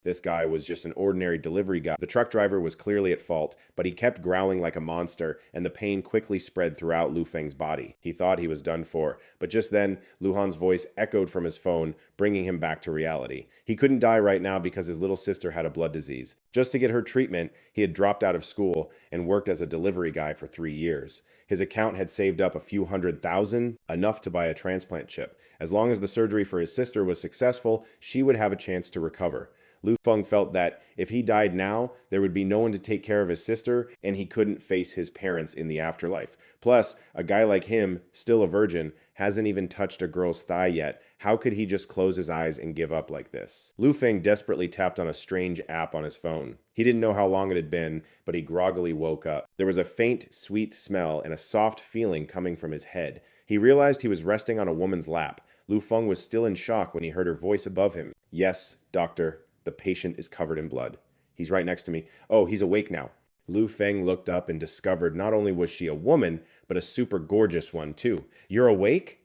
This guy was just an ordinary delivery guy. The truck driver was clearly at fault, but he kept growling like a monster, and the pain quickly spread throughout Lu Feng's body. He thought he was done for, but just then, Lu Han's voice echoed from his phone, bringing him back to reality. He couldn't die right now because his little sister had a blood disease. Just to get her treatment, he had dropped out of school and worked as a delivery guy for 3 years. His account had saved up a few $100,000, enough to buy a transplant chip. As long as the surgery for his sister was successful, she would have a chance to recover. Lu Feng felt that if he died now, there would be no one to take care of his sister, and he couldn't face his parents in the afterlife. Plus, a guy like him, still a virgin, hasn't even touched a girl's thigh yet. How could he just close his eyes and give up like this? Lu Feng desperately tapped on a strange app on his phone. He didn't know how long it had been, but he groggily woke up. There was a faint, sweet smell and a soft feeling coming from his head. He realized he was resting on a woman's lap. Lu Feng was still in shock when he heard her voice above him. "Yes, doctor. The patient is covered in blood. He's right next to me. Oh, he's awake now." Lu Feng looked up and discovered not only was she a woman, but a super gorgeous one too. "You're awake?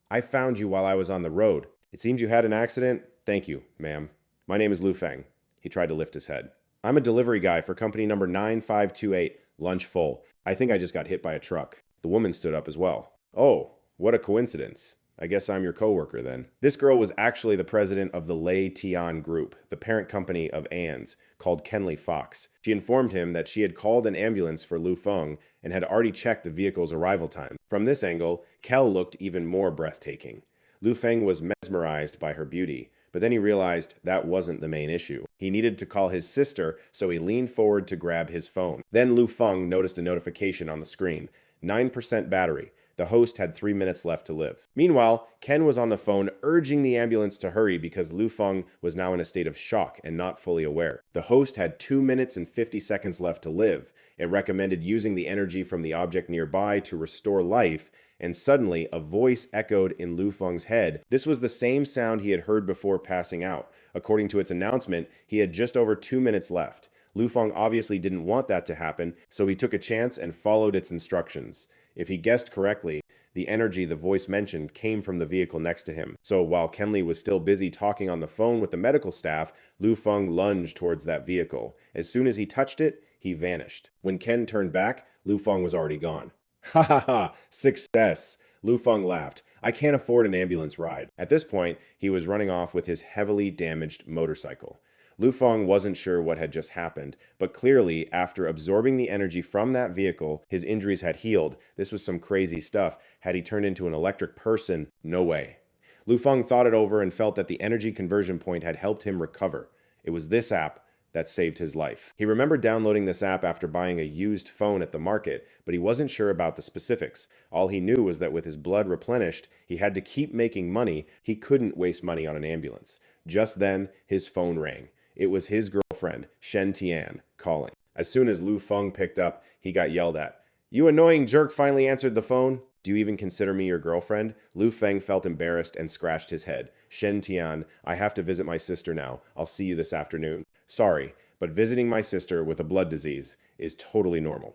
I found you while I was on the road. It seems you had an accident? Thank you, ma'am. My name is Lu Feng." He tried to lift his head. "I'm a delivery guy for company number 9528, lunch full. I think I just got hit by a truck." The woman stood up as well. "Oh, what a coincidence. I guess I'm your coworker then." This girl was actually the president of the Lei Tian Group, the parent company of Ann's, called Kenley Fox. She informed him that she had called an ambulance for Lu Feng and had already checked the vehicle's arrival time. From this angle, Kel looked even more breathtaking. Lu Feng was mesmerized by her beauty, but then he realized that wasn't the main issue. He needed to call his sister, so he leaned forward to grab his phone. Then Lu Feng noticed a notification on the screen. 9% battery. The host had 3 minutes left to live. Meanwhile, Ken was on the phone urging the ambulance to hurry because Lu Feng was now in a state of shock and not fully aware. The host had 2 minutes and 50 seconds left to live. It recommended using the energy from the object nearby to restore life, and suddenly a voice echoed in Lu Feng's head. This was the same sound he had heard before passing out. According to its announcement, he had just over 2 minutes left. Lu Feng obviously didn't want that to happen, so he took a chance and followed its instructions. If he guessed correctly, the energy the voice mentioned came from the vehicle next to him. So while Kenley was still busy talking on the phone with the medical staff, Lu Feng lunged towards that vehicle. As soon as he touched it, he vanished. When Ken turned back, Lu Feng was already gone. "Ha ha ha! Success!" Lu Feng laughed. "I can't afford an ambulance ride." At this point, he was running off with his heavily damaged motorcycle. Lu Feng wasn't sure what had just happened, but clearly, after absorbing the energy from that vehicle, his injuries had healed. This was some crazy stuff. Had he turned into an electric person? No way. Lu Feng thought it over and felt that the energy conversion point had helped him recover. It was this app that saved his life. He remembered downloading this app after buying a used phone at the market, but he wasn't sure about the specifics. All he knew was that with his blood replenished, he had to keep making money. He couldn't waste money on an ambulance. Just then, his phone rang. It was his girlfriend, Shen Tian, calling. As soon as Lu Feng picked up, he got yelled at. "You annoying jerk finally answered the phone. Do you even consider me your girlfriend?" Lu Feng felt embarrassed and scratched his head. "Shen Tian, I have to visit my sister now. I'll see you this afternoon." "Sorry, but visiting my sister with a blood disease is totally normal."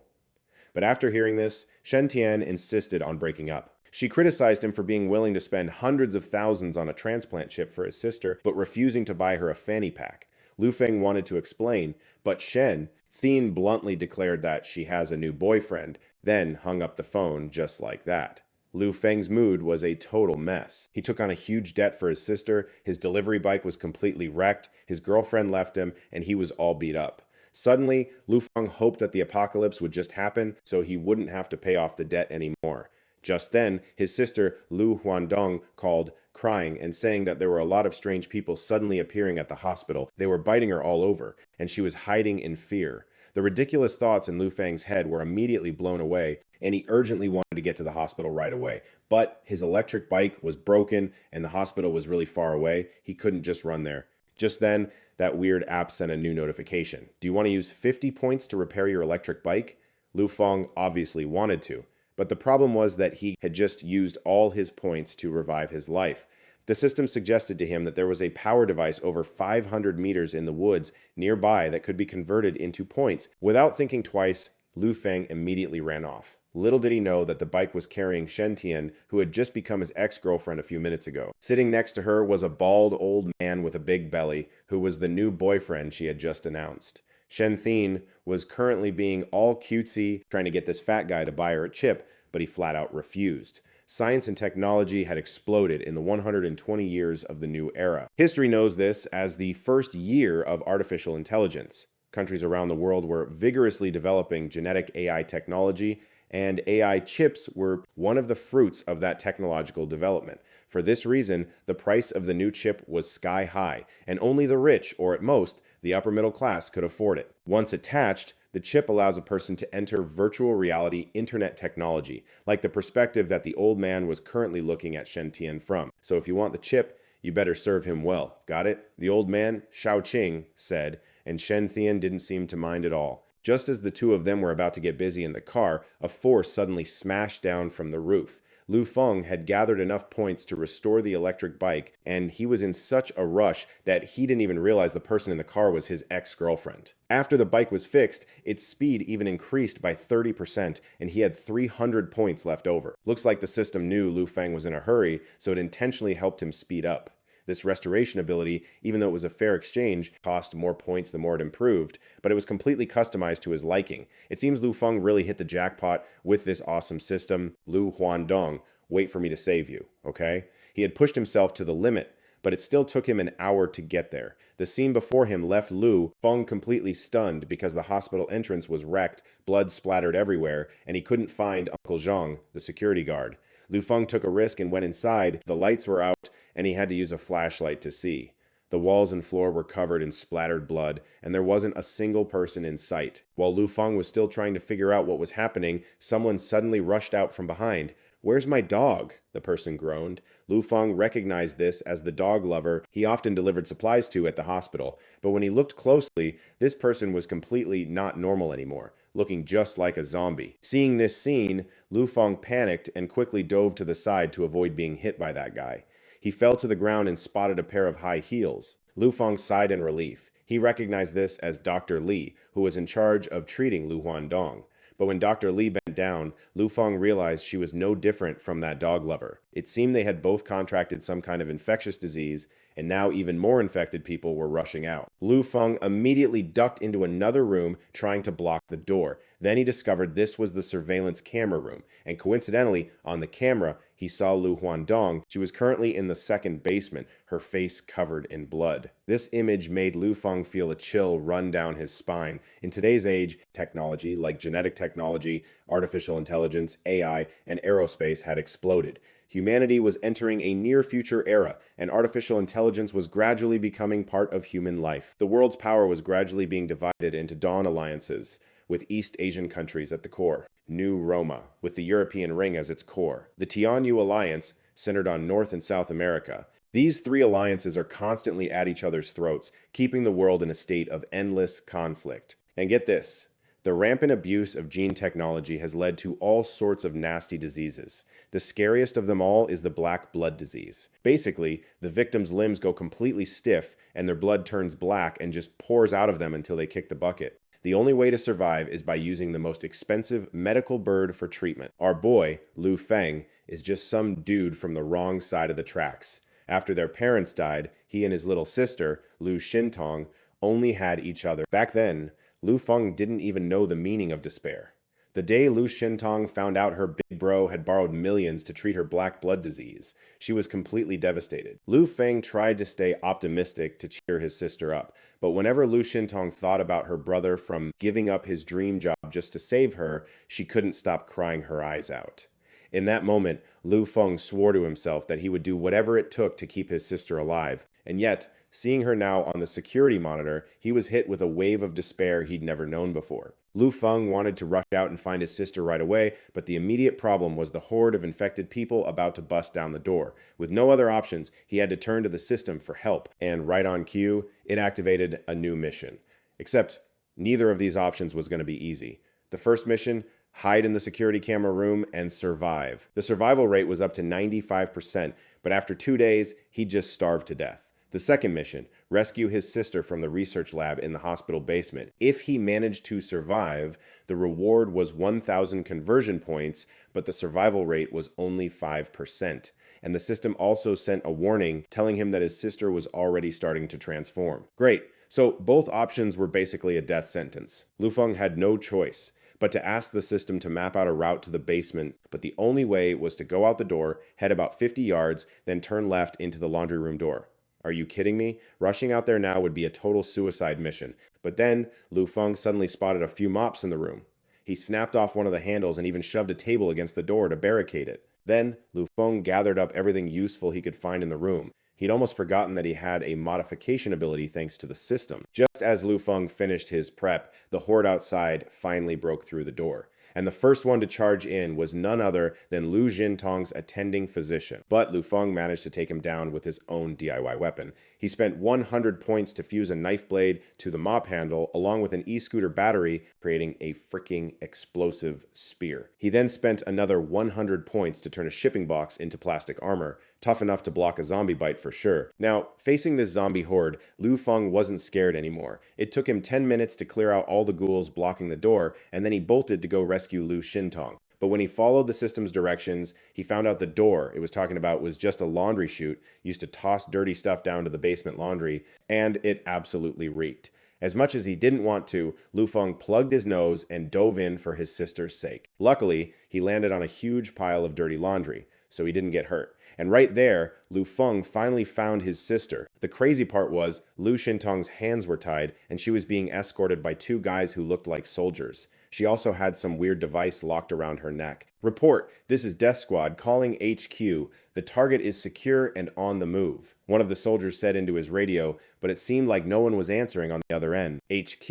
But after hearing this, Shen Tian insisted on breaking up. She criticized him for being willing to spend hundreds of thousands on a transplant chip for his sister, but refusing to buy her a fanny pack. Lu Feng wanted to explain, but Thien bluntly declared that she has a new boyfriend, then hung up the phone just like that. Lu Feng's mood was a total mess. He took on a huge debt for his sister, his delivery bike was completely wrecked, his girlfriend left him, and he was all beat up. Suddenly, Lu Feng hoped that the apocalypse would just happen so he wouldn't have to pay off the debt anymore. Just then, his sister Lu Huandong called, crying and saying that there were a lot of strange people suddenly appearing at the hospital. They were biting her all over, and she was hiding in fear. The ridiculous thoughts in Lu Feng's head were immediately blown away, and he urgently wanted to get to the hospital right away. But his electric bike was broken, and the hospital was really far away. He couldn't just run there. Just then, that weird app sent a new notification. "Do you want to use 50 points to repair your electric bike?" Lu Feng obviously wanted to. But the problem was that he had just used all his points to revive his life. The system suggested to him that there was a power device over 500 meters in the woods nearby that could be converted into points. Without thinking twice, Lu Feng immediately ran off. Little did he know that the bike was carrying Shen Tian, who had just become his ex-girlfriend a few minutes ago. Sitting next to her was a bald old man with a big belly, who was the new boyfriend she had just announced. Shen Tian was currently being all cutesy, trying to get this fat guy to buy her a chip, but he flat out refused. Science and technology had exploded in the 120 years of the new era. History knows this as the first year of artificial intelligence. Countries around the world were vigorously developing genetic AI technology, and AI chips were one of the fruits of that technological development. For this reason, the price of the new chip was sky high, and only the rich, or at most, the upper middle class, could afford it. Once attached, the chip allows a person to enter virtual reality internet technology, like the perspective that the old man was currently looking at Shen Tian from. So if you want the chip, you better serve him well. Got it? The old man, Shao Qing, said, and Shen Tian didn't seem to mind at all. Just as the two of them were about to get busy in the car, a force suddenly smashed down from the roof. Lu Feng had gathered enough points to restore the electric bike, and he was in such a rush that he didn't even realize the person in the car was his ex-girlfriend. After the bike was fixed, its speed even increased by 30%, and he had 300 points left over. Looks like the system knew Lu Feng was in a hurry, so it intentionally helped him speed up. This restoration ability, even though it was a fair exchange, cost more points the more it improved, but it was completely customized to his liking. It seems Lu Feng really hit the jackpot with this awesome system. Lu Huan Dong, wait for me to save you, okay? He had pushed himself to the limit, but it still took him an hour to get there. The scene before him left Lu Feng completely stunned because the hospital entrance was wrecked, blood splattered everywhere, and he couldn't find Uncle Zhang, the security guard. Lu Feng took a risk and went inside. The lights were out, and he had to use a flashlight to see. The walls and floor were covered in splattered blood, and there wasn't a single person in sight. While Lu Feng was still trying to figure out what was happening, someone suddenly rushed out from behind. "Where's my dog?" the person groaned. Lu Feng recognized this as the dog lover he often delivered supplies to at the hospital, but when he looked closely, this person was completely not normal anymore, looking just like a zombie. Seeing this scene, Lu Feng panicked and quickly dove to the side to avoid being hit by that guy. He fell to the ground and spotted a pair of high heels. Lu Feng sighed in relief. He recognized this as Dr. Li, who was in charge of treating Lu Huandong. But when Dr. Li bent down, Lu Feng realized she was no different from that dog lover. It seemed they had both contracted some kind of infectious disease, and now even more infected people were rushing out. Lu Feng immediately ducked into another room, trying to block the door. Then he discovered this was the surveillance camera room, and coincidentally, on the camera, he saw Lu Huandong. She was currently in the second basement, her face covered in blood. This image made Lu Feng feel a chill run down his spine. In today's age, technology like genetic technology, artificial intelligence, AI, and aerospace had exploded. Humanity was entering a near-future era, and artificial intelligence was gradually becoming part of human life. The world's power was gradually being divided into dawn alliances, with East Asian countries at the core, New Roma, with the European ring as its core, the Tianyu Alliance, centered on North and South America. These three alliances are constantly at each other's throats, keeping the world in a state of endless conflict. And get this, the rampant abuse of gene technology has led to all sorts of nasty diseases. The scariest of them all is the black blood disease. Basically, the victim's limbs go completely stiff and their blood turns black and just pours out of them until they kick the bucket. The only way to survive is by using the most expensive medical bird for treatment. Our boy, Lu Feng, is just some dude from the wrong side of the tracks. After their parents died, he and his little sister, Lu Xintong, only had each other. Back then, Lu Feng didn't even know the meaning of despair. The day Lu Xintong found out her big bro had borrowed millions to treat her black blood disease, she was completely devastated. Lu Feng tried to stay optimistic to cheer his sister up, but whenever Lu Xintong thought about her brother from giving up his dream job just to save her, she couldn't stop crying her eyes out. In that moment, Lu Feng swore to himself that he would do whatever it took to keep his sister alive, and yet, seeing her now on the security monitor, he was hit with a wave of despair he'd never known before. Lu Feng wanted to rush out and find his sister right away, but the immediate problem was the horde of infected people about to bust down the door. With no other options, he had to turn to the system for help, and right on cue, it activated a new mission. Except, neither of these options was going to be easy. The first mission, hide in the security camera room and survive. The survival rate was up to 95%, but after 2 days, he just starved to death. The second mission, rescue his sister from the research lab in the hospital basement. If he managed to survive, the reward was 1,000 conversion points, but the survival rate was only 5%. And the system also sent a warning telling him that his sister was already starting to transform. Great. So both options were basically a death sentence. Lu Feng had no choice but to ask the system to map out a route to the basement, but the only way was to go out the door, head about 50 yards, then turn left into the laundry room door. Are you kidding me? Rushing out there now would be a total suicide mission. But then, Lu Feng suddenly spotted a few mops in the room. He snapped off one of the handles and even shoved a table against the door to barricade it. Then, Lu Feng gathered up everything useful he could find in the room. He'd almost forgotten that he had a modification ability thanks to the system. Just as Lu Feng finished his prep, the horde outside finally broke through the door. And the first one to charge in was none other than Lu Xintong's attending physician. But Lu Feng managed to take him down with his own DIY weapon. He spent 100 points to fuse a knife blade to the mop handle along with an e-scooter battery, creating a freaking explosive spear. He then spent another 100 points to turn a shipping box into plastic armor, tough enough to block a zombie bite for sure. Now, facing this zombie horde, Lu Feng wasn't scared anymore. It took him 10 minutes to clear out all the ghouls blocking the door, and then he bolted to go rescue Lu Xintong. But when he followed the system's directions, he found out the door it was talking about was just a laundry chute used to toss dirty stuff down to the basement laundry, and it absolutely reeked. As much as he didn't want to, Lu Feng plugged his nose and dove in for his sister's sake. Luckily, he landed on a huge pile of dirty laundry, so he didn't get hurt. And right there, Lu Feng finally found his sister. The crazy part was, Lu Xintong's hands were tied, and she was being escorted by two guys who looked like soldiers. She also had some weird device locked around her neck. Report, this is Death Squad calling HQ. The target is secure and on the move. One of the soldiers said into his radio, but it seemed like no one was answering on the other end. HQ,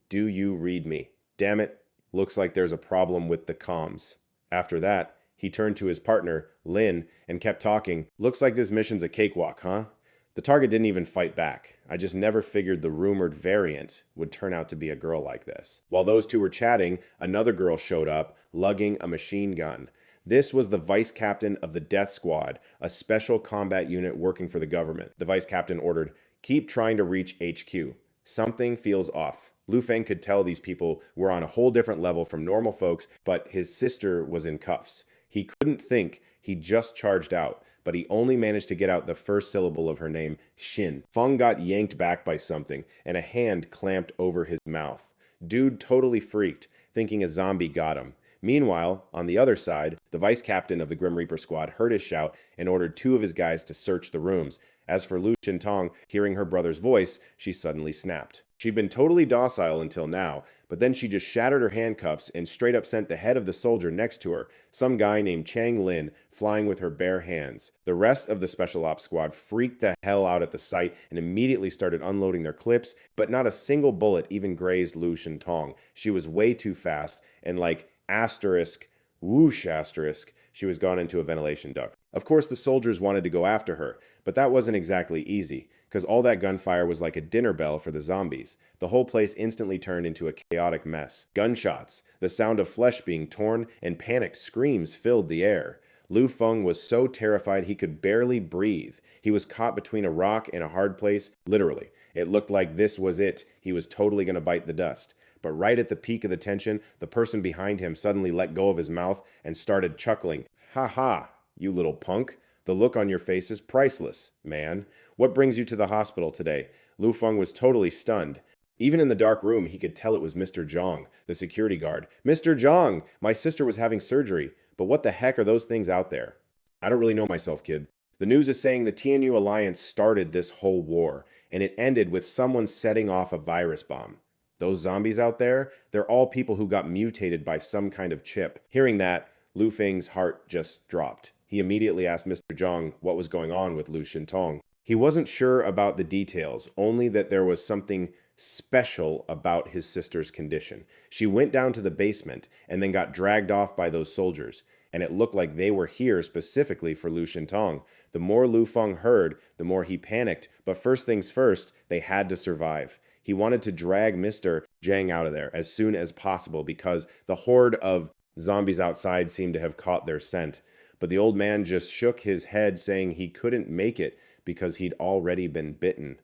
do you read me? Damn it, looks like there's a problem with the comms. After that, he turned to his partner, Lin, and kept talking. Looks like this mission's a cakewalk, huh? The target didn't even fight back. I just never figured the rumored variant would turn out to be a girl like this. While those two were chatting, another girl showed up, lugging a machine gun. This was the vice captain of the Death Squad, a special combat unit working for the government. The vice captain ordered, "Keep trying to reach HQ. Something feels off." Lu Feng could tell these people were on a whole different level from normal folks, but his sister was in cuffs. He couldn't think, he just charged out, but he only managed to get out the first syllable of her name, Shin. Feng got yanked back by something, and a hand clamped over his mouth. Dude totally freaked, thinking a zombie got him. Meanwhile, on the other side, the vice captain of the Grim Reaper squad heard his shout and ordered two of his guys to search the rooms. As for Lu Xintong, hearing her brother's voice, she suddenly snapped. She'd been totally docile until now, but then she just shattered her handcuffs and straight up sent the head of the soldier next to her, some guy named Chang Lin, flying with her bare hands. The rest of the Special Ops squad freaked the hell out at the sight and immediately started unloading their clips, but not a single bullet even grazed Lu Xintong. She was way too fast, and like asterisk, whoosh asterisk, she was gone into a ventilation duct. Of course, the soldiers wanted to go after her, but that wasn't exactly easy, because all that gunfire was like a dinner bell for the zombies. The whole place instantly turned into a chaotic mess. Gunshots, the sound of flesh being torn, and panicked screams filled the air. Lu Feng was so terrified he could barely breathe. He was caught between a rock and a hard place, literally. It looked like this was it. He was totally going to bite the dust. But right at the peak of the tension, the person behind him suddenly let go of his mouth and started chuckling. "Ha ha, you little punk. The look on your face is priceless, man. What brings you to the hospital today?" Lu Feng was totally stunned. Even in the dark room, he could tell it was Mr. Zhang, the security guard. "Mr. Zhang, my sister was having surgery, but what the heck are those things out there?" "I don't really know myself, kid. The news is saying the TNU Alliance started this whole war, and it ended with someone setting off a virus bomb. Those zombies out there, they're all people who got mutated by some kind of chip." Hearing that, Lu Feng's heart just dropped. He immediately asked Mr. Zhang what was going on with Lu Xintong. He wasn't sure about the details, only that there was something special about his sister's condition. She went down to the basement and then got dragged off by those soldiers, and it looked like they were here specifically for Lu Xintong. The more Lu Feng heard, the more he panicked, but first things first, they had to survive. He wanted to drag Mr. Zhang out of there as soon as possible because the horde of zombies outside seemed to have caught their scent. But the old man just shook his head, saying he couldn't make it because he'd already been bitten.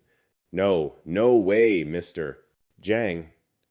No, no way, Mr. Jiang.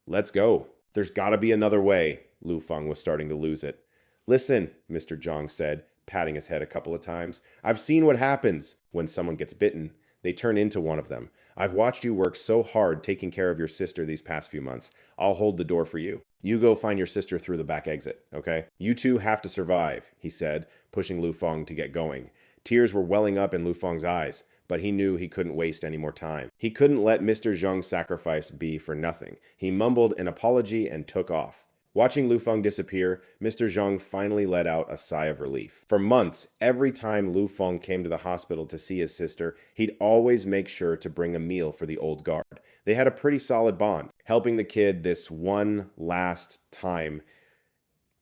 Let's go. There's gotta be another way. Lu Feng was starting to lose it. Listen, Mr. Zhang said, patting his head a couple of times. I've seen what happens when someone gets bitten. They turn into one of them. I've watched you work so hard taking care of your sister these past few months. I'll hold the door for you. You go find your sister through the back exit, okay? You two have to survive, he said, pushing Lu Feng to get going. Tears were welling up in Lu Feng's eyes, but he knew he couldn't waste any more time. He couldn't let Mr. Zhang's sacrifice be for nothing. He mumbled an apology and took off. Watching Lu Feng disappear, Mr. Zhang finally let out a sigh of relief. For months, every time Lu Feng came to the hospital to see his sister, he'd always make sure to bring a meal for the old guard. They had a pretty solid bond, helping the kid this one last time.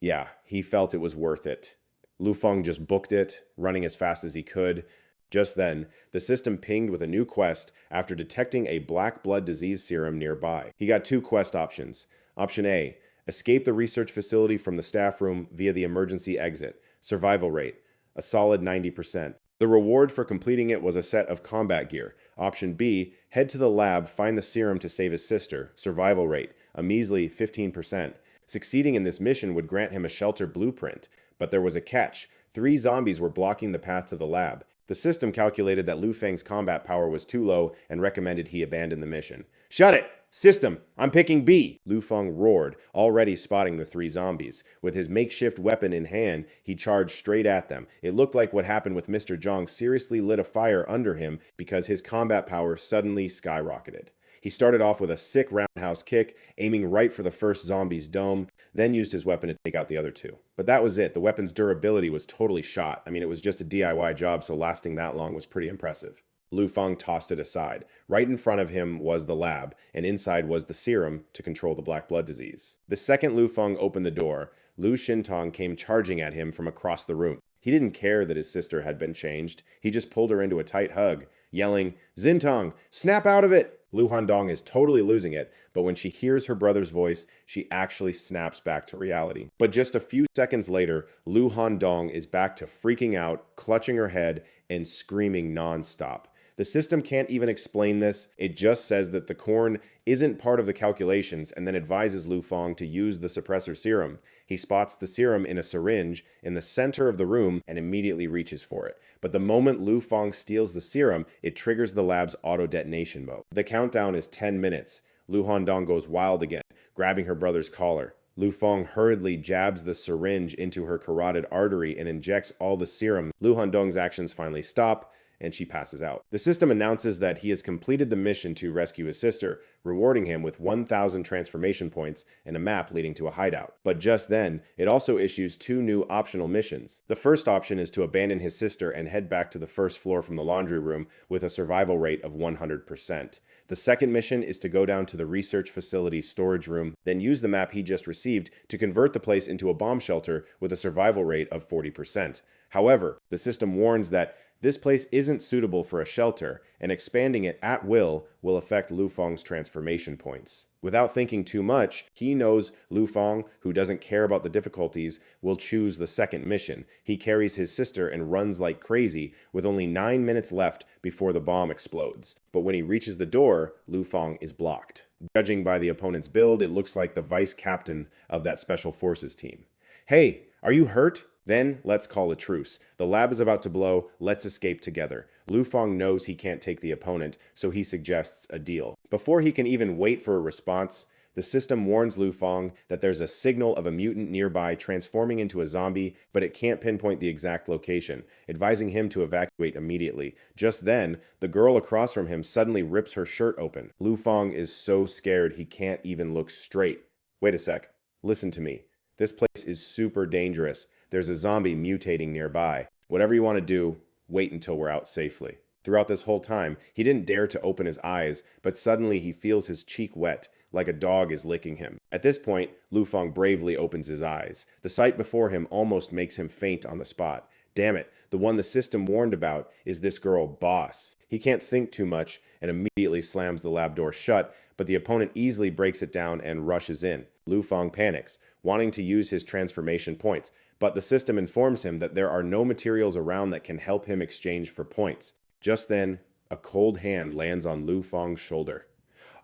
Yeah, he felt it was worth it. Lu Feng just booked it, running as fast as he could. Just then, the system pinged with a new quest after detecting a black blood disease serum nearby. He got two quest options. Option A: escape the research facility from the staff room via the emergency exit. Survival rate: a solid 90%. The reward for completing it was a set of combat gear. Option B: head to the lab, find the serum to save his sister. Survival rate: a measly 15%. Succeeding in this mission would grant him a shelter blueprint. But there was a catch. 3 zombies were blocking the path to the lab. The system calculated that Lu Feng's combat power was too low and recommended he abandon the mission. Shut it! System, I'm picking B! Lu Feng roared, already spotting the 3 zombies. With his makeshift weapon in hand, he charged straight at them. It looked like what happened with Mr. Zhang seriously lit a fire under him because his combat power suddenly skyrocketed. He started off with a sick roundhouse kick, aiming right for the first zombie's dome, then used his weapon to take out the other 2. But that was it. The weapon's durability was totally shot. I mean, it was just a DIY job, so lasting that long was pretty impressive. Lu Feng tossed it aside. Right in front of him was the lab, and inside was the serum to control the black blood disease. The second Lu Feng opened the door, Lu Xintong came charging at him from across the room. He didn't care that his sister had been changed. He just pulled her into a tight hug, yelling, "Xintong, snap out of it!" Lu Handong is totally losing it, but when she hears her brother's voice, she actually snaps back to reality. But just a few seconds later, Lu Handong is back to freaking out, clutching her head, and screaming non-stop. The system can't even explain this. It just says that the corn isn't part of the calculations and then advises Lu Feng to use the suppressor serum. He spots the serum in a syringe in the center of the room and immediately reaches for it. But the moment Lu Feng steals the serum, it triggers the lab's auto-detonation mode. The countdown is 10 minutes. Lu Handong goes wild again, grabbing her brother's collar. Lu Feng hurriedly jabs the syringe into her carotid artery and injects all the serum. Lu Handong's actions finally stop, and she passes out. The system announces that he has completed the mission to rescue his sister, rewarding him with 1,000 transformation points and a map leading to a hideout. But just then, it also issues 2 new optional missions. The first option is to abandon his sister and head back to the first floor from the laundry room with a survival rate of 100%. The second mission is to go down to the research facility's storage room, then use the map he just received to convert the place into a bomb shelter with a survival rate of 40%. However, the system warns that this place isn't suitable for a shelter, and expanding it at will affect Lu Feng's transformation points. Without thinking too much, he knows Lu Feng, who doesn't care about the difficulties, will choose the second mission. He carries his sister and runs like crazy, with only 9 minutes left before the bomb explodes. But when he reaches the door, Lu Feng is blocked. Judging by the opponent's build, it looks like the vice captain of that special forces team. "Hey, are you hurt?" "Then, let's call a truce. The lab is about to blow, let's escape together." Lu Feng knows he can't take the opponent, so he suggests a deal. Before he can even wait for a response, the system warns Lu Feng that there's a signal of a mutant nearby transforming into a zombie, but it can't pinpoint the exact location, advising him to evacuate immediately. Just then, the girl across from him suddenly rips her shirt open. Lu Feng is so scared he can't even look straight. "Wait a sec. Listen to me. This place is super dangerous. There's a zombie mutating nearby. Whatever you want to do, wait until we're out safely." Throughout this whole time, he didn't dare to open his eyes, but suddenly he feels his cheek wet, like a dog is licking him. At this point, Lu Feng bravely opens his eyes. The sight before him almost makes him faint on the spot. Damn it, the one the system warned about is this girl, Boss. He can't think too much and immediately slams the lab door shut, but the opponent easily breaks it down and rushes in. Lu Feng panics, wanting to use his transformation points, but the system informs him that there are no materials around that can help him exchange for points. Just then, A cold hand lands on Lu Fang's shoulder.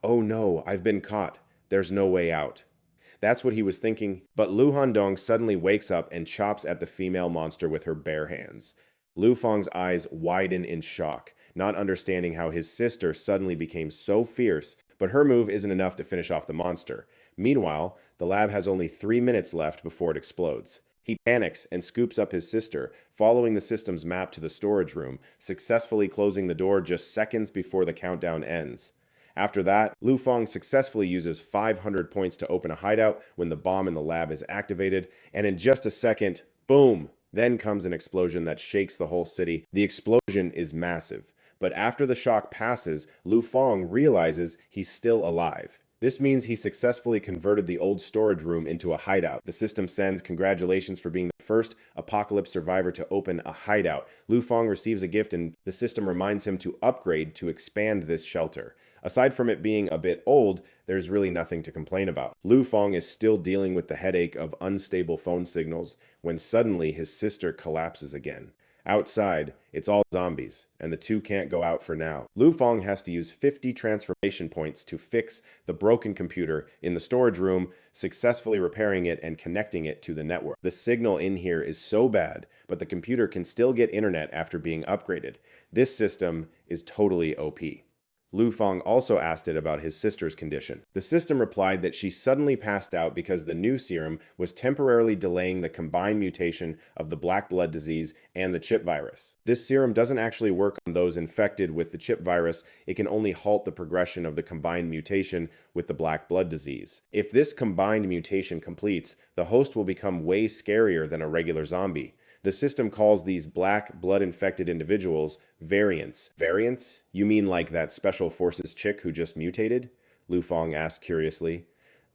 Oh no, I've been caught. There's no way out. That's what he was thinking, but Lu Handong suddenly wakes up and chops at the female monster with her bare hands. Lu Fang's eyes widen in shock, not understanding how his sister suddenly became so fierce, but her move isn't enough to finish off the monster. Meanwhile, the lab has only 3 minutes left before it explodes. He panics and scoops up his sister, following the system's map to the storage room, successfully closing the door just seconds before the countdown ends. After that, Lu Fang successfully uses 500 points to open a hideout when the bomb in the lab is activated, and in just a second, boom! Then comes an explosion that shakes the whole city. The explosion is massive, but after the shock passes, Lu Fang realizes he's still alive. This means he successfully converted the old storage room into a hideout. The system sends congratulations for being the first apocalypse survivor to open a hideout. Lu Fang receives a gift and the system reminds him to upgrade to expand this shelter. Aside from it being a bit old, there's really nothing to complain about. Lu Fang is still dealing with the headache of unstable phone signals when suddenly his sister collapses again. Outside, it's all zombies, and the two can't go out for now. Lu Fang has to use 50 transformation points to fix the broken computer in the storage room, successfully repairing it and connecting it to the network. The signal in here is so bad, but the computer can still get internet after being upgraded. This system is totally OP. Lu Fang also asked it about his sister's condition. The system replied that she suddenly passed out because the new serum was temporarily delaying the combined mutation of the black blood disease and the chip virus. This serum doesn't actually work on those infected with the chip virus, it can only halt the progression of the combined mutation with the black blood disease. If this combined mutation completes, the host will become way scarier than a regular zombie. The system calls these black blood-infected individuals variants. Variants? You mean like that special forces chick who just mutated? Lu Fang asked curiously.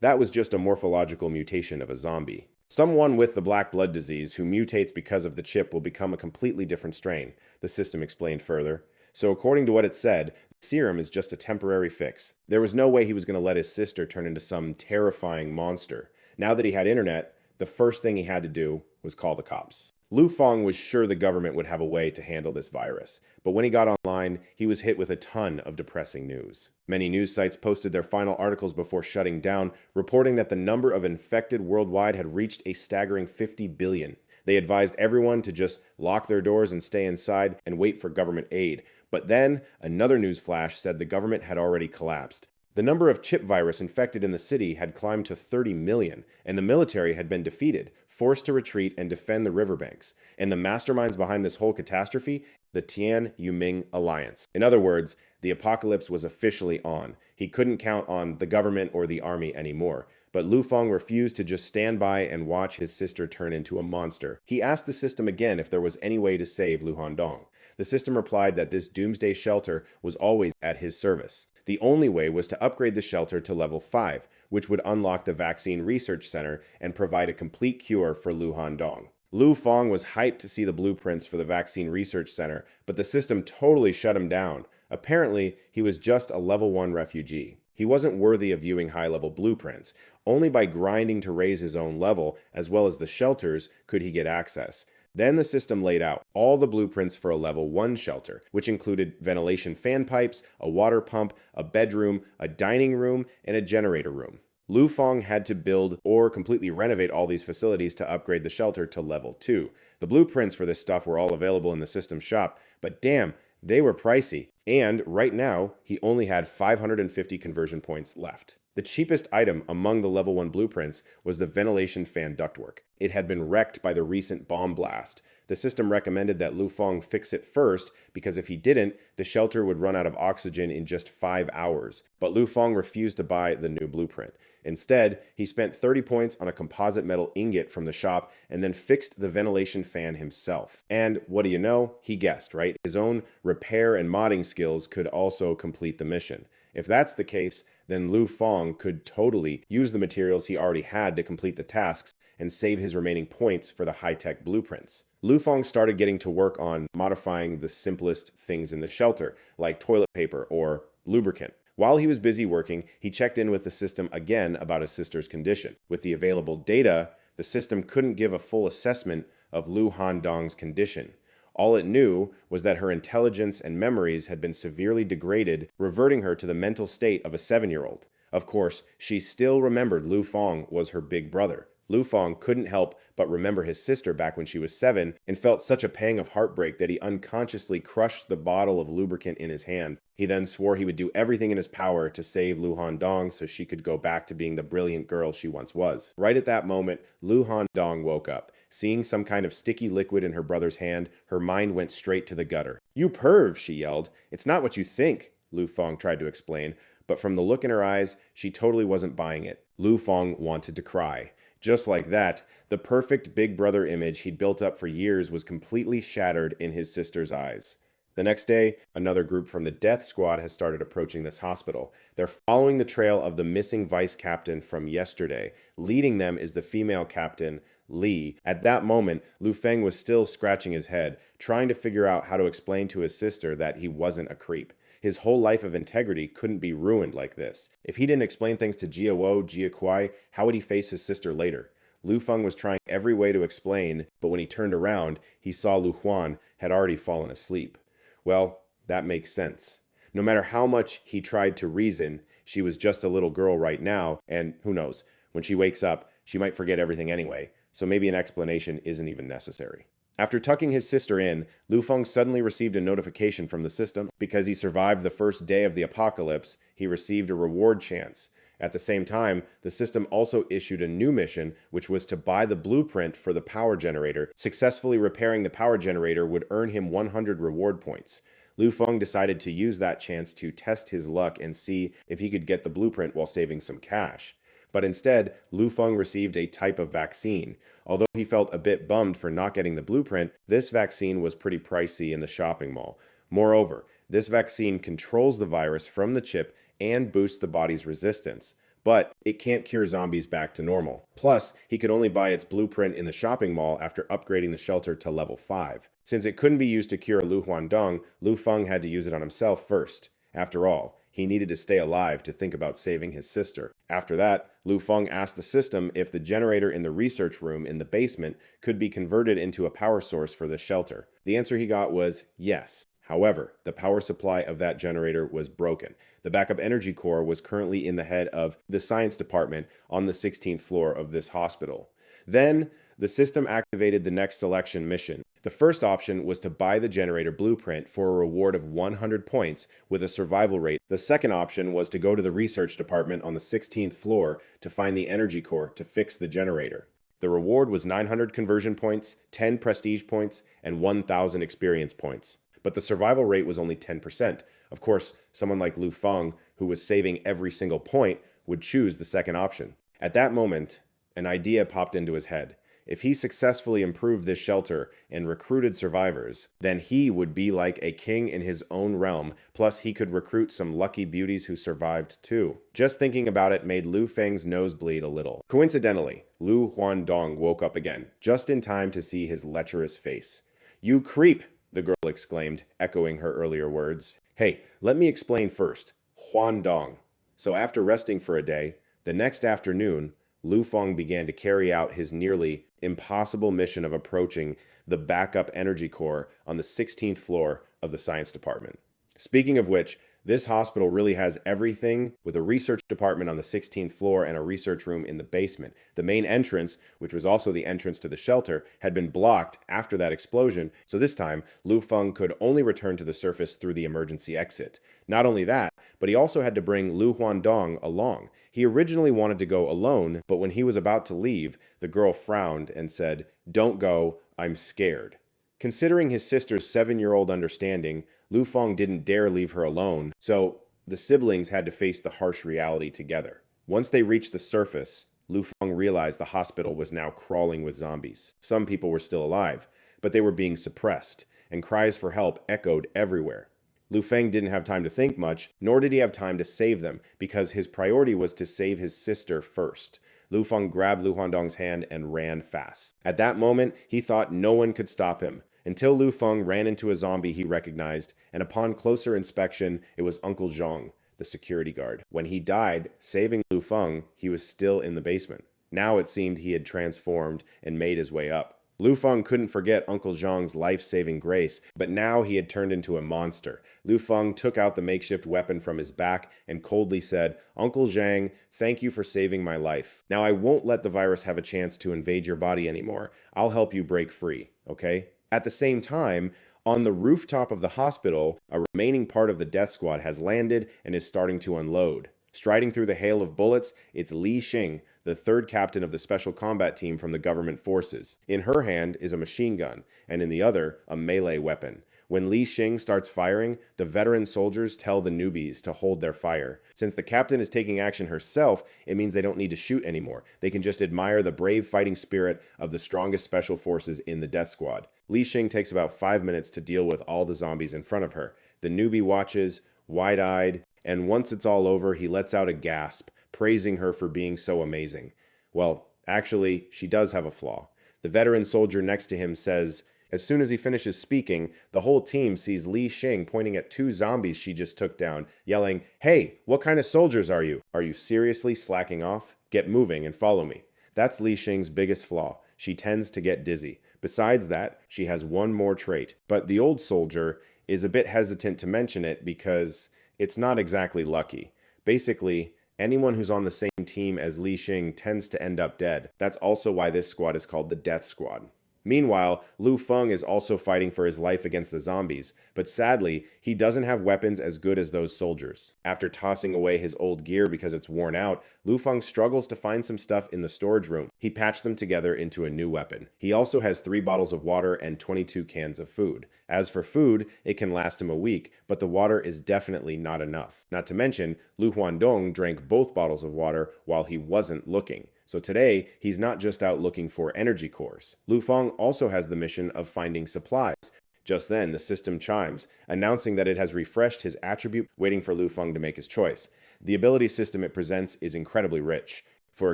That was just a morphological mutation of a zombie. Someone with the black blood disease who mutates because of the chip will become a completely different strain, the system explained further. So according to what it said, the serum is just a temporary fix. There was no way he was going to let his sister turn into some terrifying monster. Now that he had internet, the first thing he had to do was call the cops. Lu Fang was sure the government would have a way to handle this virus, but when he got online, he was hit with a ton of depressing news. Many news sites posted their final articles before shutting down, reporting that the number of infected worldwide had reached a staggering 50 billion. They advised everyone to just lock their doors and stay inside and wait for government aid. But then, another news flash said the government had already collapsed. The number of chip virus infected in the city had climbed to 30 million, and the military had been defeated, forced to retreat and defend the riverbanks. And the masterminds behind this whole catastrophe? The Tian Yuming Alliance. In other words, the apocalypse was officially on. He couldn't count on the government or the army anymore. But Lu Fang refused to just stand by and watch his sister turn into a monster. He asked the system again if there was any way to save Lu Handong. The system replied that this doomsday shelter was always at his service. The only way was to upgrade the shelter to level 5, which would unlock the vaccine research center and provide a complete cure for Lu Handong. Lu Fang was hyped to see the blueprints for the vaccine research center, but the system totally shut him down. Apparently, he was just a level 1 refugee. He wasn't worthy of viewing high-level blueprints. Only by grinding to raise his own level, as well as the shelters, could he get access. Then the system laid out all the blueprints for a level 1 shelter, which included ventilation fan pipes, a water pump, a bedroom, a dining room, and a generator room. Lu Fang had to build or completely renovate all these facilities to upgrade the shelter to level 2. The blueprints for this stuff were all available in the system shop, but damn, they were pricey. And right now, he only had 550 conversion points left. The cheapest item among the level 1 blueprints was the ventilation fan ductwork. It had been wrecked by the recent bomb blast. The system recommended that Lu Fang fix it first because if he didn't, the shelter would run out of oxygen in just 5 hours. But Lu Fang refused to buy the new blueprint. Instead, he spent 30 points on a composite metal ingot from the shop and then fixed the ventilation fan himself. And what do you know? He guessed, right? His own repair and modding skills could also complete the mission. If that's the case, then Lu Fang could totally use the materials he already had to complete the tasks and save his remaining points for the high-tech blueprints. Lu Fang started getting to work on modifying the simplest things in the shelter, like toilet paper or lubricant. While he was busy working, he checked in with the system again about his sister's condition. With the available data, the system couldn't give a full assessment of Lu Handong's condition. All it knew was that her intelligence and memories had been severely degraded, reverting her to the mental state of a 7-year-old. Of course, she still remembered Lu Feng was her big brother. Lu Feng couldn't help but remember his sister back when she was 7 and felt such a pang of heartbreak that he unconsciously crushed the bottle of lubricant in his hand. He then swore he would do everything in his power to save Lu Dong so she could go back to being the brilliant girl she once was. Right at that moment, Lu Dong woke up. Seeing some kind of sticky liquid in her brother's hand, her mind went straight to the gutter. "You perv," she yelled. "It's not what you think," Lu Feng tried to explain, but from the look in her eyes, she totally wasn't buying it. Lu Feng wanted to cry. Just like that, the perfect big brother image he'd built up for years was completely shattered in his sister's eyes. The next day, another group from the death squad has started approaching this hospital. They're following the trail of the missing vice captain from yesterday. Leading them is the female captain, Li. At that moment, Lu Feng was still scratching his head, trying to figure out how to explain to his sister that he wasn't a creep. His whole life of integrity couldn't be ruined like this. If he didn't explain things to Jia Wo, Jia Kuai, how would he face his sister later? Lu Feng was trying every way to explain, but when he turned around, he saw Lu Huan had already fallen asleep. Well, that makes sense. No matter how much he tried to reason, she was just a little girl right now, and who knows, when she wakes up, she might forget everything anyway, so maybe an explanation isn't even necessary. After tucking his sister in, Lu Feng suddenly received a notification from the system. Because he survived the first day of the apocalypse, he received a reward chance. At the same time, the system also issued a new mission, which was to buy the blueprint for the power generator. Successfully repairing the power generator would earn him 100 reward points. Lu Feng decided to use that chance to test his luck and see if he could get the blueprint while saving some cash. But instead, Lu Feng received a type of vaccine. Although he felt a bit bummed for not getting the blueprint, this vaccine was pretty pricey in the shopping mall. Moreover, this vaccine controls the virus from the chip and boosts the body's resistance. But it can't cure zombies back to normal. Plus, he could only buy its blueprint in the shopping mall after upgrading the shelter to level 5. Since it couldn't be used to cure Lu Dong, Lu Feng had to use it on himself first. After all, he needed to stay alive to think about saving his sister. After that, Lu Feng asked the system if the generator in the research room in the basement could be converted into a power source for the shelter. The answer he got was yes. However, the power supply of that generator was broken. The backup energy core was currently in the head of the science department on the 16th floor of this hospital. Then, the system activated the next selection mission. The first option was to buy the generator blueprint for a reward of 100 points with a survival rate. The second option was to go to the research department on the 16th floor to find the energy core to fix the generator. The reward was 900 conversion points, 10 prestige points, and 1,000 experience points. But the survival rate was only 10%. Of course, someone like Lu Feng, who was saving every single point, would choose the second option. At that moment, an idea popped into his head. If he successfully improved this shelter and recruited survivors, then he would be like a king in his own realm, plus he could recruit some lucky beauties who survived too. Just thinking about it made Lu Feng's nose bleed a little. Coincidentally, Lu Dong woke up again, just in time to see his lecherous face. "You creep!" the girl exclaimed, echoing her earlier words. "Hey, let me explain first. Huan Dong." So after resting for a day, the next afternoon, Lu Feng began to carry out his nearly impossible mission of approaching the backup energy core on the 16th floor of the science department. Speaking of which, this hospital really has everything, with a research department on the 16th floor and a research room in the basement. The main entrance, which was also the entrance to the shelter, had been blocked after that explosion, so this time, Lu Feng could only return to the surface through the emergency exit. Not only that, but he also had to bring Lu Dong along. He originally wanted to go alone, but when he was about to leave, the girl frowned and said, "Don't go, I'm scared." Considering his sister's 7-year-old understanding, Lu Feng didn't dare leave her alone, so the siblings had to face the harsh reality together. Once they reached the surface, Lu Feng realized the hospital was now crawling with zombies. Some people were still alive, but they were being suppressed, and cries for help echoed everywhere. Lu Feng didn't have time to think much, nor did he have time to save them, because his priority was to save his sister first. Lu Feng grabbed Lu Dong's hand and ran fast. At that moment, he thought no one could stop him, until Lu Feng ran into a zombie he recognized, and upon closer inspection, it was Uncle Zhang, the security guard. When he died, saving Lu Feng, he was still in the basement. Now it seemed he had transformed and made his way up. Lu Feng couldn't forget Uncle Zhang's life-saving grace, but now he had turned into a monster. Lu Feng took out the makeshift weapon from his back and coldly said, "Uncle Zhang, thank you for saving my life. Now I won't let the virus have a chance to invade your body anymore. I'll help you break free, okay?" At the same time, on the rooftop of the hospital, a remaining part of the death squad has landed and is starting to unload. Striding through the hail of bullets, it's Li Xing, the third captain of the special combat team from the government forces. In her hand is a machine gun, and in the other, a melee weapon. When Li Xing starts firing, the veteran soldiers tell the newbies to hold their fire. Since the captain is taking action herself, it means they don't need to shoot anymore. They can just admire the brave fighting spirit of the strongest special forces in the death squad. Li Xing takes about 5 minutes to deal with all the zombies in front of her. The newbie watches, wide-eyed, and once it's all over, he lets out a gasp, praising her for being so amazing. Well, actually, she does have a flaw. The veteran soldier next to him says, as soon as he finishes speaking, the whole team sees Li Xing pointing at 2 zombies she just took down, yelling, "Hey, what kind of soldiers are you? Are you seriously slacking off? Get moving and follow me." That's Li Xing's biggest flaw. She tends to get dizzy. Besides that, she has one more trait. But the old soldier is a bit hesitant to mention it because it's not exactly lucky. Basically, anyone who's on the same team as Li Xing tends to end up dead. That's also why this squad is called the Death Squad. Meanwhile, Lu Feng is also fighting for his life against the zombies, but sadly, he doesn't have weapons as good as those soldiers. After tossing away his old gear because it's worn out, Lu Feng struggles to find some stuff in the storage room. He patched them together into a new weapon. He also has 3 bottles of water and 22 cans of food. As for food, it can last him a week, but the water is definitely not enough. Not to mention, Lu Huandong drank both bottles of water while he wasn't looking. So today, he's not just out looking for energy cores. Lu Feng also has the mission of finding supplies. Just then, the system chimes, announcing that it has refreshed his attribute, waiting for Lu Feng to make his choice. The ability system it presents is incredibly rich. For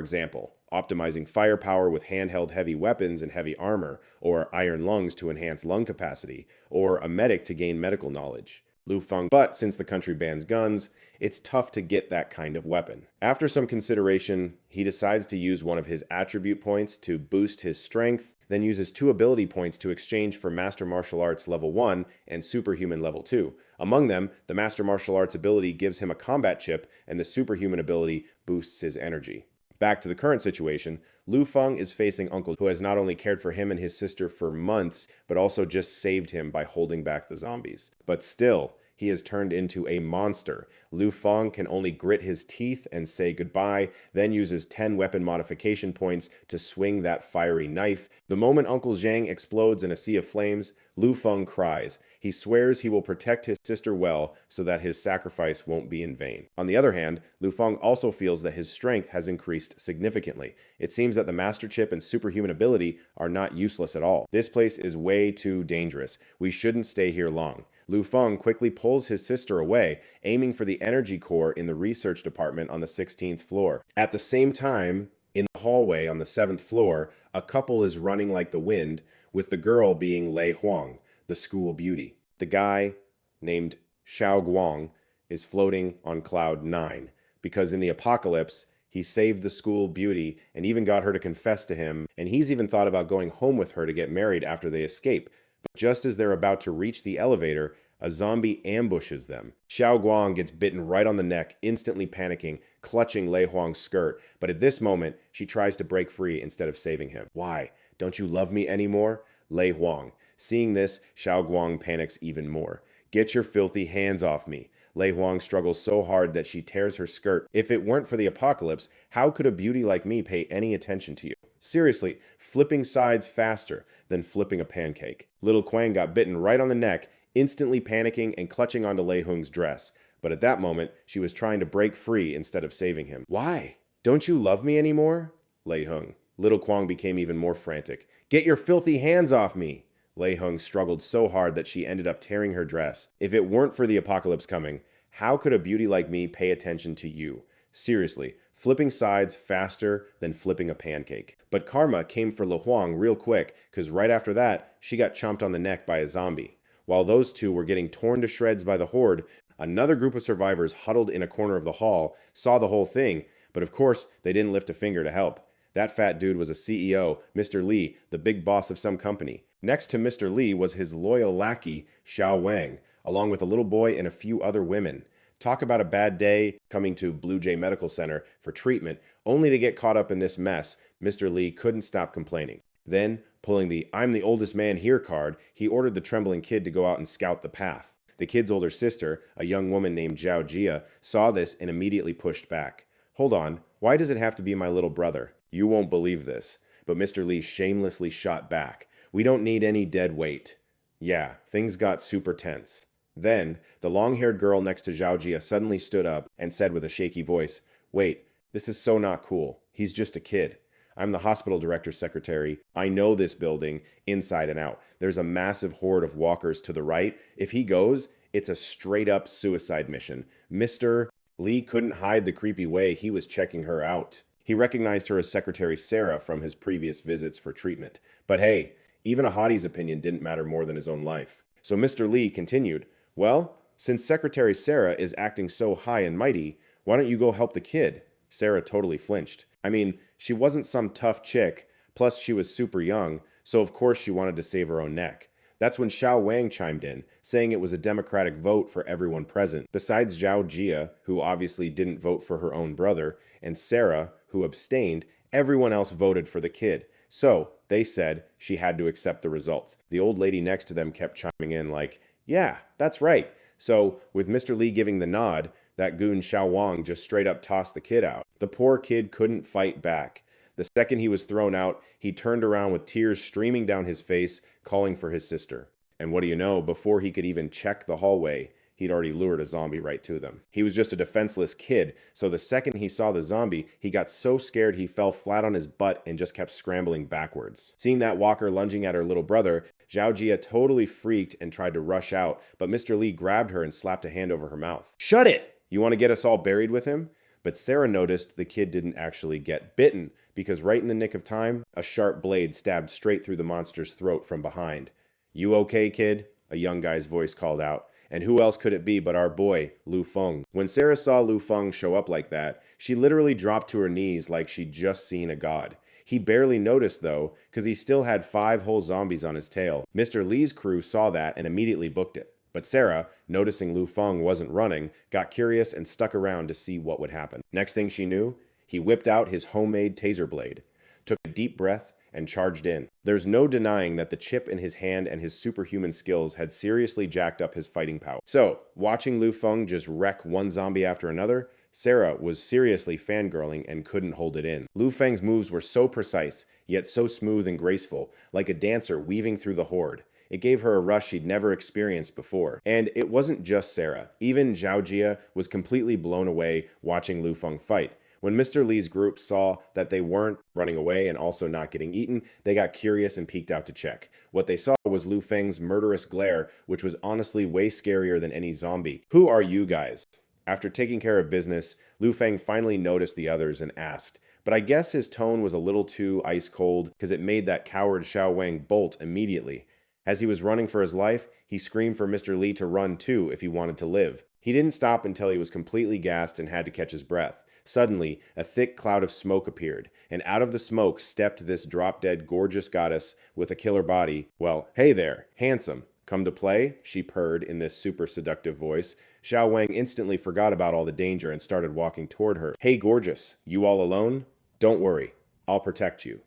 example, optimizing firepower with handheld heavy weapons and heavy armor, or iron lungs to enhance lung capacity, or a medic to gain medical knowledge. Lu Feng, but since the country bans guns, it's tough to get that kind of weapon. After some consideration, he decides to use one of his attribute points to boost his strength, then uses 2 ability points to exchange for Master Martial Arts level 1 and Superhuman level 2. Among them, the Master Martial Arts ability gives him a combat chip, and the Superhuman ability boosts his energy. Back to the current situation, Lu Feng is facing Uncle who has not only cared for him and his sister for months, but also just saved him by holding back the zombies. But still, he has turned into a monster. Lu Feng can only grit his teeth and say goodbye, then uses 10 weapon modification points to swing that fiery knife. The moment Uncle Zhang explodes in a sea of flames, Lu Feng cries. He swears he will protect his sister well so that his sacrifice won't be in vain. On the other hand, Lu Feng also feels that his strength has increased significantly. It seems that the Master Chip and Superhuman ability are not useless at all. This place is way too dangerous. We shouldn't stay here long. Lu Feng quickly pulls his sister away, aiming for the energy core in the research department on the 16th floor. At the same time, in the hallway on the 7th floor, a couple is running like the wind, with the girl being Lei Huang, the school beauty. The guy, named Xiao Guang, is floating on cloud 9, because in the apocalypse, he saved the school beauty and even got her to confess to him, and he's even thought about going home with her to get married after they escape. But just as they're about to reach the elevator, a zombie ambushes them. Xiao Guang gets bitten right on the neck, instantly panicking, clutching Lei Huang's skirt. But at this moment, she tries to break free instead of saving him. "Why? Don't you love me anymore?" Lei Huang. Seeing this, Xiao Guang panics even more. "Get your filthy hands off me." Lei Huang struggles so hard that she tears her skirt. "If it weren't for the apocalypse, how could a beauty like me pay any attention to you? Seriously, flipping sides faster than flipping a pancake." Little Quang got bitten right on the neck, instantly panicking and clutching onto Lei Hung's dress. But at that moment, she was trying to break free instead of saving him. "Why? Don't you love me anymore?" Lei Hung. Little Quang became even more frantic. "Get your filthy hands off me!" Lei Hung struggled so hard that she ended up tearing her dress. "If it weren't for the apocalypse coming, how could a beauty like me pay attention to you? Seriously, flipping sides faster than flipping a pancake." But karma came for Lu Huang real quick, because right after that, she got chomped on the neck by a zombie. While those two were getting torn to shreds by the horde, another group of survivors huddled in a corner of the hall saw the whole thing, but of course, they didn't lift a finger to help. That fat dude was a CEO, Mr. Li, the big boss of some company. Next to Mr. Li was his loyal lackey, Xiao Wang, along with a little boy and a few other women. Talk about a bad day coming to Blue Jay Medical Center for treatment, only to get caught up in this mess. Mr. Li couldn't stop complaining. Then, pulling the "I'm the oldest man here" card, he ordered the trembling kid to go out and scout the path. The kid's older sister, a young woman named Zhao Jia, saw this and immediately pushed back. "Hold on, why does it have to be my little brother? You won't believe this." But Mr. Li shamelessly shot back. "We don't need any dead weight." Yeah, things got super tense. Then, the long-haired girl next to Zhao Jia suddenly stood up and said with a shaky voice, "Wait, this is so not cool. He's just a kid. I'm the hospital director's secretary. I know this building inside and out. There's a massive horde of walkers to the right. If he goes, it's a straight-up suicide mission." Mr. Li couldn't hide the creepy way he was checking her out. He recognized her as Secretary Sarah from his previous visits for treatment. But hey, even a hottie's opinion didn't matter more than his own life. So Mr. Li continued, "Well, since Secretary Sarah is acting so high and mighty, why don't you go help the kid?" Sarah totally flinched. I mean, she wasn't some tough chick, plus she was super young, so of course she wanted to save her own neck. That's when Xiao Wang chimed in, saying it was a democratic vote for everyone present. Besides Zhao Jia, who obviously didn't vote for her own brother, and Sarah, who abstained, everyone else voted for the kid. So, they said she had to accept the results. The old lady next to them kept chiming in like, "Yeah, that's right." So, with Mr. Li giving the nod, that goon Xiao Wang just straight up tossed the kid out. The poor kid couldn't fight back. The second he was thrown out, he turned around with tears streaming down his face, calling for his sister. And what do you know, before he could even check the hallway, he'd already lured a zombie right to them. He was just a defenseless kid, so the second he saw the zombie, he got so scared he fell flat on his butt and just kept scrambling backwards. Seeing that walker lunging at her little brother, Zhao Jia totally freaked and tried to rush out, but Mr. Li grabbed her and slapped a hand over her mouth. "Shut it! You want to get us all buried with him?" But Sarah noticed the kid didn't actually get bitten, because right in the nick of time, a sharp blade stabbed straight through the monster's throat from behind. "You okay, kid?" a young guy's voice called out. And who else could it be but our boy, Lu Feng? When Sarah saw Lu Feng show up like that, she literally dropped to her knees like she'd just seen a god. He barely noticed, though, because he still had 5 whole zombies on his tail. Mr. Li's crew saw that and immediately booked it. But Sarah, noticing Lu Feng wasn't running, got curious and stuck around to see what would happen. Next thing she knew, he whipped out his homemade taser blade, took a deep breath, and charged in. There's no denying that the chip in his hand and his superhuman skills had seriously jacked up his fighting power. So, watching Lu Feng just wreck one zombie after another, Sarah was seriously fangirling and couldn't hold it in. Lu Feng's moves were so precise, yet so smooth and graceful, like a dancer weaving through the horde. It gave her a rush she'd never experienced before. And it wasn't just Sarah. Even Zhao Jia was completely blown away watching Lu Feng fight. When Mr. Li's group saw that they weren't running away and also not getting eaten, they got curious and peeked out to check. What they saw was Lu Feng's murderous glare, which was honestly way scarier than any zombie. "Who are you guys?" After taking care of business, Lu Feng finally noticed the others and asked. But I guess his tone was a little too ice cold because it made that coward Xiao Wang bolt immediately. As he was running for his life, he screamed for Mr. Li to run too if he wanted to live. He didn't stop until he was completely gassed and had to catch his breath. Suddenly, a thick cloud of smoke appeared, and out of the smoke stepped this drop-dead gorgeous goddess with a killer body. "Well, hey there, handsome. Come to play?" she purred in this super seductive voice. Xiao Wang instantly forgot about all the danger and started walking toward her. "Hey, gorgeous, you all alone? Don't worry, I'll protect you."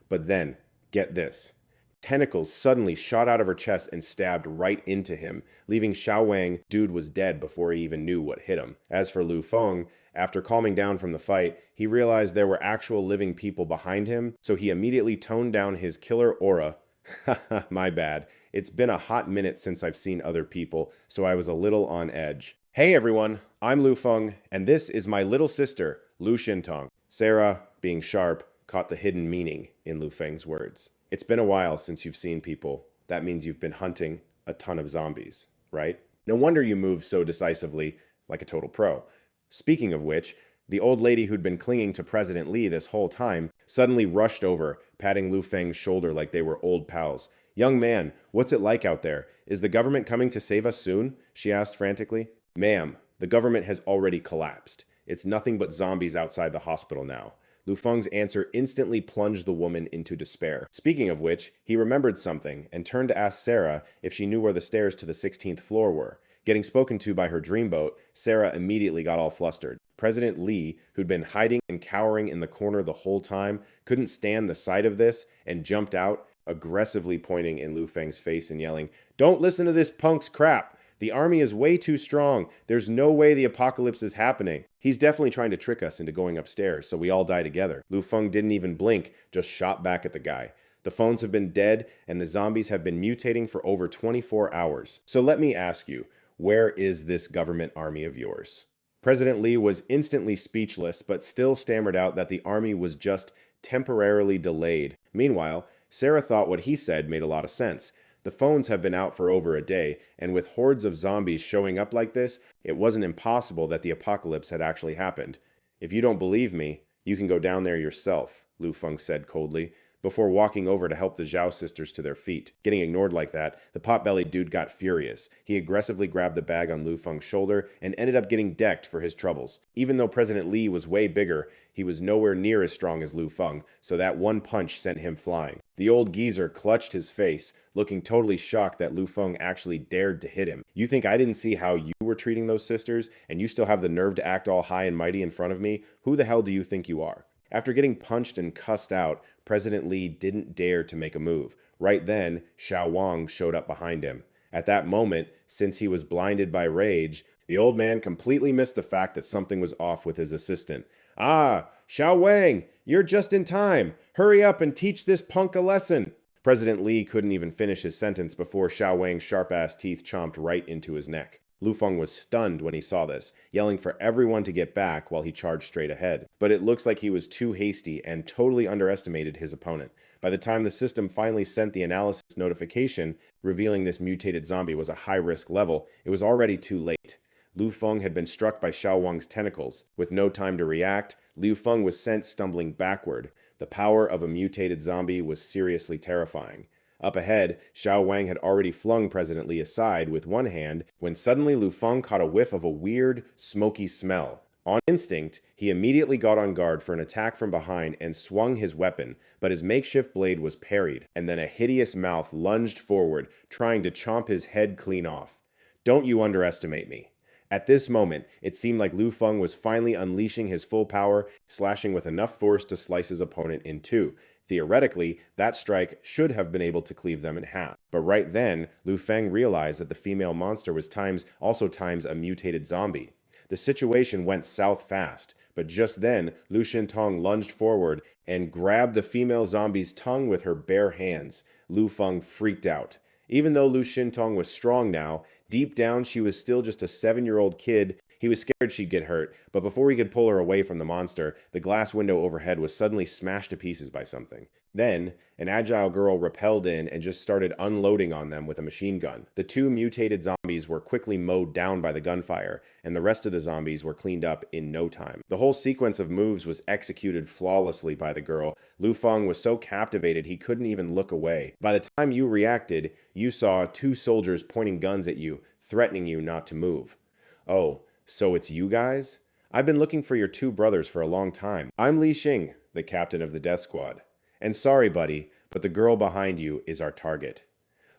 But then, get this. Tentacles suddenly shot out of her chest and stabbed right into him, leaving Xiao Wang, dude was dead before he even knew what hit him. As for Lu Feng, after calming down from the fight, he realized there were actual living people behind him, so he immediately toned down his killer aura. Haha, my bad. It's been a hot minute since I've seen other people, so I was a little on edge. "Hey everyone, I'm Lu Feng, and this is my little sister, Lu Xintong." Sarah, being sharp, caught the hidden meaning in Lu Feng's words. "It's been a while since you've seen people. That means you've been hunting a ton of zombies, right? No wonder you move so decisively, like a total pro." Speaking of which, the old lady who'd been clinging to President Li this whole time suddenly rushed over, patting Lu Feng's shoulder like they were old pals. "Young man, what's it like out there? Is the government coming to save us soon?" she asked frantically. "Ma'am, the government has already collapsed. It's nothing but zombies outside the hospital now. Lu Feng's answer instantly plunged the woman into despair. Speaking of which, he remembered something and turned to ask Sarah if she knew where the stairs to the 16th floor were. Getting spoken to by her dreamboat, Sarah immediately got all flustered. President Lee, who'd been hiding and cowering in the corner the whole time, couldn't stand the sight of this and jumped out, aggressively pointing in Lu Feng's face and yelling, "Don't listen to this punk's crap! The army is way too strong. There's no way the apocalypse is happening. He's definitely trying to trick us into going upstairs, so we all die together." Lu Feng didn't even blink, just shot back at the guy. The phones have been dead, and the zombies have been mutating for over 24 hours. So let me ask you, where is this government army of yours? President Lee was instantly speechless, but still stammered out that the army was just temporarily delayed. Meanwhile, Sarah thought what he said made a lot of sense. The phones have been out for over a day, and with hordes of zombies showing up like this, it wasn't impossible that the apocalypse had actually happened. "If you don't believe me, you can go down there yourself," Lu Feng said coldly, before walking over to help the Zhao sisters to their feet. Getting ignored like that, the pot-bellied dude got furious. He aggressively grabbed the bag on Lu Feng's shoulder and ended up getting decked for his troubles. Even though President Lee was way bigger, he was nowhere near as strong as Lu Feng, so that one punch sent him flying. The old geezer clutched his face, looking totally shocked that Lu Feng actually dared to hit him. "You think I didn't see how you were treating those sisters, and you still have the nerve to act all high and mighty in front of me? Who the hell do you think you are?" After getting punched and cussed out, President Lee didn't dare to make a move. Right then, Xiao Wang showed up behind him. At that moment, since he was blinded by rage, the old man completely missed the fact that something was off with his assistant. "Ah, Xiao Wang, you're just in time. Hurry up and teach this punk a lesson." President Lee couldn't even finish his sentence before Xiao Wang's sharp-ass teeth chomped right into his neck. Lu Feng was stunned when he saw this, yelling for everyone to get back while he charged straight ahead. But it looks like he was too hasty and totally underestimated his opponent. By the time the system finally sent the analysis notification revealing this mutated zombie was a high-risk level, it was already too late. Lu Feng had been struck by Xiao Wang's tentacles. With no time to react, Lu Feng was sent stumbling backward. The power of a mutated zombie was seriously terrifying. Up ahead, Xiao Wang had already flung President Lee aside with one hand when suddenly Lu Feng caught a whiff of a weird, smoky smell. On instinct, he immediately got on guard for an attack from behind and swung his weapon, but his makeshift blade was parried, and then a hideous mouth lunged forward, trying to chomp his head clean off. "Don't you underestimate me." At this moment, it seemed like Lu Feng was finally unleashing his full power, slashing with enough force to slice his opponent in two. Theoretically, that strike should have been able to cleave them in half. But right then, Lu Feng realized that the female monster was also times a mutated zombie. The situation went south fast, but just then, Lu Xintong lunged forward and grabbed the female zombie's tongue with her bare hands. Lu Feng freaked out. Even though Lu Xintong was strong now, deep down she was still just a 7-year-old kid. He was scared she'd get hurt, but before he could pull her away from the monster, the glass window overhead was suddenly smashed to pieces by something. Then, an agile girl rappelled in and just started unloading on them with a machine gun. The two mutated zombies were quickly mowed down by the gunfire, and the rest of the zombies were cleaned up in no time. The whole sequence of moves was executed flawlessly by the girl. Lu Feng was so captivated he couldn't even look away. By the time you reacted, you saw 2 soldiers pointing guns at you, threatening you not to move. "Oh, so it's you guys? I've been looking for your 2 brothers for a long time. I'm Li Xing, the captain of the death squad. And sorry, buddy, but the girl behind you is our target."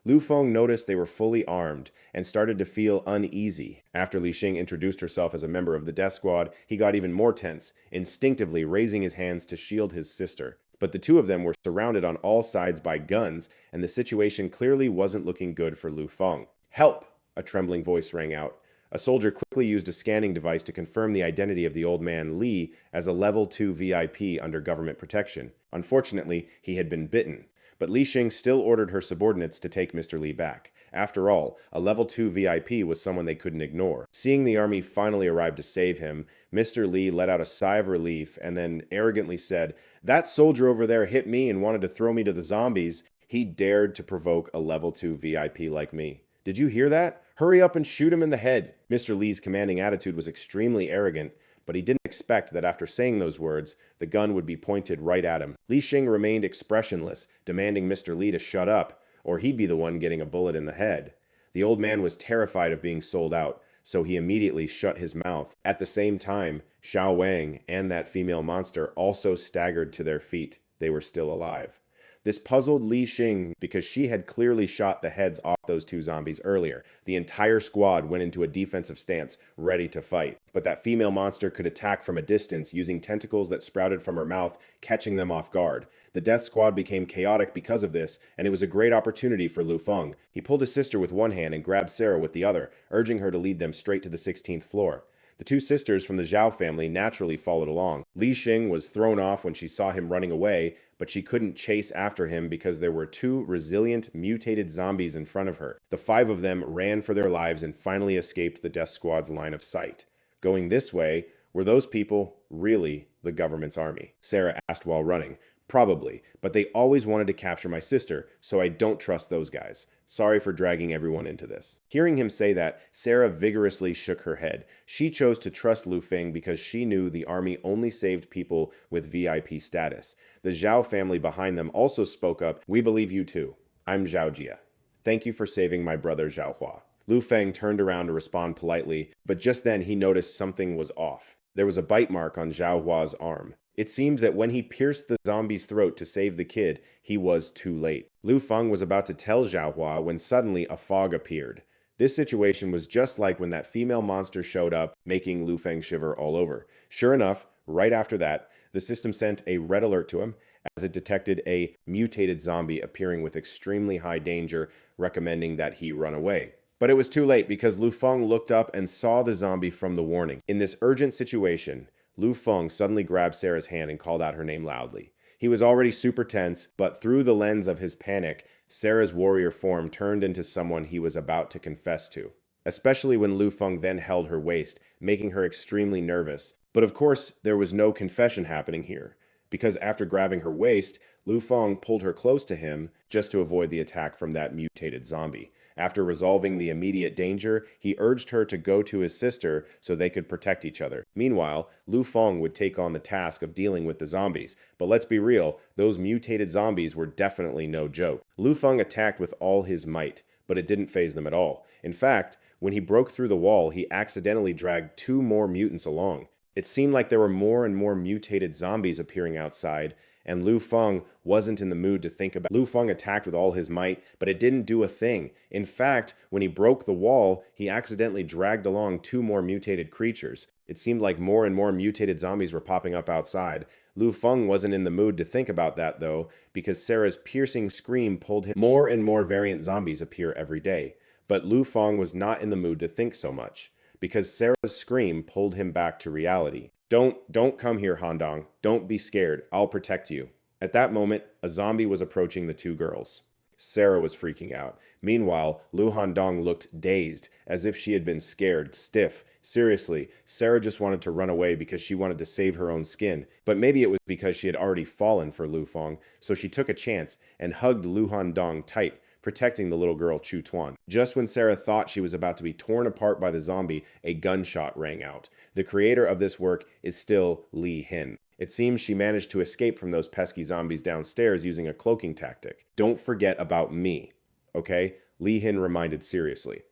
Lu Feng noticed they were fully armed and started to feel uneasy. After Li Xing introduced herself as a member of the death squad, he got even more tense, instinctively raising his hands to shield his sister. But the 2 of them were surrounded on all sides by guns, and the situation clearly wasn't looking good for Lu Feng. "Help!" a trembling voice rang out. A soldier quickly used a scanning device to confirm the identity of the old man Li as a level 2 VIP under government protection. Unfortunately, he had been bitten. But Li Xing still ordered her subordinates to take Mr. Li back. After all, a level 2 VIP was someone they couldn't ignore. Seeing the army finally arrive to save him, Mr. Li let out a sigh of relief and then arrogantly said, "That soldier over there hit me and wanted to throw me to the zombies. He dared to provoke a level 2 VIP like me. Did you hear that? Hurry up and shoot him in the head." Mr. Li's commanding attitude was extremely arrogant, but he didn't expect that after saying those words, the gun would be pointed right at him. Li Xing remained expressionless, demanding Mr. Li to shut up, or he'd be the one getting a bullet in the head. The old man was terrified of being sold out, so he immediately shut his mouth. At the same time, Xiao Wang and that female monster also staggered to their feet. They were still alive. This puzzled Li Xing because she had clearly shot the heads off those two zombies earlier. The entire squad went into a defensive stance, ready to fight. But that female monster could attack from a distance using tentacles that sprouted from her mouth, catching them off guard. The death squad became chaotic because of this, and it was a great opportunity for Lu Feng. He pulled his sister with one hand and grabbed Sarah with the other, urging her to lead them straight to the 16th floor. The two sisters from the Zhao family naturally followed along. Li Xing was thrown off when she saw him running away, but she couldn't chase after him because there were two resilient, mutated zombies in front of her. The five of them ran for their lives and finally escaped the death squad's line of sight. Going this way, were those people really the government's army? Sarah asked while running. Probably, but they always wanted to capture my sister, so I don't trust those guys. Sorry for dragging everyone into this. Hearing him say that, Sarah vigorously shook her head. She chose to trust Lu Feng because she knew the army only saved people with VIP status. The Zhao family behind them also spoke up. We believe you too. I'm Zhao Jia. Thank you for saving my brother Zhao Hua. Lu Feng turned around to respond politely, but just then he noticed something was off. There was a bite mark on Zhao Hua's arm. It seemed that when he pierced the zombie's throat to save the kid, he was too late. Lu Feng was about to tell Zhao Hua when suddenly a fog appeared. This situation was just like when that female monster showed up, making Lu Feng shiver all over. Sure enough, right after that, the system sent a red alert to him as it detected a mutated zombie appearing with extremely high danger, recommending that he run away. But it was too late because Lu Feng looked up and saw the zombie from the warning. In this urgent situation, Lu Feng suddenly grabbed Sarah's hand and called out her name loudly. He was already super tense, but through the lens of his panic, Sarah's warrior form turned into someone he was about to confess to. Especially when Lu Feng then held her waist, making her extremely nervous. But of course, there was no confession happening here, because after grabbing her waist, Lu Feng pulled her close to him just to avoid the attack from that mutated zombie. After resolving the immediate danger, he urged her to go to his sister so they could protect each other. Meanwhile, Lu Feng would take on the task of dealing with the zombies. But let's be real, those mutated zombies were definitely no joke. Lu Feng attacked with all his might, but it didn't faze them at all. In fact, when he broke through the wall, he accidentally dragged two more mutants along. It seemed like there were more and more mutated zombies appearing outside, and Lu Feng wasn't in the mood to think about it. Lu Feng attacked with all his might, but it didn't do a thing. In fact, when he broke the wall, he accidentally dragged along two more mutated creatures. It seemed like more and more mutated zombies were popping up outside. Lu Feng wasn't in the mood to think about that, though, because Sarah's piercing scream pulled him. More and more variant zombies appear every day. But Lu Feng was not in the mood to think so much, because Sarah's scream pulled him back to reality. Don't come here, Handong. Don't be scared. I'll protect you. At that moment, a zombie was approaching the two girls. Sarah was freaking out. Meanwhile, Lu Handong looked dazed, as if she had been scared, stiff. Seriously, Sarah just wanted to run away because she wanted to save her own skin. But maybe it was because she had already fallen for Lu Feng, so she took a chance and hugged Lu Handong tight, protecting the little girl Chu Tuan. Just when Sarah thought she was about to be torn apart by the zombie, a gunshot rang out. The creator of this work is still Li Hin. It seems she managed to escape from those pesky zombies downstairs using a cloaking tactic. Don't forget about me, okay? Li Hin reminded seriously.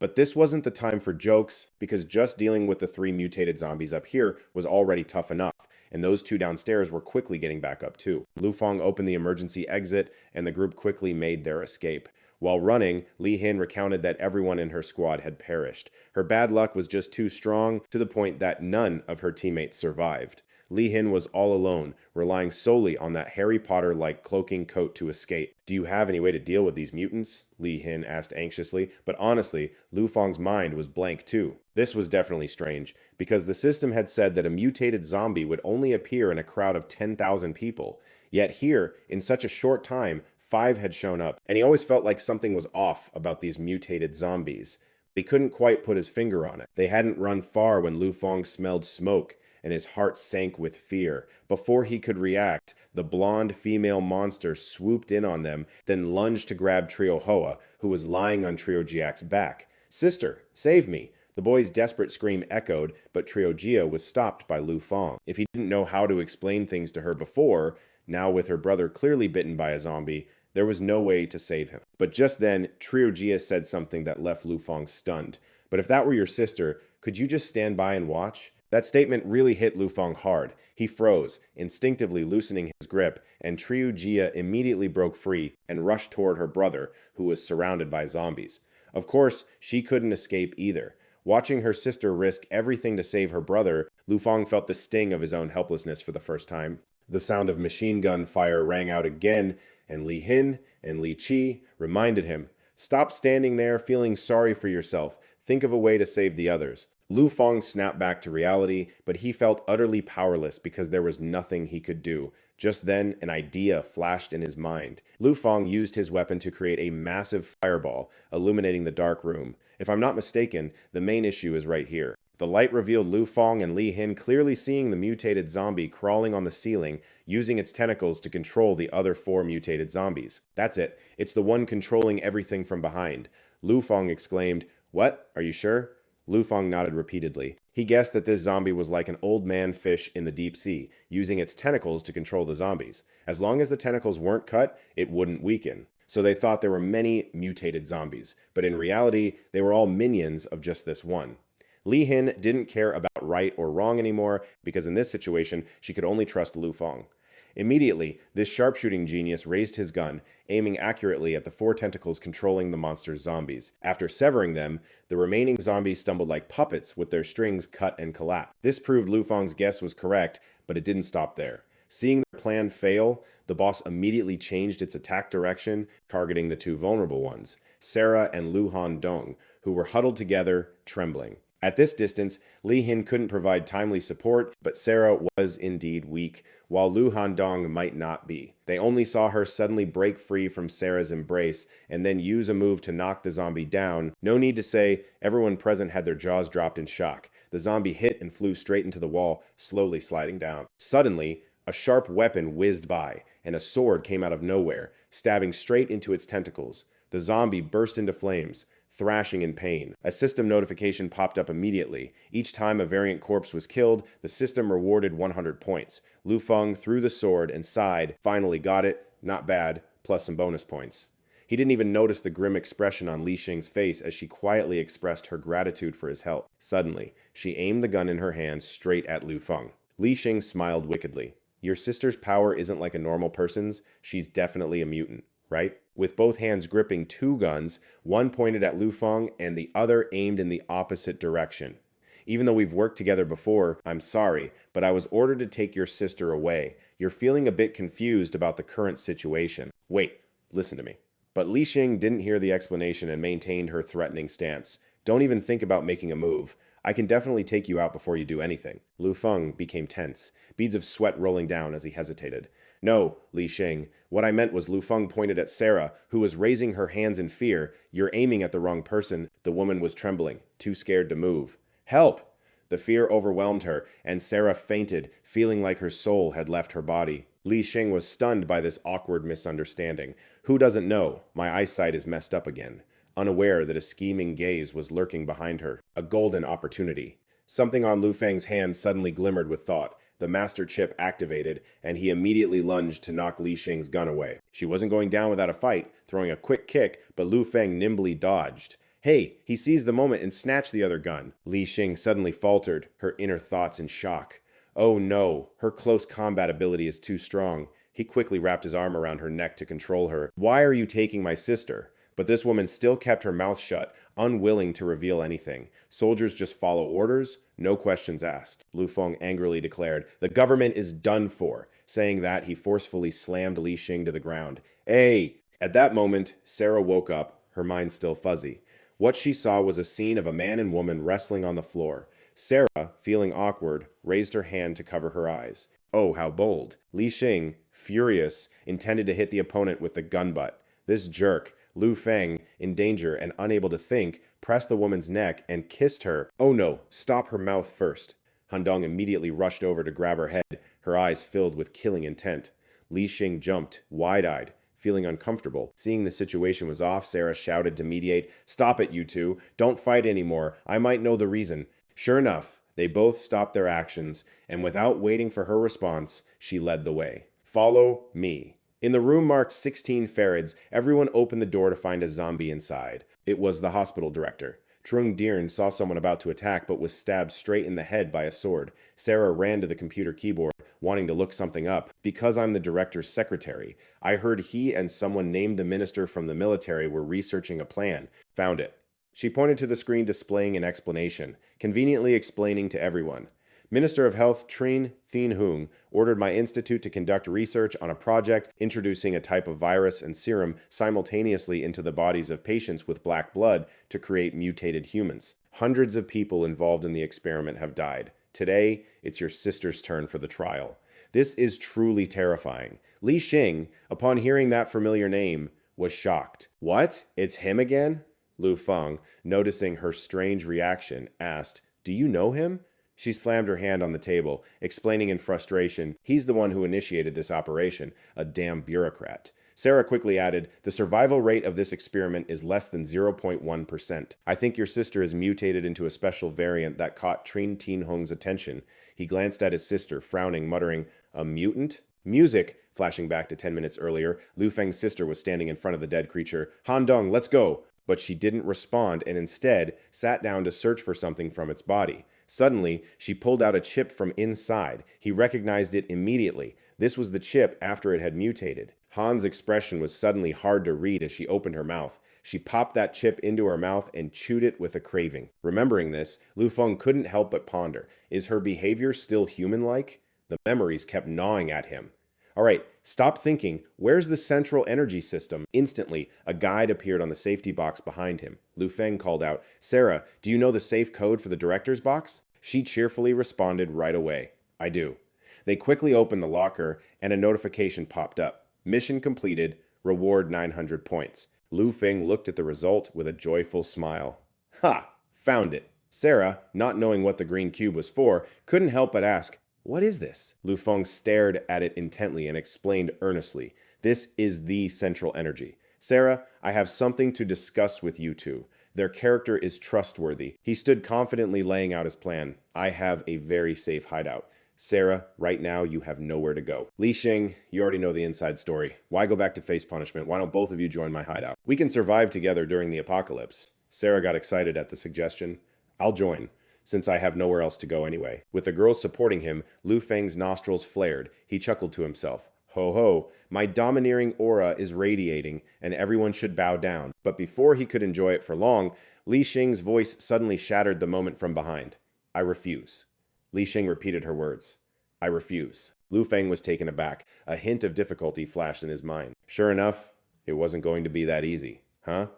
But this wasn't the time for jokes, because just dealing with the three mutated zombies up here was already tough enough, and those two downstairs were quickly getting back up too. Lu Feng opened the emergency exit, and the group quickly made their escape. While running, Li Hin recounted that everyone in her squad had perished. Her bad luck was just too strong, to the point that none of her teammates survived. Li Hin was all alone, relying solely on that Harry Potter-like cloaking coat to escape. Do you have any way to deal with these mutants? Li Hin asked anxiously, but honestly, Lu Feng's mind was blank too. This was definitely strange, because the system had said that a mutated zombie would only appear in a crowd of 10,000 people. Yet here, in such a short time, 5 had shown up, and he always felt like something was off about these mutated zombies. He couldn't quite put his finger on it. They hadn't run far when Lu Feng smelled smoke, and his heart sank with fear. Before he could react, the blonde female monster swooped in on them, then lunged to grab Trio Hoa, who was lying on Trio Jiak's back. "Sister, save me!" The boy's desperate scream echoed, but Trio Jia was stopped by Lu Feng. If he didn't know how to explain things to her before, now with her brother clearly bitten by a zombie, there was no way to save him. But just then, Trio Jia said something that left Lu Feng stunned. But if that were your sister, could you just stand by and watch? That statement really hit Lu Feng hard. He froze, instinctively loosening his grip, and Triu Jia immediately broke free and rushed toward her brother, who was surrounded by zombies. Of course, she couldn't escape either. Watching her sister risk everything to save her brother, Lu Feng felt the sting of his own helplessness for the first time. The sound of machine gun fire rang out again, and Li Hin and Li Qi reminded him, "Stop standing there feeling sorry for yourself. Think of a way to save the others." Lu Feng snapped back to reality, but he felt utterly powerless because there was nothing he could do. Just then, an idea flashed in his mind. Lu Feng used his weapon to create a massive fireball, illuminating the dark room. If I'm not mistaken, the main issue is right here. The light revealed Lu Feng and Li Hin clearly seeing the mutated zombie crawling on the ceiling, using its tentacles to control the other 4 mutated zombies. That's it. It's the one controlling everything from behind. Lu Feng exclaimed, "What? Are you sure?" Lu Feng nodded repeatedly. He guessed that this zombie was like an old man fish in the deep sea, using its tentacles to control the zombies. As long as the tentacles weren't cut, it wouldn't weaken. So they thought there were many mutated zombies, but in reality, they were all minions of just this one. Li Hin didn't care about right or wrong anymore, because in this situation, she could only trust Lu Feng. Immediately, this sharpshooting genius raised his gun, aiming accurately at the 4 tentacles controlling the monster's zombies. After severing them, the remaining zombies stumbled like puppets with their strings cut and collapsed. This proved Lu Feng's guess was correct, but it didn't stop there. Seeing their plan fail, the boss immediately changed its attack direction, targeting the 2 vulnerable ones, Sarah and Lu Han Dong, who were huddled together, trembling. At this distance, Li Hin couldn't provide timely support, but Sarah was indeed weak, while Lu Handong might not be. They only saw her suddenly break free from Sarah's embrace and then use a move to knock the zombie down. No need to say, everyone present had their jaws dropped in shock. The zombie hit and flew straight into the wall, slowly sliding down. Suddenly, a sharp weapon whizzed by, and a sword came out of nowhere, stabbing straight into its tentacles. The zombie burst into flames, thrashing in pain. A system notification popped up immediately. Each time a variant corpse was killed, the system rewarded 100 points. Lu Feng threw the sword and sighed, "Finally got it, not bad, plus some bonus points." He didn't even notice the grim expression on Li Xing's face as she quietly expressed her gratitude for his help. Suddenly, she aimed the gun in her hand straight at Lu Feng. Li Xing smiled wickedly. "Your sister's power isn't like a normal person's, she's definitely a mutant, right?" With both hands gripping 2 guns, one pointed at Lu Feng and the other aimed in the opposite direction. "Even though we've worked together before, I'm sorry, but I was ordered to take your sister away. You're feeling a bit confused about the current situation." "Wait, listen to me." But Li Xing didn't hear the explanation and maintained her threatening stance. "Don't even think about making a move. I can definitely take you out before you do anything." Lu Feng became tense, beads of sweat rolling down as he hesitated. "No, Li Xing. What I meant was," Lu Feng pointed at Sarah, who was raising her hands in fear. "You're aiming at the wrong person." The woman was trembling, too scared to move. "Help!" The fear overwhelmed her, and Sarah fainted, feeling like her soul had left her body. Li Xing was stunned by this awkward misunderstanding. Who doesn't know? My eyesight is messed up again. Unaware that a scheming gaze was lurking behind her. A golden opportunity. Something on Lu Feng's hand suddenly glimmered with thought. The master chip activated, and he immediately lunged to knock Li Xing's gun away. She wasn't going down without a fight, throwing a quick kick, but Lu Feng nimbly dodged. Hey, he seized the moment and snatched the other gun. Li Xing suddenly faltered, her inner thoughts in shock. Oh no, her close combat ability is too strong. He quickly wrapped his arm around her neck to control her. "Why are you taking my sister?" But this woman still kept her mouth shut, unwilling to reveal anything. Soldiers just follow orders, no questions asked. Lu Feng angrily declared, "The government is done for." Saying that, he forcefully slammed Li Xing to the ground. "Hey!" At that moment, Sarah woke up, her mind still fuzzy. What she saw was a scene of a man and woman wrestling on the floor. Sarah, feeling awkward, raised her hand to cover her eyes. Oh, how bold. Li Xing, furious, intended to hit the opponent with the gun butt. This jerk, Lu Feng, in danger and unable to think, pressed the woman's neck and kissed her. "Oh no, stop her mouth first." Handong immediately rushed over to grab her head, her eyes filled with killing intent. Li Xing jumped, wide-eyed, feeling uncomfortable. Seeing the situation was off, Sarah shouted to mediate, "Stop it, you two. Don't fight anymore. I might know the reason." Sure enough, they both stopped their actions, and without waiting for her response, she led the way. "Follow me." In the room marked 16 Farads, everyone opened the door to find a zombie inside. It was the hospital director. Trung Deern saw someone about to attack but was stabbed straight in the head by a sword. Sarah ran to the computer keyboard, wanting to look something up. Because I'm the director's secretary, I heard he and someone named the minister from the military were researching a plan. Found it. She pointed to the screen displaying an explanation, conveniently explaining to everyone. Minister of Health Trinh Thien Hung ordered my institute to conduct research on a project introducing a type of virus and serum simultaneously into the bodies of patients with black blood to create mutated humans. Hundreds of people involved in the experiment have died. Today, it's your sister's turn for the trial. This is truly terrifying. Li Xing, upon hearing that familiar name, was shocked. What? It's him again? Lu Feng, noticing her strange reaction, asked, "Do you know him?" She slammed her hand on the table, explaining in frustration, "He's the one who initiated this operation, a damn bureaucrat." Sarah quickly added, "The survival rate of this experiment is less than 0.1%. I think your sister is mutated into a special variant that caught Trinh Thien Hung's attention." He glanced at his sister, frowning, muttering, "A mutant?" Music! Flashing back to 10 minutes earlier, Lu Feng's sister was standing in front of the dead creature. "Han Dong, let's go!" But she didn't respond and instead sat down to search for something from its body. Suddenly, she pulled out a chip from inside. He recognized it immediately. This was the chip after it had mutated. Han's expression was suddenly hard to read as she opened her mouth. She popped that chip into her mouth and chewed it with a craving. Remembering this, Lu Feng couldn't help but ponder. Is her behavior still human-like? The memories kept gnawing at him. All right, stop thinking. Where's the central energy system? Instantly, a guide appeared on the safety box behind him. Lu Feng called out, "Sarah, do you know the safe code for the director's box?" She cheerfully responded right away, "I do." They quickly opened the locker, and a notification popped up. Mission completed, reward 900 points. Lu Feng looked at the result with a joyful smile. "Ha! Found it." Sarah, not knowing what the green cube was for, couldn't help but ask, "What is this?" Lu Feng stared at it intently and explained earnestly, "This is the central energy. Sarah, I have something to discuss with you two. Their character is trustworthy." He stood confidently laying out his plan. "I have a very safe hideout. Sarah, right now you have nowhere to go. Li Xing, you already know the inside story. Why go back to face punishment? Why don't both of you join my hideout? We can survive together during the apocalypse." Sarah got excited at the suggestion. "I'll join, since I have nowhere else to go anyway." With the girls supporting him, Lu Feng's nostrils flared. He chuckled to himself. "Ho ho, my domineering aura is radiating, and everyone should bow down." But before he could enjoy it for long, Li Xing's voice suddenly shattered the moment from behind. "I refuse." Li Xing repeated her words. "I refuse." Lu Feng was taken aback. A hint of difficulty flashed in his mind. Sure enough, it wasn't going to be that easy, huh?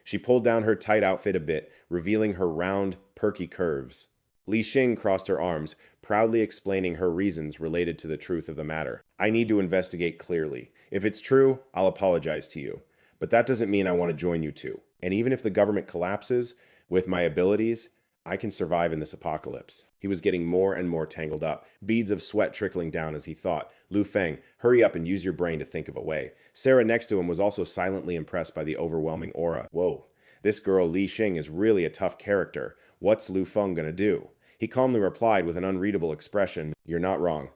She pulled down her tight outfit a bit, revealing her round, perky curves. Li Xing crossed her arms, proudly explaining her reasons related to the truth of the matter. "I need to investigate clearly. If it's true, I'll apologize to you. But that doesn't mean I want to join you two. And even if the government collapses, with my abilities, I can survive in this apocalypse." He was getting more and more tangled up, beads of sweat trickling down as he thought. "Lu Feng, hurry up and use your brain to think of a way." Sarah next to him was also silently impressed by the overwhelming aura. Whoa, this girl Li Xing is really a tough character. What's Lu Feng gonna do? He calmly replied with an unreadable expression, "You're not wrong.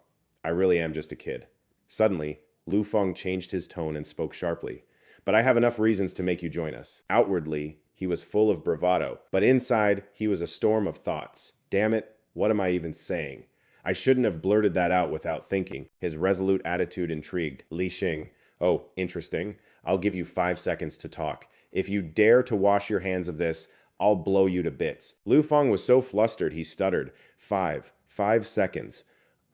I really am just a kid." Suddenly, Lu Feng changed his tone and spoke sharply. "But I have enough reasons to make you join us." Outwardly, he was full of bravado, but inside, he was a storm of thoughts. Damn it, what am I even saying? I shouldn't have blurted that out without thinking. His resolute attitude intrigued. Li Xing, "Oh, interesting. I'll give you 5 seconds to talk. If you dare to wash your hands of this, I'll blow you to bits." Lu Feng was so flustered he stuttered. 5 seconds.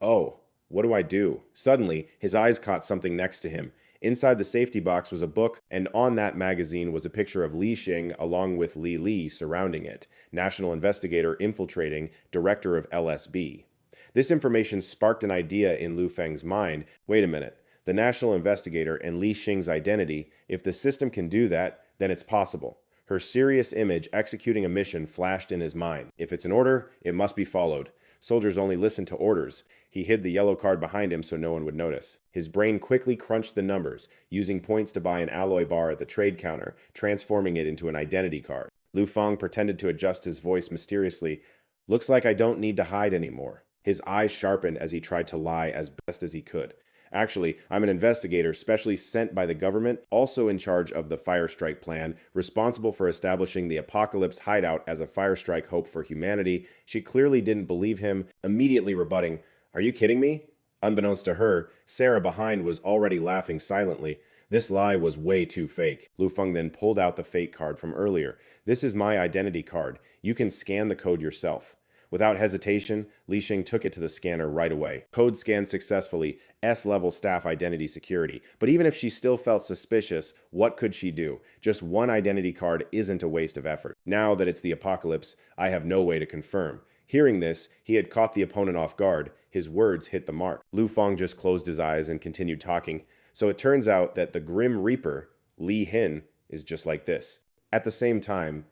Oh, what do I do? Suddenly, his eyes caught something next to him. Inside the safety box was a book, and on that magazine was a picture of Li Xing along with Li Li surrounding it, National Investigator Infiltrating, Director of LSB. This information sparked an idea in Lu Feng's mind. Wait a minute. The National Investigator and Li Xing's identity, if the system can do that, then it's possible. Her serious image executing a mission flashed in his mind. If it's an order, it must be followed. Soldiers only listen to orders. He hid the yellow card behind him so no one would notice. His brain quickly crunched the numbers, using points to buy an alloy bar at the trade counter, transforming it into an identity card. Lu Feng pretended to adjust his voice mysteriously. "Looks like I don't need to hide anymore." His eyes sharpened as he tried to lie as best as he could. Actually, I'm an investigator specially sent by the government, also in charge of the Firestrike plan, responsible for establishing the Apocalypse hideout as a Firestrike hope for humanity. She clearly didn't believe him, immediately rebutting, "Are you kidding me?" Unbeknownst to her, Sarah behind was already laughing silently. This lie was way too fake. Lu Feng then pulled out the fake card from earlier. "This is my identity card. You can scan the code yourself." Without hesitation, Li Xing took it to the scanner right away. Code scanned successfully, S-level staff identity security. But even if she still felt suspicious, what could she do? Just one identity card isn't a waste of effort. Now that it's the apocalypse, I have no way to confirm. Hearing this, he had caught the opponent off guard. His words hit the mark. Lu Feng just closed his eyes and continued talking. So it turns out that the Grim Reaper, Li Hin, is just like this. At the same time,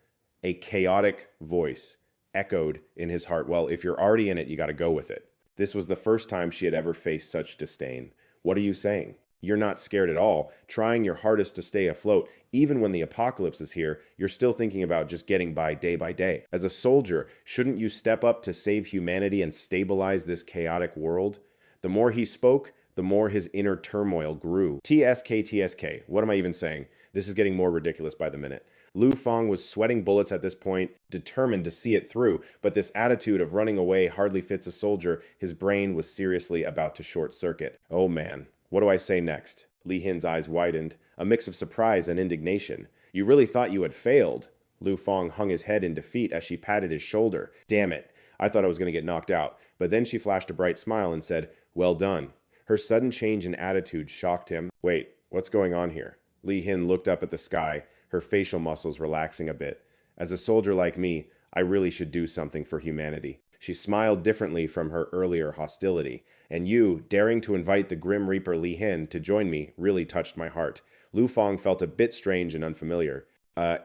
a chaotic voice echoed in his heart. Well, if you're already in it, you got to go with it. This was the first time she had ever faced such disdain. What are you saying? You're not scared at all, trying your hardest to stay afloat. Even when the apocalypse is here, you're still thinking about just getting by day. As a soldier, shouldn't you step up to save humanity and stabilize this chaotic world? The more he spoke, the more his inner turmoil grew. TSK. What am I even saying? This is getting more ridiculous by the minute. Lu Feng was sweating bullets at this point, determined to see it through, but this attitude of running away hardly fits a soldier. His brain was seriously about to short circuit. Oh man, what do I say next? Li Hin's eyes widened, a mix of surprise and indignation. You really thought you had failed? Lu Feng hung his head in defeat as she patted his shoulder. Damn it, I thought I was going to get knocked out. But then she flashed a bright smile and said, "Well done." Her sudden change in attitude shocked him. Wait, what's going on here? Li Hin looked up at the sky, her facial muscles relaxing a bit. As a soldier like me, I really should do something for humanity. She smiled differently from her earlier hostility. And you, daring to invite the Grim Reaper Li Hin to join me, really touched my heart. Lu Feng felt a bit strange and unfamiliar.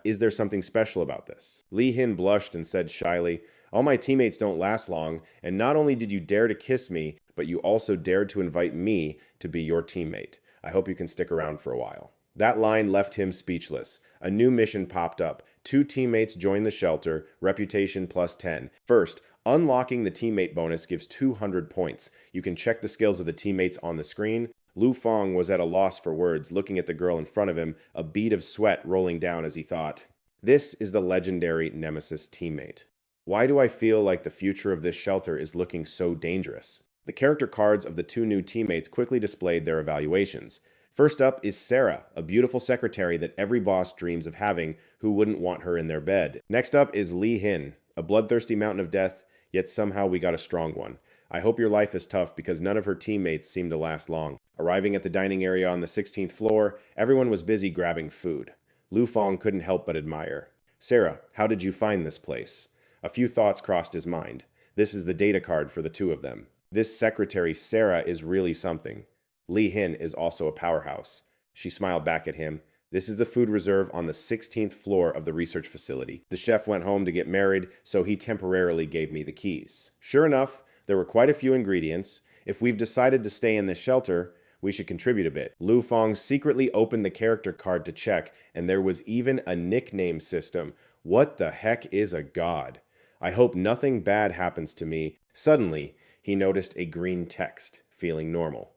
Is there something special about this? Li Hin blushed and said shyly, "All my teammates don't last long, and not only did you dare to kiss me, but you also dared to invite me to be your teammate. I hope you can stick around for a while." That line left him speechless. A new mission popped up. 2 teammates joined the shelter, reputation plus 10. First, unlocking the teammate bonus gives 200 points. You can check the skills of the teammates on the screen. Lu Feng was at a loss for words, looking at the girl in front of him, a bead of sweat rolling down as he thought, "This is the legendary Nemesis teammate. Why do I feel like the future of this shelter is looking so dangerous?" The character cards of the 2 new teammates quickly displayed their evaluations. First up is Sarah, a beautiful secretary that every boss dreams of having, who wouldn't want her in their bed. Next up is Li Hin, a bloodthirsty mountain of death, yet somehow we got a strong one. I hope your life is tough because none of her teammates seem to last long. Arriving at the dining area on the 16th floor, everyone was busy grabbing food. Lu Feng couldn't help but admire. "Sarah, how did you find this place?" A few thoughts crossed his mind. This is the data card for the 2 of them. This secretary Sarah is really something. Li Hin is also a powerhouse. She smiled back at him. "This is the food reserve on the 16th floor of the research facility. The chef went home to get married, so he temporarily gave me the keys." Sure enough, there were quite a few ingredients. If we've decided to stay in this shelter, we should contribute a bit. Lu Feng secretly opened the character card to check, and there was even a nickname system. What the heck is a god? I hope nothing bad happens to me. Suddenly, he noticed a green text, feeling normal.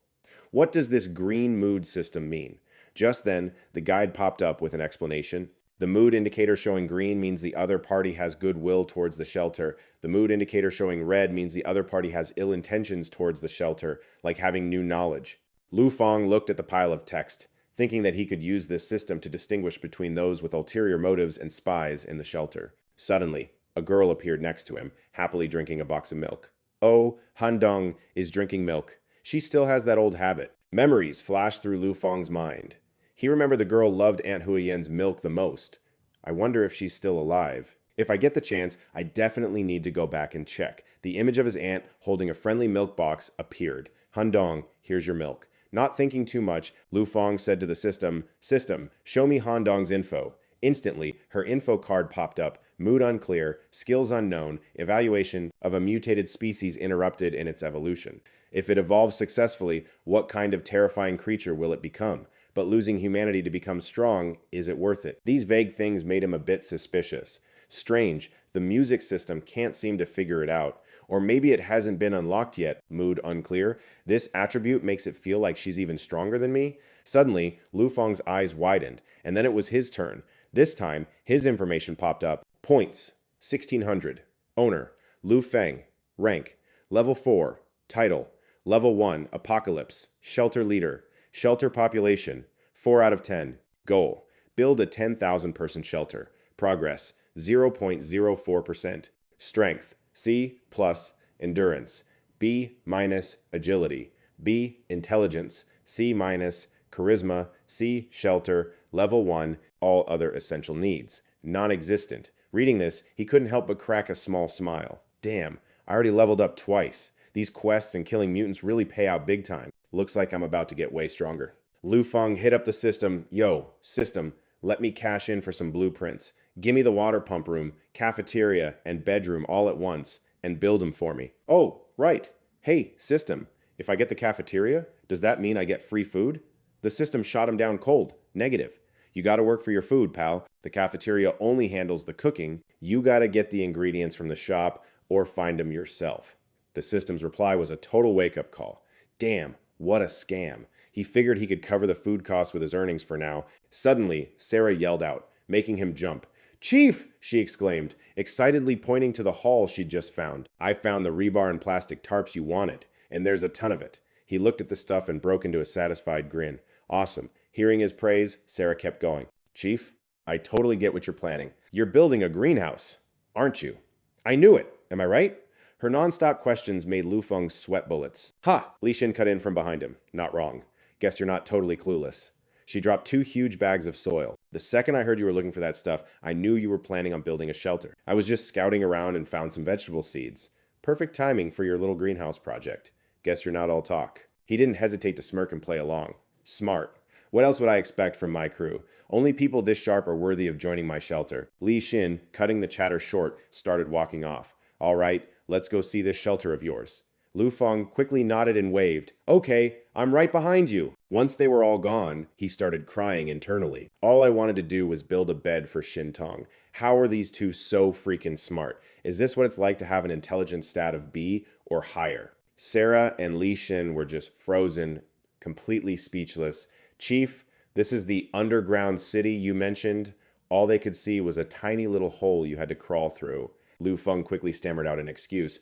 What does this green mood system mean? Just then, the guide popped up with an explanation. The mood indicator showing green means the other party has goodwill towards the shelter. The mood indicator showing red means the other party has ill intentions towards the shelter, like having new knowledge. Lu Feng looked at the pile of text, thinking that he could use this system to distinguish between those with ulterior motives and spies in the shelter. Suddenly, a girl appeared next to him, happily drinking a box of milk. Oh, Han Dong is drinking milk. She still has that old habit. Memories flashed through Lu Feng's mind. He remembered the girl loved Aunt Huiyen's milk the most. I wonder if she's still alive. If I get the chance, I definitely need to go back and check. The image of his aunt holding a friendly milk box appeared. Han Dong, here's your milk. Not thinking too much, Lu Feng said to the system, "System, show me Han Dong's info." Instantly, her info card popped up. Mood unclear, skills unknown, evaluation of a mutated species interrupted in its evolution. If it evolves successfully, what kind of terrifying creature will it become? But losing humanity to become strong, is it worth it? These vague things made him a bit suspicious. Strange, the music system can't seem to figure it out. Or maybe it hasn't been unlocked yet, mood unclear. This attribute makes it feel like she's even stronger than me. Suddenly, Lu Feng's eyes widened, and then it was his turn. This time, his information popped up. Points, 1600. Owner, Lu Feng. Rank, level 4. Title, level 1, Apocalypse. Shelter leader. Shelter population, 4 out of 10. Goal, build a 10,000 person shelter. Progress, 0.04%. Strength, C plus. Endurance, B minus. Agility, B intelligence, C minus. Charisma, C shelter. Level 1, all other essential needs. Non-existent. Reading this, he couldn't help but crack a small smile. Damn, I already leveled up twice. These quests and killing mutants really pay out big time. Looks like I'm about to get way stronger. Lu Feng hit up the system. Yo, system, let me cash in for some blueprints. Gimme the water pump room, cafeteria, and bedroom all at once, and build them for me. Oh, right. Hey, system, if I get the cafeteria, does that mean I get free food? The system shot him down cold. Negative. You gotta work for your food, pal. The cafeteria only handles the cooking. You gotta get the ingredients from the shop or find them yourself. The system's reply was a total wake-up call. Damn, what a scam. He figured he could cover the food costs with his earnings for now. Suddenly, Sarah yelled out, making him jump. Chief, she exclaimed, excitedly pointing to the haul she'd just found. I found the rebar and plastic tarps you wanted, and there's a ton of it. He looked at the stuff and broke into a satisfied grin. Awesome. Hearing his praise, Sarah kept going. Chief, I totally get what you're planning. You're building a greenhouse, aren't you? I knew it. Am I right? Her non-stop questions made Lu Feng sweat bullets. Ha! Li Xin cut in from behind him. Not wrong. Guess you're not totally clueless. She dropped 2 huge bags of soil. The second I heard you were looking for that stuff, I knew you were planning on building a shelter. I was just scouting around and found some vegetable seeds. Perfect timing for your little greenhouse project. Guess you're not all talk. He didn't hesitate to smirk and play along. Smart. What else would I expect from my crew? Only people this sharp are worthy of joining my shelter. Li Xin, cutting the chatter short, started walking off. All right, let's go see this shelter of yours. Lu Feng quickly nodded and waved. Okay, I'm right behind you. Once they were all gone, he started crying internally. All I wanted to do was build a bed for Shin Tong. How are these two so freaking smart? Is this what it's like to have an intelligence stat of B or higher? Sarah and Li Xin were just frozen, completely speechless. Chief, this is the underground city you mentioned. All they could see was a tiny little hole you had to crawl through. Lu Feng quickly stammered out an excuse.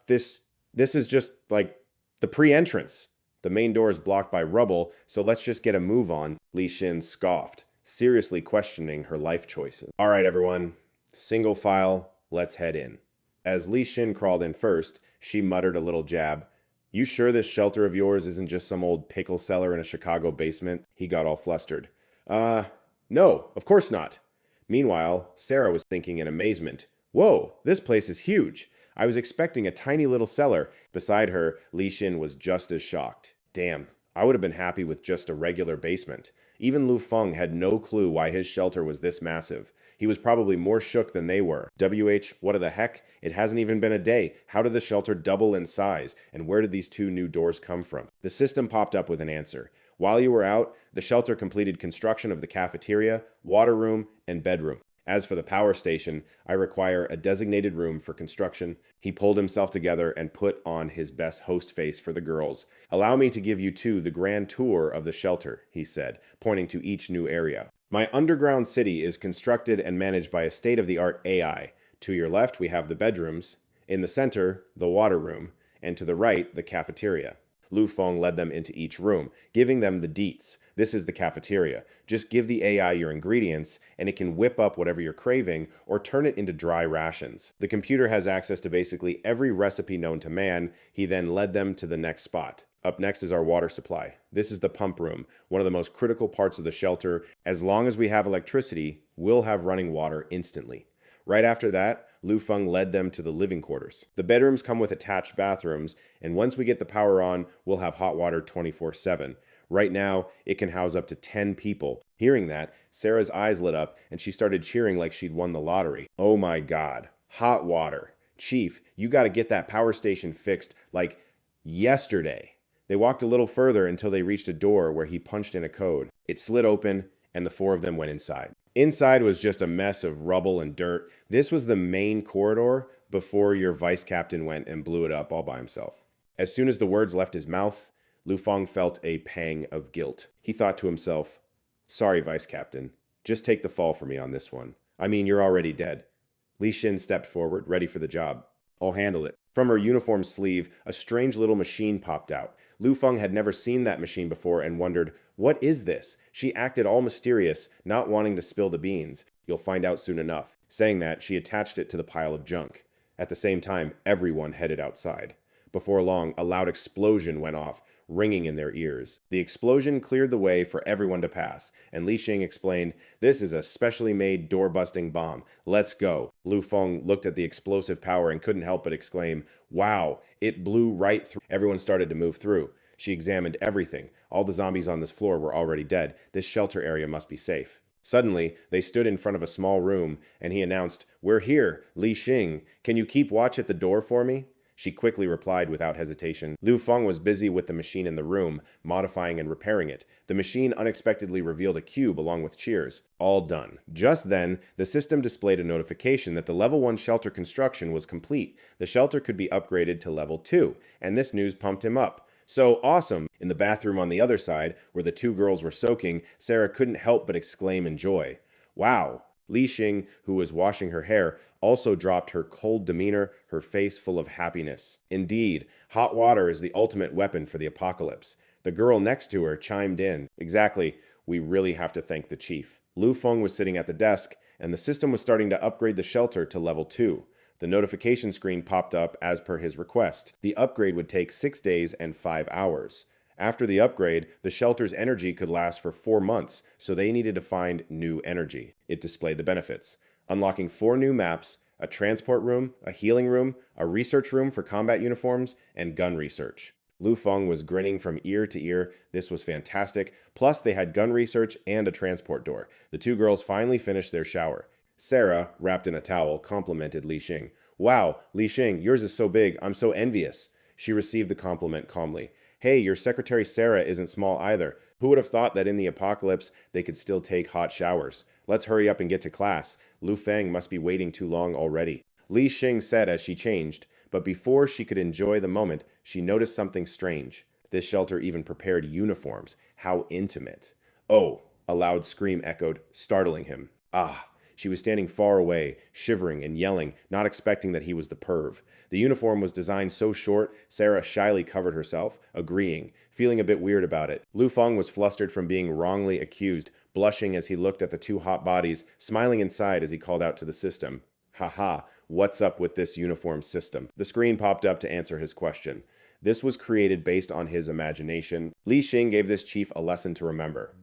This is just like the pre-entrance. The main door is blocked by rubble, so let's just get a move on. Li Xin scoffed, seriously questioning her life choices. All right, everyone. Single file, let's head in. As Li Xin crawled in first, she muttered a little jab. You sure this shelter of yours isn't just some old pickle cellar in a Chicago basement? He got all flustered. No, of course not. Meanwhile, Sarah was thinking in amazement. Whoa, this place is huge. I was expecting a tiny little cellar. Beside her, Li Xin was just as shocked. Damn, I would have been happy with just a regular basement. Even Lu Feng had no clue why his shelter was this massive. He was probably more shook than they were. What the heck? It hasn't even been a day. How did the shelter double in size? And where did these 2 new doors come from? The system popped up with an answer. While you were out, the shelter completed construction of the cafeteria, water room, and bedroom. As for the power station, I require a designated room for construction. He pulled himself together and put on his best host face for the girls. Allow me to give you 2 the grand tour of the shelter, he said, pointing to each new area. My underground city is constructed and managed by a state-of-the-art AI. To your left, we have the bedrooms. In the center, the water room. And to the right, the cafeteria. Lu Feng led them into each room, giving them the deets. This is the cafeteria. Just give the AI your ingredients, and it can whip up whatever you're craving, or turn it into dry rations. The computer has access to basically every recipe known to man. He then led them to the next spot. Up next is our water supply. This is the pump room, one of the most critical parts of the shelter. As long as we have electricity, we'll have running water instantly. Right after that, Lu Feng led them to the living quarters. The bedrooms come with attached bathrooms, and once we get the power on, we'll have hot water 24/7. Right now, it can house up to 10 people. Hearing that, Sarah's eyes lit up, and she started cheering like she'd won the lottery. Oh my God, hot water. Chief, you gotta get that power station fixed like yesterday. They walked a little further until they reached a door where he punched in a code. It slid open, and the 4 of them went inside. Inside was just a mess of rubble and dirt. This was the main corridor, before your vice captain went and blew it up all by himself. As soon as the words left his mouth, Lu Feng felt a pang of guilt. He thought to himself, sorry, vice captain. Just take the fall for me on this one. I mean, you're already dead. Li Xin stepped forward, ready for the job. I'll handle it. From her uniform sleeve, a strange little machine popped out. Lu Feng had never seen that machine before and wondered, what is this? She acted all mysterious, not wanting to spill the beans. You'll find out soon enough. Saying that, she attached it to the pile of junk. At the same time, everyone headed outside. Before long, a loud explosion went off, ringing in their ears. The explosion cleared the way for everyone to pass, and Li Xing explained, this is a specially made door-busting bomb. Let's go. Lu Feng looked at the explosive power and couldn't help but exclaim, wow, it blew right through. Everyone started to move through. She examined everything. All the zombies on this floor were already dead. This shelter area must be safe. Suddenly, they stood in front of a small room, and he announced, we're here, Li Xing. Can you keep watch at the door for me? She quickly replied without hesitation. Lu Feng was busy with the machine in the room, modifying and repairing it. The machine unexpectedly revealed a cube along with cheers. All done. Just then, the system displayed a notification that the level 1 shelter construction was complete. The shelter could be upgraded to level 2, and this news pumped him up. So awesome! In the bathroom on the other side, where the two girls were soaking, Sarah couldn't help but exclaim in joy. Wow! Li Xing, who was washing her hair, also dropped her cold demeanor, her face full of happiness. Indeed, hot water is the ultimate weapon for the apocalypse. The girl next to her chimed in. Exactly, we really have to thank the chief. Lu Feng was sitting at the desk, and the system was starting to upgrade the shelter to level 2. The notification screen popped up as per his request. The upgrade would take 6 days and 5 hours. After the upgrade, the shelter's energy could last for 4 months, so they needed to find new energy. It displayed the benefits, unlocking 4 new maps, a transport room, a healing room, a research room for combat uniforms, and gun research. Lu Feng was grinning from ear to ear. This was fantastic. Plus, they had gun research and a transport door. The two girls finally finished their shower. Sarah, wrapped in a towel, complimented Li Xing. Wow, Li Xing, yours is so big. I'm so envious. She received the compliment calmly. Hey, your secretary Sarah isn't small either. Who would have thought that in the apocalypse they could still take hot showers? Let's hurry up and get to class. Lu Feng must be waiting too long already. Li Xing said as she changed, but before she could enjoy the moment, she noticed something strange. This shelter even prepared uniforms. How intimate. Oh, a loud scream echoed, startling him. Ah. She was standing far away, shivering and yelling, not expecting that he was the perv. The uniform was designed so short, Sarah shyly covered herself, agreeing, feeling a bit weird about it. Lu Feng was flustered from being wrongly accused, blushing as he looked at the two hot bodies, smiling inside as he called out to the system. Haha, what's up with this uniform system? The screen popped up to answer his question. This was created based on his imagination. Li Xing gave this chief a lesson to remember.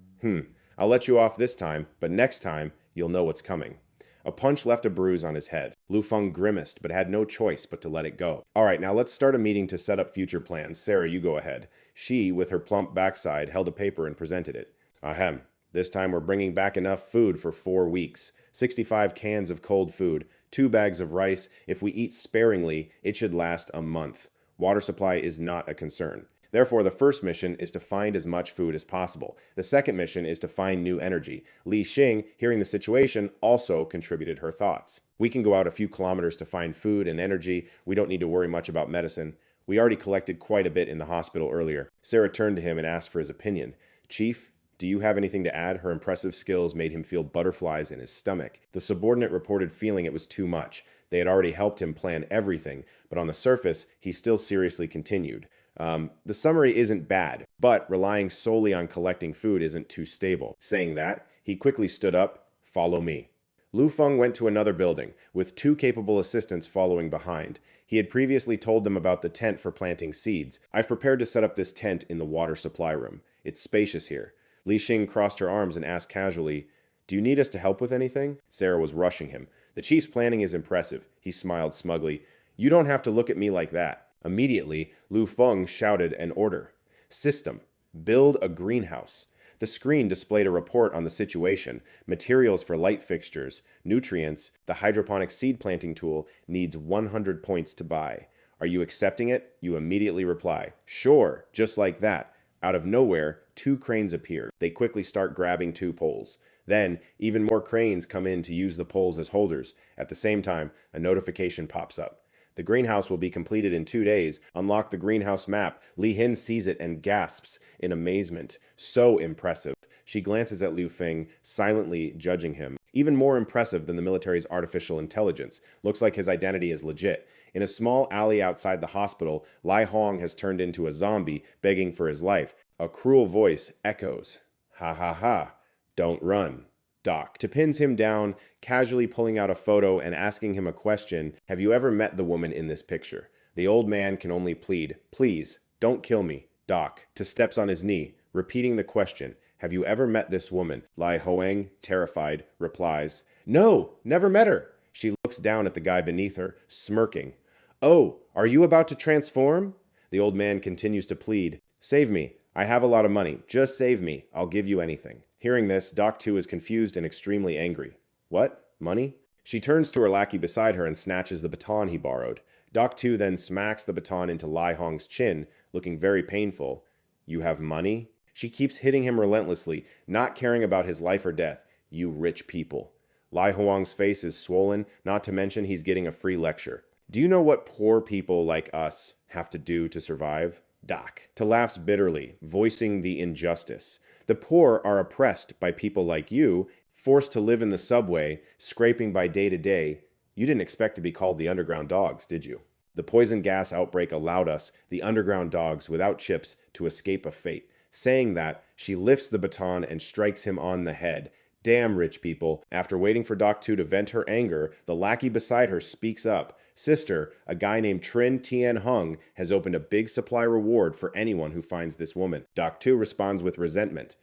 I'll let you off this time, but next time, you'll know what's coming. A punch left a bruise on his head. Lu Feng grimaced, but had no choice but to let it go. All right, now let's start a meeting to set up future plans. Sarah, you go ahead. She, with her plump backside, held a paper and presented it. Ahem. This time we're bringing back enough food for 4 weeks. 65 cans of cold food, 2 bags of rice. If we eat sparingly, it should last a month. Water supply is not a concern. Therefore, the first mission is to find as much food as possible. The second mission is to find new energy. Li Xing, hearing the situation, also contributed her thoughts. We can go out a few kilometers to find food and energy. We don't need to worry much about medicine. We already collected quite a bit in the hospital earlier. Sarah turned to him and asked for his opinion. Chief, do you have anything to add? Her impressive skills made him feel butterflies in his stomach. The subordinate reported feeling it was too much. They had already helped him plan everything, but on the surface, he still seriously continued. The summary isn't bad, but relying solely on collecting food isn't too stable. Saying that, he quickly stood up. Follow me. Lu Feng went to another building, with 2 capable assistants following behind. He had previously told them about the tent for planting seeds. I've prepared to set up this tent in the water supply room. It's spacious here. Li Xing crossed her arms and asked casually, do you need us to help with anything? Sarah was rushing him. The chief's planning is impressive. He smiled smugly. You don't have to look at me like that. Immediately, Lu Feng shouted an order. System, build a greenhouse. The screen displayed a report on the situation, materials for light fixtures, nutrients. The hydroponic seed planting tool needs 100 points to buy. Are you accepting it? You immediately reply, sure, just like that. Out of nowhere, 2 cranes appear. They quickly start grabbing 2 poles. Then, even more cranes come in to use the poles as holders. At the same time, a notification pops up. The greenhouse will be completed in 2 days. Unlock the greenhouse map. Li Hin sees it and gasps in amazement. So impressive. She glances at Liu Feng, silently judging him. Even more impressive than the military's artificial intelligence. Looks like his identity is legit. In a small alley outside the hospital, Lai Hong has turned into a zombie, begging for his life. A cruel voice echoes. Ha ha ha. Don't run. Doc. To pins him down, casually pulling out a photo and asking him a question. Have you ever met the woman in this picture? The old man can only plead. Please, don't kill me. Doc. To steps on his knee, repeating the question. Have you ever met this woman? Lai Hoang, terrified, replies. No, never met her. She looks down at the guy beneath her, smirking. Oh, are you about to transform? The old man continues to plead. Save me. I have a lot of money. Just save me. I'll give you anything. Hearing this, Doc 2 is confused and extremely angry. What? Money? She turns to her lackey beside her and snatches the baton he borrowed. Doc 2 then smacks the baton into Lai Hong's chin, looking very painful. You have money? She keeps hitting him relentlessly, not caring about his life or death. You rich people. Lai Huang's face is swollen, not to mention he's getting a free lecture. Do you know what poor people like us have to do to survive? Doc. To laughs bitterly, voicing the injustice. The poor are oppressed by people like you, forced to live in the subway, scraping by day to day. You didn't expect to be called the underground dogs, did you? The poison gas outbreak allowed us, the underground dogs without chips, to escape a fate. Saying that, she lifts the baton and strikes him on the head. Damn rich people. After waiting for Doc 2 to vent her anger, the lackey beside her speaks up. Sister, a guy named Trin Tien Hung has opened a big supply reward for anyone who finds this woman. Doc 2 responds with resentment.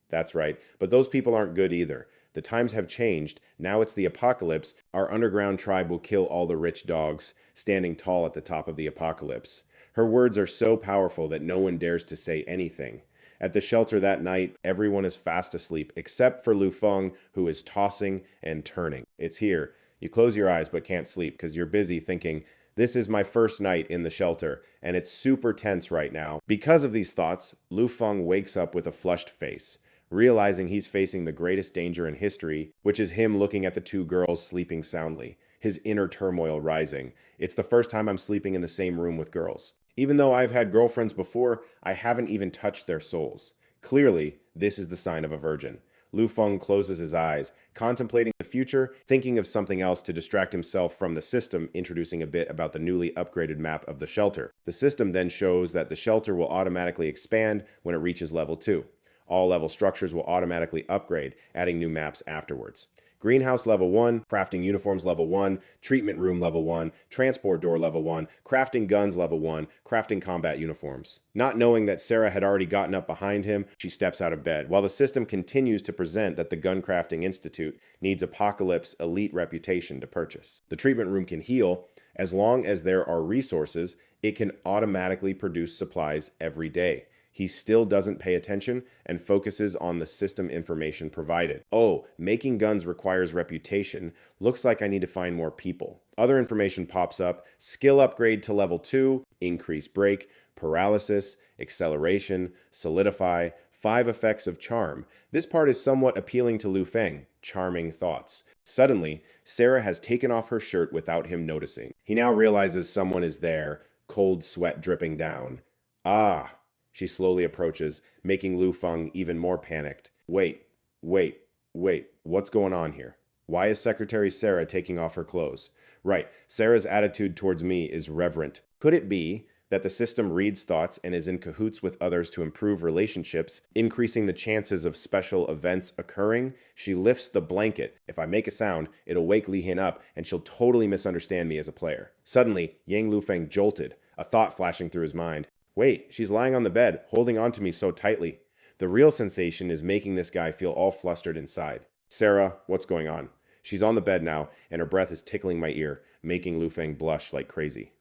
That's right. But those people aren't good either. The times have changed. Now it's the apocalypse. Our underground tribe will kill all the rich dogs, standing tall at the top of the apocalypse. Her words are so powerful that no one dares to say anything. At the shelter that night, everyone is fast asleep, except for Lu Feng, who is tossing and turning. It's here. You close your eyes but can't sleep because you're busy thinking, this is my first night in the shelter, and it's super tense right now. Because of these thoughts, Lu Feng wakes up with a flushed face, realizing he's facing the greatest danger in history, which is him looking at the two girls sleeping soundly, his inner turmoil rising. It's the first time I'm sleeping in the same room with girls. Even though I've had girlfriends before, I haven't even touched their souls. Clearly, this is the sign of a virgin. Lu Feng closes his eyes, contemplating the future, thinking of something else to distract himself from the system, introducing a bit about the newly upgraded map of the shelter. The system then shows that the shelter will automatically expand when it reaches level 2. All level structures will automatically upgrade, adding new maps afterwards. Greenhouse level 1, crafting uniforms level 1, treatment room level 1, transport door level 1, crafting guns level 1, crafting combat uniforms. Not knowing that Sarah had already gotten up behind him, she steps out of bed, while the system continues to present that the Gun Crafting Institute needs Apocalypse elite reputation to purchase. The treatment room can heal. As long as there are resources, it can automatically produce supplies every day. He still doesn't pay attention and focuses on the system information provided. Oh, making guns requires reputation. Looks like I need to find more people. Other information pops up. Skill upgrade to level 2, increase break, paralysis, acceleration, solidify, 5 effects of charm. This part is somewhat appealing to Lu Feng. Charming thoughts. Suddenly, Sarah has taken off her shirt without him noticing. He now realizes someone is there, cold sweat dripping down. Ah. She slowly approaches, making Lu Feng even more panicked. Wait, what's going on here? Why is Secretary Sarah taking off her clothes? Right, Sarah's attitude towards me is reverent. Could it be that the system reads thoughts and is in cahoots with others to improve relationships, increasing the chances of special events occurring? She lifts the blanket. If I make a sound, it'll wake Li Hin up and she'll totally misunderstand me as a player. Suddenly, Yang Lufeng jolted, a thought flashing through his mind. Wait, she's lying on the bed, holding onto me so tightly. The real sensation is making this guy feel all flustered inside. Sarah, what's going on? She's on the bed now, and her breath is tickling my ear, making Lu Feng blush like crazy.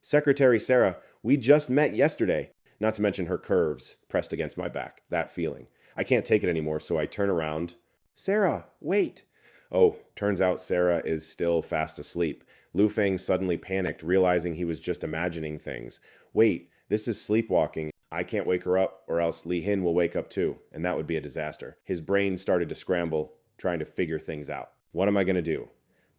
Secretary Sarah, we just met yesterday. Not to mention her curves pressed against my back. That feeling. I can't take it anymore, so I turn around. Sarah, wait. Oh, turns out Sarah is still fast asleep. Lu Feng suddenly panicked, realizing he was just imagining things. Wait. This is sleepwalking. I can't wake her up, or else Li Hin will wake up too, and that would be a disaster. His brain started to scramble, trying to figure things out. What am I going to do?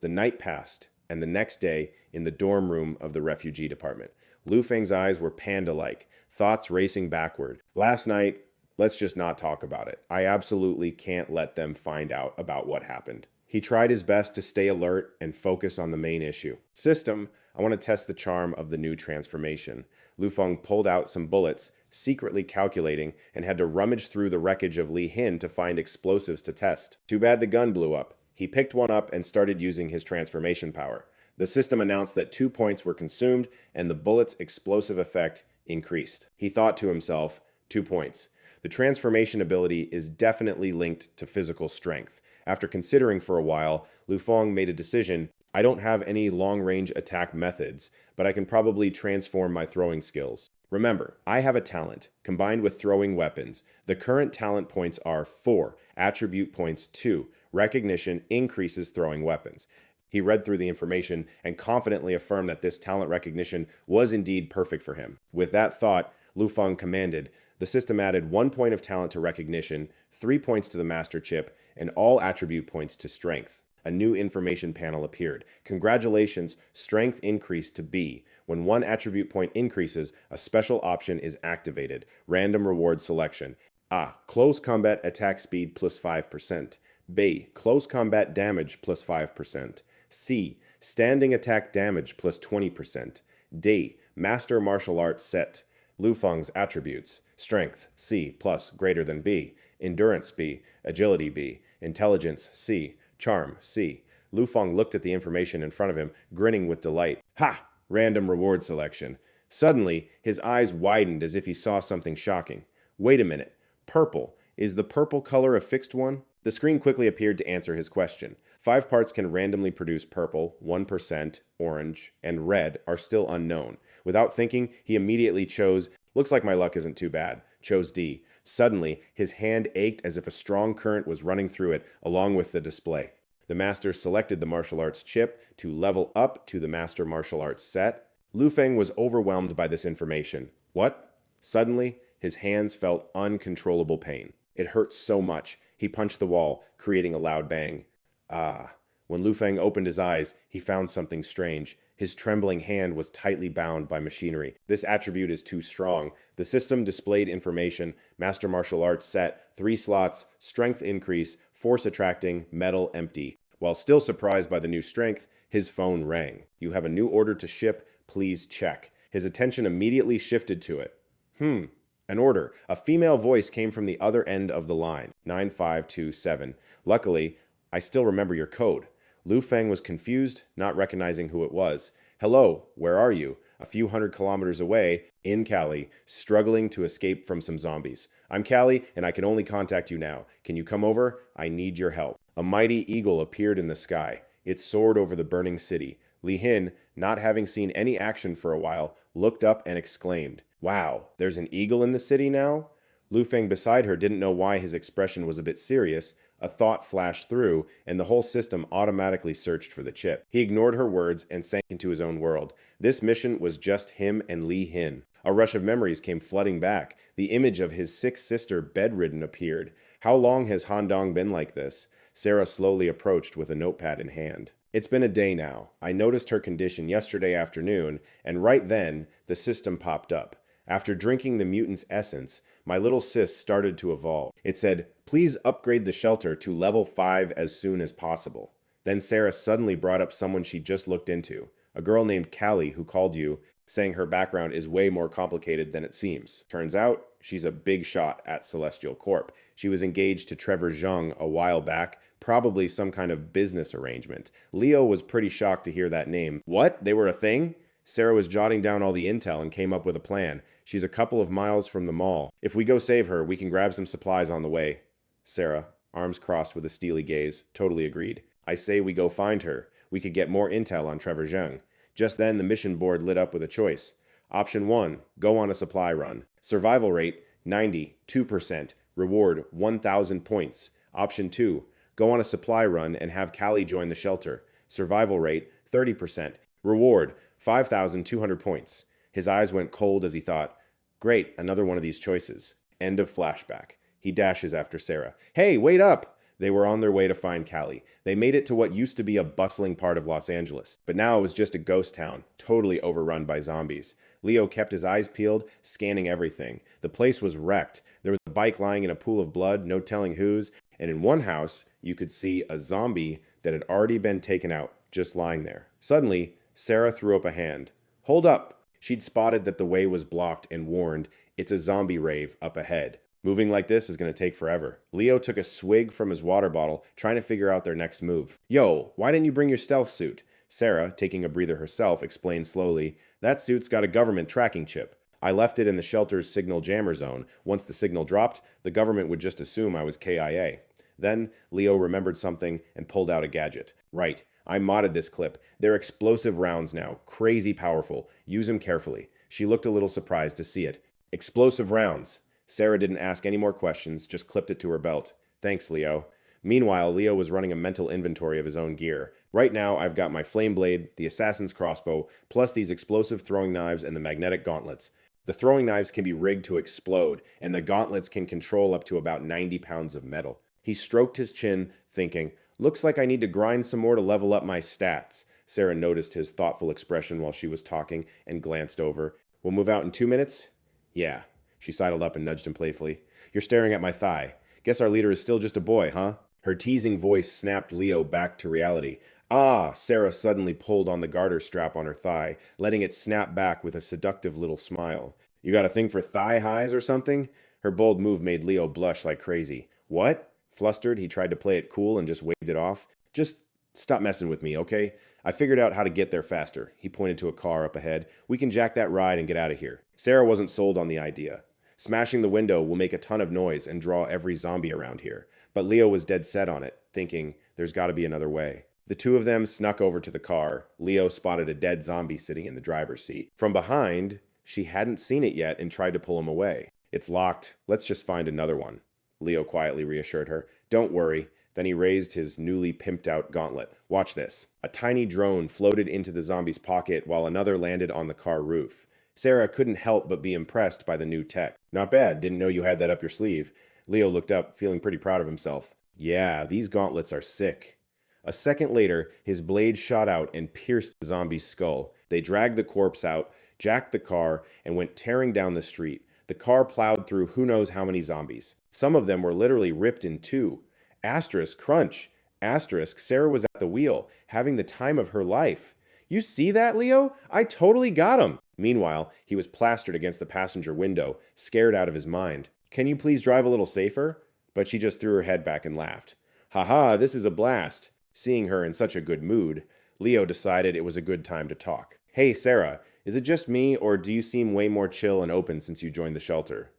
The night passed, and the next day, in the dorm room of the refugee department, Lu Feng's eyes were panda-like, thoughts racing backward. Last night, let's just not talk about it. I absolutely can't let them find out about what happened. He tried his best to stay alert and focus on the main issue. System, I want to test the charm of the new transformation. Lu Feng pulled out some bullets, secretly calculating, and had to rummage through the wreckage of Li Hin to find explosives to test. Too bad the gun blew up. He picked one up and started using his transformation power. The system announced that 2 points were consumed and the bullet's explosive effect increased. He thought to himself, 2 points. The transformation ability is definitely linked to physical strength. After considering for a while, Lu Feng made a decision. I don't have any long-range attack methods, but I can probably transform my throwing skills. Remember, I have a talent, combined with throwing weapons. The current talent points are 4, attribute points 2. Recognition increases throwing weapons. He read through the information and confidently affirmed that this talent recognition was indeed perfect for him. With that thought, Lu Feng commanded. The system added 1 point of talent to recognition, 3 points to the master chip, and all attribute points to strength. A new information panel appeared. Congratulations, strength increased to B. When 1 attribute point increases, a special option is activated. Random reward selection. A. Close combat attack speed plus 5%. B. Close combat damage plus 5%. C. Standing attack damage plus 20%. D. Master martial arts set. Lu Feng's attributes. Strength C plus greater than B. Endurance B. Agility B. Intelligence C. Charm C. Lu Feng looked at the information in front of him, grinning with delight. Ha! Random reward selection. Suddenly, his eyes widened as if he saw something shocking. Wait a minute. Purple. Is the purple color a fixed one? The screen quickly appeared to answer his question. 5 parts can randomly produce purple, 1%, orange, and red are still unknown. Without thinking, he immediately chose, looks like my luck isn't too bad, chose D. Suddenly, his hand ached as if a strong current was running through it, along with the display. The master selected the martial arts chip to level up to the master martial arts set. Lu Feng was overwhelmed by this information. What? Suddenly, his hands felt uncontrollable pain. It hurt so much. He punched the wall, creating a loud bang. Ah. When Lu Feng opened his eyes, he found something strange. His trembling hand was tightly bound by machinery. This attribute is too strong. The system displayed information. Master martial arts set, 3 slots, strength increase, force attracting, metal empty. While still surprised by the new strength, his phone rang. You have a new order to ship. Please check. His attention immediately shifted to it. An order. A female voice came from the other end of the line. 9527. Luckily, I still remember your code. Lu Feng was confused, not recognizing who it was. Hello, where are you? A few hundred kilometers away, in Cali, struggling to escape from some zombies. I'm Cali, and I can only contact you now. Can you come over? I need your help. A mighty eagle appeared in the sky. It soared over the burning city. Li Hin, not having seen any action for a while, looked up and exclaimed, Wow, there's an eagle in the city now? Lu Feng beside her didn't know why his expression was a bit serious. A thought flashed through, and the whole system automatically searched for the chip. He ignored her words and sank into his own world. This mission was just him and Li Hin. A rush of memories came flooding back. The image of his sick sister bedridden appeared. How long has Han Dong been like this? Sarah slowly approached with a notepad in hand. It's been a day now. I noticed her condition yesterday afternoon, and right then, the system popped up. After drinking the mutant's essence, my little sis started to evolve. It said, please upgrade the shelter to level 5 as soon as possible. Then Sarah suddenly brought up someone she just looked into, a girl named Callie who called you, saying her background is way more complicated than it seems. Turns out, she's a big shot at Celestial Corp. She was engaged to Trevor Zhang a while back, probably some kind of business arrangement. Leo was pretty shocked to hear that name. What? They were a thing? Sarah was jotting down all the intel and came up with a plan. She's a couple of miles from the mall. If we go save her, we can grab some supplies on the way. Sarah, arms crossed with a steely gaze, totally agreed. I say we go find her. We could get more intel on Trevor Zhang. Just then, the mission board lit up with a choice. Option 1, go on a supply run. Survival rate, 92%. Reward, 1,000 points. Option 2, go on a supply run and have Callie join the shelter. Survival rate, 30%. Reward, 5,200 points. His eyes went cold as he thought, Great, another one of these choices. End of flashback. He dashes after Sarah. Hey, wait up! They were on their way to find Callie. They made it to what used to be a bustling part of Los Angeles, but now it was just a ghost town, totally overrun by zombies. Leo kept his eyes peeled, scanning everything. The place was wrecked. There was a bike lying in a pool of blood, no telling whose, and in one house, you could see a zombie that had already been taken out, just lying there. Suddenly, Sarah threw up a hand. Hold up! She'd spotted that the way was blocked and warned, it's a zombie rave up ahead. Moving like this is going to take forever. Leo took a swig from his water bottle, trying to figure out their next move. Yo, why didn't you bring your stealth suit? Sarah, taking a breather herself, explained slowly, that suit's got a government tracking chip. I left it in the shelter's signal jammer zone. Once the signal dropped, the government would just assume I was KIA. Then, Leo remembered something and pulled out a gadget. Right, I modded this clip. They're explosive rounds now, crazy powerful. Use them carefully. She looked a little surprised to see it. Explosive rounds. Sarah didn't ask any more questions, just clipped it to her belt. Thanks, Leo. Meanwhile, Leo was running a mental inventory of his own gear. Right now, I've got my flame blade, the assassin's crossbow, plus these explosive throwing knives and the magnetic gauntlets. The throwing knives can be rigged to explode, and the gauntlets can control up to about 90 pounds of metal. He stroked his chin, thinking, looks like I need to grind some more to level up my stats. Sarah noticed his thoughtful expression while she was talking and glanced over. We'll move out in 2 minutes? Yeah. She sidled up and nudged him playfully. You're staring at my thigh. Guess our leader is still just a boy, huh? Her teasing voice snapped Leo back to reality. Ah! Sarah suddenly pulled on the garter strap on her thigh, letting it snap back with a seductive little smile. You got a thing for thigh highs or something? Her bold move made Leo blush like crazy. What? Flustered, he tried to play it cool and just waved it off. Just stop messing with me, okay? I figured out how to get there faster. He pointed to a car up ahead. We can jack that ride and get out of here. Sarah wasn't sold on the idea. Smashing the window will make a ton of noise and draw every zombie around here. But Leo was dead set on it, thinking, there's got to be another way. The two of them snuck over to the car. Leo spotted a dead zombie sitting in the driver's seat. From behind, she hadn't seen it yet and tried to pull him away. It's locked. Let's just find another one. Leo quietly reassured her. Don't worry. Then he raised his newly pimped out gauntlet. Watch this. A tiny drone floated into the zombie's pocket while another landed on the car roof. Sarah couldn't help but be impressed by the new tech. Not bad, didn't know you had that up your sleeve. Leo looked up, feeling pretty proud of himself. Yeah, these gauntlets are sick. A second later, his blade shot out and pierced the zombie's skull. They dragged the corpse out, jacked the car, and went tearing down the street. The car plowed through who knows how many zombies. Some of them were literally ripped in two. Asterisk, crunch. Asterisk, Sarah was at the wheel, having the time of her life. You see that, Leo? I totally got him. Meanwhile, he was plastered against the passenger window, scared out of his mind. Can you please drive a little safer? But she just threw her head back and laughed. Haha, this is a blast. Seeing her in such a good mood, Leo decided it was a good time to talk. Hey, Sarah, is it just me, or do you seem way more chill and open since you joined the shelter?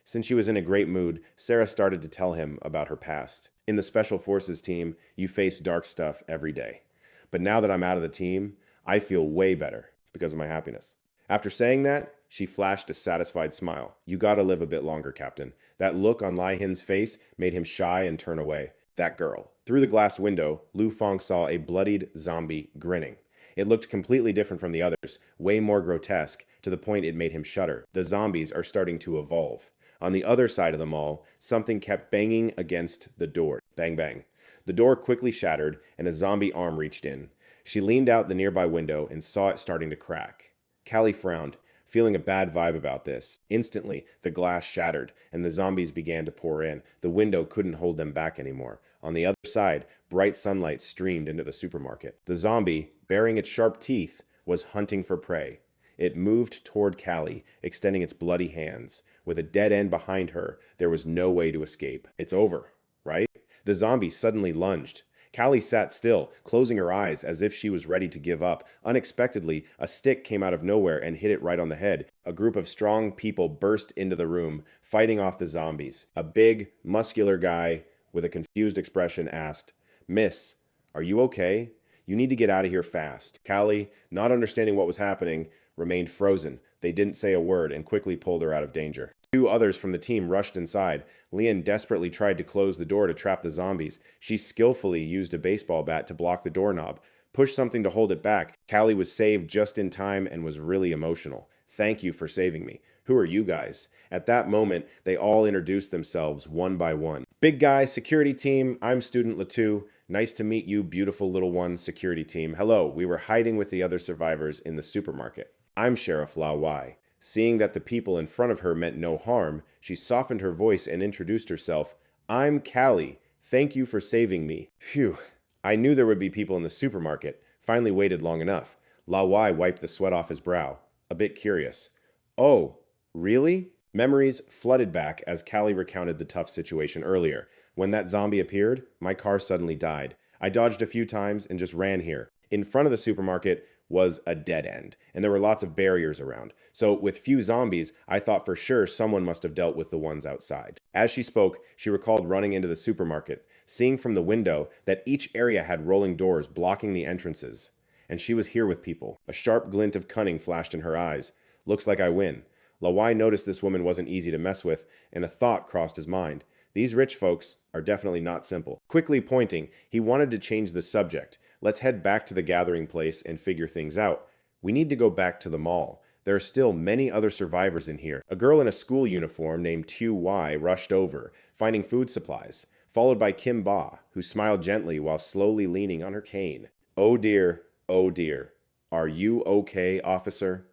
Since she was in a great mood, Sarah started to tell him about her past. In the Special Forces team, you face dark stuff every day. But now that I'm out of the team, I feel way better because of my happiness. After saying that, she flashed a satisfied smile. You gotta live a bit longer, Captain. That look on Lai Hin's face made him shy and turn away. That girl. Through the glass window, Lu Feng saw a bloodied zombie grinning. It looked completely different from the others, way more grotesque, to the point it made him shudder. The zombies are starting to evolve. On the other side of the mall, something kept banging against the door. Bang, bang. The door quickly shattered, and a zombie arm reached in. She leaned out the nearby window and saw it starting to crack. Callie frowned, feeling a bad vibe about this. Instantly, the glass shattered, and the zombies began to pour in. The window couldn't hold them back anymore. On the other side, bright sunlight streamed into the supermarket. The zombie, baring its sharp teeth, was hunting for prey. It moved toward Callie, extending its bloody hands. With a dead end behind her, there was no way to escape. It's over, right? The zombie suddenly lunged. Callie sat still, closing her eyes as if she was ready to give up. Unexpectedly, a stick came out of nowhere and hit it right on the head. A group of strong people burst into the room, fighting off the zombies. A big, muscular guy with a confused expression asked, Miss, are you okay? You need to get out of here fast. Callie, not understanding what was happening, remained frozen. They didn't say a word and quickly pulled her out of danger. Two others from the team rushed inside. Lian desperately tried to close the door to trap the zombies. She skillfully used a baseball bat to block the doorknob, pushed something to hold it back. Callie was saved just in time and was really emotional. Thank you for saving me. Who are you guys? At that moment, they all introduced themselves one by one. Big guy, security team, I'm student Latu. Nice to meet you, beautiful little one, security team. Hello, we were hiding with the other survivors in the supermarket. I'm Sheriff La Wai. Seeing that the people in front of her meant no harm, she softened her voice and introduced herself. I'm Callie. Thank you for saving me. Phew. I knew there would be people in the supermarket. Finally waited long enough. La Wai wiped the sweat off his brow. A bit curious. Oh, really? Memories flooded back as Callie recounted the tough situation earlier. When that zombie appeared, my car suddenly died. I dodged a few times and just ran here. In front of the supermarket was a dead end, and there were lots of barriers around. So with few zombies, I thought for sure someone must have dealt with the ones outside. As she spoke, she recalled running into the supermarket, seeing from the window that each area had rolling doors blocking the entrances. And she was here with people. A sharp glint of cunning flashed in her eyes. Looks like I win. Lawai noticed this woman wasn't easy to mess with, and a thought crossed his mind. These rich folks are definitely not simple. Quickly pointing, he wanted to change the subject. Let's head back to the gathering place and figure things out. We need to go back to the mall. There are still many other survivors in here. A girl in a school uniform named Tu Y rushed over, finding food supplies, followed by Kim Ba, who smiled gently while slowly leaning on her cane. Oh dear, oh dear. Are you okay, officer?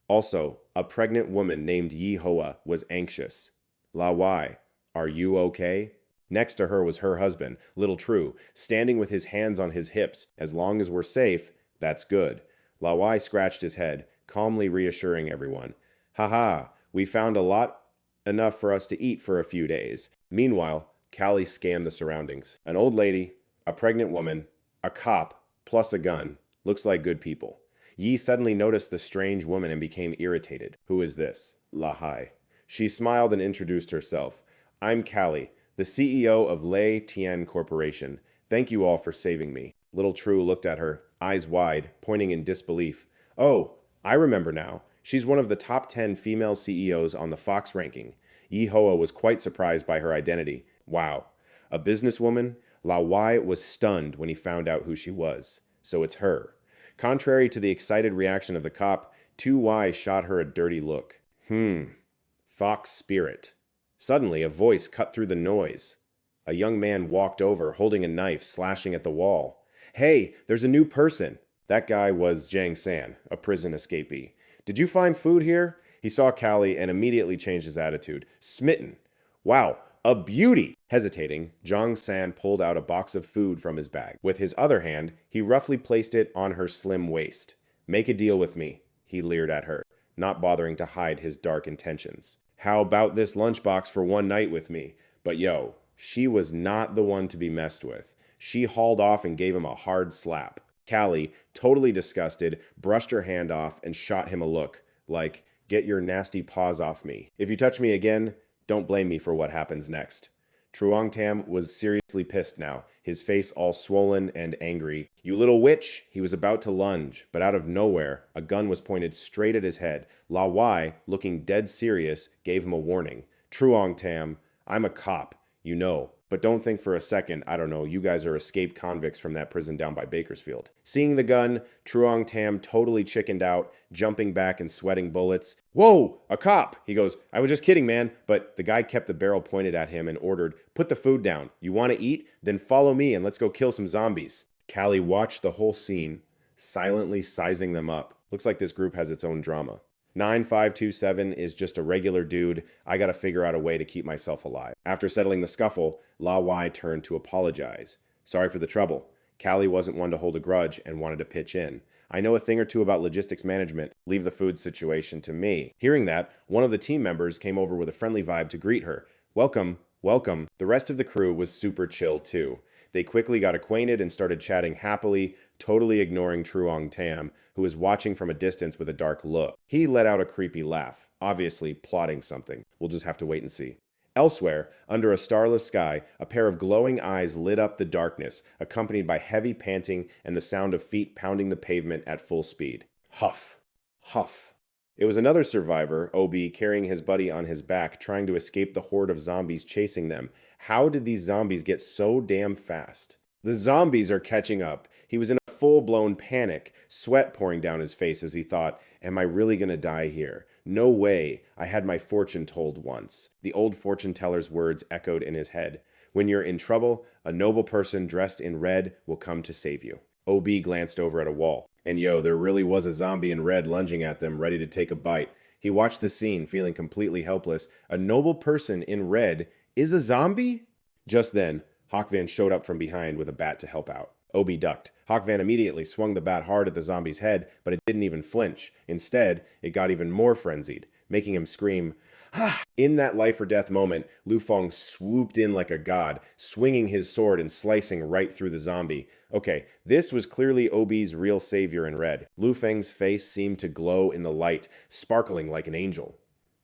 Also, a pregnant woman named Yi Hoa was anxious. La Wai, are you okay? Next to her was her husband, Little True, standing with his hands on his hips. As long as we're safe, that's good. La Wai scratched his head, calmly reassuring everyone. Haha, we found a lot enough for us to eat for a few days. Meanwhile, Callie scanned the surroundings. An old lady, a pregnant woman, a cop, plus a gun. Looks like good people. Yi suddenly noticed the strange woman and became irritated. Who is this? La Hai. She smiled and introduced herself. I'm Callie, the CEO of Lei Tian Corporation. Thank you all for saving me. Little True looked at her, eyes wide, pointing in disbelief. Oh, I remember now. She's one of the top 10 female CEOs on the Fox ranking. Yi Hoa was quite surprised by her identity. Wow. A businesswoman? Lao Wai was stunned when he found out who she was. So it's her. Contrary to the excited reaction of the cop, 2Y shot her a dirty look. Fox spirit. Suddenly, a voice cut through the noise. A young man walked over, holding a knife, slashing at the wall. Hey, there's a new person. That guy was Jiang San, a prison escapee. Did you find food here? He saw Callie and immediately changed his attitude. Smitten. Wow, a beauty! Hesitating, Jiang San pulled out a box of food from his bag. With his other hand, he roughly placed it on her slim waist. Make a deal with me, he leered at her, not bothering to hide his dark intentions. How about this lunchbox for one night with me? But yo, she was not the one to be messed with. She hauled off and gave him a hard slap. Callie, totally disgusted, brushed her hand off and shot him a look, like, get your nasty paws off me. If you touch me again, don't blame me for what happens next. Truong Tam was seriously pissed now, his face all swollen and angry. You little witch! He was about to lunge, but out of nowhere, a gun was pointed straight at his head. La Wai, looking dead serious, gave him a warning. Truong Tam, I'm a cop, you know. But don't think for a second, I don't know, you guys are escaped convicts from that prison down by Bakersfield. Seeing the gun, Truong Tam totally chickened out, jumping back and sweating bullets. Whoa, a cop! He goes, I was just kidding, man. But the guy kept the barrel pointed at him and ordered, put the food down. You want to eat? Then follow me and let's go kill some zombies. Callie watched the whole scene, silently sizing them up. Looks like this group has its own drama. 9527 is just a regular dude. I gotta figure out a way to keep myself alive. After settling the scuffle, La Wai turned to apologize. Sorry for the trouble. Callie wasn't one to hold a grudge and wanted to pitch in. I know a thing or two about logistics management. Leave the food situation to me. Hearing that, one of the team members came over with a friendly vibe to greet her. Welcome, welcome. The rest of the crew was super chill too. They quickly got acquainted and started chatting happily, totally ignoring Truong Tam, who was watching from a distance with a dark look. He let out a creepy laugh, obviously plotting something. We'll just have to wait and see. Elsewhere, under a starless sky, a pair of glowing eyes lit up the darkness, accompanied by heavy panting and the sound of feet pounding the pavement at full speed. Huff, huff. It was another survivor, OB, carrying his buddy on his back, trying to escape the horde of zombies chasing them. How did these zombies get so damn fast? The zombies are catching up. He was in a full-blown panic, sweat pouring down his face as he thought, am I really gonna die here? No way. I had my fortune told once. The old fortune teller's words echoed in his head. When you're in trouble, a noble person dressed in red will come to save you. OB glanced over at a wall. And yo, there really was a zombie in red lunging at them, ready to take a bite. He watched the scene, feeling completely helpless. A noble person in red is a zombie? Just then, Hawkvan showed up from behind with a bat to help out. Obi ducked. Hawkvan immediately swung the bat hard at the zombie's head, but it didn't even flinch. Instead, it got even more frenzied, making him scream, "Ah!" In that life or death moment, Lu Feng swooped in like a god, swinging his sword and slicing right through the zombie. Okay, this was clearly Obi's real savior in red. Lu Feng's face seemed to glow in the light, sparkling like an angel.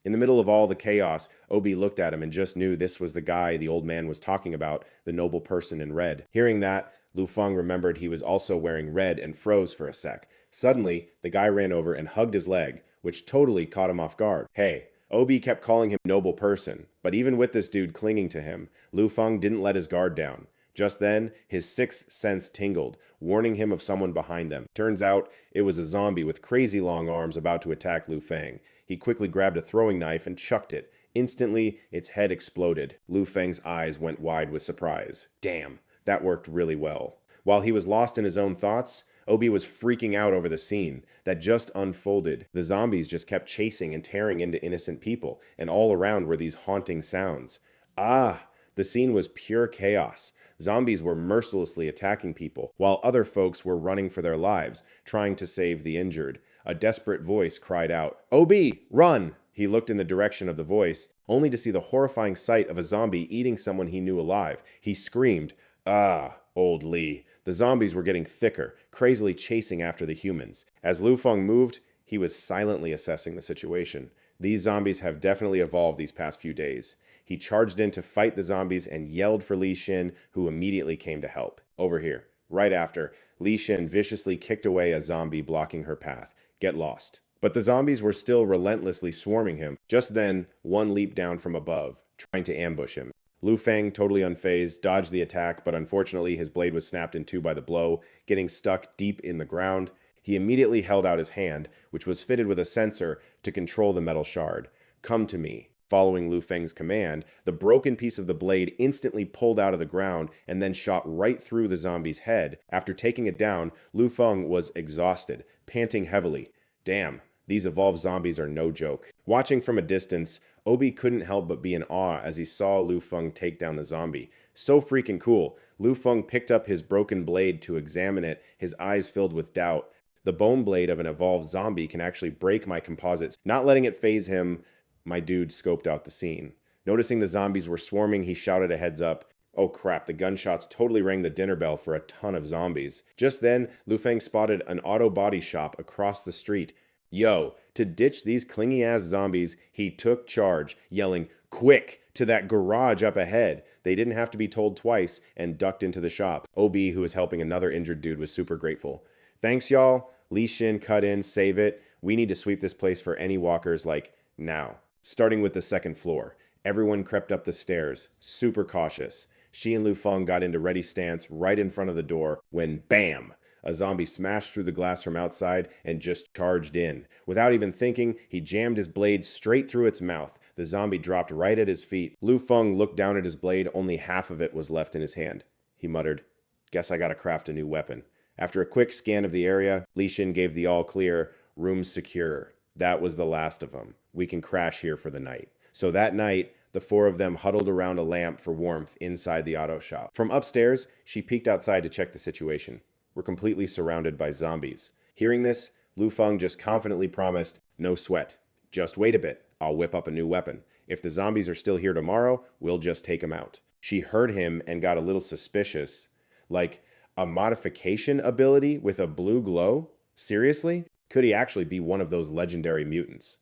In the middle of all the chaos, Obi looked at him and just knew this was the guy the old man was talking about, the noble person in red. Hearing that, Lu Feng remembered he was also wearing red and froze for a sec. Suddenly, the guy ran over and hugged his leg, which totally caught him off guard. Hey, Obi kept calling him noble person, but even with this dude clinging to him, Lu Feng didn't let his guard down. Just then, his sixth sense tingled, warning him of someone behind them. Turns out, it was a zombie with crazy long arms about to attack Lu Feng. He quickly grabbed a throwing knife and chucked it. Instantly, its head exploded. Lu Feng's eyes went wide with surprise. Damn, that worked really well. While he was lost in his own thoughts, Obi was freaking out over the scene that just unfolded. The zombies just kept chasing and tearing into innocent people, and all around were these haunting sounds. Ah, the scene was pure chaos. Zombies were mercilessly attacking people, while other folks were running for their lives, trying to save the injured. A desperate voice cried out, "Obi, run!" He looked in the direction of the voice, only to see the horrifying sight of a zombie eating someone he knew alive. He screamed, "Ah, old Lee." The zombies were getting thicker, crazily chasing after the humans. As Lu Feng moved, he was silently assessing the situation. These zombies have definitely evolved these past few days. He charged in to fight the zombies and yelled for Li Xin, who immediately came to help. Over here. Right after, Li Xin viciously kicked away a zombie blocking her path. Get lost. But the zombies were still relentlessly swarming him. Just then, one leaped down from above, trying to ambush him. Lu Feng, totally unfazed, dodged the attack, but unfortunately his blade was snapped in two by the blow, getting stuck deep in the ground. He immediately held out his hand, which was fitted with a sensor to control the metal shard. "Come to me." Following Lu Feng's command, the broken piece of the blade instantly pulled out of the ground and then shot right through the zombie's head. After taking it down, Lu Feng was exhausted, panting heavily. Damn, these evolved zombies are no joke. Watching from a distance, Obi couldn't help but be in awe as he saw Lu Feng take down the zombie. So freaking cool. Lu Feng picked up his broken blade to examine it, his eyes filled with doubt. The bone blade of an evolved zombie can actually break my composites. Not letting it faze him, my dude scoped out the scene. Noticing the zombies were swarming, he shouted a heads up. Oh crap, the gunshots totally rang the dinner bell for a ton of zombies. Just then, Lu Feng spotted an auto body shop across the street. Yo, to ditch these clingy-ass zombies, he took charge, yelling, "Quick, to that garage up ahead." They didn't have to be told twice, and ducked into the shop. OB, who was helping another injured dude, was super grateful. "Thanks, y'all." Li Xin cut in, "Save it. We need to sweep this place for any walkers, like, now." Starting with the second floor, everyone crept up the stairs, super cautious. She and Lu Feng got into ready stance right in front of the door when, bam! A zombie smashed through the glass from outside and just charged in. Without even thinking, he jammed his blade straight through its mouth. The zombie dropped right at his feet. Lu Feng looked down at his blade, only half of it was left in his hand. He muttered, "Guess I gotta craft a new weapon." After a quick scan of the area, Li Xin gave the all clear, "Room secure." That was the last of them. We can crash here for the night. So that night, the four of them huddled around a lamp for warmth inside the auto shop. From upstairs, she peeked outside to check the situation. We're completely surrounded by zombies. Hearing this, Lu Feng just confidently promised, "No sweat. Just wait a bit. I'll whip up a new weapon. If the zombies are still here tomorrow, we'll just take them out." She heard him and got a little suspicious. Like, a modification ability with a blue glow? Seriously? Could he actually be one of those legendary mutants?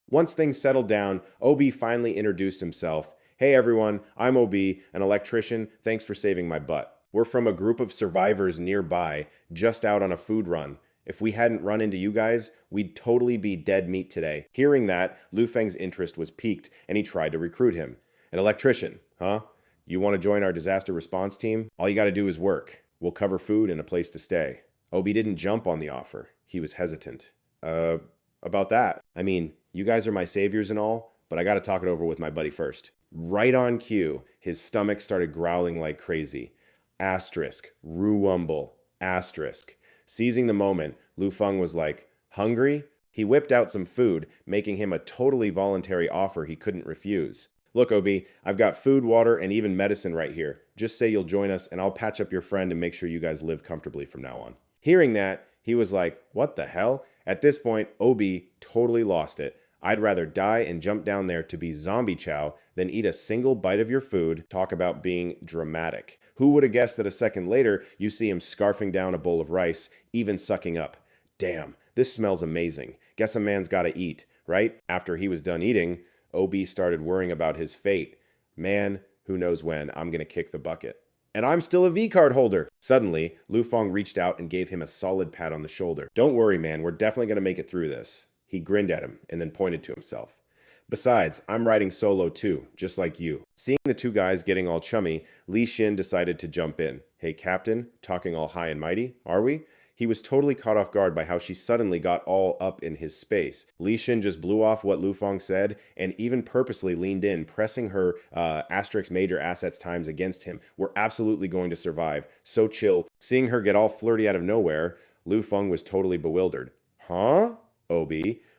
Once things settled down, OB finally introduced himself. "Hey everyone, I'm OB, an electrician. Thanks for saving my butt. We're from a group of survivors nearby, just out on a food run. If we hadn't run into you guys, we'd totally be dead meat today." Hearing that, Lu Feng's interest was piqued, and he tried to recruit him. "An electrician, huh? You want to join our disaster response team? All you gotta do is work. We'll cover food and a place to stay." OB didn't jump on the offer. He was hesitant. About that. I mean, You guys are my saviors and all, but I gotta talk it over with my buddy first. Right on cue, his stomach started growling like crazy. Asterisk, Ruwumble, asterisk. Seizing the moment, Lu Feng was like, hungry? He whipped out some food, making him a totally voluntary offer he couldn't refuse. Look, Obi, I've got food, water, and even medicine right here. Just say you'll join us, and I'll patch up your friend and make sure you guys live comfortably from now on. Hearing that, he was like, what the hell? At this point, Obi totally lost it. I'd rather die and jump down there to be zombie chow than eat a single bite of your food. Talk about being dramatic. Who would have guessed that a second later, you see him scarfing down a bowl of rice, even sucking up. Damn, this smells amazing. Guess a man's gotta eat, right? After he was done eating, OB started worrying about his fate. Man, who knows when I'm gonna kick the bucket. And I'm still a V-card holder. Suddenly, Lu Feng reached out and gave him a solid pat on the shoulder. Don't worry, man, we're definitely gonna make it through this. He grinned at him and then pointed to himself. Besides, I'm riding solo too, just like you. Seeing the two guys getting all chummy, Li Xin decided to jump in. Hey, Captain, talking all high and mighty, are we? He was totally caught off guard by how she suddenly got all up in his space. Li Xin just blew off what Lu Feng said and even purposely leaned in, pressing her asterisk major assets times against him. We're absolutely going to survive. So chill. Seeing her get all flirty out of nowhere, Lu Feng was totally bewildered. Huh? OB,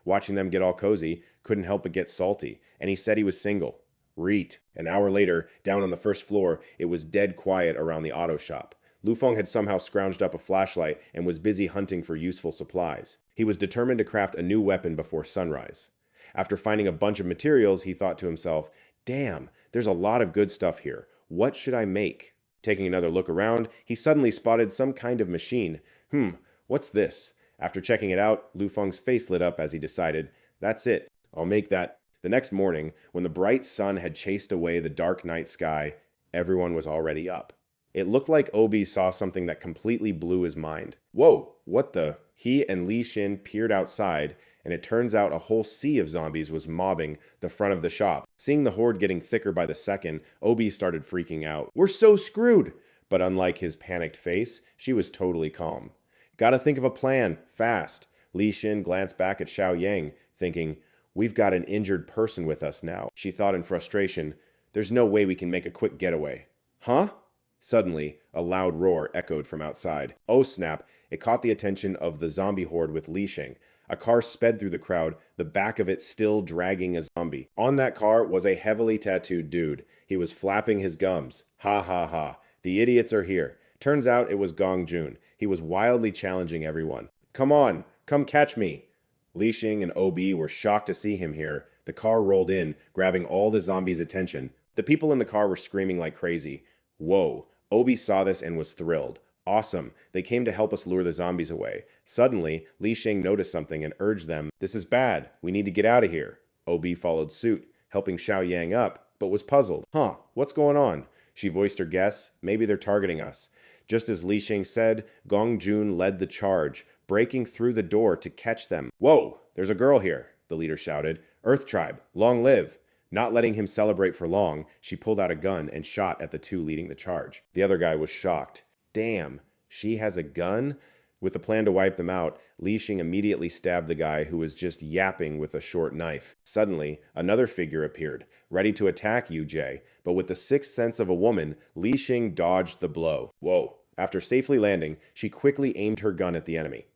watching them get all cozy, couldn't help but get salty, and he said he was single. Reet. An hour later, down on the first floor, it was dead quiet around the auto shop. Lu Feng had somehow scrounged up a flashlight and was busy hunting for useful supplies. He was determined to craft a new weapon before sunrise. After finding a bunch of materials, he thought to himself, damn, there's a lot of good stuff here. What should I make? Taking another look around, he suddenly spotted some kind of machine. What's this? After checking it out, Lu Feng's face lit up as he decided, that's it, I'll make that. The next morning, when the bright sun had chased away the dark night sky, everyone was already up. It looked like Obi saw something that completely blew his mind. Whoa, what the? He and Li Xin peered outside, and it turns out a whole sea of zombies was mobbing the front of the shop. Seeing the horde getting thicker by the second, Obi started freaking out. We're so screwed! But unlike his panicked face, she was totally calm. Gotta think of a plan, fast. Li Xin glanced back at Xiao Yang, thinking, we've got an injured person with us now. She thought in frustration, there's no way we can make a quick getaway. Huh? Suddenly, a loud roar echoed from outside. Oh snap, it caught the attention of the zombie horde with Li Xin. A car sped through the crowd, the back of it still dragging a zombie. On that car was a heavily tattooed dude. He was flapping his gums. Ha ha ha, the idiots are here. Turns out it was Gong Jun. He was wildly challenging everyone. Come on, come catch me. Li Xin and OB were shocked to see him here. The car rolled in, grabbing all the zombies' attention. The people in the car were screaming like crazy. Whoa, OB saw this and was thrilled. Awesome, they came to help us lure the zombies away. Suddenly, Li Xin noticed something and urged them, this is bad, we need to get out of here. OB followed suit, helping Xiao Yang up, but was puzzled. Huh, what's going on? She voiced her guess, maybe they're targeting us. Just as Li Xin said, Gong Jun led the charge, breaking through the door to catch them. Whoa, there's a girl here, the leader shouted. Earth Tribe, long live. Not letting him celebrate for long, she pulled out a gun and shot at the two leading the charge. The other guy was shocked. Damn, she has a gun? With a plan to wipe them out, Li Xin immediately stabbed the guy who was just yapping with a short knife. Suddenly, another figure appeared, ready to attack Yu Jie, but with the sixth sense of a woman, Li Xin dodged the blow. Whoa. After safely landing, she quickly aimed her gun at the enemy.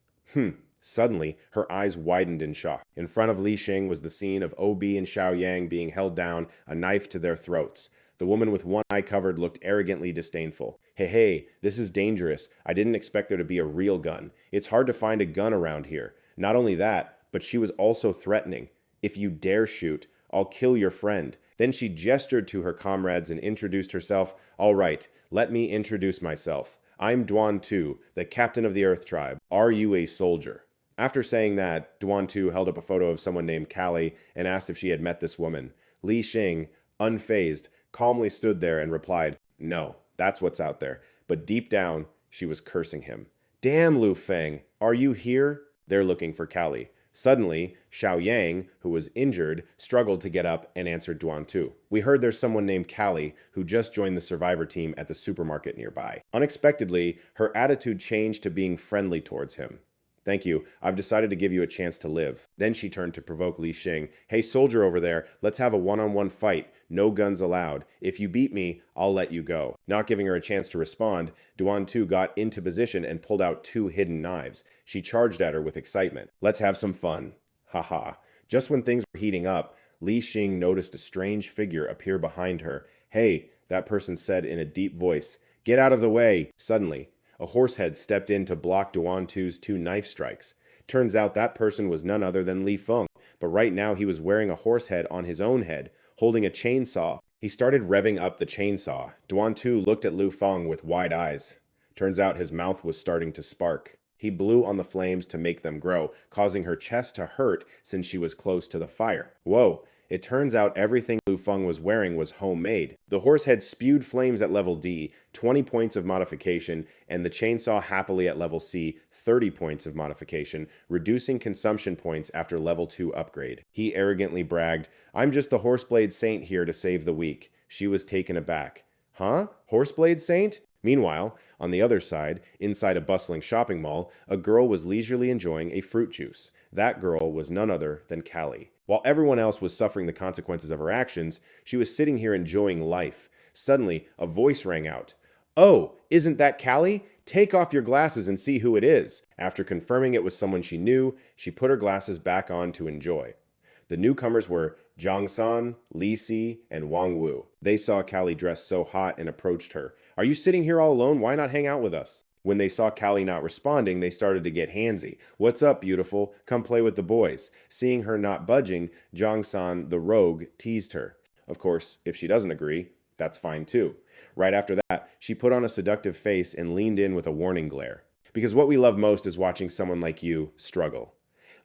Suddenly, her eyes widened in shock. In front of Li Xin was the scene of OB and Xiao Yang being held down, a knife to their throats. The woman with one eye covered looked arrogantly disdainful. Hey, this is dangerous. I didn't expect there to be a real gun. It's hard to find a gun around here. Not only that, but she was also threatening. If you dare shoot, I'll kill your friend. Then she gestured to her comrades and introduced herself. All right, let me introduce myself. I'm Duan Tu, the captain of the Earth Tribe. Are you a soldier? After saying that, Duan Tu held up a photo of someone named Callie and asked if she had met this woman. Li Xin, unfazed, calmly stood there and replied, no, that's what's out there. But deep down, she was cursing him. Damn, Lu Feng, are you here? They're looking for Callie. Suddenly, Xiao Yang, who was injured, struggled to get up and answered Duan Tu. We heard there's someone named Callie who just joined the survivor team at the supermarket nearby. Unexpectedly, her attitude changed to being friendly towards him. Thank you. I've decided to give you a chance to live. Then she turned to provoke Li Xing. Hey, soldier over there, let's have a one-on-one fight. No guns allowed. If you beat me, I'll let you go. Not giving her a chance to respond, Duan Tu got into position and pulled out two hidden knives. She charged at her with excitement. Let's have some fun. Haha. Just when things were heating up, Li Xing noticed a strange figure appear behind her. Hey, that person said in a deep voice. Get out of the way. Suddenly, a horsehead stepped in to block Duan Tu's two knife strikes. Turns out that person was none other than Li Feng, but right now he was wearing a horse head on his own head, holding a chainsaw. He started revving up the chainsaw. Duan Tu looked at Lu Feng with wide eyes. Turns out his mouth was starting to spark. He blew on the flames to make them grow, causing her chest to hurt since she was close to the fire. Whoa! It turns out everything Lu Feng was wearing was homemade. The horse head spewed flames at level D, 20 points of modification, and the chainsaw happily at level C, 30 points of modification, reducing consumption points after level 2 upgrade. He arrogantly bragged, I'm just the Horseblade Saint here to save the weak. She was taken aback. Huh? Horseblade Saint? Meanwhile, on the other side, inside a bustling shopping mall, a girl was leisurely enjoying a fruit juice. That girl was none other than Callie. While everyone else was suffering the consequences of her actions, she was sitting here enjoying life. Suddenly, a voice rang out. Oh, isn't that Callie? Take off your glasses and see who it is. After confirming it was someone she knew, she put her glasses back on to enjoy. The newcomers were Zhang San, Li Si, and Wang Wu. They saw Callie dressed so hot and approached her. Are you sitting here all alone? Why not hang out with us? When they saw Callie not responding, they started to get handsy. What's up, beautiful? Come play with the boys. Seeing her not budging, Zhang San, the rogue, teased her. Of course, if she doesn't agree, that's fine too. Right after that, she put on a seductive face and leaned in with a warning glare. Because what we love most is watching someone like you struggle.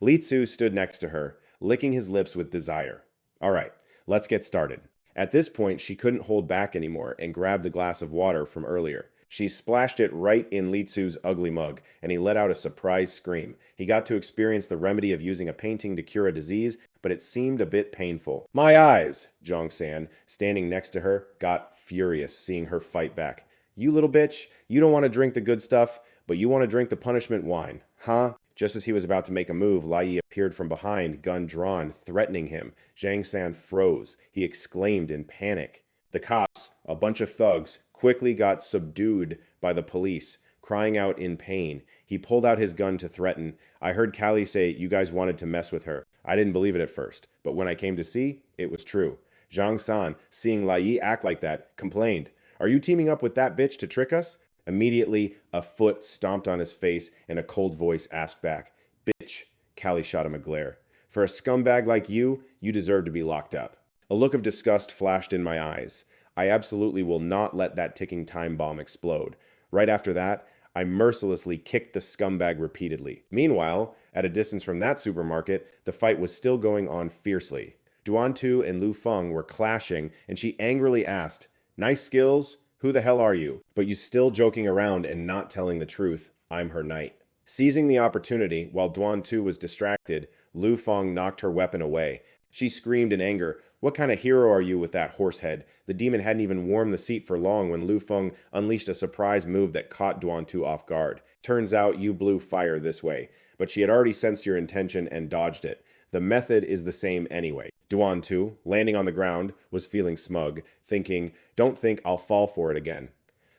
Li Tzu stood next to her, licking his lips with desire. All right, let's get started. At this point, she couldn't hold back anymore and grabbed the glass of water from earlier. She splashed it right in Li Tzu's ugly mug, and he let out a surprised scream. He got to experience the remedy of using a painting to cure a disease, but it seemed a bit painful. My eyes! Zhang San, standing next to her, got furious seeing her fight back. You little bitch, you don't want to drink the good stuff, but you want to drink the punishment wine, huh? Just as he was about to make a move, Lai Yi appeared from behind, gun drawn, threatening him. Zhang San froze. He exclaimed in panic. The cops, a bunch of thugs, quickly got subdued by the police, crying out in pain. He pulled out his gun to threaten. I heard Callie say you guys wanted to mess with her. I didn't believe it at first, but when I came to see, it was true. Zhang San, seeing Lai Yi act like that, complained. Are you teaming up with that bitch to trick us? Immediately, a foot stomped on his face and a cold voice asked back, Bitch, Callie shot him a glare. For a scumbag like you, you deserve to be locked up. A look of disgust flashed in my eyes. I absolutely will not let that ticking time bomb explode. Right after that, I mercilessly kicked the scumbag repeatedly. Meanwhile, at a distance from that supermarket, the fight was still going on fiercely. Duan Tu and Lu Feng were clashing, and she angrily asked, Nice skills? Who the hell are you? But you still joking around and not telling the truth. I'm her knight. Seizing the opportunity, while Duan Tu was distracted, Lu Feng knocked her weapon away. She screamed in anger, What kind of hero are you with that horse head? The demon hadn't even warmed the seat for long when Lu Feng unleashed a surprise move that caught Duan Tu off guard. Turns out you blew fire this way, but she had already sensed your intention and dodged it. The method is the same anyway. Duan Tu, landing on the ground, was feeling smug, thinking, Don't think I'll fall for it again.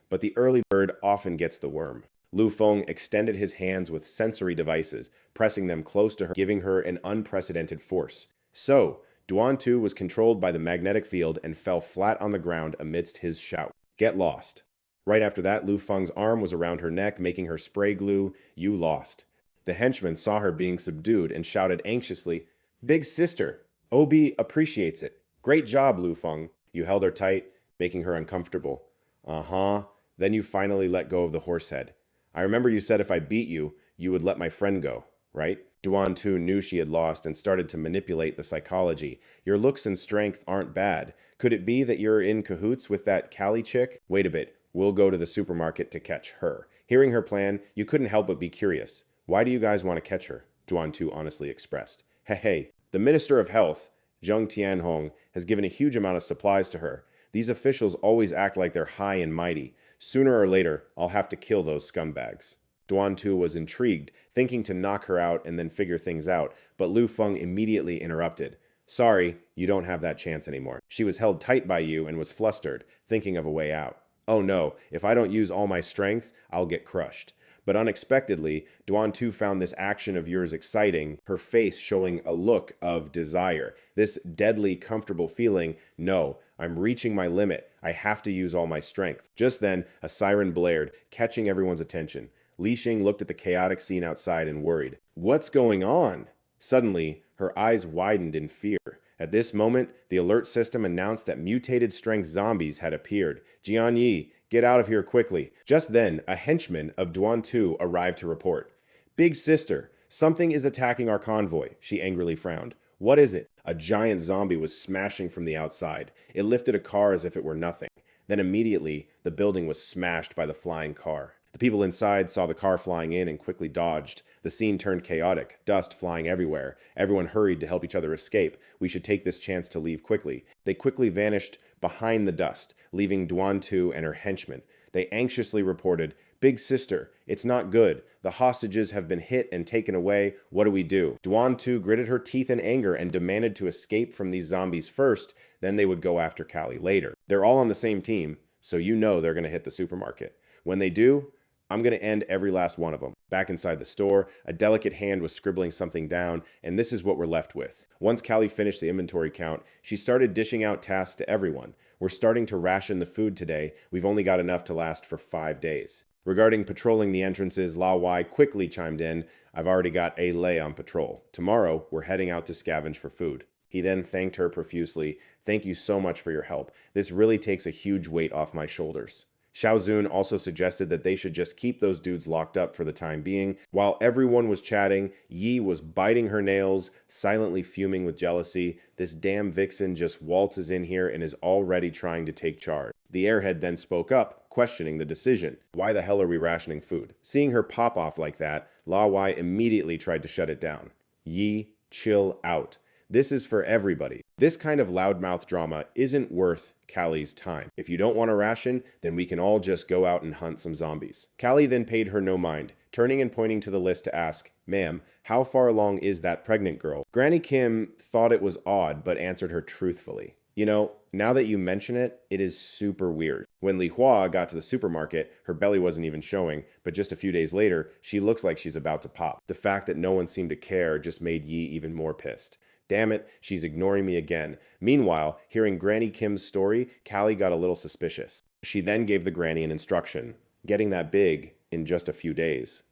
But the early bird often gets the worm. Lu Feng extended his hands with sensory devices, pressing them close to her, giving her an unprecedented force. So, Duan Tu was controlled by the magnetic field and fell flat on the ground amidst his shout. Get lost. Right after that, Lu Feng's arm was around her neck, making her spray glue, You lost. The henchman saw her being subdued and shouted anxiously, Big sister, OB appreciates it. Great job, Lu Feng. You held her tight, making her uncomfortable. Uh-huh. Then you finally let go of the horse head. I remember you said if I beat you, you would let my friend go, right? Duan Tu knew she had lost and started to manipulate the psychology. Your looks and strength aren't bad. Could it be that you're in cahoots with that Callie chick? Wait a bit. We'll go to the supermarket to catch her. Hearing her plan, you couldn't help but be curious. Why do you guys want to catch her? Duan Tu honestly expressed. Hey, the Minister of Health, Zheng Tianhong, has given a huge amount of supplies to her. These officials always act like they're high and mighty. Sooner or later, I'll have to kill those scumbags. Duan Tu was intrigued, thinking to knock her out and then figure things out, but Lu Feng immediately interrupted. Sorry, you don't have that chance anymore. She was held tight by you and was flustered, thinking of a way out. Oh no, if I don't use all my strength, I'll get crushed. But unexpectedly, Duan Tu found this action of yours exciting, her face showing a look of desire. This deadly, comfortable feeling, no, I'm reaching my limit. I have to use all my strength. Just then, a siren blared, catching everyone's attention. Li Xing looked at the chaotic scene outside and worried. What's going on? Suddenly, her eyes widened in fear. At this moment, the alert system announced that mutated strength zombies had appeared. Jian Yi, get out of here quickly. Just then, a henchman of Duan Tu arrived to report. Big sister, something is attacking our convoy, she angrily frowned. What is it? A giant zombie was smashing from the outside. It lifted a car as if it were nothing. Then immediately, the building was smashed by the flying car. The people inside saw the car flying in and quickly dodged. The scene turned chaotic, dust flying everywhere. Everyone hurried to help each other escape. We should take this chance to leave quickly. They quickly vanished behind the dust, leaving Duan Tu and her henchmen. They anxiously reported, Big sister, it's not good. The hostages have been hit and taken away. What do we do? Duan Tu gritted her teeth in anger and demanded to escape from these zombies first, then they would go after Callie later. They're all on the same team, so you know they're going to hit the supermarket. When they do, I'm going to end every last one of them. Back inside the store, a delicate hand was scribbling something down, and this is what we're left with. Once Callie finished the inventory count, she started dishing out tasks to everyone. We're starting to ration the food today. We've only got enough to last for 5 days. Regarding patrolling the entrances, Lao Wai quickly chimed in, I've already got a lay on patrol. Tomorrow, we're heading out to scavenge for food. He then thanked her profusely. Thank you so much for your help. This really takes a huge weight off my shoulders. Xiao Zun also suggested that they should just keep those dudes locked up for the time being. While everyone was chatting, Yi was biting her nails, silently fuming with jealousy. This damn vixen just waltzes in here and is already trying to take charge. The airhead then spoke up, questioning the decision. Why the hell are we rationing food? Seeing her pop off like that, La Wai immediately tried to shut it down. Yi, chill out. This is for everybody. This kind of loudmouth drama isn't worth Callie's time. If you don't want a ration, then we can all just go out and hunt some zombies. Callie then paid her no mind, turning and pointing to the list to ask, Ma'am, how far along is that pregnant girl? Granny Kim thought it was odd, but answered her truthfully. You know, now that you mention it, it is super weird. When Li Hua got to the supermarket, her belly wasn't even showing, but just a few days later, she looks like she's about to pop. The fact that no one seemed to care just made Yi even more pissed. Damn it, she's ignoring me again. Meanwhile, hearing Granny Kim's story, Callie got a little suspicious. She then gave the granny an instruction. Getting that big in just a few days.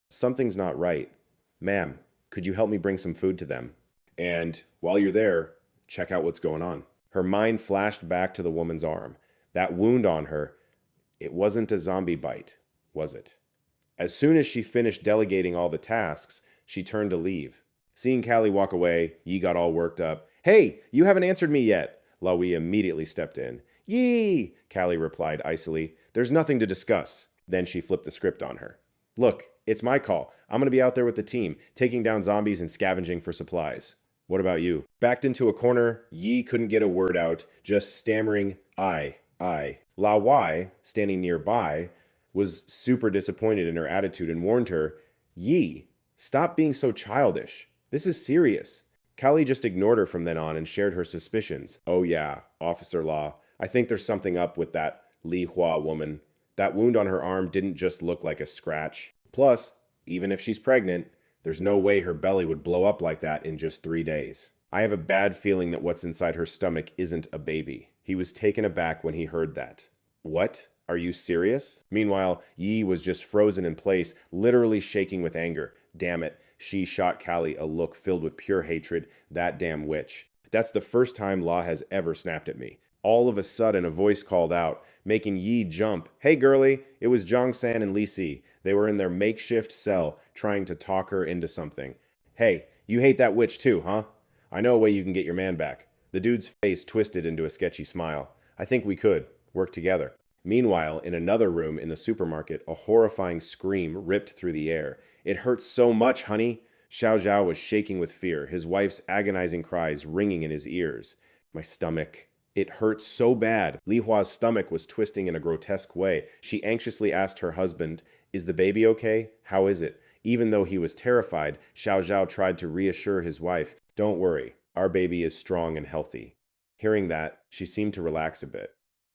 Something's not right. Ma'am, could you help me bring some food to them? And while you're there, check out what's going on. Her mind flashed back to the woman's arm. That wound on her, it wasn't a zombie bite, was it? As soon as she finished delegating all the tasks, she turned to leave. Seeing Callie walk away, Yi got all worked up. Hey, you haven't answered me yet. Laoui immediately stepped in. Yi, Callie replied icily. There's nothing to discuss. Then she flipped the script on her. Look, it's my call. I'm going to be out there with the team, taking down zombies and scavenging for supplies. What about you? Backed into a corner, Yi couldn't get a word out, just stammering, I. Lao Wai, standing nearby, was super disappointed in her attitude and warned her, Yi, stop being so childish. This is serious. Callie just ignored her from then on and shared her suspicions. Oh yeah, Officer Law, I think there's something up with that Li Hua woman. That wound on her arm didn't just look like a scratch. Plus, even if she's pregnant, there's no way her belly would blow up like that in just 3 days. I have a bad feeling that what's inside her stomach isn't a baby. He was taken aback when he heard that. What? Are you serious? Meanwhile, Yi was just frozen in place, literally shaking with anger. Damn it, she shot Callie a look filled with pure hatred. That damn witch. That's the first time Law has ever snapped at me. All of a sudden, a voice called out, making Yi jump. Hey girlie, it was Zhang San and Li Si. They were in their makeshift cell, trying to talk her into something. Hey, you hate that witch too, huh? I know a way you can get your man back. The dude's face twisted into a sketchy smile. I think we could work together. Meanwhile, in another room in the supermarket, a horrifying scream ripped through the air. It hurts so much, honey. Xiao Zhao was shaking with fear, his wife's agonizing cries ringing in his ears. My stomach. It hurt so bad. Li Hua's stomach was twisting in a grotesque way. She anxiously asked her husband, "Is the baby okay? How is it?" Even though he was terrified, Xiao Zhao tried to reassure his wife, "Don't worry, our baby is strong and healthy." Hearing that, she seemed to relax a bit.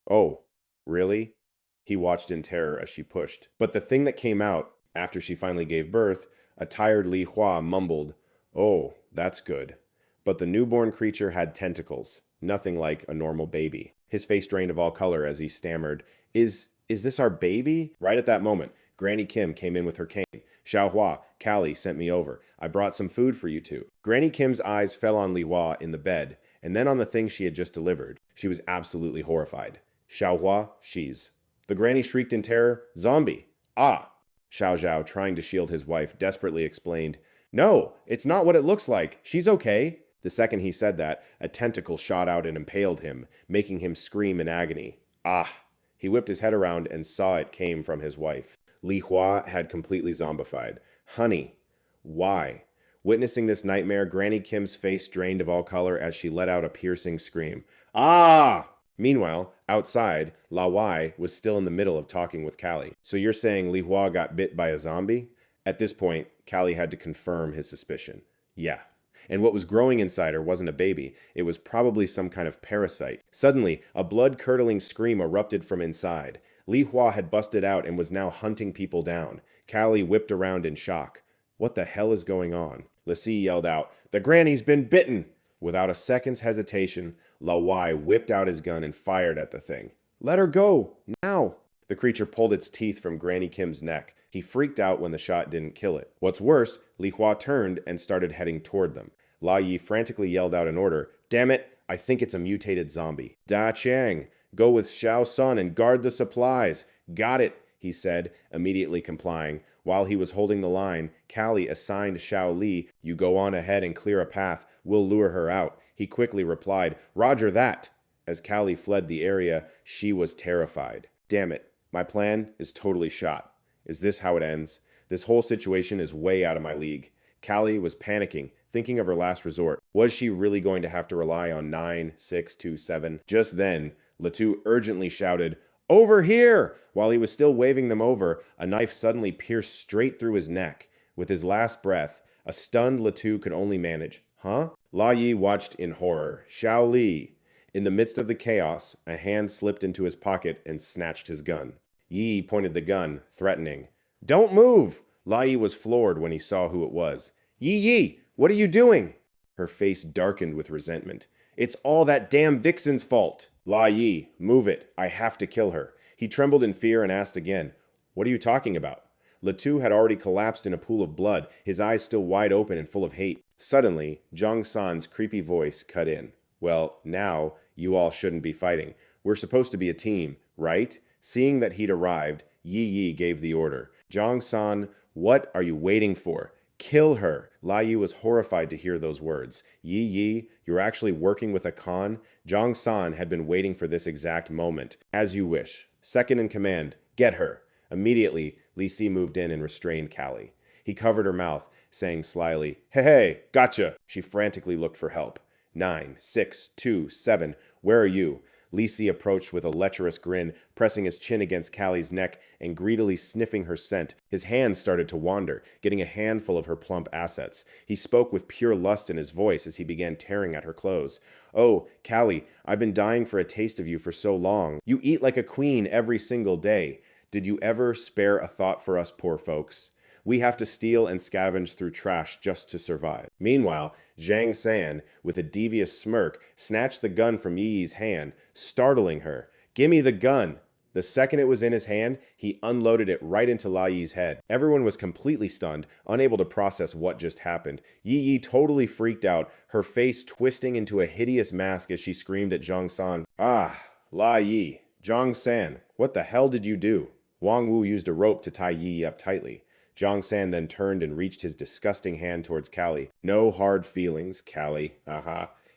"Oh, really?" He watched in terror as she pushed. But the thing that came out, after she finally gave birth, a tired Li Hua mumbled, "Oh, that's good." But the newborn creature had tentacles, nothing like a normal baby. His face drained of all color as he stammered, Is this our baby?" Right at that moment, Granny Kim came in with her cane. "Xiao Hua, Callie sent me over. I brought some food for you two." Granny Kim's eyes fell on Li Hua in the bed, and then on the thing she had just delivered. She was absolutely horrified. "Xiao Hua, she's." The granny shrieked in terror, "Zombie!" "Ah!" Xiao Zhao, trying to shield his wife, desperately explained, "No, it's not what it looks like. She's okay." The second he said that, a tentacle shot out and impaled him, making him scream in agony. "Ah!" He whipped his head around and saw it came from his wife. Li Hua had completely zombified. "Honey, why?" Witnessing this nightmare, Granny Kim's face drained of all color as she let out a piercing scream. "Ah!" Meanwhile, outside, La Wai was still in the middle of talking with Callie. "So you're saying Li Hua got bit by a zombie?" At this point, Callie had to confirm his suspicion. Yeah. And what was growing inside her wasn't a baby. It was probably some kind of parasite. Suddenly, a blood-curdling scream erupted from inside. Li Hua had busted out and was now hunting people down. Callie whipped around in shock. "What the hell is going on?" Lassie yelled out, "The granny's been bitten!" Without a second's hesitation, La Wai whipped out his gun and fired at the thing. "Let her go! Now!" The creature pulled its teeth from Granny Kim's neck. He freaked out when the shot didn't kill it. What's worse, Li Hua turned and started heading toward them. La Yi frantically yelled out an order. "Damn it, I think it's a mutated zombie." "Da Chiang, go with Xiao Sun and guard the supplies." "Got it," he said, immediately complying. While he was holding the line, Callie assigned Xiao Li, "You go on ahead and clear a path. We'll lure her out." He quickly replied, "Roger that." As Callie fled the area, she was terrified. "Damn it, my plan is totally shot. Is this how it ends? This whole situation is way out of my league." Callie was panicking, thinking of her last resort. Was she really going to have to rely on 9627? Just then, Latu urgently shouted, "Over here!" While he was still waving them over, a knife suddenly pierced straight through his neck. With his last breath, a stunned Latu could only manage, "Huh?" La Yi watched in horror. "Xiao Li." In the midst of the chaos, a hand slipped into his pocket and snatched his gun. Yi pointed the gun, threatening. "Don't move!" La Yi was floored when he saw who it was. Yi, what are you doing?" Her face darkened with resentment. "It's all that damn vixen's fault." "La Yi, move it. I have to kill her." He trembled in fear and asked again, "What are you talking about?" Latu had already collapsed in a pool of blood, his eyes still wide open and full of hate. Suddenly, Zhang San's creepy voice cut in. "Well, now, you all shouldn't be fighting. We're supposed to be a team, right?" Seeing that he'd arrived, Yi gave the order. "Zhang San, what are you waiting for? Kill her." Lai Yu was horrified to hear those words. Yi, you're actually working with a Khan? Zhang San had been waiting for this exact moment. "As you wish. Second in command, get her." Immediately, Li Si moved in and restrained Callie. He covered her mouth, saying slyly, Hey, gotcha." She frantically looked for help. 9, 6, 2, 7, where are you?" Li Si approached with a lecherous grin, pressing his chin against Callie's neck and greedily sniffing her scent. His hands started to wander, getting a handful of her plump assets. He spoke with pure lust in his voice as he began tearing at her clothes. "Oh, Callie, I've been dying for a taste of you for so long. You eat like a queen every single day. Did you ever spare a thought for us poor folks? We have to steal and scavenge through trash just to survive." Meanwhile, Zhang San, with a devious smirk, snatched the gun from Yi's hand, startling her. "Gimme the gun!" The second it was in his hand, he unloaded it right into La Yi's head. Everyone was completely stunned, unable to process what just happened. Yi totally freaked out, her face twisting into a hideous mask as she screamed at Zhang San. "Ah, La Yi, Zhang San, what the hell did you do?" Wang Wu used a rope to tie Yi up tightly. Zhang San then turned and reached his disgusting hand towards Callie. "No hard feelings, Callie.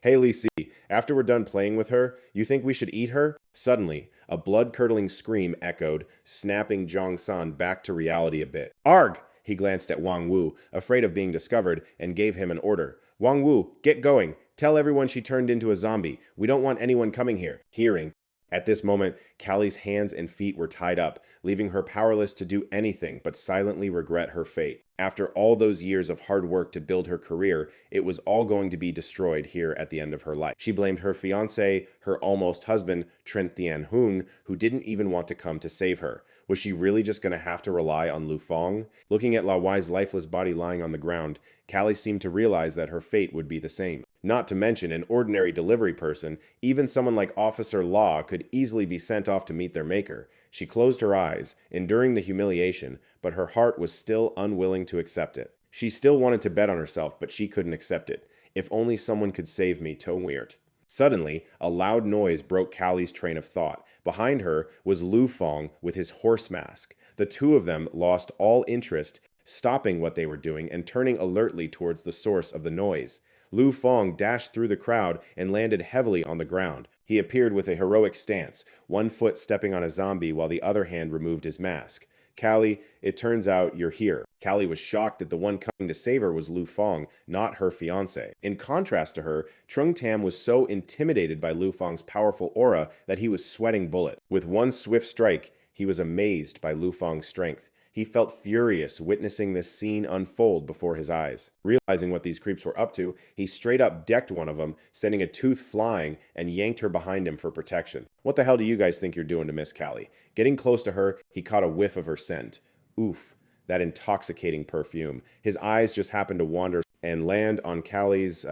Hey, Li Si, after we're done playing with her, you think we should eat her?" Suddenly, a blood-curdling scream echoed, snapping Zhang San back to reality a bit. "Arg!" He glanced at Wang Wu, afraid of being discovered, and gave him an order. "Wang Wu, get going. Tell everyone she turned into a zombie. We don't want anyone coming here. Hearing. At this moment, Callie's hands and feet were tied up, leaving her powerless to do anything but silently regret her fate. After all those years of hard work to build her career, it was all going to be destroyed here at the end of her life. She blamed her fiancé, her almost husband, Trent Thien Hoon, who didn't even want to come to save her. Was she really just going to have to rely on Lu Fong? Looking at La Wai's lifeless body lying on the ground, Callie seemed to realize that her fate would be the same. Not to mention an ordinary delivery person, even someone like Officer Law could easily be sent off to meet their maker. She closed her eyes, enduring the humiliation, but her heart was still unwilling to accept it. She still wanted to bet on herself, but she couldn't accept it. If only someone could save me, To Weird. Suddenly, a loud noise broke Callie's train of thought. Behind her was Lu Fong with his horse mask. The two of them lost all interest, stopping what they were doing and turning alertly towards the source of the noise. Lu Fong dashed through the crowd and landed heavily on the ground. He appeared with a heroic stance, one foot stepping on a zombie while the other hand removed his mask. Callie, it turns out you're here. Callie was shocked that the one coming to save her was Lu Fong, not her fiancé. In contrast to her, Trung Tam was so intimidated by Lu Fong's powerful aura that he was sweating bullets. With one swift strike, he was amazed by Lu Fong's strength. He felt furious witnessing this scene unfold before his eyes. Realizing what these creeps were up to, he straight up decked one of them, sending a tooth flying and yanked her behind him for protection. What the hell do you guys think you're doing to Miss Callie? Getting close to her, he caught a whiff of her scent. Oof, that intoxicating perfume. His eyes just happened to wander and land on Callie's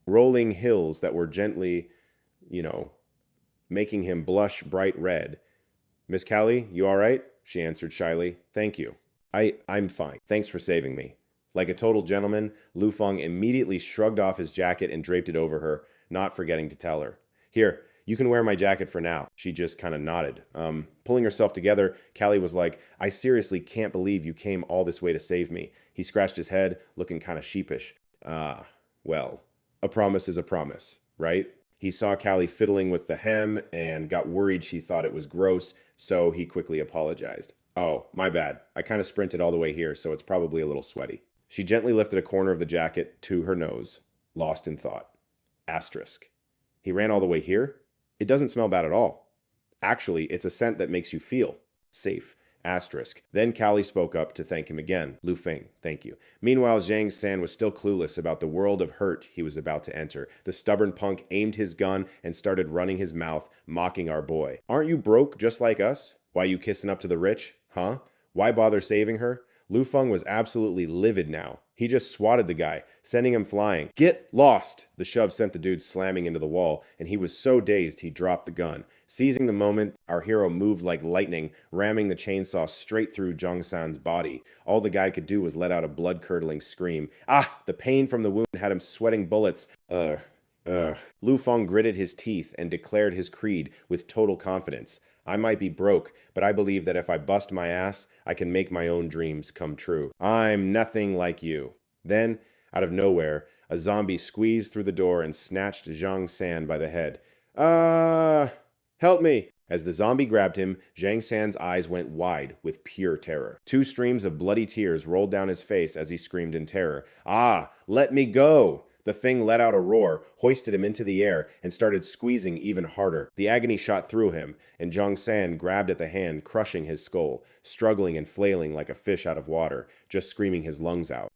rolling hills that were gently, making him blush bright red. Miss Callie, you all right? She answered shyly. Thank you. I'm fine. Thanks for saving me. Like a total gentleman, Lu Fong immediately shrugged off his jacket and draped it over her, not forgetting to tell her. Here, you can wear my jacket for now. She just kind of nodded. Pulling herself together, Callie was like, I seriously can't believe you came all this way to save me. He scratched his head, looking kind of sheepish. Well, a promise is a promise, right? He saw Callie fiddling with the hem and got worried she thought it was gross, so he quickly apologized. Oh, my bad. I kind of sprinted all the way here, so it's probably a little sweaty. She gently lifted a corner of the jacket to her nose, lost in thought. Asterisk. He ran all the way here? It doesn't smell bad at all. Actually, it's a scent that makes you feel safe. Asterisk. Then Callie spoke up to thank him again. Lu Feng, thank you. Meanwhile, Zhang San was still clueless about the world of hurt he was about to enter. The stubborn punk aimed his gun and started running his mouth, mocking our boy. Aren't you broke just like us? Why you kissing up to the rich? Huh? Why bother saving her? Lu Feng was absolutely livid now. He just swatted the guy, sending him flying. Get lost! The shove sent the dude slamming into the wall, and he was so dazed he dropped the gun. Seizing the moment, our hero moved like lightning, ramming the chainsaw straight through Zhang San's body. All the guy could do was let out a blood-curdling scream. Ah! The pain from the wound had him sweating bullets. Lu Feng gritted his teeth and declared his creed with total confidence. I might be broke, but I believe that if I bust my ass, I can make my own dreams come true. I'm nothing like you. Then, out of nowhere, a zombie squeezed through the door and snatched Zhang San by the head. Help me! As the zombie grabbed him, Zhang San's eyes went wide with pure terror. 2 streams of bloody tears rolled down his face as he screamed in terror. Ah, let me go! The thing let out a roar, hoisted him into the air, and started squeezing even harder. The agony shot through him, and Zhang San grabbed at the hand, crushing his skull, struggling and flailing like a fish out of water, just screaming his lungs out.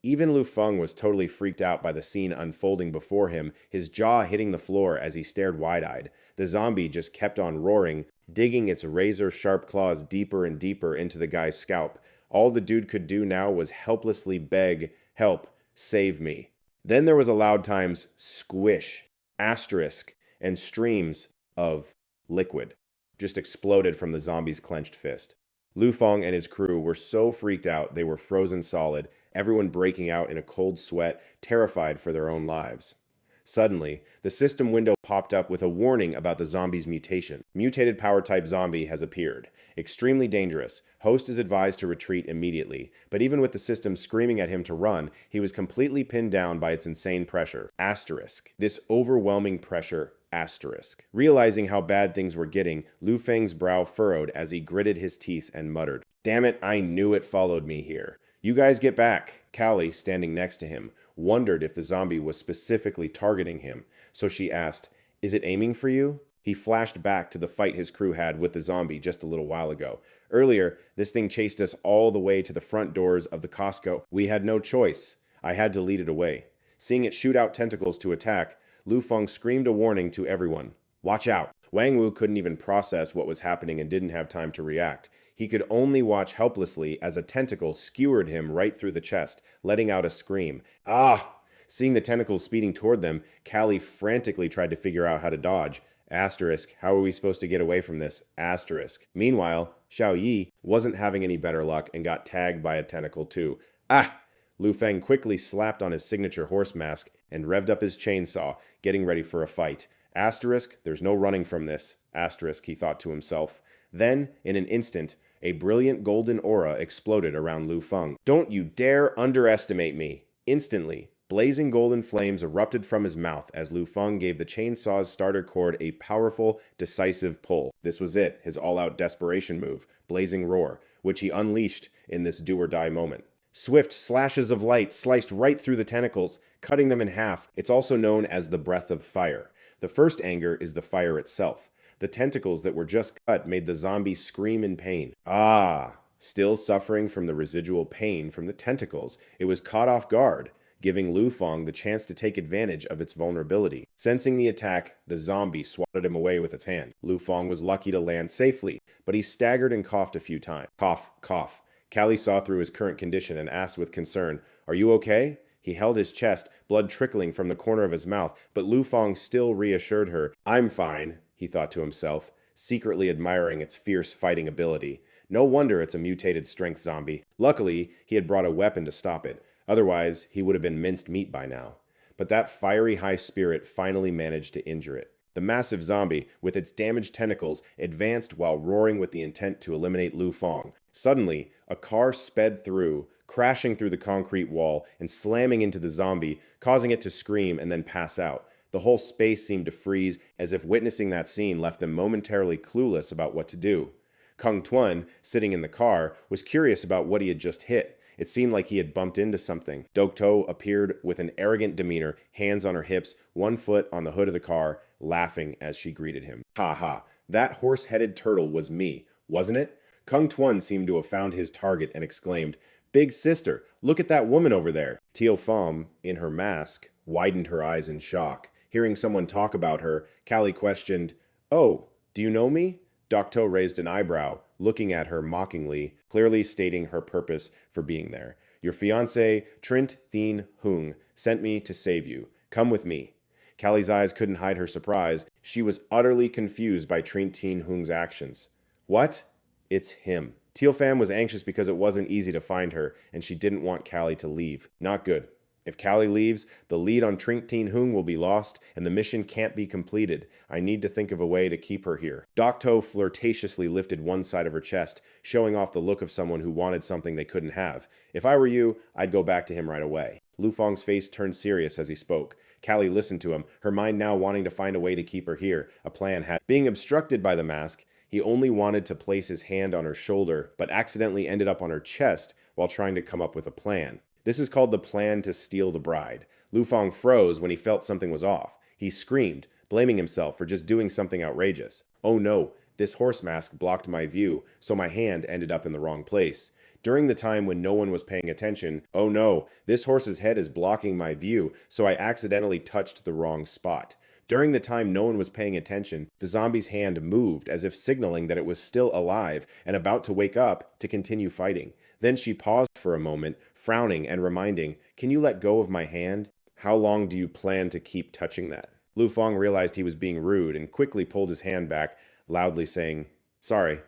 Even Lu Feng was totally freaked out by the scene unfolding before him, his jaw hitting the floor as he stared wide-eyed. The zombie just kept on roaring, digging its razor-sharp claws deeper and deeper into the guy's scalp. All the dude could do now was helplessly beg, help, save me. Then there was a loud times squish, asterisk, and streams of liquid just exploded from the zombie's clenched fist. Lu Feng and his crew were so freaked out they were frozen solid, everyone breaking out in a cold sweat, terrified for their own lives. Suddenly, the system window popped up with a warning about the zombie's mutation. Mutated power-type zombie has appeared. Extremely dangerous. Host is advised to retreat immediately. But even with the system screaming at him to run, he was completely pinned down by its insane pressure. Asterisk. This overwhelming pressure. Asterisk. Realizing how bad things were getting, Lu Feng's brow furrowed as he gritted his teeth and muttered, Damn it, I knew it followed me here. You guys get back. Callie, standing next to him, wondered if the zombie was specifically targeting him, so she asked, "Is it aiming for you?" He flashed back to the fight his crew had with the zombie just a little while ago. Earlier, this thing chased us all the way to the front doors of the Costco. We had no choice. I had to lead it away. Seeing it shoot out tentacles to attack, Lu Feng screamed a warning to everyone. Watch out! Wang Wu couldn't even process what was happening and didn't have time to react. He could only watch helplessly as a tentacle skewered him right through the chest, letting out a scream. Ah! Seeing the tentacles speeding toward them, Callie frantically tried to figure out how to dodge. Asterisk, how are we supposed to get away from this? Asterisk. Meanwhile, Xiao Yi wasn't having any better luck and got tagged by a tentacle too. Ah! Lu Feng quickly slapped on his signature horse mask and revved up his chainsaw, getting ready for a fight. Asterisk, there's no running from this. Asterisk, he thought to himself. Then, in an instant, a brilliant golden aura exploded around Lu Feng. Don't you dare underestimate me! Instantly, blazing golden flames erupted from his mouth as Lu Feng gave the chainsaw's starter cord a powerful, decisive pull. This was it, his all-out desperation move, Blazing Roar, which he unleashed in this do-or-die moment. Swift slashes of light sliced right through the tentacles, cutting them in half. It's also known as the breath of fire. The first anger is the fire itself. The tentacles that were just cut made the zombie scream in pain. Ah! Still suffering from the residual pain from the tentacles, it was caught off guard, giving Lu Feng the chance to take advantage of its vulnerability. Sensing the attack, the zombie swatted him away with its hand. Lu Feng was lucky to land safely, but he staggered and coughed a few times. Cough, cough. Callie saw through his current condition and asked with concern, "Are you okay?" He held his chest, blood trickling from the corner of his mouth, but Lu Feng still reassured her. "I'm fine," he thought to himself, secretly admiring its fierce fighting ability. No wonder it's a mutated strength zombie. Luckily, he had brought a weapon to stop it. Otherwise, he would have been minced meat by now. But that fiery high spirit finally managed to injure it. The massive zombie, with its damaged tentacles, advanced while roaring with the intent to eliminate Lu Feng. Suddenly, a car sped through, crashing through the concrete wall and slamming into the zombie, causing it to scream and then pass out. The whole space seemed to freeze, as if witnessing that scene left them momentarily clueless about what to do. Kung Tuan, sitting in the car, was curious about what he had just hit. It seemed like he had bumped into something. Dokto appeared with an arrogant demeanor, hands on her hips, one foot on the hood of the car, laughing as she greeted him. Ha ha, that horse-headed turtle was me, wasn't it? Kung Tuan seemed to have found his target and exclaimed, "Big sister, look at that woman over there." Tio Pham, in her mask, widened her eyes in shock. Hearing someone talk about her, Callie questioned, "Oh, do you know me?" Dokto raised an eyebrow, looking at her mockingly, clearly stating her purpose for being there. "Your fiancé, Trint Thien Hung, sent me to save you. Come with me." Callie's eyes couldn't hide her surprise. She was utterly confused by Trint Thien Hung's actions. What? It's him. Teal Pham was anxious because it wasn't easy to find her, and she didn't want Callie to leave. Not good. If Callie leaves, the lead on Trink Teen Hung will be lost, and the mission can't be completed. I need to think of a way to keep her here. Dokto flirtatiously lifted one side of her chest, showing off the look of someone who wanted something they couldn't have. If I were you, I'd go back to him right away. Lu Feng's face turned serious as he spoke. Callie listened to him, her mind now wanting to find a way to keep her here. A plan had. Being obstructed by the mask, he only wanted to place his hand on her shoulder, but accidentally ended up on her chest while trying to come up with a plan. This is called the plan to steal the bride. Lu Feng froze when he felt something was off. He screamed, blaming himself for just doing something outrageous. Oh no, this horse mask blocked my view, so my hand ended up in the wrong place. During the time when no one was paying attention, oh no, this horse's head is blocking my view, so I accidentally touched the wrong spot. During the time no one was paying attention, the zombie's hand moved as if signaling that it was still alive and about to wake up to continue fighting. Then she paused for a moment, frowning and reminding, "Can you let go of my hand? How long do you plan to keep touching that?" Lu Feng realized he was being rude and quickly pulled his hand back, loudly saying, "Sorry."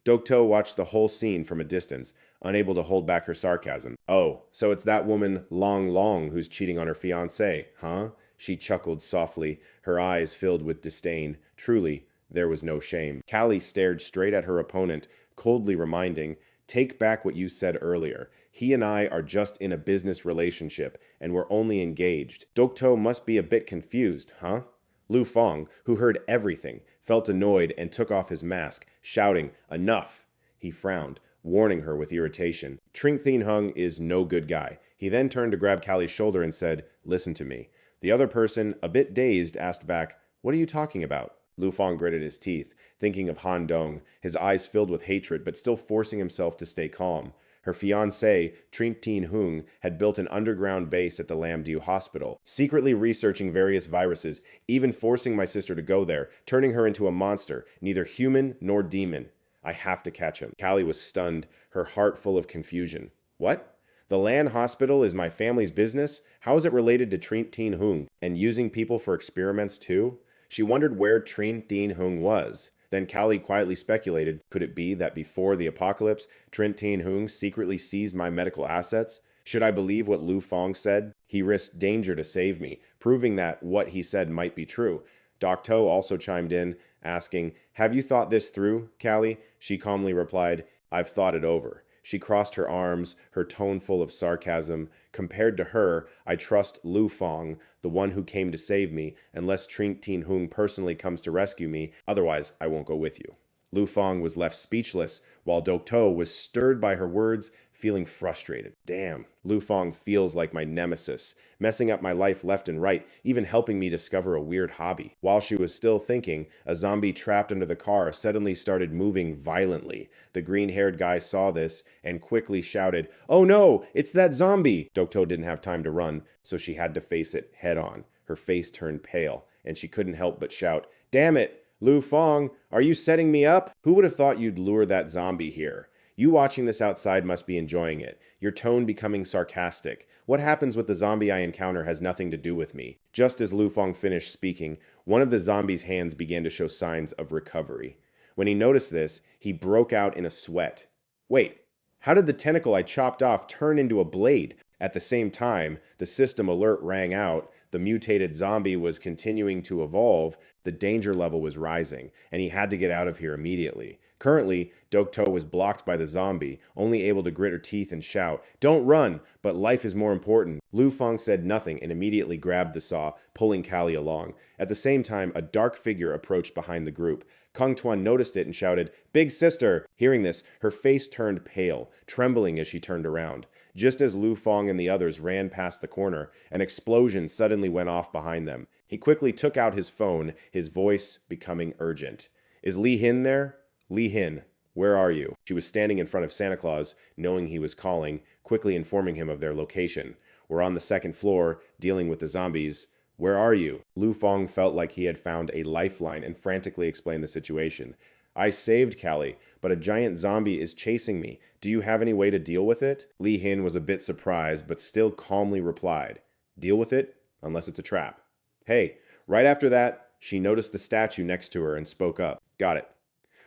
Dokto watched the whole scene from a distance, unable to hold back her sarcasm. "Oh, so it's that woman Long Long who's cheating on her fiancé, huh?" She chuckled softly, her eyes filled with disdain. Truly, there was no shame. Callie stared straight at her opponent, coldly reminding, "Take back what you said earlier. He and I are just in a business relationship, and we're only engaged." Dokto must be a bit confused, huh? Lu Feng, who heard everything, felt annoyed and took off his mask, shouting, "Enough!" He frowned. warning her with irritation. Trink Thien Hung is no good guy. He then turned to grab Callie's shoulder and said, "Listen to me." The other person, a bit dazed, asked back, "What are you talking about?" Lu Fang gritted his teeth, thinking of Han Dong, his eyes filled with hatred but still forcing himself to stay calm. Her fiancé, Trink Thien Hung, had built an underground base at the Lam Diu hospital, secretly researching various viruses, even forcing my sister to go there, turning her into a monster, neither human nor demon. I have to catch him. Callie was stunned, her heart full of confusion. What? The Lan Hospital is my family's business? How is it related to Trink Thien Hung? And using people for experiments too? She wondered where Trink Thien Hung was. Then Callie quietly speculated, could it be that before the apocalypse, Trink Thien Hung secretly seized my medical assets? Should I believe what Lu Fang said? He risked danger to save me, proving that what he said might be true. Doc To also chimed in, asking, "Have you thought this through, Callie?" She calmly replied, "I've thought it over." She crossed her arms, her tone full of sarcasm. Compared to her, I trust Lu Fang, the one who came to save me, unless Trink Thien Hung personally comes to rescue me, otherwise I won't go with you. Lu Fang was left speechless, while Dok To was stirred by her words, feeling frustrated. Damn, Lu Fang feels like my nemesis, messing up my life left and right, even helping me discover a weird hobby. While she was still thinking, a zombie trapped under the car suddenly started moving violently. The green-haired guy saw this and quickly shouted, "Oh no, it's that zombie!" Dok To didn't have time to run, so she had to face it head on. Her face turned pale, and she couldn't help but shout, "Damn it! Lu Fang, are you setting me up? Who would have thought you'd lure that zombie here? You watching this outside must be enjoying it, your tone becoming sarcastic. What happens with the zombie I encounter has nothing to do with me." Just as Lu Fang finished speaking, one of the zombie's hands began to show signs of recovery. When he noticed this, he broke out in a sweat. Wait, how did the tentacle I chopped off turn into a blade? At the same time, the system alert rang out. The mutated zombie was continuing to evolve, the danger level was rising, and he had to get out of here immediately. Currently, Dok To was blocked by the zombie, only able to grit her teeth and shout, "Don't run, but life is more important." Lu Fang said nothing and immediately grabbed the saw, pulling Callie along. At the same time, a dark figure approached behind the group. Kung Tuan noticed it and shouted, "Big sister!" Hearing this, her face turned pale, trembling as she turned around. Just as Lu Fang and the others ran past the corner, an explosion suddenly went off behind them. He quickly took out his phone, his voice becoming urgent. "Is Li Hin there? Li Hin, where are you?" She was standing in front of Santa Claus, knowing he was calling, quickly informing him of their location. "We're on the second floor, dealing with the zombies. Where are you?" Lu Fang felt like he had found a lifeline and frantically explained the situation. "I saved Callie, but a giant zombie is chasing me. Do you have any way to deal with it?" Li Hin was a bit surprised, but still calmly replied, "Deal with it? Unless it's a trap." Hey, right after that, she noticed the statue next to her and spoke up. "Got it."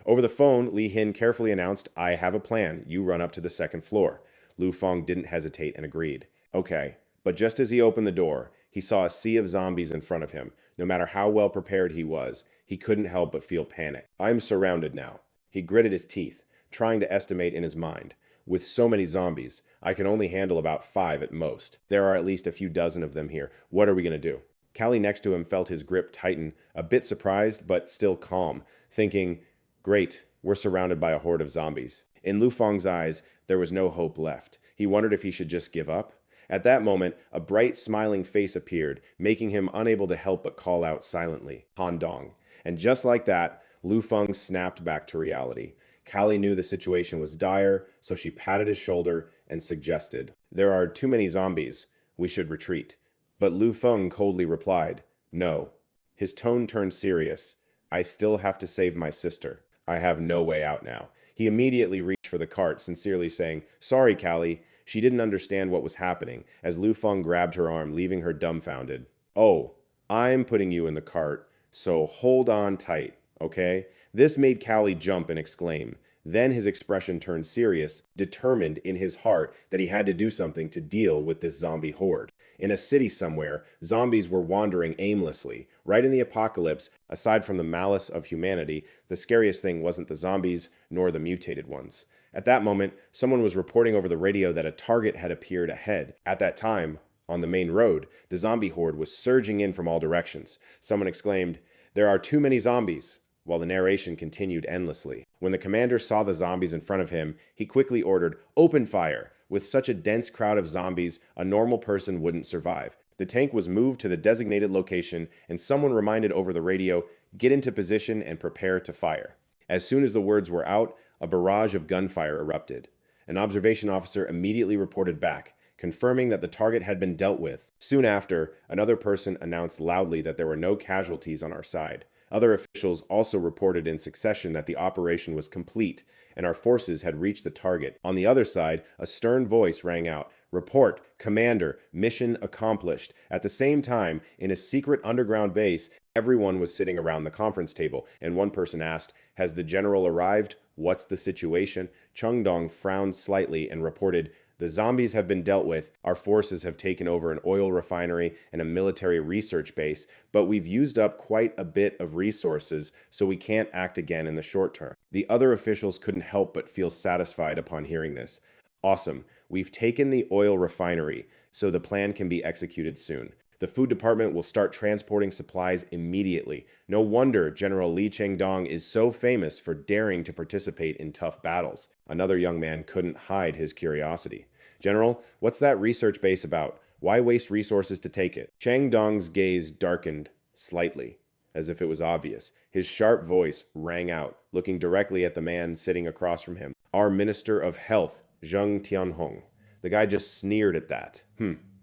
Over the phone, Li Hin carefully announced, "I have a plan. You run up to the second floor." Lu Fang didn't hesitate and agreed. Okay, but just as he opened the door, he saw a sea of zombies in front of him. No matter how well prepared he was, he couldn't help but feel panic. "I'm surrounded now." He gritted his teeth, trying to estimate in his mind. "With so many zombies, I can only handle about 5 at most. There are at least a few dozen of them here. What are we going to do?" Callie next to him felt his grip tighten, a bit surprised but still calm, thinking, "Great, we're surrounded by a horde of zombies." In Lu Fang's eyes, there was no hope left. He wondered if he should just give up. At that moment, a bright, smiling face appeared, making him unable to help but call out silently, "Han Dong." And just like that, Lu Fang snapped back to reality. Callie knew the situation was dire, so she patted his shoulder and suggested, "There are too many zombies. We should retreat." But Lu Feng coldly replied, "No." His tone turned serious. "I still have to save my sister. I have no way out now." He immediately reached for the cart, sincerely saying, "Sorry, Callie." She didn't understand what was happening, as Lu Feng grabbed her arm, leaving her dumbfounded. "Oh, I'm putting you in the cart, so hold on tight, okay?" This made Callie jump and exclaim. Then his expression turned serious, determined in his heart that he had to do something to deal with this zombie horde. In a city somewhere, zombies were wandering aimlessly. Right in the apocalypse, aside from the malice of humanity, the scariest thing wasn't the zombies, nor the mutated ones. At that moment, someone was reporting over the radio that a target had appeared ahead. At that time, on the main road, the zombie horde was surging in from all directions. Someone exclaimed, "There are too many zombies." while the narration continued endlessly. When the commander saw the zombies in front of him, he quickly ordered, "Open fire!" With such a dense crowd of zombies, a normal person wouldn't survive. The tank was moved to the designated location, and someone reminded over the radio, "Get into position and prepare to fire." As soon as the words were out, a barrage of gunfire erupted. An observation officer immediately reported back, confirming that the target had been dealt with. Soon after, another person announced loudly that there were no casualties on our side. Other officials also reported in succession that the operation was complete and our forces had reached the target. On the other side, a stern voice rang out, "Report, Commander, mission accomplished." At the same time, in a secret underground base, everyone was sitting around the conference table, and one person asked, "Has the general arrived? What's the situation?" Chung Dong frowned slightly and reported, "The zombies have been dealt with. Our forces have taken over an oil refinery and a military research base, but we've used up quite a bit of resources, so we can't act again in the short term." The other officials couldn't help but feel satisfied upon hearing this. "Awesome. We've taken the oil refinery, so the plan can be executed soon. The food department will start transporting supplies immediately. No wonder General Li Chengdong is so famous for daring to participate in tough battles." Another young man couldn't hide his curiosity. "General, what's that research base about? Why waste resources to take it?" Chengdong's gaze darkened slightly, as if it was obvious. His sharp voice rang out, looking directly at the man sitting across from him. "Our Minister of Health, Zheng Tianhong." The guy just sneered at that.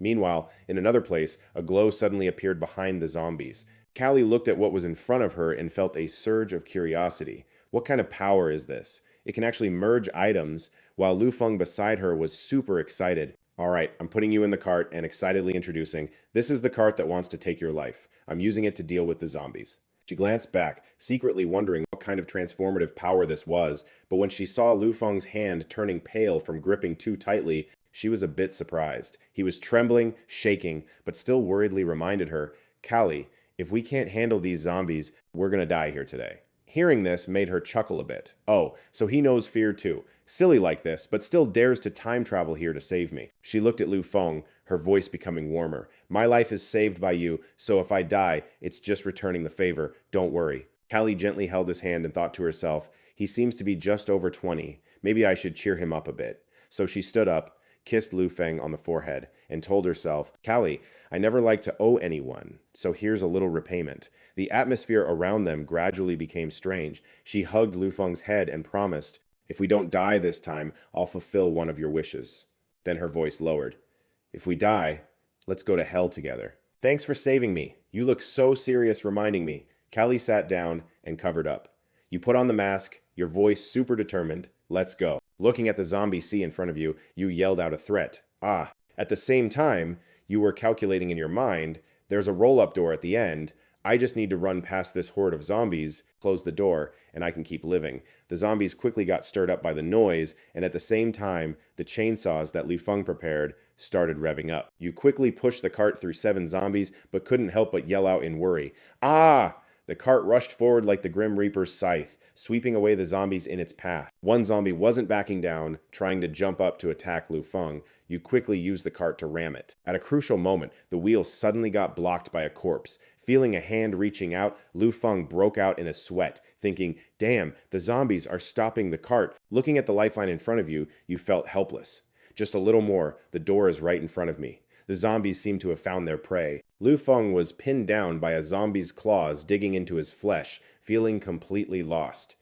Meanwhile, in another place, a glow suddenly appeared behind the zombies. Callie looked at what was in front of her and felt a surge of curiosity. What kind of power is this? It can actually merge items, while Lu Feng beside her was super excited. "All right, I'm putting you in the cart and excitedly introducing, this is the cart that wants to take your life. I'm using it to deal with the zombies." She glanced back, secretly wondering what kind of transformative power this was, but when she saw Lu Feng's hand turning pale from gripping too tightly, she was a bit surprised. He was trembling, shaking, but still worriedly reminded her, "Callie, if we can't handle these zombies, we're gonna die here today." Hearing this made her chuckle a bit. "Oh, so he knows fear too. Silly like this, but still dares to time travel here to save me." She looked at Lu Feng, her voice becoming warmer. "My life is saved by you, so if I die, it's just returning the favor. Don't worry." Callie gently held his hand and thought to herself, "He seems to be just over 20. Maybe I should cheer him up a bit." So she stood up, kissed Lu Feng on the forehead, and told herself, "Callie, I never like to owe anyone, so here's a little repayment." The atmosphere around them gradually became strange. She hugged Lu Feng's head and promised, "If we don't die this time, I'll fulfill one of your wishes." Then her voice lowered, "If we die, let's go to hell together." "Thanks for saving me. You look so serious reminding me." Callie sat down and covered up. "You put on the mask, your voice super determined. Let's go." Looking at the zombie sea in front of you, you yelled out a threat. "Ah." At the same time, you were calculating in your mind, "There's a roll-up door at the end. I just need to run past this horde of zombies, close the door, and I can keep living." The zombies quickly got stirred up by the noise, and at the same time, the chainsaws that Li Feng prepared started revving up. You quickly pushed the cart through 7 zombies, but couldn't help but yell out in worry, "Ah!" The cart rushed forward like the Grim Reaper's scythe, sweeping away the zombies in its path. One zombie wasn't backing down, trying to jump up to attack Lu Feng. You quickly used the cart to ram it. At a crucial moment, the wheel suddenly got blocked by a corpse. Feeling a hand reaching out, Lu Feng broke out in a sweat, thinking, "Damn, the zombies are stopping the cart." Looking at the lifeline in front of you, you felt helpless. "Just a little more, the door is right in front of me." The zombies seemed to have found their prey. Lu Feng was pinned down by a zombie's claws digging into his flesh, feeling completely lost.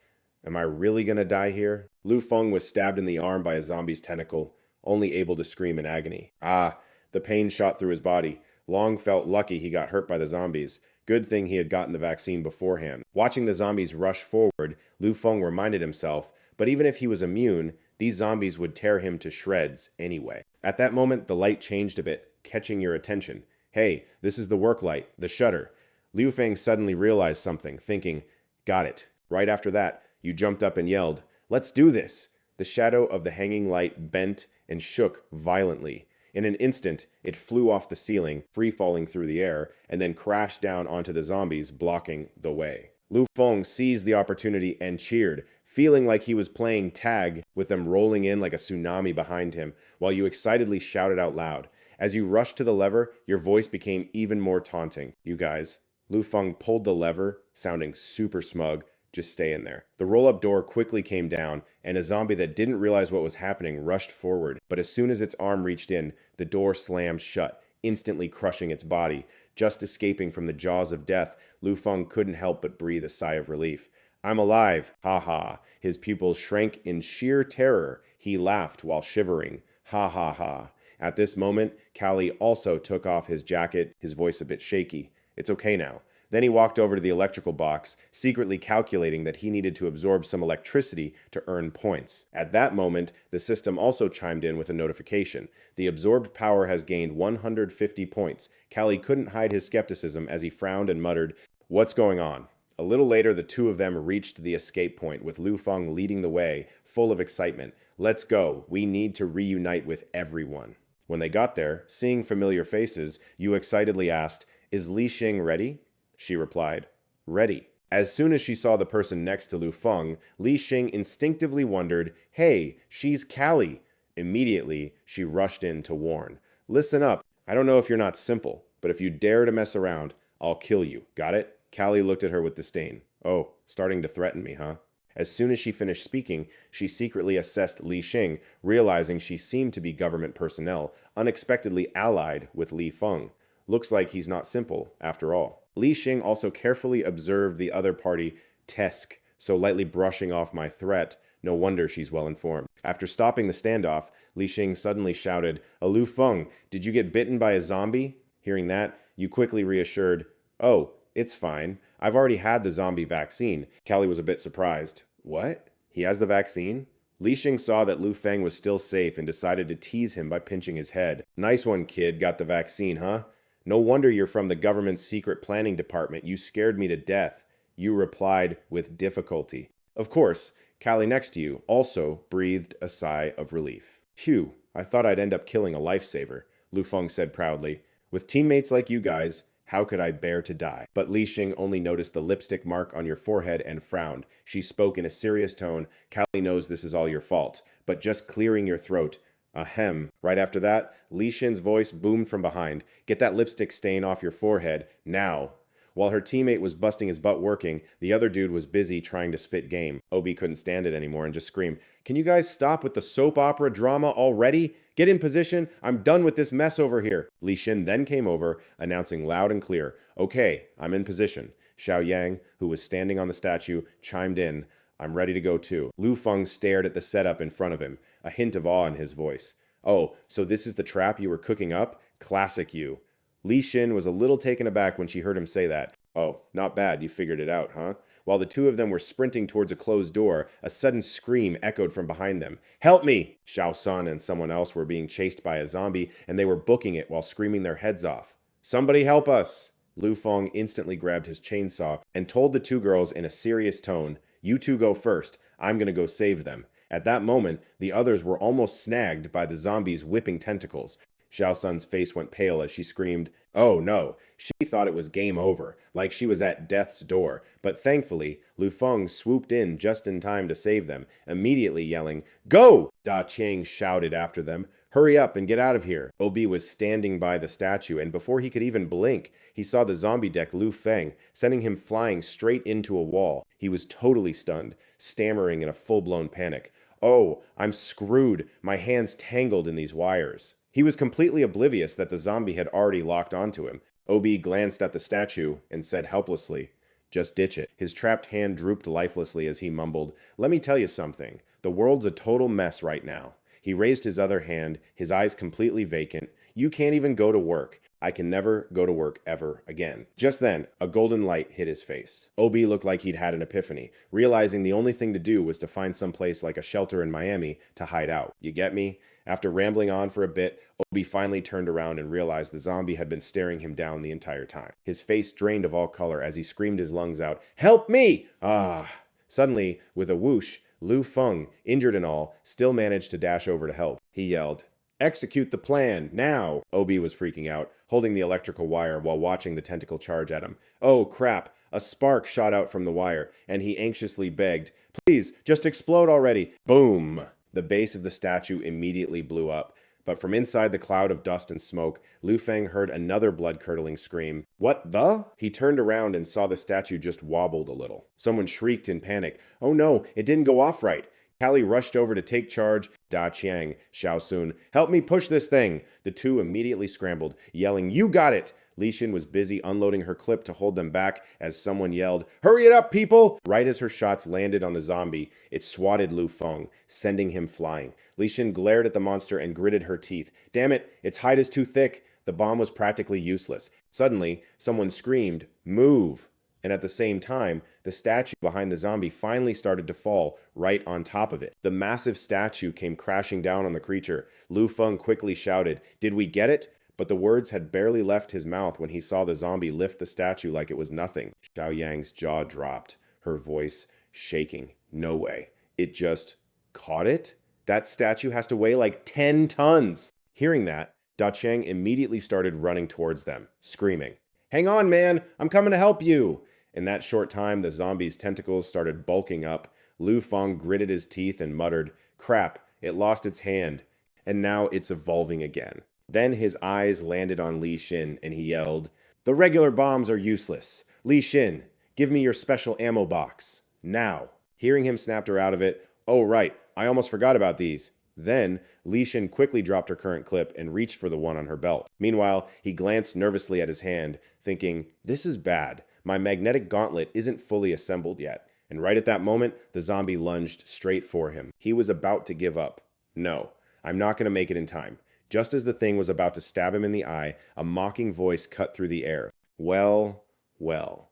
Am I really gonna die here? Lu Feng was stabbed in the arm by a zombie's tentacle, only able to scream in agony. Ah, the pain shot through his body. Long felt lucky he got hurt by the zombies. Good thing he had gotten the vaccine beforehand. Watching the zombies rush forward, Lu Feng reminded himself, but even if he was immune, these zombies would tear him to shreds anyway. At that moment, the light changed a bit, catching your attention. Hey, this is the work light, the shutter. Liu Feng suddenly realized something, thinking, got it. Right after that, you jumped up and yelled, "Let's do this!" The shadow of the hanging light bent and shook violently. In an instant, it flew off the ceiling, free-falling through the air, and then crashed down onto the zombies, blocking the way. Lu Feng seized the opportunity and cheered, feeling like he was playing tag with them rolling in like a tsunami behind him, while you excitedly shouted out loud. As you rushed to the lever, your voice became even more taunting. "You guys." Lu Feng pulled the lever, sounding super smug. Just stay in there. The roll-up door quickly came down, and a zombie that didn't realize what was happening rushed forward. But as soon as its arm reached in, the door slammed shut, instantly crushing its body. Just escaping from the jaws of death, Lu Feng couldn't help but breathe a sigh of relief. I'm alive, ha ha. His pupils shrank in sheer terror. He laughed while shivering. Ha ha ha. At this moment, Callie also took off his jacket, his voice a bit shaky. It's okay now. Then he walked over to the electrical box, secretly calculating that he needed to absorb some electricity to earn points. At that moment, the system also chimed in with a notification. The absorbed power has gained 150 points. Callie couldn't hide his skepticism as he frowned and muttered, "What's going on?" A little later, the two of them reached the escape point, with Lu Feng leading the way, full of excitement. Let's go. We need to reunite with everyone. When they got there, seeing familiar faces, Yu excitedly asked, Is Li Xing ready? She replied, Ready. As soon as she saw the person next to Lu Feng, Li Xing instinctively wondered, Hey, she's Callie. Immediately, she rushed in to warn. Listen up. I don't know if you're not simple, but if you dare to mess around, I'll kill you. Got it? Callie looked at her with disdain. Oh, starting to threaten me, huh? As soon as she finished speaking, she secretly assessed Li Xing, realizing she seemed to be government personnel, unexpectedly allied with Li Feng. Looks like he's not simple, after all. Li Xing also carefully observed the other party, Tesk, so lightly brushing off my threat. No wonder she's well informed. After stopping the standoff, Li Xing suddenly shouted, Lu Feng, did you get bitten by a zombie? Hearing that, Yu quickly reassured, Oh, it's fine. I've already had the zombie vaccine. Callie was a bit surprised. What? He has the vaccine? Li Xing saw that Lu Feng was still safe and decided to tease him by pinching his head. Nice one, kid. Got the vaccine, huh? No wonder you're from the government's secret planning department. You scared me to death. Yu replied with difficulty. Of course, Callie next to you also breathed a sigh of relief. Phew, I thought I'd end up killing a lifesaver, Lu Feng said proudly. With teammates like you guys, how could I bear to die? But Li Xing only noticed the lipstick mark on your forehead and frowned. She spoke in a serious tone. Callie knows this is all your fault, but just clearing your throat. Ahem. Right after that, Li Xing's voice boomed from behind. Get that lipstick stain off your forehead, now. While her teammate was busting his butt working, the other dude was busy trying to spit game. Obi couldn't stand it anymore and just screamed, Can you guys stop with the soap opera drama already? Get in position. I'm done with this mess over here. Li Xin then came over, announcing loud and clear, Okay, I'm in position. Xiao Yang, who was standing on the statue, chimed in, I'm ready to go too. Lu Feng stared at the setup in front of him, a hint of awe in his voice. Oh, so this is the trap you were cooking up? Classic you. Li Xin was a little taken aback when she heard him say that. Oh, not bad, you figured it out, huh? While the two of them were sprinting towards a closed door, a sudden scream echoed from behind them. Help me! Xiao Sun and someone else were being chased by a zombie, and they were booking it while screaming their heads off. Somebody help us! Lu Feng instantly grabbed his chainsaw and told the two girls in a serious tone, You two go first. I'm gonna go save them. At that moment, the others were almost snagged by the zombies' whipping tentacles. Xiao Sun's face went pale as she screamed, Oh no, she thought it was game over, like she was at death's door. But thankfully, Lu Feng swooped in just in time to save them, immediately yelling, Go! Da Qiang shouted after them, Hurry up and get out of here. Obi was standing by the statue, and before he could even blink, he saw the zombie deck Lu Feng, sending him flying straight into a wall. He was totally stunned, stammering in a full-blown panic. Oh, I'm screwed. My hands tangled in these wires. He was completely oblivious that the zombie had already locked onto him. Obi glanced at the statue and said helplessly, Just ditch it. His trapped hand drooped lifelessly as he mumbled, Let me tell you something. The world's a total mess right now. He raised his other hand, his eyes completely vacant. You can't even go to work. I can never go to work ever again. Just then, a golden light hit his face. Obi looked like he'd had an epiphany, realizing the only thing to do was to find some place like a shelter in Miami to hide out. You get me? After rambling on for a bit, Obi finally turned around and realized the zombie had been staring him down the entire time. His face drained of all color as he screamed his lungs out, Help me! Ah! Suddenly, with a whoosh, Lu Feng, injured and all, still managed to dash over to help. He yelled, Execute the plan, now! Obi was freaking out, holding the electrical wire while watching the tentacle charge at him. Oh, crap! A spark shot out from the wire, and he anxiously begged, Please, just explode already! Boom! The base of the statue immediately blew up. But from inside the cloud of dust and smoke, Lu Feng heard another blood-curdling scream. What the? He turned around and saw the statue just wobbled a little. Someone shrieked in panic. Oh no, it didn't go off right. Callie rushed over to take charge. Da Qiang, Xiao Sun, help me push this thing. The two immediately scrambled, yelling, you got it! Li Xin was busy unloading her clip to hold them back as someone yelled, hurry it up, people! Right as her shots landed on the zombie, it swatted Lu Feng, sending him flying. Li Xin glared at the monster and gritted her teeth. Damn it, its hide is too thick. The bomb was practically useless. Suddenly, someone screamed, move! And at the same time, the statue behind the zombie finally started to fall right on top of it. The massive statue came crashing down on the creature. Lu Feng quickly shouted, did we get it? But the words had barely left his mouth when he saw the zombie lift the statue like it was nothing. Xiao Yang's jaw dropped, her voice shaking. No way. It just caught it? That statue has to weigh like 10 tons. Hearing that, Da Qiang immediately started running towards them, screaming, hang on, man, I'm coming to help you. In that short time, the zombie's tentacles started bulking up. Lu Feng gritted his teeth and muttered, crap, it lost its hand, and now it's evolving again. Then his eyes landed on Li Xin, and he yelled, the regular bombs are useless. Li Xin, give me your special ammo box. Now. Hearing him snapped her out of it, oh right, I almost forgot about these. Then, Li Xin quickly dropped her current clip and reached for the one on her belt. Meanwhile, he glanced nervously at his hand, thinking, this is bad. My magnetic gauntlet isn't fully assembled yet. And right at that moment, the zombie lunged straight for him. He was about to give up. No, I'm not going to make it in time. Just as the thing was about to stab him in the eye, a mocking voice cut through the air. Well, well.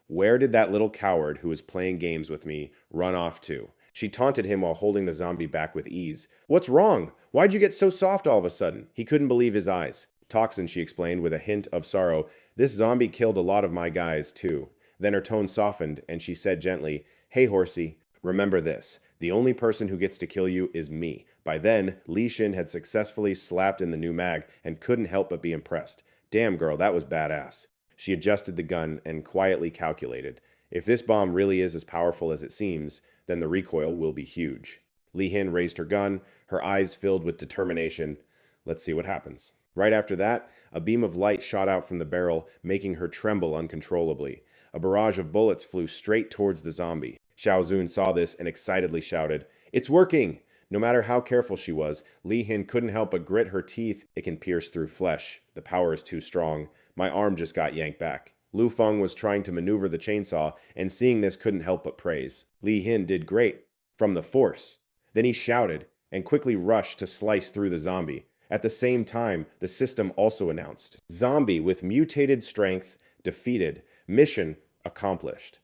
Where did that little coward who was playing games with me run off to? She taunted him while holding the zombie back with ease. What's wrong? Why'd you get so soft all of a sudden? He couldn't believe his eyes. Toxin, she explained with a hint of sorrow. This zombie killed a lot of my guys, too. Then her tone softened, and she said gently, hey, horsey, remember this. The only person who gets to kill you is me. By then, Li Xin had successfully slapped in the new mag and couldn't help but be impressed. Damn, girl, that was badass. She adjusted the gun and quietly calculated. If this bomb really is as powerful as it seems, then the recoil will be huge. Li Hin raised her gun, her eyes filled with determination. Let's see what happens. Right after that, a beam of light shot out from the barrel, making her tremble uncontrollably. A barrage of bullets flew straight towards the zombie. Xiao Zun saw this and excitedly shouted, it's working! No matter how careful she was, Li Hin couldn't help but grit her teeth. It can pierce through flesh. The power is too strong. My arm just got yanked back. Lu Feng was trying to maneuver the chainsaw, and seeing this couldn't help but praise. Li Hin did great. From the force. Then he shouted, and quickly rushed to slice through the zombie. At the same time, the system also announced, zombie with mutated strength defeated. Mission accomplished.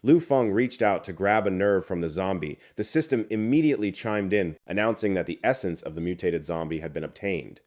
Lu Feng reached out to grab a nerve from the zombie. The system immediately chimed in, announcing that the essence of the mutated zombie had been obtained.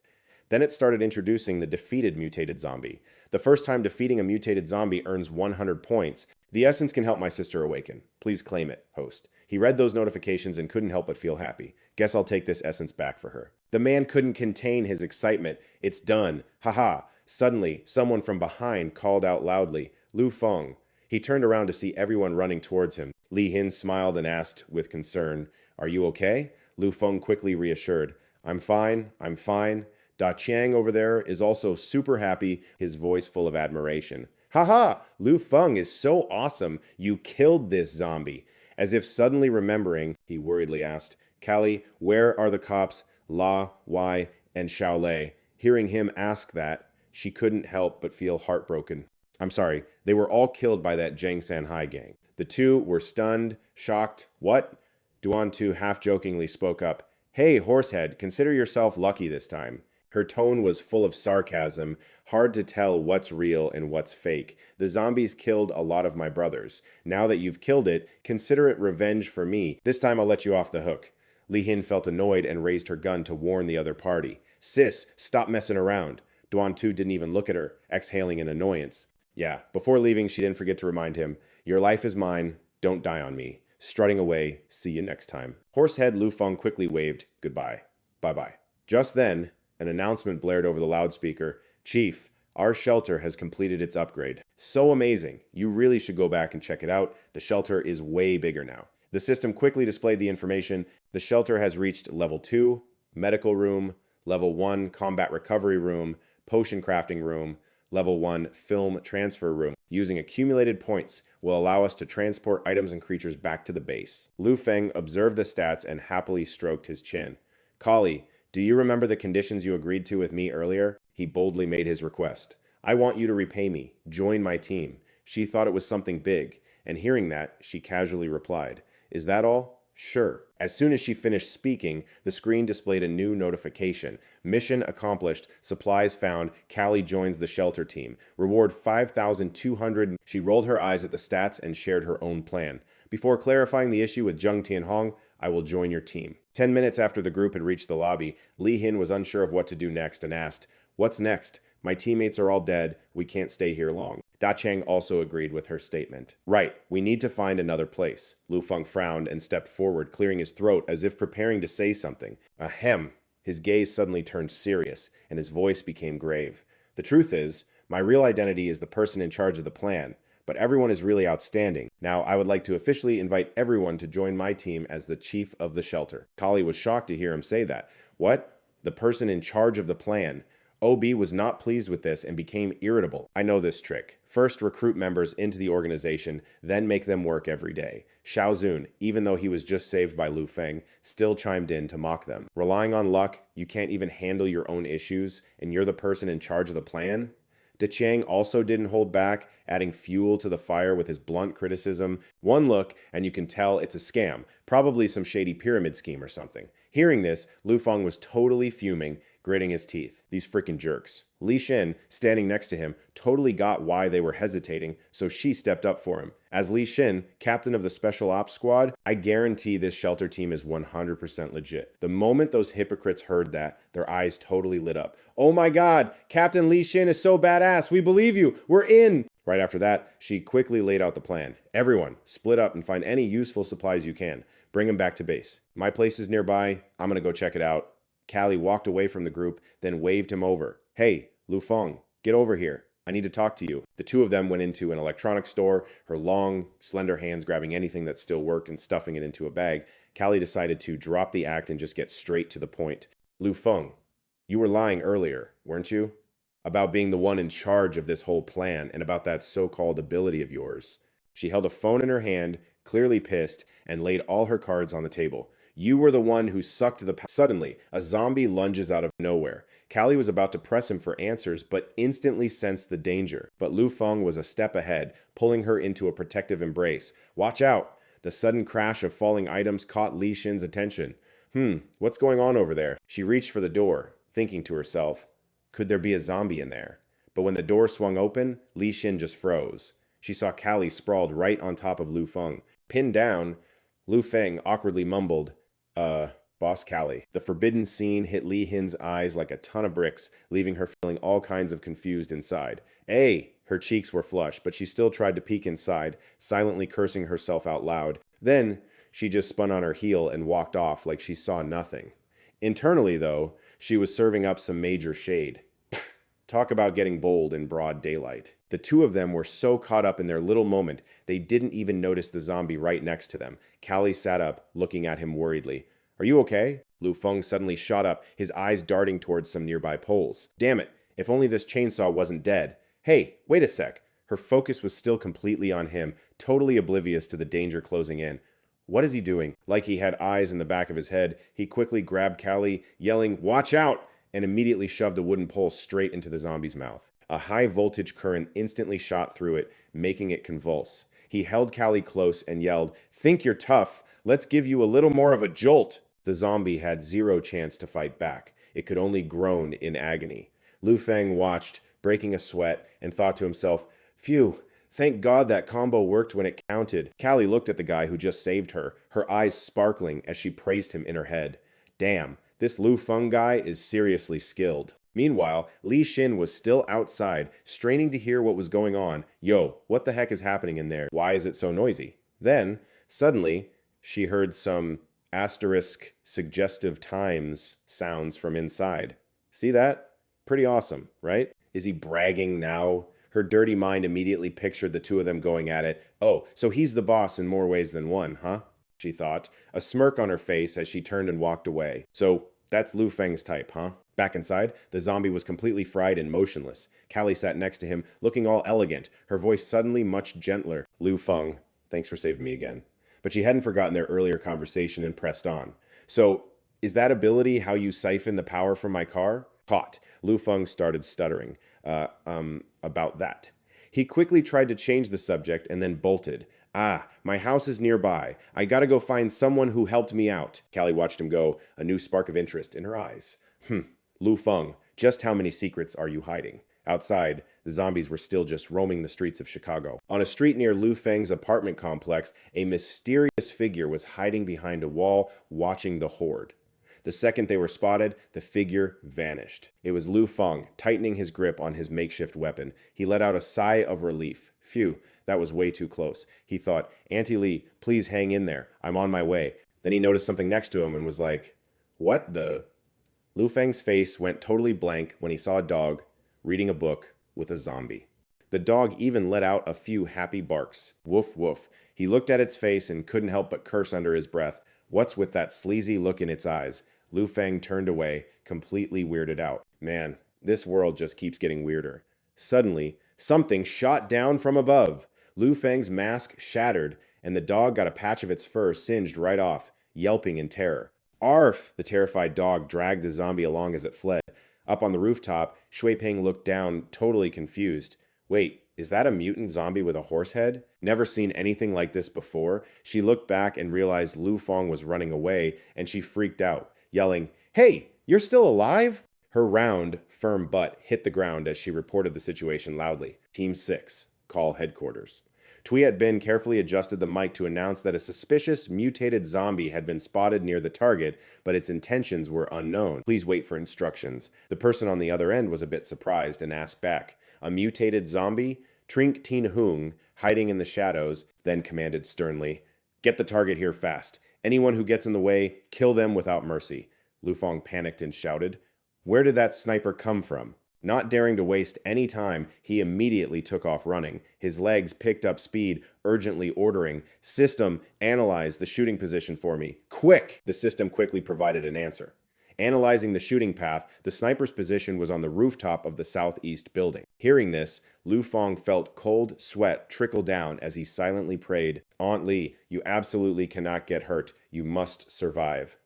Then it started introducing the defeated mutated zombie. The first time defeating a mutated zombie earns 100 points. The essence can help my sister awaken. Please claim it, host. He read those notifications and couldn't help but feel happy. Guess I'll take this essence back for her. The man couldn't contain his excitement. It's done. Haha. Suddenly, someone from behind called out loudly, Lu Feng. He turned around to see everyone running towards him. Li Hin smiled and asked with concern, are you okay? Lu Feng quickly reassured, I'm fine, I'm fine. Da Qiang over there is also super happy, his voice full of admiration. Haha, Lu Feng is so awesome, you killed this zombie. As if suddenly remembering, he worriedly asked, Callie, where are the cops, La, Wai, and Xiaolei? Hearing him ask that, she couldn't help but feel heartbroken. I'm sorry, they were all killed by that Zhang Sanhai gang. The two were stunned, shocked. What? Duan Tu half-jokingly spoke up. Hey, horsehead, consider yourself lucky this time. Her tone was full of sarcasm, hard to tell what's real and what's fake. The zombies killed a lot of my brothers. Now that you've killed it, consider it revenge for me. This time I'll let you off the hook. Li Hin felt annoyed and raised her gun to warn the other party. Sis, stop messing around. Duan Tu didn't even look at her, exhaling in annoyance. Yeah, before leaving, she didn't forget to remind him, your life is mine, don't die on me. Strutting away, see you next time. Horsehead Lu Feng quickly waved, goodbye. Bye-bye. Just then, an announcement blared over the loudspeaker. Chief, our shelter has completed its upgrade. So amazing. You really should go back and check it out. The shelter is way bigger now. The system quickly displayed the information. The shelter has reached level 2, medical room, Level 1, combat recovery room, potion crafting room. Level 1, film transfer room. Using accumulated points will allow us to transport items and creatures back to the base. Lu Feng observed the stats and happily stroked his chin. Kali, do you remember the conditions you agreed to with me earlier? He boldly made his request. I want you to repay me. Join my team. She thought it was something big, and hearing that, she casually replied, Is that all? Sure. As soon as she finished speaking, the screen displayed a new notification. Mission accomplished. Supplies found. Callie joins the shelter team. Reward 5,200. She rolled her eyes at the stats and shared her own plan. Before clarifying the issue with Zheng Tianhong, I will join your team. 10 minutes after the group had reached the lobby, Li Hin was unsure of what to do next and asked, What's next? My teammates are all dead. We can't stay here long. Da Chang also agreed with her statement. Right, we need to find another place. Lu Feng frowned and stepped forward, clearing his throat as if preparing to say something. Ahem. His gaze suddenly turned serious, and his voice became grave. The truth is, my real identity is the person in charge of the plan, but everyone is really outstanding. Now, I would like to officially invite everyone to join my team as the chief of the shelter. Kali was shocked to hear him say that. What? The person in charge of the plan? OB was not pleased with this and became irritable. I know this trick. First, recruit members into the organization, then make them work every day. Xiao Zun, even though he was just saved by Lu Feng, still chimed in to mock them. Relying on luck, you can't even handle your own issues, and you're the person in charge of the plan? De Chiang also didn't hold back, adding fuel to the fire with his blunt criticism. One look, and you can tell it's a scam, probably some shady pyramid scheme or something. Hearing this, Lu Feng was totally fuming, gritting his teeth. These freaking jerks. Li Shin, standing next to him, totally got why they were hesitating, so she stepped up for him. As Li Shin, captain of the Special Ops Squad, I guarantee this shelter team is 100% legit. The moment those hypocrites heard that, their eyes totally lit up. Oh my god, Captain Li Shin is so badass, we believe you, we're in! Right after that, she quickly laid out the plan. Everyone, split up and find any useful supplies you can. Bring them back to base. My place is nearby, I'm gonna go check it out. Callie walked away from the group, then waved him over. Hey, Lu Feng, get over here. I need to talk to you. The two of them went into an electronics store, her long, slender hands grabbing anything that still worked and stuffing it into a bag. Callie decided to drop the act and just get straight to the point. Lu Feng, you were lying earlier, weren't you? About being the one in charge of this whole plan and about that so-called ability of yours. She held a phone in her hand, clearly pissed, and laid all her cards on the table. You were the one who sucked the Suddenly, a zombie lunges out of nowhere. Callie was about to press him for answers, but instantly sensed the danger. But Lu Feng was a step ahead, pulling her into a protective embrace. Watch out! The sudden crash of falling items caught Li Shin's attention. What's going on over there? She reached for the door, thinking to herself, could there be a zombie in there? But when the door swung open, Li Shin just froze. She saw Callie sprawled right on top of Lu Feng. Pinned down, Lu Feng awkwardly mumbled, Boss Callie. The forbidden scene hit Li Hin's eyes like a ton of bricks, leaving her feeling all kinds of confused inside. Hey! Her cheeks were flushed, but she still tried to peek inside, silently cursing herself out loud. Then, she just spun on her heel and walked off like she saw nothing. Internally, though, she was serving up some major shade. Talk about getting bold in broad daylight. The two of them were so caught up in their little moment, they didn't even notice the zombie right next to them. Callie sat up, looking at him worriedly. Are you okay? Lu Feng suddenly shot up, his eyes darting towards some nearby poles. Damn it, if only this chainsaw wasn't dead. Hey, wait a sec. Her focus was still completely on him, totally oblivious to the danger closing in. What is he doing? Like he had eyes in the back of his head, he quickly grabbed Callie, yelling, Watch out! And immediately shoved a wooden pole straight into the zombie's mouth. A high voltage current instantly shot through it, making it convulse. He held Callie close and yelled, Think you're tough. Let's give you a little more of a jolt. The zombie had zero chance to fight back. It could only groan in agony. Lu Feng watched, breaking a sweat, and thought to himself, Phew, thank God that combo worked when it counted. Callie looked at the guy who just saved her, her eyes sparkling as she praised him in her head. Damn, this Lu Feng guy is seriously skilled. Meanwhile, Li Shin was still outside, straining to hear what was going on. Yo, what the heck is happening in there? Why is it so noisy? Then, suddenly, she heard some suggestive times sounds from inside. See that? Pretty awesome, right? Is he bragging now? Her dirty mind immediately pictured the two of them going at it. Oh, so he's the boss in more ways than one, huh? She thought, a smirk on her face as she turned and walked away. So, That's Lu Feng's type, huh? Back inside, the zombie was completely fried and motionless. Callie sat next to him, looking all elegant, her voice suddenly much gentler. Lu Feng, thanks for saving me again. But she hadn't forgotten their earlier conversation and pressed on. So, is that ability how you siphon the power from my car? Caught. Lu Feng started stuttering. About that. He quickly tried to change the subject and then bolted. Ah, my house is nearby. I gotta go find someone who helped me out. Callie watched him go, a new spark of interest in her eyes. Lu Feng, just how many secrets are you hiding? Outside, the zombies were still just roaming the streets of Chicago. On a street near Lu Feng's apartment complex, a mysterious figure was hiding behind a wall, watching the horde. The second they were spotted, the figure vanished. It was Lu Feng, tightening his grip on his makeshift weapon. He let out a sigh of relief. Phew, that was way too close. He thought, Auntie Lee, please hang in there. I'm on my way. Then he noticed something next to him and was like, what the? Lu Feng's face went totally blank when he saw a dog reading a book with a zombie. The dog even let out a few happy barks. Woof woof. He looked at its face and couldn't help but curse under his breath. What's with that sleazy look in its eyes? Lu Feng turned away, completely weirded out. Man, this world just keeps getting weirder. Suddenly, something shot down from above. Lu Feng's mask shattered, and the dog got a patch of its fur singed right off, yelping in terror. Arf! The terrified dog dragged the zombie along as it fled. Up on the rooftop, Shui Ping looked down, totally confused. Wait, is that a mutant zombie with a horse head? Never seen anything like this before. She looked back and realized Lu Feng was running away, and she freaked out, yelling, Hey, you're still alive? Her round, firm butt hit the ground as she reported the situation loudly. Team 6, call headquarters. Tuyet Bin carefully adjusted the mic to announce that a suspicious, mutated zombie had been spotted near the target, but its intentions were unknown. Please wait for instructions. The person on the other end was a bit surprised and asked back, A mutated zombie? Trink Tin Hung, hiding in the shadows, then commanded sternly, Get the target here fast. Anyone who gets in the way, kill them without mercy. Lu Feng panicked and shouted, Where did that sniper come from? Not daring to waste any time, he immediately took off running. His legs picked up speed, urgently ordering, System, analyze the shooting position for me. Quick! The system quickly provided an answer. Analyzing the shooting path, the sniper's position was on the rooftop of the southeast building. Hearing this, Lu Feng felt cold sweat trickle down as he silently prayed, Aunt Lee, you absolutely cannot get hurt. You must survive.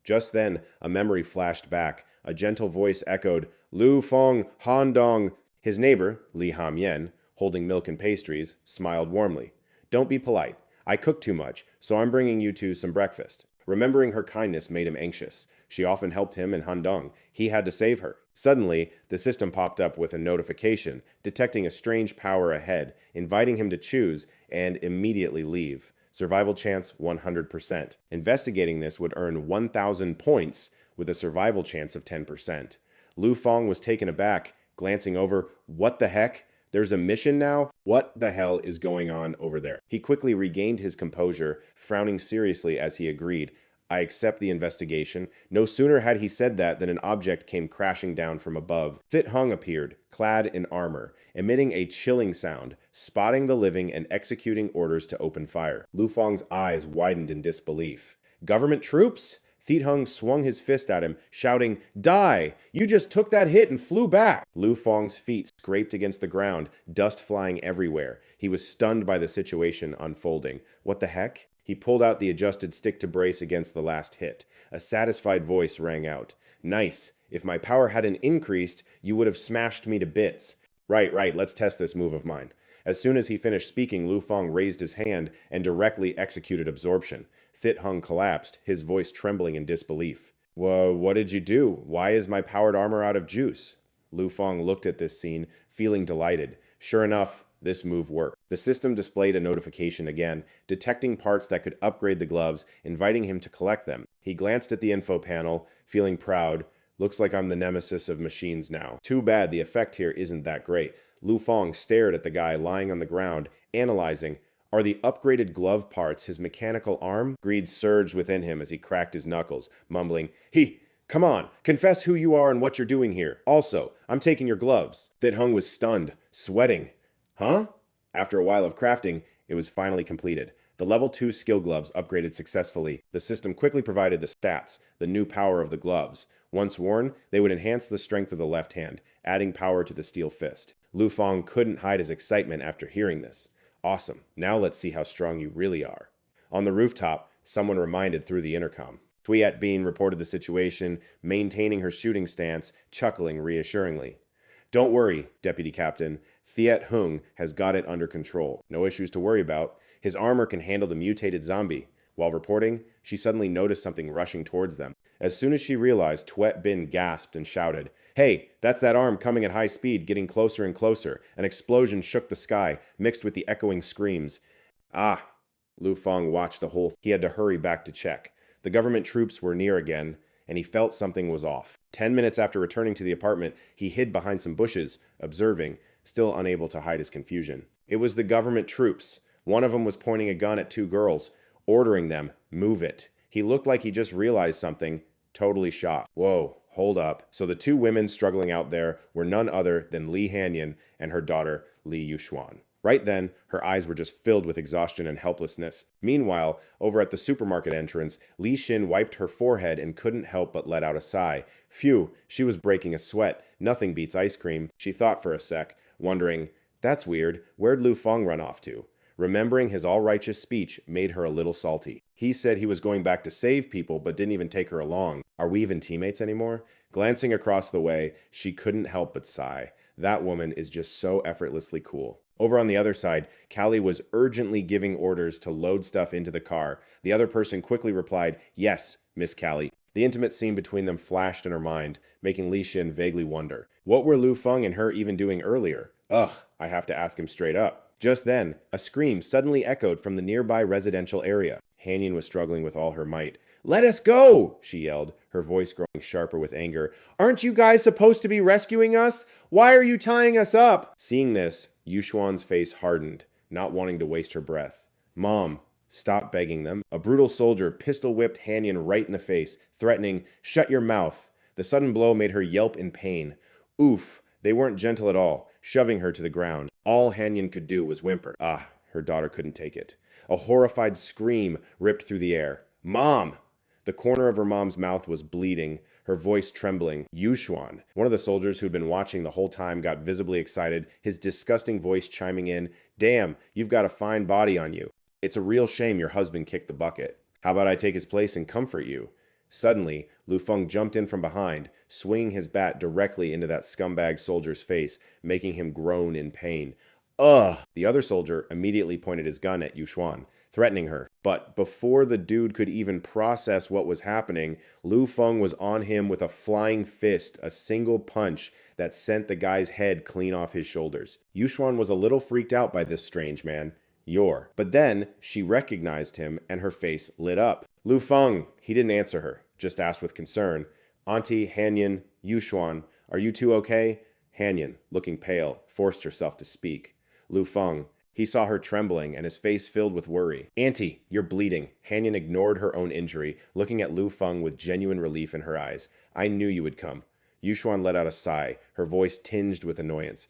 Just then, a memory flashed back. A gentle voice echoed, Lu Feng, Han Dong. His neighbor, Li Hamyen, holding milk and pastries, smiled warmly. Don't be polite. I cook too much, so I'm bringing you two some breakfast. Remembering her kindness made him anxious. She often helped him in Handong. He had to save her. Suddenly, the system popped up with a notification, detecting a strange power ahead, inviting him to choose and immediately leave. Survival chance 100%. Investigating this would earn 1,000 points with a survival chance of 10%. Lu Feng was taken aback, glancing over, What the heck? There's a mission now? What the hell is going on over there? He quickly regained his composure, frowning seriously as he agreed, I accept the investigation. No sooner had he said that than an object came crashing down from above. Thit Hung appeared, clad in armor, emitting a chilling sound, spotting the living and executing orders to open fire. Lu Feng's eyes widened in disbelief. Government troops? Thit Hung swung his fist at him, shouting, Die! You just took that hit and flew back! Lu Feng's feet scraped against the ground, dust flying everywhere. He was stunned by the situation unfolding. What the heck? He pulled out the adjusted stick to brace against the last hit. A satisfied voice rang out. Nice. If my power hadn't increased, you would have smashed me to bits. Right, let's test this move of mine. As soon as he finished speaking, Lu Feng raised his hand and directly executed absorption. Thit Hung collapsed, his voice trembling in disbelief. Whoa, what did you do? Why is my powered armor out of juice? Lu Feng looked at this scene, feeling delighted. Sure enough, this move worked. The system displayed a notification again, detecting parts that could upgrade the gloves, inviting him to collect them. He glanced at the info panel, feeling proud. Looks like I'm the nemesis of machines now. Too bad the effect here isn't that great. Lu Feng stared at the guy lying on the ground, analyzing. Are the upgraded glove parts his mechanical arm? Greed surged within him as he cracked his knuckles, mumbling, Come on, confess who you are and what you're doing here. Also, I'm taking your gloves. Thit Hung was stunned, sweating. Huh? After a while of crafting, it was finally completed. The level 2 skill gloves upgraded successfully. The system quickly provided the stats, the new power of the gloves. Once worn, they would enhance the strength of the left hand, adding power to the steel fist. Lu Feng couldn't hide his excitement after hearing this. Awesome, now let's see how strong you really are. On the rooftop, someone reminded through the intercom. Tuyet Bean reported the situation, maintaining her shooting stance, chuckling reassuringly. Don't worry, Deputy Captain. Thiet Hung has got it under control. No issues to worry about. His armor can handle the mutated zombie. While reporting, she suddenly noticed something rushing towards them. As soon as she realized, Tuet Bin gasped and shouted, "Hey, that's that arm coming at high speed, getting closer and closer." An explosion shook the sky, mixed with the echoing screams. Ah! Lu Feng watched the whole. He had to hurry back to check. The government troops were near again, and he felt something was off. 10 minutes after returning to the apartment, he hid behind some bushes, observing, still unable to hide his confusion. It was the government troops. One of them was pointing a gun at two girls, ordering them, move it. He looked like he just realized something, totally shocked. Whoa, hold up. So the two women struggling out there were none other than Li Hanyan and her daughter, Li Yuxuan. Right then, her eyes were just filled with exhaustion and helplessness. Meanwhile, over at the supermarket entrance, Li Xin wiped her forehead and couldn't help but let out a sigh. Phew, she was breaking a sweat. Nothing beats ice cream. She thought for a sec, wondering, that's weird, where'd Lu Feng run off to? Remembering his all-righteous speech made her a little salty. He said he was going back to save people but didn't even take her along. Are we even teammates anymore? Glancing across the way, she couldn't help but sigh. That woman is just so effortlessly cool. Over on the other side, Callie was urgently giving orders to load stuff into the car. The other person quickly replied, "Yes, Miss Callie." The intimate scene between them flashed in her mind, making Li Xin vaguely wonder. What were Lu Feng and her even doing earlier? Ugh, I have to ask him straight up. Just then, a scream suddenly echoed from the nearby residential area. Hanyan was struggling with all her might. "Let us go!" she yelled, her voice growing sharper with anger. "Aren't you guys supposed to be rescuing us? Why are you tying us up?" Seeing this, Yuxuan's face hardened, not wanting to waste her breath. "Mom, stop begging them." A brutal soldier pistol-whipped Hanyan right in the face, threatening, "Shut your mouth." The sudden blow made her yelp in pain. Oof, they weren't gentle at all, shoving her to the ground. All Hanyan could do was whimper. Ah, her daughter couldn't take it. A horrified scream ripped through the air. "Mom!" The corner of her mom's mouth was bleeding, her voice trembling. Yuxuan, one of the soldiers who'd been watching the whole time, got visibly excited, his disgusting voice chiming in, "Damn, you've got a fine body on you. It's a real shame your husband kicked the bucket. How about I take his place and comfort you?" Suddenly, Lu Feng jumped in from behind, swinging his bat directly into that scumbag soldier's face, making him groan in pain. Ugh! The other soldier immediately pointed his gun at Yuxuan, threatening her. But before the dude could even process what was happening, Lu Feng was on him with a flying fist, a single punch that sent the guy's head clean off his shoulders. Yuxuan was a little freaked out by this strange man. But then she recognized him and her face lit up. "Lu Feng," he didn't answer her, just asked with concern, "Auntie, Hanyan, Yuxuan, are you two okay?" Hanyan, looking pale, forced herself to speak. Lu Feng, he saw her trembling and his face filled with worry. "Auntie, you're bleeding." Hanyan ignored her own injury, looking at Lu Feng with genuine relief in her eyes. "I knew you would come." Yuxuan let out a sigh, her voice tinged with annoyance.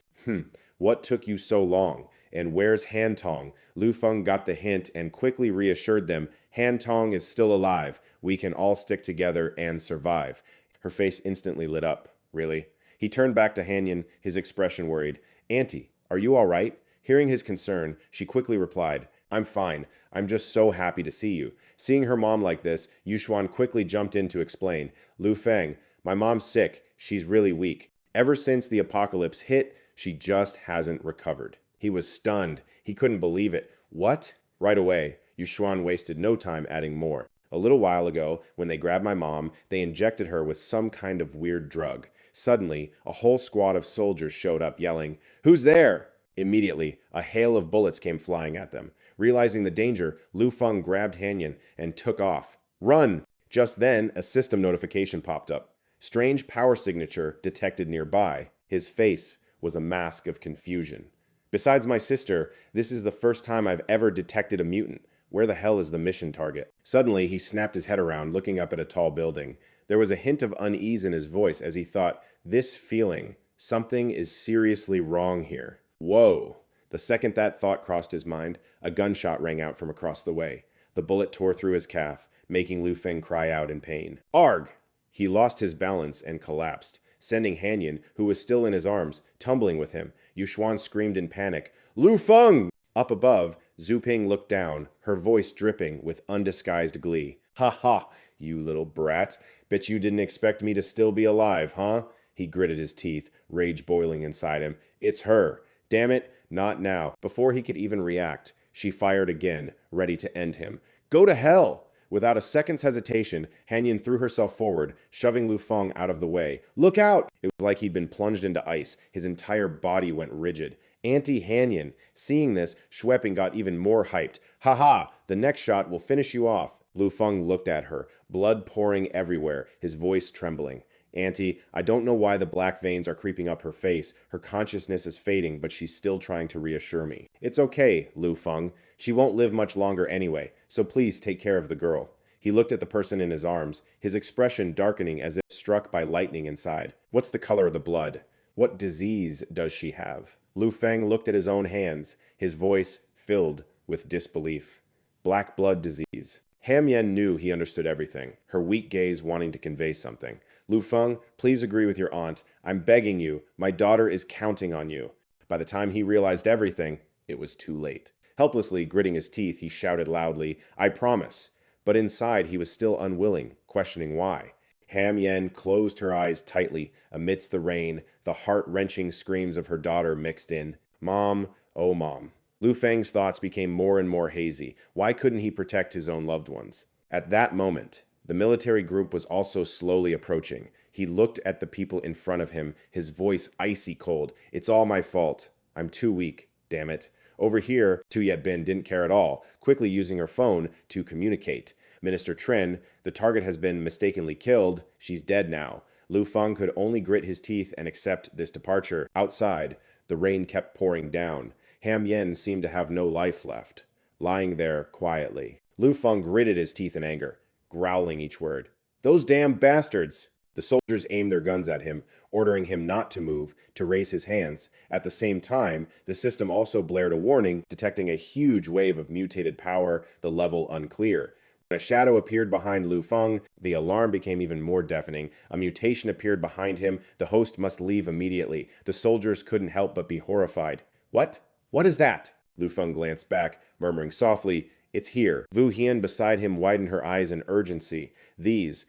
What took you so long? And where's Han Tong?" Lu Feng got the hint and quickly reassured them, "Han Tong is still alive. We can all stick together and survive." Her face instantly lit up. "Really?" He turned back to Hanyan, his expression worried. "Auntie, are you all right?" Hearing his concern, she quickly replied, "I'm fine. I'm just so happy to see you." Seeing her mom like this, Yuxuan quickly jumped in to explain. "Lu Feng, my mom's sick. She's really weak. Ever since the apocalypse hit, she just hasn't recovered." He was stunned. He couldn't believe it. "What?" Right away, Yuxuan wasted no time adding more. "A little while ago, when they grabbed my mom, they injected her with some kind of weird drug. Suddenly, a whole squad of soldiers showed up yelling, 'Who's there?' Immediately, a hail of bullets came flying at them. Realizing the danger, Lu Feng grabbed Hanyan and took off. "Run!" Just then, a system notification popped up. Strange power signature detected nearby. His face was a mask of confusion. "Besides my sister, this is the first time I've ever detected a mutant. Where the hell is the mission target?" Suddenly, he snapped his head around, looking up at a tall building. There was a hint of unease in his voice as he thought, this feeling, something is seriously wrong here. Whoa! The second that thought crossed his mind, a gunshot rang out from across the way. The bullet tore through his calf, making Lu Feng cry out in pain. Arg! He lost his balance and collapsed, sending Hanyan, who was still in his arms, tumbling with him. Yushuan screamed in panic, Lu Feng! Up above, Zhu Ping looked down, her voice dripping with undisguised glee. Ha ha, you little brat. Bet you didn't expect me to still be alive, huh? He gritted his teeth, rage boiling inside him. It's her. Damn it, not now. Before he could even react, she fired again, ready to end him. Go to hell! Without a second's hesitation, Hanyan threw herself forward, shoving Lu Feng out of the way. Look out! It was like he'd been plunged into ice. His entire body went rigid. Anti-Hanyan. Seeing this, Schwepping got even more hyped. Ha ha! The next shot will finish you off. Lu Feng looked at her, blood pouring everywhere, his voice trembling. Auntie, I don't know why the black veins are creeping up her face. Her consciousness is fading, but she's still trying to reassure me. It's okay, Lu Feng. She won't live much longer anyway, so please take care of the girl. He looked at the person in his arms, his expression darkening as if struck by lightning inside. What's the color of the blood? What disease does she have? Lu Feng looked at his own hands, his voice filled with disbelief. Black blood disease. Ham Yen knew he understood everything, her weak gaze wanting to convey something. Lu Feng, please agree with your aunt. I'm begging you. My daughter is counting on you. By the time he realized everything, it was too late. Helplessly gritting his teeth, he shouted loudly, I promise. But inside he was still unwilling, questioning why. Ham Yen closed her eyes tightly amidst the rain, the heart-wrenching screams of her daughter mixed in. Mom, oh mom. Lu Feng's thoughts became more and more hazy. Why couldn't he protect his own loved ones? At that moment, the military group was also slowly approaching. He looked at the people in front of him, his voice icy cold. It's all my fault. I'm too weak, damn it. Over here, Tu Yet Bin didn't care at all, quickly using her phone to communicate. Minister Tren, the target has been mistakenly killed. She's dead now. Lu Feng could only grit his teeth and accept this departure. Outside, the rain kept pouring down. Ham Yen seemed to have no life left, lying there quietly. Lu Feng gritted his teeth in anger, growling each word. Those damn bastards! The soldiers aimed their guns at him, ordering him not to move, to raise his hands. At the same time, the system also blared a warning, detecting a huge wave of mutated power, the level unclear. When a shadow appeared behind Lu Feng, the alarm became even more deafening. A mutation appeared behind him. The host must leave immediately. The soldiers couldn't help but be horrified. What? What is that? Lu Feng glanced back, murmuring softly, It's here. Wu Hian beside him widened her eyes in urgency. These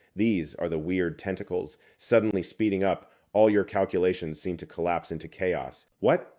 are the weird tentacles. Suddenly speeding up, all your calculations seem to collapse into chaos. What?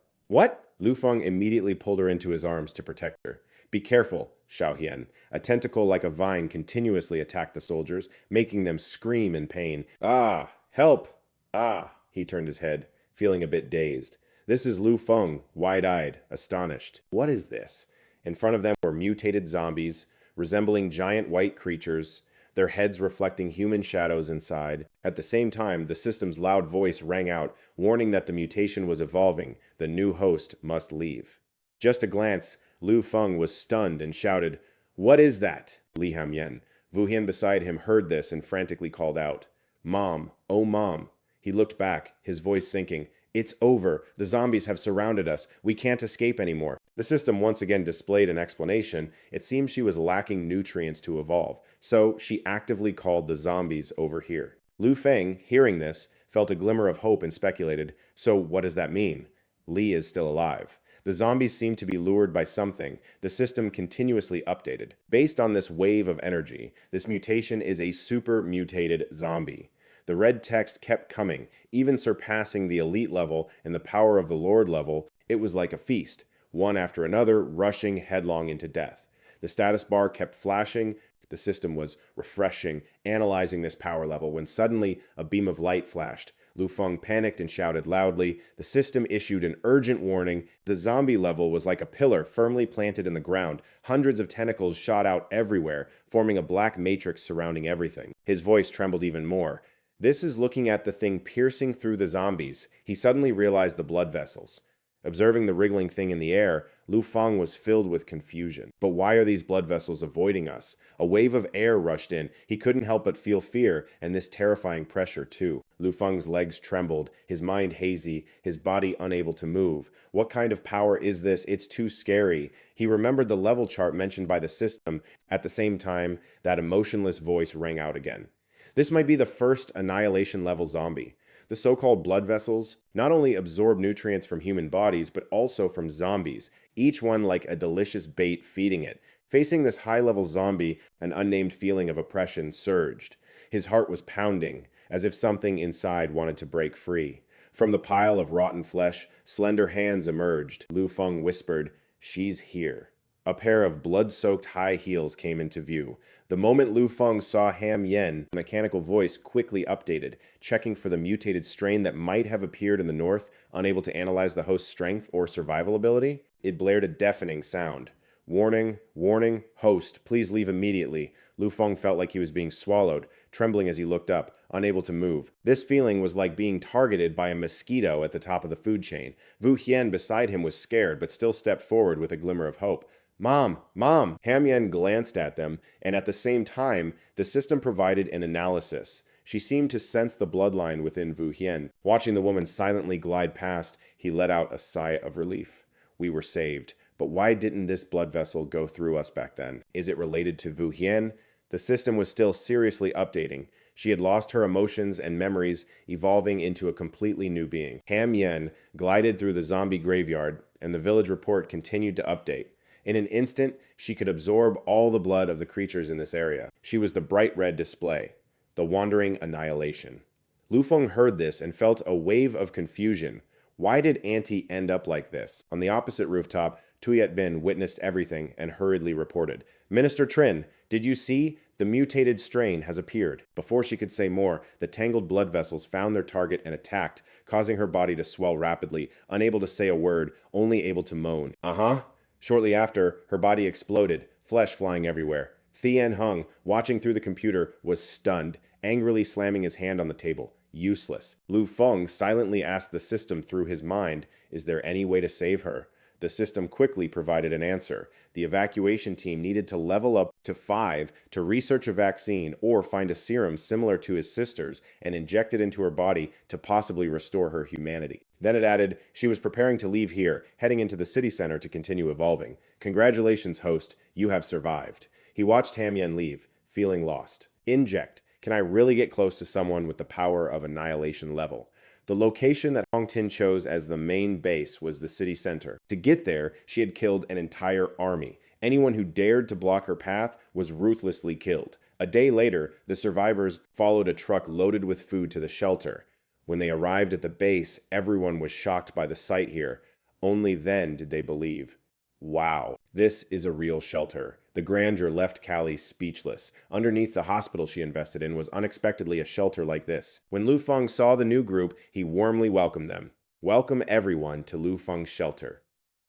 Lu Feng immediately pulled her into his arms to protect her. Be careful, Xiao Hian. A tentacle like a vine continuously attacked the soldiers, making them scream in pain. Ah, help! Ah, he turned his head, feeling a bit dazed. This is Lu Feng, wide-eyed, astonished. What is this? In front of them were mutated zombies, resembling giant white creatures, their heads reflecting human shadows inside. At the same time, the system's loud voice rang out, warning that the mutation was evolving. The new host must leave. Just a glance, Lu Feng was stunned and shouted, What is that? Li Ham Yen. Wu Hian beside him heard this and frantically called out, Mom, oh mom. He looked back, his voice sinking. It's over. The zombies have surrounded us. We can't escape anymore. The system once again displayed an explanation. It seemed she was lacking nutrients to evolve, so she actively called the zombies over here. Lu Feng, hearing this, felt a glimmer of hope and speculated, so what does that mean? Li is still alive. The zombies seem to be lured by something. The system continuously updated. Based on this wave of energy, this mutation is a super mutated zombie. The red text kept coming, even surpassing the elite level and the power of the Lord level. It was like a feast, one after another rushing headlong into death. The status bar kept flashing. The system was refreshing, analyzing this power level, when suddenly a beam of light flashed. Lu Feng panicked and shouted loudly. The system issued an urgent warning. The zombie level was like a pillar firmly planted in the ground. Hundreds of tentacles shot out everywhere, forming a black matrix surrounding everything. His voice trembled even more. This is looking at the thing piercing through the zombies. He suddenly realized the blood vessels. Observing the wriggling thing in the air, Lu Feng was filled with confusion. But why are these blood vessels avoiding us? A wave of air rushed in. He couldn't help but feel fear and this terrifying pressure too. Lu Feng's legs trembled, his mind hazy, his body unable to move. What kind of power is this? It's too scary. He remembered the level chart mentioned by the system. At the same time, that emotionless voice rang out again. This might be the first annihilation level zombie. The so-called blood vessels not only absorb nutrients from human bodies, but also from zombies, each one like a delicious bait feeding it. Facing this high-level zombie, an unnamed feeling of oppression surged. His heart was pounding, as if something inside wanted to break free. From the pile of rotten flesh, slender hands emerged. Lu Feng whispered, "She's here." A pair of blood-soaked high heels came into view. The moment Lu Feng saw Ham Yen, the mechanical voice quickly updated, checking for the mutated strain that might have appeared in the north, unable to analyze the host's strength or survival ability. It blared a deafening sound. "Warning, warning, host, please leave immediately." Lu Feng felt like he was being swallowed, trembling as he looked up, unable to move. This feeling was like being targeted by a mosquito at the top of the food chain. Wu Hien beside him was scared, but still stepped forward with a glimmer of hope. "Mom! Mom!" Ham Yen glanced at them, and at the same time, the system provided an analysis. She seemed to sense the bloodline within Wu Hien. Watching the woman silently glide past, he let out a sigh of relief. "We were saved. But why didn't this blood vessel go through us back then? Is it related to Wu Hien?" The system was still seriously updating. She had lost her emotions and memories, evolving into a completely new being. Ham Yen glided through the zombie graveyard, and the village report continued to update. In an instant, she could absorb all the blood of the creatures in this area. She was the bright red display, the wandering annihilation. Lu Feng heard this and felt a wave of confusion. Why did Auntie end up like this? On the opposite rooftop, Tuyet Bin witnessed everything and hurriedly reported, "Minister Trin, did you see? The mutated strain has appeared." Before she could say more, the tangled blood vessels found their target and attacked, causing her body to swell rapidly, unable to say a word, only able to moan. "Uh-huh." Shortly after, her body exploded, flesh flying everywhere. Thien Hung, watching through the computer, was stunned, angrily slamming his hand on the table. Useless. Lu Feng silently asked the system through his mind, "Is there any way to save her?" The system quickly provided an answer. The evacuation team needed to level up to 5 to research a vaccine or find a serum similar to his sister's and inject it into her body to possibly restore her humanity. Then it added, she was preparing to leave here, heading into the city center to continue evolving. "Congratulations, host. You have survived." He watched Ham Yen leave, feeling lost. Inject. Can I really get close to someone with the power of annihilation level? The location that Hong Tin chose as the main base was the city center. To get there, she had killed an entire army. Anyone who dared to block her path was ruthlessly killed. A day later, the survivors followed a truck loaded with food to the shelter. When they arrived at the base, everyone was shocked by the sight here. Only then did they believe. Wow, this is a real shelter. The grandeur left Callie speechless. Underneath the hospital she invested in was unexpectedly a shelter like this. When Lu Feng saw the new group, he warmly welcomed them. "Welcome everyone to Lu Feng's shelter."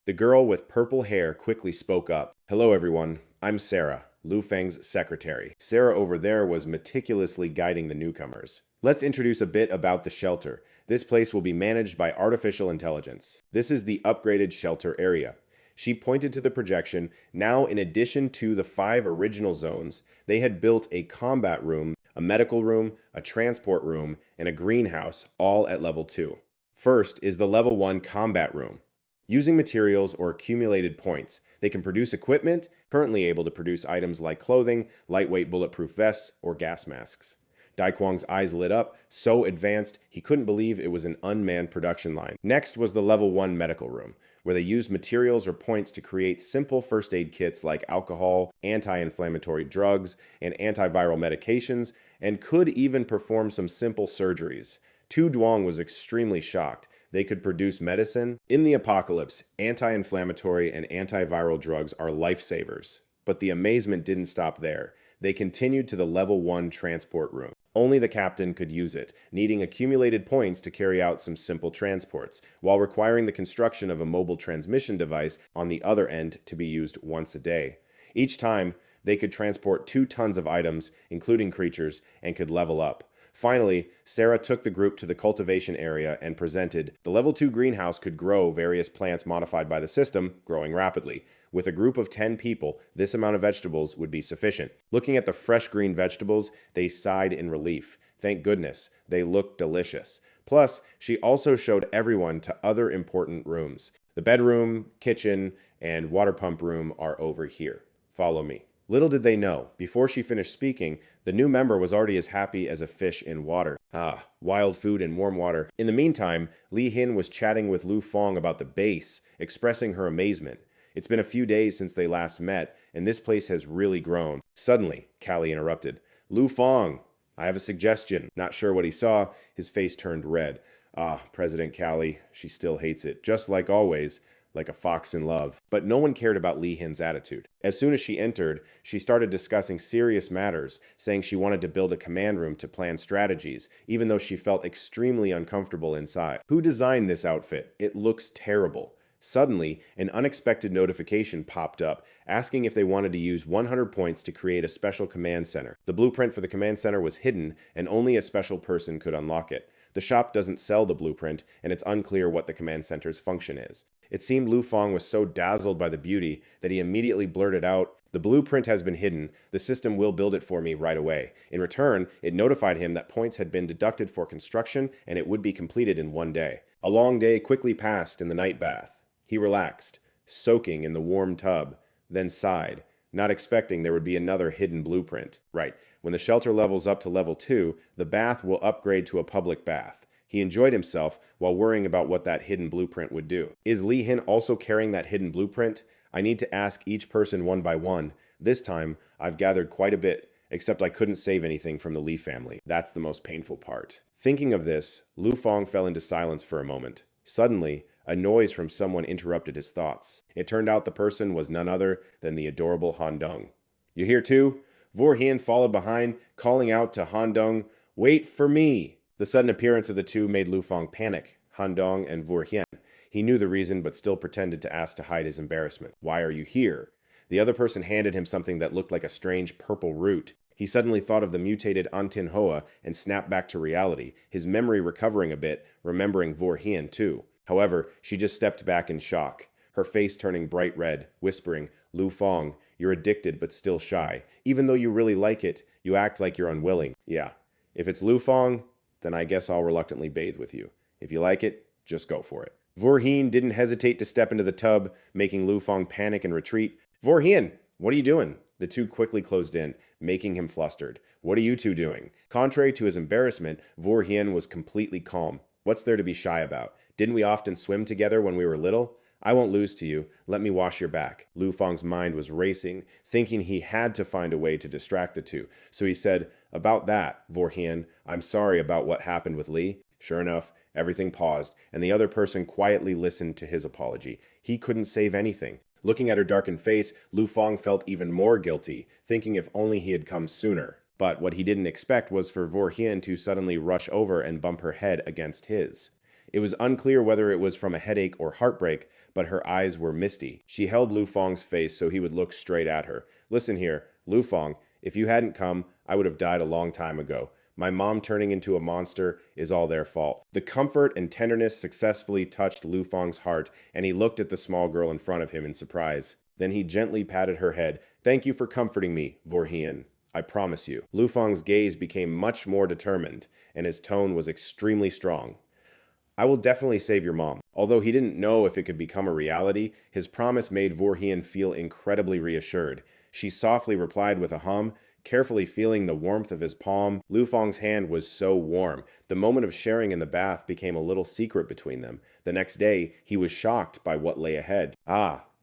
The girl with purple hair quickly spoke up. "Hello everyone, I'm Sarah, Lu Feng's secretary." Sarah over there was meticulously guiding the newcomers. "Let's introduce a bit about the shelter. This place will be managed by artificial intelligence. This is the upgraded shelter area." She pointed to the projection. Now, in addition to the 5 original zones, they had built a combat room, a medical room, a transport room, and a greenhouse, all at level 2. First is the level 1 combat room. Using materials or accumulated points, they can produce equipment, currently able to produce items like clothing, lightweight bulletproof vests, or gas masks. Daikwang's eyes lit up, so advanced he couldn't believe it was an unmanned production line. Next was the level 1 medical room, where they used materials or points to create simple first aid kits like alcohol, anti-inflammatory drugs, and antiviral medications, and could even perform some simple surgeries. Tu Duong was extremely shocked. They could produce medicine. In the apocalypse, anti-inflammatory and antiviral drugs are lifesavers. But the amazement didn't stop there. They continued to the level 1 transport room. Only the captain could use it, needing accumulated points to carry out some simple transports, while requiring the construction of a mobile transmission device on the other end to be used once a day. Each time, they could transport 2 tons of items, including creatures, and could level up. Finally, Sarah took the group to the cultivation area and presented. The level 2 greenhouse could grow various plants modified by the system, growing rapidly. With a group of 10 people, this amount of vegetables would be sufficient. Looking at the fresh green vegetables, they sighed in relief. Thank goodness, they looked delicious. Plus, she also showed everyone to other important rooms. The bedroom, kitchen, and water pump room are over here. Follow me. Little did they know, before she finished speaking, the new member was already as happy as a fish in water. Ah, wild food and warm water. In the meantime, Li Hin was chatting with Lu Fong about the base, expressing her amazement. It's been a few days since they last met, and this place has really grown. Suddenly, Callie interrupted. Lu Fong, I have a suggestion. Not sure what he saw, his face turned red. Ah, President Callie, she still hates it, just like always. Like a fox in love. But no one cared about Li Hin's attitude. As soon as she entered, she started discussing serious matters, saying she wanted to build a command room to plan strategies, even though she felt extremely uncomfortable inside. Who designed this outfit? It looks terrible. Suddenly, an unexpected notification popped up, asking if they wanted to use 100 points to create a special command center. The blueprint for the command center was hidden, and only a special person could unlock it. The shop doesn't sell the blueprint, and it's unclear what the command center's function is. It seemed Lu Fong was so dazzled by the beauty that he immediately blurted out, "The blueprint has been hidden. The system will build it for me right away." In return, it notified him that points had been deducted for construction and it would be completed in 1 day. A long day quickly passed in the night bath. He relaxed, soaking in the warm tub, then sighed, not expecting there would be another hidden blueprint. Right, when the shelter levels up to level 2, the bath will upgrade to a public bath. He enjoyed himself while worrying about what that hidden blueprint would do. Is Li Hin also carrying that hidden blueprint? I need to ask each person one by one. This time, I've gathered quite a bit, except I couldn't save anything from the Li family. That's the most painful part. Thinking of this, Lu Fong fell into silence for a moment. Suddenly, a noise from someone interrupted his thoughts. It turned out the person was none other than the adorable Han Dong. "You here too?" Vor Hien followed behind, calling out to Han Dong, "Wait for me!" The sudden appearance of the two made Lu Fong panic, Han Dong and Vor Hien. He knew the reason but still pretended to ask to hide his embarrassment. "Why are you here?" The other person handed him something that looked like a strange purple root. He suddenly thought of the mutated Antin Hoa and snapped back to reality, his memory recovering a bit, remembering Vor Hien too. However, she just stepped back in shock, her face turning bright red, whispering, "Lu Fong, you're addicted but still shy. Even though you really like it, you act like you're unwilling." "Yeah, if it's Lu Fong, then I guess I'll reluctantly bathe with you. If you like it, just go for it." Vor Hien didn't hesitate to step into the tub, making Lu Fong panic and retreat. "Vor Hien, what are you doing?" The two quickly closed in, making him flustered. "What are you two doing?" Contrary to his embarrassment, Vor Hien was completely calm. "What's there to be shy about? Didn't we often swim together when we were little? I won't lose to you. Let me wash your back." Lu Fong's mind was racing, thinking he had to find a way to distract the two. So he said, "About that, Vor Hien, I'm sorry about what happened with Li." Sure enough, everything paused, and the other person quietly listened to his apology. He couldn't save anything. Looking at her darkened face, Lu Fong felt even more guilty, thinking if only he had come sooner. But what he didn't expect was for Vor Hien to suddenly rush over and bump her head against his. It was unclear whether it was from a headache or heartbreak, but her eyes were misty. She held Lu Fong's face so he would look straight at her. "Listen here, Lu Fong, if you hadn't come, I would have died a long time ago. My mom turning into a monster is all their fault." The comfort and tenderness successfully touched Lu Fong's heart, and he looked at the small girl in front of him in surprise. Then he gently patted her head. "Thank you for comforting me, Vor Hien. I promise you." Lu Fong's gaze became much more determined, and his tone was extremely strong. "I will definitely save your mom." Although he didn't know if it could become a reality, his promise made Vor Hien feel incredibly reassured. She softly replied with a hum, carefully feeling the warmth of his palm. Lu Fong's hand was so warm. The moment of sharing in the bath became a little secret between them. The next day, he was shocked by what lay ahead.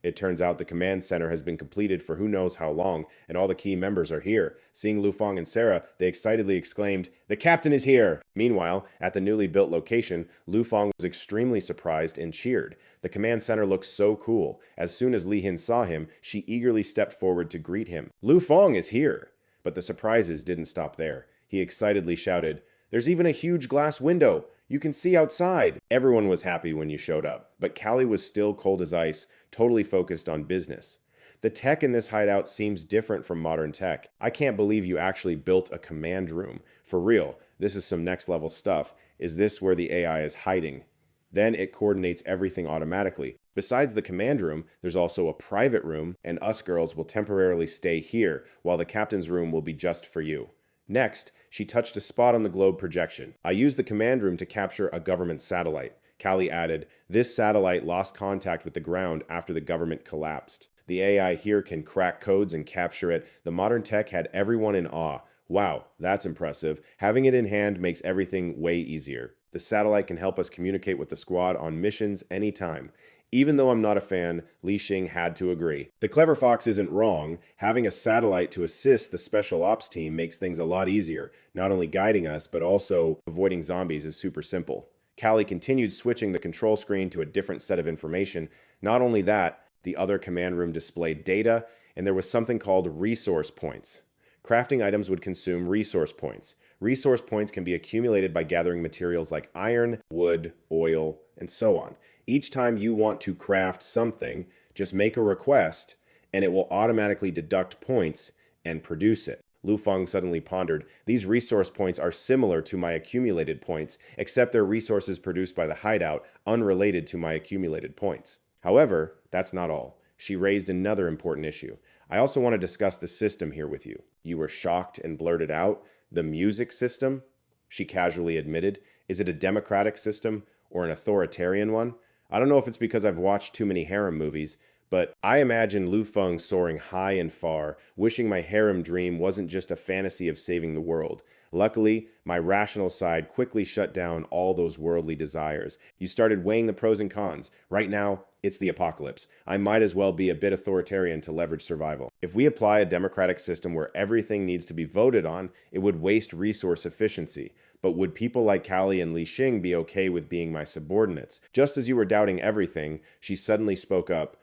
It turns out the command center has been completed for who knows how long, and all the key members are here. Seeing Lu Fong and Sarah, they excitedly exclaimed, "The captain is here!" Meanwhile, at the newly built location, Lu Fong was extremely surprised and cheered. The command center looked so cool. As soon as Li Hin saw him, she eagerly stepped forward to greet him. "Lu Fong is here!" But the surprises didn't stop there. He excitedly shouted, "There's even a huge glass window! You can see outside!" Everyone was happy when you showed up, but Callie was still cold as ice, totally focused on business. The tech in this hideout seems different from modern tech. I can't believe you actually built a command room. For real, this is some next level stuff. Is this where the AI is hiding? Then it coordinates everything automatically. Besides the command room, there's also a private room, and us girls will temporarily stay here, while the captain's room will be just for you. Next, she touched a spot on the globe projection. I used the command room to capture a government satellite. Callie added, this satellite lost contact with the ground after the government collapsed. The AI here can crack codes and capture it. The modern tech had everyone in awe. Wow, that's impressive. Having it in hand makes everything way easier. The satellite can help us communicate with the squad on missions anytime. Even though I'm not a fan, Li Xing had to agree. The clever fox isn't wrong. Having a satellite to assist the special ops team makes things a lot easier. Not only guiding us, but also avoiding zombies is super simple. Callie continued switching the control screen to a different set of information. Not only that, the other command room displayed data, and there was something called resource points. Crafting items would consume resource points. Resource points can be accumulated by gathering materials like iron, wood, oil, and so on. Each time you want to craft something, just make a request, and it will automatically deduct points and produce it. Lu Feng suddenly pondered, these resource points are similar to my accumulated points, except they're resources produced by the hideout, unrelated to my accumulated points. However, that's not all. She raised another important issue. I also want to discuss the system here with you. You were shocked and blurted out, the music system? She casually admitted. Is it a democratic system or an authoritarian one? I don't know if it's because I've watched too many harem movies, but I imagine Lu Feng soaring high and far, wishing my harem dream wasn't just a fantasy of saving the world. Luckily, my rational side quickly shut down all those worldly desires. You started weighing the pros and cons. Right now, it's the apocalypse. I might as well be a bit authoritarian to leverage survival. If we apply a democratic system where everything needs to be voted on, it would waste resource efficiency. But would people like Callie and Li Xing be okay with being my subordinates? Just as you were doubting everything, she suddenly spoke up.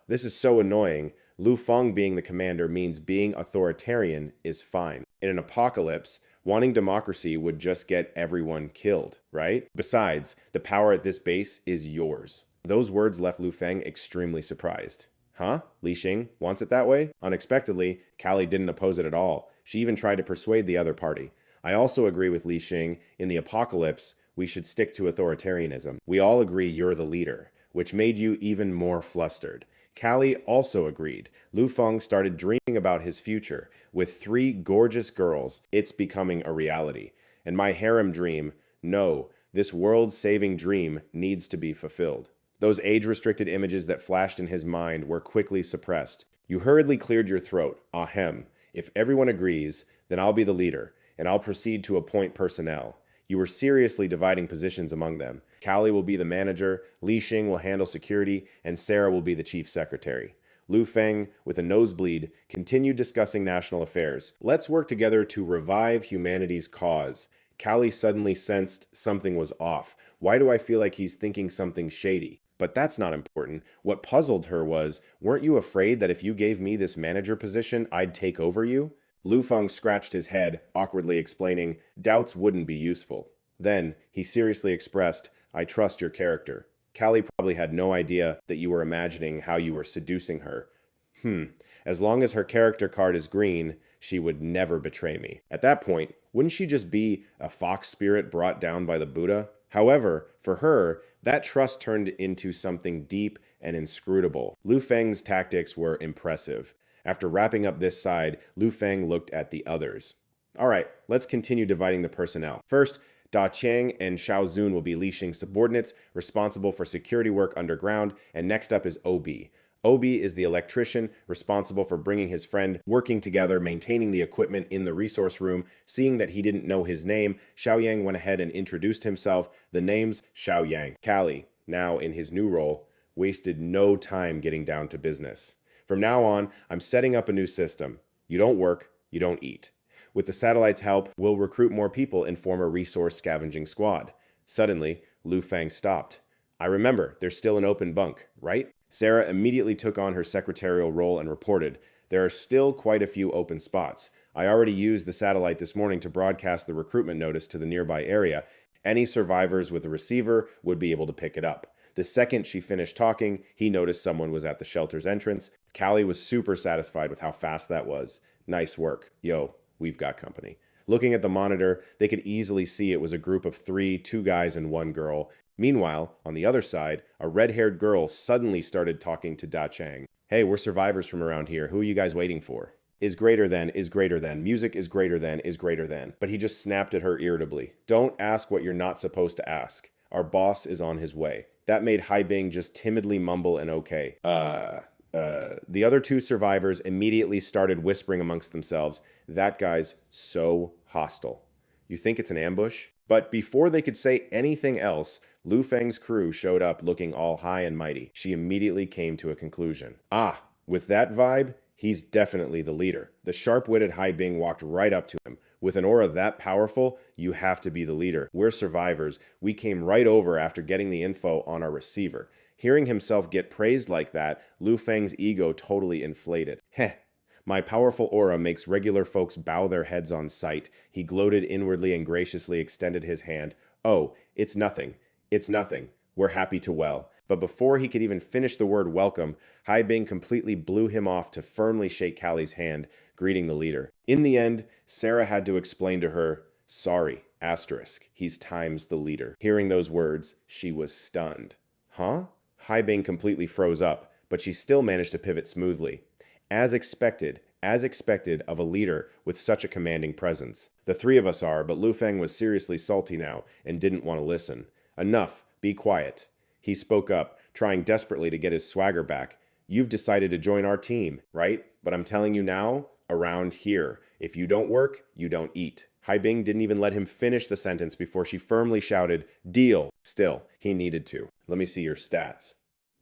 This is so annoying. Lu Feng being the commander means being authoritarian is fine. In an apocalypse, wanting democracy would just get everyone killed, right? Besides, the power at this base is yours. Those words left Lu Feng extremely surprised. Huh? Li Xing wants it that way? Unexpectedly, Callie didn't oppose it at all. She even tried to persuade the other party. I also agree with Li Xing. In the apocalypse, we should stick to authoritarianism. We all agree you're the leader, which made you even more flustered. Callie also agreed. Lu Feng started dreaming about his future. With 3 gorgeous girls, it's becoming a reality. And my harem dream, no, this world-saving dream needs to be fulfilled. Those age-restricted images that flashed in his mind were quickly suppressed. You hurriedly cleared your throat. Ahem. If everyone agrees, then I'll be the leader, and I'll proceed to appoint personnel. You were seriously dividing positions among them. Callie will be the manager, Li Xing will handle security, and Sarah will be the chief secretary. Lu Feng, with a nosebleed, continued discussing national affairs. Let's work together to revive humanity's cause. Callie suddenly sensed something was off. Why do I feel like he's thinking something shady? But that's not important. What puzzled her was, weren't you afraid that if you gave me this manager position, I'd take over you? Lu Feng scratched his head, awkwardly explaining, doubts wouldn't be useful. Then, he seriously expressed, I trust your character. Callie probably had no idea that you were imagining how you were seducing her. As long as her character card is green, she would never betray me. At that point, wouldn't she just be a fox spirit brought down by the Buddha? However, for her, that trust turned into something deep and inscrutable. Lu Feng's tactics were impressive. After wrapping up this side, Lu Feng looked at the others. Alright, let's continue dividing the personnel. First, Da Qiang and Xiao Zun will be Li Xing's subordinates, responsible for security work underground, and next up is Obi. Obi is the electrician, responsible for bringing his friend, working together, maintaining the equipment in the resource room. Seeing that he didn't know his name, Xiaoyang went ahead and introduced himself. The name's Xiaoyang. Callie, now in his new role, wasted no time getting down to business. From now on, I'm setting up a new system. You don't work, you don't eat. With the satellite's help, we'll recruit more people and form a resource scavenging squad. Suddenly, Lu Feng stopped. I remember, there's still an open bunk, right? Sarah immediately took on her secretarial role and reported, there are still quite a few open spots. I already used the satellite this morning to broadcast the recruitment notice to the nearby area. Any survivors with a receiver would be able to pick it up. The second she finished talking, he noticed someone was at the shelter's entrance. Callie was super satisfied with how fast that was. Nice work. Yo, we've got company. Looking at the monitor, they could easily see it was a group of three, two guys and one girl. Meanwhile, on the other side, a red-haired girl suddenly started talking to Da Chang. Hey, we're survivors from around here. Who are you guys waiting for? Is greater than, music is greater than. But he just snapped at her irritably. Don't ask what you're not supposed to ask. Our boss is on his way. That made Haibing just timidly mumble an okay. The other two survivors immediately started whispering amongst themselves, that guy's so hostile. You think it's an ambush? But before they could say anything else, Lu Feng's crew showed up looking all high and mighty. She immediately came to a conclusion. Ah, with that vibe, he's definitely the leader. The sharp-witted Haibing walked right up to him. With an aura that powerful, you have to be the leader. We're survivors. We came right over after getting the info on our receiver. Hearing himself get praised like that, Lu Feng's ego totally inflated. Heh. My powerful aura makes regular folks bow their heads on sight. He gloated inwardly and graciously extended his hand. Oh, it's nothing. It's nothing. We're happy to well. But before he could even finish the word welcome, Haibing completely blew him off to firmly shake Callie's hand, greeting the leader. In the end, Sarah had to explain to her, sorry, asterisk, he's times the leader. Hearing those words, she was stunned. Huh? Haibing completely froze up, but she still managed to pivot smoothly. As expected of a leader with such a commanding presence. The three of us are, but Lu Feng was seriously salty now and didn't want to listen. Enough, be quiet. He spoke up, trying desperately to get his swagger back. You've decided to join our team, right? But I'm telling you now, around here, if you don't work, you don't eat. Haibing didn't even let him finish the sentence before she firmly shouted, deal. Still, he needed to. Let me see your stats.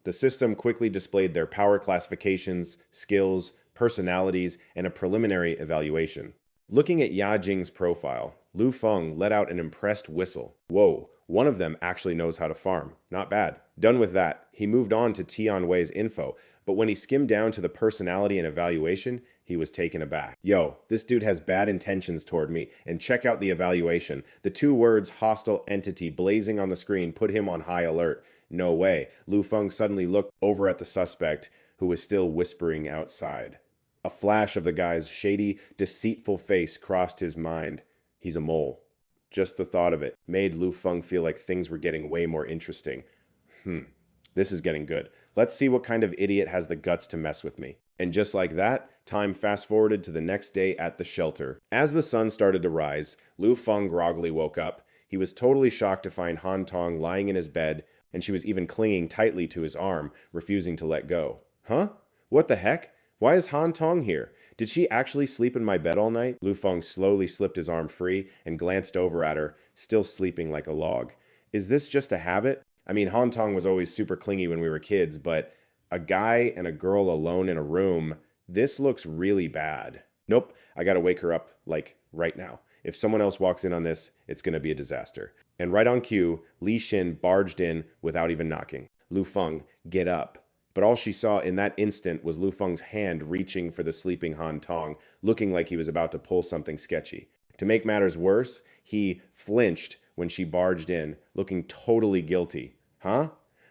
The system quickly displayed their power classifications, skills, personalities, and a preliminary evaluation. Looking at Ya Jing's profile, Lu Feng let out an impressed whistle. Whoa, one of them actually knows how to farm. Not bad. Done with that, he moved on to Tian Wei's info, but when he skimmed down to the personality and evaluation, he was taken aback. Yo, this dude has bad intentions toward me, and check out the evaluation. The two words hostile entity blazing on the screen put him on high alert. No way. Lu Feng suddenly looked over at the suspect, who was still whispering outside. A flash of the guy's shady, deceitful face crossed his mind. He's a mole. Just the thought of it made Lu Feng feel like things were getting way more interesting. This is getting good. Let's see what kind of idiot has the guts to mess with me. And just like that, time fast-forwarded to the next day at the shelter. As the sun started to rise, Lu Feng groggily woke up. He was totally shocked to find Han Tong lying in his bed, and she was even clinging tightly to his arm, refusing to let go. Huh? What the heck? Why is Han Tong here? Did she actually sleep in my bed all night? Lu Feng slowly slipped his arm free and glanced over at her, still sleeping like a log. Is this just a habit? I mean, Han Tong was always super clingy when we were kids, but a guy and a girl alone in a room, this looks really bad. Nope, I gotta wake her up, like, right now. If someone else walks in on this, it's gonna be a disaster. And right on cue, Li Xin barged in without even knocking. Lu Feng, get up. But all she saw in that instant was Lu Feng's hand reaching for the sleeping Han Tong, looking like he was about to pull something sketchy. To make matters worse, he flinched when she barged in, looking totally guilty. Huh?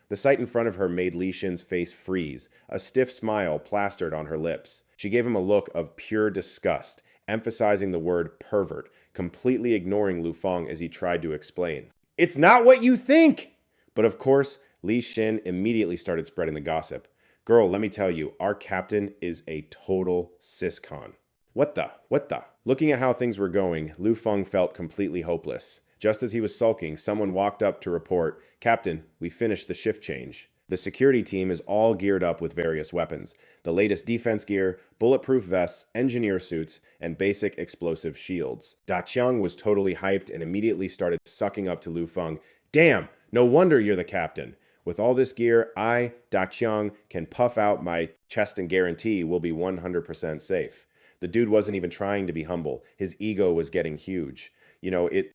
The sight in front of her made Li Xin's face freeze, a stiff smile plastered on her lips. She gave him a look of pure disgust, emphasizing the word pervert, completely ignoring Lu Feng as he tried to explain. It's not what you think! But of course, Li Xin immediately started spreading the gossip. Girl, let me tell you, our captain is a total siscon. What the? Looking at how things were going, Lu Feng felt completely hopeless. Just as he was sulking, someone walked up to report, Captain, we finished the shift change. The security team is all geared up with various weapons. The latest defense gear, bulletproof vests, engineer suits, and basic explosive shields. Da Qiang was totally hyped and immediately started sucking up to Lu Feng. Damn, no wonder you're the captain. With all this gear, I, Da Qiang, can puff out my chest and guarantee we'll be 100% safe. The dude wasn't even trying to be humble. His ego was getting huge.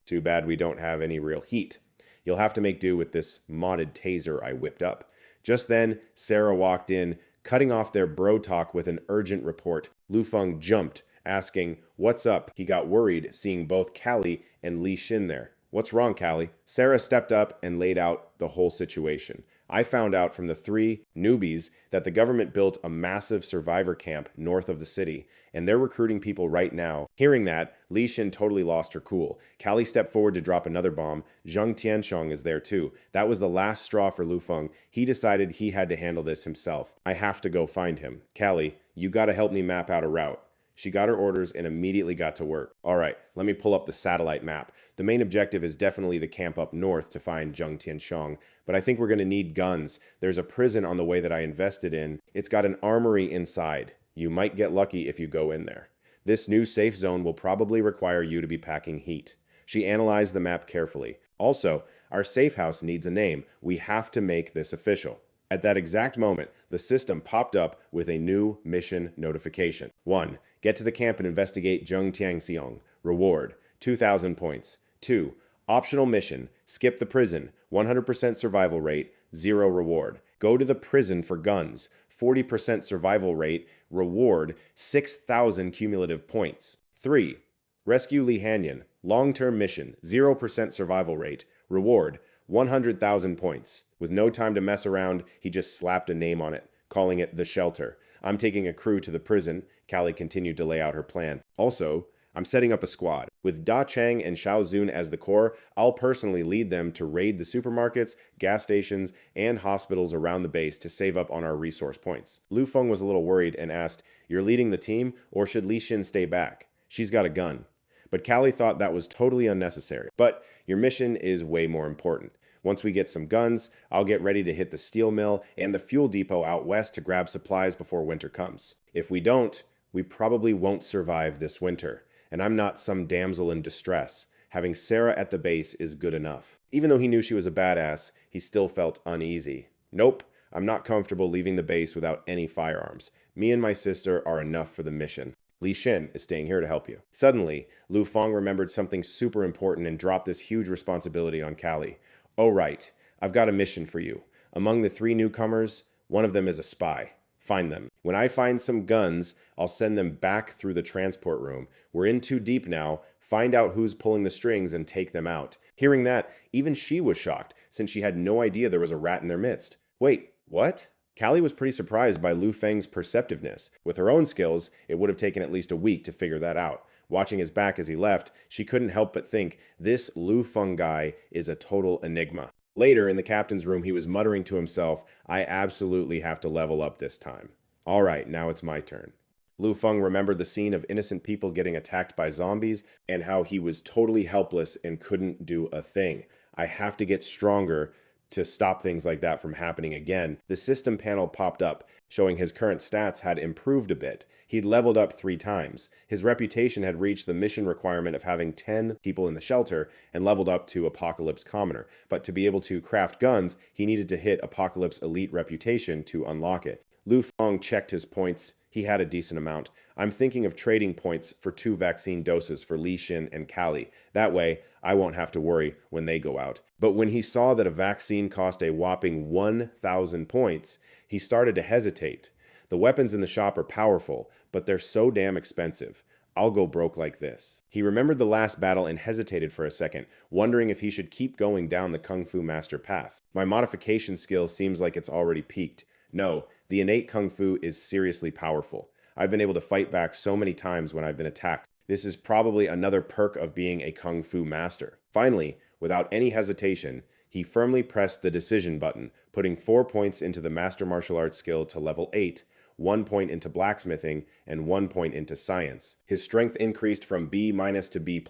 Too bad we don't have any real heat. You'll have to make do with this modded taser I whipped up. Just then, Sarah walked in, cutting off their bro talk with an urgent report. Lu Feng jumped, asking, what's up? He got worried seeing both Callie and Li Xin there. What's wrong, Callie? Sarah stepped up and laid out the whole situation. I found out from the three newbies that the government built a massive survivor camp north of the city, and they're recruiting people right now. Hearing that, Li Xin totally lost her cool. Callie stepped forward to drop another bomb. Zheng Tianshong is there too. That was the last straw for Lu Feng. He decided he had to handle this himself. I have to go find him. Callie, you gotta help me map out a route. She got her orders and immediately got to work. All right, let me pull up the satellite map. The main objective is definitely the camp up north to find Zheng Tianshong, but I think we're going to need guns. There's a prison on the way that I invested in. It's got an armory inside. You might get lucky if you go in there. This new safe zone will probably require you to be packing heat. She analyzed the map carefully. Also, our safe house needs a name. We have to make this official. At that exact moment, the system popped up with a new mission notification. 1. Get to the camp and investigate Zheng Tianxiong. Reward, 2,000 points. 2. Optional mission, skip the prison. 100% survival rate, 0 reward. Go to the prison for guns. 40% survival rate, reward, 6,000 cumulative points. 3. Rescue Li Hanyan. Long-term mission, 0% survival rate. Reward, 100,000 points. With no time to mess around, he just slapped a name on it, calling it The Shelter. I'm taking a crew to the prison. Callie continued to lay out her plan. Also, I'm setting up a squad. With Da Chang and Xiao Zun as the core, I'll personally lead them to raid the supermarkets, gas stations, and hospitals around the base to save up on our resource points. Lu Feng was a little worried and asked, "You're leading the team, or should Li Xin stay back? She's got a gun." But Callie thought that was totally unnecessary. But your mission is way more important. Once we get some guns, I'll get ready to hit the steel mill and the fuel depot out west to grab supplies before winter comes. If we don't, we probably won't survive this winter. And I'm not some damsel in distress. Having Sarah at the base is good enough. Even though he knew she was a badass, he still felt uneasy. Nope, I'm not comfortable leaving the base without any firearms. Me and my sister are enough for the mission. Li Xin is staying here to help you. Suddenly, Lu Feng remembered something super important and dropped this huge responsibility on Callie. Oh right, I've got a mission for you. Among the 3 newcomers, one of them is a spy. Find them. When I find some guns, I'll send them back through the transport room. We're in too deep now. Find out who's pulling the strings and take them out. Hearing that, even she was shocked, since she had no idea there was a rat in their midst. Wait, what? Callie was pretty surprised by Lu Feng's perceptiveness. With her own skills, it would have taken at least a week to figure that out. Watching his back as he left, she couldn't help but think, this Lu Feng guy is a total enigma. Later, in the captain's room, he was muttering to himself, I absolutely have to level up this time. All right, now it's my turn. Lu Feng remembered the scene of innocent people getting attacked by zombies and how he was totally helpless and couldn't do a thing. I have to get stronger to stop things like that from happening again. The system panel popped up, showing his current stats had improved a bit. He'd leveled up 3 times. His reputation had reached the mission requirement of having 10 people in the shelter and leveled up to Apocalypse Commoner. But to be able to craft guns, he needed to hit Apocalypse Elite reputation to unlock it. Lu Feng checked his points. He had a decent amount. I'm thinking of trading points for 2 vaccine doses for Li Xin and Callie. That way, I won't have to worry when they go out. But when he saw that a vaccine cost a whopping 1,000 points, he started to hesitate. The weapons in the shop are powerful, but they're so damn expensive. I'll go broke like this. He remembered the last battle and hesitated for a second, wondering if he should keep going down the Kung Fu Master path. My modification skill seems like it's already peaked. No, the innate Kung Fu is seriously powerful. I've been able to fight back so many times when I've been attacked. This is probably another perk of being a Kung Fu master. Finally, without any hesitation, he firmly pressed the decision button, putting 4 points into the Master Martial Arts skill to level 8, 1 point into blacksmithing, and 1 point into science. His strength increased from B- to B+.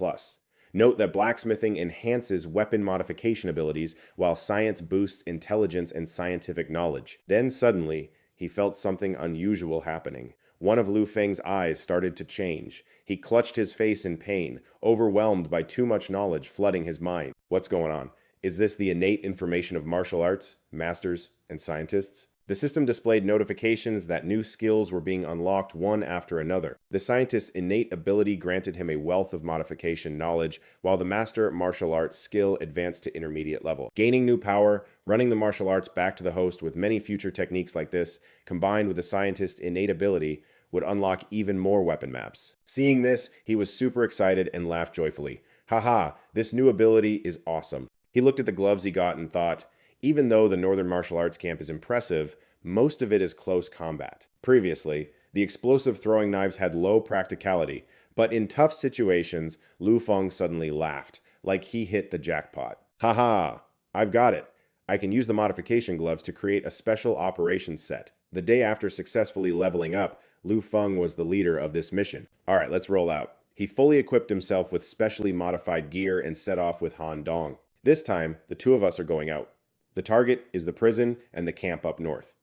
Note that blacksmithing enhances weapon modification abilities, while science boosts intelligence and scientific knowledge. Then suddenly, he felt something unusual happening. One of Lu Feng's eyes started to change. He clutched his face in pain, overwhelmed by too much knowledge flooding his mind. What's going on? Is this the innate information of martial arts, masters, and scientists? The system displayed notifications that new skills were being unlocked one after another. The scientist's innate ability granted him a wealth of modification knowledge, while the master martial arts skill advanced to intermediate level. Gaining new power, running the martial arts back to the host with many future techniques like this, combined with the scientist's innate ability, would unlock even more weapon maps. Seeing this, he was super excited and laughed joyfully. Haha, this new ability is awesome. He looked at the gloves he got and thought, even though the Northern Martial Arts camp is impressive, most of it is close combat. Previously, the explosive throwing knives had low practicality, but in tough situations, Lu Feng suddenly laughed, like he hit the jackpot. Haha, I've got it. I can use the modification gloves to create a special operations set. The day after successfully leveling up, Lu Feng was the leader of this mission. Alright, let's roll out. He fully equipped himself with specially modified gear and set off with Han Dong. This time, the two of us are going out. The target is the prison and the camp up north.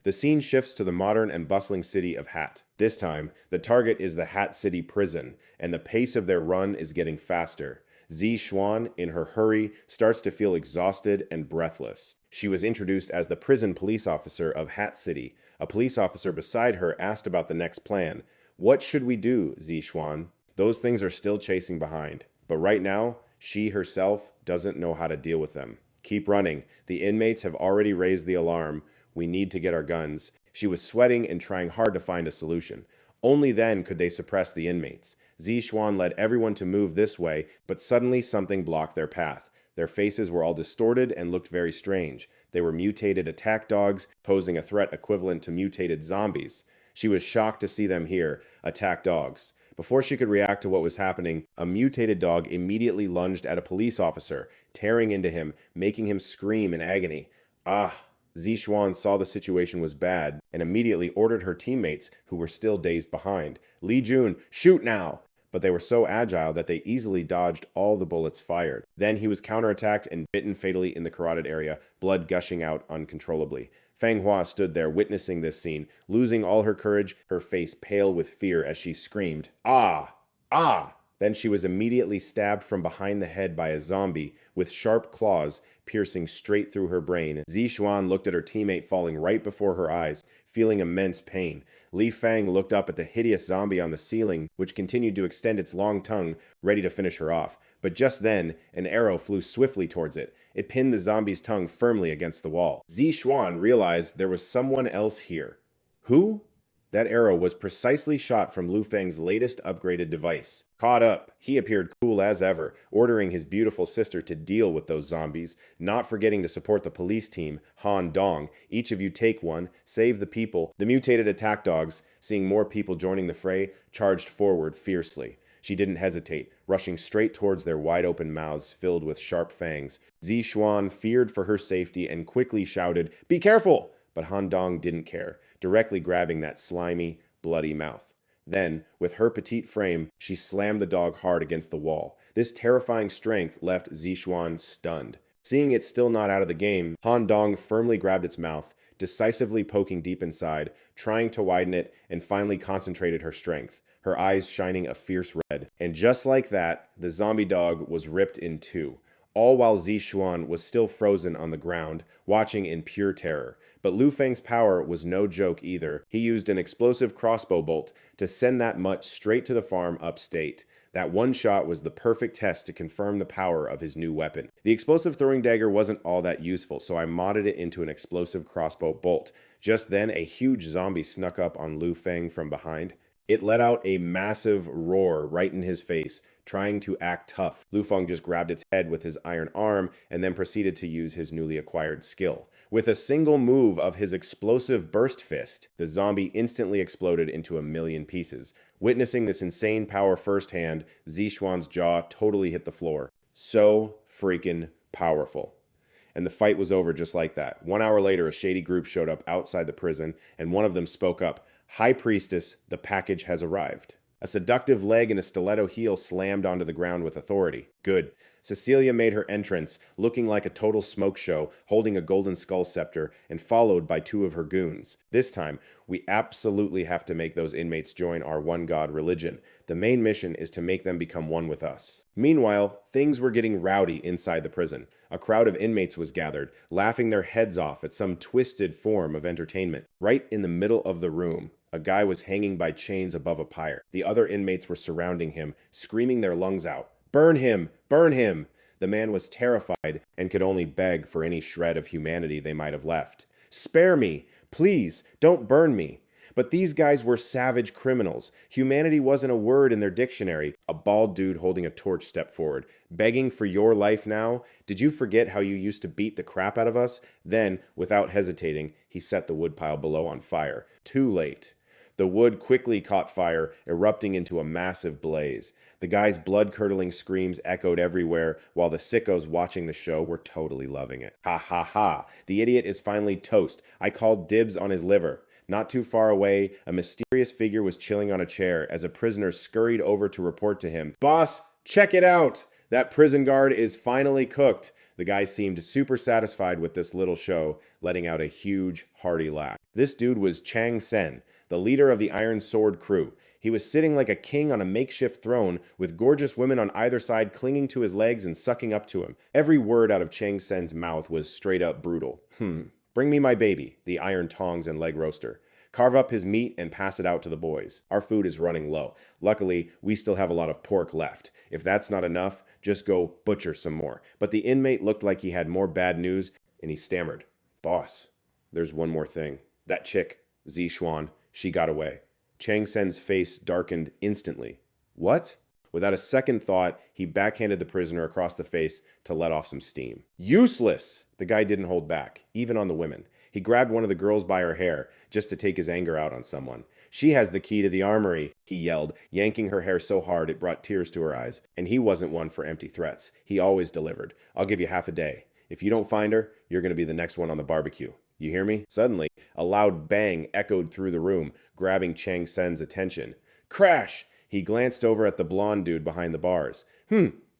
The scene shifts to the modern and bustling city of Hat. This time, the target is the Hat City prison, and the pace of their run is getting faster. Zi Xuan, in her hurry, starts to feel exhausted and breathless. She was introduced as the prison police officer of Hat City. A police officer beside her asked about the next plan. What should we do, Zi Xuan? Those things are still chasing behind. But right now, she herself doesn't know how to deal with them. Keep running. The inmates have already raised the alarm. We need to get our guns. She was sweating and trying hard to find a solution. Only then could they suppress the inmates. Zi Xuan led everyone to move this way, but suddenly something blocked their path. Their faces were all distorted and looked very strange. They were mutated attack dogs, posing a threat equivalent to mutated zombies. She was shocked to see them here, attack dogs. Before she could react to what was happening, a mutated dog immediately lunged at a police officer, tearing into him, making him scream in agony. Zi Xuan saw the situation was bad and immediately ordered her teammates, who were still dazed behind. Li Jun, shoot now! But they were so agile that they easily dodged all the bullets fired. Then he was counterattacked and bitten fatally in the carotid area, blood gushing out uncontrollably. Manhwa stood there witnessing this scene, losing all her courage, her face pale with fear as she screamed, "Ah! Ah!" Then she was immediately stabbed from behind the head by a zombie, with sharp claws piercing straight through her brain. Zi Xuan looked at her teammate falling right before her eyes, feeling immense pain. Li Fang looked up at the hideous zombie on the ceiling, which continued to extend its long tongue, ready to finish her off. But just then, an arrow flew swiftly towards it. It pinned the zombie's tongue firmly against the wall. Zi Xuan realized there was someone else here. Who? That arrow was precisely shot from Lu Feng's latest upgraded device. Caught up, he appeared cool as ever, ordering his beautiful sister to deal with those zombies, not forgetting to support the police team, Han Dong. Each of you take one, save the people. The mutated attack dogs, seeing more people joining the fray, charged forward fiercely. She didn't hesitate, rushing straight towards their wide-open mouths filled with sharp fangs. Zi Xuan feared for her safety and quickly shouted, "Be careful!" But Han Dong didn't care, directly grabbing that slimy, bloody mouth. Then, with her petite frame, she slammed the dog hard against the wall. This terrifying strength left Zi Xuan stunned. Seeing it still not out of the game, Han Dong firmly grabbed its mouth, decisively poking deep inside, trying to widen it, and finally concentrated her strength, her eyes shining a fierce red. And just like that, the zombie dog was ripped in two, all while Zi Xuan was still frozen on the ground, watching in pure terror. But Lu Feng's power was no joke either. He used an explosive crossbow bolt to send that mutt straight to the farm upstate. That one shot was the perfect test to confirm the power of his new weapon. The explosive throwing dagger wasn't all that useful, so I modded it into an explosive crossbow bolt. Just then, a huge zombie snuck up on Lu Feng from behind. It let out a massive roar right in his face, trying to act tough. Lu Feng just grabbed its head with his iron arm and then proceeded to use his newly acquired skill. With a single move of his explosive burst fist, the zombie instantly exploded into a million pieces. Witnessing this insane power firsthand, Zi Xuan's jaw totally hit the floor. So freaking powerful. And the fight was over just like that. 1 hour later, a shady group showed up outside the prison, and one of them spoke up. "High Priestess, the package has arrived." A seductive leg and a stiletto heel slammed onto the ground with authority. Good. Cecilia made her entrance, looking like a total smoke show, holding a golden skull scepter, and followed by 2 of her goons. This time, we absolutely have to make those inmates join our one-god religion. The main mission is to make them become one with us. Meanwhile, things were getting rowdy inside the prison. A crowd of inmates was gathered, laughing their heads off at some twisted form of entertainment. Right in the middle of the room, a guy was hanging by chains above a pyre. The other inmates were surrounding him, screaming their lungs out. "Burn him! Burn him!" The man was terrified and could only beg for any shred of humanity they might have left. "Spare me! Please, don't burn me!" But these guys were savage criminals. Humanity wasn't a word in their dictionary. A bald dude holding a torch stepped forward. Begging for your life now? Did you forget how you used to beat the crap out of us? Then, without hesitating, he set the woodpile below on fire. Too late. The wood quickly caught fire, erupting into a massive blaze. The guy's blood-curdling screams echoed everywhere, while the sickos watching the show were totally loving it. Ha ha ha, the idiot is finally toast. I called dibs on his liver. Not too far away, a mysterious figure was chilling on a chair as a prisoner scurried over to report to him. Boss, check it out! That prison guard is finally cooked. The guy seemed super satisfied with this little show, letting out a huge, hearty laugh. This dude was Chang Sen, the leader of the Iron Sword crew. He was sitting like a king on a makeshift throne, with gorgeous women on either side clinging to his legs and sucking up to him. Every word out of Chang Sen's mouth was straight up brutal. Bring me my baby, the iron tongs and leg roaster. Carve up his meat and pass it out to the boys. Our food is running low. Luckily, we still have a lot of pork left. If that's not enough, just go butcher some more. But the inmate looked like he had more bad news, and he stammered. Boss, there's one more thing. That chick, Xuan, she got away. Chang Sen's face darkened instantly. What? Without a second thought, he backhanded the prisoner across the face to let off some steam. Useless! The guy didn't hold back, even on the women. He grabbed one of the girls by her hair, just to take his anger out on someone. She has the key to the armory, he yelled, yanking her hair so hard it brought tears to her eyes. And he wasn't one for empty threats. He always delivered. I'll give you half a day. If you don't find her, you're going to be the next one on the barbecue. You hear me? Suddenly, a loud bang echoed through the room, grabbing Chang Sen's attention. Crash! He glanced over at the blonde dude behind the bars.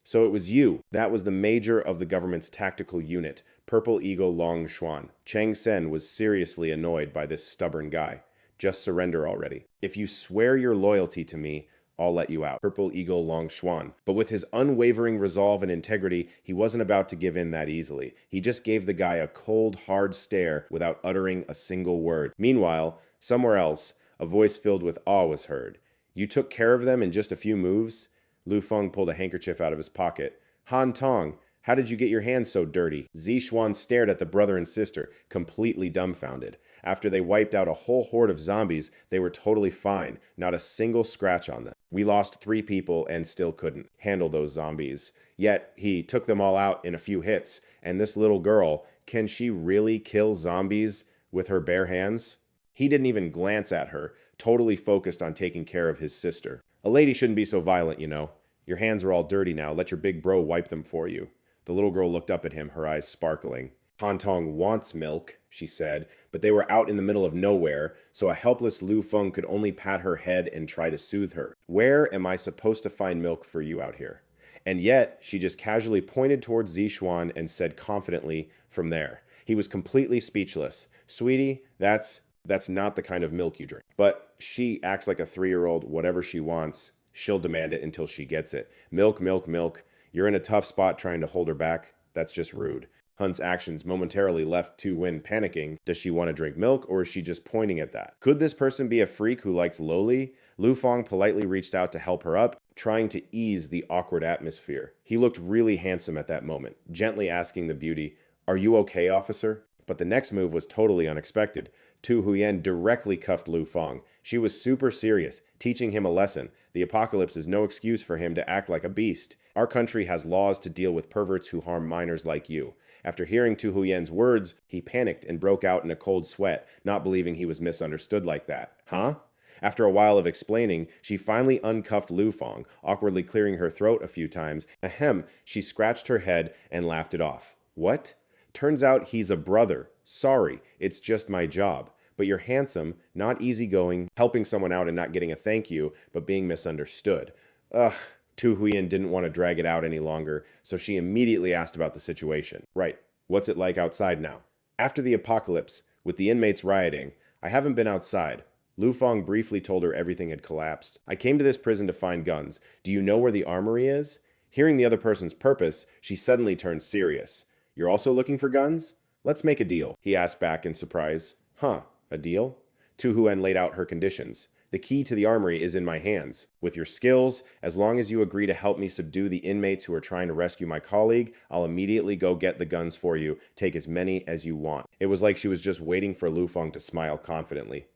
So it was you. That was the major of the government's tactical unit, Purple Eagle Long Xuan. Chang Sen was seriously annoyed by this stubborn guy. Just surrender already. If you swear your loyalty to me, I'll let you out. Purple Eagle Long Xuan. But with his unwavering resolve and integrity, he wasn't about to give in that easily. He just gave the guy a cold, hard stare without uttering a single word. Meanwhile, somewhere else, a voice filled with awe was heard. You took care of them in just a few moves? Lu Feng pulled a handkerchief out of his pocket. Han Tong, how did you get your hands so dirty? Xuan stared at the brother and sister, completely dumbfounded. After they wiped out a whole horde of zombies, they were totally fine, not a single scratch on them. We lost 3 people and still couldn't handle those zombies. Yet, he took them all out in a few hits, and this little girl, can she really kill zombies with her bare hands? He didn't even glance at her, totally focused on taking care of his sister. A lady shouldn't be so violent, you know. Your hands are all dirty now, let your big bro wipe them for you. The little girl looked up at him, her eyes sparkling. Han Tong wants milk, she said, but they were out in the middle of nowhere, so a helpless Lu Feng could only pat her head and try to soothe her. Where am I supposed to find milk for you out here? And yet, she just casually pointed towards Xuan and said confidently, from there. He was completely speechless. Sweetie, that's not the kind of milk you drink. But she acts like a 3-year-old, whatever she wants, she'll demand it until she gets it. Milk, milk, milk. You're in a tough spot trying to hold her back. That's just rude. Hunt's actions momentarily left Tu Wen panicking. Does she want to drink milk, or is she just pointing at that? Could this person be a freak who likes loli? Lu Feng politely reached out to help her up, trying to ease the awkward atmosphere. He looked really handsome at that moment, gently asking the beauty, "Are you okay, officer?" But the next move was totally unexpected. Tu Huyen directly cuffed Lu Feng. She was super serious, teaching him a lesson. The apocalypse is no excuse for him to act like a beast. Our country has laws to deal with perverts who harm minors like you. After hearing Tu Huyen's words, he panicked and broke out in a cold sweat, not believing he was misunderstood like that. Huh? After a while of explaining, she finally uncuffed Lu Feng, awkwardly clearing her throat a few times. Ahem, she scratched her head and laughed it off. What? Turns out he's a brother. Sorry, it's just my job. But you're handsome, not easygoing, helping someone out and not getting a thank you, but being misunderstood. Ugh. Tu Huyen didn't want to drag it out any longer, so she immediately asked about the situation. Right, what's it like outside now? After the apocalypse, with the inmates rioting, I haven't been outside. Lu Feng briefly told her everything had collapsed. I came to this prison to find guns. Do you know where the armory is? Hearing the other person's purpose, she suddenly turned serious. You're also looking for guns? Let's make a deal, he asked back in surprise. Huh, a deal? Tu Huyen laid out her conditions. The key to the armory is in my hands. With your skills, as long as you agree to help me subdue the inmates who are trying to rescue my colleague, I'll immediately go get the guns for you. Take as many as you want. It was like she was just waiting for Lu Feng to smile confidently.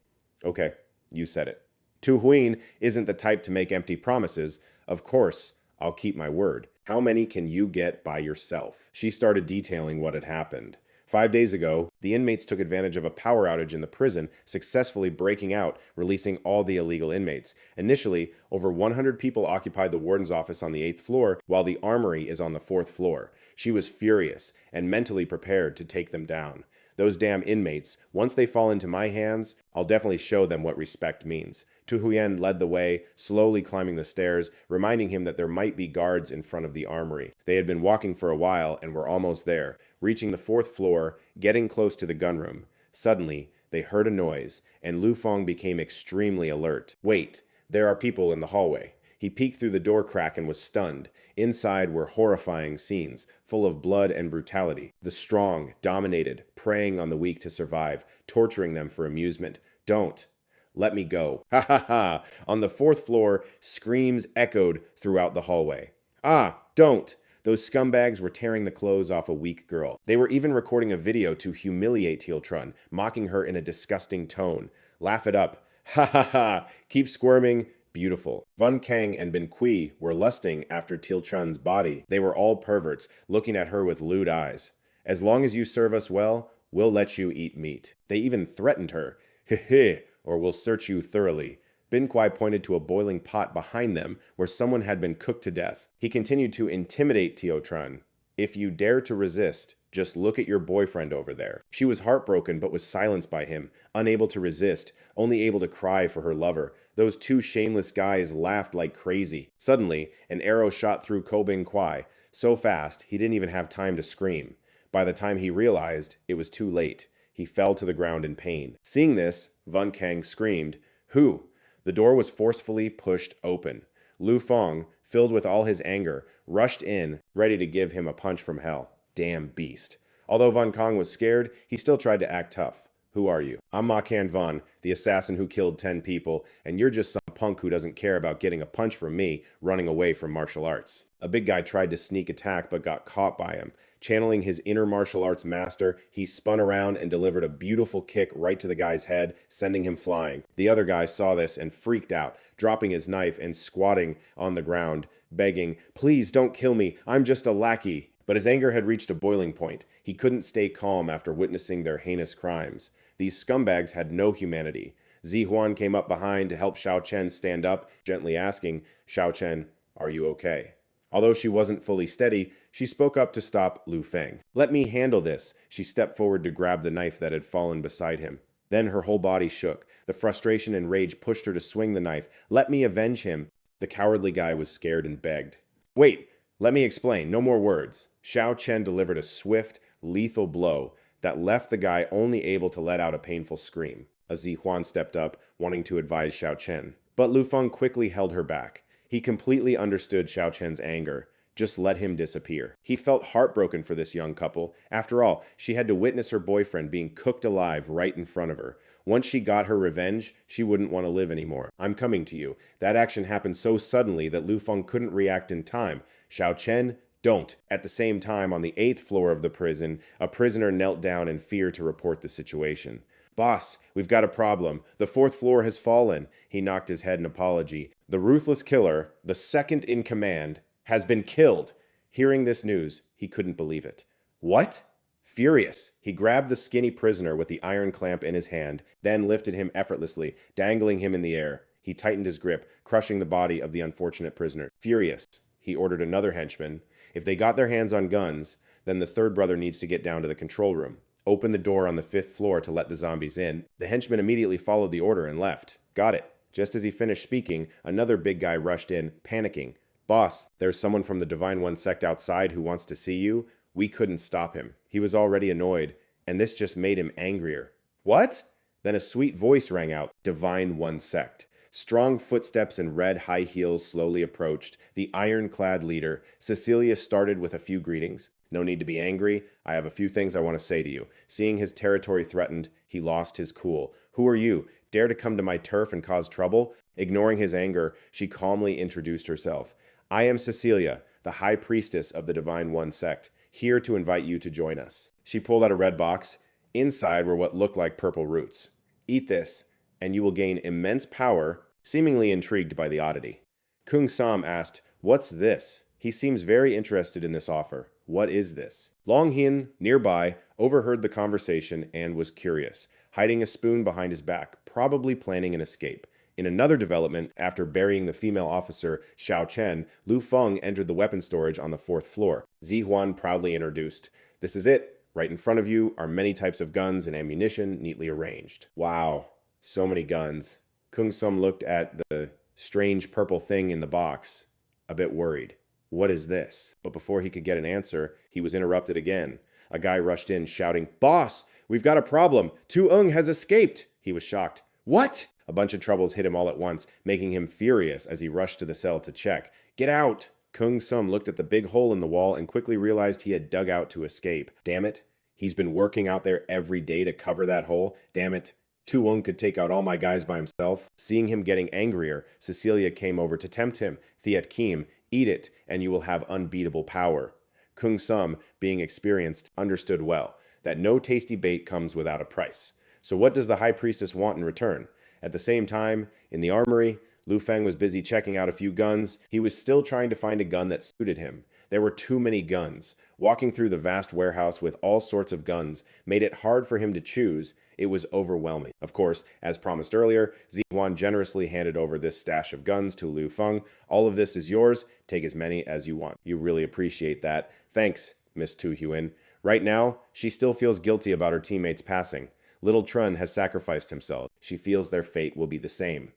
Okay, You said it. Tu Huan isn't the type to make empty promises. Of course, I'll keep my word. How many can you get by yourself? She started detailing what had happened. 5 days ago, the inmates took advantage of a power outage in the prison, successfully breaking out, releasing all the illegal inmates. Initially, over 100 people occupied the warden's office on the 8th floor, while the armory is on the 4th floor. She was furious and mentally prepared to take them down. Those damn inmates, once they fall into my hands, I'll definitely show them what respect means. Tu Huan led the way, slowly climbing the stairs, reminding him that there might be guards in front of the armory. They had been walking for a while and were almost there, reaching the 4th floor, getting close to the gunroom. Suddenly, they heard a noise, and Lu Feng became extremely alert. Wait, there are people in the hallway. He peeked through the door crack and was stunned. Inside were horrifying scenes, full of blood and brutality. The strong, dominated, preying on the weak to survive, torturing them for amusement. Don't. Let me go. Ha ha ha. On the 4th floor, screams echoed throughout the hallway. Ah, don't. Those scumbags were tearing the clothes off a weak girl. They were even recording a video to humiliate Teal Trun, mocking her in a disgusting tone. Laugh it up. Ha ha ha. Keep squirming. Beautiful. Van Kang and Bin Kui were lusting after Teal Trun's body. They were all perverts, looking at her with lewd eyes. As long as you serve us well, we'll let you eat meat. They even threatened her. Heh, or we'll search you thoroughly. Bin Kui pointed to a boiling pot behind them where someone had been cooked to death. He continued to intimidate Teal Trun. If you dare to resist, just look at your boyfriend over there. She was heartbroken but was silenced by him, unable to resist, only able to cry for her lover. Those two shameless guys laughed like crazy. Suddenly, an arrow shot through Ko Bin Kui, so fast he didn't even have time to scream. By the time he realized, it was too late. He fell to the ground in pain. Seeing this, Van Kang screamed, "Who?" The door was forcefully pushed open. Lu Feng, filled with all his anger, rushed in, ready to give him a punch from hell. Damn beast. Although Van Kang was scared, he still tried to act tough. Who are you? I'm Ma Kan Van, the assassin who killed 10 people, and you're just some punk who doesn't care about getting a punch from me running away from martial arts. A big guy tried to sneak attack but got caught by him. Channeling his inner martial arts master, he spun around and delivered a beautiful kick right to the guy's head, sending him flying. The other guy saw this and freaked out, dropping his knife and squatting on the ground, begging, "Please don't kill me, I'm just a lackey." But his anger had reached a boiling point. He couldn't stay calm after witnessing their heinous crimes. These scumbags had no humanity. Zi Huan came up behind to help Xiao Chen stand up, gently asking, "Xiao Chen, are you okay?" Although she wasn't fully steady, she spoke up to stop Lu Feng. "Let me handle this." She stepped forward to grab the knife that had fallen beside him. Then her whole body shook. The frustration and rage pushed her to swing the knife. "Let me avenge him." The cowardly guy was scared and begged. "Wait, let me explain. No more words." Xiao Chen delivered a swift, lethal blow that left the guy only able to let out a painful scream. A Zi Huan stepped up, wanting to advise Xiao Chen. But Lu Feng quickly held her back. He completely understood Xiao Chen's anger. Just let him disappear. He felt heartbroken for this young couple. After all, she had to witness her boyfriend being cooked alive right in front of her. Once she got her revenge, she wouldn't want to live anymore. "I'm coming to you." That action happened so suddenly that Lu Feng couldn't react in time. "Xiao Chen, don't." At the same time, on the 8th floor of the prison, a prisoner knelt down in fear to report the situation. "Boss, we've got a problem. The 4th floor has fallen." He knocked his head in apology. "The ruthless killer, the second in command, has been killed." Hearing this news, he couldn't believe it. "What?" Furious, he grabbed the skinny prisoner with the iron clamp in his hand, then lifted him effortlessly, dangling him in the air. He tightened his grip, crushing the body of the unfortunate prisoner. Furious, he ordered another henchman. If they got their hands on guns, then the third brother needs to get down to the control room. Open the door on the 5th floor to let the zombies in. The henchman immediately followed the order and left. "Got it." Just as he finished speaking, another big guy rushed in, panicking. "Boss, there's someone from the Divine One sect outside who wants to see you." We couldn't stop him. He was already annoyed, and this just made him angrier. "What?" Then a sweet voice rang out, "Divine One sect." Strong footsteps in red high heels slowly approached. The iron-clad leader, Cecilia, started with a few greetings. "No need to be angry. I have a few things I want to say to you." Seeing his territory threatened, he lost his cool. "Who are you? Dare to come to my turf and cause trouble?" Ignoring his anger, she calmly introduced herself. "I am Cecilia, the High Priestess of the Divine One sect, here to invite you to join us." She pulled out a red box. Inside were what looked like purple roots. "Eat this. and you will gain immense power, seemingly intrigued by the oddity. Kung Sam asked, "What's this?" He seems very interested in this offer. What is this? Long Hin, nearby, overheard the conversation and was curious, hiding a spoon behind his back, probably planning an escape. In another development, after burying the female officer Xiao Chen, Lu Feng entered the weapon storage on the fourth floor. Huan proudly introduced, "This is it. Right in front of you are many types of guns and ammunition neatly arranged." Wow, so many guns. Kung Sum looked at the strange purple thing in the box, a bit worried. What is this? But before he could get an answer, he was interrupted again. A guy rushed in, shouting, "Boss, we've got a problem. Tu Ung has escaped." He was shocked. "What?" A bunch of troubles hit him all at once, making him furious as he rushed to the cell to check. "Get out!" Kung Sum looked at the big hole in the wall and quickly realized he had dug out to escape. Damn it. He's been working out there every day to cover that hole. Damn it. Tu Ung could take out all my guys by himself. Seeing him getting angrier, Cecilia came over to tempt him. "Thiet Kim, eat it, and you will have unbeatable power." Kung Sum, being experienced, understood well that no tasty bait comes without a price. So what does the High Priestess want in return? At the same time, in the armory, Lu Feng was busy checking out a few guns. He was still trying to find a gun that suited him. There were too many guns. Walking through the vast warehouse with all sorts of guns made it hard for him to choose. It was overwhelming. Of course, as promised earlier, Huan generously handed over this stash of guns to Lu Feng. "All of this is yours. Take as many as you want." "You really appreciate that. Thanks, Miss Tu Huan." Right now, she still feels guilty about her teammates passing. Little Trun has sacrificed himself. She feels their fate will be the same.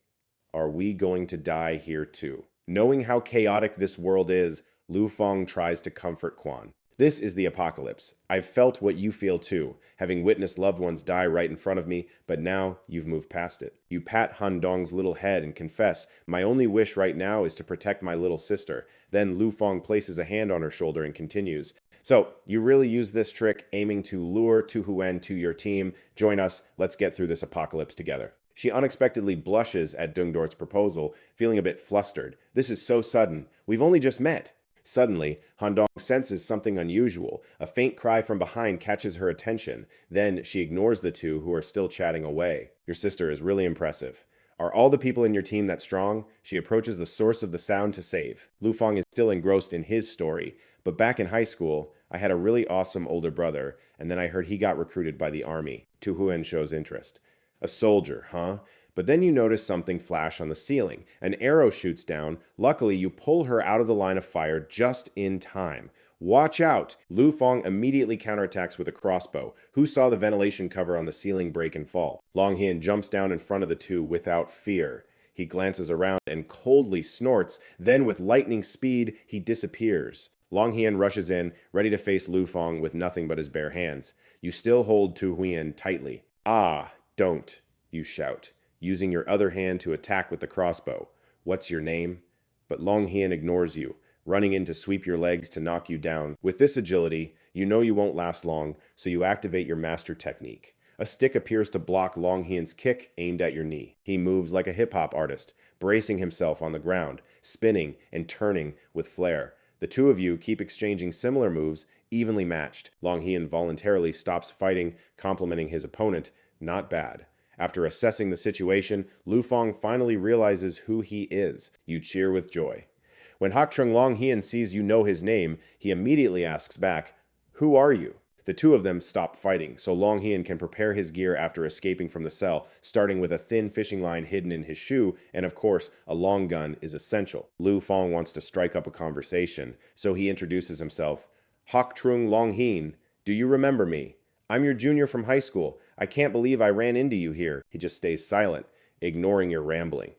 Are we going to die here too? Knowing how chaotic this world is, Lu Feng tries to comfort Quan. "This is the apocalypse. I've felt what you feel too, having witnessed loved ones die right in front of me, but now you've moved past it." You pat Han Dong's little head and confess, "My only wish right now is to protect my little sister." Then Lu Feng places a hand on her shoulder and continues, "So, you really use this trick, aiming to lure Tu Huan to your team. Join us, let's get through this apocalypse together." She unexpectedly blushes at Dung Dort's proposal, feeling a bit flustered. "This is so sudden. We've only just met." Suddenly, Han Dong senses something unusual. A faint cry from behind catches her attention. Then she ignores the two who are still chatting away. "Your sister is really impressive. Are all the people in your team that strong?" She approaches the source of the sound to save. Lu Feng is still engrossed in his story. "But back in high school, I had a really awesome older brother, and then I heard he got recruited by the army." Tu Huan shows interest. "A soldier, huh? But then you notice something flash on the ceiling. An arrow shoots down. Luckily, you pull her out of the line of fire just in time. Watch out!" Lu Feng immediately counterattacks with a crossbow. Who saw the ventilation cover on the ceiling break and fall? Long Hin jumps down in front of the two without fear. He glances around and coldly snorts. Then with lightning speed, he disappears. Long Hian rushes in, ready to face Lu Feng with nothing but his bare hands. You still hold Tu Huan tightly. "Ah, don't," you shout, using your other hand to attack with the crossbow. "What's your name?" But Long Hian ignores you, running in to sweep your legs to knock you down. With this agility, you know you won't last long, so you activate your master technique. A stick appears to block Long Hian's kick aimed at your knee. He moves like a hip-hop artist, bracing himself on the ground, spinning and turning with flair. The two of you keep exchanging similar moves, evenly matched. Long Hian voluntarily stops fighting, complimenting his opponent. Not bad. After assessing the situation, Lu Feng finally realizes who he is. You cheer with joy. When Haktrung Long Hian sees you know his name, he immediately asks back, "Who are you?" The two of them stop fighting, so Long Hian can prepare his gear after escaping from the cell, starting with a thin fishing line hidden in his shoe, and of course, a long gun is essential. Lu Feng wants to strike up a conversation, so he introduces himself. "Haktrung Long Hian, do you remember me? I'm your junior from high school. I can't believe I ran into you here." He just stays silent, ignoring your rambling.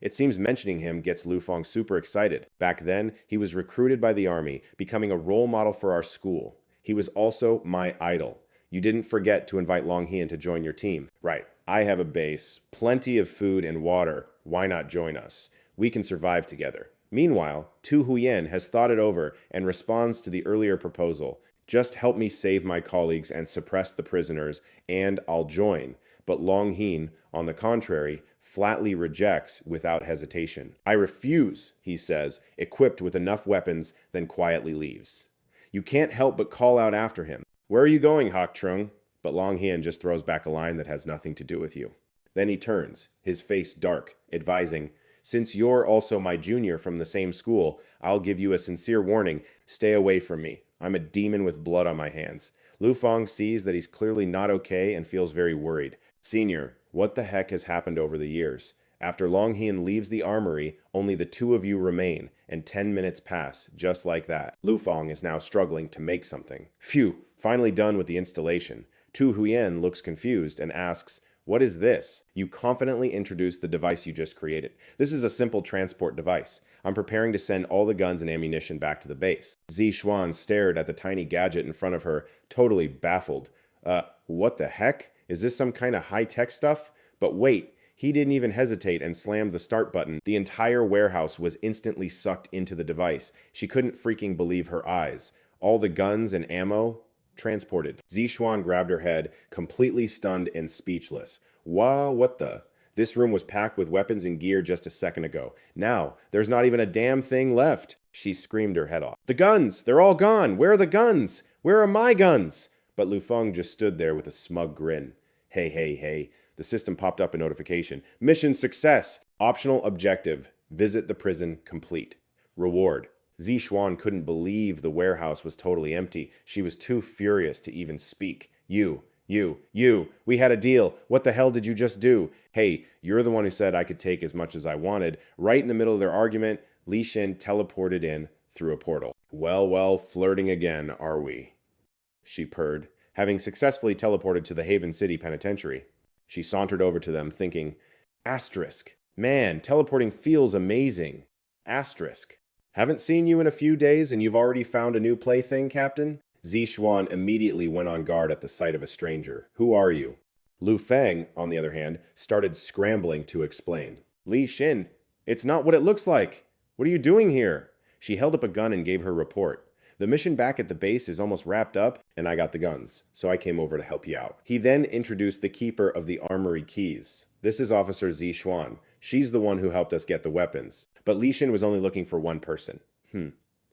It seems mentioning him gets Lu Feng super excited. Back then, he was recruited by the army, becoming a role model for our school. He was also my idol. You didn't forget to invite Long Hian to join your team. Right, I have a base, plenty of food and water. Why not join us? We can survive together. Meanwhile, Tu Huyen has thought it over and responds to the earlier proposal. "Just help me save my colleagues and suppress the prisoners, and I'll join." But Long Hian, on the contrary, flatly rejects without hesitation. "I refuse," he says, equipped with enough weapons, then quietly leaves. You can't help but call out after him, "Where are you going, Hak Trung?" But Long Hian just throws back a line that has nothing to do with you. Then he turns, his face dark, advising, "Since you're also my junior from the same school, I'll give you a sincere warning. Stay away from me. I'm a demon with blood on my hands." Lu Feng sees that he's clearly not okay and feels very worried. "Senior, what the heck has happened over the years? After Long Hian leaves the armory, only the two of you remain, and 10 minutes pass, just like that." Lu Feng is now struggling to make something. Phew, finally done with the installation. Tu Huyen looks confused and asks, "What is this?" "You confidently introduced the device you just created. This is a simple transport device. I'm preparing to send all the guns and ammunition back to the base." Zi Xuan stared at the tiny gadget in front of her, totally baffled. What the heck? Is this some kind of high-tech stuff? But wait, he didn't even hesitate and slammed the start button. The entire warehouse was instantly sucked into the device. She couldn't freaking believe her eyes. All the guns and ammo transported. Zixuan grabbed her head, completely stunned and speechless. Wow, what the? This room was packed with weapons and gear just a second ago. Now, there's not even a damn thing left. She screamed her head off. "The guns! They're all gone! Where are the guns? Where are my guns?" But Lu Feng just stood there with a smug grin. Hey. The system popped up a notification. "Mission success! Optional objective. Visit the prison complete. Reward." Zixuan couldn't believe the warehouse was totally empty. She was too furious to even speak. You, we had a deal. What the hell did you just do? Hey, you're the one who said I could take as much as I wanted." Right in the middle of their argument, Li Shin teleported in through a portal. Well, flirting again, are we?" she purred, having successfully teleported to the Haven City Penitentiary. She sauntered over to them, thinking, "Asterisk. Man, teleporting feels amazing. Asterisk. Haven't seen you in a few days and you've already found a new plaything, Captain?" Zixuan immediately went on guard at the sight of a stranger. "Who are you?" Lu Feng, on the other hand, started scrambling to explain. "Li Shin, it's not what it looks like. What are you doing here?" She held up a gun and gave her report. "The mission back at the base is almost wrapped up, and I got the guns, so I came over to help you out." He then introduced the keeper of the armory keys. "This is Officer Zixuan. She's the one who helped us get the weapons." But Li Shin was only looking for one person.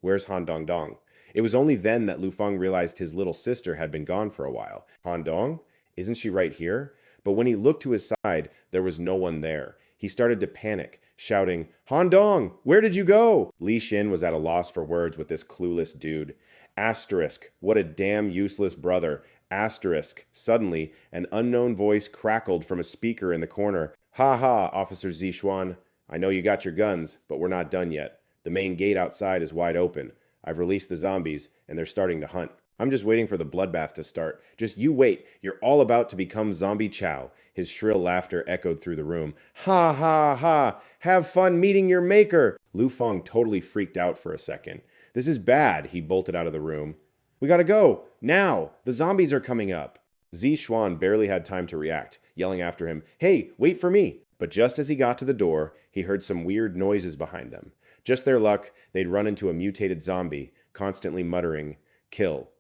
Where's Han Dong? It was only then that Lu Feng realized his little sister had been gone for a while. Han Dong? Isn't she right here? But when he looked to his side, there was no one there. He started to panic, shouting, "Han Dong, where did you go?" Li Shin was at a loss for words with this clueless dude. Asterisk, what a damn useless brother. Asterisk. Suddenly, an unknown voice crackled from a speaker in the corner. Ha, Officer Zixuan. I know you got your guns, but we're not done yet. The main gate outside is wide open. I've released the zombies, and they're starting to hunt. I'm just waiting for the bloodbath to start. Just you wait. You're all about to become zombie chow." His shrill laughter echoed through the room. Ha. Have fun meeting your maker." Lu Feng totally freaked out for a second. "This is bad." He bolted out of the room. "We gotta go. Now. The zombies are coming up." Zixuan barely had time to react, yelling after him, "Hey, wait for me." But just as he got to the door, he heard some weird noises behind them. Just their luck, they'd run into a mutated zombie, constantly muttering, "Kill.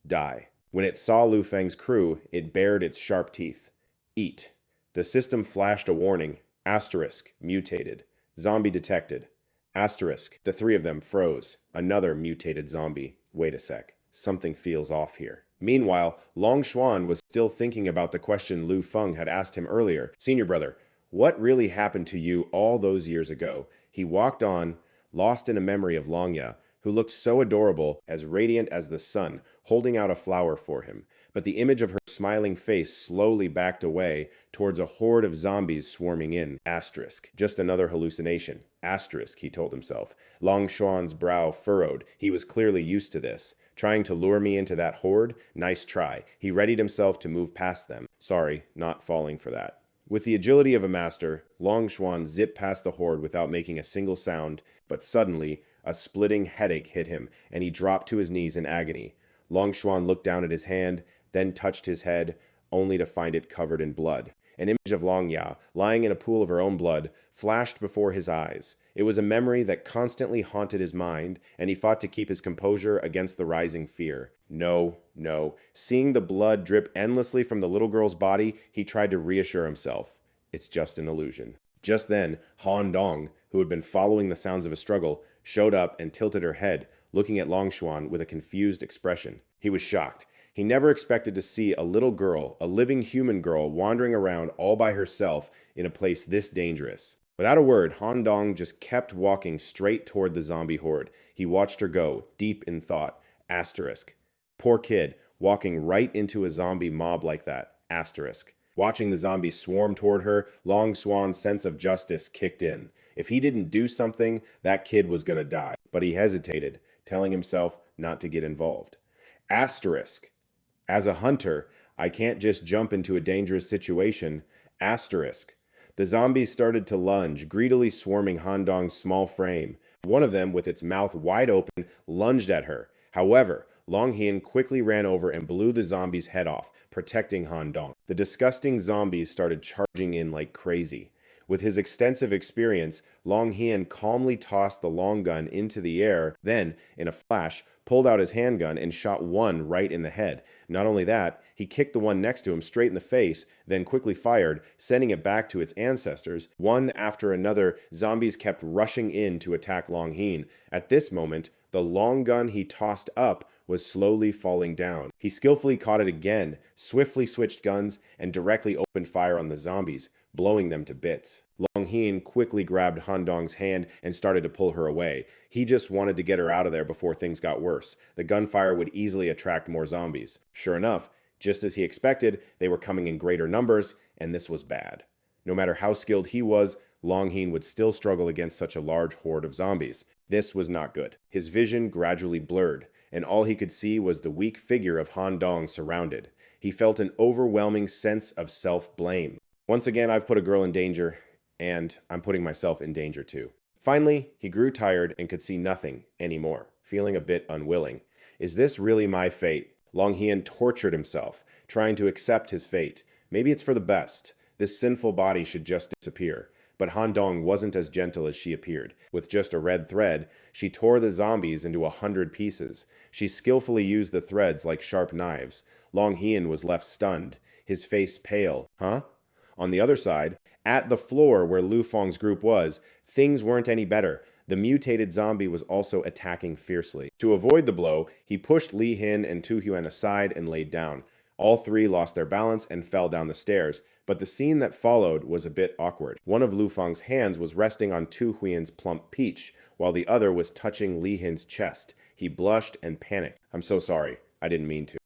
Die." When it saw Lu Feng's crew, it bared its sharp teeth. "Eat." The system flashed a warning. Asterisk. Mutated. Zombie detected. Asterisk. The three of them froze. Another mutated zombie. Wait a sec. Something feels off here. Meanwhile, Long Xuan was still thinking about the question Lu Feng had asked him earlier. "Senior brother, what really happened to you all those years ago?" He walked on, lost in a memory of Longya, who looked so adorable, as radiant as the sun, holding out a flower for him. But the image of her smiling face slowly backed away towards a horde of zombies swarming in. Asterisk. Just another hallucination. Asterisk, he told himself. Long Xuan's brow furrowed. He was clearly used to this. Trying to lure me into that horde? Nice try. He readied himself to move past them. Sorry, not falling for that. With the agility of a master, Long Xuan zipped past the horde without making a single sound, but suddenly, a splitting headache hit him, and he dropped to his knees in agony. Long Xuan looked down at his hand, then touched his head, only to find it covered in blood. An image of Long Ya, lying in a pool of her own blood, flashed before his eyes. It was a memory that constantly haunted his mind, and he fought to keep his composure against the rising fear. No. Seeing the blood drip endlessly from the little girl's body, he tried to reassure himself. It's just an illusion. Just then, Han Dong, who had been following the sounds of a struggle, showed up and tilted her head, looking at Long Xuan with a confused expression. He was shocked. He never expected to see a little girl, a living human girl, wandering around all by herself in a place this dangerous. Without a word, Han Dong just kept walking straight toward the zombie horde. He watched her go, deep in thought. Asterisk. Poor kid, walking right into a zombie mob like that. Asterisk. Watching the zombies swarm toward her, Long Swan's sense of justice kicked in. If he didn't do something, that kid was gonna die. But he hesitated, telling himself not to get involved. Asterisk. As a hunter, I can't just jump into a dangerous situation. Asterisk. The zombies started to lunge, greedily swarming Han Dong's small frame. One of them, with its mouth wide open, lunged at her. However, Long Hien quickly ran over and blew the zombie's head off, protecting Han Dong. The disgusting zombies started charging in like crazy. With his extensive experience, Long Hien calmly tossed the long gun into the air, then, in a flash, pulled out his handgun and shot one right in the head. Not only that, he kicked the one next to him straight in the face, then quickly fired, sending it back to its ancestors. One after another, zombies kept rushing in to attack Long Hien. At this moment, the long gun he tossed up was slowly falling down. He skillfully caught it again, swiftly switched guns, and directly opened fire on the zombies, blowing them to bits. Long Hien quickly grabbed Han Dong's hand and started to pull her away. He just wanted to get her out of there before things got worse. The gunfire would easily attract more zombies. Sure enough, just as he expected, they were coming in greater numbers, and this was bad. No matter how skilled he was, Long Hien would still struggle against such a large horde of zombies. This was not good. His vision gradually blurred, and all he could see was the weak figure of Han Dong surrounded. He felt an overwhelming sense of self-blame. Once again, I've put a girl in danger, and I'm putting myself in danger too. Finally, he grew tired and could see nothing anymore, feeling a bit unwilling. Is this really my fate? Long Hien tortured himself, trying to accept his fate. Maybe it's for the best. This sinful body should just disappear. But Han Dong wasn't as gentle as she appeared. With just a red thread, she tore the zombies into 100 pieces. She skillfully used the threads like sharp knives. Long Hien was left stunned, his face pale. Huh? On the other side, at the floor where Lu Feng's group was, things weren't any better. The mutated zombie was also attacking fiercely. To avoid the blow, he pushed Li Hin and Tu Huan aside and laid down. All three lost their balance and fell down the stairs, but the scene that followed was a bit awkward. One of Lu Feng's hands was resting on Tu Huan's plump peach, while the other was touching Li Hin's chest. He blushed and panicked. "I'm so sorry. I didn't mean to."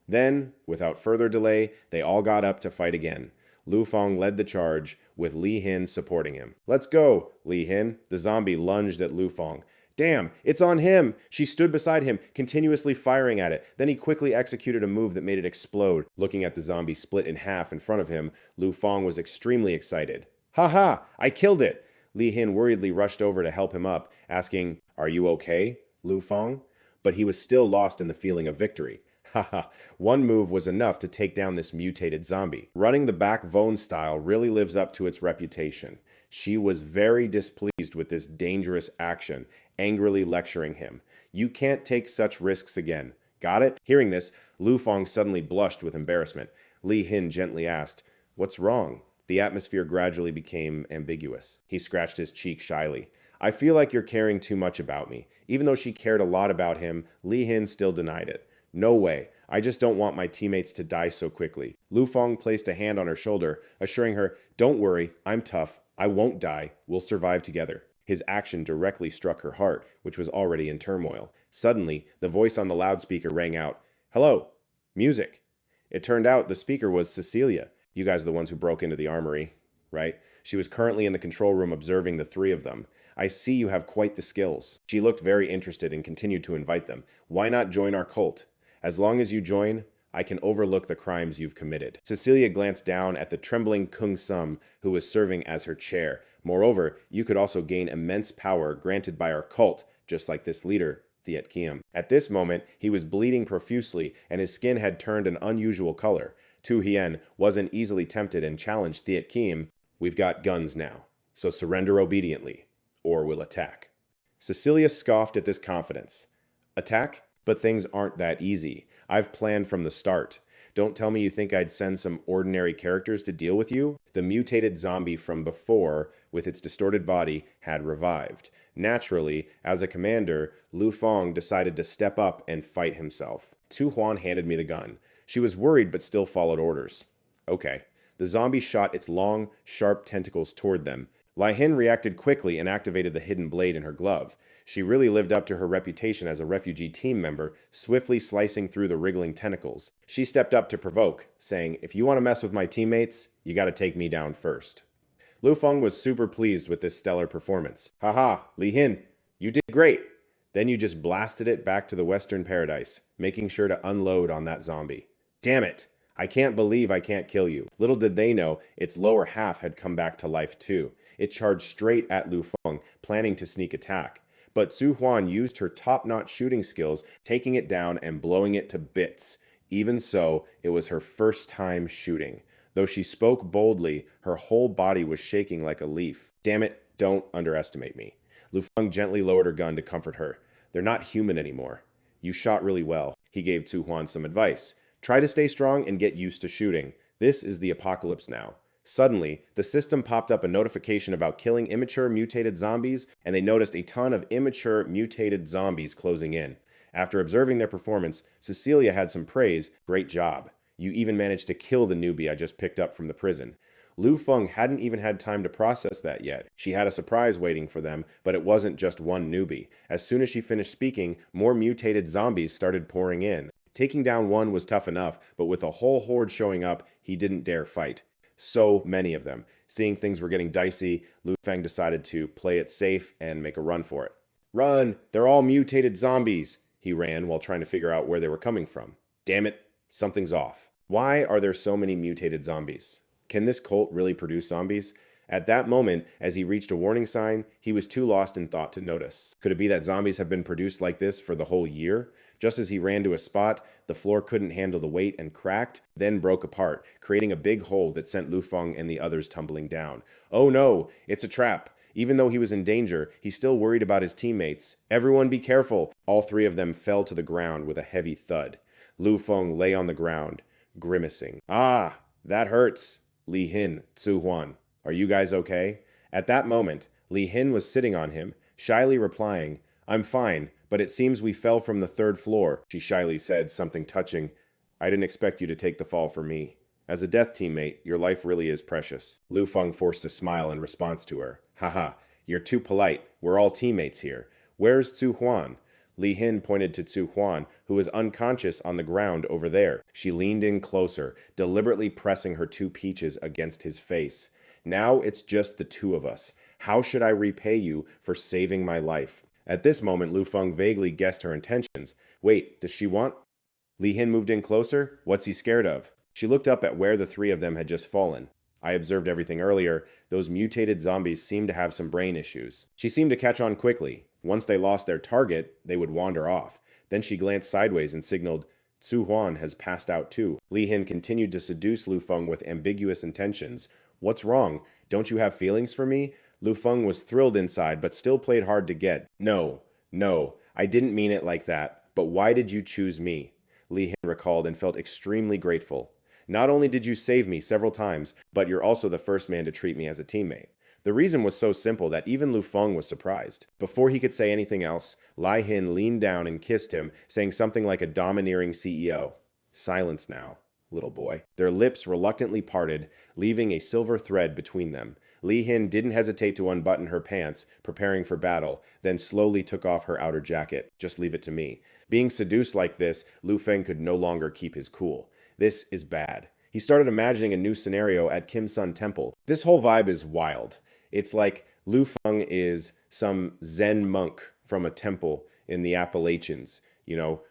Then, without further delay, they all got up to fight again. Lu Feng led the charge, with Li Hin supporting him. "Let's go, Li Hin." The zombie lunged at Lu Feng. "Damn, it's on him!" She stood beside him, continuously firing at it. Then he quickly executed a move that made it explode. Looking at the zombie split in half in front of him, Lu Feng was extremely excited. "Ha ha! I killed it!" Li Hin worriedly rushed over to help him up, asking, "Are you okay, Lu Feng?" But he was still lost in the feeling of victory. Haha, one move was enough to take down this mutated zombie. Running the back Vone style really lives up to its reputation. She was very displeased with this dangerous action, angrily lecturing him. "You can't take such risks again. Got it?" Hearing this, Lu Feng suddenly blushed with embarrassment. Li Hin gently asked, "What's wrong?" The atmosphere gradually became ambiguous. He scratched his cheek shyly. "I feel like you're caring too much about me." Even though she cared a lot about him, Li Hin still denied it. "No way. I just don't want my teammates to die so quickly." Lu Feng placed a hand on her shoulder, assuring her, "Don't worry, I'm tough. I won't die. We'll survive together." His action directly struck her heart, which was already in turmoil. Suddenly, the voice on the loudspeaker rang out, "Hello, music." It turned out the speaker was Cecilia. You guys are the ones who broke into the armory, right? She was currently in the control room observing the three of them. "I see you have quite the skills." She looked very interested and continued to invite them. "Why not join our cult? As long as you join, I can overlook the crimes you've committed." Cecilia glanced down at the trembling Kung Sum, who was serving as her chair. "Moreover, you could also gain immense power granted by our cult, just like this leader, Thiet Kiem." At this moment, he was bleeding profusely, and his skin had turned an unusual color. Tu Hien wasn't easily tempted and challenged Thiet Kiem. "We've got guns now, so surrender obediently, or we'll attack." Cecilia scoffed at this confidence. "Attack? But things aren't that easy. I've planned from the start. Don't tell me you think I'd send some ordinary characters to deal with you?" The mutated zombie from before, with its distorted body, had revived. Naturally, as a commander, Lu Feng decided to step up and fight himself. Huan handed me the gun. She was worried but still followed orders. Okay. The zombie shot its long, sharp tentacles toward them. Lai Hin reacted quickly and activated the hidden blade in her glove. She really lived up to her reputation as a refugee team member, swiftly slicing through the wriggling tentacles. She stepped up to provoke, saying, "If you want to mess with my teammates, you gotta take me down first." Lu Feng was super pleased with this stellar performance. "Haha, Li Hin, you did great." Then you just blasted it back to the Western Paradise, making sure to unload on that zombie. Damn it! I can't believe I can't kill you. Little did they know, its lower half had come back to life too. It charged straight at Lu Feng, planning to sneak attack. But Su Huan used her top-notch shooting skills, taking it down and blowing it to bits. Even so, it was her first time shooting. Though she spoke boldly, her whole body was shaking like a leaf. Damn it, don't underestimate me. Lu Feng gently lowered her gun to comfort her. They're not human anymore. You shot really well. He gave Su Huan some advice. Try to stay strong and get used to shooting. This is the apocalypse now. Suddenly, the system popped up a notification about killing immature mutated zombies, and they noticed a ton of immature mutated zombies closing in. After observing their performance, Cecilia had some praise. Great job. You even managed to kill the newbie I just picked up from the prison. Lu Feng hadn't even had time to process that yet. She had a surprise waiting for them, but it wasn't just one newbie. As soon as she finished speaking, more mutated zombies started pouring in. Taking down one was tough enough, but with a whole horde showing up, he didn't dare fight. So many of them. Seeing things were getting dicey, Lu Feng decided to play it safe and make a run for it. "Run! They're all mutated zombies!" He ran while trying to figure out where they were coming from. Damn it, something's off. Why are there so many mutated zombies? Can this cult really produce zombies? At that moment, as he reached a warning sign, he was too lost in thought to notice. Could it be that zombies have been produced like this for the whole year? Just as he ran to a spot, the floor couldn't handle the weight and cracked, then broke apart, creating a big hole that sent Lu Feng and the others tumbling down. Oh no, it's a trap. Even though he was in danger, he still worried about his teammates. "Everyone be careful." All three of them fell to the ground with a heavy thud. Lu Feng lay on the ground, grimacing. "Ah, that hurts." Li Hin, Su Huan, are you guys okay? At that moment, Li Hin was sitting on him, shyly replying, "I'm fine, but it seems we fell from the third floor." She shyly said something touching. "I didn't expect you to take the fall for me. As a death teammate, your life really is precious." Lu Feng forced a smile in response to her. "Haha, you're too polite. We're all teammates here. Where's Su Huan?" Li Hin pointed to Su Huan, who was unconscious on the ground over there. She leaned in closer, deliberately pressing her two peaches against his face. "Now it's just the two of us. How should I repay you for saving my life?" At this moment, Lu Feng vaguely guessed her intentions. Wait, does she want? Li Hin moved in closer. What's he scared of? She looked up at where the three of them had just fallen. I observed everything earlier. Those mutated zombies seemed to have some brain issues. She seemed to catch on quickly. Once they lost their target, they would wander off. Then she glanced sideways and signaled, "Su Huan has passed out too." Li Hin continued to seduce Lu Feng with ambiguous intentions. "What's wrong? Don't you have feelings for me?" Lu Feng was thrilled inside, but still played hard to get. No, I didn't mean it like that. But why did you choose me?" Li Hin recalled and felt extremely grateful. "Not only did you save me several times, but you're also the first man to treat me as a teammate." The reason was so simple that even Lu Feng was surprised. Before he could say anything else, Lai Hin leaned down and kissed him, saying something like a domineering CEO. "Silence now, little boy." Their lips reluctantly parted, leaving a silver thread between them. Li Hin didn't hesitate to unbutton her pants, preparing for battle, then slowly took off her outer jacket. "Just leave it to me." Being seduced like this, Lu Feng could no longer keep his cool. This is bad. He started imagining a new scenario at Kim Sun Temple. This whole vibe is wild. It's like Lu Feng is some Zen monk from a temple in the Appalachians,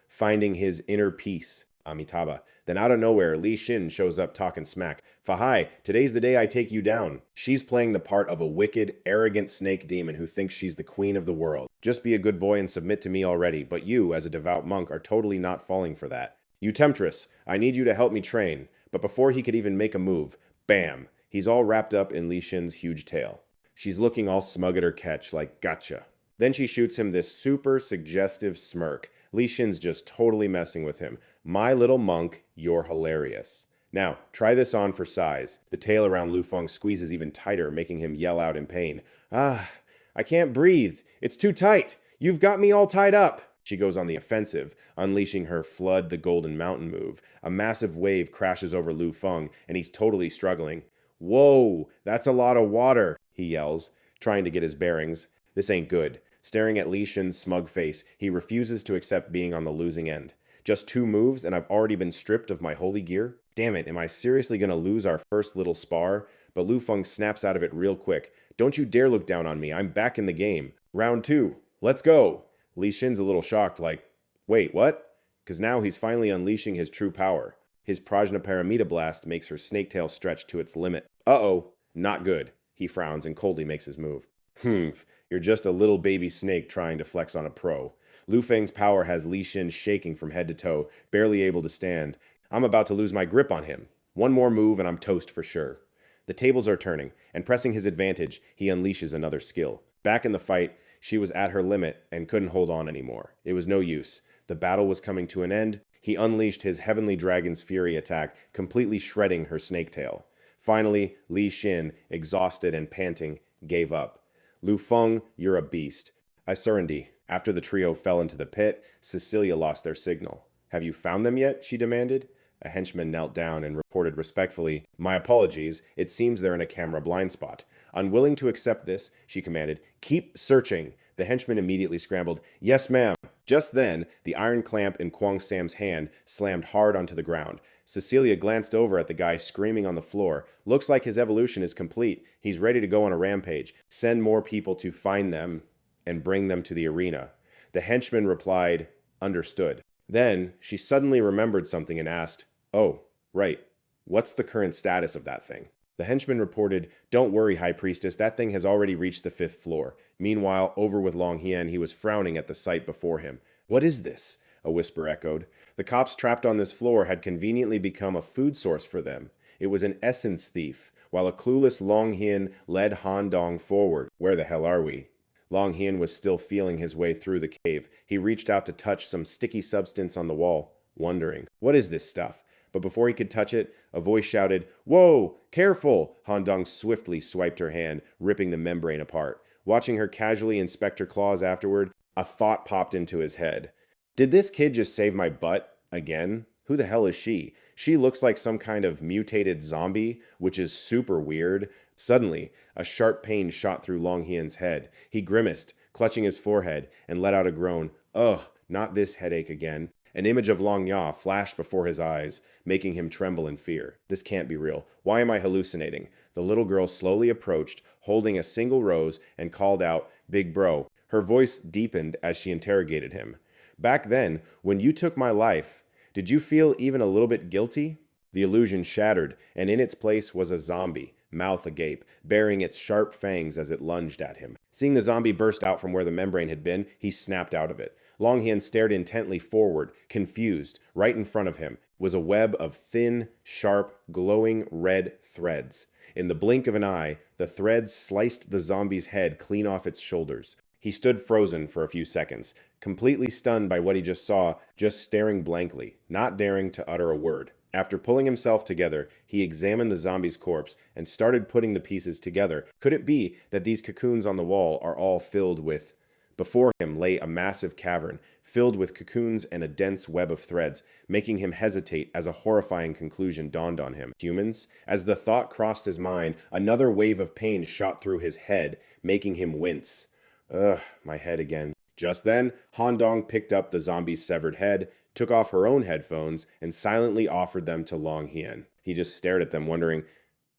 finding his inner peace, Amitabha. Then out of nowhere, Li Xin shows up talking smack. "Fahai, today's the day I take you down." She's playing the part of a wicked, arrogant snake demon who thinks she's the queen of the world. "Just be a good boy and submit to me already, but you, as a devout monk, are totally not falling for that. You temptress, I need you to help me train." But before he could even make a move, bam, he's all wrapped up in Li Xin's huge tail. She's looking all smug at her catch, like, "Gotcha." Then she shoots him this super suggestive smirk. Li Xin's just totally messing with him. "My little monk, you're hilarious." Now, try this on for size. The tail around Lu Feng squeezes even tighter, making him yell out in pain. "Ah, I can't breathe. It's too tight. You've got me all tied up." She goes on the offensive, unleashing her Flood the Golden Mountain move. A massive wave crashes over Lu Feng, and he's totally struggling. Whoa, that's a lot of water, he yells, trying to get his bearings. This ain't good. Staring at Li Shin's smug face, he refuses to accept being on the losing end. Just 2 moves, and I've already been stripped of my holy gear? Damn it, am I seriously gonna lose our first little spar? But Lu Feng snaps out of it real quick. Don't you dare look down on me, I'm back in the game. Round 2, let's go! Li Shin's a little shocked, like, wait, what? Because now he's finally unleashing his true power. His Prajnaparamita blast makes her snake tail stretch to its limit. Uh-oh, not good. He frowns and coldly makes his move. You're just a little baby snake trying to flex on a pro. Lu Feng's power has Li Shin shaking from head to toe, barely able to stand. I'm about to lose my grip on him. One more move and I'm toast for sure. The tables are turning, and pressing his advantage, he unleashes another skill. Back in the fight, she was at her limit and couldn't hold on anymore. It was no use. The battle was coming to an end. He unleashed his Heavenly Dragon's Fury attack, completely shredding her snake tail. Finally, Li Shin, exhausted and panting, gave up. Lu Feng, you're a beast. I surrender. After the trio fell into the pit, Cecilia lost their signal. Have you found them yet? She demanded. A henchman knelt down and reported respectfully, My apologies, it seems they're in a camera blind spot. Unwilling to accept this, she commanded, Keep searching. The henchman immediately scrambled, Yes, ma'am. Just then, the iron clamp in Kwang Sam's hand slammed hard onto the ground. Cecilia glanced over at the guy screaming on the floor. Looks like his evolution is complete. He's ready to go on a rampage. Send more people to find them and bring them to the arena. The henchman replied, Understood. Then, she suddenly remembered something and asked, Oh, right. What's the current status of that thing? The henchman reported, Don't worry, High Priestess, that thing has already reached the 5th floor. Meanwhile, over with Long Hien, he was frowning at the sight before him. What is this? A whisper echoed. The cops trapped on this floor had conveniently become a food source for them. It was an essence thief, while a clueless Long Hien led Han Dong forward. Where the hell are we? Long Hien was still feeling his way through the cave. He reached out to touch some sticky substance on the wall, wondering, What is this stuff? But before he could touch it, a voice shouted, Whoa! Careful! Han Dong swiftly swiped her hand, ripping the membrane apart. Watching her casually inspect her claws afterward, a thought popped into his head. Did this kid just save my butt? Again? Who the hell is she? She looks like some kind of mutated zombie, which is super weird. Suddenly, a sharp pain shot through Long Hien's head. He grimaced, clutching his forehead, and let out a groan. Ugh, not this headache again. An image of Long Ya flashed before his eyes, making him tremble in fear. This can't be real. Why am I hallucinating? The little girl slowly approached, holding a single rose, and called out, Big bro. Her voice deepened as she interrogated him. Back then, when you took my life, did you feel even a little bit guilty? The illusion shattered, and in its place was a zombie, mouth agape, baring its sharp fangs as it lunged at him. Seeing the zombie burst out from where the membrane had been, he snapped out of it. Long Hien stared intently forward, confused. Right in front of him was a web of thin, sharp, glowing red threads. In the blink of an eye, the threads sliced the zombie's head clean off its shoulders. He stood frozen for a few seconds, completely stunned by what he just saw, just staring blankly, not daring to utter a word. After pulling himself together, he examined the zombie's corpse and started putting the pieces together. Could it be that these cocoons on the wall are all filled with... Before him lay a massive cavern, filled with cocoons and a dense web of threads, making him hesitate as a horrifying conclusion dawned on him. Humans? As the thought crossed his mind, another wave of pain shot through his head, making him wince. Ugh, my head again. Just then, Han Dong picked up the zombie's severed head, took off her own headphones, and silently offered them to Long Hien. He just stared at them, wondering,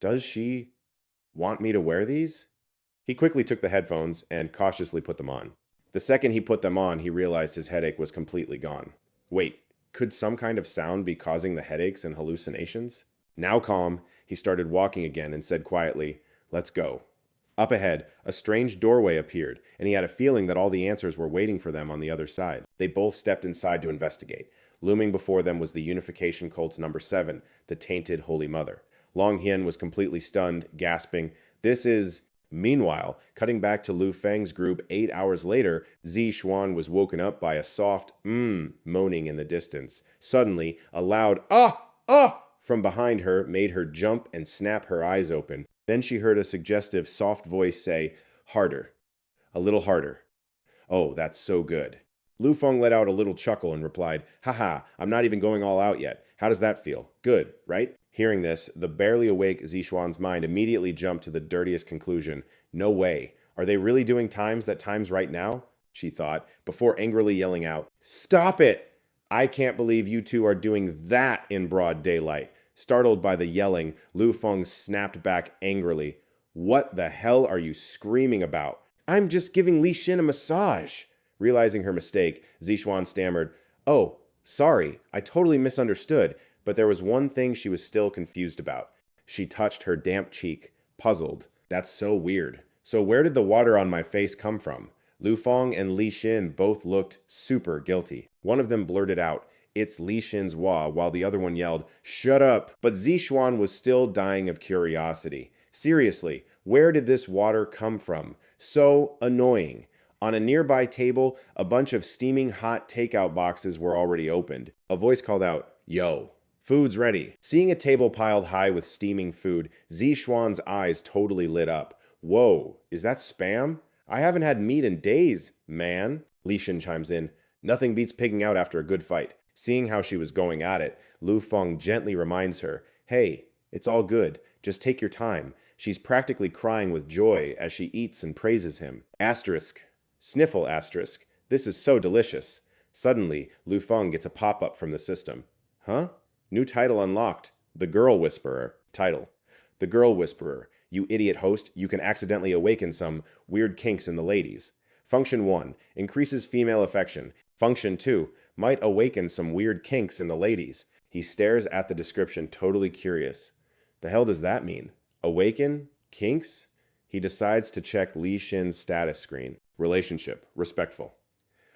Does she want me to wear these? He quickly took the headphones and cautiously put them on. The second he put them on, he realized his headache was completely gone. Wait, could some kind of sound be causing the headaches and hallucinations? Now calm, he started walking again and said quietly, Let's go. Up ahead, a strange doorway appeared, and he had a feeling that all the answers were waiting for them on the other side. They both stepped inside to investigate. Looming before them was the Unification Cult's number 7, the Tainted Holy Mother. Long Hien was completely stunned, gasping, This is... Meanwhile, cutting back to Lu Feng's group 8 hours later, Zi Xuan was woken up by a soft moaning in the distance. Suddenly, a loud from behind her made her jump and snap her eyes open. Then she heard a suggestive, soft voice say, Harder. A little harder. Oh, that's so good. Lu Feng let out a little chuckle and replied, "Haha, I'm not even going all out yet. How does that feel? Good, right?" Hearing this, the barely awake Zixuan's mind immediately jumped to the dirtiest conclusion. No way. Are they really doing times that times right now? She thought, before angrily yelling out, "Stop it! I can't believe you two are doing that in broad daylight." Startled by the yelling, Lu Feng snapped back angrily. "What the hell are you screaming about?" "I'm just giving Li Xin a massage." Realizing her mistake, Zixuan stammered, "Oh, sorry, I totally misunderstood," but there was one thing she was still confused about. She touched her damp cheek, puzzled. "That's so weird. So where did the water on my face come from?" Lu Feng and Li Xin both looked super guilty. One of them blurted out, "It's Li Xin's wa," while the other one yelled, "Shut up!" But Zixuan was still dying of curiosity. Seriously, where did this water come from? So annoying. On a nearby table, a bunch of steaming hot takeout boxes were already opened. A voice called out, "Yo, food's ready." Seeing a table piled high with steaming food, Zixuan's eyes totally lit up. "Whoa, is that spam? I haven't had meat in days, man." Li Xin chimes in, "Nothing beats pigging out after a good fight." Seeing how she was going at it, Lu Feng gently reminds her, "Hey, it's all good. Just take your time." She's practically crying with joy as she eats and praises him. Asterisk. Sniffle asterisk. "This is so delicious." Suddenly, Lu Feng gets a pop-up from the system. Huh? New title unlocked. The Girl Whisperer. Title. The Girl Whisperer. You idiot host, you can accidentally awaken some weird kinks in the ladies. Function 1. Increases female affection. Function 2. Might awaken some weird kinks in the ladies. He stares at the description, totally curious. The hell does that mean? Awaken? Kinks? He decides to check Li Xin's status screen. Relationship. Respectful.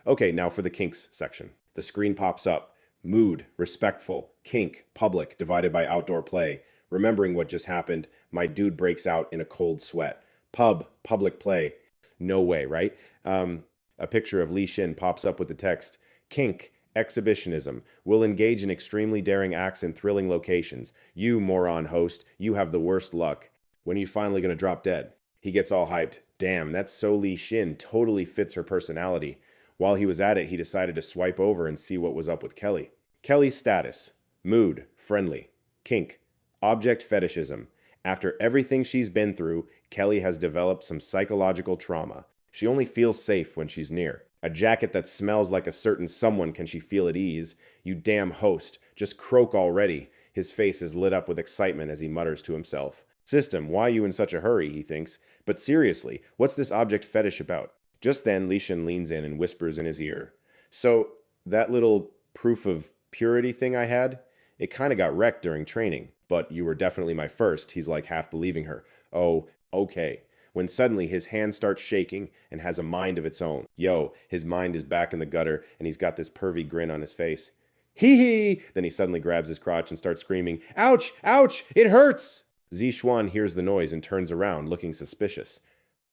Okay, now for the kinks section. The screen pops up. Mood. Respectful. Kink. Public. Divided by outdoor play. Remembering what just happened, my dude breaks out in a cold sweat. Pub. Public play. No way, right? A picture of Li Xin pops up with the text, "Kink. Exhibitionism. Will engage in extremely daring acts in thrilling locations. You, moron host, you have the worst luck. When are you finally gonna drop dead?" He gets all hyped. Damn, that's so Li Xin. Totally fits her personality. While he was at it, he decided to swipe over and see what was up with Kelly. Kelly's status. Mood. Friendly. Kink. Object fetishism. After everything she's been through, Kelly has developed some psychological trauma. She only feels safe when she's near. A jacket that smells like a certain someone can she feel at ease. You damn host, just croak already. His face is lit up with excitement as he mutters to himself. System, why you in such a hurry, he thinks. But seriously, what's this object fetish about? Just then, Li Xin leans in and whispers in his ear. "So, that little proof of purity thing I had? It kinda got wrecked during training. But you were definitely my first," he's like half believing her. "Oh, okay." When suddenly his hand starts shaking and has a mind of its own. Yo, his mind is back in the gutter and he's got this pervy grin on his face. "Hee hee!" Then he suddenly grabs his crotch and starts screaming, "Ouch! Ouch! It hurts!" Zixuan hears the noise and turns around, looking suspicious.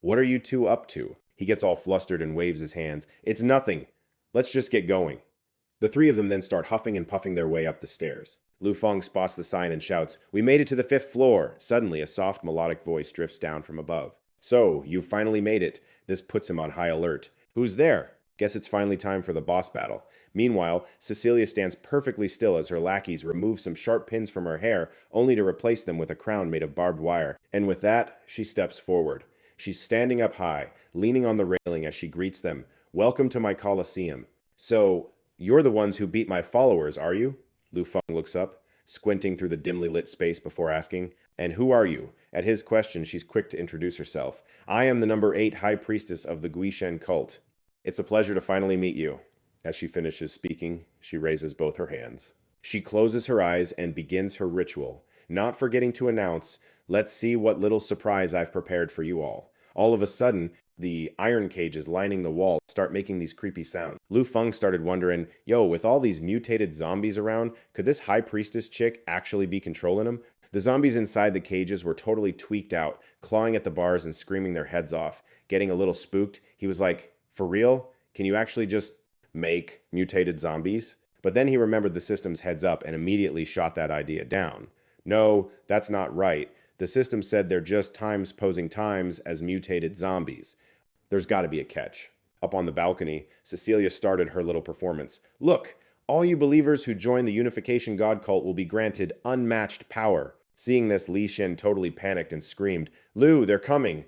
"What are you two up to?" He gets all flustered and waves his hands. "It's nothing. Let's just get going." The three of them then start huffing and puffing their way up the stairs. Lu Feng spots the sign and shouts, "We made it to the 5th floor." Suddenly, a soft melodic voice drifts down from above. "So, you finally made it." This puts him on high alert. "Who's there?" Guess it's finally time for the boss battle. Meanwhile, Cecilia stands perfectly still as her lackeys remove some sharp pins from her hair, only to replace them with a crown made of barbed wire. And with that, she steps forward. She's standing up high, leaning on the railing as she greets them. "Welcome to my Colosseum." "So, you're the ones who beat my followers, are you?" Lu Feng looks up, squinting through the dimly lit space before asking, "And who are you?" At his question, she's quick to introduce herself. "I am the number 8 High Priestess of the Guishen cult. It's a pleasure to finally meet you." As she finishes speaking, she raises both her hands. She closes her eyes and begins her ritual, not forgetting to announce, "Let's see what little surprise I've prepared for you all." All of a sudden, the iron cages lining the wall start making these creepy sounds. Lu Feng started wondering, yo, with all these mutated zombies around, could this high priestess chick actually be controlling them? The zombies inside the cages were totally tweaked out, clawing at the bars and screaming their heads off. Getting a little spooked, he was like, "For real? Can you actually just make mutated zombies?" But then he remembered the system's heads up and immediately shot that idea down. "No, that's not right. The system said they're just times posing times as mutated zombies. There's got to be a catch." Up on the balcony, Cecilia started her little performance. Look, all you believers who join the Unification God cult will be granted unmatched power. Seeing this, Li Shen totally panicked and screamed, Lu, they're coming!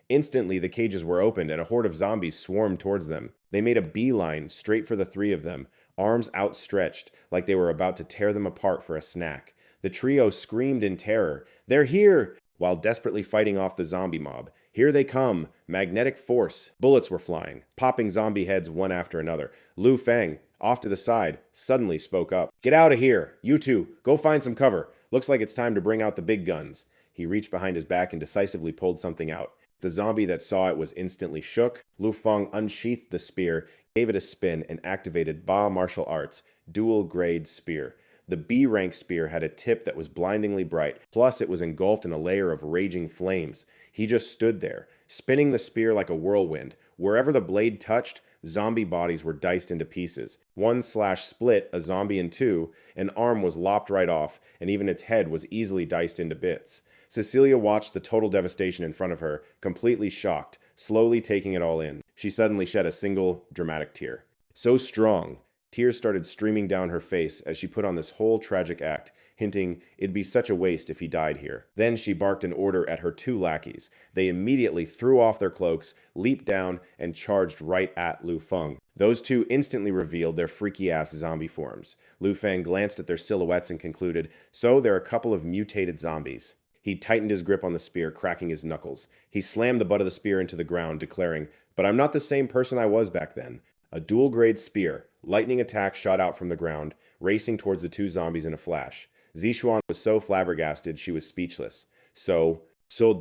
Instantly, the cages were opened and a horde of zombies swarmed towards them. They made a beeline straight for the three of them, arms outstretched like they were about to tear them apart for a snack. The trio screamed in terror, They're here! While desperately fighting off the zombie mob. Here they come! Magnetic force! Bullets were flying, popping zombie heads one after another. Lu Feng, off to the side, suddenly spoke up. Get out of here! You two, go find some cover. Looks like it's time to bring out the big guns. He reached behind his back and decisively pulled something out. The zombie that saw it was instantly shook. Lu Feng unsheathed the spear, gave it a spin, and activated Ba Martial Arts, dual-grade spear. The B-rank spear had a tip that was blindingly bright, plus it was engulfed in a layer of raging flames. He just stood there, spinning the spear like a whirlwind. Wherever the blade touched, zombie bodies were diced into pieces. One slash split a zombie in two, an arm was lopped right off, and even its head was easily diced into bits. Cecilia watched the total devastation in front of her, completely shocked, slowly taking it all in. She suddenly shed a single, dramatic tear. So strong. Tears started streaming down her face as she put on this whole tragic act, hinting it'd be such a waste if he died here. Then she barked an order at her two lackeys. They immediately threw off their cloaks, leaped down, and charged right at Lu Feng. Those two instantly revealed their freaky-ass zombie forms. Lu Feng glanced at their silhouettes and concluded, so they're a couple of mutated zombies. He tightened his grip on the spear, cracking his knuckles. He slammed the butt of the spear into the ground, declaring, But I'm not the same person I was back then. A dual-grade spear. Lightning attack shot out from the ground, racing towards the two zombies in a flash. Zixuan was so flabbergasted she was speechless. So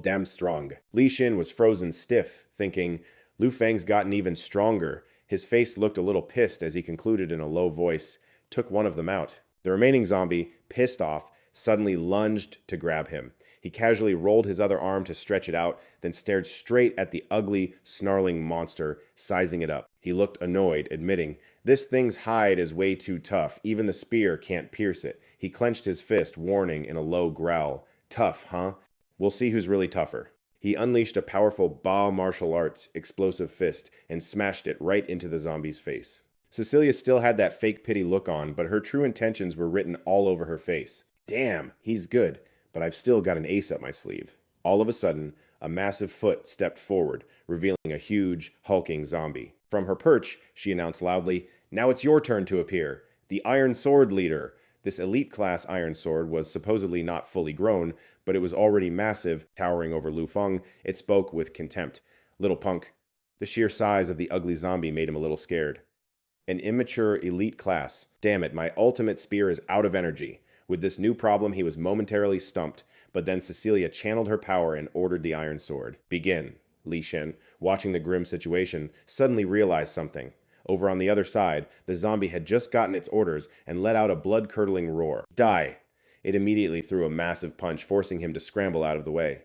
damn strong. Li Shen was frozen stiff, thinking, Lu Feng's gotten even stronger. His face looked a little pissed as he concluded in a low voice, took one of them out. The remaining zombie, pissed off, suddenly lunged to grab him. He casually rolled his other arm to stretch it out, then stared straight at the ugly, snarling monster, sizing it up. He looked annoyed, admitting, This thing's hide is way too tough. Even the spear can't pierce it. He clenched his fist, warning in a low growl. Tough, huh? We'll see who's really tougher. He unleashed a powerful Ba Martial Arts explosive fist and smashed it right into the zombie's face. Cecilia still had that fake pity look on, but her true intentions were written all over her face. Damn, he's good. But I've still got an ace up my sleeve. All of a sudden, a massive foot stepped forward, revealing a huge, hulking zombie. From her perch, she announced loudly, Now it's your turn to appear. The Iron Sword Leader. This elite-class Iron Sword was supposedly not fully grown, but it was already massive, towering over Lu Feng. It spoke with contempt. Little punk. The sheer size of the ugly zombie made him a little scared. An immature elite class. Damn it, my ultimate spear is out of energy. With this new problem, he was momentarily stumped, but then Cecilia channeled her power and ordered the Iron Sword. Begin. Li Shen, watching the grim situation, suddenly realized something. Over on the other side, the zombie had just gotten its orders and let out a blood-curdling roar. Die! It immediately threw a massive punch, forcing him to scramble out of the way.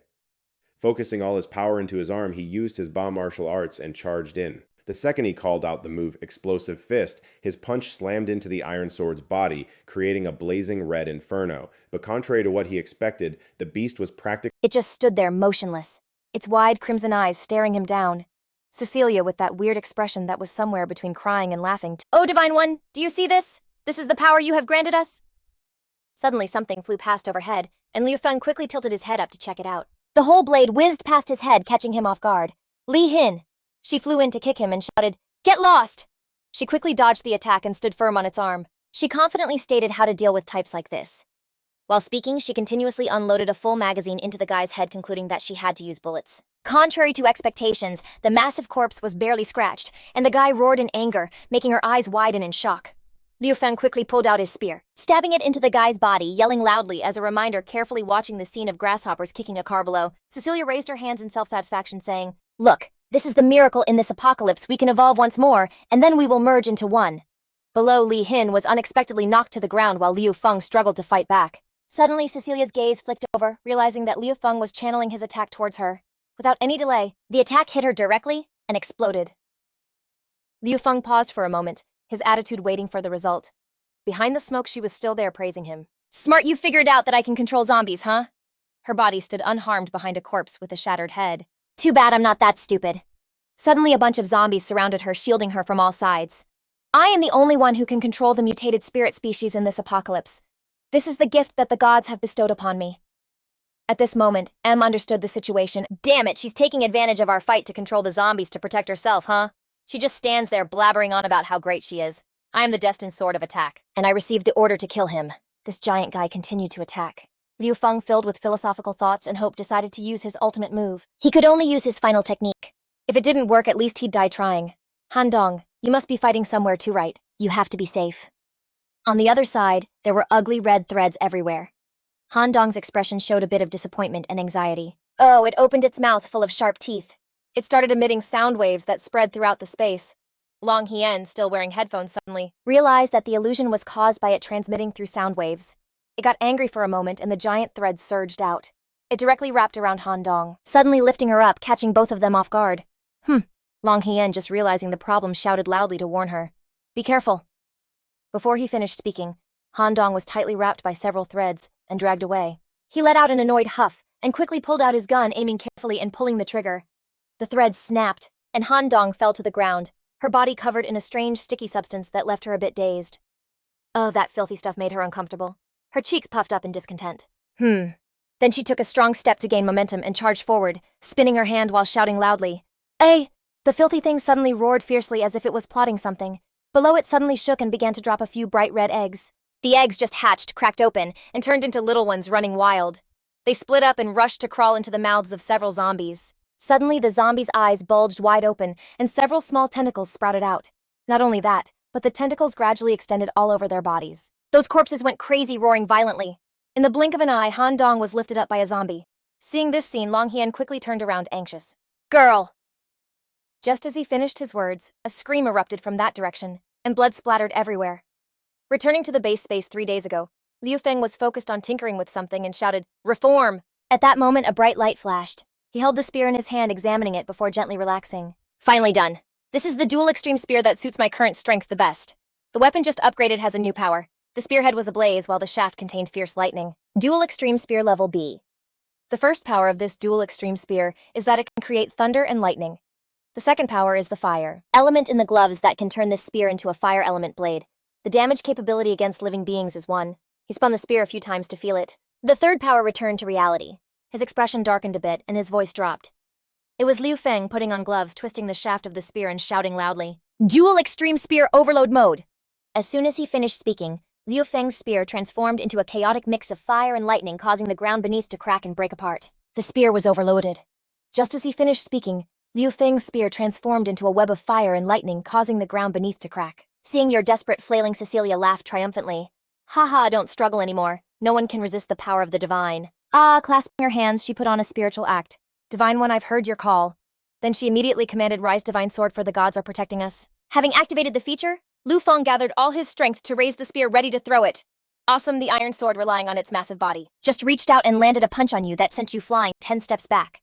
Focusing all his power into his arm, he used his Ba Martial Arts and charged in. The second he called out the move Explosive Fist, his punch slammed into the Iron Sword's body, creating a blazing red inferno. But contrary to what he expected, the beast was practically... It just stood there motionless, its wide crimson eyes staring him down. Cecilia with that weird expression that was somewhere between crying and laughing. Oh, Divine One, do you see this? This is the power you have granted us? Suddenly something flew past overhead, and Liu Feng quickly tilted his head up to check it out. The whole blade whizzed past his head, catching him off guard. Li Hin! She flew in to kick him and shouted, Get lost! She quickly dodged the attack and stood firm on its arm. She confidently stated how to deal with types like this. While speaking, she continuously unloaded a full magazine into the guy's head, concluding that she had to use bullets. Contrary to expectations, the massive corpse was barely scratched, and the guy roared in anger, making her eyes widen in shock. Liu Feng quickly pulled out his spear, stabbing it into the guy's body, yelling loudly as a reminder, carefully watching the scene of grasshoppers kicking a car below. Cecilia raised her hands in self-satisfaction, saying, Look, this is the miracle in this apocalypse. We can evolve once more, and then we will merge into one. Below, Li Hin was unexpectedly knocked to the ground while Liu Feng struggled to fight back. Suddenly, Cecilia's gaze flicked over, realizing that Liu Feng was channeling his attack towards her. Without any delay, the attack hit her directly and exploded. Liu Feng paused for a moment, his attitude waiting for the result. Behind the smoke, she was still there, praising him. Smart, you figured out that I can control zombies, huh? Her body stood unharmed behind a corpse with a shattered head. Too bad I'm not that stupid. Suddenly a bunch of zombies surrounded her, shielding her from all sides. I am the only one who can control the mutated spirit species in this apocalypse. This is the gift that the gods have bestowed upon me. At this moment, Em understood the situation. Damn it, she's taking advantage of our fight to control the zombies to protect herself, huh? She just stands there blabbering on about how great she is. I am the destined sword of attack, and I received the order to kill him. This giant guy continued to attack. Liu Feng, filled with philosophical thoughts and hope, decided to use his ultimate move. He could only use his final technique. If it didn't work, at least he'd die trying. Han Dong, you must be fighting somewhere too, right? You have to be safe. On the other side, there were ugly red threads everywhere. Han Dong's expression showed a bit of disappointment and anxiety. Oh, it opened its mouth full of sharp teeth. It started emitting sound waves that spread throughout the space. Long Hien, still wearing headphones, suddenly realized that the illusion was caused by it transmitting through sound waves. It got angry for a moment and the giant thread surged out. It directly wrapped around Han Dong, suddenly lifting her up, catching both of them off guard. Long Hien, just realizing the problem, shouted loudly to warn her. Be careful. Before he finished speaking, Han Dong was tightly wrapped by several threads and dragged away. He let out an annoyed huff and quickly pulled out his gun, aiming carefully and pulling the trigger. The threads snapped, and Han Dong fell to the ground, her body covered in a strange sticky substance that left her a bit dazed. Oh, that filthy stuff made her uncomfortable. Her cheeks puffed up in discontent. Then she took a strong step to gain momentum and charged forward, spinning her hand while shouting loudly. Hey! The filthy thing suddenly roared fiercely as if it was plotting something. Below it suddenly shook and began to drop a few bright red eggs. The eggs just hatched, cracked open, and turned into little ones running wild. They split up and rushed to crawl into the mouths of several zombies. Suddenly, the zombies' eyes bulged wide open, and several small tentacles sprouted out. Not only that, but the tentacles gradually extended all over their bodies. Those corpses went crazy, roaring violently. In the blink of an eye, Han Dong was lifted up by a zombie. Seeing this scene, Long Hien quickly turned around, anxious. Girl! Just as he finished his words, a scream erupted from that direction, and blood splattered everywhere. Returning to the base space 3 days ago, Liu Feng was focused on tinkering with something and shouted, Reform! At that moment, a bright light flashed. He held the spear in his hand, examining it before gently relaxing. Finally done. This is the dual extreme spear that suits my current strength the best. The weapon just upgraded has a new power. The spearhead was ablaze while the shaft contained fierce lightning. Dual extreme spear level B. The first power of this dual extreme spear is that it can create thunder and lightning. The second power is the fire element in the gloves that can turn this spear into a fire element blade. The damage capability against living beings is 1. He spun the spear a few times to feel it. The third power returned to reality. His expression darkened a bit and his voice dropped. It was Liu Feng putting on gloves, twisting the shaft of the spear and shouting loudly, Dual extreme spear overload mode! As soon as he finished speaking, Liu Feng's spear transformed into a chaotic mix of fire and lightning, causing the ground beneath to crack and break apart. The spear was overloaded. Just as he finished speaking, Liu Feng's spear transformed into a web of fire and lightning, causing the ground beneath to crack. Seeing your desperate, flailing Cecilia laughed triumphantly. Haha, don't struggle anymore. No one can resist the power of the divine. Clasping her hands, she put on a spiritual act. Divine One, I've heard your call. Then she immediately commanded, Rise, Divine Sword, for the gods are protecting us. Having activated the feature, Liu Feng gathered all his strength to raise the spear, ready to throw it. Awesome, the iron sword, relying on its massive body, just reached out and landed a punch on you that sent you flying 10 steps back.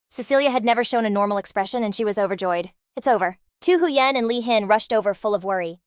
Cecilia had never shown a normal expression, and she was overjoyed. It's over. Tu Huyen and Li Hin rushed over, full of worry.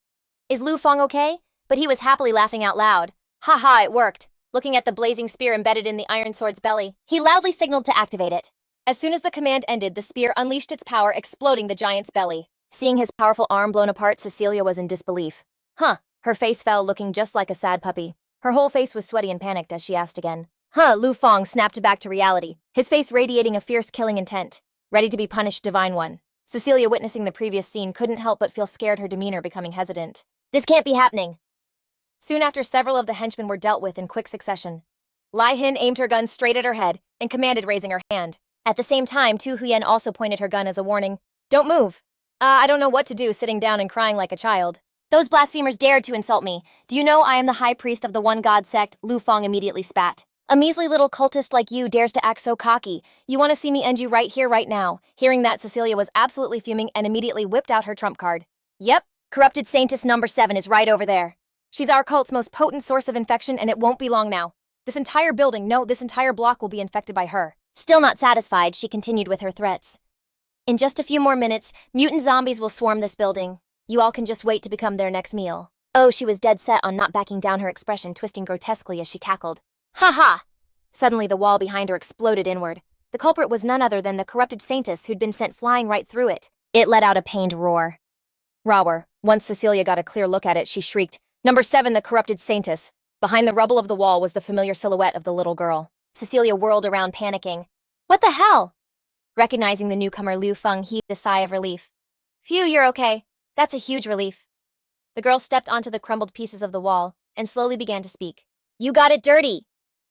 Is Liu Feng okay? But he was happily laughing out loud. Ha, it worked. Looking at the blazing spear embedded in the iron sword's belly, he loudly signaled to activate it. As soon as the command ended, the spear unleashed its power, exploding the giant's belly. Seeing his powerful arm blown apart, Cecilia was in disbelief. Her face fell, looking just like a sad puppy. Her whole face was sweaty and panicked as she asked again. Liu Feng snapped back to reality, his face radiating a fierce killing intent. Ready to be punished, Divine One. Cecilia, witnessing the previous scene, couldn't help but feel scared, her demeanor becoming hesitant. This can't be happening. Soon after, several of the henchmen were dealt with in quick succession. Lai Hin aimed her gun straight at her head and commanded, raising her hand. At the same time, Tu Huyen also pointed her gun as a warning. Don't move. I don't know what to do, sitting down and crying like a child. Those blasphemers dared to insult me. Do you know I am the high priest of the one god sect? Liu Feng immediately spat. A measly little cultist like you dares to act so cocky. You want to see me end you right here, right now. Hearing that, Cecilia was absolutely fuming and immediately whipped out her trump card. Yep, corrupted Saintess number 7 is right over there. She's our cult's most potent source of infection, and it won't be long now. This entire building, no, this entire block will be infected by her. Still not satisfied, she continued with her threats. In just a few more minutes, mutant zombies will swarm this building. You all can just wait to become their next meal. Oh, she was dead set on not backing down, her expression twisting grotesquely as she cackled. Ha! Suddenly the wall behind her exploded inward. The culprit was none other than the corrupted Saintess who'd been sent flying right through it. It let out a pained roar. Rower. Once Cecilia got a clear look at it, she shrieked, "Number 7, the corrupted saintess." Behind the rubble of the wall was the familiar silhouette of the little girl. Cecilia whirled around, panicking. What the hell? Recognizing the newcomer, Liu Feng heaved a sigh of relief. Phew, you're okay. That's a huge relief. The girl stepped onto the crumbled pieces of the wall and slowly began to speak. You got it dirty.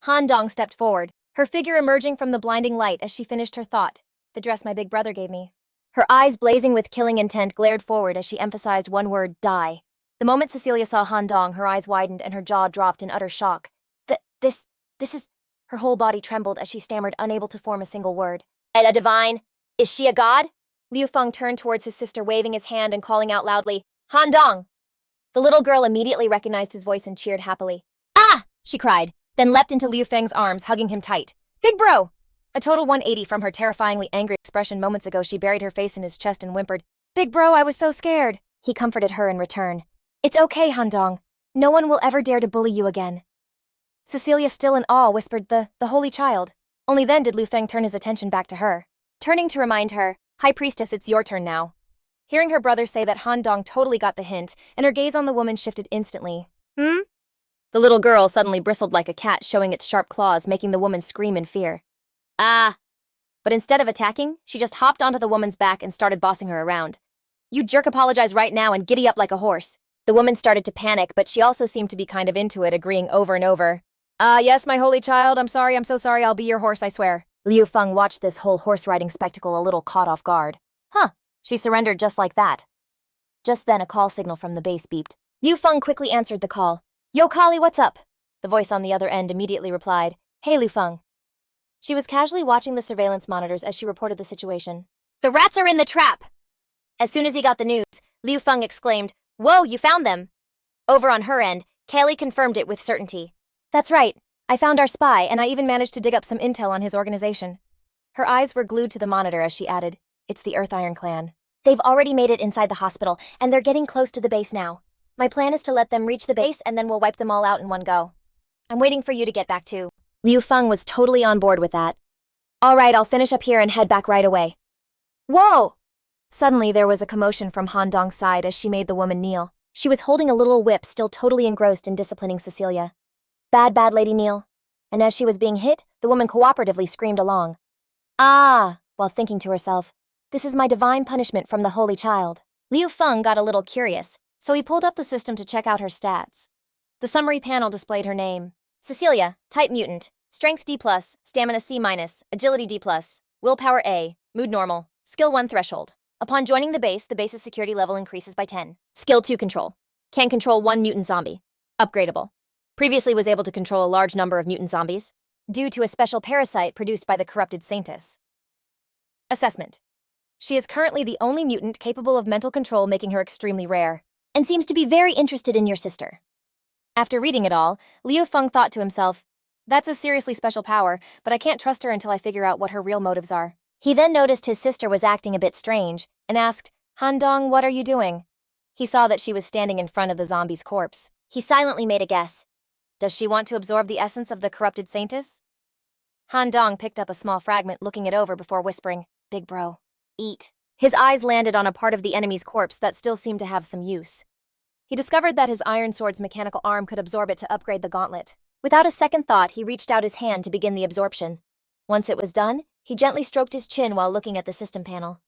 Han Dong stepped forward, her figure emerging from the blinding light as she finished her thought. The dress my big brother gave me. Her eyes blazing with killing intent glared forward as she emphasized one word, die. The moment Cecilia saw Han Dong, her eyes widened and her jaw dropped in utter shock. This is... Her whole body trembled as she stammered, unable to form a single word. A divine? Is she a god? Liu Feng turned towards his sister, waving his hand and calling out loudly, Han Dong! The little girl immediately recognized his voice and cheered happily. Ah! She cried, then leapt into Liu Feng's arms, hugging him tight. Big bro! A total 180 from her terrifyingly angry expression moments ago. She buried her face in his chest and whimpered, Big bro, I was so scared. He comforted her in return. It's okay, Han Dong. No one will ever dare to bully you again. Cecilia, still in awe, whispered the holy child. Only then did Liu Feng turn his attention back to her, turning to remind her, High Priestess, it's your turn now. Hearing her brother say that, Han Dong totally got the hint, and her gaze on the woman shifted instantly. The little girl suddenly bristled like a cat, showing its sharp claws, making the woman scream in fear. Ah! But instead of attacking, she just hopped onto the woman's back and started bossing her around. You jerk, apologize right now and giddy up like a horse. The woman started to panic, but she also seemed to be kind of into it, agreeing over and over. Yes, my holy child, I'm so sorry, I'll be your horse, I swear. Liu Feng watched this whole horse-riding spectacle a little caught off guard. Huh, she surrendered just like that. Just then a call signal from the base beeped. Liu Feng quickly answered the call. Yo, Kali, what's up? The voice on the other end immediately replied, Hey, Liu Feng. She was casually watching the surveillance monitors as she reported the situation. The rats are in the trap! As soon as he got the news, Liu Feng exclaimed, Whoa, you found them! Over on her end, Kali confirmed it with certainty. That's right. I found our spy, and I even managed to dig up some intel on his organization. Her eyes were glued to the monitor as she added, It's the Earth Iron Clan. They've already made it inside the hospital, and they're getting close to the base now. My plan is to let them reach the base, and then we'll wipe them all out in one go. I'm waiting for you to get back too. Liu Feng was totally on board with that. All right, I'll finish up here and head back right away. Whoa! Suddenly, there was a commotion from Han Dong's side as she made the woman kneel. She was holding a little whip, still totally engrossed in disciplining Cecilia. Bad lady kneel. And as she was being hit, the woman cooperatively screamed along. Ah! While thinking to herself, this is my divine punishment from the holy child. Liu Feng got a little curious, so he pulled up the system to check out her stats. The summary panel displayed her name. Cecilia, type mutant, strength D+, stamina C-, agility D+, willpower A, mood normal, skill 1 threshold. Upon joining the base's security level increases by 10. Skill 2 control. Can control 1 mutant zombie. Upgradable. Previously was able to control a large number of mutant zombies, due to a special parasite produced by the corrupted saintess. Assessment. She is currently the only mutant capable of mental control, making her extremely rare, and seems to be very interested in your sister. After reading it all, Liu Feng thought to himself, that's a seriously special power, but I can't trust her until I figure out what her real motives are. He then noticed his sister was acting a bit strange, and asked, Han Dong, what are you doing? He saw that she was standing in front of the zombie's corpse. He silently made a guess. Does she want to absorb the essence of the corrupted saintess? Han Dong picked up a small fragment, looking it over before whispering, Big bro, eat. His eyes landed on a part of the enemy's corpse that still seemed to have some use. He discovered that his iron sword's mechanical arm could absorb it to upgrade the gauntlet. Without a second thought, he reached out his hand to begin the absorption. Once it was done, he gently stroked his chin while looking at the system panel.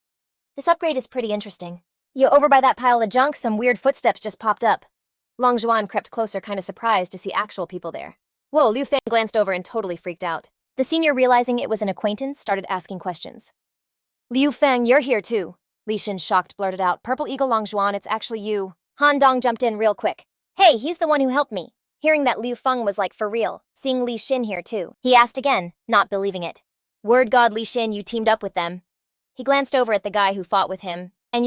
This upgrade is pretty interesting. You over by that pile of junk, some weird footsteps just popped up. Long Zhuan crept closer, kind of surprised to see actual people there. Whoa, Liu Feng glanced over and totally freaked out. The senior, realizing it was an acquaintance, started asking questions. Liu Feng, you're here too. Li Xin, shocked, blurted out, Purple Eagle Long Zhuan, it's actually you. Han Dong jumped in real quick. Hey, he's the one who helped me. Hearing that Liu Feng was like for real, seeing Li Xin here too. He asked again, not believing it. Word god Li Xin, you teamed up with them. He glanced over at the guy who fought with him. And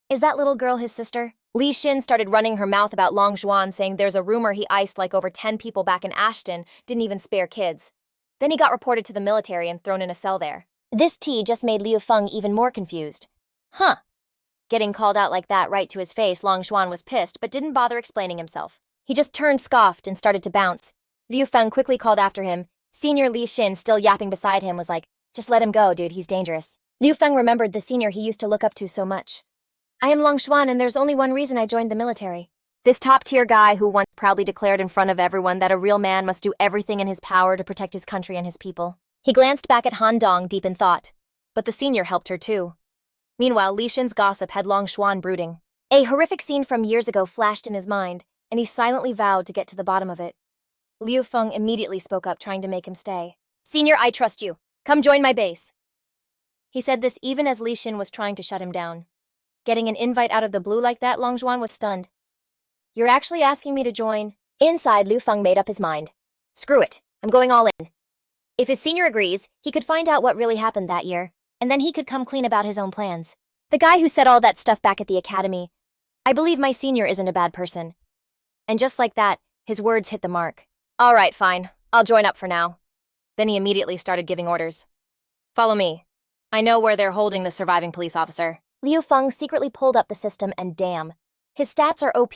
is that little girl his sister? Li Xin started running her mouth about Long Zhuan, saying there's a rumor he iced like over 10 people back in Ashton, didn't even spare kids. Then he got reported to the military and thrown in a cell there. This tea just made Liu Feng even more confused. Huh. Getting called out like that right to his face, Long Zhuan was pissed, but didn't bother explaining himself. He just turned, scoffed, and started to bounce. Liu Feng quickly called after him. Senior Li Xin, still yapping beside him, was like, just let him go, dude, he's dangerous. Liu Feng remembered the senior he used to look up to so much. I am Long Xuan, and there's only one reason I joined the military. This top-tier guy who once proudly declared in front of everyone that a real man must do everything in his power to protect his country and his people. He glanced back at Han Dong deep in thought. But the senior helped her too. Meanwhile, Li Shin's gossip had Long Xuan brooding. A horrific scene from years ago flashed in his mind, and he silently vowed to get to the bottom of it. Liu Feng immediately spoke up, trying to make him stay. Senior, I trust you. Come join my base. He said this even as Li Shin was trying to shut him down. Getting an invite out of the blue like that, Long Xuan was stunned. You're actually asking me to join? Inside, Liu Feng made up his mind. Screw it. I'm going all in. If his senior agrees, he could find out what really happened that year, and then he could come clean about his own plans. The guy who said all that stuff back at the academy, I believe my senior isn't a bad person. And just like that, his words hit the mark. All right, fine. I'll join up for now. Then he immediately started giving orders. Follow me. I know where they're holding the surviving police officer. Liu Feng secretly pulled up the system, and damn. His stats are OP,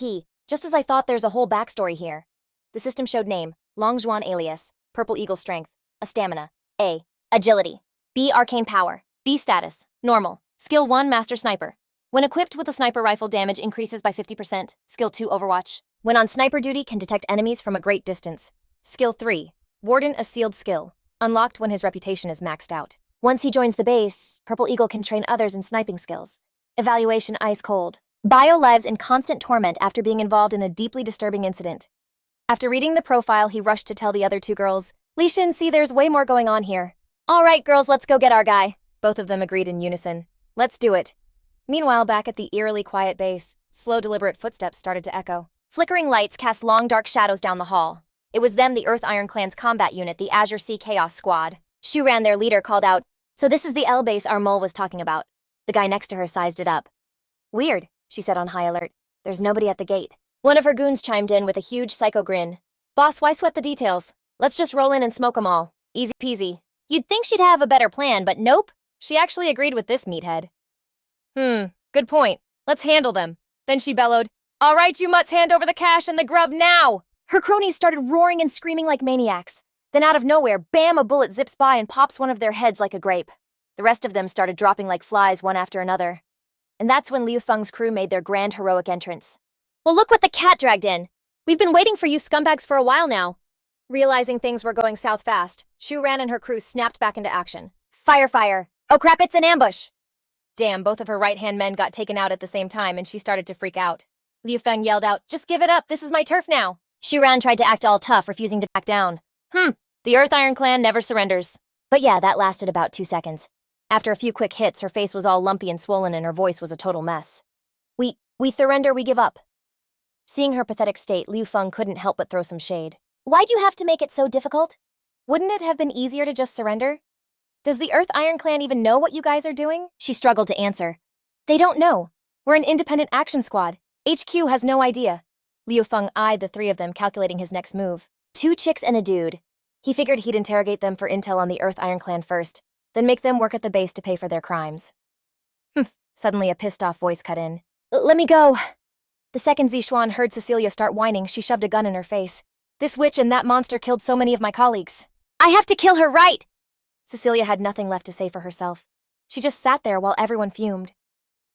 just as I thought. There's a whole backstory here. The system showed name, Long Xuan alias, Purple Eagle strength, a stamina, A, agility, B, arcane power, B status, normal, skill 1, master sniper. When equipped with a sniper rifle, damage increases by 50%, skill 2, overwatch. When on sniper duty, can detect enemies from a great distance. Skill 3, warden, a sealed skill, unlocked when his reputation is maxed out. Once he joins the base, Purple Eagle can train others in sniping skills. Evaluation ice cold. Bio lives in constant torment after being involved in a deeply disturbing incident. After reading the profile, he rushed to tell the other two girls, Li Shin, see, there's way more going on here. All right, girls, let's go get our guy. Both of them agreed in unison. Let's do it. Meanwhile, back at the eerily quiet base, slow, deliberate footsteps started to echo. Flickering lights cast long, dark shadows down the hall. It was them, the Earth Iron Clan's combat unit, the Azure Sea Chaos Squad. Shu Ran, their leader, called out, so this is the L base our mole was talking about. The guy next to her sized it up. Weird, she said on high alert. There's nobody at the gate. One of her goons chimed in with a huge psycho grin. Boss, why sweat the details? Let's just roll in and smoke 'em all. Easy peasy. You'd think she'd have a better plan, but nope. She actually agreed with this meathead. Good point. Let's handle them. Then she bellowed, all right, you mutts, hand over the cash and the grub now! Her cronies started roaring and screaming like maniacs. Then out of nowhere, bam, a bullet zips by and pops one of their heads like a grape. The rest of them started dropping like flies one after another. And that's when Liu Feng's crew made their grand heroic entrance. Well, look what the cat dragged in. We've been waiting for you scumbags for a while now. Realizing things were going south fast, Shu Ran and her crew snapped back into action. Fire, fire. Oh crap, it's an ambush. Damn, both of her right-hand men got taken out at the same time and she started to freak out. Liu Feng yelled out, just give it up, this is my turf now. Shu Ran tried to act all tough, refusing to back down. The Earth Iron Clan never surrenders. But yeah, that lasted about 2 seconds. After a few quick hits, her face was all lumpy and swollen and her voice was a total mess. We surrender, we give up. Seeing her pathetic state, Liu Feng couldn't help but throw some shade. Why'd you have to make it so difficult? Wouldn't it have been easier to just surrender? Does the Earth Iron Clan even know what you guys are doing? She struggled to answer. They don't know. We're an independent action squad. HQ has no idea. Liu Feng eyed the three of them, calculating his next move. 2 chicks and a dude. He figured he'd interrogate them for intel on the Earth Iron Clan first, then make them work at the base to pay for their crimes. Suddenly a pissed-off voice cut in. Let me go. The second Zixuan heard Cecilia start whining, she shoved a gun in her face. This witch and that monster killed so many of my colleagues. I have to kill her right! Cecilia had nothing left to say for herself. She just sat there while everyone fumed.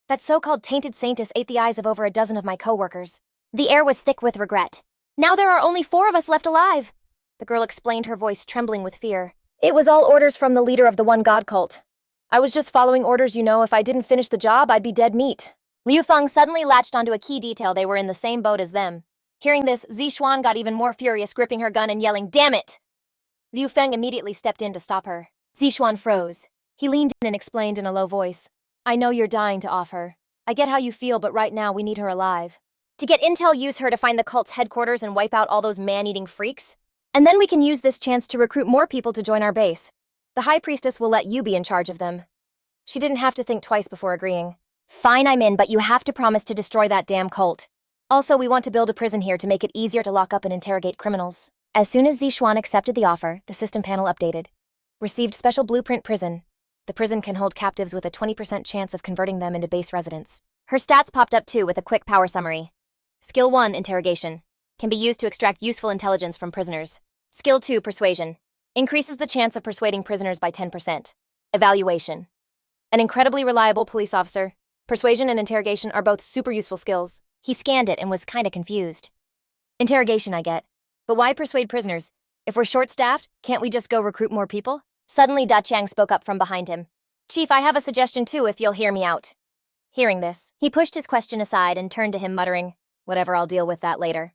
That so-called tainted saintess ate the eyes of over a dozen of my co-workers. The air was thick with regret. Now there are only 4 of us left alive. The girl explained, her voice trembling with fear. It was all orders from the leader of the One God cult. I was just following orders, you know. If I didn't finish the job, I'd be dead meat. Liu Feng suddenly latched onto a key detail. They were in the same boat as them. Hearing this, Zixuan got even more furious, gripping her gun and yelling, damn it! Liu Feng immediately stepped in to stop her. Zixuan froze. He leaned in and explained in a low voice. I know you're dying to off her. I get how you feel, but right now we need her alive. To get intel, use her to find the cult's headquarters and wipe out all those man-eating freaks. And then we can use this chance to recruit more people to join our base. The High Priestess will let you be in charge of them. She didn't have to think twice before agreeing. Fine, I'm in, but you have to promise to destroy that damn cult. Also, we want to build a prison here to make it easier to lock up and interrogate criminals. As soon as Zixuan accepted the offer, the system panel updated. Received special blueprint prison. The prison can hold captives with a 20% chance of converting them into base residents. Her stats popped up too with a quick power summary. Skill 1, interrogation. Can be used to extract useful intelligence from prisoners. Skill 2, persuasion. Increases the chance of persuading prisoners by 10%. Evaluation. An incredibly reliable police officer. Persuasion and interrogation are both super useful skills. He scanned it and was kinda confused. Interrogation, I get. But why persuade prisoners? If we're short-staffed, can't we just go recruit more people? Suddenly, Da Chang spoke up from behind him. Chief, I have a suggestion too if you'll hear me out. Hearing this, he pushed his question aside and turned to him muttering, whatever, I'll deal with that later.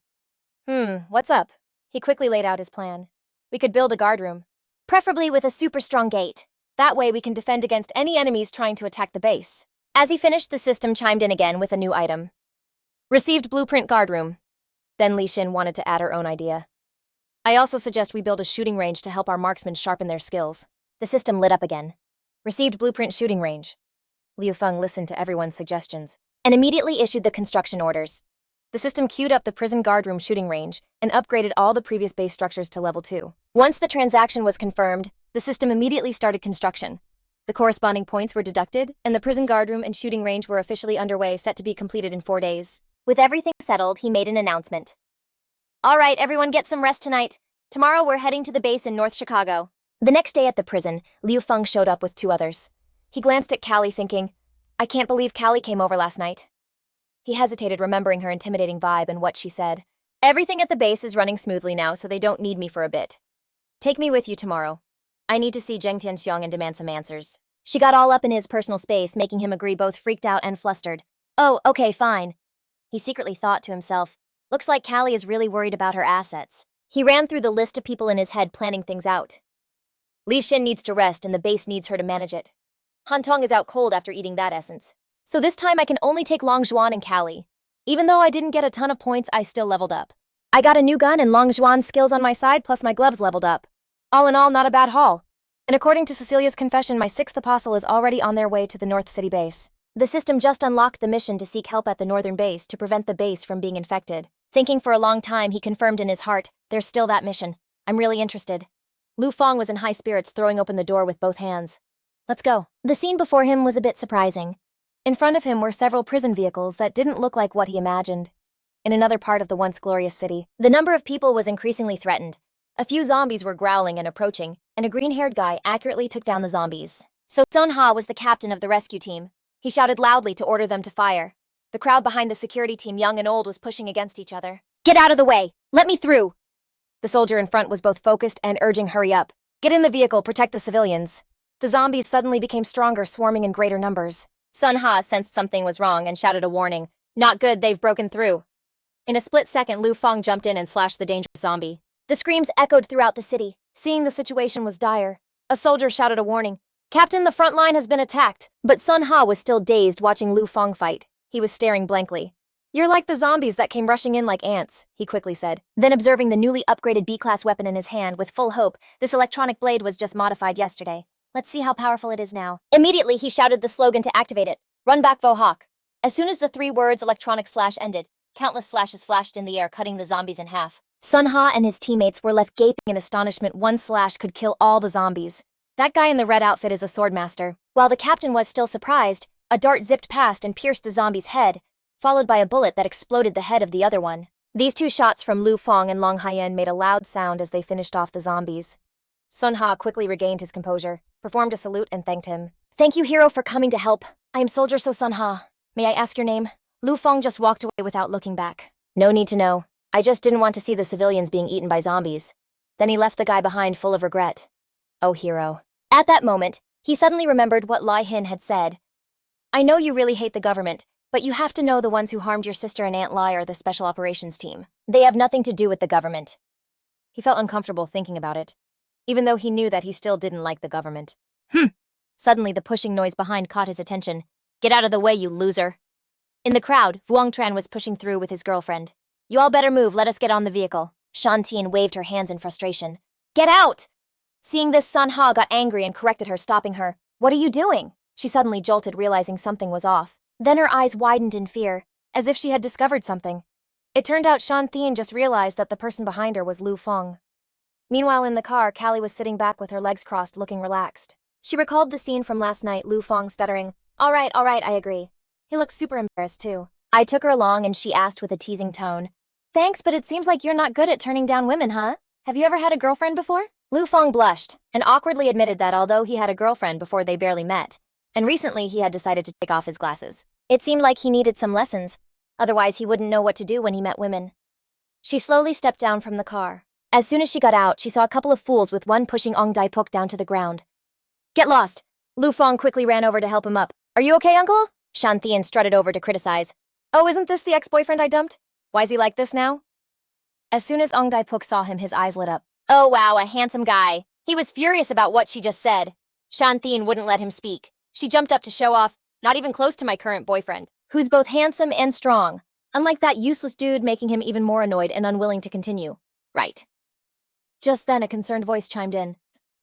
What's up? He quickly laid out his plan. We could build a guard room. Preferably with a super strong gate. That way we can defend against any enemies trying to attack the base. As he finished, the system chimed in again with a new item. Received blueprint guard room. Then Li Xin wanted to add her own idea. I also suggest we build a shooting range to help our marksmen sharpen their skills. The system lit up again. Received blueprint shooting range. Liu Feng listened to everyone's suggestions and immediately issued the construction orders. The system queued up the prison guard room shooting range and upgraded all the previous base structures to level 2. Once the transaction was confirmed, the system immediately started construction. The corresponding points were deducted, and the prison guard room and shooting range were officially underway, set to be completed in 4 days. With everything settled, he made an announcement. All right, everyone get some rest tonight. Tomorrow we're heading to the base in North Chicago. The next day at the prison, Liu Feng showed up with 2 others. He glanced at Callie thinking, I can't believe Callie came over last night. He hesitated, remembering her intimidating vibe and what she said. Everything at the base is running smoothly now, so they don't need me for a bit. Take me with you tomorrow. I need to see Zheng Tianxiong and demand some answers. She got all up in his personal space, making him agree, both freaked out and flustered. Oh, okay, fine. He secretly thought to himself, looks like Callie is really worried about her assets. He ran through the list of people in his head, planning things out. Li Xin needs to rest and the base needs her to manage it. Han Tong is out cold after eating that essence. So this time I can only take Long Zhuan and Callie. Even though I didn't get a ton of points, I still leveled up. I got a new gun and Long Zhuan's skills on my side, plus my gloves leveled up. All in all, not a bad haul. And according to Cecilia's confession, my 6th apostle is already on their way to the North City base. The system just unlocked the mission to seek help at the northern base to prevent the base from being infected. Thinking for a long time, he confirmed in his heart, there's still that mission. I'm really interested. Lu Feng was in high spirits, throwing open the door with both hands. Let's go. The scene before him was a bit surprising. In front of him were several prison vehicles that didn't look like what he imagined. In another part of the once glorious city, the number of people was increasingly threatened. A few zombies were growling and approaching, and a green-haired guy accurately took down the zombies. So Sun Ha was the captain of the rescue team. He shouted loudly to order them to fire. The crowd behind the security team, young and old, was pushing against each other. Get out of the way! Let me through! The soldier in front was both focused and urging, hurry up. Get in the vehicle, protect the civilians. The zombies suddenly became stronger, swarming in greater numbers. Sun Ha sensed something was wrong and shouted a warning. Not good, they've broken through. In a split second, Lu Feng jumped in and slashed the dangerous zombie. The screams echoed throughout the city. Seeing the situation was dire, a soldier shouted a warning. Captain, the front line has been attacked. But Sun Ha was still dazed, watching Lu Feng fight. He was staring blankly. You're like the zombies that came rushing in like ants, he quickly said. Then, observing the newly upgraded B-class weapon in his hand with full hope, this electronic blade was just modified yesterday. Let's see how powerful it is now. Immediately, he shouted the slogan to activate it. Run back, Vohawk. As soon as the 3 words electronic slash ended, countless slashes flashed in the air, cutting the zombies in half. Sun Ha and his teammates were left gaping in astonishment. One slash could kill all the zombies. That guy in the red outfit is a swordmaster. While the captain was still surprised, a dart zipped past and pierced the zombie's head, followed by a bullet that exploded the head of the other one. These 2 shots from Lu Feng and Long Haiyan made a loud sound as they finished off the zombies. Sun Ha quickly regained his composure, performed a salute, and thanked him. Thank you, hero, for coming to help. I am Soldier So Sun Ha. May I ask your name? Lu Feng just walked away without looking back. No need to know. I just didn't want to see the civilians being eaten by zombies. Then he left the guy behind full of regret. Oh, hero. At that moment, he suddenly remembered what Lai Hin had said. I know you really hate the government, but you have to know the ones who harmed your sister and Aunt Lai are the Special Operations Team. They have nothing to do with the government. He felt uncomfortable thinking about it, even though he knew that he still didn't like the government. Suddenly, the pushing noise behind caught his attention. Get out of the way, you loser. In the crowd, Vuong Tran was pushing through with his girlfriend. You all better move, let us get on the vehicle. Shantian waved her hands in frustration. Get out! Seeing this, Sun Ha got angry and corrected her, stopping her. What are you doing? She suddenly jolted, realizing something was off. Then her eyes widened in fear, as if she had discovered something. It turned out Shantian just realized that the person behind her was Lu Feng. Meanwhile, in the car, Callie was sitting back with her legs crossed, looking relaxed. She recalled the scene from last night, Lu Feng stuttering, All right, I agree. He looked super embarrassed, too. I took her along and she asked with a teasing tone, Thanks, but it seems like you're not good at turning down women, huh? Have you ever had a girlfriend before? Lu Feng blushed and awkwardly admitted that although he had a girlfriend before they barely met, and recently he had decided to take off his glasses. It seemed like he needed some lessons, otherwise he wouldn't know what to do when he met women. She slowly stepped down from the car. As soon as she got out, she saw a couple of fools with one pushing Ong Dai-puk down to the ground. "Get lost!" Lu Feng quickly ran over to help him up. "Are you okay, uncle?" Shan Thian strutted over to criticize. "Oh, isn't this the ex-boyfriend I dumped? Why's he like this now?" As soon as Ong Dai-puk saw him, his eyes lit up. "Oh wow, a handsome guy." He was furious about what she just said. Shan Thian wouldn't let him speak. She jumped up to show off, "Not even close to my current boyfriend, who's both handsome and strong." Unlike that useless dude, making him even more annoyed and unwilling to continue. Right. Just then, a concerned voice chimed in.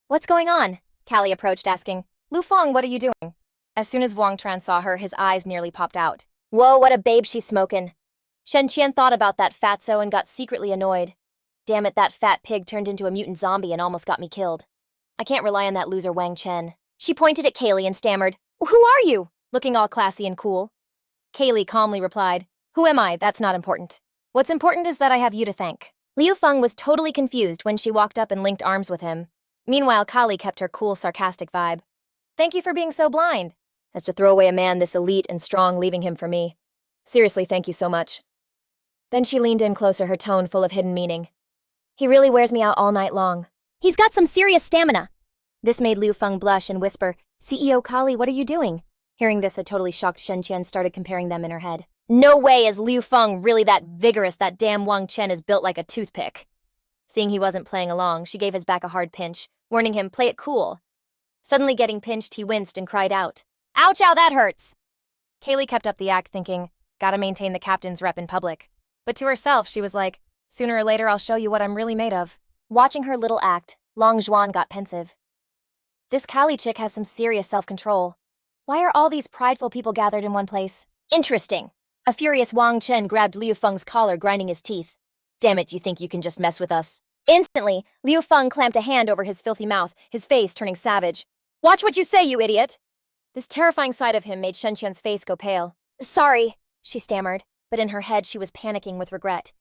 "What's going on?" Callie approached, asking, "Lu Feng, what are you doing?" As soon as Wang Tran saw her, his eyes nearly popped out. "Whoa, what a babe she's smoking." Shen Qian thought about that fatso and got secretly annoyed. Damn it, that fat pig turned into a mutant zombie and almost got me killed. I can't rely on that loser Wang Chen. She pointed at Kaylee and stammered, "Who are you?" looking all classy and cool. Kaylee calmly replied, "Who am I? That's not important. What's important is that I have you to thank." Liu Feng was totally confused when she walked up and linked arms with him. Meanwhile, Kali kept her cool, sarcastic vibe. "Thank you for being so blind. As to throw away a man this elite and strong, leaving him for me. Seriously, thank you so much." Then she leaned in closer, her tone full of hidden meaning. "He really wears me out all night long. He's got some serious stamina." This made Liu Feng blush and whisper, "CEO Kali, what are you doing?" Hearing this, a totally shocked Shen Qian started comparing them in her head. "No way is Liu Feng really that vigorous. That damn Wang Chen is built like a toothpick." Seeing he wasn't playing along, she gave his back a hard pinch, warning him, "Play it cool." Suddenly getting pinched, he winced and cried out, "Ouch, ow, that hurts." Kaylee kept up the act, thinking, gotta maintain the captain's rep in public. But to herself, she was like, "Sooner or later I'll show you what I'm really made of." Watching her little act, Long Zhuan got pensive. This Kali chick has some serious self-control. Why are all these prideful people gathered in one place? Interesting. A furious Wang Chen grabbed Liu Feng's collar, grinding his teeth. "Damn it, you think you can just mess with us?" Instantly, Liu Feng clamped a hand over his filthy mouth, his face turning savage. "Watch what you say, you idiot!" This terrifying side of him made Shen Qian's face go pale. "Sorry," she stammered, but in her head she was panicking with regret.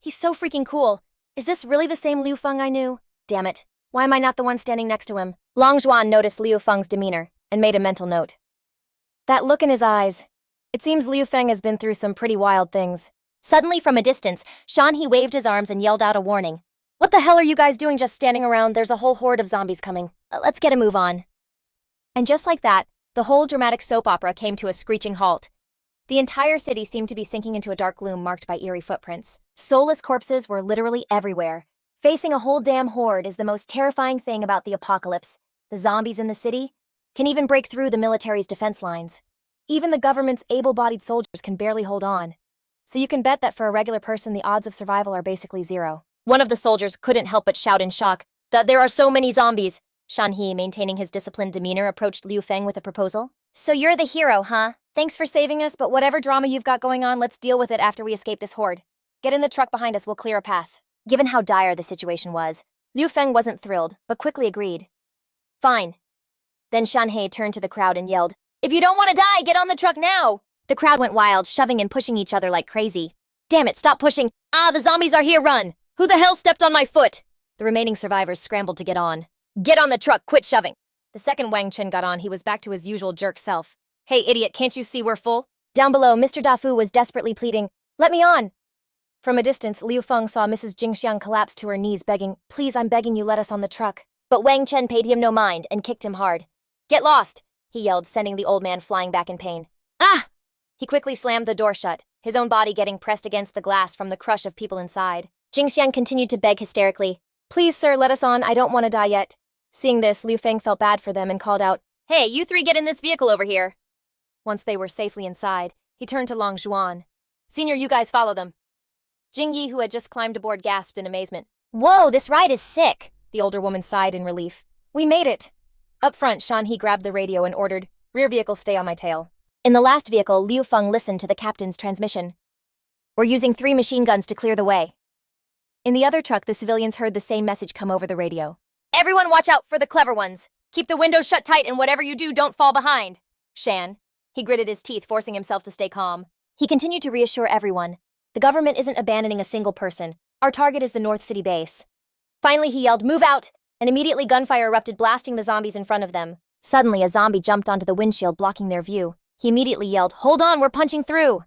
He's so freaking cool. Is this really the same Liu Feng I knew? Damn it. Why am I not the one standing next to him? Long Zhuan noticed Liu Feng's demeanor and made a mental note. That look in his eyes. It seems Liu Feng has been through some pretty wild things. Suddenly, from a distance, Shan He waved his arms and yelled out a warning. "What the hell are you guys doing just standing around? There's a whole horde of zombies coming. Let's get a move on." And just like that, the whole dramatic soap opera came to a screeching halt. The entire city seemed to be sinking into a dark gloom marked by eerie footprints. Soulless corpses were literally everywhere. Facing a whole damn horde is the most terrifying thing about the apocalypse. The zombies in the city can even break through the military's defense lines. Even the government's able-bodied soldiers can barely hold on. So you can bet that for a regular person, the odds of survival are basically zero. One of the soldiers couldn't help but shout in shock that there are so many zombies. Shan He, maintaining his disciplined demeanor, approached Liu Feng with a proposal. "So you're the hero, huh? Thanks for saving us, but whatever drama you've got going on, let's deal with it after we escape this horde. Get in the truck behind us, we'll clear a path." Given how dire the situation was, Liu Feng wasn't thrilled, but quickly agreed. "Fine." Then Shan He turned to the crowd and yelled, "If you don't want to die, get on the truck now!" The crowd went wild, shoving and pushing each other like crazy. "Damn it, stop pushing! Ah, the zombies are here, run! Who the hell stepped on my foot?" The remaining survivors scrambled to get on. "Get on the truck, quit shoving!" The second Wang Chen got on, he was back to his usual jerk self. "Hey, idiot, can't you see we're full?" Down below, Mr. Dafu was desperately pleading, "Let me on!" From a distance, Liu Feng saw Mrs. Jingxiang collapse to her knees, begging, "Please, I'm begging you, let us on the truck." But Wang Chen paid him no mind and kicked him hard. "Get lost!" he yelled, sending the old man flying back in pain. "Ah!" He quickly slammed the door shut, his own body getting pressed against the glass from the crush of people inside. Jingxiang continued to beg hysterically, "Please, sir, let us on, I don't want to die yet." Seeing this, Liu Feng felt bad for them and called out, "Hey, you three get in this vehicle over here." Once they were safely inside, he turned to Long Zhuan. "Senior, you guys follow them." Jing Yi, who had just climbed aboard, gasped in amazement. "Whoa, this ride is sick!" The older woman sighed in relief. "We made it!" Up front, Shan He grabbed the radio and ordered, "Rear vehicle, stay on my tail." In the last vehicle, Liu Feng listened to the captain's transmission. "We're using 3 machine guns to clear the way." In the other truck, the civilians heard the same message come over the radio. "Everyone watch out for the clever ones. Keep the windows shut tight, and whatever you do, don't fall behind." Shan. He gritted his teeth, forcing himself to stay calm. He continued to reassure everyone. The government isn't abandoning a single person. Our target is the North City base. Finally, he yelled, "Move out!" And immediately gunfire erupted, blasting the zombies in front of them. Suddenly, a zombie jumped onto the windshield, blocking their view. He immediately yelled, "Hold on, we're punching through!"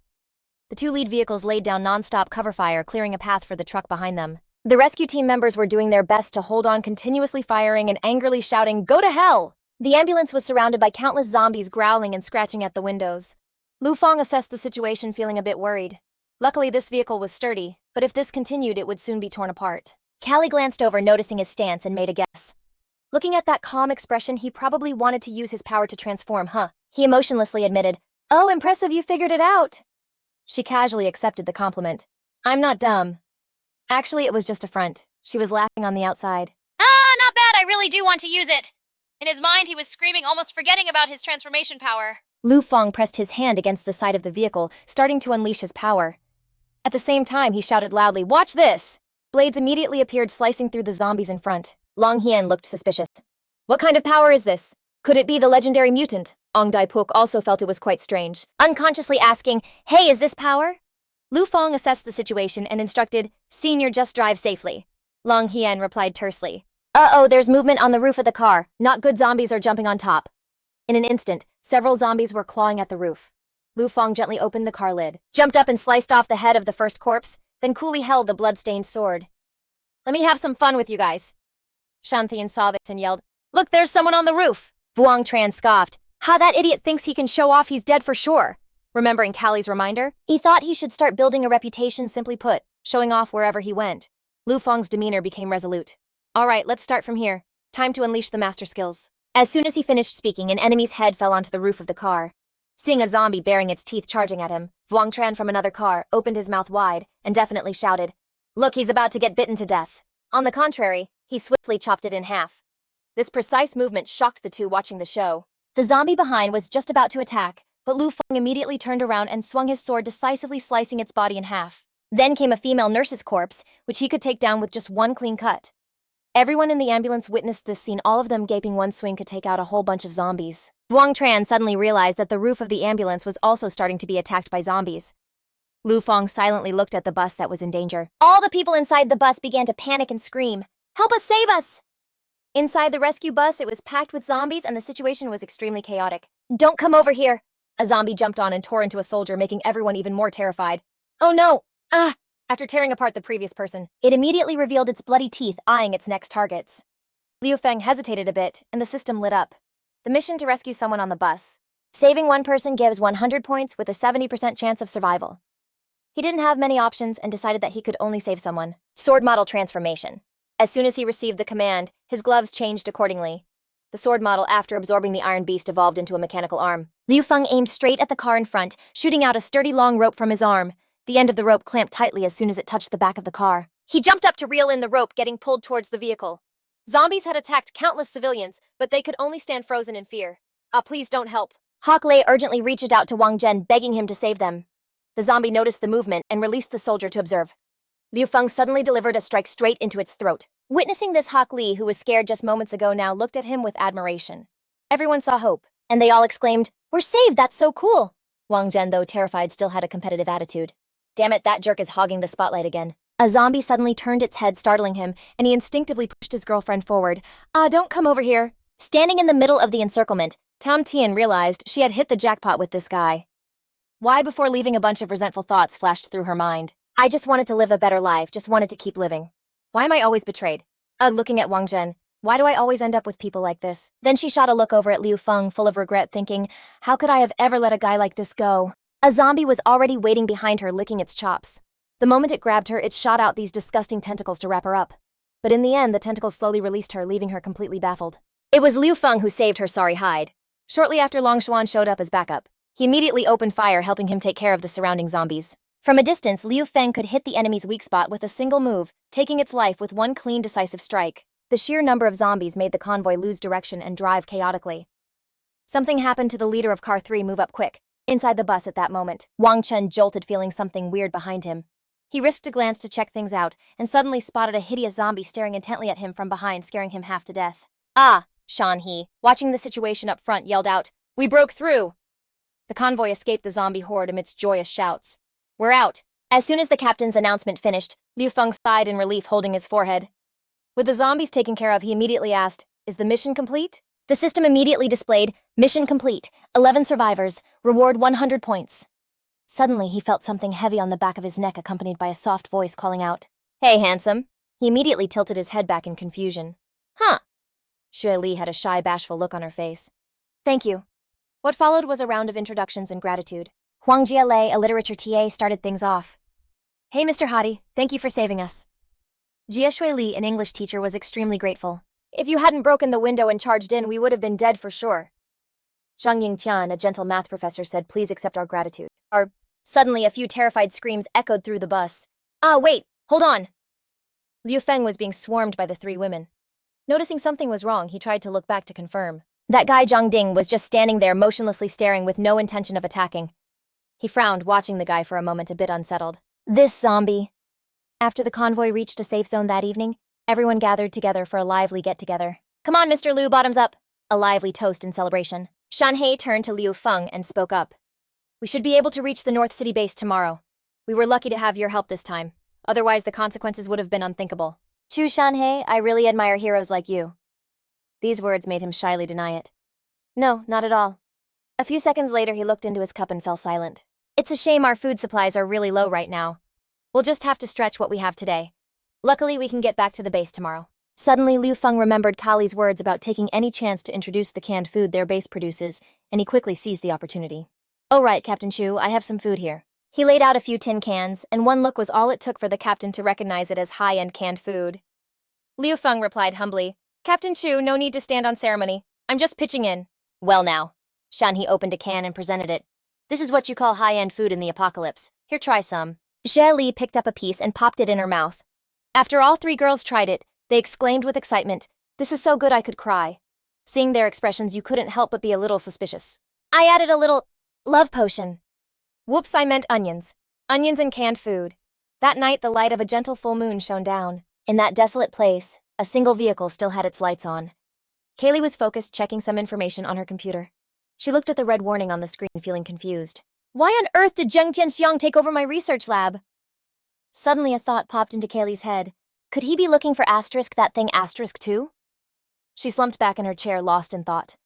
The two lead vehicles laid down non-stop cover fire, clearing a path for the truck behind them. The rescue team members were doing their best to hold on, continuously firing and angrily shouting, "Go to hell!" The ambulance was surrounded by countless zombies growling and scratching at the windows. Lu Feng assessed the situation, feeling a bit worried. Luckily, this vehicle was sturdy, but if this continued, it would soon be torn apart. Callie glanced over, noticing his stance, and made a guess. Looking at that calm expression, he probably wanted to use his power to transform, huh? He emotionlessly admitted, "Oh, impressive, you figured it out." She casually accepted the compliment. "I'm not dumb." Actually, it was just a front. She was laughing on the outside. Ah, not bad, I really do want to use it. In his mind, he was screaming, almost forgetting about his transformation power. Lu Feng pressed his hand against the side of the vehicle, starting to unleash his power. At the same time, he shouted loudly, "Watch this!" Blades immediately appeared, slicing through the zombies in front. Long Hian looked suspicious. "What kind of power is this? Could it be the legendary mutant?" Ong Dai-puk also felt it was quite strange, unconsciously asking, "Hey, is this power?" Lu Feng assessed the situation and instructed, "Senior, just drive safely." Long Hian replied tersely, "Uh-oh, there's movement on the roof of the car. Not good, zombies are jumping on top." In an instant, several zombies were clawing at the roof. Lu Feng gently opened the car lid, jumped up and sliced off the head of the first corpse, then coolly held the blood-stained sword. "Let me have some fun with you guys." Shan Thian saw this and yelled, "Look, there's someone on the roof!" Vuong Tran scoffed, "Ha, that idiot thinks he can show off he's dead for sure." Remembering Callie's reminder, he thought he should start building a reputation, simply put, showing off wherever he went. Lu Feng's demeanor became resolute. "All right, let's start from here. Time to unleash the master skills." As soon as he finished speaking, an enemy's head fell onto the roof of the car. Seeing a zombie baring its teeth charging at him, Vuong Tran from another car opened his mouth wide and definitely shouted, "Look, he's about to get bitten to death." On the contrary, he swiftly chopped it in half. This precise movement shocked the two watching the show. The zombie behind was just about to attack, but Lu Feng immediately turned around and swung his sword, decisively slicing its body in half. Then came a female nurse's corpse, which he could take down with just one clean cut. Everyone in the ambulance witnessed this scene, all of them gaping. One swing could take out a whole bunch of zombies. Vuong Tran suddenly realized that the roof of the ambulance was also starting to be attacked by zombies. Lu Feng silently looked at the bus that was in danger. All the people inside the bus began to panic and scream, "Help us, save us!" Inside the rescue bus, it was packed with zombies and the situation was extremely chaotic. "Don't come over here!" A zombie jumped on and tore into a soldier, making everyone even more terrified. "Oh no! Ah!" After tearing apart the previous person, it immediately revealed its bloody teeth, eyeing its next targets. Liu Feng hesitated a bit, and the system lit up. The mission to rescue someone on the bus. Saving one person gives 100 points with a 70% chance of survival. He didn't have many options and decided that he could only save someone. Sword model transformation. As soon as he received the command, his gloves changed accordingly. The sword model, after absorbing the iron beast, evolved into a mechanical arm. Liu Feng aimed straight at the car in front, shooting out a sturdy long rope from his arm. The end of the rope clamped tightly as soon as it touched the back of the car. He jumped up to reel in the rope, getting pulled towards the vehicle. Zombies had attacked countless civilians, but they could only stand frozen in fear. "Ah, please don't help." Hawk Lei urgently reached out to Wang Zhen, begging him to save them. The zombie noticed the movement and released the soldier to observe. Liu Feng suddenly delivered a strike straight into its throat. Witnessing this, Hawk Li, who was scared just moments ago, now looked at him with admiration. Everyone saw hope, and they all exclaimed, "We're saved, that's so cool!" Wang Zhen, though terrified, still had a competitive attitude. "Damn it, that jerk is hogging the spotlight again." A zombie suddenly turned its head, startling him, and he instinctively pushed his girlfriend forward. "Ah, don't come over here." Standing in the middle of the encirclement, Tam Tian realized she had hit the jackpot with this guy. Why, before leaving, a bunch of resentful thoughts flashed through her mind. "I just wanted to live a better life, just wanted to keep living. Why am I always betrayed?" Looking at Wang Zhen, "Why do I always end up with people like this?" Then she shot a look over at Liu Feng, full of regret, thinking, "How could I have ever let a guy like this go?" A zombie was already waiting behind her, licking its chops. The moment it grabbed her, it shot out these disgusting tentacles to wrap her up. But in the end, the tentacles slowly released her, leaving her completely baffled. It was Liu Feng who saved her sorry hide. Shortly after, Long Xuan showed up as backup. He immediately opened fire, helping him take care of the surrounding zombies. From a distance, Liu Feng could hit the enemy's weak spot with a single move, taking its life with one clean, decisive strike. The sheer number of zombies made the convoy lose direction and drive chaotically. Something happened to the leader of Car 3. "Move up quick." Inside the bus at that moment, Wang Chen jolted, feeling something weird behind him. He risked a glance to check things out, and suddenly spotted a hideous zombie staring intently at him from behind, scaring him half to death. "Ah!" Shan He, watching the situation up front, yelled out, "We broke through!" The convoy escaped the zombie horde amidst joyous shouts. "We're out!" As soon as the captain's announcement finished, Liu Feng sighed in relief, holding his forehead. With the zombies taken care of, he immediately asked, "Is the mission complete?" The system immediately displayed, "Mission complete, 11 survivors, reward 100 points." Suddenly, he felt something heavy on the back of his neck accompanied by a soft voice calling out, "Hey, handsome." He immediately tilted his head back in confusion. "Huh." Xue Li had a shy, bashful look on her face. "Thank you." What followed was a round of introductions and gratitude. Huang Jialei, a literature TA, started things off. "Hey, Mr. Hadi, thank you for saving us." Jia Xue Li, an English teacher, was extremely grateful. "If you hadn't broken the window and charged in, we would have been dead for sure." Zhang Yingtian, a gentle math professor, said, "Please accept our gratitude." Suddenly, a few terrified screams echoed through the bus. "Ah, wait, hold on." Liu Feng was being swarmed by the three women. Noticing something was wrong, he tried to look back to confirm. That guy Zhang Ding was just standing there motionlessly staring with no intention of attacking. He frowned, watching the guy for a moment, a bit unsettled. This zombie. After the convoy reached a safe zone that evening, everyone gathered together for a lively get-together. "Come on, Mr. Liu, bottoms up." A lively toast in celebration. Shanhei turned to Liu Feng and spoke up. "We should be able to reach the North City base tomorrow. We were lucky to have your help this time. Otherwise, the consequences would have been unthinkable." "Chu Shanhei, I really admire heroes like you." These words made him shyly deny it. "No, not at all." A few seconds later, he looked into his cup and fell silent. "It's a shame our food supplies are really low right now. We'll just have to stretch what we have today. Luckily, we can get back to the base tomorrow." Suddenly, Liu Feng remembered Kali's words about taking any chance to introduce the canned food their base produces, and he quickly seized the opportunity. "Oh right, Captain Chu, I have some food here." He laid out a few tin cans, and one look was all it took for the captain to recognize it as high-end canned food. Liu Feng replied humbly, "Captain Chu, no need to stand on ceremony. I'm just pitching in." "Well now." Shanhei opened a can and presented it. "This is what you call high-end food in the apocalypse. Here, try some." Xie Li picked up a piece and popped it in her mouth. After all three girls tried it, they exclaimed with excitement, "This is so good I could cry." Seeing their expressions, you couldn't help but be a little suspicious. "I added a little love potion." "Whoops, I meant onions. Onions and canned food." That night, the light of a gentle full moon shone down. In that desolate place, a single vehicle still had its lights on. Kaylee was focused, checking some information on her computer. She looked at the red warning on the screen, feeling confused. Why on earth did Zheng Tianxiang take over my research lab? Suddenly a thought popped into Kaylee's head. Could he be looking for that thing too? She slumped back in her chair, lost in thought.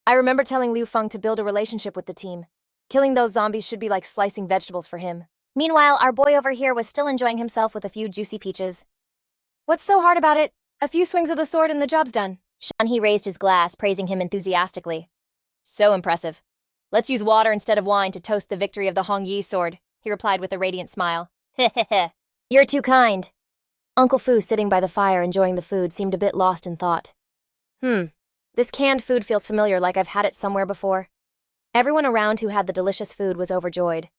I remember telling Liu Feng to build a relationship with the team. Killing those zombies should be like slicing vegetables for him. Meanwhile, our boy over here was still enjoying himself with a few juicy peaches. What's so hard about it? A few swings of the sword and the job's done. Shanhei raised his glass, praising him enthusiastically. So impressive. Let's use water instead of wine to toast the victory of the Hong Yi sword, he replied with a radiant smile. Heh. You're too kind. Uncle Fu, sitting by the fire enjoying the food, seemed a bit lost in thought. This canned food feels familiar, like I've had it somewhere before. Everyone around who had the delicious food was overjoyed.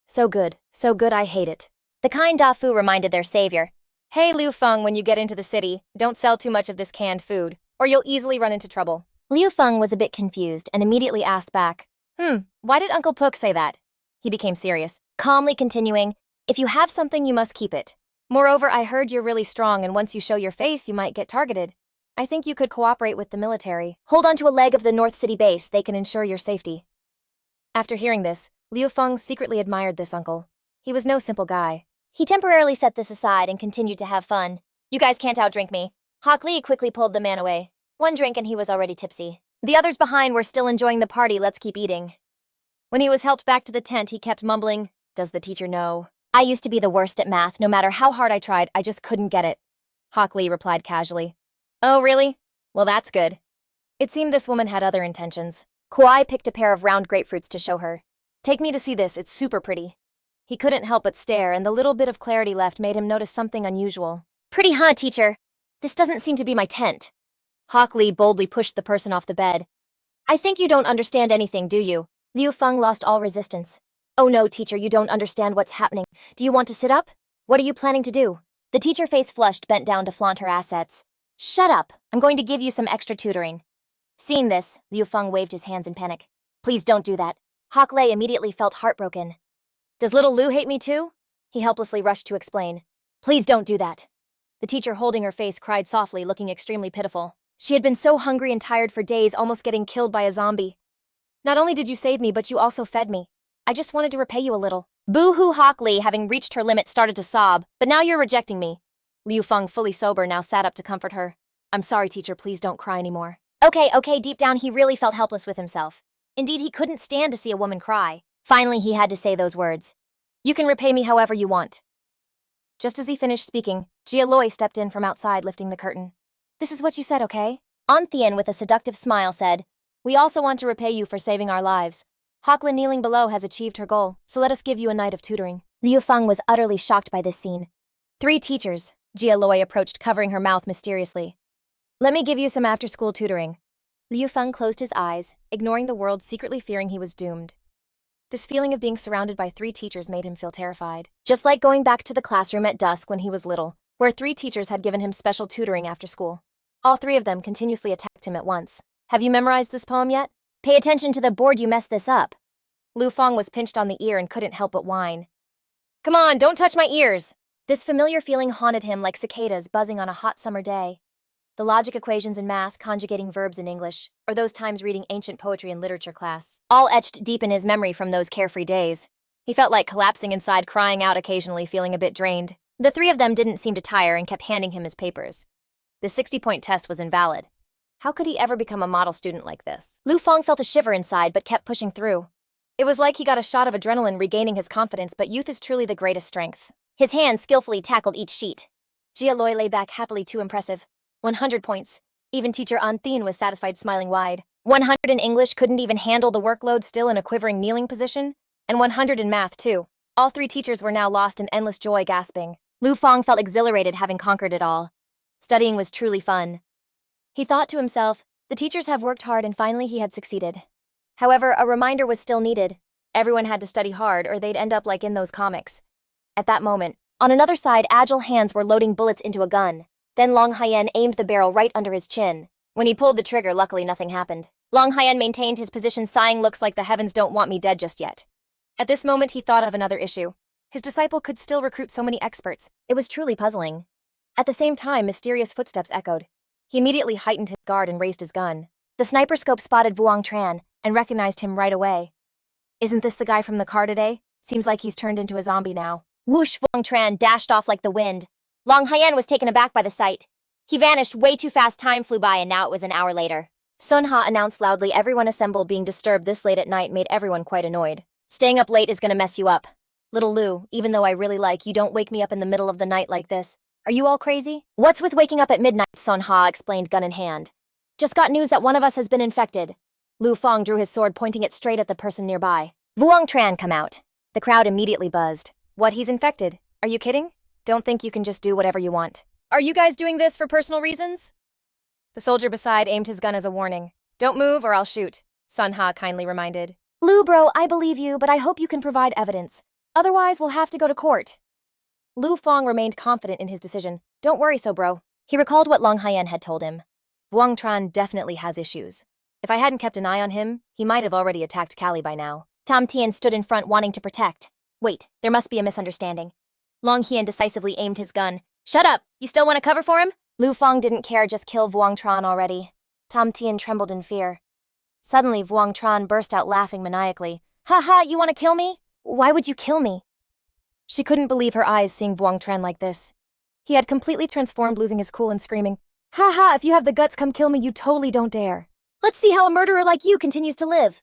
So good, I hate it. The kind Da Fu reminded their savior. Hey Liu Feng, when you get into the city, don't sell too much of this canned food, or you'll easily run into trouble. Liu Feng was a bit confused and immediately asked back, why did Uncle Pook say that? He became serious, calmly continuing, if you have something, you must keep it. Moreover, I heard you're really strong, and once you show your face, you might get targeted. I think you could cooperate with the military. Hold on to a leg of the North City base, they can ensure your safety. After hearing this, Liu Feng secretly admired this uncle. He was no simple guy. He temporarily set this aside and continued to have fun. You guys can't outdrink me. Hawk Li quickly pulled the man away. One drink and he was already tipsy. The others behind were still enjoying the party, let's keep eating. When he was helped back to the tent, he kept mumbling, does the teacher know? I used to be the worst at math. No matter how hard I tried, I just couldn't get it. Hawk Li replied casually. Oh, really? Well, that's good. It seemed this woman had other intentions. Kuai picked a pair of round grapefruits to show her. Take me to see this, it's super pretty. He couldn't help but stare, and the little bit of clarity left made him notice something unusual. Pretty, huh, teacher? This doesn't seem to be my tent. Hawk Li boldly pushed the person off the bed. I think you don't understand anything, do you? Liu Feng lost all resistance. Oh no, teacher, you don't understand what's happening. Do you want to sit up? What are you planning to do? The teacher, face flushed, bent down to flaunt her assets. Shut up. I'm going to give you some extra tutoring. Seeing this, Liu Feng waved his hands in panic. Please don't do that. Hawk Li immediately felt heartbroken. Does little Liu hate me too? He helplessly rushed to explain. Please don't do that. The teacher, holding her face, cried softly, looking extremely pitiful. She had been so hungry and tired for days, almost getting killed by a zombie. Not only did you save me, but you also fed me. I just wanted to repay you a little. Boo-hoo. Hawk Li, having reached her limit, started to sob. But now you're rejecting me. Liu Feng, fully sober, now sat up to comfort her. I'm sorry, teacher, please don't cry anymore. Okay, deep down he really felt helpless with himself. Indeed, he couldn't stand to see a woman cry. Finally, he had to say those words. You can repay me however you want. Just as he finished speaking, Jia Loi stepped in from outside, lifting the curtain. This is what you said, okay? An Thien, with a seductive smile, said, We also want to repay you for saving our lives. Hoklin kneeling below has achieved her goal, so let us give you a night of tutoring. Liu Feng was utterly shocked by this scene. 3 teachers, Jia Loi approached, covering her mouth mysteriously. Let me give you some after-school tutoring. Liu Feng closed his eyes, ignoring the world, secretly fearing he was doomed. This feeling of being surrounded by 3 teachers made him feel terrified. Just like going back to the classroom at dusk when he was little, where 3 teachers had given him special tutoring after school. All 3 of them continuously attacked him at once. Have you memorized this poem yet? Pay attention to the board, you messed this up. Liu Feng was pinched on the ear and couldn't help but whine. Come on, don't touch my ears! This familiar feeling haunted him like cicadas buzzing on a hot summer day. The logic equations in math, conjugating verbs in English, or those times reading ancient poetry in literature class, all etched deep in his memory from those carefree days. He felt like collapsing inside, crying out occasionally, feeling a bit drained. The 3 of them didn't seem to tire and kept handing him his papers. The 60-point test was invalid. How could he ever become a model student like this? Liu Feng felt a shiver inside but kept pushing through. It was like he got a shot of adrenaline, regaining his confidence, but youth is truly the greatest strength. His hands skillfully tackled each sheet. Jia Loi lay back happily, too impressive. 100 points. Even teacher An Thien was satisfied, smiling wide. 100 in English, couldn't even handle the workload, still in a quivering kneeling position. And 100 in math, too. All 3 teachers were now lost in endless joy, gasping. Liu Feng felt exhilarated, having conquered it all. Studying was truly fun. He thought to himself, the teachers have worked hard and finally he had succeeded. However, a reminder was still needed. Everyone had to study hard or they'd end up like in those comics. At that moment, on another side, agile hands were loading bullets into a gun. Then Long Haiyan aimed the barrel right under his chin. When he pulled the trigger, luckily nothing happened. Long Haiyan maintained his position, sighing, looks like the heavens don't want me dead just yet. At this moment, he thought of another issue. His disciple could still recruit so many experts. It was truly puzzling. At the same time, mysterious footsteps echoed. He immediately heightened his guard and raised his gun. The sniper scope spotted Vuong Tran and recognized him right away. Isn't this the guy from the car today? Seems like he's turned into a zombie now. Whoosh! Vuong Tran dashed off like the wind. Long Haiyan was taken aback by the sight. He vanished way too fast. Time flew by and now it was an hour later. Sun Ha announced loudly. Everyone assembled. Being disturbed this late at night made everyone quite annoyed. Staying up late is gonna mess you up. Little Lu, even though I really like you, don't wake me up in the middle of the night like this. Are you all crazy? What's with waking up at midnight? Sun Ha explained, gun in hand. Just got news that one of us has been infected. Lu Feng drew his sword, pointing it straight at the person nearby. Vuong Tran, come out. The crowd immediately buzzed. What, he's infected? Are you kidding? Don't think you can just do whatever you want. Are you guys doing this for personal reasons? The soldier beside aimed his gun as a warning. Don't move or I'll shoot, Sun Ha kindly reminded. Lu bro, I believe you, but I hope you can provide evidence. Otherwise, we'll have to go to court. Lu Feng remained confident in his decision. Don't worry so, bro. He recalled what Long Haiyan had told him. Vuong Tran definitely has issues. If I hadn't kept an eye on him, he might have already attacked Callie by now. Tam Tien stood in front, wanting to protect. Wait, there must be a misunderstanding. Long Hien decisively aimed his gun. Shut up! You still want to cover for him? Lu Feng didn't care, just kill Vuong Tran already. Tam Tien trembled in fear. Suddenly, Vuong Tran burst out laughing maniacally. Ha ha, you want to kill me? Why would you kill me? She couldn't believe her eyes seeing Vuong Tran like this. He had completely transformed, losing his cool and screaming. Ha ha, if you have the guts, come kill me, you totally don't dare. Let's see how a murderer like you continues to live.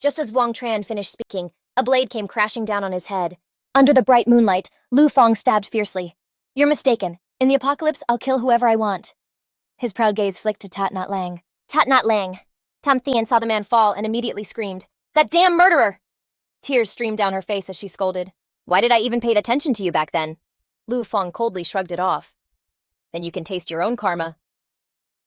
Just as Vuong Tran finished speaking, a blade came crashing down on his head. Under the bright moonlight, Lu Feng stabbed fiercely. You're mistaken. In the apocalypse, I'll kill whoever I want. His proud gaze flicked to Tat Nhat Lang. Tat Nhat Lang. Tam Thien saw the man fall and immediately screamed, That damn murderer! Tears streamed down her face as she scolded. Why did I even pay attention to you back then? Lu Feng coldly shrugged it off. Then you can taste your own karma.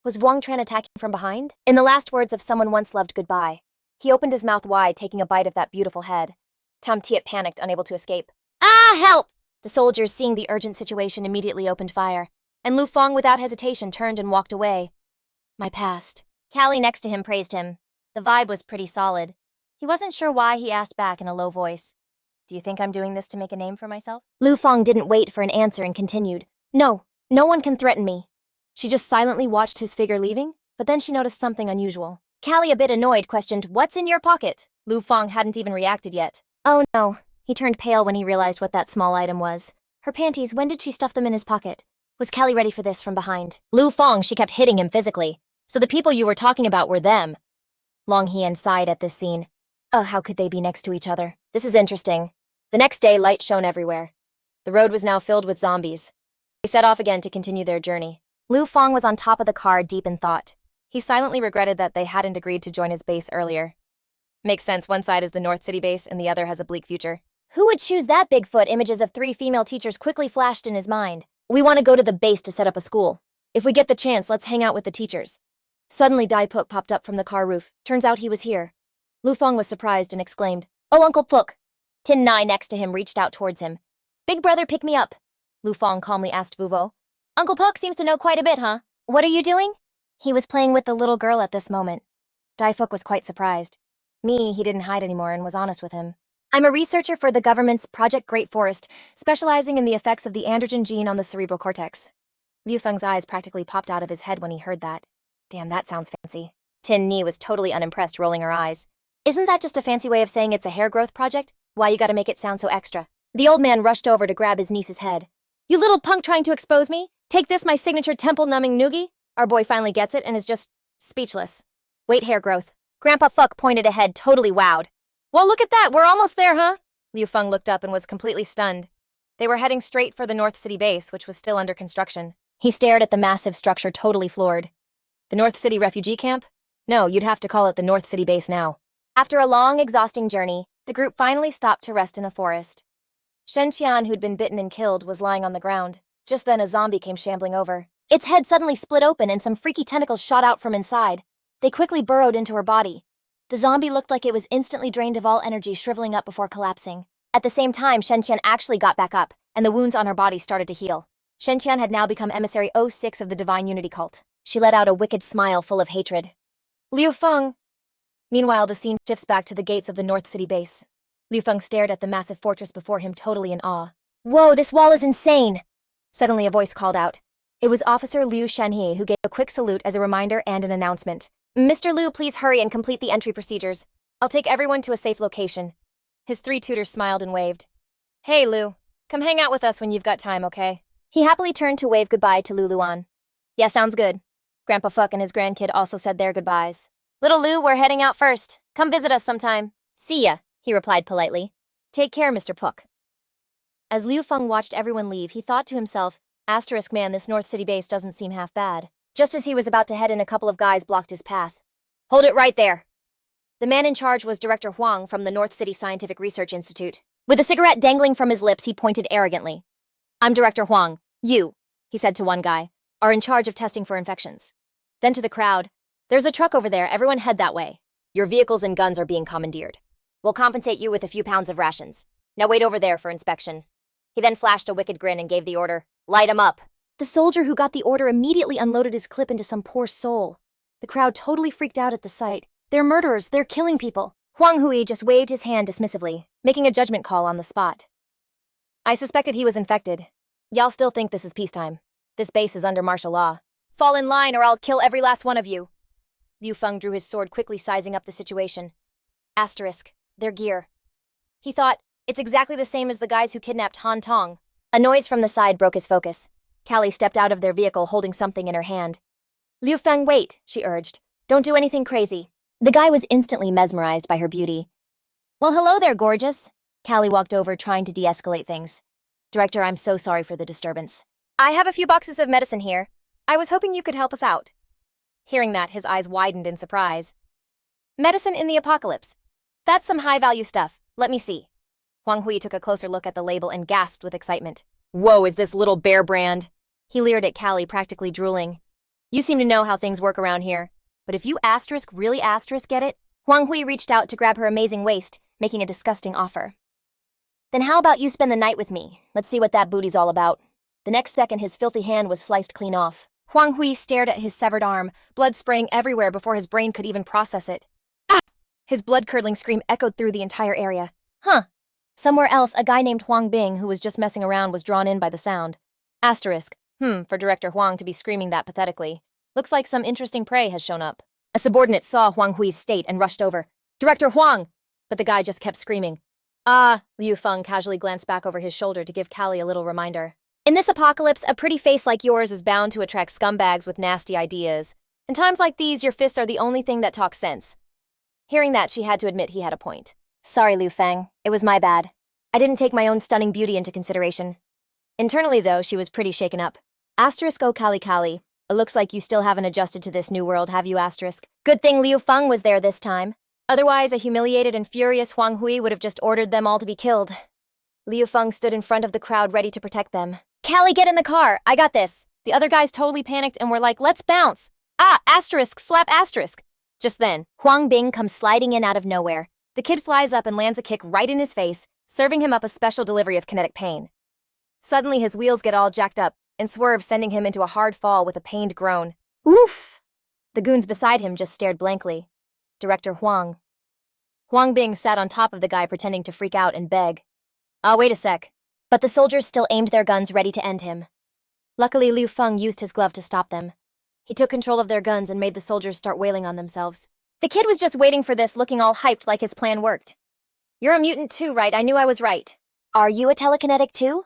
Was Vuong Tran attacking from behind? In the last words of someone once loved goodbye. He opened his mouth wide, taking a bite of that beautiful head. Tam Tiet panicked, unable to escape. Ah, help! The soldiers, seeing the urgent situation, immediately opened fire, and Lu Feng, without hesitation, turned and walked away. My past. Callie next to him praised him. The vibe was pretty solid. He wasn't sure why he asked back in a low voice. Do you think I'm doing this to make a name for myself? Lu Feng didn't wait for an answer and continued. No, no one can threaten me. She just silently watched his figure leaving, but then she noticed something unusual. Callie, a bit annoyed, questioned, What's in your pocket? Lu Feng hadn't even reacted yet. Oh no. He turned pale when he realized what that small item was. Her panties, when did she stuff them in his pocket? Was Callie ready for this from behind? Lu Feng, she kept hitting him physically. So the people you were talking about were them. Long Hien sighed at this scene. Oh, how could they be next to each other? This is interesting. The next day, light shone everywhere. The road was now filled with zombies. They set off again to continue their journey. Lu Feng was on top of the car, deep in thought. He silently regretted that they hadn't agreed to join his base earlier. Makes sense, one side is the North City base and the other has a bleak future. Who would choose that Bigfoot? Images of 3 female teachers quickly flashed in his mind. We want to go to the base to set up a school. If we get the chance, let's hang out with the teachers. Suddenly, Dai Puk popped up from the car roof. Turns out he was here. Lu Feng was surprised and exclaimed, "Oh, Uncle Puk." Tin Nai next to him reached out towards him. "Big brother, pick me up," Lu Feng calmly asked Vuvo. "Uncle Puk seems to know quite a bit, huh? What are you doing?" He was playing with the little girl at this moment. Dai Puk was quite surprised. He didn't hide anymore and was honest with him. "I'm a researcher for the government's Project Great Forest, specializing in the effects of the androgen gene on the cerebral cortex." Liu Feng's eyes practically popped out of his head when he heard that. Damn, that sounds fancy. Tin Ni was totally unimpressed, rolling her eyes. "Isn't that just a fancy way of saying it's a hair growth project? Why you gotta make it sound so extra?" The old man rushed over to grab his niece's head. "You little punk trying to expose me? Take this, my signature temple-numbing noogie?" Our boy finally gets it and is just speechless. "Wait, hair growth." Grandpa Fuck pointed ahead, totally wowed. "Well, look at that, we're almost there, huh?" Liu Feng looked up and was completely stunned. They were heading straight for the North City base, which was still under construction. He stared at the massive structure, totally floored. The North City refugee camp? No, you'd have to call it the North City base now. After a long, exhausting journey, the group finally stopped to rest in a forest. Shen Qian, who'd been bitten and killed, was lying on the ground. Just then a zombie came shambling over. Its head suddenly split open and some freaky tentacles shot out from inside. They quickly burrowed into her body. The zombie looked like it was instantly drained of all energy, shriveling up before collapsing. At the same time, Shen Qian actually got back up, and the wounds on her body started to heal. Shen Qian had now become emissary 06 of the Divine Unity cult. She let out a wicked smile full of hatred. "Liu Feng!" Meanwhile, the scene shifts back to the gates of the North City base. Liu Feng stared at the massive fortress before him, totally in awe. "Whoa, this wall is insane!" Suddenly a voice called out. It was Officer Liu Shanhe, who gave a quick salute as a reminder and an announcement. "Mr. Liu, please hurry and complete the entry procedures. I'll take everyone to a safe location." His 3 tutors smiled and waved. "Hey, Liu, come hang out with us when you've got time, okay?" He happily turned to wave goodbye to Lu Luan. "Yeah, sounds good." Grandpa Fuck and his grandkid also said their goodbyes. "Little Lu, we're heading out first. Come visit us sometime." "See ya," he replied politely. "Take care, Mr. Puk." As Liu Feng watched everyone leave, he thought to himself, "Man, this North City base doesn't seem half bad." Just as he was about to head in, a couple of guys blocked his path. "Hold it right there." The man in charge was Director Huang from the North City Scientific Research Institute. With a cigarette dangling from his lips, he pointed arrogantly. "I'm Director Huang. You," he said to one guy, "are in charge of testing for infections." Then to the crowd, "There's a truck over there, everyone head that way. Your vehicles and guns are being commandeered. We'll compensate you with a few pounds of rations. Now wait over there for inspection." He then flashed a wicked grin and gave the order, "Light 'em up." The soldier who got the order immediately unloaded his clip into some poor soul. The crowd totally freaked out at the sight. "They're murderers, they're killing people." Huang Hui just waved his hand dismissively, making a judgment call on the spot. "I suspected he was infected. Y'all still think this is peacetime. This base is under martial law. Fall in line or I'll kill every last one of you." Liu Feng drew his sword, quickly sizing up the situation. Their gear. He thought, it's exactly the same as the guys who kidnapped Han Tong. A noise from the side broke his focus. Callie stepped out of their vehicle holding something in her hand. "Liu Feng, wait," she urged. "Don't do anything crazy." The guy was instantly mesmerized by her beauty. "Well, hello there, gorgeous." Callie walked over, trying to de-escalate things. "Director, I'm so sorry for the disturbance. I have a few boxes of medicine here. I was hoping you could help us out." Hearing that, his eyes widened in surprise. "Medicine in the apocalypse. That's some high-value stuff. Let me see." Huang Hui took a closer look at the label and gasped with excitement. "Whoa, is this Little Bear brand?" He leered at Callie, practically drooling. "You seem to know how things work around here. But if you really get it?" Huang Hui reached out to grab her amazing waist, making a disgusting offer. "Then how about you spend the night with me? Let's see what that booty's all about." The next second, his filthy hand was sliced clean off. Huang Hui stared at his severed arm, blood spraying everywhere before his brain could even process it. "Ah!" His blood-curdling scream echoed through the entire area. Somewhere else, a guy named Huang Bing, who was just messing around, was drawn in by the sound. For Director Huang to be screaming that pathetically. Looks like some interesting prey has shown up. A subordinate saw Huang Hui's state and rushed over. "Director Huang!" But the guy just kept screaming. Liu Feng casually glanced back over his shoulder to give Callie a little reminder. "In this apocalypse, a pretty face like yours is bound to attract scumbags with nasty ideas. In times like these, your fists are the only thing that talk sense. Hearing that, she had to admit he had a point. Sorry, Liu Fang. It was my bad. I didn't take my own stunning beauty into consideration. Internally, though, she was pretty shaken up. Asterisk oh Kali Kali. It looks like you still haven't adjusted to this new world, have you, asterisk? Good thing Liu Feng was there this time. Otherwise, a humiliated and furious Huang Hui would have just ordered them all to be killed. Liu Feng stood in front of the crowd ready to protect them. Callie, get in the car. I got this. The other guys totally panicked and were like, let's bounce. Ah, asterisk, slap asterisk. Just then, Huang Bing comes sliding in out of nowhere. The kid flies up and lands a kick right in his face, serving him up a special delivery of kinetic pain. Suddenly, his wheels get all jacked up and swerve, sending him into a hard fall with a pained groan. Oof! The goons beside him just stared blankly. Director Huang. Huang Bing sat on top of the guy pretending to freak out and beg. Wait a sec. But the soldiers still aimed their guns ready to end him. Luckily, Liu Feng used his glove to stop them. He took control of their guns and made the soldiers start wailing on themselves. The kid was just waiting for this, looking all hyped like his plan worked. You're a mutant too, right? I knew I was right. Are you a telekinetic too?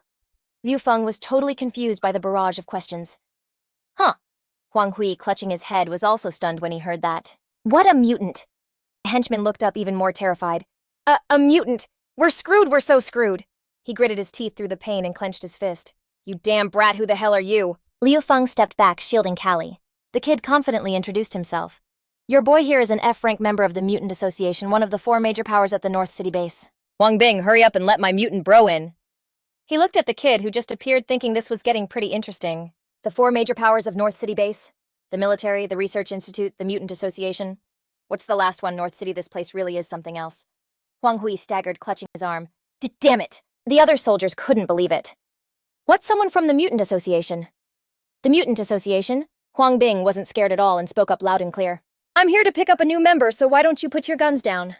Liu Feng was totally confused by the barrage of questions. Huh. Huang Hui, clutching his head, was also stunned when he heard that. What a mutant! The henchman looked up even more terrified. A mutant! We're screwed, we're so screwed! He gritted his teeth through the pain and clenched his fist. You damn brat, who the hell are you? Liu Feng stepped back, shielding Callie. The kid confidently introduced himself. Your boy here is an F-rank member of the Mutant Association, one of the 4 major powers at the North City base. Huang Bing, hurry up and let my mutant bro in. He looked at the kid, who just appeared, thinking this was getting pretty interesting. The 4 major powers of North City base? The military, the Research Institute, the Mutant Association? What's the last one, North City? This place really is something else. Huang Hui staggered, clutching his arm. Damn it! The other soldiers couldn't believe it. What's someone from the Mutant Association? The Mutant Association? Huang Bing wasn't scared at all and spoke up loud and clear. I'm here to pick up a new member, so why don't you put your guns down?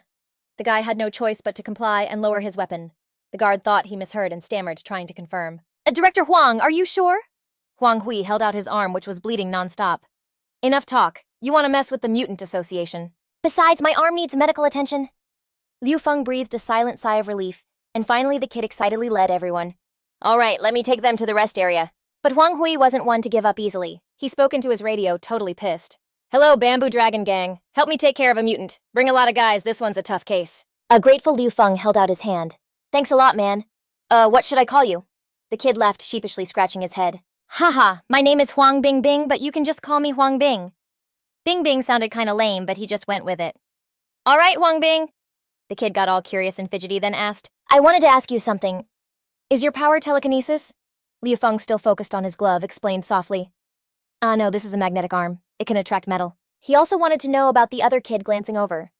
The guy had no choice but to comply and lower his weapon. The guard thought he misheard and stammered, trying to confirm. Director Huang, are you sure? Huang Hui held out his arm, which was bleeding nonstop. Enough talk. You want to mess with the Mutant Association. Besides, my arm needs medical attention. Liu Feng breathed a silent sigh of relief, and finally the kid excitedly led everyone. All right, let me take them to the rest area. But Huang Hui wasn't one to give up easily. He spoke into his radio, totally pissed. Hello, Bamboo Dragon Gang. Help me take care of a mutant. Bring a lot of guys, this one's a tough case. A grateful Liu Feng held out his hand. Thanks a lot, man. What should I call you? The kid laughed, sheepishly scratching his head. Haha, my name is Huang Bing Bing, but you can just call me Huang Bing. Bing Bing sounded kinda lame, but he just went with it. All right, Huang Bing. The kid got all curious and fidgety, then asked, I wanted to ask you something. Is your power telekinesis? Liu Feng, still focused on his glove, explained softly. No, this is a magnetic arm. It can attract metal. He also wanted to know about the other kid, glancing over.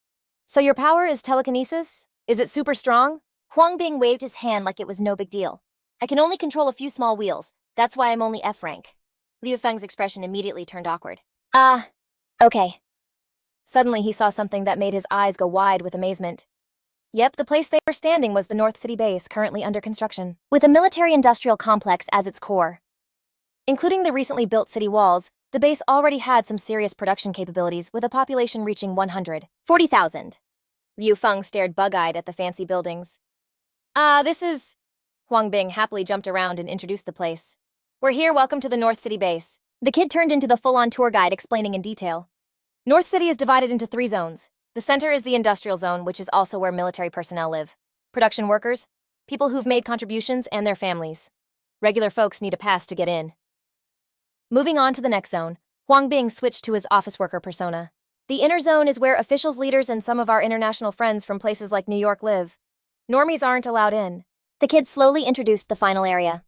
So your power is telekinesis? Is it super strong? Huang Bing waved his hand like it was no big deal. I can only control a few small wheels. That's why I'm only F rank. Liu Feng's expression immediately turned awkward. Okay. Suddenly he saw something that made his eyes go wide with amazement. Yep, the place they were standing was the North City base, currently under construction, with a military-industrial complex as its core. Including the recently built city walls, the base already had some serious production capabilities, with a population reaching 140,000. Liu Feng stared bug-eyed at the fancy buildings. This is... Huang Bing happily jumped around and introduced the place. We're here, welcome to the North City base. The kid turned into the full-on tour guide, explaining in detail. North City is divided into 3 zones. The center is the industrial zone, which is also where military personnel live. Production workers, people who've made contributions, and their families. Regular folks need a pass to get in. Moving on to the next zone, Huang Bing switched to his office worker persona. The inner zone is where officials, leaders, and some of our international friends from places like New York live. Normies aren't allowed in. The kid slowly introduced the final area.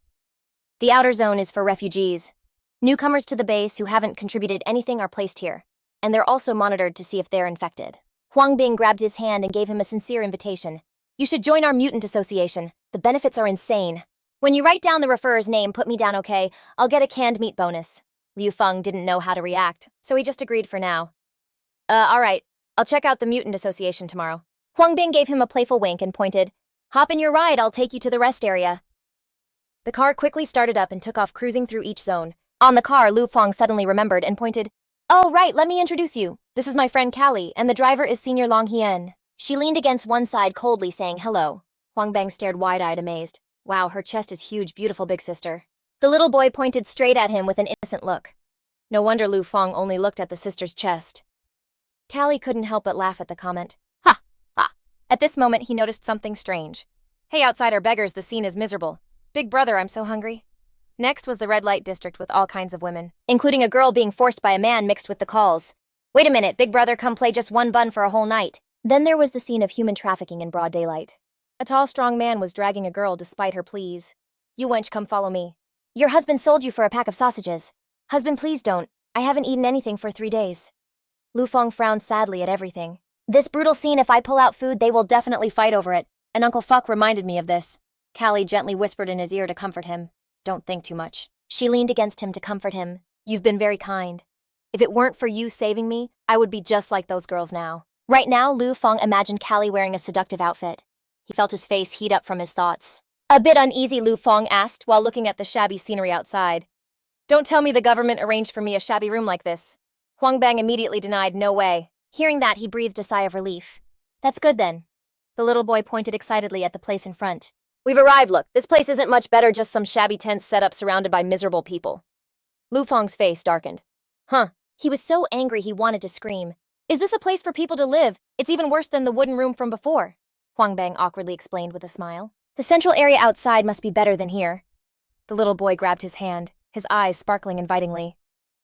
The outer zone is for refugees. Newcomers to the base who haven't contributed anything are placed here, and they're also monitored to see if they're infected. Huang Bing grabbed his hand and gave him a sincere invitation. You should join our Mutant Association. The benefits are insane. When you write down the referrer's name, put me down, okay? I'll get a canned meat bonus. Liu Feng didn't know how to react, so he just agreed for now. All right. I'll check out the Mutant Association tomorrow. Huang Bing gave him a playful wink and pointed, Hop in your ride, I'll take you to the rest area. The car quickly started up and took off, cruising through each zone. On the car, Liu Feng suddenly remembered and pointed, Oh, right, let me introduce you. This is my friend Callie, and the driver is Senior Long Hien. She leaned against one side coldly, saying hello. Huang Bing stared wide-eyed, amazed. Wow, her chest is huge, beautiful big sister. The little boy pointed straight at him with an innocent look. No wonder Lu Fong only looked at the sister's chest. Callie couldn't help but laugh at the comment. Ha! Ha! At this moment, he noticed something strange. Hey, outsider beggars, the scene is miserable. Big brother, I'm so hungry. Next was the red light district with all kinds of women, including a girl being forced by a man mixed with the calls. Wait a minute, big brother, come play just one bun for a whole night. Then there was the scene of human trafficking in broad daylight. A tall, strong man was dragging a girl despite her pleas. You wench, come follow me. Your husband sold you for a pack of sausages. Husband, please don't. I haven't eaten anything for 3 days. Lu Fong frowned sadly at everything. This brutal scene, if I pull out food, they will definitely fight over it. And Uncle Fuck reminded me of this. Callie gently whispered in his ear to comfort him. Don't think too much. She leaned against him to comfort him. You've been very kind. If it weren't for you saving me, I would be just like those girls now. Right now, Lu Fong imagined Callie wearing a seductive outfit. He felt his face heat up from his thoughts. A bit uneasy, Lu Fong asked while looking at the shabby scenery outside. Don't tell me the government arranged for me a shabby room like this. Huang Bang immediately denied, no way. Hearing that, he breathed a sigh of relief. That's good then. The little boy pointed excitedly at the place in front. We've arrived, look. This place isn't much better, just some shabby tents set up surrounded by miserable people. Lu Fong's face darkened. Huh. He was so angry he wanted to scream. Is this a place for people to live? It's even worse than the wooden room from before. Huang Bang awkwardly explained with a smile. The central area outside must be better than here. The little boy grabbed his hand, his eyes sparkling invitingly.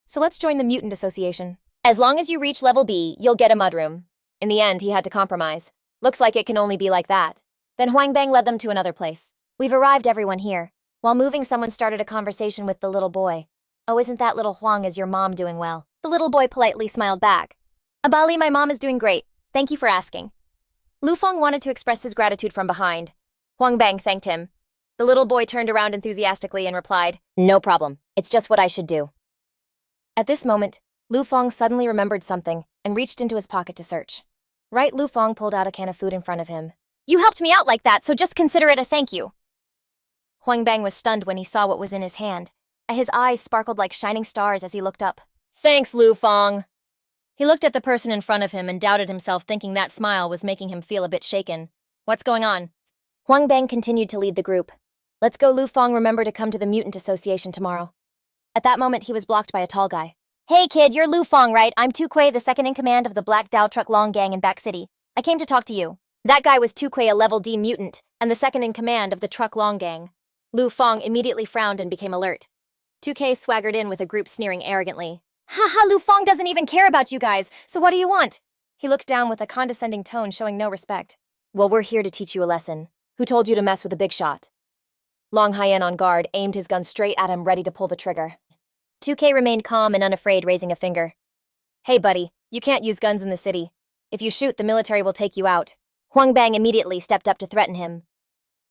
So let's join the Mutant Association. As long as you reach level B, you'll get a mudroom. In the end, he had to compromise. Looks like it can only be like that. Then Huang Bang led them to another place. We've arrived, everyone here. While moving, someone started a conversation with the little boy. Oh, isn't that little Huang, is your mom doing well? The little boy politely smiled back. Abali, my mom is doing great. Thank you for asking. Lu Fong wanted to express his gratitude from behind. Huang Bang thanked him. The little boy turned around enthusiastically and replied, No problem. It's just what I should do. At this moment, Lu Fong suddenly remembered something and reached into his pocket to search. Right, Lu Fong pulled out a can of food in front of him. You helped me out like that, so just consider it a thank you. Huang Bang was stunned when he saw what was in his hand. His eyes sparkled like shining stars as he looked up. Thanks, Lu Fong. He looked at the person in front of him and doubted himself, thinking that smile was making him feel a bit shaken. What's going on? Huang Bang continued to lead the group. Let's go, Lu Fong. Remember to come to the Mutant Association tomorrow. At that moment, he was blocked by a tall guy. Hey, kid, you're Lu Fong, right? I'm Tu Kui, the second in command of the Black Dao Truck Long Gang in Back City. I came to talk to you. That guy was Tu Kui, a level D mutant, and the second in command of the Truck Long Gang. Lu Fong immediately frowned and became alert. 2K swaggered in with a group sneering arrogantly. Haha, Lu Fong doesn't even care about you guys, so what do you want? He looked down with a condescending tone showing no respect. Well, we're here to teach you a lesson. Who told you to mess with a big shot? Long Hien on guard aimed his gun straight at him, ready to pull the trigger. 2K remained calm and unafraid, raising a finger. Hey, buddy, you can't use guns in the city. If you shoot, the military will take you out. Huang Bang immediately stepped up to threaten him.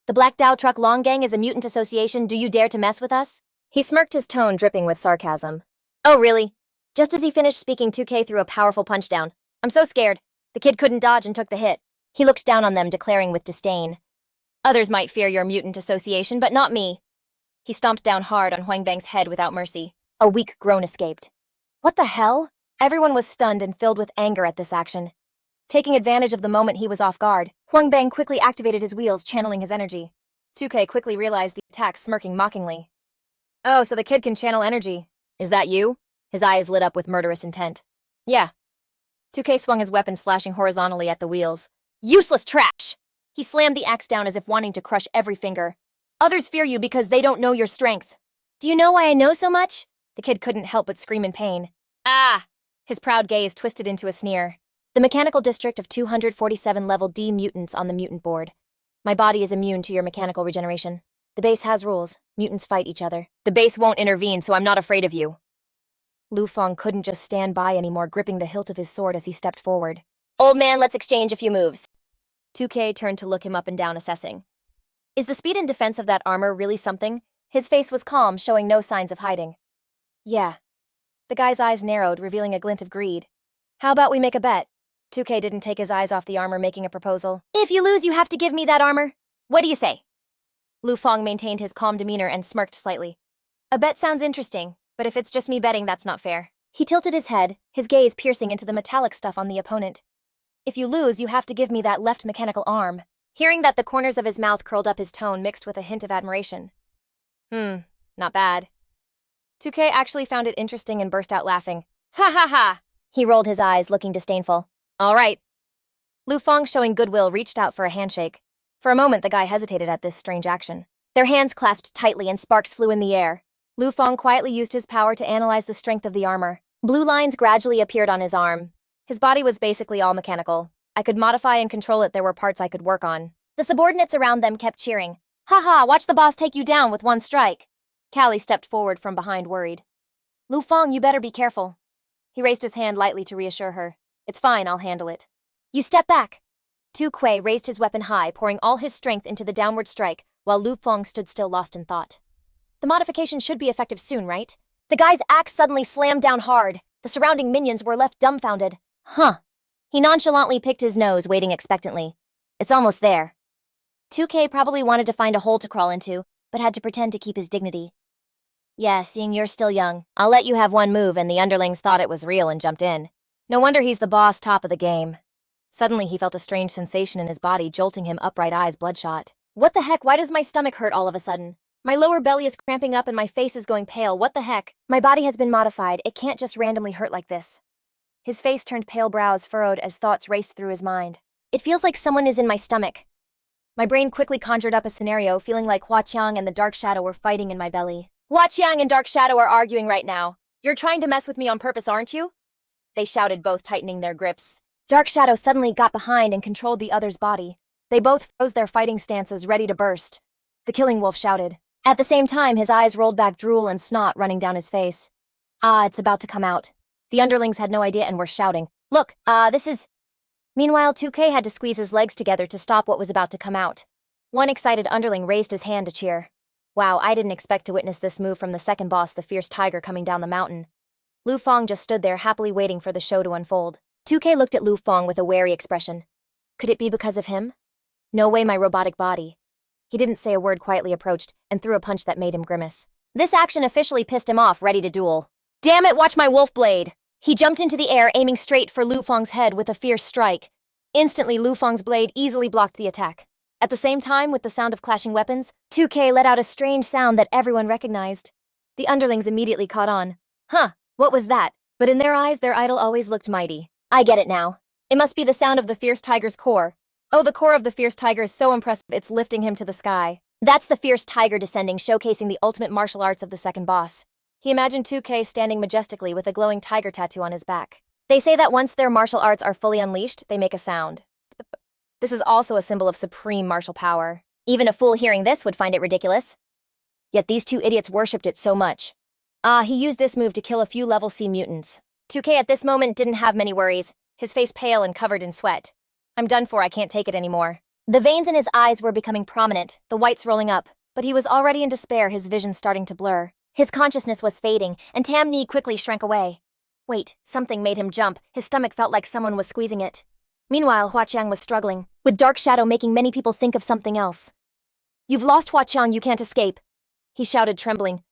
The Black Dao Truck Long Gang is a mutant association. Do you dare to mess with us? He smirked, his tone dripping with sarcasm. Oh, really? Just as he finished speaking, 2K threw a powerful punch down. I'm so scared. The kid couldn't dodge and took the hit. He looked down on them, declaring with disdain. Others might fear your mutant association, but not me. He stomped down hard on Huang Bang's head without mercy. A weak groan escaped. What the hell? Everyone was stunned and filled with anger at this action. Taking advantage of the moment he was off guard, Huang Bang quickly activated his wheels, channeling his energy. 2K quickly realized the attack, smirking mockingly. Oh, so the kid can channel energy. Is that you? His eyes lit up with murderous intent. Yeah. 2K swung his weapon, slashing horizontally at the wheels. Useless trash! He slammed the axe down as if wanting to crush every finger. Others fear you because they don't know your strength. Do you know why I know so much? The kid couldn't help but scream in pain. Ah! His proud gaze twisted into a sneer. The mechanical district of 247 level D mutants on the mutant board. My body is immune to your mechanical regeneration. The base has rules. Mutants fight each other. The base won't intervene, so I'm not afraid of you. Lu Fong couldn't just stand by anymore, gripping the hilt of his sword as he stepped forward. Old man, let's exchange a few moves. 2K turned to look him up and down, assessing. Is the speed and defense of that armor really something? His face was calm, showing no signs of hiding. Yeah. The guy's eyes narrowed, revealing a glint of greed. How about we make a bet? 2K didn't take his eyes off the armor, making a proposal. If you lose, you have to give me that armor. What do you say? Lu Fong maintained his calm demeanor and smirked slightly. A bet sounds interesting, but if it's just me betting, that's not fair. He tilted his head, his gaze piercing into the metallic stuff on the opponent. If you lose, you have to give me that left mechanical arm. Hearing that, the corners of his mouth curled up, his tone mixed with a hint of admiration. Not bad. 2K actually found it interesting and burst out laughing. Ha ha ha! He rolled his eyes, looking disdainful. All right. Lu Feng, showing goodwill, reached out for a handshake. For a moment, the guy hesitated at this strange action. Their hands clasped tightly and sparks flew in the air. Lu Feng quietly used his power to analyze the strength of the armor. Blue lines gradually appeared on his arm. His body was basically all mechanical. I could modify and control it. There were parts I could work on. The subordinates around them kept cheering. Ha ha, watch the boss take you down with one strike. Callie stepped forward from behind, worried. Lu Feng, you better be careful. He raised his hand lightly to reassure her. It's fine, I'll handle it. You step back. Tu Kuei raised his weapon high, pouring all his strength into the downward strike, while Lu Feng stood still, lost in thought. The modification should be effective soon, right? The guy's axe suddenly slammed down hard. The surrounding minions were left dumbfounded. Huh. He nonchalantly picked his nose, waiting expectantly. It's almost there. 2K probably wanted to find a hole to crawl into, but had to pretend to keep his dignity. Yeah, seeing you're still young, I'll let you have one move, and the underlings thought it was real and jumped in. No wonder he's the boss, top of the game. Suddenly he felt a strange sensation in his body, jolting him upright, eyes bloodshot. What the heck, why does my stomach hurt all of a sudden? My lower belly is cramping up and my face is going pale, what the heck? My body has been modified, it can't just randomly hurt like this. His face turned pale, brows furrowed as thoughts raced through his mind. It feels like someone is in my stomach. My brain quickly conjured up a scenario, feeling like Hua Qiang and the Dark Shadow were fighting in my belly. Hua Qiang and Dark Shadow are arguing right now. You're trying to mess with me on purpose, aren't you? They shouted, both tightening their grips. Dark Shadow suddenly got behind and controlled the other's body. They both froze their fighting stances, ready to burst. The killing wolf shouted. At the same time, his eyes rolled back, drool and snot running down his face. Ah, it's about to come out. The underlings had no idea and were shouting. Look, this is... Meanwhile, 2K had to squeeze his legs together to stop what was about to come out. One excited underling raised his hand to cheer. Wow, I didn't expect to witness this move from the second boss, the fierce tiger coming down the mountain. Lu Feng just stood there, happily waiting for the show to unfold. 2K looked at Lu Feng with a wary expression. Could it be because of him? No way, my robotic body. He didn't say a word, quietly approached, and threw a punch that made him grimace. This action officially pissed him off, ready to duel. Damn it, watch my wolf blade! He jumped into the air, aiming straight for Lu Feng's head with a fierce strike. Instantly, Lu Feng's blade easily blocked the attack. At the same time, with the sound of clashing weapons, 2K let out a strange sound that everyone recognized. The underlings immediately caught on. Huh, what was that? But in their eyes, their idol always looked mighty. I get it now. It must be the sound of the fierce tiger's core. Oh, the core of the fierce tiger is so impressive, it's lifting him to the sky. That's the fierce tiger descending, showcasing the ultimate martial arts of the second boss. He imagined 2K standing majestically with a glowing tiger tattoo on his back. They say that once their martial arts are fully unleashed, they make a sound. This is also a symbol of supreme martial power. Even a fool hearing this would find it ridiculous. Yet these two idiots worshipped it so much. He used this move to kill a few level C mutants. 2K at this moment didn't have many worries, his face pale and covered in sweat. I'm done for, I can't take it anymore. The veins in his eyes were becoming prominent, the whites rolling up, but he was already in despair, his vision starting to blur. His consciousness was fading, and Tam Ni quickly shrank away. Wait, something made him jump, his stomach felt like someone was squeezing it. Meanwhile, Hua Qiang was struggling, with Dark Shadow making many people think of something else. You've lost, Hua Qiang, you can't escape, he shouted, trembling.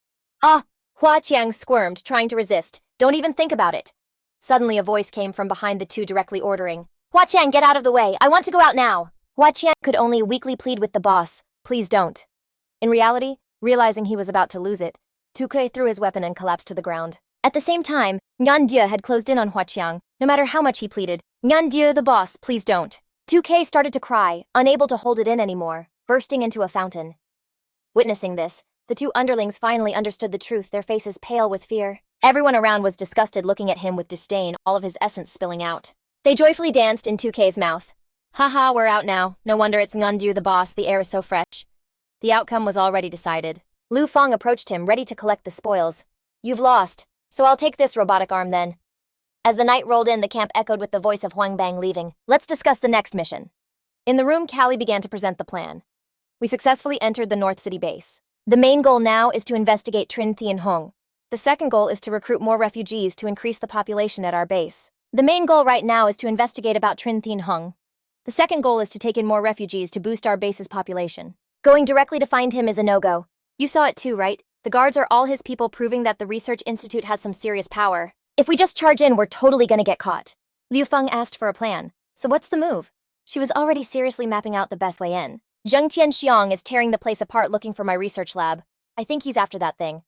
Ah! Hua Qiang squirmed, trying to resist. Don't even think about it. Suddenly a voice came from behind the two, directly ordering. Hua Qiang, get out of the way, I want to go out now. Hua Qiang could only weakly plead with the boss, please don't. In reality, realizing he was about to lose it, 2K threw his weapon and collapsed to the ground. At the same time, Ngan Dia had closed in on Hua Qiang. No matter how much he pleaded, Ngan Dia, the boss, please don't. 2K started to cry, unable to hold it in anymore, bursting into a fountain. Witnessing this, the two underlings finally understood the truth, their faces pale with fear. Everyone around was disgusted, looking at him with disdain, all of his essence spilling out. They joyfully danced in 2K's mouth. Haha, we're out now. No wonder it's Ngandu the boss, the air is so fresh. The outcome was already decided. Lu Feng approached him, ready to collect the spoils. You've lost, so I'll take this robotic arm then. As the night rolled in, the camp echoed with the voice of Huang Bang leaving. Let's discuss the next mission. In the room, Callie began to present the plan. We successfully entered the North City base. The main goal now is to investigate Trin Thien Hung. The second goal is to recruit more refugees to increase the population at our base. The main goal right now is to investigate about Trin Thien Hung. The second goal is to take in more refugees to boost our base's population. Going directly to find him is a no-go. You saw it too, right? The guards are all his people, proving that the research institute has some serious power. If we just charge in, we're totally gonna get caught. Liu Feng asked for a plan. So what's the move? She was already seriously mapping out the best way in. Zheng Tianxiang is tearing the place apart looking for my research lab. I think he's after that thing.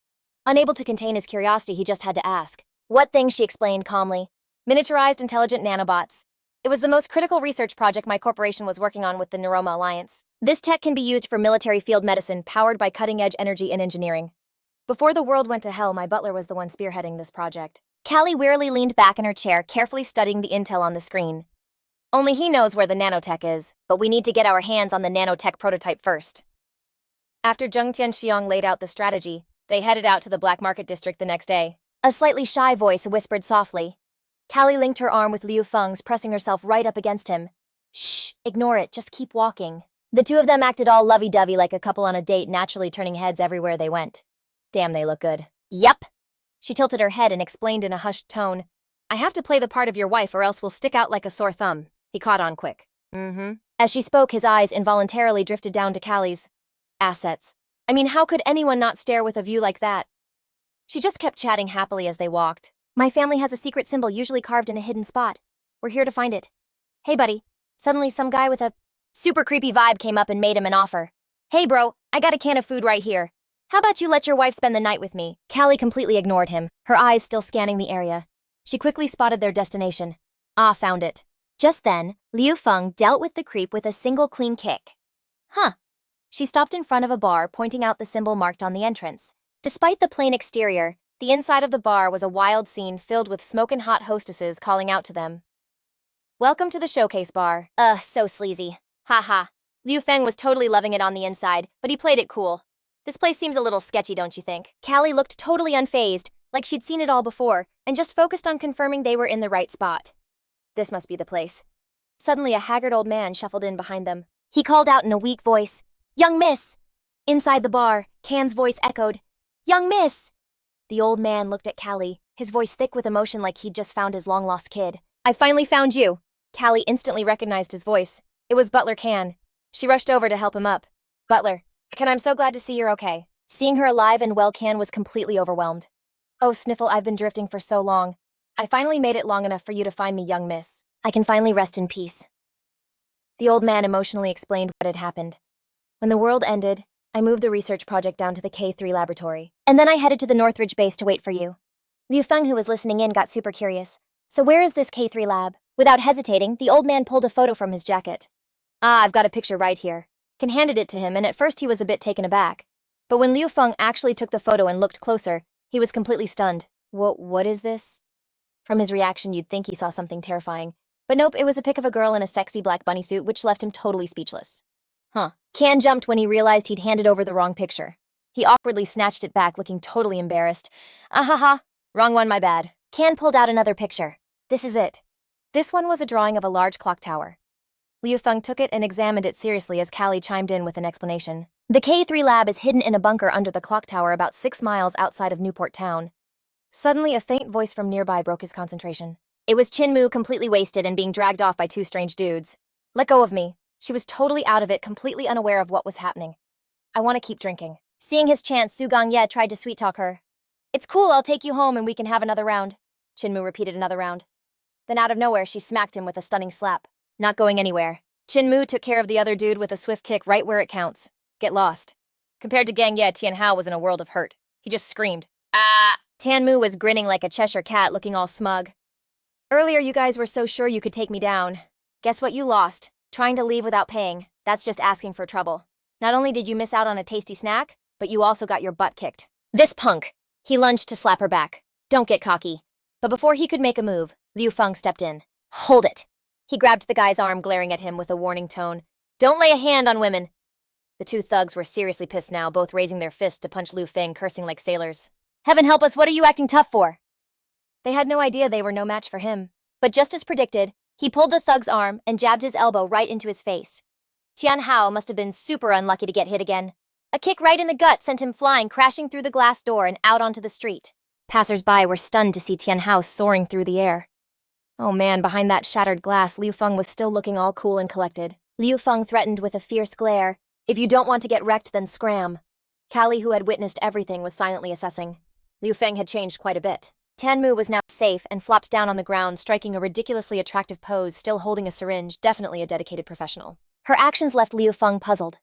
Unable to contain his curiosity, he just had to ask. What thing, she explained calmly. Miniaturized intelligent nanobots. It was the most critical research project my corporation was working on with the Neuroma Alliance. This tech can be used for military field medicine powered by cutting-edge energy and engineering. Before the world went to hell, my butler was the one spearheading this project. Callie wearily leaned back in her chair, carefully studying the intel on the screen. Only he knows where the nanotech is, but we need to get our hands on the nanotech prototype first. After Zheng Tianxiong laid out the strategy, they headed out to the black market district the next day. A slightly shy voice whispered softly. Callie linked her arm with Liu Feng's, pressing herself right up against him. Shh, ignore it, just keep walking. The two of them acted all lovey-dovey like a couple on a date, naturally turning heads everywhere they went. Damn, they look good. Yep. She tilted her head and explained in a hushed tone, I have to play the part of your wife or else we'll stick out like a sore thumb. He caught on quick. As she spoke, his eyes involuntarily drifted down to Callie's. Assets. I mean, how could anyone not stare with a view like that? She just kept chatting happily as they walked. My family has a secret symbol usually carved in a hidden spot. We're here to find it. Hey, buddy. Suddenly some guy with a super creepy vibe came up and made him an offer. Hey, bro, I got a can of food right here. How about you let your wife spend the night with me? Callie completely ignored him, her eyes still scanning the area. She quickly spotted their destination. Ah, found it. Just then, Liu Feng dealt with the creep with a single clean kick. Huh. She stopped in front of a bar, pointing out the symbol marked on the entrance. Despite the plain exterior, the inside of the bar was a wild scene filled with smoking hot hostesses calling out to them. Welcome to the showcase bar. So sleazy. Haha. Liu Feng was totally loving it on the inside, but he played it cool. This place seems a little sketchy, don't you think? Callie looked totally unfazed, like she'd seen it all before, and just focused on confirming they were in the right spot. This must be the place. Suddenly, a haggard old man shuffled in behind them. He called out in a weak voice, Young miss! Inside the bar, Can's voice echoed, Young miss! The old man looked at Callie, his voice thick with emotion like he'd just found his long-lost kid. I finally found you! Callie instantly recognized his voice. It was Butler Can. She rushed over to help him up. Butler, Can, I'm so glad to see you're okay. Seeing her alive and well, Can was completely overwhelmed. Oh, Sniffle, I've been drifting for so long. I finally made it long enough for you to find me, young miss. I can finally rest in peace. The old man emotionally explained what had happened. When the world ended, I moved the research project down to the K3 laboratory. And then I headed to the Northridge base to wait for you. Liu Feng, who was listening in, got super curious. So where is this K3 lab? Without hesitating, the old man pulled a photo from his jacket. Ah, I've got a picture right here. Can handed it to him, and at first he was a bit taken aback. But when Liu Feng actually took the photo and looked closer, he was completely stunned. What is this? From his reaction, you'd think he saw something terrifying. But nope, it was a pic of a girl in a sexy black bunny suit, which left him totally speechless. Can jumped when he realized he'd handed over the wrong picture. He awkwardly snatched it back, looking totally embarrassed. Ahaha, wrong one, my bad. Can pulled out another picture. This is it. This one was a drawing of a large clock tower. Liu Feng took it and examined it seriously as Callie chimed in with an explanation. The K3 lab is hidden in a bunker under the clock tower about 6 miles outside of Newport Town. Suddenly, a faint voice from nearby broke his concentration. It was Chin-Mu, completely wasted and being dragged off by 2 strange dudes. Let go of me. She was totally out of it, completely unaware of what was happening. I want to keep drinking. Seeing his chance, Su Gongye tried to sweet-talk her. It's cool, I'll take you home and we can have another round. Chin-Mu repeated another round. Then out of nowhere, she smacked him with a stunning slap. Not going anywhere. Chin-Mu took care of the other dude with a swift kick right where it counts. Get lost. Compared to Gangye, Tianhao was in a world of hurt. He just screamed. Ah! Tianmu was grinning like a Cheshire cat, looking all smug. Earlier you guys were so sure you could take me down. Guess what you lost? Trying to leave without paying. That's just asking for trouble. Not only did you miss out on a tasty snack, but you also got your butt kicked. This punk! He lunged to slap her back. Don't get cocky. But before he could make a move, Liu Feng stepped in. Hold it! He grabbed the guy's arm, glaring at him with a warning tone. Don't lay a hand on women! The 2 thugs were seriously pissed now, both raising their fists to punch Liu Feng, cursing like sailors. Heaven help us, what are you acting tough for? They had no idea they were no match for him. But just as predicted, he pulled the thug's arm and jabbed his elbow right into his face. Tianhao must have been super unlucky to get hit again. A kick right in the gut sent him flying, crashing through the glass door and out onto the street. Passers-by were stunned to see Tianhao soaring through the air. Oh man, behind that shattered glass, Liu Feng was still looking all cool and collected. Liu Feng threatened with a fierce glare. If you don't want to get wrecked, then scram. Callie, who had witnessed everything, was silently assessing. Liu Feng had changed quite a bit. Tianmu was now safe and flopped down on the ground, striking a ridiculously attractive pose, still holding a syringe, definitely a dedicated professional. Her actions left Liu Feng puzzled.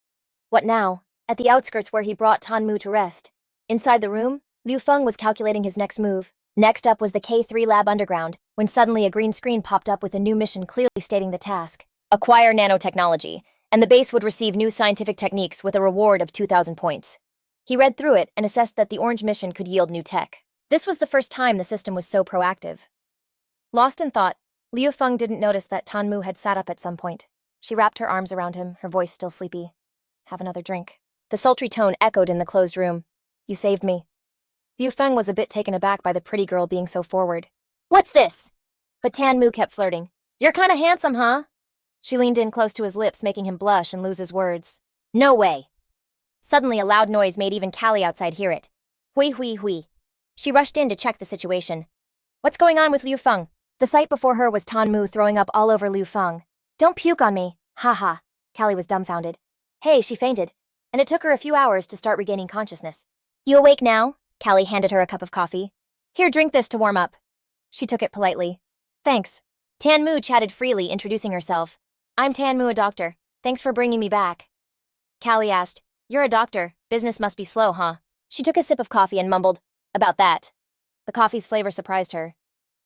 What now? At the outskirts where he brought Tianmu to rest. Inside the room, Liu Feng was calculating his next move. Next up was the K3 lab underground, when suddenly a green screen popped up with a new mission clearly stating the task. Acquire nanotechnology, and the base would receive new scientific techniques with a reward of 2,000 points. He read through it and assessed that the orange mission could yield new tech. This was the first time the system was so proactive. Lost in thought, Liu Feng didn't notice that Tan Mu had sat up at some point. She wrapped her arms around him, her voice still sleepy. Have another drink. The sultry tone echoed in the closed room. You saved me. Liu Feng was a bit taken aback by the pretty girl being so forward. What's this? But Tan Mu kept flirting. You're kinda handsome, huh? She leaned in close to his lips, making him blush and lose his words. No way. Suddenly a loud noise made even Callie outside hear it. Hui hui hui. She rushed in to check the situation. What's going on with Liu Feng? The sight before her was Tan Mu throwing up all over Liu Feng. Don't puke on me. Haha. Callie was dumbfounded. Hey, she fainted, and it took her a few hours to start regaining consciousness. You awake now? Callie handed her a cup of coffee. Here, drink this to warm up. She took it politely. Thanks. Tan Mu chatted freely, introducing herself. I'm Tan Mu, a doctor. Thanks for bringing me back. Callie asked, You're a doctor. Business must be slow, huh? She took a sip of coffee and mumbled, About that. The coffee's flavor surprised her.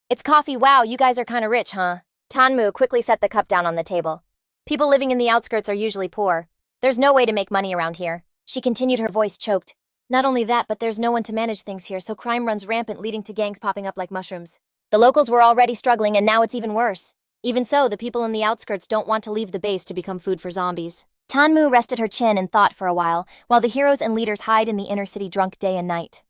It's coffee, wow, you guys are kinda rich, huh? Tan Mu quickly set the cup down on the table. People living in the outskirts are usually poor. There's no way to make money around here. She continued, her voice choked. Not only that, but there's no one to manage things here, so crime runs rampant, leading to gangs popping up like mushrooms. The locals were already struggling, and now it's even worse. Even so, the people in the outskirts don't want to leave the base to become food for zombies. Tan Mu rested her chin and thought for a while the heroes and leaders hide in the inner city drunk day and night.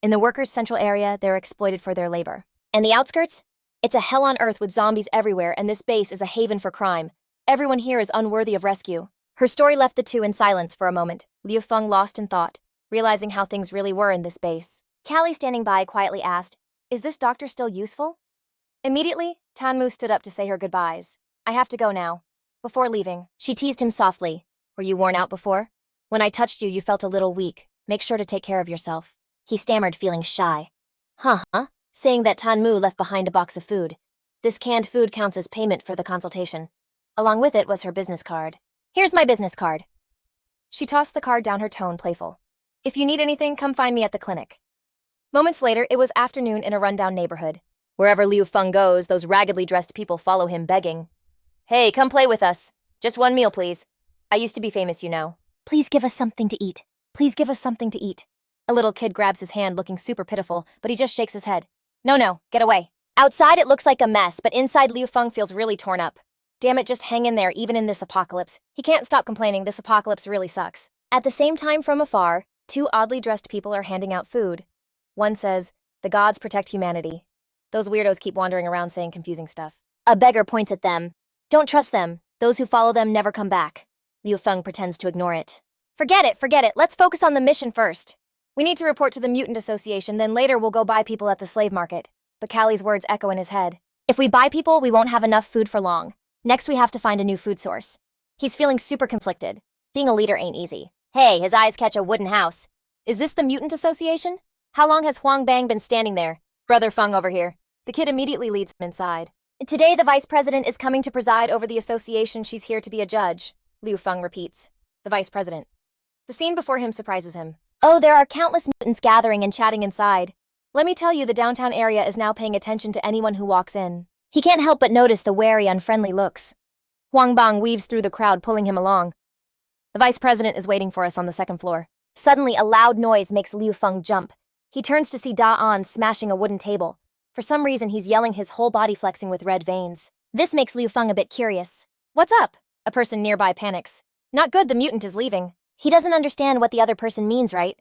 In the workers' central area, they're exploited for their labor. And the outskirts? It's a hell on earth with zombies everywhere, and this base is a haven for crime. Everyone here is unworthy of rescue. Her story left the two in silence for a moment, Liu Feng lost in thought, realizing how things really were in this base. Callie, standing by, quietly asked, Is this doctor still useful? Immediately, Tan Mu stood up to say her goodbyes. I have to go now. Before leaving, she teased him softly. Were you worn out before? When I touched you, you felt a little weak. Make sure to take care of yourself. He stammered, feeling shy. Huh? Saying that Tan Mu left behind a box of food. This canned food counts as payment for the consultation. Along with it was her business card. Here's my business card. She tossed the card down, her tone playful. If you need anything, come find me at the clinic. Moments later, it was afternoon in a rundown neighborhood. Wherever Liu Feng goes, those raggedly dressed people follow him, begging. Hey, come play with us. Just one meal, please. I used to be famous, you know. Please give us something to eat. Please give us something to eat. A little kid grabs his hand, looking super pitiful, but he just shakes his head. No, get away. Outside it looks like a mess, but inside Liu Feng feels really torn up. Damn it, just hang in there, even in this apocalypse. He can't stop complaining, this apocalypse really sucks. At the same time, from afar, two oddly dressed people are handing out food. One says, The gods protect humanity. Those weirdos keep wandering around saying confusing stuff. A beggar points at them. Don't trust them. Those who follow them never come back. Liu Feng pretends to ignore it. Forget it. Let's focus on the mission first. We need to report to the Mutant Association, then later we'll go buy people at the slave market. But Callie's words echo in his head. If we buy people, we won't have enough food for long. Next, we have to find a new food source. He's feeling super conflicted. Being a leader ain't easy. Hey, his eyes catch a wooden house. Is this the Mutant Association? How long has Huang Bang been standing there? Brother Feng over here. The kid immediately leads him inside. Today, the vice president is coming to preside over the association. She's here to be a judge, Liu Feng repeats. The vice president. The scene before him surprises him. Oh, there are countless mutants gathering and chatting inside. Let me tell you, the downtown area is now paying attention to anyone who walks in. He can't help but notice the wary, unfriendly looks. Huang Bang weaves through the crowd, pulling him along. The vice president is waiting for us on the second floor. Suddenly, a loud noise makes Liu Feng jump. He turns to see Da An smashing a wooden table. For some reason, he's yelling, his whole body flexing with red veins. This makes Liu Feng a bit curious. What's up? A person nearby panics. Not good, the mutant is leaving. He doesn't understand what the other person means, right?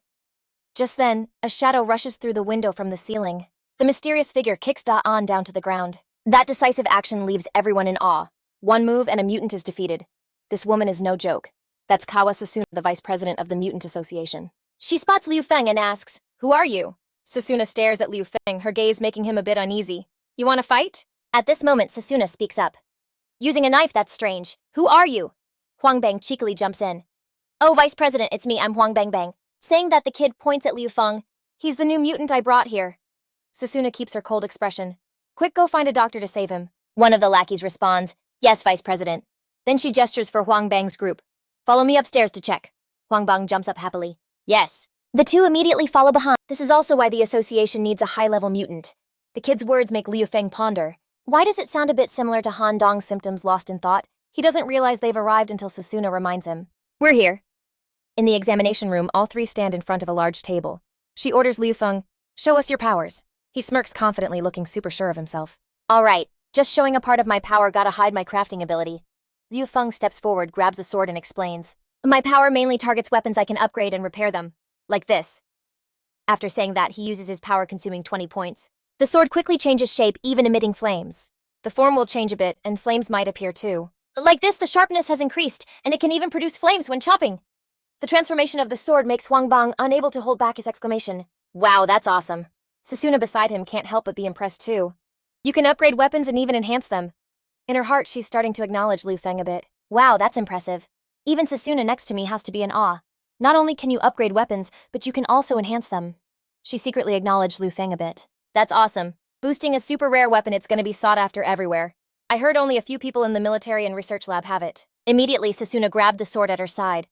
Just then, a shadow rushes through the window from the ceiling. The mysterious figure kicks Da An down to the ground. That decisive action leaves everyone in awe. One move and a mutant is defeated. This woman is no joke. That's Kawa Sasuna, the vice president of the Mutant Association. She spots Liu Feng and asks, Who are you? Sasuna stares at Liu Feng, her gaze making him a bit uneasy. You want to fight? At this moment, Sasuna speaks up. Using a knife, that's strange. Who are you? Huang Bang cheekily jumps in. Oh, Vice President, it's me, I'm Huang Bang Bang. Saying that, the kid points at Liu Feng. He's the new mutant I brought here. Sasuna keeps her cold expression. Quick, go find a doctor to save him. One of the lackeys responds, Yes, Vice President. Then she gestures for Huang Bang's group. Follow me upstairs to check. Huang Bang jumps up happily. Yes. The two immediately follow behind. This is also why the association needs a high-level mutant. The kid's words make Liu Feng ponder. Why does it sound a bit similar to Han Dong's symptoms lost in thought? He doesn't realize they've arrived until Susuna reminds him. We're here. In the examination room, all three stand in front of a large table. She orders Liu Feng, show us your powers. He smirks confidently, looking super sure of himself. All right, just showing a part of my power, gotta hide my crafting ability. Liu Feng steps forward, grabs a sword and explains. My power mainly targets weapons I can upgrade and repair them. Like this. After saying that, he uses his power, consuming 20 points. The sword quickly changes shape, even emitting flames. The form will change a bit, and flames might appear too. Like this, the sharpness has increased, and it can even produce flames when chopping. The transformation of the sword makes Huang Bang unable to hold back his exclamation. Wow, that's awesome. Susuna beside him can't help but be impressed too. You can upgrade weapons and even enhance them. In her heart, she's starting to acknowledge Liu Feng a bit. Wow, that's impressive. Even Susuna next to me has to be in awe. Not only can you upgrade weapons, but you can also enhance them. She secretly acknowledged Liu Feng a bit. That's awesome. Boosting a super rare weapon, it's gonna be sought after everywhere. I heard only a few people in the military and research lab have it. Immediately, Susuna grabbed the sword at her side.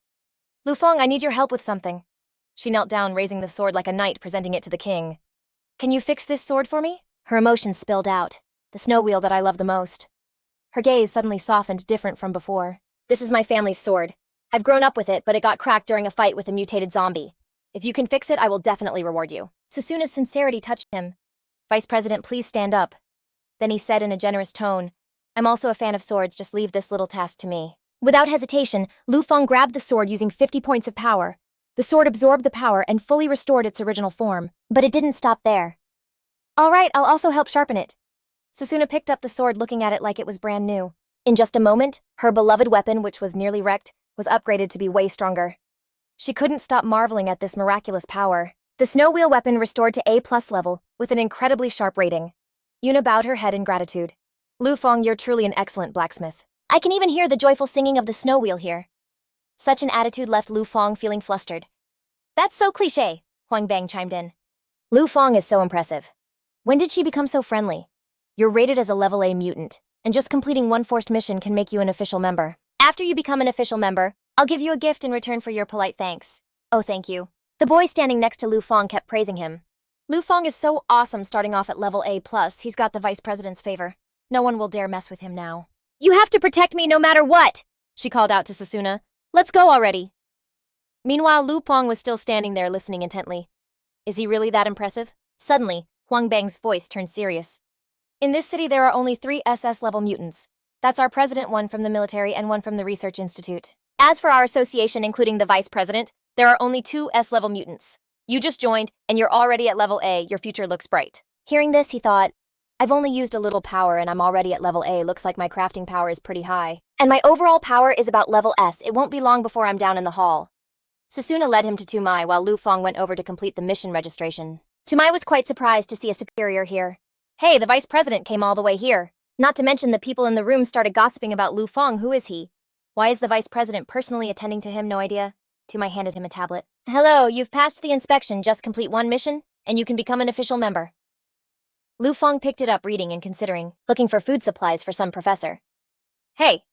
Liu Feng, I need your help with something. She knelt down, raising the sword like a knight, presenting it to the king. Can you fix this sword for me? Her emotions spilled out. The snow wheel that I love the most. Her gaze suddenly softened, different from before. This is my family's sword. I've grown up with it, but it got cracked during a fight with a mutated zombie. If you can fix it, I will definitely reward you. Susuna's sincerity touched him. Vice President, please stand up. Then he said in a generous tone, I'm also a fan of swords, just leave this little task to me. Without hesitation, Liu Feng grabbed the sword using 50 points of power. The sword absorbed the power and fully restored its original form. But it didn't stop there. All right, I'll also help sharpen it. Susuna picked up the sword, looking at it like it was brand new. In just a moment, her beloved weapon, which was nearly wrecked, was upgraded to be way stronger. She couldn't stop marveling at this miraculous power. The snow wheel weapon restored to A+ level, with an incredibly sharp rating. Yuna bowed her head in gratitude. Liu Feng, you're truly an excellent blacksmith. I can even hear the joyful singing of the snow wheel here. Such an attitude left Liu Feng feeling flustered. That's so cliché, Huang Bang chimed in. Liu Feng is so impressive. When did she become so friendly? You're rated as a level A mutant, and just completing one forced mission can make you an official member. After you become an official member, I'll give you a gift in return for your polite thanks. Oh, thank you. The boy standing next to Liu Feng kept praising him. Liu Feng is so awesome, starting off at level A+, he's got the vice president's favor. No one will dare mess with him now. You have to protect me no matter what, she called out to Susuna. Let's go already. Meanwhile, Liu Feng was still standing there listening intently. Is he really that impressive? Suddenly, Huang Bang's voice turned serious. In this city, there are only 3 SS-level mutants. That's our president, 1 from the military and 1 from the research institute. As for our association, including the vice president, there are only 2 S-level mutants. You just joined, and you're already at level A. Your future looks bright. Hearing this, he thought, I've only used a little power and I'm already at level A. Looks like my crafting power is pretty high. And my overall power is about level S. It won't be long before I'm down in the hall. Susuna led him to Tumai while Liu Feng went over to complete the mission registration. Tumai was quite surprised to see a superior here. Hey, the vice president came all the way here. Not to mention the people in the room started gossiping about Liu Feng. Who is he? Why is the vice president personally attending to him? No idea. Tumai handed him a tablet. Hello, you've passed the inspection. Just complete 1 mission, and you can become an official member. Liu Feng picked it up, reading and considering, looking for food supplies for some professor. Hey.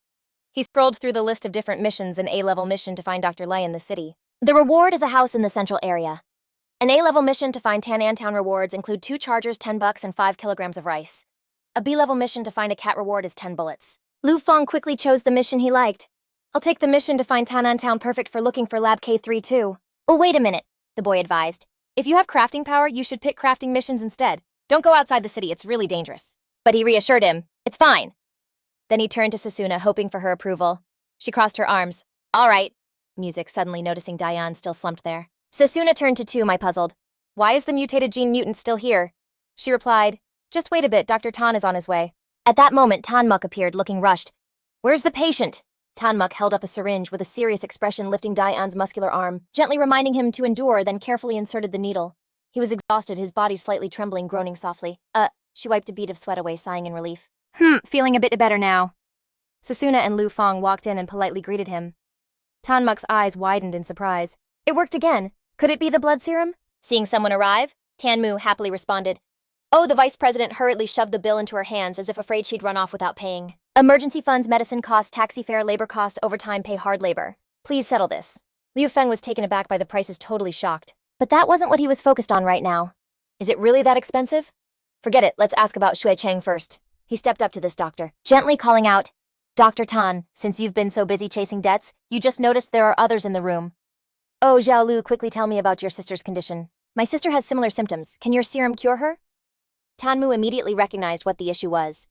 He scrolled through the list of different missions. An A-level mission to find Dr. Lei in the city. The reward is a house in the central area. An A-level mission to find Tanan Town rewards include 2 chargers, $10, and 5 kilograms of rice. A B-level mission to find a cat reward is 10 bullets. Liu Feng quickly chose the mission he liked. I'll take the mission to find Tanan Town, perfect for looking for Lab K3 too. Oh, wait a minute, the boy advised. If you have crafting power, you should pick crafting missions instead. Don't go outside the city, it's really dangerous. But he reassured him, it's fine. Then he turned to Susuna, hoping for her approval. She crossed her arms. All right. Music, suddenly noticing Diane still slumped there. Susuna turned to Tumai, puzzled. Why is the mutated gene mutant still here? She replied, just wait a bit, Dr. Tan is on his way. At that moment, Tanmuk appeared, looking rushed. Where's the patient? Tanmuk held up a syringe with a serious expression, lifting Diane's muscular arm, gently reminding him to endure, then carefully inserted the needle. He was exhausted, his body slightly trembling, groaning softly. She wiped a bead of sweat away, sighing in relief. Feeling a bit better now. Susuna and Liu Feng walked in and politely greeted him. Tanmuk's eyes widened in surprise. It worked again. Could it be the blood serum? Seeing someone arrive, Tanmu happily responded. Oh, the vice president hurriedly shoved the bill into her hands as if afraid she'd run off without paying. Emergency funds, medicine costs, taxi fare, labor costs, overtime, pay hard labor. Please settle this. Liu Feng was taken aback by the prices, totally shocked. But that wasn't what he was focused on right now. Is it really that expensive? Forget it, let's ask about Shui Chang first. He stepped up to this doctor, gently calling out, Dr. Tan, since you've been so busy chasing debts, you just noticed there are others in the room. Oh, Zhao Lu, quickly tell me about your sister's condition. My sister has similar symptoms. Can your serum cure her? Tanmu immediately recognized what the issue was.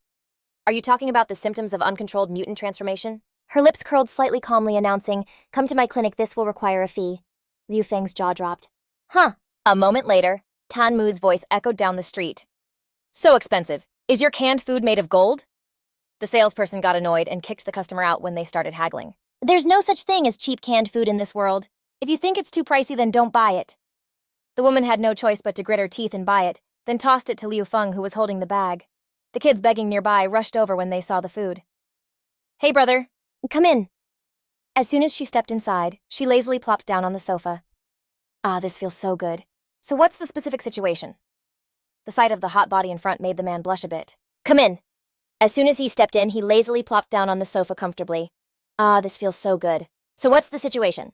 Are you talking about the symptoms of uncontrolled mutant transformation? Her lips curled slightly calmly, announcing, Come to my clinic, this will require a fee. Liu Feng's jaw dropped. Huh. A moment later, Tanmu's voice echoed down the street. So expensive. Is your canned food made of gold? The salesperson got annoyed and kicked the customer out when they started haggling. There's no such thing as cheap canned food in this world. If you think it's too pricey, then don't buy it. The woman had no choice but to grit her teeth and buy it, then tossed it to Liu Feng, who was holding the bag. The kids begging nearby rushed over when they saw the food. Hey, brother. Come in. As soon as she stepped inside, she lazily plopped down on the sofa. Ah, this feels so good. So what's the specific situation? The sight of the hot body in front made the man blush a bit. Come in. As soon as he stepped in, he lazily plopped down on the sofa comfortably. Ah, this feels so good. So what's the situation?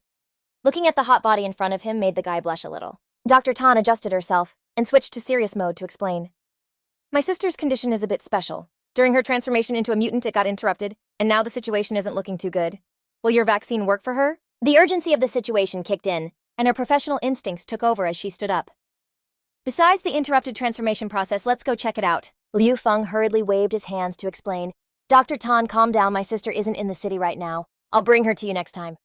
Looking at the hot body in front of him made the guy blush a little. Dr. Tan adjusted herself and switched to serious mode to explain. My sister's condition is a bit special. During her transformation into a mutant, it got interrupted, and now the situation isn't looking too good. Will your vaccine work for her? The urgency of the situation kicked in, and her professional instincts took over as she stood up. Besides the interrupted transformation process, let's go check it out. Liu Feng hurriedly waved his hands to explain. Dr. Tan, calm down, my sister isn't in the city right now. I'll bring her to you next time.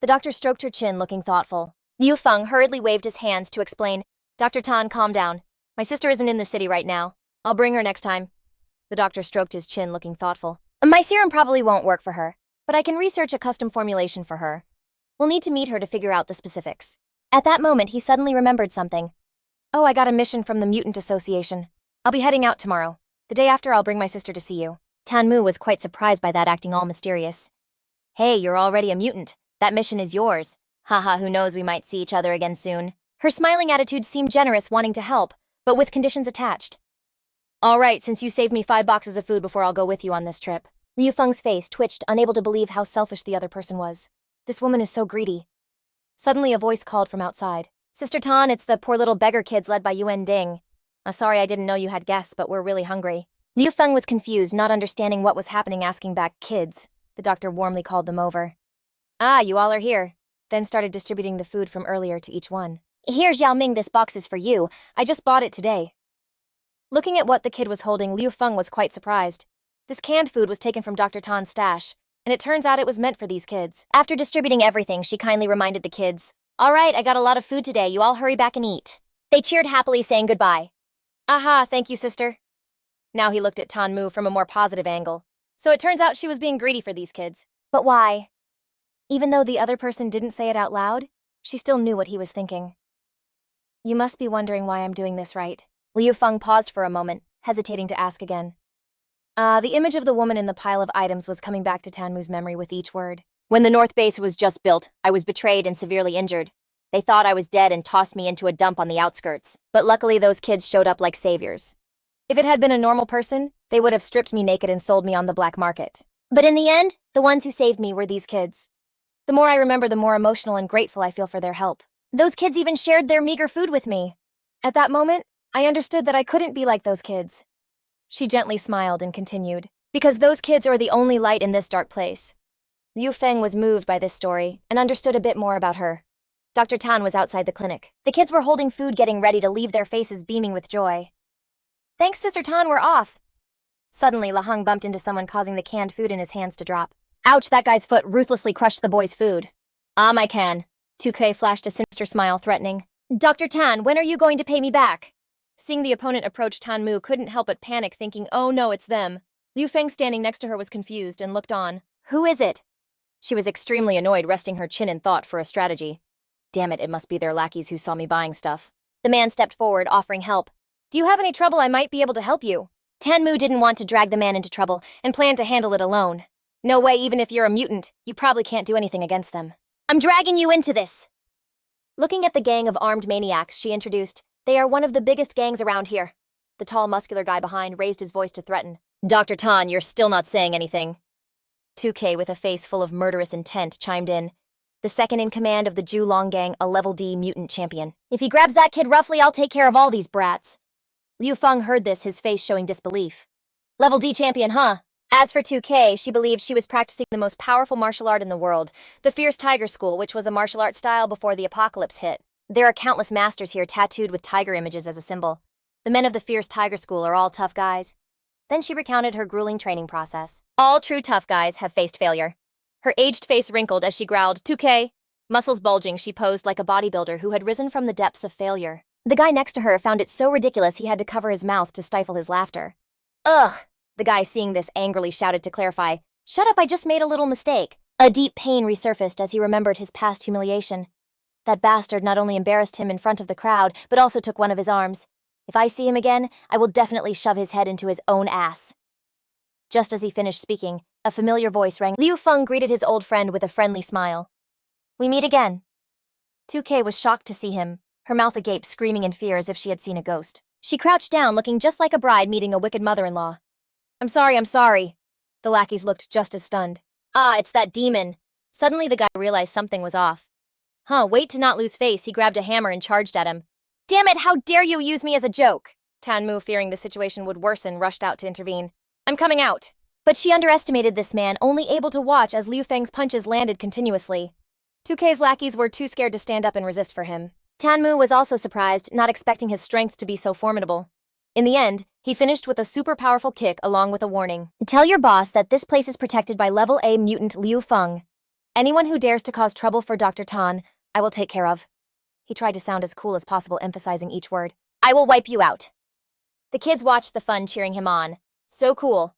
The doctor stroked her chin, looking thoughtful. Liu Feng hurriedly waved his hands to explain. Dr. Tan, calm down. My sister isn't in the city right now. I'll bring her next time. The doctor stroked his chin, looking thoughtful. My serum probably won't work for her, but I can research a custom formulation for her. We'll need to meet her to figure out the specifics. At that moment, he suddenly remembered something. Oh, I got a mission from the Mutant Association. I'll be heading out tomorrow. The day after, I'll bring my sister to see you. Tanmu was quite surprised by that, acting all mysterious. Hey, you're already a mutant. That mission is yours. Haha, who knows, we might see each other again soon. Her smiling attitude seemed generous, wanting to help, but with conditions attached. All right, since you saved me 5 boxes of food before, I'll go with you on this trip. Liu Feng's face twitched, unable to believe how selfish the other person was. This woman is so greedy. Suddenly, a voice called from outside. Sister Tan, it's the poor little beggar kids led by Yuan Ding. Sorry, I didn't know you had guests, but we're really hungry. Liu Feng was confused, not understanding what was happening, asking back, kids. The doctor warmly called them over. Ah, you all are here. Then started distributing the food from earlier to each one. Here, Xiao Ming, this box is for you. I just bought it today. Looking at what the kid was holding, Liu Feng was quite surprised. This canned food was taken from Dr. Tan's stash, and it turns out it was meant for these kids. After distributing everything, she kindly reminded the kids, All right, I got a lot of food today. You all hurry back and eat. They cheered happily, saying goodbye. Aha, thank you, sister. Now he looked at Tanmu from a more positive angle. So it turns out she was being greedy for these kids. But why? Even though the other person didn't say it out loud, she still knew what he was thinking. You must be wondering why I'm doing this, right? Liu Feng paused for a moment, hesitating to ask again. The image of the woman in the pile of items was coming back to Tanmu's memory with each word. When the North Base was just built, I was betrayed and severely injured. They thought I was dead and tossed me into a dump on the outskirts. But luckily those kids showed up like saviors. If it had been a normal person, they would have stripped me naked and sold me on the black market. But in the end, the ones who saved me were these kids. The more I remember, the more emotional and grateful I feel for their help. Those kids even shared their meager food with me. At that moment, I understood that I couldn't be like those kids. She gently smiled and continued, because those kids are the only light in this dark place. Liu Feng was moved by this story and understood a bit more about her. Dr. Tan was outside the clinic. The kids were holding food, getting ready to leave, their faces beaming with joy. Thanks, Sister Tan, we're off. Suddenly, Laheng bumped into someone, causing the canned food in his hands to drop. Ouch, that guy's foot ruthlessly crushed the boy's food. My can. 2K flashed a sinister smile, threatening. Dr. Tan, when are you going to pay me back? Seeing the opponent approach, Tanmu couldn't help but panic, thinking, oh no, it's them. Liu Feng, standing next to her, was confused and looked on. Who is it? She was extremely annoyed, resting her chin in thought for a strategy. Damn it, it must be their lackeys who saw me buying stuff. The man stepped forward, offering help. Do you have any trouble? I might be able to help you. Tanmu didn't want to drag the man into trouble and planned to handle it alone. No way, even if you're a mutant, you probably can't do anything against them. I'm dragging you into this. Looking at the gang of armed maniacs, she introduced, they are one of the biggest gangs around here. The tall, muscular guy behind raised his voice to threaten. Dr. Tan, you're still not saying anything. 2K, with a face full of murderous intent, chimed in. the second in command of the Julong gang, a level D mutant champion. If he grabs that kid roughly, I'll take care of all these brats. Liu Feng heard this, his face showing disbelief. Level D champion, huh? As for 2K, she believed she was practicing the most powerful martial art in the world, the Fierce Tiger School, which was a martial art style before the apocalypse hit. There are countless masters here tattooed with tiger images as a symbol. The men of the Fierce Tiger School are all tough guys. Then she recounted her grueling training process. All true tough guys have faced failure. Her aged face wrinkled as she growled, 2K. Muscles bulging, she posed like a bodybuilder who had risen from the depths of failure. The guy next to her found it so ridiculous he had to cover his mouth to stifle his laughter. Ugh! The guy seeing this angrily shouted to clarify, Shut up, I just made a little mistake. A deep pain resurfaced as he remembered his past humiliation. That bastard not only embarrassed him in front of the crowd, but also took one of his arms. If I see him again, I will definitely shove his head into his own ass. Just as he finished speaking, a familiar voice rang. Liu Feng greeted his old friend with a friendly smile. We meet again. 2K was shocked to see him, her mouth agape, screaming in fear as if she had seen a ghost. She crouched down, looking just like a bride meeting a wicked mother-in-law. I'm sorry. The lackeys looked just as stunned. Ah, it's that demon. Suddenly the guy realized something was off. Wait to not lose face, he grabbed a hammer and charged at him. Damn it, how dare you use me as a joke? Tanmu, fearing the situation would worsen, rushed out to intervene. I'm coming out. But she underestimated this man, only able to watch as Liu Feng's punches landed continuously. 2K's lackeys were too scared to stand up and resist for him. Tanmu was also surprised, not expecting his strength to be so formidable. In the end, he finished with a super powerful kick along with a warning. Tell your boss that this place is protected by level A mutant Liu Feng. Anyone who dares to cause trouble for Dr. Tan, I will take care of. He tried to sound as cool as possible, emphasizing each word. I will wipe you out. The kids watched the fun, cheering him on. So cool.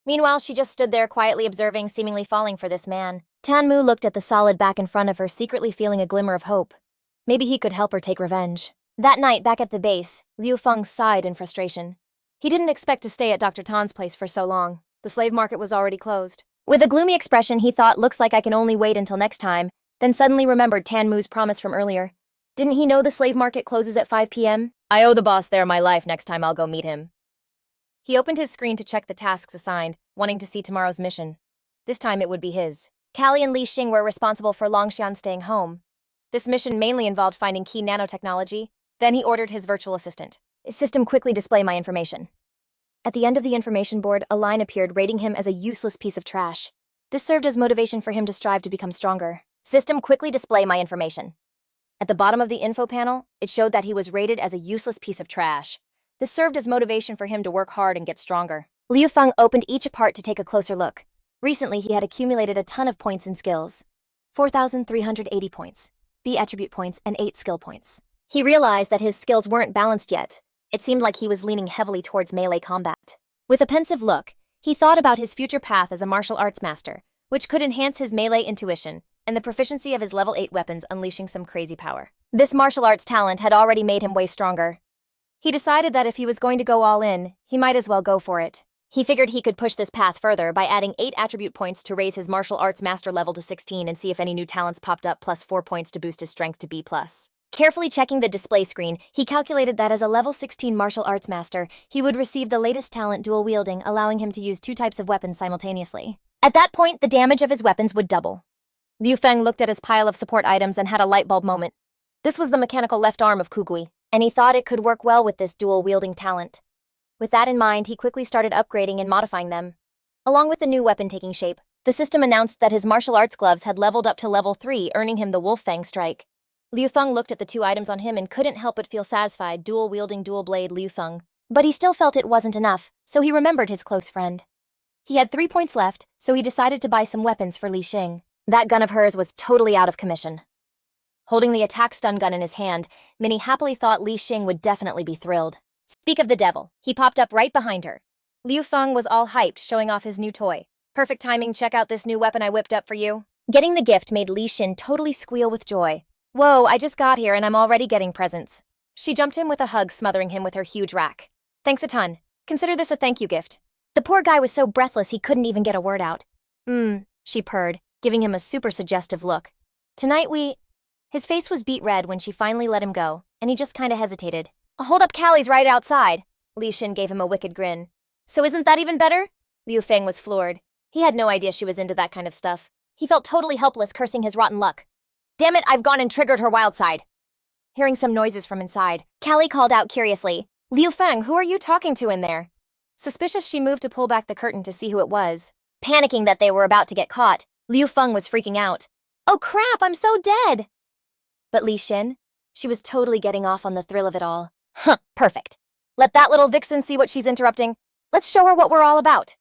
Meanwhile, she just stood there quietly observing, seemingly falling for this man. Tanmu looked at the solid back in front of her, secretly feeling a glimmer of hope. Maybe he could help her take revenge. That night, back at the base, Liu Feng sighed in frustration. He didn't expect to stay at Dr. Tan's place for so long. The slave market was already closed. With a gloomy expression, he thought, looks like I can only wait until next time, then suddenly remembered Tanmu's promise from earlier. Didn't he know the slave market closes at 5 p.m.? I owe the boss there my life, next time I'll go meet him. He opened his screen to check the tasks assigned, wanting to see tomorrow's mission. This time it would be his. Callie and Li Xing were responsible for Longxian staying home. This mission mainly involved finding key nanotechnology. Then he ordered his virtual assistant. System, quickly display my information. At the end of the information board, a line appeared rating him as a useless piece of trash. This served as motivation for him to strive to become stronger. System, quickly display my information. At the bottom of the info panel, it showed that he was rated as a useless piece of trash. This served as motivation for him to work hard and get stronger. Liu Feng opened each part to take a closer look. Recently, he had accumulated a ton of points and skills. 4,380 points, B attribute points, and 8 skill points. He realized that his skills weren't balanced yet. It seemed like he was leaning heavily towards melee combat. With a pensive look, he thought about his future path as a martial arts master, which could enhance his melee intuition and the proficiency of his level 8 weapons, unleashing some crazy power. This martial arts talent had already made him way stronger. He decided that if he was going to go all in, he might as well go for it. He figured he could push this path further by adding 8 attribute points to raise his martial arts master level to 16 and see if any new talents popped up, plus 4 points to boost his strength to B+. Carefully checking the display screen, he calculated that as a level 16 martial arts master, he would receive the latest talent, dual wielding, allowing him to use 2 types of weapons simultaneously. At that point, the damage of his weapons would double. Liu Feng looked at his pile of support items and had a light bulb moment. This was the mechanical left arm of Kugui, and he thought it could work well with this dual wielding talent. With that in mind, he quickly started upgrading and modifying them. Along with the new weapon taking shape, the system announced that his martial arts gloves had leveled up to level 3, earning him the Wolf Fang strike. Liu Feng looked at the 2 items on him and couldn't help but feel satisfied, dual-wielding dual-blade Liu Feng. But he still felt it wasn't enough, so he remembered his close friend. He had 3 points left, so he decided to buy some weapons for Li Xing. That gun of hers was totally out of commission. Holding the attack stun gun in his hand, Minnie happily thought Li Xing would definitely be thrilled. Speak of the devil, he popped up right behind her. Liu Feng was all hyped, showing off his new toy. Perfect timing, check out this new weapon I whipped up for you. Getting the gift made Li Xin totally squeal with joy. Whoa, I just got here and I'm already getting presents. She jumped him with a hug, smothering him with her huge rack. Thanks a ton. Consider this a thank you gift. The poor guy was so breathless he couldn't even get a word out. She purred, giving him a super suggestive look. Tonight His face was beet red when she finally let him go, and he just kinda hesitated. Hold up, Callie's right outside. Li Xin gave him a wicked grin. So isn't that even better? Liu Feng was floored. He had no idea she was into that kind of stuff. He felt totally helpless, cursing his rotten luck. Damn it, I've gone and triggered her wild side. Hearing some noises from inside, Callie called out curiously, Liu Feng, who are you talking to in there? Suspicious, she moved to pull back the curtain to see who it was. Panicking that they were about to get caught, Liu Feng was freaking out. Oh crap, I'm so dead! But Li Xin? She was totally getting off on the thrill of it all. Huh, perfect. Let that little vixen see what she's interrupting. Let's show her what we're all about.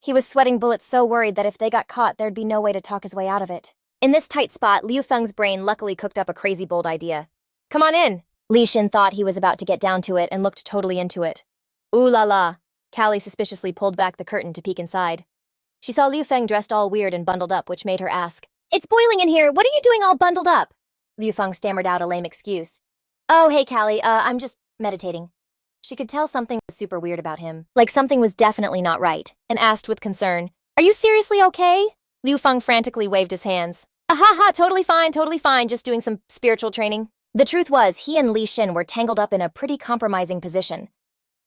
He was sweating bullets, so worried that if they got caught, there'd be no way to talk his way out of it. In this tight spot, Liu Feng's brain luckily cooked up a crazy bold idea. Come on in. Li Xin thought he was about to get down to it and looked totally into it. Ooh la la. Callie suspiciously pulled back the curtain to peek inside. She saw Liu Feng dressed all weird and bundled up, which made her ask, It's boiling in here. What are you doing all bundled up? Liu Feng stammered out a lame excuse. Oh, hey, Callie, I'm just meditating. She could tell something was super weird about him, like something was definitely not right, and asked with concern, Are you seriously okay? Liu Feng frantically waved his hands. Ha, totally fine, just doing some spiritual training. The truth was, he and Li Xin were tangled up in a pretty compromising position.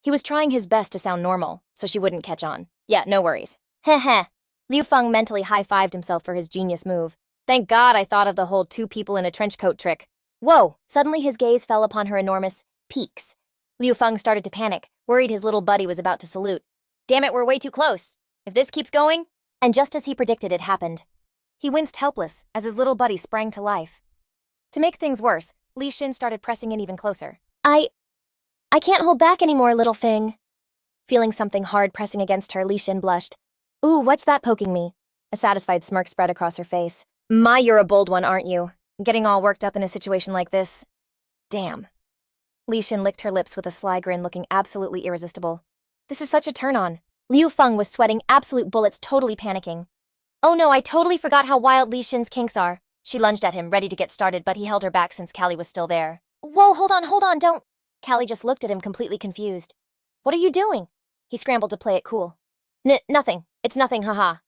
He was trying his best to sound normal, so she wouldn't catch on. Yeah, no worries. Heh. Liu Feng mentally high-fived himself for his genius move. Thank God I thought of the whole two people in a trench coat trick. Whoa! Suddenly his gaze fell upon her enormous peaks. Liu Feng started to panic, worried his little buddy was about to salute. Damn it, we're way too close. If this keeps going... And just as he predicted, it happened. He winced helpless as his little buddy sprang to life. To make things worse, Li Xin started pressing in even closer. I can't hold back anymore, little thing. Feeling something hard pressing against her, Li Xin blushed. Ooh, what's that poking me? A satisfied smirk spread across her face. My, you're a bold one, aren't you? Getting all worked up in a situation like this. Damn. Li Xin licked her lips with a sly grin, looking absolutely irresistible. This is such a turn-on. Liu Feng was sweating absolute bullets, totally panicking. Oh no, I totally forgot how wild Li Xin's kinks are. She lunged at him, ready to get started, but he held her back since Callie was still there. Whoa, hold on, don't... Callie just looked at him, completely confused. What are you doing? He scrambled to play it cool. Nothing. It's nothing, haha.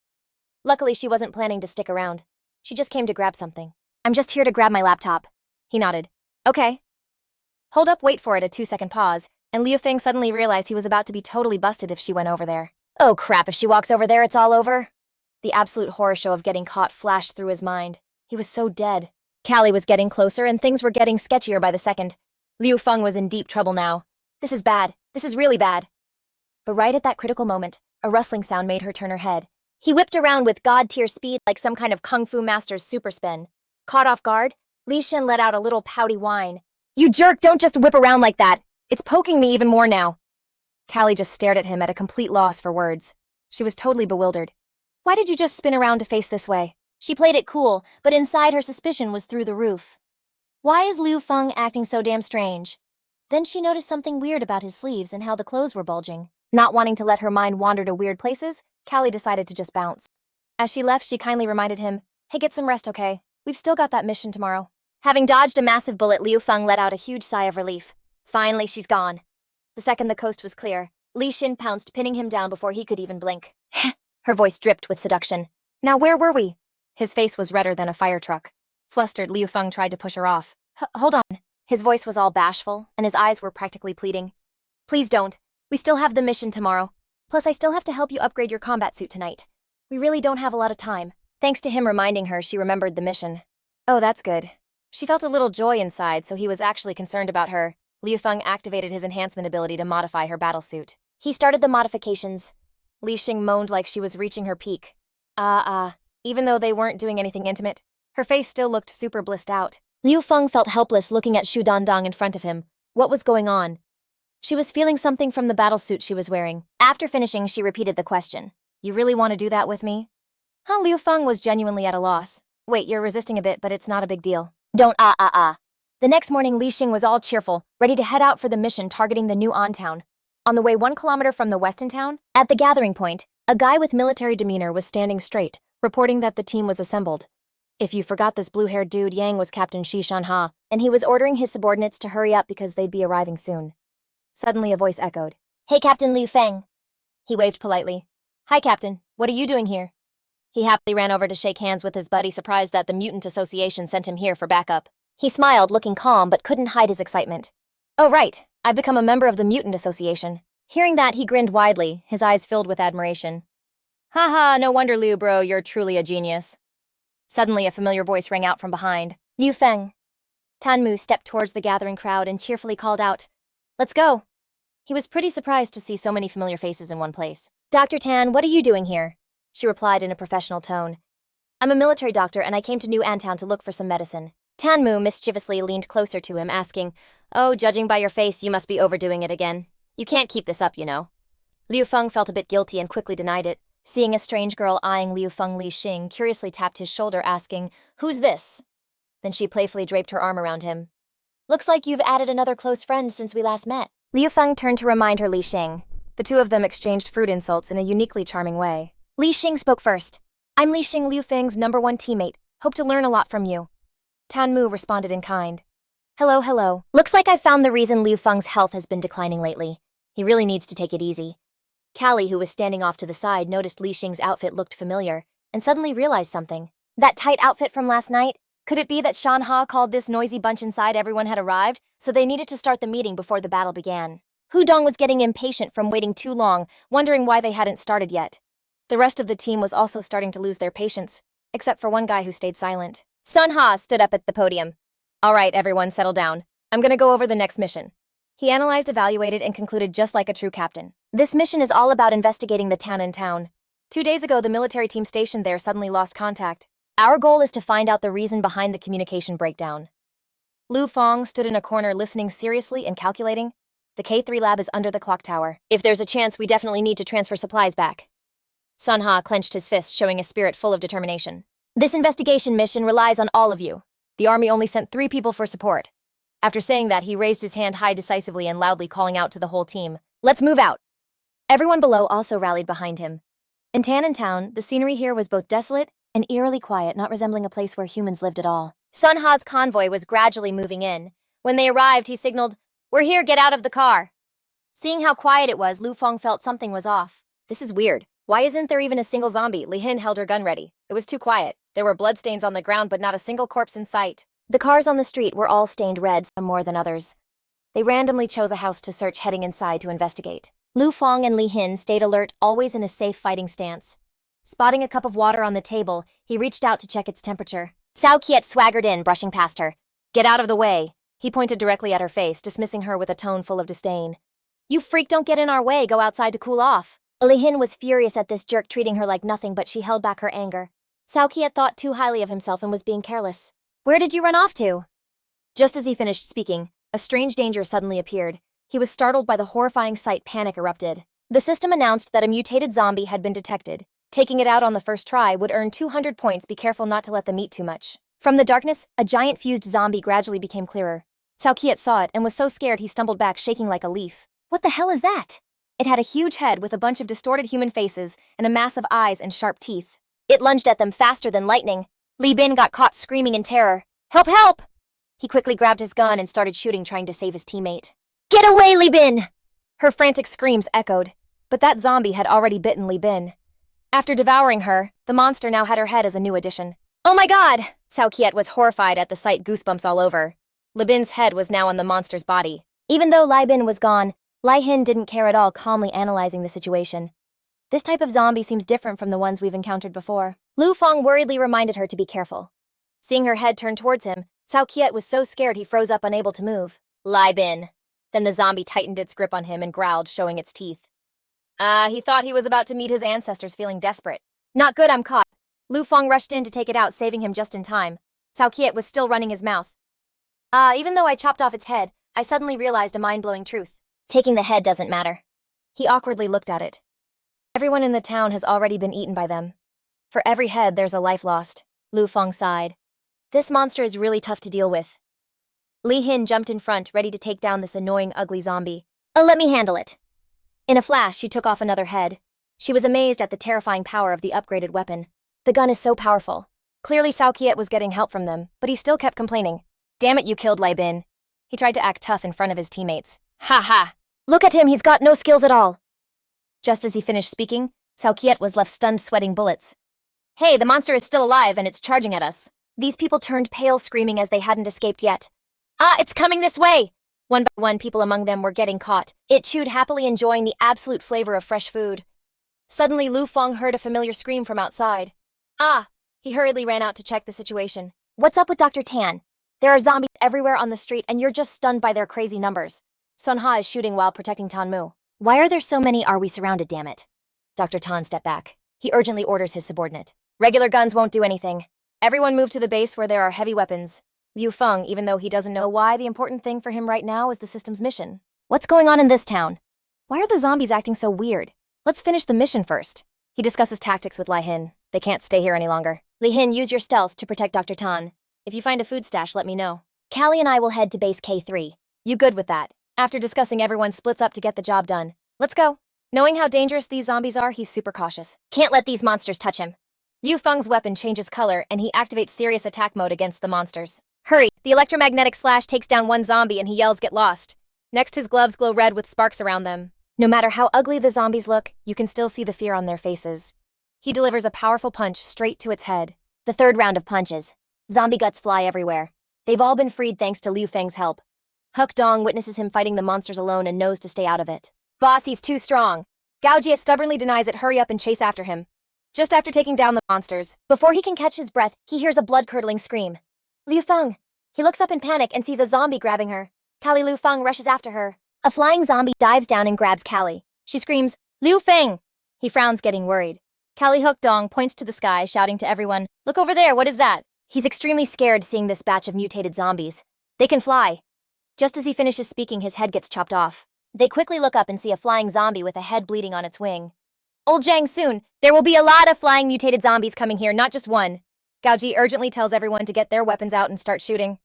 Luckily, she wasn't planning to stick around. She just came to grab something. I'm just here to grab my laptop. He nodded. Okay. Hold up, wait for it, a 2-second pause, and Liu Feng suddenly realized he was about to be totally busted if she went over there. Oh crap, if she walks over there, it's all over. The absolute horror show of getting caught flashed through his mind. He was so dead. Callie was getting closer, and things were getting sketchier by the second. Liu Feng was in deep trouble now. This is bad. This is really bad. But right at that critical moment, a rustling sound made her turn her head. He whipped around with god-tier speed like some kind of kung fu master's super spin. Caught off guard, Li Xin let out a little pouty whine. You jerk, don't just whip around like that. It's poking me even more now. Callie just stared at him at a complete loss for words. She was totally bewildered. Why did you just spin around to face this way? She played it cool, but inside her suspicion was through the roof. Why is Liu Feng acting so damn strange? Then she noticed something weird about his sleeves and how the clothes were bulging. Not wanting to let her mind wander to weird places, Callie decided to just bounce. As she left, she kindly reminded him, Hey, get some rest, okay? We've still got that mission tomorrow. Having dodged a massive bullet, Liu Feng let out a huge sigh of relief. Finally, she's gone. The second the coast was clear, Li Xin pounced, pinning him down before he could even blink. Her voice dripped with seduction. Now where were we? His face was redder than a fire truck. Flustered, Liu Feng tried to push her off. Hold on. His voice was all bashful, and his eyes were practically pleading. Please don't. We still have the mission tomorrow. Plus, I still have to help you upgrade your combat suit tonight. We really don't have a lot of time. Thanks to him reminding her, she remembered the mission. Oh, that's good. She felt a little joy inside, so he was actually concerned about her. Liu Feng activated his enhancement ability to modify her battlesuit. He started the modifications. Li Xin moaned like she was reaching her peak. Even though they weren't doing anything intimate, her face still looked super blissed out. Liu Feng felt helpless looking at Shu Dandong in front of him. What was going on? She was feeling something from the battlesuit she was wearing. After finishing, she repeated the question. You really want to do that with me? Liu Feng was genuinely at a loss. Wait, you're resisting a bit, but it's not a big deal. Don't The next morning, Li Xin was all cheerful, ready to head out for the mission targeting the new On town. On the way 1 kilometer from the Weston town, at the gathering point, a guy with military demeanor was standing straight, reporting that the team was assembled. If you forgot, this blue-haired dude, Yang, was Captain Shi Shanha, and he was ordering his subordinates to hurry up because they'd be arriving soon. Suddenly, a voice echoed. Hey, Captain Liu Feng. He waved politely. Hi, Captain. What are you doing here? He happily ran over to shake hands with his buddy, surprised that the Mutant Association sent him here for backup. He smiled, looking calm, but couldn't hide his excitement. Oh, right. I've become a member of the Mutant Association. Hearing that, he grinned widely, his eyes filled with admiration. Haha, no wonder, Liu bro, you're truly a genius. Suddenly, a familiar voice rang out from behind. Liu Feng. Tanmu stepped towards the gathering crowd and cheerfully called out, "Let's go." He was pretty surprised to see so many familiar faces in one place. "Dr. Tan, what are you doing here?" She replied in a professional tone. "I'm a military doctor and I came to New Antown to look for some medicine." Tanmu mischievously leaned closer to him, asking, "Oh, judging by your face, you must be overdoing it again. You can't keep this up, you know." Liu Feng felt a bit guilty and quickly denied it. Seeing a strange girl eyeing Liu Feng, Li Xing curiously tapped his shoulder, asking, "Who's this?" Then she playfully draped her arm around him. "Looks like you've added another close friend since we last met." Liu Feng turned to remind her Li Xing. The two of them exchanged fruit insults in a uniquely charming way. Li Xing spoke first. "I'm Li Xing, Liu Feng's #1 teammate. Hope to learn a lot from you." Tanmu responded in kind. Hello. Looks like I found the reason Liu Feng's health has been declining lately. He really needs to take it easy." Callie, who was standing off to the side, noticed Li Xing's outfit looked familiar, and suddenly realized something. That tight outfit from last night? Could it be that Shanha called this noisy bunch inside everyone had arrived, so they needed to start the meeting before the battle began? Hudong was getting impatient from waiting too long, wondering why they hadn't started yet. The rest of the team was also starting to lose their patience, except for one guy who stayed silent. Sun Ha stood up at the podium. "All right, everyone, settle down. I'm gonna go over the next mission." He analyzed, evaluated, and concluded just like a true captain. This mission is all about investigating the town in town. 2 days ago, the military team stationed there suddenly lost contact. Our goal is to find out the reason behind the communication breakdown. Lu Feng stood in a corner listening seriously and calculating. The K3 lab is under the clock tower. If there's a chance, we definitely need to transfer supplies back. Sun Ha clenched his fist, showing a spirit full of determination. "This investigation mission relies on all of you. The army only sent 3 people for support." After saying that, he raised his hand high decisively and loudly calling out to the whole team, "Let's move out." Everyone below also rallied behind him. In Tanan Town, the scenery here was both desolate and eerily quiet, not resembling a place where humans lived at all. Sun Ha's convoy was gradually moving in. When they arrived, he signaled, "We're here, get out of the car." Seeing how quiet it was, Lu Feng felt something was off. This is weird. Why isn't there even a single zombie? Li Hin held her gun ready. It was too quiet. There were bloodstains on the ground, but not a single corpse in sight. The cars on the street were all stained red, some more than others. They randomly chose a house to search, heading inside to investigate. Lu Feng and Li Hin stayed alert, always in a safe fighting stance. Spotting a cup of water on the table, he reached out to check its temperature. Cao Kiet swaggered in, brushing past her. "Get out of the way." He pointed directly at her face, dismissing her with a tone full of disdain. "You freak, don't get in our way, go outside to cool off." Li Hin was furious at this jerk treating her like nothing, but she held back her anger. Cao Kiet thought too highly of himself and was being careless. "Where did you run off to?" Just as he finished speaking, a strange danger suddenly appeared. He was startled by the horrifying sight. Panic erupted. The system announced that a mutated zombie had been detected. Taking it out on the first try would earn 200 points. Be careful not to let them eat too much. From the darkness, a giant fused zombie gradually became clearer. Cao Kiet saw it and was so scared he stumbled back, shaking like a leaf. What the hell is that? It had a huge head with a bunch of distorted human faces and a mass of eyes and sharp teeth. It lunged at them faster than lightning. Li Bin got caught screaming in terror. "Help, help!" He quickly grabbed his gun and started shooting, trying to save his teammate. "Get away, Li Bin!" Her frantic screams echoed, but that zombie had already bitten Li Bin. After devouring her, the monster now had her head as a new addition. "Oh my god!" Cao Kiet was horrified at the sight, goosebumps all over. Li Bin's head was now on the monster's body. Even though Li Bin was gone, Li Hin didn't care at all, calmly analyzing the situation. This type of zombie seems different from the ones we've encountered before. Lu Feng worriedly reminded her to be careful. Seeing her head turn towards him, Cao Kiet was so scared he froze up, unable to move. "Li Bin." Then the zombie tightened its grip on him and growled, showing its teeth. He thought he was about to meet his ancestors, feeling desperate. "Not good, I'm caught." Lu Feng rushed in to take it out, saving him just in time. Cao Kiet was still running his mouth. Even though I chopped off its head, I suddenly realized a mind-blowing truth. Taking the head doesn't matter." He awkwardly looked at it. "Everyone in the town has already been eaten by them. For every head, there's a life lost." Lu Feng sighed. "This monster is really tough to deal with." Li Hin jumped in front, ready to take down this annoying, ugly zombie. Let me handle it." In a flash, she took off another head. She was amazed at the terrifying power of the upgraded weapon. The gun is so powerful. Clearly Cao Kiet was getting help from them, but he still kept complaining. "Damn it, you killed Li Bin." He tried to act tough in front of his teammates. "Ha ha! Look at him, he's got no skills at all." Just as he finished speaking, Cao Kiet was left stunned, sweating bullets. "Hey, the monster is still alive and it's charging at us." These people turned pale, screaming as they hadn't escaped yet. It's coming this way!" One by one, people among them were getting caught. It chewed happily, enjoying the absolute flavor of fresh food. Suddenly, Lu Feng heard a familiar scream from outside. He hurriedly ran out to check the situation. What's up with Dr. Tan? There are zombies everywhere on the street and you're just stunned by their crazy numbers. Sunha is shooting while protecting Tanmu. Why are there so many? Are we surrounded, damn it? Dr. Tan stepped back. He urgently orders his subordinate. Regular guns won't do anything. Everyone move to the base where there are heavy weapons. Liu Feng, even though he doesn't know why, the important thing for him right now is the system's mission. What's going on in this town? Why are the zombies acting so weird? Let's finish the mission first. He discusses tactics with Li Hin. They can't stay here any longer. Li Hin, use your stealth to protect Dr. Tan. If you find a food stash, let me know. Callie and I will head to base K3. You good with that? After discussing, everyone splits up to get the job done. Let's go. Knowing how dangerous these zombies are, he's super cautious. Can't let these monsters touch him. Liu Feng's weapon changes color and he activates serious attack mode against the monsters. Hurry! The electromagnetic slash takes down one zombie and he yells, "Get lost." Next, his gloves glow red with sparks around them. No matter how ugly the zombies look, you can still see the fear on their faces. He delivers a powerful punch straight to its head. The third round of punches. Zombie guts fly everywhere. They've all been freed thanks to Liu Feng's help. Huck Dong witnesses him fighting the monsters alone and knows to stay out of it. Boss, he's too strong. Gao Jie stubbornly denies it. Hurry up and chase after him. Just after taking down the monsters, before he can catch his breath, he hears a blood-curdling scream. Liu Feng. He looks up in panic and sees a zombie grabbing her. Callie Liu Feng rushes after her. A flying zombie dives down and grabs Callie. She screams, "Liu Feng!" He frowns, getting worried. Callie Hook Dong points to the sky, shouting to everyone, "Look over there, what is that?" He's extremely scared seeing this batch of mutated zombies. They can fly. Just as he finishes speaking, his head gets chopped off. They quickly look up and see a flying zombie with a head bleeding on its wing. "Old Zhang, soon, there will be a lot of flying mutated zombies coming here, not just one." Gao Ji urgently tells everyone to get their weapons out and start shooting.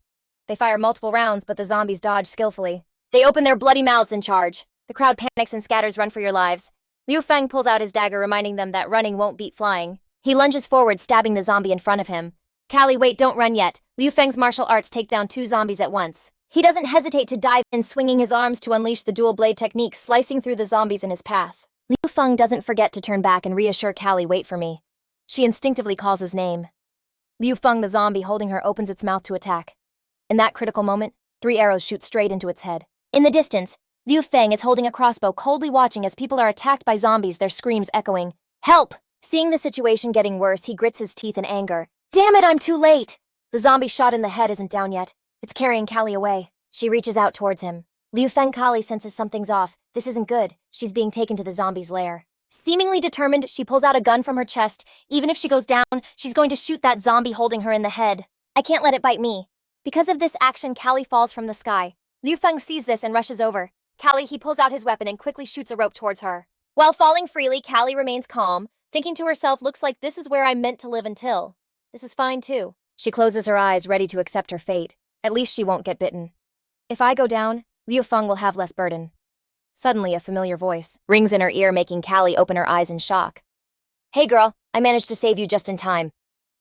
They fire multiple rounds, but the zombies dodge skillfully. They open their bloody mouths and charge. The crowd panics and scatters. Run for your lives. Liu Feng pulls out his dagger, reminding them that running won't beat flying. He lunges forward, stabbing the zombie in front of him. Callie, wait, don't run yet. Liu Feng's martial arts take down 2 zombies at once. He doesn't hesitate to dive in, swinging his arms to unleash the dual blade technique, slicing through the zombies in his path. Liu Feng doesn't forget to turn back and reassure Callie, wait for me. She instinctively calls his name. Liu Feng, the zombie holding her, opens its mouth to attack. In that critical moment, 3 arrows shoot straight into its head. In the distance, Liu Feng is holding a crossbow, coldly watching as people are attacked by zombies, their screams echoing, "Help!" Seeing the situation getting worse, he grits his teeth in anger. "Damn it, I'm too late!" The zombie shot in the head isn't down yet. It's carrying Callie away. She reaches out towards him. Liu Feng Callie senses something's off. This isn't good. She's being taken to the zombie's lair. Seemingly determined, she pulls out a gun from her chest. Even if she goes down, she's going to shoot that zombie holding her in the head. I can't let it bite me. Because of this action, Callie falls from the sky. Liu Feng sees this and rushes over. Callie, he pulls out his weapon and quickly shoots a rope towards her. While falling freely, Callie remains calm, thinking to herself, looks like this is where I'm meant to live until. This is fine too. She closes her eyes, ready to accept her fate. At least she won't get bitten. If I go down, Liu Feng will have less burden. Suddenly, a familiar voice rings in her ear, making Callie open her eyes in shock. "Hey girl, I managed to save you just in time."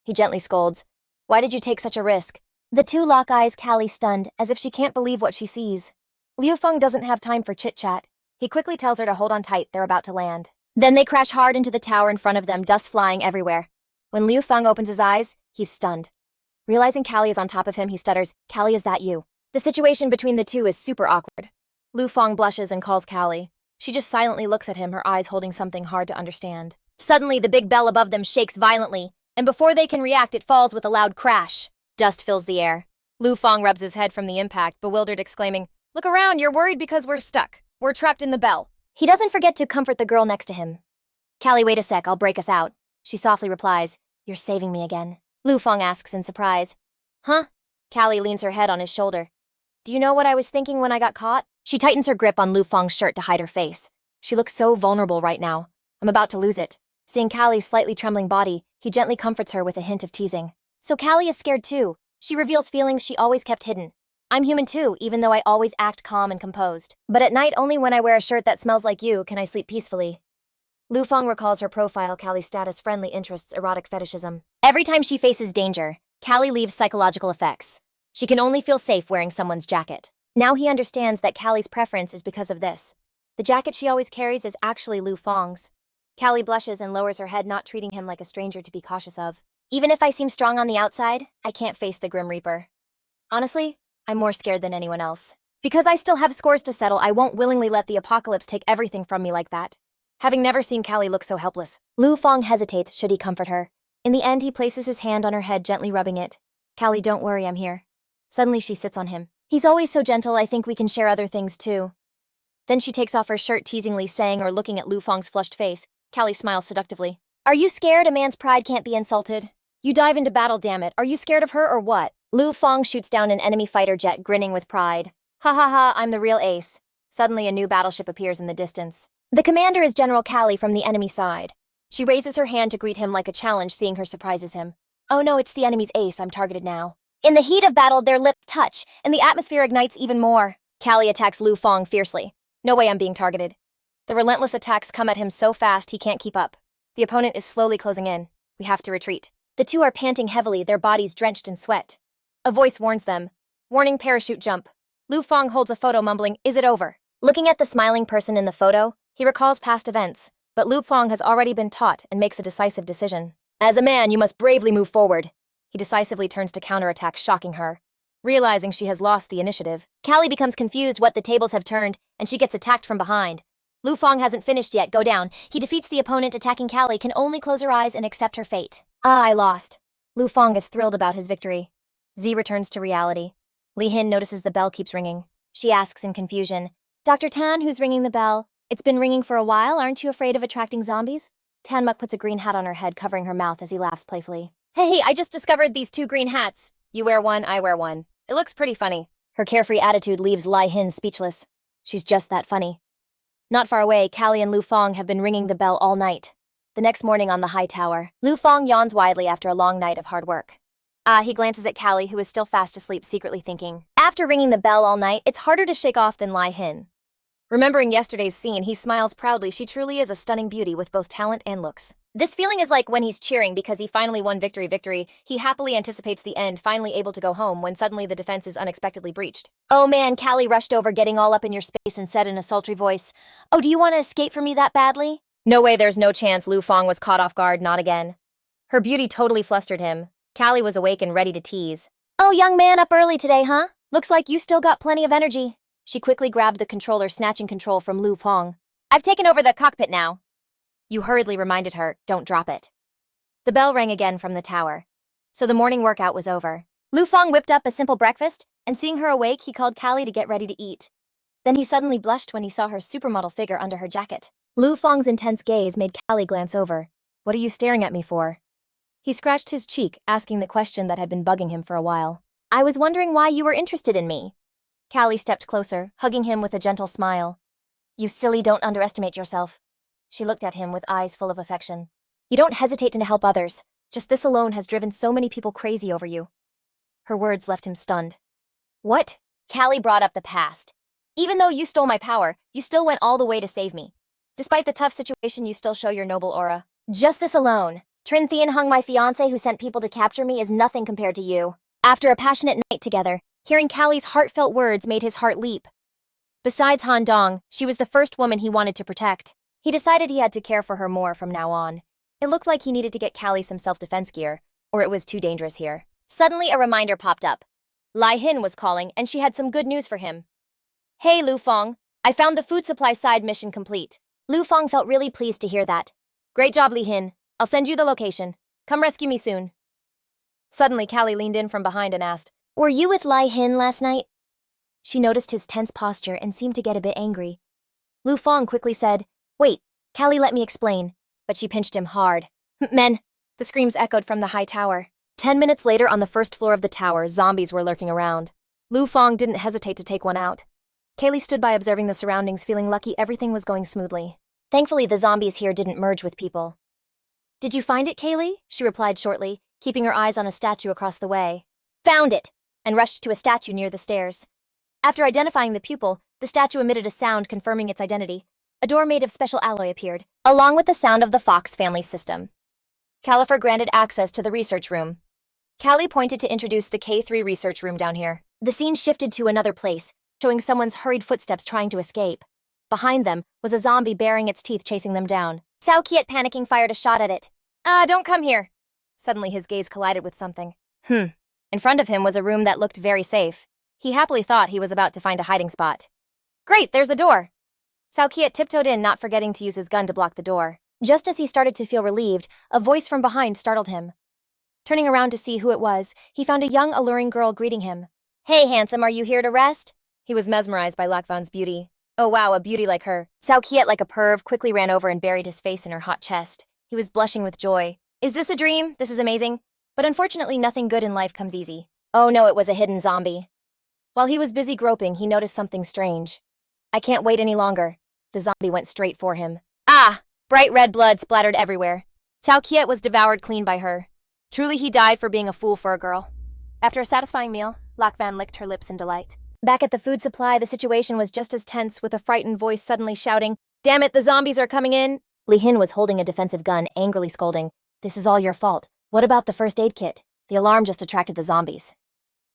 He gently scolds. "Why did you take such a risk?" The two lock eyes, Callie stunned, as if she can't believe what she sees. Liu Feng doesn't have time for chit-chat. He quickly tells her to hold on tight, they're about to land. Then they crash hard into the tower in front of them, dust flying everywhere. When Liu Feng opens his eyes, he's stunned. Realizing Callie is on top of him, he stutters, "Callie, is that you?" The situation between the two is super awkward. Liu Feng blushes and calls Callie. She just silently looks at him, her eyes holding something hard to understand. Suddenly, the big bell above them shakes violently, and before they can react, it falls with a loud crash. Dust fills the air. Liu Feng rubs his head from the impact, bewildered, exclaiming, "Look around, you're worried because we're stuck. We're trapped in the bell." He doesn't forget to comfort the girl next to him. "Callie, wait a sec, I'll break us out." She softly replies, "You're saving me again." Liu Feng asks in surprise, "Huh?" Callie leans her head on his shoulder. "Do you know what I was thinking when I got caught?" She tightens her grip on Liu Feng's shirt to hide her face. She looks so vulnerable right now. I'm about to lose it. Seeing Callie's slightly trembling body, he gently comforts her with a hint of teasing. So Callie is scared too. She reveals feelings she always kept hidden. "I'm human too, even though I always act calm and composed. But at night, only when I wear a shirt that smells like you can I sleep peacefully." Liu Feng recalls her profile, Callie's status, friendly interests, erotic fetishism. Every time she faces danger, Callie leaves psychological effects. She can only feel safe wearing someone's jacket. Now he understands that Callie's preference is because of this. The jacket she always carries is actually Liu Feng's. Callie blushes and lowers her head, not treating him like a stranger to be cautious of. "Even if I seem strong on the outside, I can't face the Grim Reaper. Honestly, I'm more scared than anyone else. Because I still have scores to settle, I won't willingly let the apocalypse take everything from me like that." Having never seen Callie look so helpless, Liu Feng hesitates should he comfort her. In the end, he places his hand on her head, gently rubbing it. Callie, don't worry, I'm here. Suddenly she sits on him. He's always so gentle, I think we can share other things too. Then she takes off her shirt teasingly, saying or looking at Lu Feng's flushed face. Callie smiles seductively. Are you scared? A man's pride can't be insulted. You dive into battle, damn it. Are you scared of her or what? Lu Feng shoots down an enemy fighter jet, grinning with pride. Ha ha ha, I'm the real ace. Suddenly a new battleship appears in the distance. The commander is General Callie from the enemy side. She raises her hand to greet him like a challenge, seeing her surprises him. Oh no, it's the enemy's ace, I'm targeted now. In the heat of battle, their lips touch, and the atmosphere ignites even more. Callie attacks Lu Feng fiercely. No way I'm being targeted. The relentless attacks come at him so fast he can't keep up. The opponent is slowly closing in. We have to retreat. The two are panting heavily, their bodies drenched in sweat. A voice warns them. Warning, parachute jump. Lu Feng holds a photo, mumbling, is it over? Looking at the smiling person in the photo, he recalls past events, but Lu Feng has already been taught and makes a decisive decision. As a man, you must bravely move forward. He decisively turns to counterattack, shocking her. Realizing she has lost the initiative, Callie becomes confused what the tables have turned, and she gets attacked from behind. Lu Feng hasn't finished yet, go down. He defeats the opponent, attacking Callie, can only close her eyes and accept her fate. Ah, I lost. Lu Feng is thrilled about his victory. Z returns to reality. Li Hin notices the bell keeps ringing. She asks in confusion, Dr. Tan, who's ringing the bell? It's been ringing for a while, aren't you afraid of attracting zombies? Tanmuk puts a green hat on her head, covering her mouth as he laughs playfully. Hey, I just discovered these two green hats. You wear one, I wear one. It looks pretty funny. Her carefree attitude leaves Li Hin speechless. She's just that funny. Not far away, Callie and Lu Feng have been ringing the bell all night. The next morning on the high tower, Lu Feng yawns widely after a long night of hard work. He glances at Callie, who is still fast asleep, secretly thinking, after ringing the bell all night, it's harder to shake off than Li Hin. Remembering yesterday's scene, he smiles proudly. She truly is a stunning beauty with both talent and looks. This feeling is like when he's cheering because he finally won victory. He happily anticipates the end, finally able to go home when suddenly the defense is unexpectedly breached. Oh man, Callie rushed over, getting all up in your space, and said in a sultry voice, Oh, do you want to escape from me that badly? No way, there's no chance. Lu Feng was caught off guard, not again. Her beauty totally flustered him. Callie was awake and ready to tease. Oh, young man, up early today, huh? Looks like you still got plenty of energy. She quickly grabbed the controller, snatching control from Lu Feng. I've taken over the cockpit now. You hurriedly reminded her, don't drop it. The bell rang again from the tower. So the morning workout was over. Lu Feng whipped up a simple breakfast, and seeing her awake, he called Callie to get ready to eat. Then he suddenly blushed when he saw her supermodel figure under her jacket. Lu Feng's intense gaze made Callie glance over. What are you staring at me for? He scratched his cheek, asking the question that had been bugging him for a while. I was wondering why you were interested in me. Callie stepped closer, hugging him with a gentle smile. You silly, don't underestimate yourself. She looked at him with eyes full of affection. You don't hesitate to help others. Just this alone has driven so many people crazy over you. Her words left him stunned. What? Callie brought up the past. Even though you stole my power, you still went all the way to save me. Despite the tough situation, you still show your noble aura. Just this alone. Trin Thien Hung, my fiancé who sent people to capture me, is nothing compared to you. After a passionate night together, hearing Callie's heartfelt words made his heart leap. Besides Han Dong, she was the first woman he wanted to protect. He decided he had to care for her more from now on. It looked like he needed to get Callie some self-defense gear, or it was too dangerous here. Suddenly, a reminder popped up. Li Hin was calling, and she had some good news for him. Hey, Lu Feng, I found the food supply side mission complete. Lu Feng felt really pleased to hear that. Great job, Li Hin. I'll send you the location. Come rescue me soon. Suddenly, Callie leaned in from behind and asked, Were you with Li Hin last night? She noticed his tense posture and seemed to get a bit angry. Lu Feng quickly said, Wait, Callie, let me explain. But she pinched him hard. Men! The screams echoed from the high tower. 10 minutes later, on the first floor of the tower, zombies were lurking around. Lu Feng didn't hesitate to take one out. Kaylee stood by observing the surroundings, feeling lucky everything was going smoothly. Thankfully, the zombies here didn't merge with people. Did you find it, Kaylee? She replied shortly, keeping her eyes on a statue across the way. Found it! And rushed to a statue near the stairs. After identifying the pupil, the statue emitted a sound confirming its identity. A door made of special alloy appeared, along with the sound of the Fox family system. Califer granted access to the research room. Callie pointed to introduce the K3 research room down here. The scene shifted to another place, showing someone's hurried footsteps trying to escape. Behind them was a zombie baring its teeth chasing them down. Cao Kiet, panicking, fired a shot at it. Don't come here. Suddenly his gaze collided with something. In front of him was a room that looked very safe. He happily thought he was about to find a hiding spot. Great, there's a door. Cao Kiet tiptoed in, not forgetting to use his gun to block the door. Just as he started to feel relieved, a voice from behind startled him. Turning around to see who it was, he found a young, alluring girl greeting him. Hey, handsome, are you here to rest? He was mesmerized by Lakvan's beauty. Oh wow, a beauty like her. Sao Kiet, like a perv, quickly ran over and buried his face in her hot chest. He was blushing with joy. Is this a dream? This is amazing. But unfortunately, nothing good in life comes easy. Oh no, it was a hidden zombie. While he was busy groping, he noticed something strange. I can't wait any longer. The zombie went straight for him. Ah! Bright red blood splattered everywhere. Sao Kiet was devoured clean by her. Truly he died for being a fool for a girl. After a satisfying meal, Lakvan licked her lips in delight. Back at the food supply, the situation was just as tense, with a frightened voice suddenly shouting, "Damn it, the zombies are coming in!" Li Hin was holding a defensive gun, angrily scolding, "This is all your fault. What about the first aid kit? The alarm just attracted the zombies."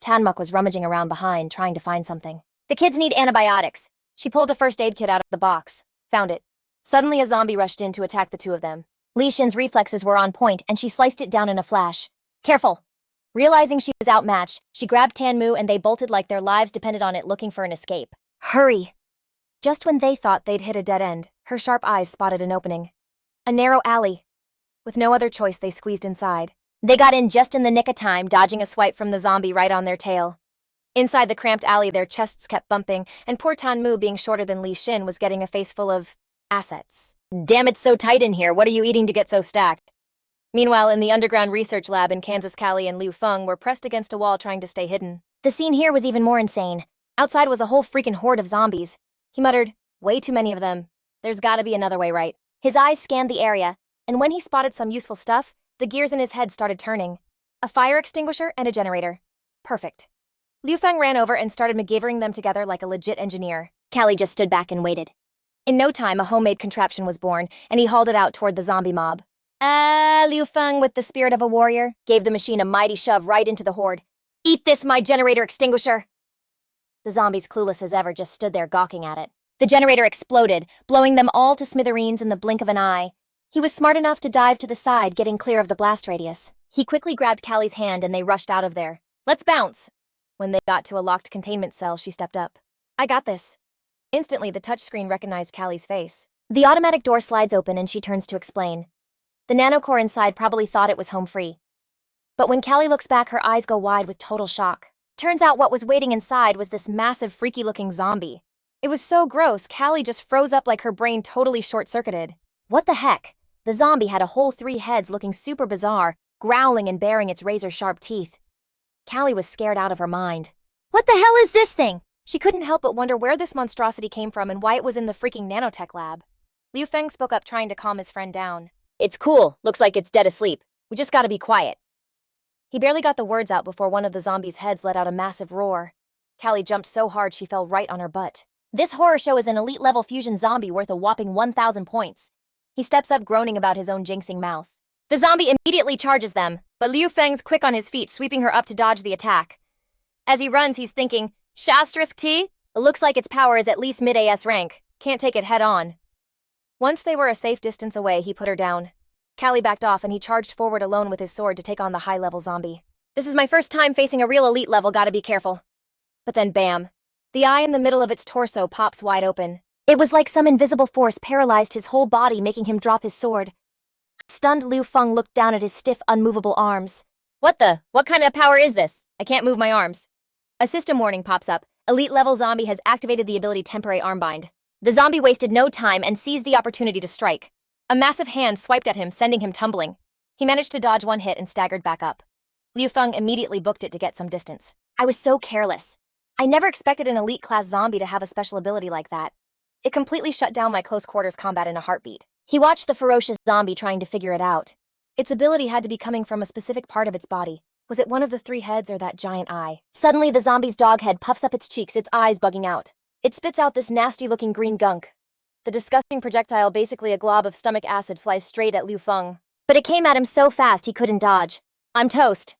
Tanmuk was rummaging around behind, trying to find something. "The kids need antibiotics." She pulled a first aid kit out of the box. Found it. Suddenly a zombie rushed in to attack the two of them. Li Shin's reflexes were on point, and she sliced it down in a flash. "Careful!" Realizing she was outmatched, she grabbed Tanmu and they bolted like their lives depended on it, looking for an escape. "Hurry!" Just when they thought they'd hit a dead end, her sharp eyes spotted an opening. A narrow alley. With no other choice, they squeezed inside. They got in just in the nick of time, dodging a swipe from the zombie right on their tail. Inside the cramped alley, their chests kept bumping, and poor Tanmu, being shorter than Li Shin, was getting a face full of assets. "Damn, it's so tight in here. What are you eating to get so stacked?" Meanwhile, in the underground research lab in Kansas, Callie and Liu Feng were pressed against a wall trying to stay hidden. The scene here was even more insane. Outside was a whole freaking horde of zombies. He muttered, "Way too many of them. There's gotta be another way, right?" His eyes scanned the area, and when he spotted some useful stuff, the gears in his head started turning. A fire extinguisher and a generator. Perfect. Liu Feng ran over and started MacGyvering them together like a legit engineer. Callie just stood back and waited. In no time, a homemade contraption was born, and he hauled it out toward the zombie mob. Liu Feng, with the spirit of a warrior, gave the machine a mighty shove right into the horde. "Eat this, my generator extinguisher!" The zombies, clueless as ever, just stood there gawking at it. The generator exploded, blowing them all to smithereens in the blink of an eye. He was smart enough to dive to the side, getting clear of the blast radius. He quickly grabbed Callie's hand and they rushed out of there. "Let's bounce!" When they got to a locked containment cell, she stepped up. "I got this." Instantly, the touchscreen recognized Callie's face. The automatic door slides open and she turns to explain. The nanocore inside probably thought it was home free. But when Callie looks back, her eyes go wide with total shock. Turns out what was waiting inside was this massive, freaky-looking zombie. It was so gross, Callie just froze up like her brain totally short-circuited. What the heck? The zombie had a whole 3 heads looking super bizarre, growling and baring its razor-sharp teeth. Callie was scared out of her mind. What the hell is this thing? She couldn't help but wonder where this monstrosity came from and why it was in the freaking nanotech lab. Liu Feng spoke up, trying to calm his friend down. "It's cool. Looks like it's dead asleep. We just gotta be quiet." He barely got the words out before one of the zombies' heads let out a massive roar. Callie jumped so hard she fell right on her butt. This horror show is an elite-level fusion zombie worth a whopping 1,000 points. He steps up, groaning about his own jinxing mouth. The zombie immediately charges them, but Liu Feng's quick on his feet, sweeping her up to dodge the attack. As he runs, he's thinking, "Shastrisk T? It looks like its power is at least mid-AS rank. Can't take it head-on." Once they were a safe distance away, he put her down. Callie backed off and he charged forward alone with his sword to take on the high-level zombie. "This is my first time facing a real elite level, gotta be careful." But then bam. The eye in the middle of its torso pops wide open. It was like some invisible force paralyzed his whole body, making him drop his sword. Stunned, Liu Feng looked down at his stiff, unmovable arms. What kind of power is this? I can't move my arms." A system warning pops up. Elite-level zombie has activated the ability Temporary Armbind. The zombie wasted no time and seized the opportunity to strike. A massive hand swiped at him, sending him tumbling. He managed to dodge one hit and staggered back up. Liu Feng immediately booked it to get some distance. "I was so careless. I never expected an elite-class zombie to have a special ability like that. It completely shut down my close-quarters combat in a heartbeat." He watched the ferocious zombie, trying to figure it out. Its ability had to be coming from a specific part of its body. Was it one of the 3 heads or that giant eye? Suddenly, the zombie's dog head puffs up its cheeks, its eyes bugging out. It spits out this nasty-looking green gunk. The disgusting projectile, basically a glob of stomach acid, flies straight at Liu Feng. But it came at him so fast he couldn't dodge. "I'm toast."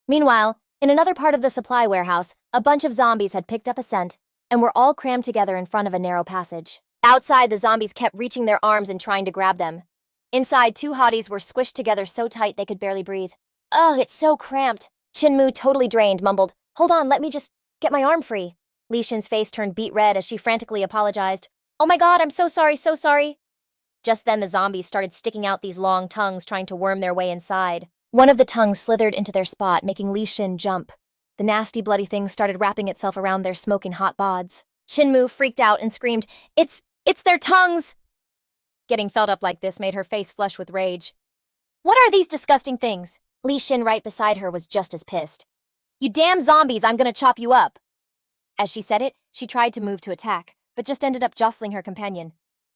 Meanwhile, in another part of the supply warehouse, a bunch of zombies had picked up a scent and were all crammed together in front of a narrow passage. Outside, the zombies kept reaching their arms and trying to grab them. Inside, 2 hotties were squished together so tight they could barely breathe. "Ugh, it's so cramped." Chinmu, totally drained, mumbled, "Hold on, let me just get my arm free." Li Shin's face turned beet red as she frantically apologized. "Oh my god, I'm so sorry, so sorry." Just then, the zombies started sticking out these long tongues, trying to worm their way inside. One of the tongues slithered into their spot, making Li Xin jump. The nasty, bloody thing started wrapping itself around their smoking hot bods. Chinmu freaked out and screamed, It's their tongues! Getting felt up like this made her face flush with rage. What are these disgusting things? Li Xin right beside her was just as pissed. You damn zombies, I'm gonna chop you up. As she said it, she tried to move to attack, but just ended up jostling her companion.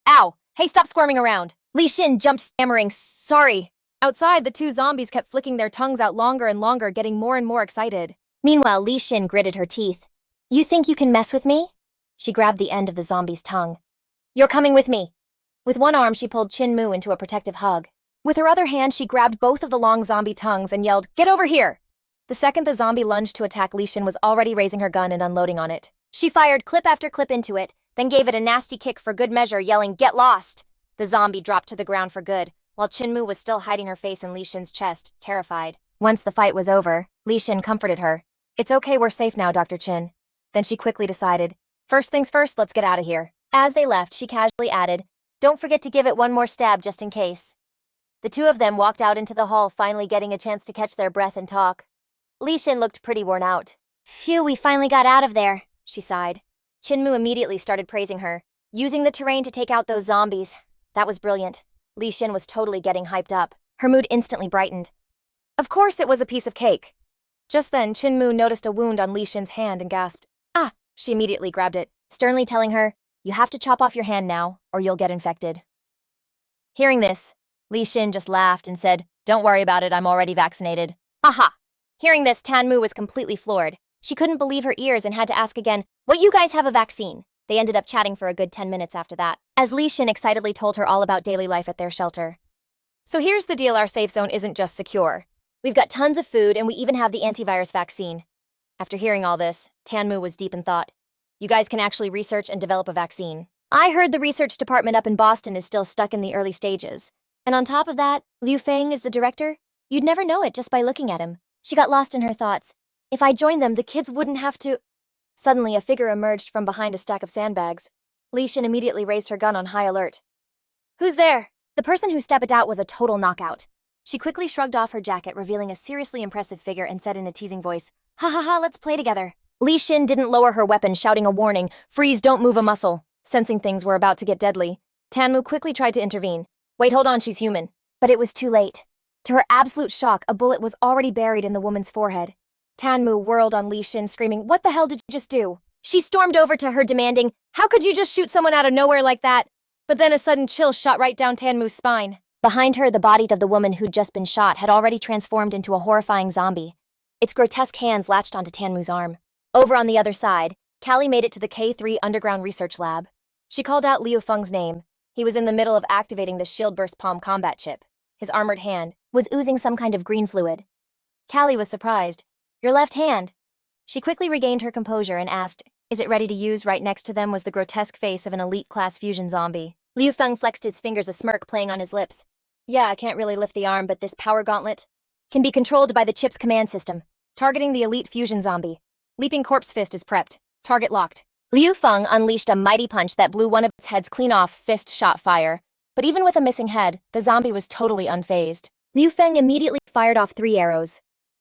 Ow! Hey, stop squirming around! Li Xin jumped, stammering, Sorry! Outside, the two zombies kept flicking their tongues out longer and longer, getting more and more excited. Meanwhile, Li Xin gritted her teeth. You think you can mess with me? She grabbed the end of the zombie's tongue. You're coming with me. With one arm, she pulled Chinmu into a protective hug. With her other hand, she grabbed both of the long zombie tongues and yelled, Get over here! The second the zombie lunged to attack, Li Xin was already raising her gun and unloading on it. She fired clip after clip into it, then gave it a nasty kick for good measure, yelling, Get lost! The zombie dropped to the ground for good, while Chinmu was still hiding her face in Li Xin's chest, terrified. Once the fight was over, Li Xin comforted her. It's okay, we're safe now, Dr. Chin. Then she quickly decided, First things first, let's get out of here. As they left, she casually added, Don't forget to give it one more stab just in case. The two of them walked out into the hall, finally getting a chance to catch their breath and talk. Li Xin looked pretty worn out. Phew, we finally got out of there, she sighed. Chinmu immediately started praising her, using the terrain to take out those zombies. That was brilliant. Li Xin was totally getting hyped up. Her mood instantly brightened. Of course it was a piece of cake. Just then, Chinmu noticed a wound on Li Xin's hand and gasped. Ah! She immediately grabbed it, sternly telling her, You have to chop off your hand now, or you'll get infected. Hearing this, Li Xin just laughed and said, Don't worry about it, I'm already vaccinated. Aha! Hearing this, Tanmu was completely floored. She couldn't believe her ears and had to ask again, What, you guys have a vaccine? They ended up chatting for a good 10 minutes after that, as Li Xin excitedly told her all about daily life at their shelter. So here's the deal, our safe zone isn't just secure. We've got tons of food, and we even have the antivirus vaccine. After hearing all this, Tanmu was deep in thought. You guys can actually research and develop a vaccine. I heard the research department up in Boston is still stuck in the early stages. And on top of that, Liu Feng is the director. You'd never know it just by looking at him. She got lost in her thoughts. If I joined them, the kids wouldn't have to... Suddenly, a figure emerged from behind a stack of sandbags. Li Xin immediately raised her gun on high alert. Who's there? The person who stepped it out was a total knockout. She quickly shrugged off her jacket, revealing a seriously impressive figure, and said in a teasing voice, Ha ha ha, let's play together. Li Xin didn't lower her weapon, shouting a warning, Freeze, don't move a muscle. Sensing things were about to get deadly, Tanmu quickly tried to intervene. Wait, hold on, she's human. But it was too late. To her absolute shock, a bullet was already buried in the woman's forehead. Tanmu whirled on Li Xin, screaming, What the hell did you just do? She stormed over to her, demanding, How could you just shoot someone out of nowhere like that? But then a sudden chill shot right down Tanmu's spine. Behind her, the body of the woman who'd just been shot had already transformed into a horrifying zombie. Its grotesque hands latched onto Tanmu's arm. Over on the other side, Callie made it to the K3 underground research lab. She called out Liu Feng's name. He was in the middle of activating the Shield Burst Palm combat chip. His armored hand was oozing some kind of green fluid. Callie was surprised. Your left hand. She quickly regained her composure and asked, Is it ready to use? Right next to them was the grotesque face of an elite-class fusion zombie. Liu Feng flexed his fingers, a smirk playing on his lips. Yeah, I can't really lift the arm, but this power gauntlet can be controlled by the chip's command system. Targeting the elite fusion zombie. Leaping corpse fist is prepped. Target locked. Liu Feng unleashed a mighty punch that blew one of its heads clean off. Fist shot fire. But even with a missing head, the zombie was totally unfazed. Liu Feng immediately fired off 3 arrows.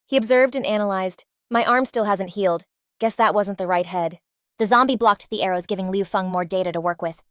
He observed and analyzed. My arm still hasn't healed. Guess that wasn't the right head. The zombie blocked the arrows, giving Liu Feng more data to work with.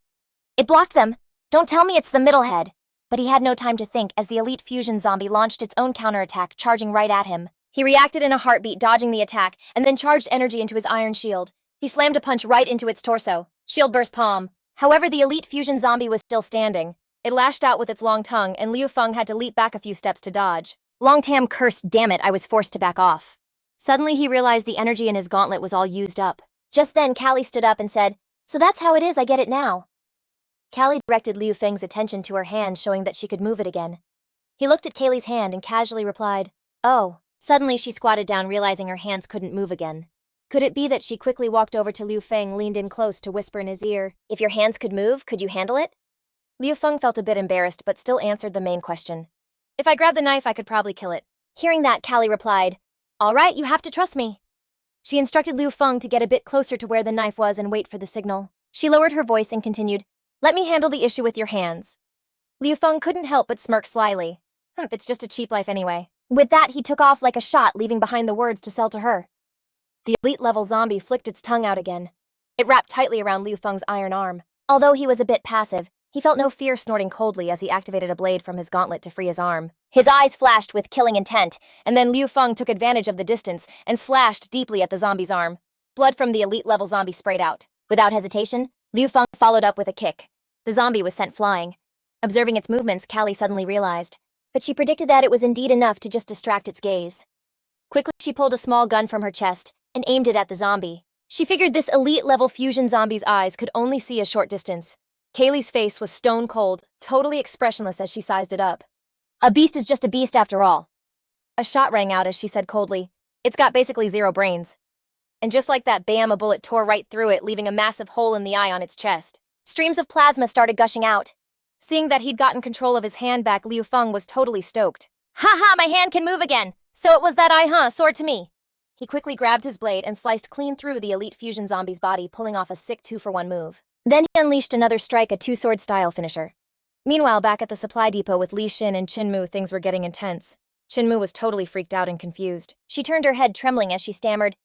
It blocked them. Don't tell me it's the middle head. But he had no time to think as the elite fusion zombie launched its own counterattack, charging right at him. He reacted in a heartbeat, dodging the attack, and then charged energy into his iron shield. He slammed a punch right into its torso. Shield burst palm. However, the elite fusion zombie was still standing. It lashed out with its long tongue, and Liu Feng had to leap back a few steps to dodge. Long Tam cursed, damn it, I was forced to back off. Suddenly he realized the energy in his gauntlet was all used up. Just then, Callie stood up and said, So that's how it is, I get it now. Callie directed Liu Feng's attention to her hand, showing that she could move it again. He looked at Kaylee's hand and casually replied, Oh. Suddenly she squatted down, realizing her hands couldn't move again. Could it be that she quickly walked over to Liu Feng, leaned in close to whisper in his ear, If your hands could move, could you handle it? Liu Feng felt a bit embarrassed, but still answered the main question. If I grabbed the knife, I could probably kill it. Hearing that, Callie replied, All right, you have to trust me. She instructed Liu Feng to get a bit closer to where the knife was and wait for the signal. She lowered her voice and continued, Let me handle the issue with your hands. Liu Feng couldn't help but smirk slyly. It's just a cheap life anyway. With that, he took off like a shot, leaving behind the words to sell to her. The elite-level zombie flicked its tongue out again. It wrapped tightly around Liu Feng's iron arm. Although he was a bit passive, he felt no fear, snorting coldly as he activated a blade from his gauntlet to free his arm. His eyes flashed with killing intent, and then Liu Feng took advantage of the distance and slashed deeply at the zombie's arm. Blood from the elite-level zombie sprayed out. Without hesitation, Liu Feng followed up with a kick. The zombie was sent flying. Observing its movements, Callie suddenly realized. But she predicted that it was indeed enough to just distract its gaze. Quickly, she pulled a small gun from her chest and aimed it at the zombie. She figured this elite-level fusion zombie's eyes could only see a short distance. Kaylee's face was stone cold, totally expressionless as she sized it up. A beast is just a beast after all. A shot rang out as she said coldly, "It's got basically 0 brains." And just like that, bam, a bullet tore right through it, leaving a massive hole in the eye on its chest. Streams of plasma started gushing out. Seeing that he'd gotten control of his hand back, Liu Feng was totally stoked. "Ha ha, my hand can move again! So it was that eye, huh? Sword to me!" He quickly grabbed his blade and sliced clean through the elite fusion zombie's body, pulling off a sick 2-for-1 move. Then he unleashed another strike, a 2-sword style finisher. Meanwhile, back at the supply depot with Li Xin and Qinmu, things were getting intense. Qinmu was totally freaked out and confused. She turned her head, trembling as she stammered,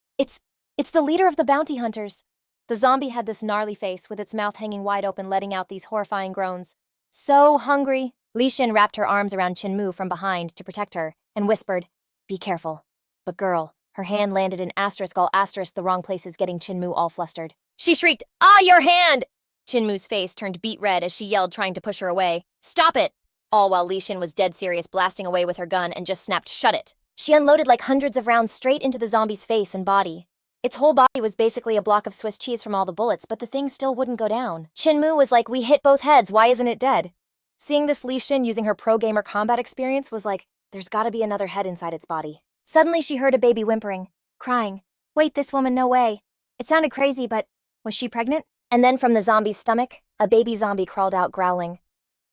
It's the leader of the bounty hunters." The zombie had this gnarly face, with its mouth hanging wide open, letting out these horrifying groans. "So hungry." Li Xin wrapped her arms around Qinmu from behind to protect her, and whispered, "Be careful." But girl, her hand landed in all the wrong places, getting Qinmu all flustered. She shrieked, "Ah, your hand!" Qinmu's face turned beet red as she yelled, trying to push her away. "Stop it!" All while Li Xin was dead serious, blasting away with her gun and just snapped, "Shut it!" She unloaded like hundreds of rounds straight into the zombie's face and body. Its whole body was basically a block of Swiss cheese from all the bullets, but the thing still wouldn't go down. Qinmu was like, "We hit both heads, why isn't it dead?" Seeing this, Li Xin, using her pro-gamer combat experience, was like, "There's gotta be another head inside its body." Suddenly she heard a baby whimpering, crying. "Wait, this woman, no way." It sounded crazy, but was she pregnant? And then from the zombie's stomach, a baby zombie crawled out growling.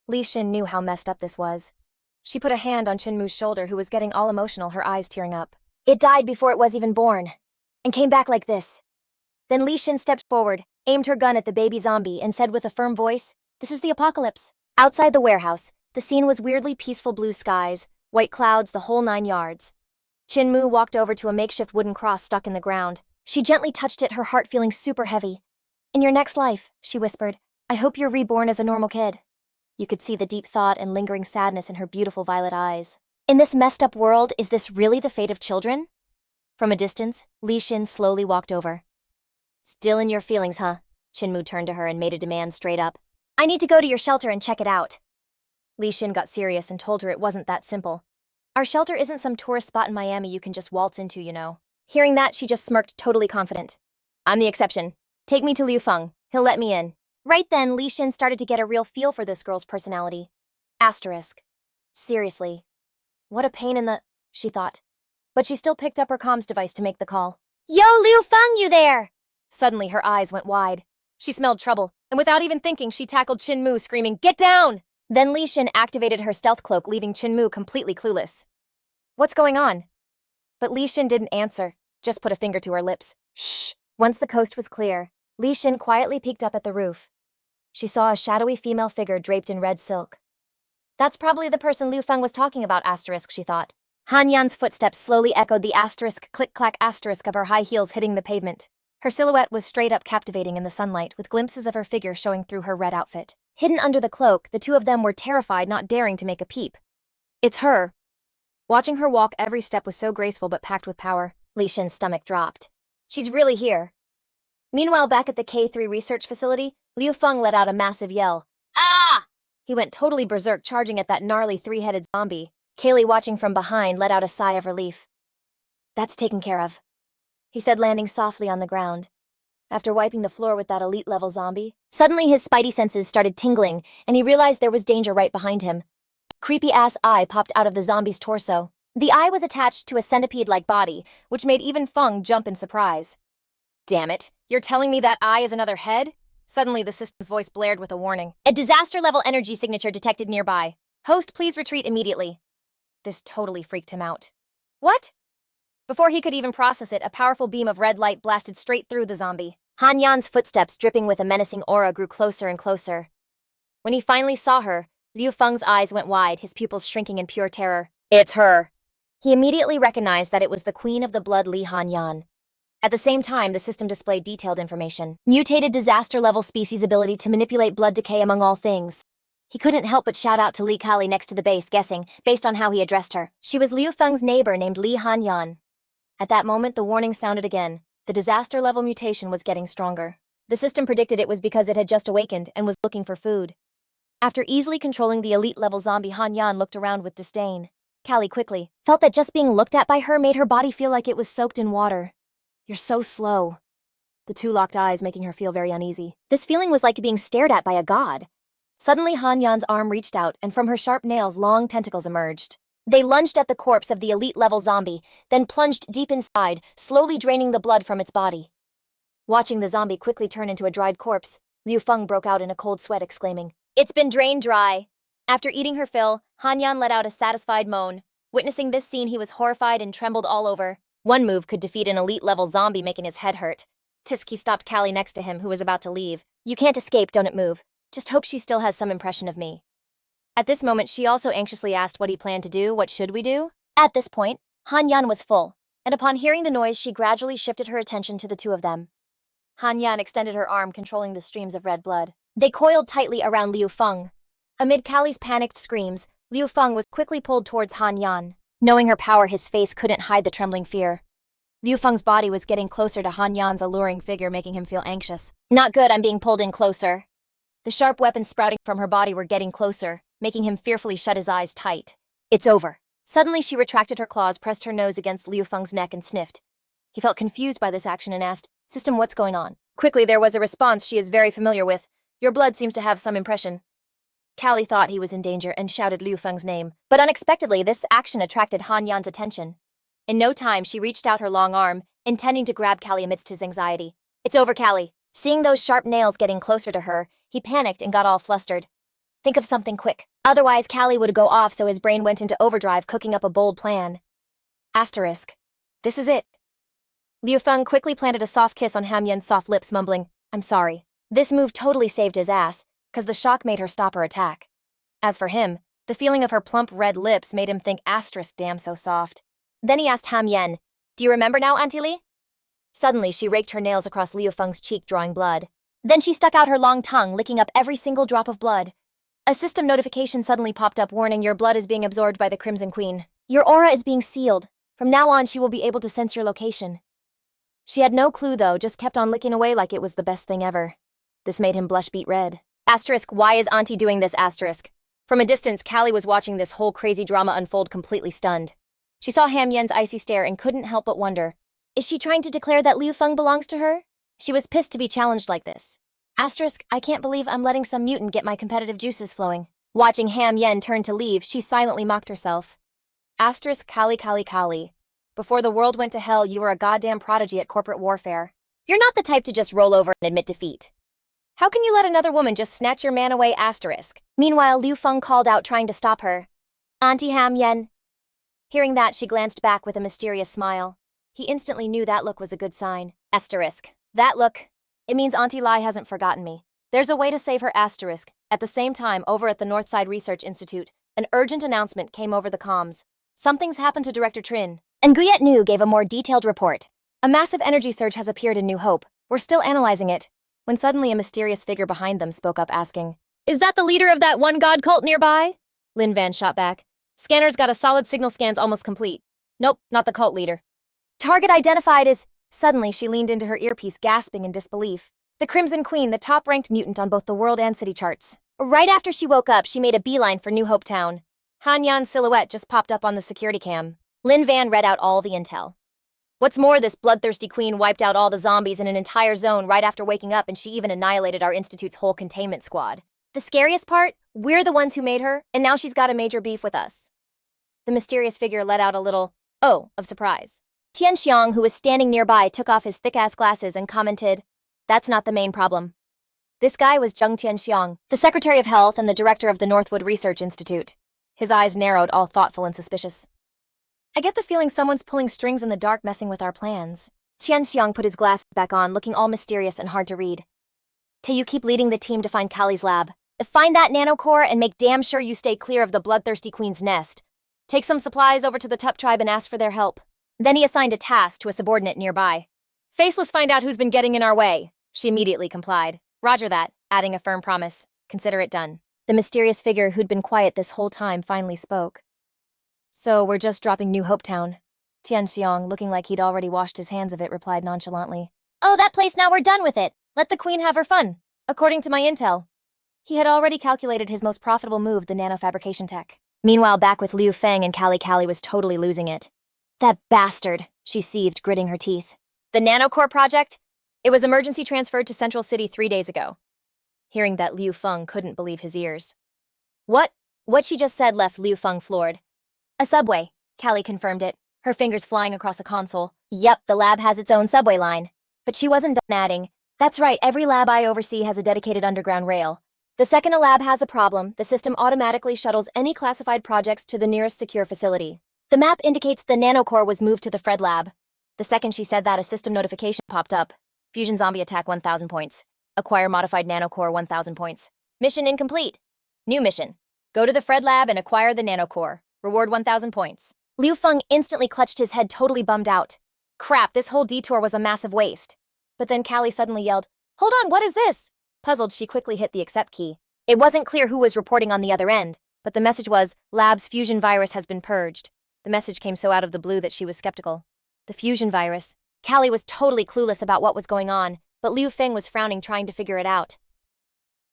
Li Xin knew how messed up this was. She put a hand on Qinmu's shoulder, who was getting all emotional, her eyes tearing up. "It died before it was even born, and came back like this." Then Li Xin stepped forward, aimed her gun at the baby zombie, and said with a firm voice, "This is the apocalypse." Outside the warehouse, the scene was weirdly peaceful: blue skies, white clouds, the whole 9 yards. Qinmu walked over to a makeshift wooden cross stuck in the ground. She gently touched it, her heart feeling super heavy. "In your next life," she whispered, "I hope you're reborn as a normal kid." You could see the deep thought and lingering sadness in her beautiful violet eyes. In this messed up world, is this really the fate of children? From a distance, Li Xin slowly walked over. "Still in your feelings, huh?" Qinmu turned to her and made a demand straight up. "I need to go to your shelter and check it out." Li Xin got serious and told her it wasn't that simple. "Our shelter isn't some tourist spot in Miami you can just waltz into, you know." Hearing that, she just smirked, totally confident. "I'm the exception. Take me to Liu Feng. He'll let me in." Right then, Li Xin started to get a real feel for this girl's personality. Asterisk. Seriously. What a pain in the... she thought. But she still picked up her comms device to make the call. "Yo, Liu Feng, you there?" Suddenly, her eyes went wide. She smelled trouble, and without even thinking, she tackled Qinmu, screaming, "Get down!" Then Li Xin activated her stealth cloak, leaving Qinmu completely clueless. "What's going on?" But Li Xin didn't answer, just put a finger to her lips. "Shh." Once the coast was clear, Li Xin quietly peeked up at the roof. She saw a shadowy female figure draped in red silk. That's probably the person Liu Feng was talking about, asterisk, she thought. Han Yan's footsteps slowly echoed the asterisk click-clack asterisk of her high heels hitting the pavement. Her silhouette was straight up captivating in the sunlight, with glimpses of her figure showing through her red outfit. Hidden under the cloak, the two of them were terrified, not daring to make a peep. "It's her." Watching her walk, every step was so graceful but packed with power. Li Xin's stomach dropped. "She's really here." Meanwhile, back at the K3 research facility, Liu Feng let out a massive yell. "Ah!" He went totally berserk, charging at that gnarly 3-headed zombie. Kaylee, watching from behind, let out a sigh of relief. "That's taken care of," he said, landing softly on the ground. After wiping the floor with that elite-level zombie, suddenly his spidey senses started tingling, and he realized there was danger right behind him. A creepy-ass eye popped out of the zombie's torso. The eye was attached to a centipede-like body, which made even Feng jump in surprise. "Damn it, you're telling me that eye is another head?" Suddenly, the system's voice blared with a warning. "A disaster-level energy signature detected nearby. Host, please retreat immediately." This totally freaked him out. "What?" Before he could even process it, a powerful beam of red light blasted straight through the zombie. Han Yan's footsteps, dripping with a menacing aura, grew closer and closer. When he finally saw her, Liu Feng's eyes went wide, his pupils shrinking in pure terror. "It's her." He immediately recognized that it was the Queen of the Blood Li Hanyan. At the same time, the system displayed detailed information. Mutated disaster-level species ability to manipulate blood decay among all things. He couldn't help but shout out to Li Kali next to the base, guessing, based on how he addressed her. She was Liu Feng's neighbor named Li Hanyan. At that moment, the warning sounded again. The disaster-level mutation was getting stronger. The system predicted it was because it had just awakened and was looking for food. After easily controlling the elite-level zombie, Hanyan looked around with disdain. Callie quickly felt that just being looked at by her made her body feel like it was soaked in water. You're so slow. The two locked eyes, making her feel very uneasy. This feeling was like being stared at by a god. Suddenly, Hanyan's arm reached out, and from her sharp nails, long tentacles emerged. They lunged at the corpse of the elite-level zombie, then plunged deep inside, slowly draining the blood from its body. Watching the zombie quickly turn into a dried corpse, Liu Feng broke out in a cold sweat, exclaiming, "It's been drained dry." After eating her fill, Hanyan let out a satisfied moan. Witnessing this scene, he was horrified and trembled all over. One move could defeat an elite-level zombie, making his head hurt. Tisk, he stopped Callie next to him, who was about to leave. "You can't escape, don't move. Just hope she still has some impression of me." At this moment, she also anxiously asked what he planned to do. What should we do? At this point, Hanyan was full, and upon hearing the noise, she gradually shifted her attention to the two of them. Hanyan extended her arm, controlling the streams of red blood. They coiled tightly around Liu Feng. Amid Callie's panicked screams, Liu Feng was quickly pulled towards Hanyan. Knowing her power, his face couldn't hide the trembling fear. Liu Feng's body was getting closer to Hanyan's alluring figure, making him feel anxious. "Not good, I'm being pulled in closer." The sharp weapons sprouting from her body were getting closer, making him fearfully shut his eyes tight. "It's over." Suddenly, she retracted her claws, pressed her nose against Liu Feng's neck, and sniffed. He felt confused by this action and asked, "System, what's going on?" Quickly, there was a response she is very familiar with. "Your blood seems to have some impression." Callie thought he was in danger and shouted Liu Feng's name, but unexpectedly, this action attracted Hanyan's attention. In no time, she reached out her long arm, intending to grab Callie amidst his anxiety. "It's over, Callie." Seeing those sharp nails getting closer to her, he panicked and got all flustered. "Think of something quick. Otherwise, Callie would go off, so his brain went into overdrive, cooking up a bold plan. Asterisk. This is it. Liu Feng quickly planted a soft kiss on Hanyan's soft lips, mumbling, "I'm sorry." This move totally saved his ass, cause the shock made her stop her attack. As for him, the feeling of her plump red lips made him think asterisk, damn so soft. Then he asked Hanyan, "Do you remember now, Auntie Li?" Suddenly, she raked her nails across Liu Feng's cheek, drawing blood. Then she stuck out her long tongue, licking up every single drop of blood. A system notification suddenly popped up, warning your blood is being absorbed by the Crimson Queen. Your aura is being sealed. From now on, she will be able to sense your location. She had no clue, though, just kept on licking away like it was the best thing ever. This made him blush beet red. Asterisk, why is Auntie doing this, asterisk? From a distance, Callie was watching this whole crazy drama unfold, completely stunned. She saw Hanyan's icy stare and couldn't help but wonder, is she trying to declare that Liu Feng belongs to her? She was pissed to be challenged like this. Asterisk, I can't believe I'm letting some mutant get my competitive juices flowing. Watching Hanyan turn to leave, she silently mocked herself. Asterisk, Callie. Before the world went to hell, you were a goddamn prodigy at corporate warfare. You're not the type to just roll over and admit defeat. How can you let another woman just snatch your man away, asterisk? Meanwhile, Liu Feng called out, trying to stop her. Auntie Hanyan. Hearing that, she glanced back with a mysterious smile. He instantly knew that look was a good sign. Asterisk. That look. It means Auntie Lai hasn't forgotten me. There's a way to save her, asterisk. At the same time, over at the Northside Research Institute, an urgent announcement came over the comms. Something's happened to Director Trin. And Guyet Nu gave a more detailed report. A massive energy surge has appeared in New Hope. We're still analyzing it. When suddenly a mysterious figure behind them spoke up, asking, "Is that the leader of that one god cult nearby?" Lin Van shot back. "Scanner's got a solid signal scans almost complete. Nope, not the cult leader." Target identified as... Suddenly, she leaned into her earpiece, gasping in disbelief. The Crimson Queen, the top-ranked mutant on both the world and city charts. Right after she woke up, she made a beeline for New Hope Town. Hanyan's silhouette just popped up on the security cam. Lin Van read out all the intel. What's more, this bloodthirsty queen wiped out all the zombies in an entire zone right after waking up, and she even annihilated our institute's whole containment squad. The scariest part? We're the ones who made her, and now she's got a major beef with us. The mysterious figure let out a little, "Oh," of surprise. Tian Xiang, who was standing nearby, took off his thick-ass glasses and commented, "That's not the main problem." This guy was Zheng Tianxiang, the Secretary of Health and the Director of the Northwood Research Institute. His eyes narrowed, all thoughtful and suspicious. "I get the feeling someone's pulling strings in the dark, messing with our plans." Tianxiang put his glasses back on, looking all mysterious and hard to read. "Till you keep leading the team to find Kali's lab. Find that nanocore and make damn sure you stay clear of the bloodthirsty queen's nest. Take some supplies over to the Tup tribe and ask for their help. Then he assigned a task to a subordinate nearby. Faceless, find out who's been getting in our way. She immediately complied. Roger that, adding a firm promise. Consider it done. The mysterious figure who'd been quiet this whole time finally spoke. So we're just dropping New Hopetown. Tian Xiong, looking like he'd already washed his hands of it, replied nonchalantly. Oh, that place, now we're done with it. Let the queen have her fun. According to my intel, he had already calculated his most profitable move, the nanofabrication tech. Meanwhile, back with Liu Feng and Callie was totally losing it. That bastard, she seethed, gritting her teeth. The nanocore project? It was emergency transferred to Central City 3 days ago. Hearing that, Liu Feng couldn't believe his ears. What? What she just said left Liu Feng floored. A subway, Callie confirmed it, her fingers flying across a console. Yep, the lab has its own subway line. But she wasn't done adding. That's right, every lab I oversee has a dedicated underground rail. The second a lab has a problem, the system automatically shuttles any classified projects to the nearest secure facility. The map indicates the nanocore was moved to the Fred lab. The second she said that, a system notification popped up. Fusion zombie attack 1,000 points. Acquire modified nanocore 1,000 points. Mission incomplete. New mission. Go to the Fred lab and acquire the nanocore. Reward 1,000 points. Liu Feng instantly clutched his head, totally bummed out. Crap, this whole detour was a massive waste. But then Callie suddenly yelled, Hold on, what is this? Puzzled, she quickly hit the accept key. It wasn't clear who was reporting on the other end, but the message was, Lab's fusion virus has been purged. The message came so out of the blue that she was skeptical. The fusion virus. Callie was totally clueless about what was going on, but Liu Feng was frowning, trying to figure it out.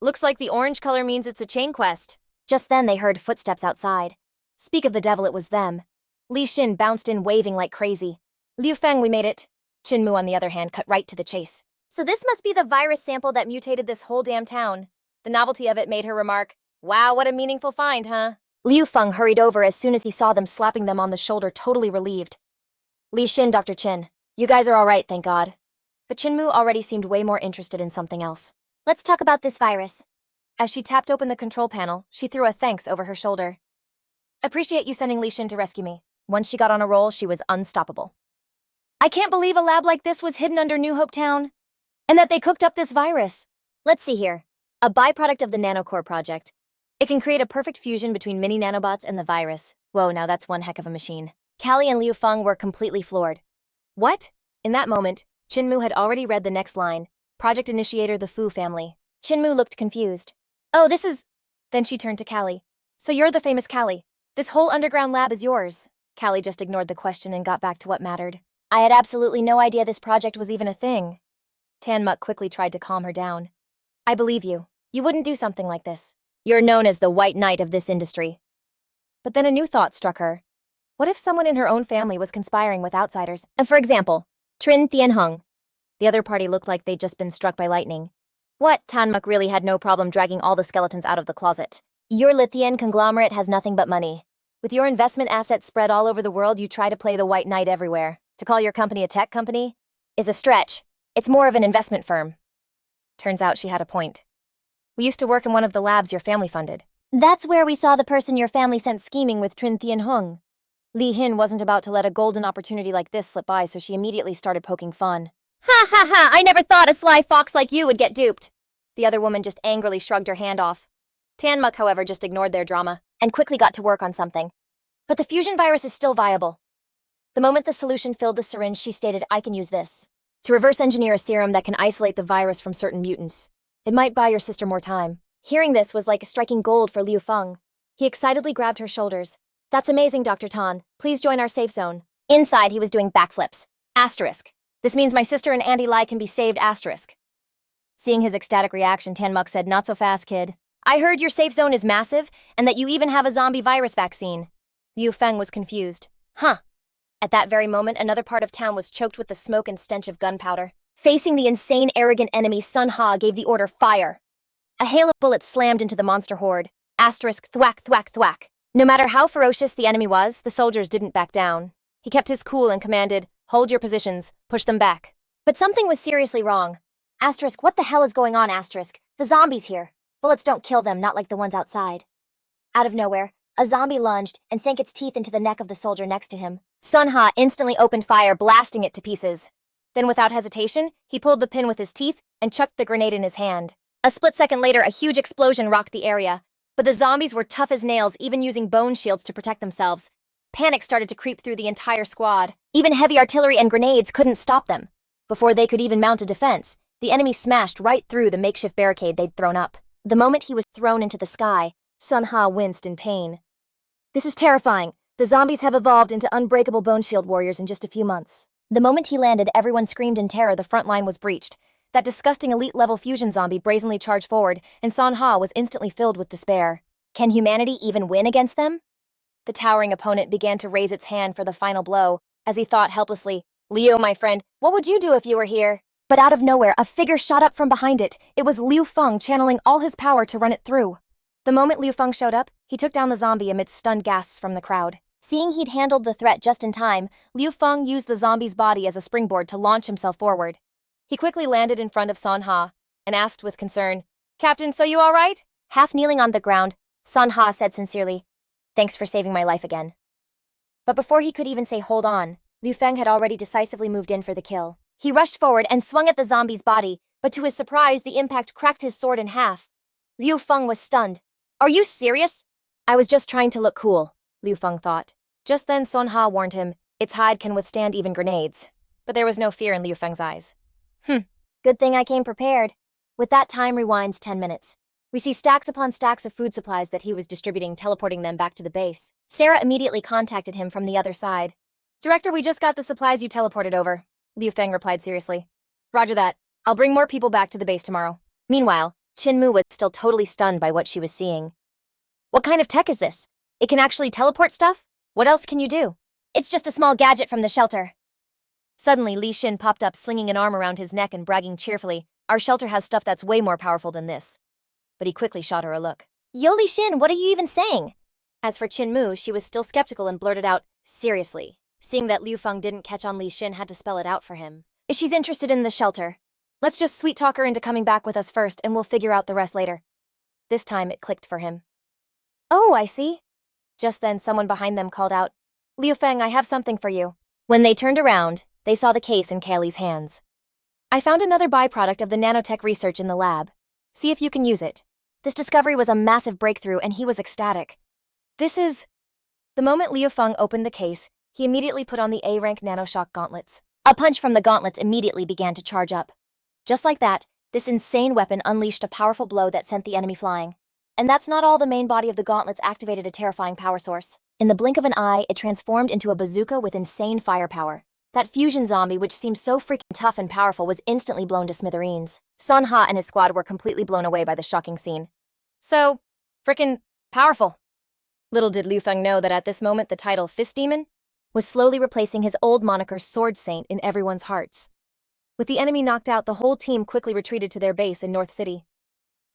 Looks like the orange color means it's a chain quest. Just then they heard footsteps outside. Speak of the devil, it was them. Li Xin bounced in, waving like crazy. Liu Feng, we made it. Qin Mu, on the other hand, cut right to the chase. So this must be the virus sample that mutated this whole damn town. The novelty of it made her remark, Wow, what a meaningful find, huh? Liu Feng hurried over as soon as he saw them, slapping them on the shoulder, totally relieved. Li Xin, Dr. Qin. You guys are all right, thank God. But Qin Mu already seemed way more interested in something else. Let's talk about this virus. As she tapped open the control panel, she threw a thanks over her shoulder. Appreciate you sending Li Xin to rescue me. Once she got on a roll, she was unstoppable. I can't believe a lab like this was hidden under New Hopetown, and that they cooked up this virus. Let's see here. A byproduct of the nanocore project. It can create a perfect fusion between mini nanobots and the virus. Whoa, now that's one heck of a machine. Callie and Liu Feng were completely floored. What? In that moment, Qin Mu had already read the next line. Project initiator, the Fu family. Qin Mu looked confused. Oh, this is... Then she turned to Callie. So you're the famous Callie. This whole underground lab is yours. Callie just ignored the question and got back to what mattered. I had absolutely no idea this project was even a thing. Tan Muk quickly tried to calm her down. I believe you. You wouldn't do something like this. You're known as the White Knight of this industry. But then a new thought struck her. What if someone in her own family was conspiring with outsiders? For example, Trin Tianheng. The other party looked like they'd just been struck by lightning. What? Tan Muk really had no problem dragging all the skeletons out of the closet. Your Lithian conglomerate has nothing but money. With your investment assets spread all over the world, you try to play the White Knight everywhere. To call your company a tech company is a stretch. It's more of an investment firm. Turns out she had a point. We used to work in one of the labs your family funded. That's where we saw the person your family sent scheming with Trin Tianheng. Li Hin wasn't about to let a golden opportunity like this slip by, so she immediately started poking fun. Ha ha ha, I never thought a sly fox like you would get duped. The other woman just angrily shrugged her hand off. Tan Muk, however, just ignored their drama and quickly got to work on something. But the fusion virus is still viable. The moment the solution filled the syringe, she stated, I can use this to reverse engineer a serum that can isolate the virus from certain mutants. It might buy your sister more time. Hearing this was like striking gold for Liu Feng. He excitedly grabbed her shoulders. That's amazing, Dr. Tan. Please join our safe zone. Inside, he was doing backflips. Asterisk. This means my sister and Andy Lai can be saved, asterisk. Seeing his ecstatic reaction, Tan Muk said, Not so fast, kid. I heard your safe zone is massive, and that you even have a zombie virus vaccine. Liu Feng was confused. Huh. At that very moment, another part of town was choked with the smoke and stench of gunpowder. Facing the insane, arrogant enemy, Sun Ha gave the order, fire. A hail of bullets slammed into the monster horde. Asterisk, thwack, thwack, thwack. No matter how ferocious the enemy was, the soldiers didn't back down. He kept his cool and commanded, hold your positions, push them back. But something was seriously wrong. Asterisk, what the hell is going on, asterisk? The zombies here. Bullets don't kill them, not like the ones outside. Out of nowhere, a zombie lunged and sank its teeth into the neck of the soldier next to him. Sun Ha instantly opened fire, blasting it to pieces. Then without hesitation, he pulled the pin with his teeth and chucked the grenade in his hand. A split second later, a huge explosion rocked the area. But the zombies were tough as nails, even using bone shields to protect themselves. Panic started to creep through the entire squad. Even heavy artillery and grenades couldn't stop them. Before they could even mount a defense, the enemy smashed right through the makeshift barricade they'd thrown up. The moment he was thrown into the sky, Sun Ha winced in pain. This is terrifying. The zombies have evolved into unbreakable bone shield warriors in just a few months. The moment he landed, everyone screamed in terror. The front line was breached. That disgusting elite-level fusion zombie brazenly charged forward, and Sun Ha was instantly filled with despair. Can humanity even win against them? The towering opponent began to raise its hand for the final blow, as he thought helplessly, Liu, my friend, what would you do if you were here? But out of nowhere, a figure shot up from behind it. It was Liu Feng channeling all his power to run it through. The moment Liu Feng showed up, he took down the zombie amidst stunned gasps from the crowd. Seeing he'd handled the threat just in time, Liu Feng used the zombie's body as a springboard to launch himself forward. He quickly landed in front of Sun Ha and asked with concern, Captain, so you all right? Half kneeling on the ground, Sun Ha said sincerely, Thanks for saving my life again. But before he could even say hold on, Liu Feng had already decisively moved in for the kill. He rushed forward and swung at the zombie's body, but to his surprise, the impact cracked his sword in half. Liu Feng was stunned. Are you serious? I was just trying to look cool, Liu Feng thought. Just then Sun Ha warned him, its hide can withstand even grenades. But there was no fear in Liu Feng's eyes. Good thing I came prepared. With that, time rewinds 10 minutes. We see stacks upon stacks of food supplies that he was distributing, teleporting them back to the base. Sarah immediately contacted him from the other side. Director, we just got the supplies you teleported over, Liu Feng replied seriously. Roger that. I'll bring more people back to the base tomorrow. Meanwhile, Qin was still totally stunned by what she was seeing. What kind of tech is this? It can actually teleport stuff? What else can you do? It's just a small gadget from the shelter. Suddenly, Li Xin popped up, slinging an arm around his neck and bragging cheerfully, Our shelter has stuff that's way more powerful than this. But he quickly shot her a look. Yo, Li Xin, what are you even saying? As for Qin, she was still skeptical and blurted out, Seriously. Seeing that Liu Feng didn't catch on, Li Xin had to spell it out for him. She's interested in the shelter. Let's just sweet-talk her into coming back with us first, and we'll figure out the rest later. This time, it clicked for him. Oh, I see. Just then, someone behind them called out, Liu Feng, I have something for you. When they turned around, they saw the case in Kaylee's hands. I found another byproduct of the nanotech research in the lab. See if you can use it. This discovery was a massive breakthrough, and he was ecstatic. This is... The moment Liu Feng opened the case, he immediately put on the A-rank nanoshock gauntlets. A punch from the gauntlets immediately began to charge up. Just like that, this insane weapon unleashed a powerful blow that sent the enemy flying. And that's not all. The main body of the gauntlets activated a terrifying power source. In the blink of an eye, it transformed into a bazooka with insane firepower. That fusion zombie, which seemed so freaking tough and powerful, was instantly blown to smithereens. Sun Ha and his squad were completely blown away by the shocking scene. So, frickin' powerful. Little did Liu Feng know that at this moment the title Fist Demon was slowly replacing his old moniker Sword Saint in everyone's hearts. With the enemy knocked out, the whole team quickly retreated to their base in North City.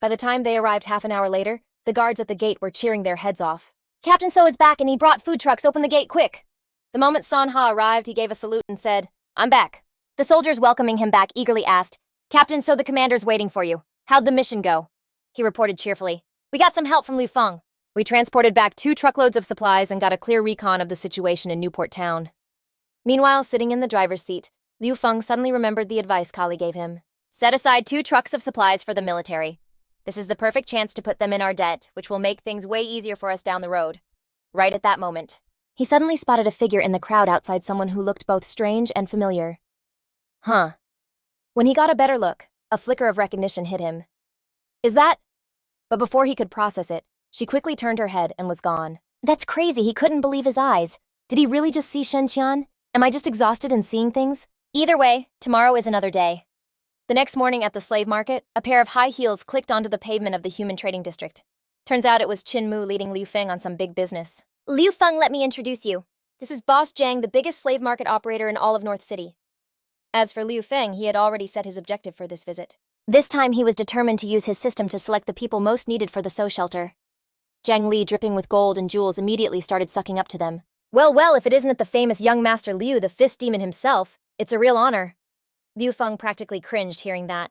By the time they arrived half an hour later, the guards at the gate were cheering their heads off. Captain So is back and he brought food trucks. Open the gate quick. The moment Sun Ha arrived, he gave a salute and said, I'm back. The soldiers welcoming him back eagerly asked, Captain So, the commander's waiting for you. How'd the mission go? He reported cheerfully, We got some help from Liu Feng. We transported back 2 truckloads of supplies and got a clear recon of the situation in Newport Town. Meanwhile, sitting in the driver's seat, Liu Feng suddenly remembered the advice Kali gave him. Set aside 2 trucks of supplies for the military. This is the perfect chance to put them in our debt, which will make things way easier for us down the road. Right at that moment, he suddenly spotted a figure in the crowd outside, someone who looked both strange and familiar. Huh. When he got a better look, a flicker of recognition hit him. Is that? But before he could process it, she quickly turned her head and was gone. That's crazy, he couldn't believe his eyes. Did he really just see Shen Qian? Am I just exhausted in seeing things? Either way, tomorrow is another day. The next morning at the slave market, a pair of high heels clicked onto the pavement of the human trading district. Turns out it was Qin leading Liu Feng on some big business. Liu Feng, let me introduce you. This is Boss Zhang, the biggest slave market operator in all of North City. As for Liu Feng, he had already set his objective for this visit. This time he was determined to use his system to select the people most needed for the So shelter. Zhang Li, dripping with gold and jewels, immediately started sucking up to them. Well, if it isn't the famous young Master Liu, the Fist Demon himself, it's a real honor. Liu Feng practically cringed hearing that.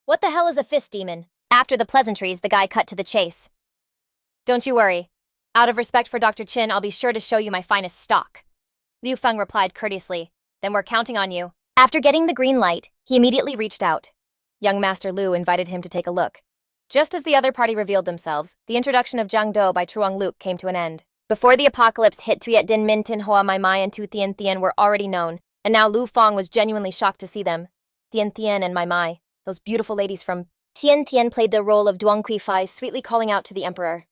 What the hell is a Fist Demon? After the pleasantries, the guy cut to the chase. Don't you worry. Out of respect for Dr. Qin, I'll be sure to show you my finest stock. Liu Feng replied courteously. Then we're counting on you. After getting the green light, he immediately reached out. Young Master Liu invited him to take a look. Just as the other party revealed themselves, the introduction of Zhang Dou by Truong Luke came to an end. Before the apocalypse hit, Tuyet Din Min Tin Hoa Mai Mai and Tu Thien Thien were already known, and now Lu Fong was genuinely shocked to see them. Thien Thien and Mai Mai, those beautiful ladies from Tien Thien, played the role of Duong Kui Fai, sweetly calling out to the emperor.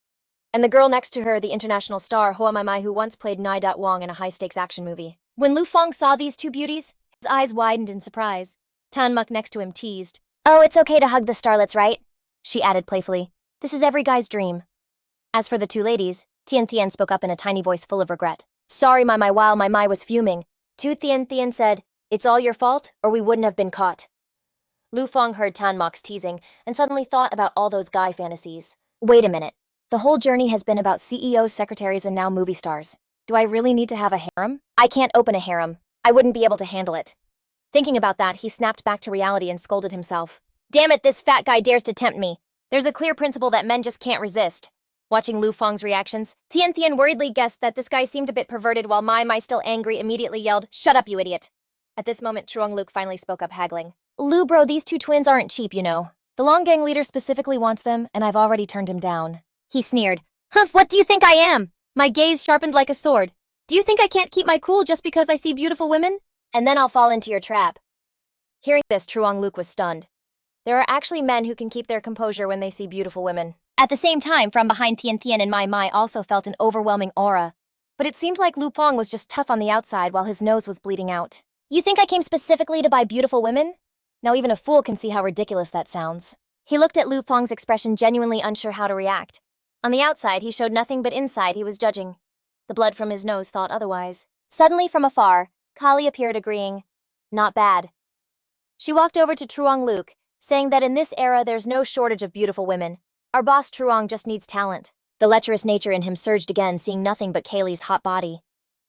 And the girl next to her, the international star Hoa Mai Mai, who once played Nai Dat Wong in a high-stakes action movie. When Lu Fong saw these two beauties, his eyes widened in surprise. Tan Muk next to him teased. "Oh, it's okay to hug the starlets, right?" she added playfully. "This is every guy's dream." As for the two ladies, Tien Thien spoke up in a tiny voice full of regret. "Sorry, Mai Mai," while Mai Mai was fuming. Tu Thien Thien said, "It's all your fault, or we wouldn't have been caught." Lu Fong heard Tan Mok's teasing and suddenly thought about all those guy fantasies. Wait a minute. The whole journey has been about CEOs, secretaries, and now movie stars. Do I really need to have a harem? I can't open a harem. I wouldn't be able to handle it. Thinking about that, he snapped back to reality and scolded himself. Damn it, this fat guy dares to tempt me. There's a clear principle that men just can't resist. Watching Lu Fong's reactions, Tien Thien worriedly guessed that this guy seemed a bit perverted, while Mai Mai, still angry, immediately yelled, "Shut up, you idiot." At this moment, Truong Luke finally spoke up, haggling. "Lu bro, these two twins aren't cheap, you know. The Long Gang leader specifically wants them, and I've already turned him down." He sneered. "Humph, what do you think I am?" My gaze sharpened like a sword. "Do you think I can't keep my cool just because I see beautiful women? And then I'll fall into your trap." Hearing this, Truong Luke was stunned. There are actually men who can keep their composure when they see beautiful women. At the same time, from behind, Tien Thien and Mai Mai also felt an overwhelming aura. But it seemed like Lu Fong was just tough on the outside while his nose was bleeding out. "You think I came specifically to buy beautiful women?" Now even a fool can see how ridiculous that sounds. He looked at Lu Fong's expression, genuinely unsure how to react. On the outside, he showed nothing, but inside he was judging. The blood from his nose thought otherwise. Suddenly, from afar, Kali appeared, agreeing. "Not bad." She walked over to Truong Luke, saying that in this era there's no shortage of beautiful women. Our boss Truong just needs talent. The lecherous nature in him surged again, seeing nothing but Kaylee's hot body.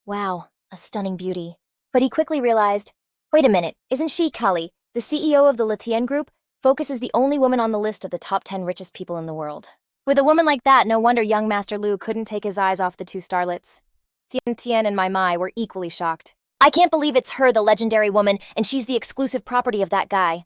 Wow, a stunning beauty. But he quickly realized, wait a minute, isn't she Kali, the CEO of the Latien Group? Focus is the only woman on the list of the top 10 richest people in the world. With a woman like that, no wonder young Master Lu couldn't take his eyes off the two starlets. Tien Tien and Mai Mai were equally shocked. "I can't believe it's her, the legendary woman, and she's the exclusive property of that guy."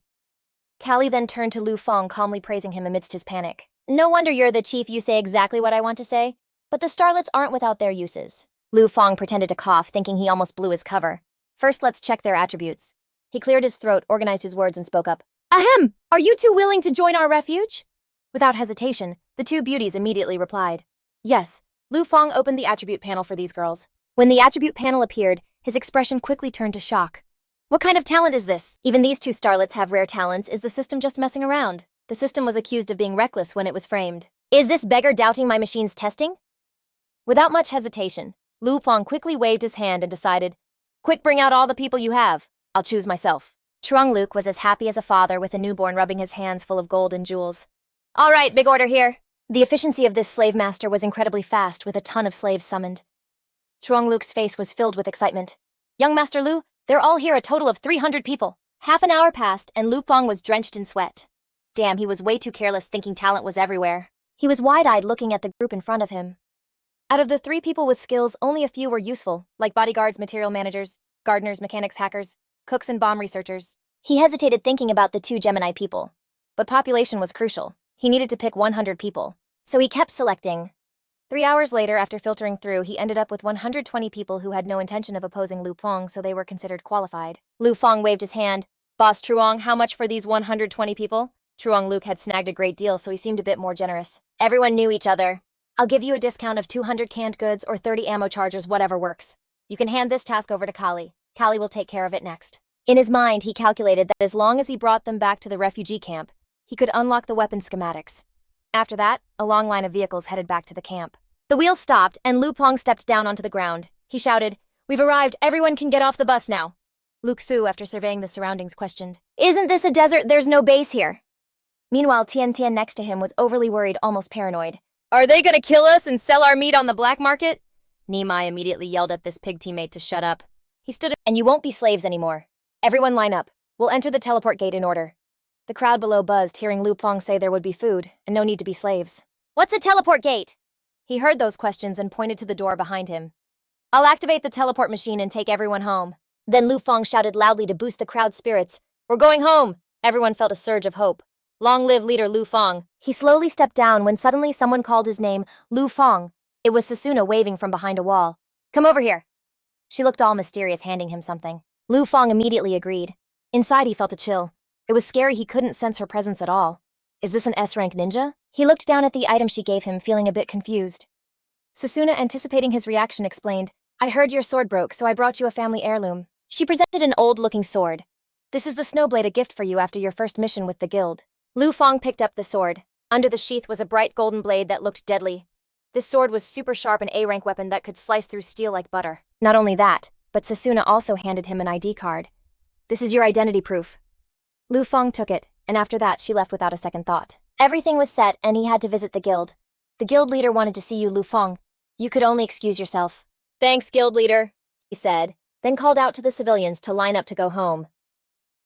Kali then turned to Lu Fong, calmly praising him amidst his panic. "No wonder you're the chief, you say exactly what I want to say. But the starlets aren't without their uses." Lu Fong pretended to cough, thinking he almost blew his cover. "First, let's check their attributes." He cleared his throat, organized his words, and spoke up. "Ahem! Are you two willing to join our refuge?" Without hesitation, the two beauties immediately replied. Yes. Lu Fong opened the attribute panel for these girls. When the attribute panel appeared, his expression quickly turned to shock. What kind of talent is this? Even these two starlets have rare talents. Is the system just messing around? The system was accused of being reckless when it was framed. Is this beggar doubting my machine's testing? Without much hesitation, Lu Fong quickly waved his hand and decided, "Quick, bring out all the people you have. I'll choose myself." Truong Luke was as happy as a father with a newborn, rubbing his hands full of gold and jewels. "All right, big order here." The efficiency of this slave master was incredibly fast, with a ton of slaves summoned. Truong Luke's face was filled with excitement. "Young Master Lu, they're all here, a total of 300 people." Half an hour passed, and Lu Fong was drenched in sweat. Damn, he was way too careless, thinking talent was everywhere. He was wide-eyed, looking at the group in front of him. Out of the 3 people with skills, only a few were useful, like bodyguards, material managers, gardeners, mechanics, hackers, cooks, and bomb researchers. He hesitated, thinking about the 2 Gemini people. But population was crucial. He needed to pick 100 people. So he kept selecting. 3 hours later, after filtering through, he ended up with 120 people who had no intention of opposing Lu Fong, so they were considered qualified. Lu Fong waved his hand. "Boss Truong, how much for these 120 people?" Truong Luke had snagged a great deal, so he seemed a bit more generous. Everyone knew each other. "I'll give you a discount of 200 canned goods or 30 ammo chargers, whatever works. You can hand this task over to Kali. Kali will take care of it next." In his mind, he calculated that as long as he brought them back to the refugee camp, he could unlock the weapon schematics. After that, a long line of vehicles headed back to the camp. The wheels stopped, and Lu Fong stepped down onto the ground. He shouted, "We've arrived. Everyone can get off the bus now." Luke Thu, after surveying the surroundings, questioned, "Isn't this a desert? There's no base here." Meanwhile, Tien Tien next to him was overly worried, almost paranoid. "Are they gonna kill us and sell our meat on the black market?" Nimai immediately yelled at this pig teammate to shut up. He stood up, "And you won't be slaves anymore. Everyone line up. We'll enter the teleport gate in order." The crowd below buzzed, hearing Lu Fong say there would be food, and no need to be slaves. "What's a teleport gate?" He heard those questions and pointed to the door behind him. "I'll activate the teleport machine and take everyone home." Then Lu Fong shouted loudly to boost the crowd's spirits, "We're going home!" Everyone felt a surge of hope. "Long live leader Lu Fong." He slowly stepped down when suddenly someone called his name, "Lu Fong." It was Sasuna waving from behind a wall. Come over here. She looked all mysterious, handing him something. Lu Feng immediately agreed. Inside, he felt a chill. It was scary he couldn't sense her presence at all. Is this an S-rank ninja? He looked down at the item she gave him, feeling a bit confused. Sasuna, anticipating his reaction, explained, I heard your sword broke, so I brought you a family heirloom. She presented an old-looking sword. This is the Snowblade, a gift for you after your first mission with the guild. Lu Feng picked up the sword. Under the sheath was a bright golden blade that looked deadly. This sword was super sharp, an A-rank weapon that could slice through steel like butter. Not only that, but Sasuna also handed him an ID card. This is your identity proof. Lu Feng took it, and after that she left without a second thought. Everything was set, and he had to visit the guild. The guild leader wanted to see you, Lu Feng. You could only excuse yourself. Thanks, guild leader, he said, then called out to the civilians to line up to go home.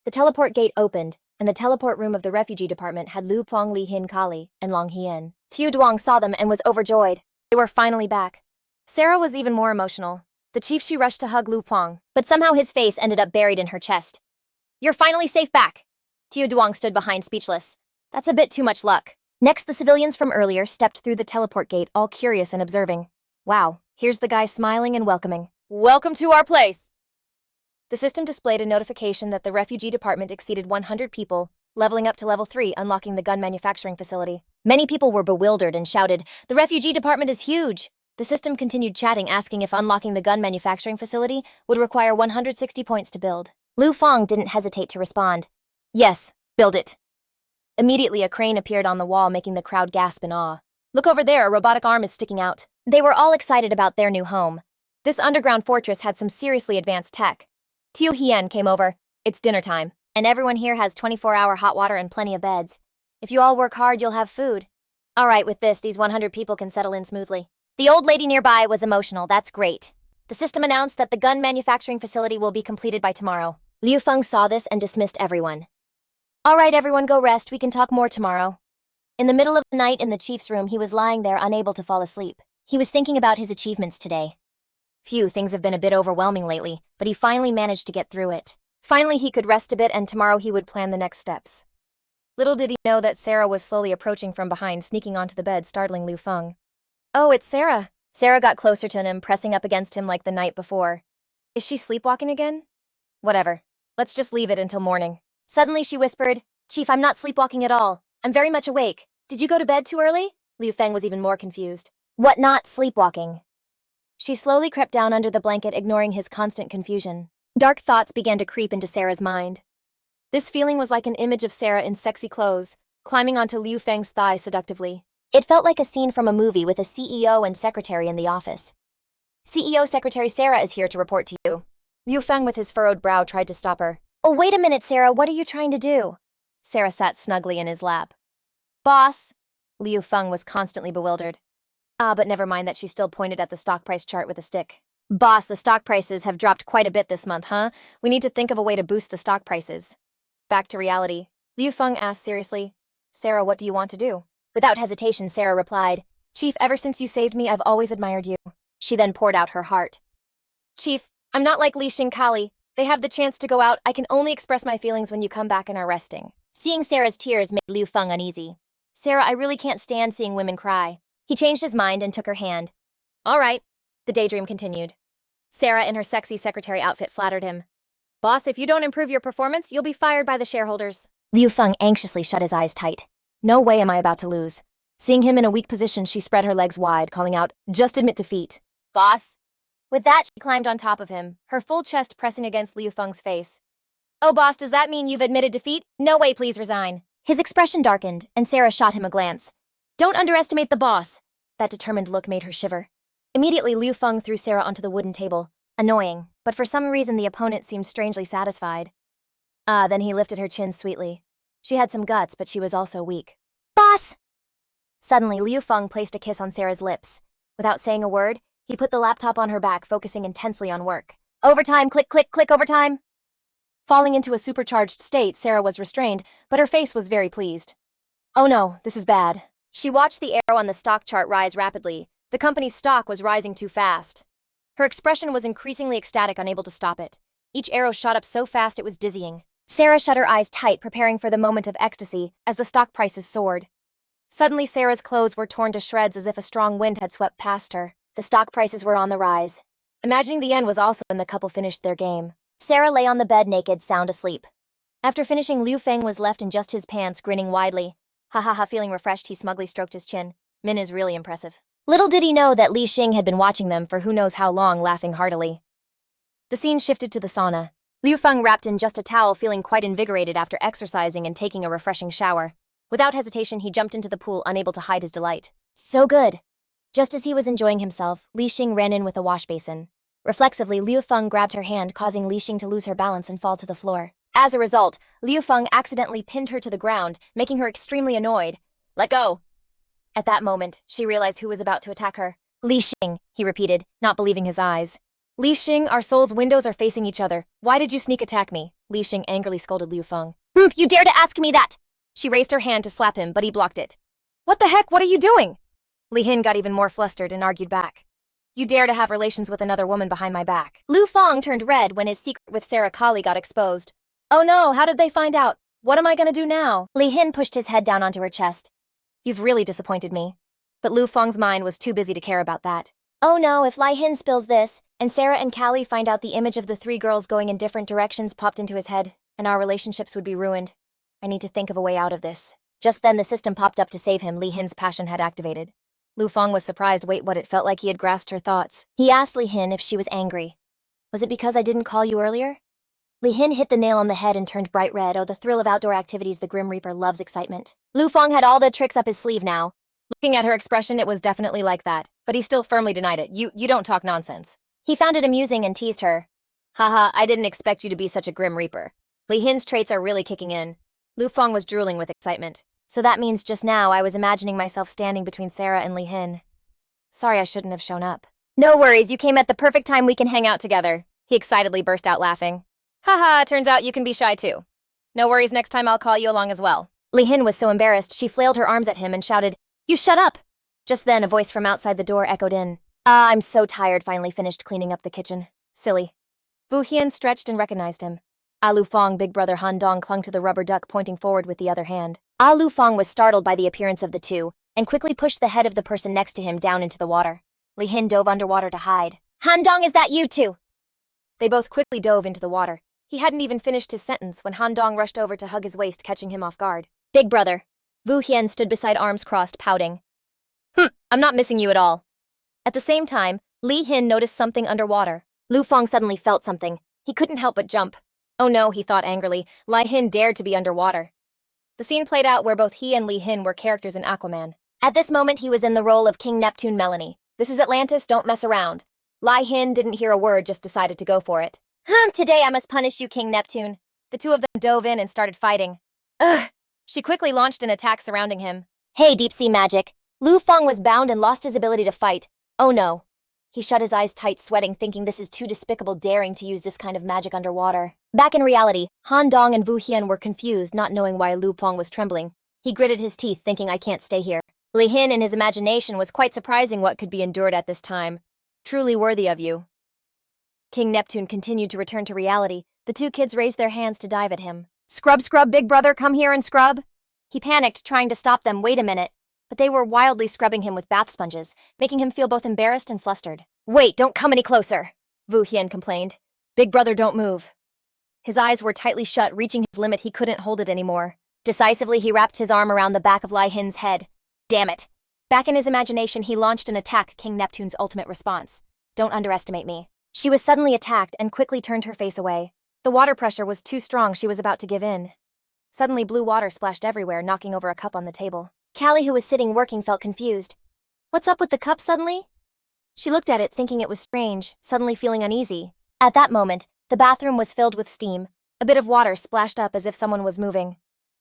The teleport gate opened, and the teleport room of the refugee department had Lu Feng, Li Hin Kali, and Long Hien. Tiu Duong saw them and was overjoyed. They were finally back. Sarah was even more emotional. The chief, she rushed to hug Lu Feng, but somehow his face ended up buried in her chest. You're finally safe back. Tiu Duong stood behind, speechless. That's a bit too much luck. Next, the civilians from earlier stepped through the teleport gate, all curious and observing. Wow, here's the guy smiling and welcoming. Welcome to our place! The system displayed a notification that the refugee department exceeded 100 people, leveling up to level 3, unlocking the gun manufacturing facility. Many people were bewildered and shouted, the refugee department is huge! The system continued chatting, asking if unlocking the gun manufacturing facility would require 160 points to build. Lu Feng didn't hesitate to respond. Yes, build it. Immediately, a crane appeared on the wall, making the crowd gasp in awe. Look over there, a robotic arm is sticking out. They were all excited about their new home. This underground fortress had some seriously advanced tech. Tiu Hien came over. It's dinner time, and everyone here has 24-hour hot water and plenty of beds. If you all work hard, you'll have food. All right, with this, these 100 people can settle in smoothly. The old lady nearby was emotional. That's great. The system announced that the gun manufacturing facility will be completed by tomorrow. Liu Feng saw this and dismissed everyone. All right, everyone, go rest. We can talk more tomorrow. In the middle of the night in the chief's room, he was lying there, unable to fall asleep. He was thinking about his achievements today. Phew, things have been a bit overwhelming lately, but he finally managed to get through it. Finally, he could rest a bit, and tomorrow he would plan the next steps. Little did he know that Sarah was slowly approaching from behind, sneaking onto the bed, startling Liu Feng. Oh, it's Sarah. Sarah got closer to him, pressing up against him like the night before. Is she sleepwalking again? Whatever. Let's just leave it until morning. Suddenly she whispered, Chief, I'm not sleepwalking at all. I'm very much awake. Did you go to bed too early? Liu Feng was even more confused. What, not sleepwalking? She slowly crept down under the blanket, ignoring his constant confusion. Dark thoughts began to creep into Sarah's mind. This feeling was like an image of Sarah in sexy clothes, climbing onto Liu Feng's thigh seductively. It felt like a scene from a movie with a CEO and secretary in the office. CEO Secretary Sarah is here to report to you. Liu Feng, with his furrowed brow, tried to stop her. Oh, wait a minute, Sarah, what are you trying to do? Sarah sat snugly in his lap. Boss! Liu Feng was constantly bewildered. But never mind that, she still pointed at the stock price chart with a stick. Boss, the stock prices have dropped quite a bit this month, huh? We need to think of a way to boost the stock prices. Back to reality. Liu Feng asked seriously, Sarah, what do you want to do? Without hesitation, Sarah replied, Chief, ever since you saved me, I've always admired you. She then poured out her heart. Chief, I'm not like Li Xingkali. They have the chance to go out. I can only express my feelings when you come back and are resting. Seeing Sarah's tears made Liu Feng uneasy. Sarah, I really can't stand seeing women cry. He changed his mind and took her hand. All right. The daydream continued. Sarah, in her sexy secretary outfit, flattered him. Boss, if you don't improve your performance, you'll be fired by the shareholders. Liu Feng anxiously shut his eyes tight. No way am I about to lose. Seeing him in a weak position, she spread her legs wide, calling out, just admit defeat. Boss. With that, she climbed on top of him, her full chest pressing against Liu Feng's face. Oh, boss, does that mean you've admitted defeat? No way, please resign. His expression darkened, and Sarah shot him a glance. Don't underestimate the boss. That determined look made her shiver. Immediately, Liu Feng threw Sarah onto the wooden table. Annoying, but for some reason the opponent seemed strangely satisfied. Then he lifted her chin sweetly. She had some guts, but she was also weak. Boss! Suddenly, Liu Feng placed a kiss on Sarah's lips. Without saying a word, he put the laptop on her back, focusing intensely on work. Overtime, click, click, click, overtime! Falling into a supercharged state, Sarah was restrained, but her face was very pleased. Oh no, this is bad. She watched the arrow on the stock chart rise rapidly. The company's stock was rising too fast. Her expression was increasingly ecstatic, unable to stop it. Each arrow shot up so fast it was dizzying. Sarah shut her eyes tight, preparing for the moment of ecstasy as the stock prices soared. Suddenly, Sarah's clothes were torn to shreds as if a strong wind had swept past her. The stock prices were on the rise. Imagining the end was also when the couple finished their game. Sarah lay on the bed naked, sound asleep. After finishing, Liu Feng was left in just his pants, grinning widely. Ha ha ha, feeling refreshed, he smugly stroked his chin. Min is really impressive. Little did he know that Li Xing had been watching them for who knows how long, laughing heartily. The scene shifted to the sauna. Liu Feng wrapped in just a towel, feeling quite invigorated after exercising and taking a refreshing shower. Without hesitation, he jumped into the pool, unable to hide his delight. So good! Just as he was enjoying himself, Li Xing ran in with a wash basin. Reflexively, Liu Feng grabbed her hand, causing Li Xing to lose her balance and fall to the floor. As a result, Liu Feng accidentally pinned her to the ground, making her extremely annoyed. Let go! At that moment, she realized who was about to attack her. Li Xing, he repeated, not believing his eyes. Li Xing, our soul's windows are facing each other. Why did you sneak attack me? Li Xing angrily scolded Liu Feng. You dare to ask me that! She raised her hand to slap him, but he blocked it. What the heck? What are you doing? Li Hin got even more flustered and argued back. You dare to have relations with another woman behind my back. Liu Feng turned red when his secret with Sarah Kali got exposed. Oh no, how did they find out? What am I gonna do now? Li Hin pushed his head down onto her chest. You've really disappointed me. But Liu Feng's mind was too busy to care about that. Oh no, if Li Hin spills this, and Sarah and Callie find out the image of the three girls going in different directions popped into his head, and our relationships would be ruined. I need to think of a way out of this. Just then the system popped up to save him. Li Hin's passion had activated. Liu Feng was surprised. Wait, what? It felt like he had grasped her thoughts. He asked Li Hin if she was angry. Was it because I didn't call you earlier? Li Hin hit the nail on the head and turned bright red. Oh, the thrill of outdoor activities. The Grim Reaper loves excitement. Liu Feng had all the tricks up his sleeve now. Looking at her expression, it was definitely like that. But he still firmly denied it. You don't talk nonsense. He found it amusing and teased her. Haha, I didn't expect you to be such a Grim Reaper. Li Hin's traits are really kicking in. Liu Feng was drooling with excitement. So that means just now I was imagining myself standing between Sarah and Li Hin. Sorry I shouldn't have shown up. No worries, you came at the perfect time. We can hang out together. He excitedly burst out laughing. Haha, turns out you can be shy too. No worries, next time I'll call you along as well. Li Hin was so embarrassed, she flailed her arms at him and shouted, You shut up! Just then a voice from outside the door echoed in. I'm so tired, finally finished cleaning up the kitchen. Silly. Wu Hian stretched and recognized him. Lu Feng, big brother Han Dong, clung to the rubber duck, pointing forward with the other hand. Lu Feng was startled by the appearance of the two, and quickly pushed the head of the person next to him down into the water. Li Hin dove underwater to hide. Han Dong, is that you two? They both quickly dove into the water. He hadn't even finished his sentence when Han Dong rushed over to hug his waist, catching him off guard. Big brother. Wu Hian stood beside, arms crossed, pouting. I'm not missing you at all. At the same time, Li Hin noticed something underwater. Liu Feng suddenly felt something. He couldn't help but jump. Oh no, he thought angrily. Li Hin dared to be underwater. The scene played out where both he and Li Hin were characters in Aquaman. At this moment, he was in the role of King Neptune Melanie. This is Atlantis, don't mess around. Li Hin didn't hear a word, just decided to go for it. Today I must punish you, King Neptune. The two of them dove in and started fighting. Ugh! She quickly launched an attack surrounding him. Hey, deep sea magic. Liu Feng was bound and lost his ability to fight. Oh no. He shut his eyes tight, sweating, thinking this is too despicable, daring to use this kind of magic underwater. Back in reality, Han Dong and Wu Hian were confused, not knowing why Liu Feng was trembling. He gritted his teeth, thinking, I can't stay here. Li Hin, in his imagination, was quite surprising what could be endured at this time. Truly worthy of you. King Neptune continued to return to reality. The two kids raised their hands to dive at him. Scrub, scrub, big brother, come here and scrub. He panicked, trying to stop them. Wait a minute. But they were wildly scrubbing him with bath sponges, making him feel both embarrassed and flustered. Wait, don't come any closer, Wu Hian complained. Big brother, don't move. His eyes were tightly shut, reaching his limit. He couldn't hold it anymore. Decisively, he wrapped his arm around the back of Li Hin's head. Damn it. Back in his imagination, he launched an attack, King Neptune's ultimate response. Don't underestimate me. She was suddenly attacked and quickly turned her face away. The water pressure was too strong. She was about to give in. Suddenly, blue water splashed everywhere, knocking over a cup on the table. Callie, who was sitting working, felt confused. What's up with the cup suddenly? She looked at it, thinking it was strange, suddenly feeling uneasy. At that moment, the bathroom was filled with steam. A bit of water splashed up as if someone was moving.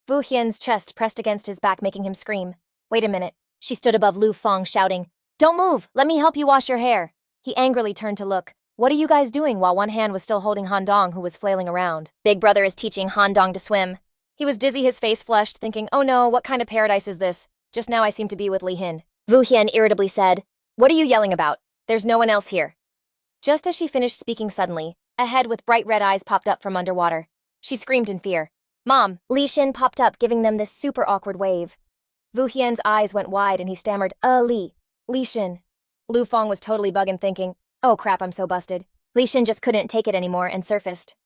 Wu Hian's chest pressed against his back, making him scream. Wait a minute. She stood above Liu Feng, shouting, Don't move! Let me help you wash your hair. He angrily turned to look. What are you guys doing? While one hand was still holding Han Dong, who was flailing around. Big brother is teaching Han Dong to swim. He was dizzy, his face flushed, thinking, oh no, what kind of paradise is this? Just now I seem to be with Li Hin. Wu Hian irritably said, What are you yelling about? There's no one else here. Just as she finished speaking suddenly, a head with bright red eyes popped up from underwater. She screamed in fear. Mom! Li Xin popped up, giving them this super awkward wave. Vu Hian's eyes went wide and he stammered, Li Shin. Lu Fong was totally bugging thinking, oh crap, I'm so busted. Li Shin just couldn't take it anymore and surfaced.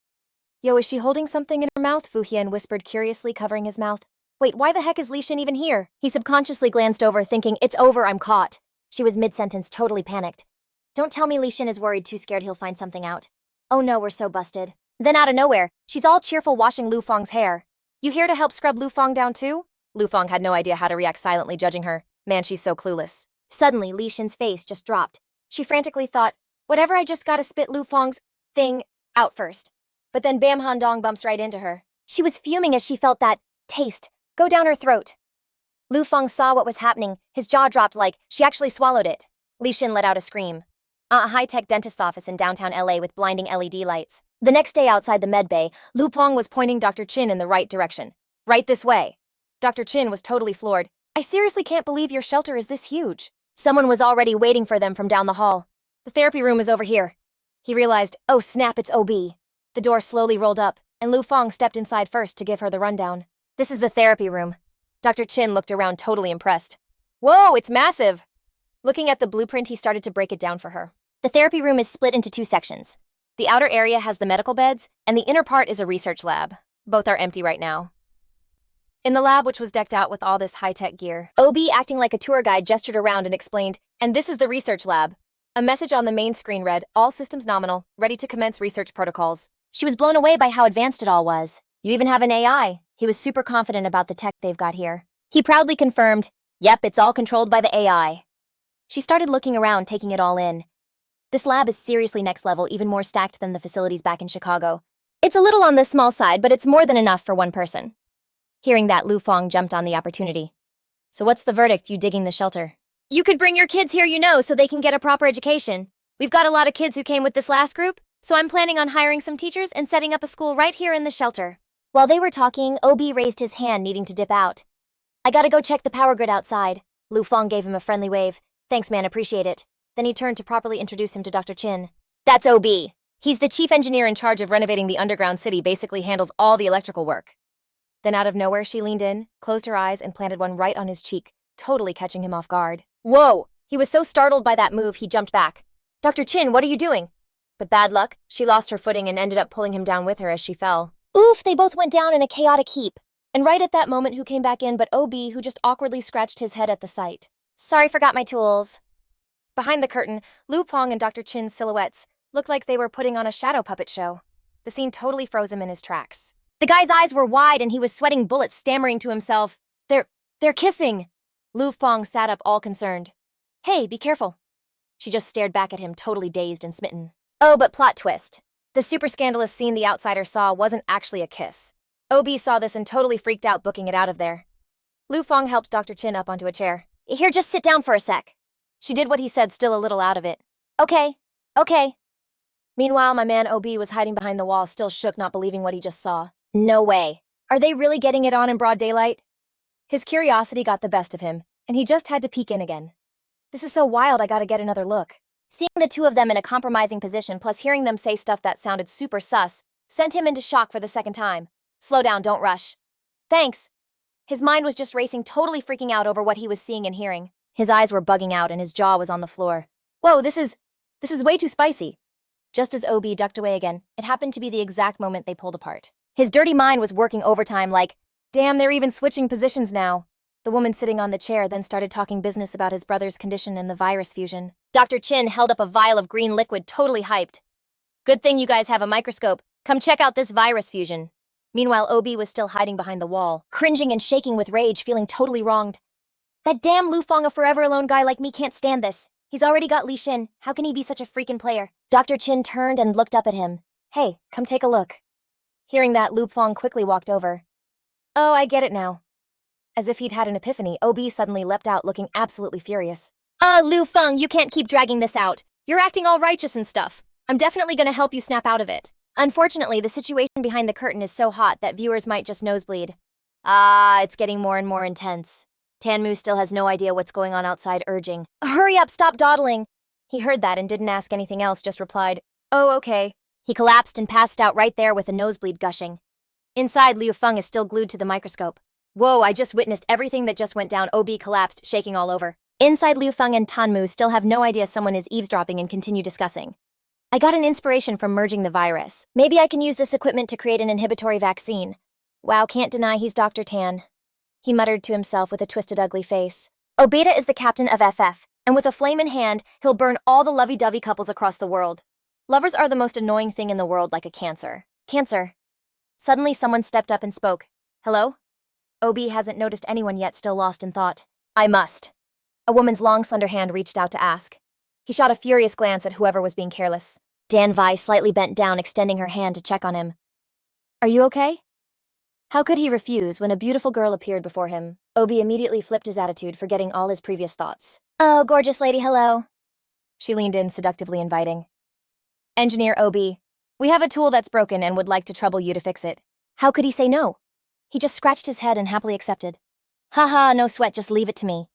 Yo, is she holding something in her mouth? Vu Hian whispered curiously, covering his mouth. Wait, why the heck is Li Shin even here? He subconsciously glanced over, thinking, it's over, I'm caught. She was mid-sentence, totally panicked. Don't tell me Li Shin is worried, too scared he'll find something out. Oh no, we're so busted. Then out of nowhere, she's all cheerful washing Lu Fong's hair. You here to help scrub Lu Fong down too? Lu Fong had no idea how to react, silently judging her. Man, she's so clueless. Suddenly, Li Shin's face just dropped. She frantically thought, whatever, I just gotta spit Lu Fong's thing out first. But then Bam Han Dong bumps right into her. She was fuming as she felt that taste go down her throat. Lu Fong saw what was happening. His jaw dropped like she actually swallowed it. Li Shin let out a scream. A high-tech dentist's office in downtown LA with blinding LED lights. The next day outside the med bay, Lu Fong was pointing Dr. Chin in the right direction. Right this way. Dr. Chin was totally floored. I seriously can't believe your shelter is this huge. Someone was already waiting for them from down the hall. The therapy room is over here. He realized, oh snap, it's OB. The door slowly rolled up, and Lu Fong stepped inside first to give her the rundown. This is the therapy room. Dr. Chin looked around totally impressed. Whoa, it's massive! Looking at the blueprint, he started to break it down for her. The therapy room is split into 2 sections. The outer area has the medical beds, and the inner part is a research lab. Both are empty right now. In the lab, which was decked out with all this high-tech gear, OB, acting like a tour guide, gestured around and explained, and this is the research lab. A message on the main screen read, all systems nominal, ready to commence research protocols. She was blown away by how advanced it all was. You even have an AI. He was super confident about the tech they've got here. He proudly confirmed, yep, it's all controlled by the AI. She started looking around, taking it all in. This lab is seriously next level, even more stacked than the facilities back in Chicago. It's a little on the small side, but it's more than enough for one person. Hearing that, Lu Fong jumped on the opportunity. So what's the verdict, you digging the shelter? You could bring your kids here, so they can get a proper education. We've got a lot of kids who came with this last group, so I'm planning on hiring some teachers and setting up a school right here in the shelter. While they were talking, OB raised his hand, needing to dip out. I gotta go check the power grid outside. Lu Fong gave him a friendly wave. Thanks, man, appreciate it. Then he turned to properly introduce him to Dr. Chin. That's OB. He's the chief engineer in charge of renovating the underground city, basically handles all the electrical work. Then out of nowhere, she leaned in, closed her eyes, and planted one right on his cheek, totally catching him off guard. Whoa! He was so startled by that move, he jumped back. Dr. Chin, what are you doing? But bad luck, she lost her footing and ended up pulling him down with her as she fell. Oof, they both went down in a chaotic heap. And right at that moment, who came back in but OB, who just awkwardly scratched his head at the sight. Sorry, forgot my tools. Behind the curtain, Lu Fong and Dr. Chin's silhouettes looked like they were putting on a shadow puppet show. The scene totally froze him in his tracks. The guy's eyes were wide and he was sweating bullets, stammering to himself. They're kissing. Lu Fong sat up, all concerned. Hey, be careful. She just stared back at him, totally dazed and smitten. Oh, but plot twist. The super scandalous scene the outsider saw wasn't actually a kiss. OB saw this and totally freaked out, booking it out of there. Lu Fong helped Dr. Chin up onto a chair. Here, just sit down for a sec. She did what he said, still a little out of it. Okay. Meanwhile, my man OB was hiding behind the wall, still shook, not believing what he just saw. No way. Are they really getting it on in broad daylight? His curiosity got the best of him, and he just had to peek in again. This is so wild, I gotta get another look. Seeing the two of them in a compromising position, plus hearing them say stuff that sounded super sus, sent him into shock for the second time. Slow down, don't rush. Thanks. His mind was just racing, totally freaking out over what he was seeing and hearing. His eyes were bugging out and his jaw was on the floor. Whoa, this is way too spicy. Just as OB ducked away again, it happened to be the exact moment they pulled apart. His dirty mind was working overtime like, damn, they're even switching positions now. The woman sitting on the chair then started talking business about his brother's condition and the virus fusion. Dr. Chin held up a vial of green liquid, totally hyped. Good thing you guys have a microscope. Come check out this virus fusion. Meanwhile, OB was still hiding behind the wall, cringing and shaking with rage, feeling totally wronged. That damn Lu Fong, a forever alone guy like me, can't stand this. He's already got Li Shin. How can he be such a freaking player? Dr. Chin turned and looked up at him. Hey, come take a look. Hearing that, Lu Fong quickly walked over. Oh, I get it now. As if he'd had an epiphany, OB suddenly leapt out, looking absolutely furious. Lu Fong, you can't keep dragging this out. You're acting all righteous and stuff. I'm definitely gonna help you snap out of it. Unfortunately, the situation behind the curtain is so hot that viewers might just nosebleed. It's getting more and more intense. Tanmu still has no idea what's going on outside, urging, hurry up, stop dawdling. He heard that and didn't ask anything else, just replied, oh, okay. He collapsed and passed out right there with a nosebleed gushing. Inside, Liu Feng is still glued to the microscope. Whoa, I just witnessed everything that just went down. OB collapsed, shaking all over. Inside, Liu Feng and Tanmu still have no idea someone is eavesdropping and continue discussing. I got an inspiration from merging the virus. Maybe I can use this equipment to create an inhibitory vaccine. Wow, can't deny he's Dr. Tan. He muttered to himself with a twisted, ugly face. Obeda is the captain of FF, and with a flame in hand, he'll burn all the lovey-dovey couples across the world. Lovers are the most annoying thing in the world, like a cancer. Cancer. Suddenly, someone stepped up and spoke. Hello? OB hasn't noticed anyone yet, still lost in thought. I must. A woman's long, slender hand reached out to ask. He shot a furious glance at whoever was being careless. Dan Vi slightly bent down, extending her hand to check on him. Are you okay? How could he refuse when a beautiful girl appeared before him? Obi immediately flipped his attitude, forgetting all his previous thoughts. Oh, gorgeous lady, hello. She leaned in, seductively inviting. Engineer Obi, we have a tool that's broken and would like to trouble you to fix it. How could he say no? He just scratched his head and happily accepted. Haha, no sweat, just leave it to me.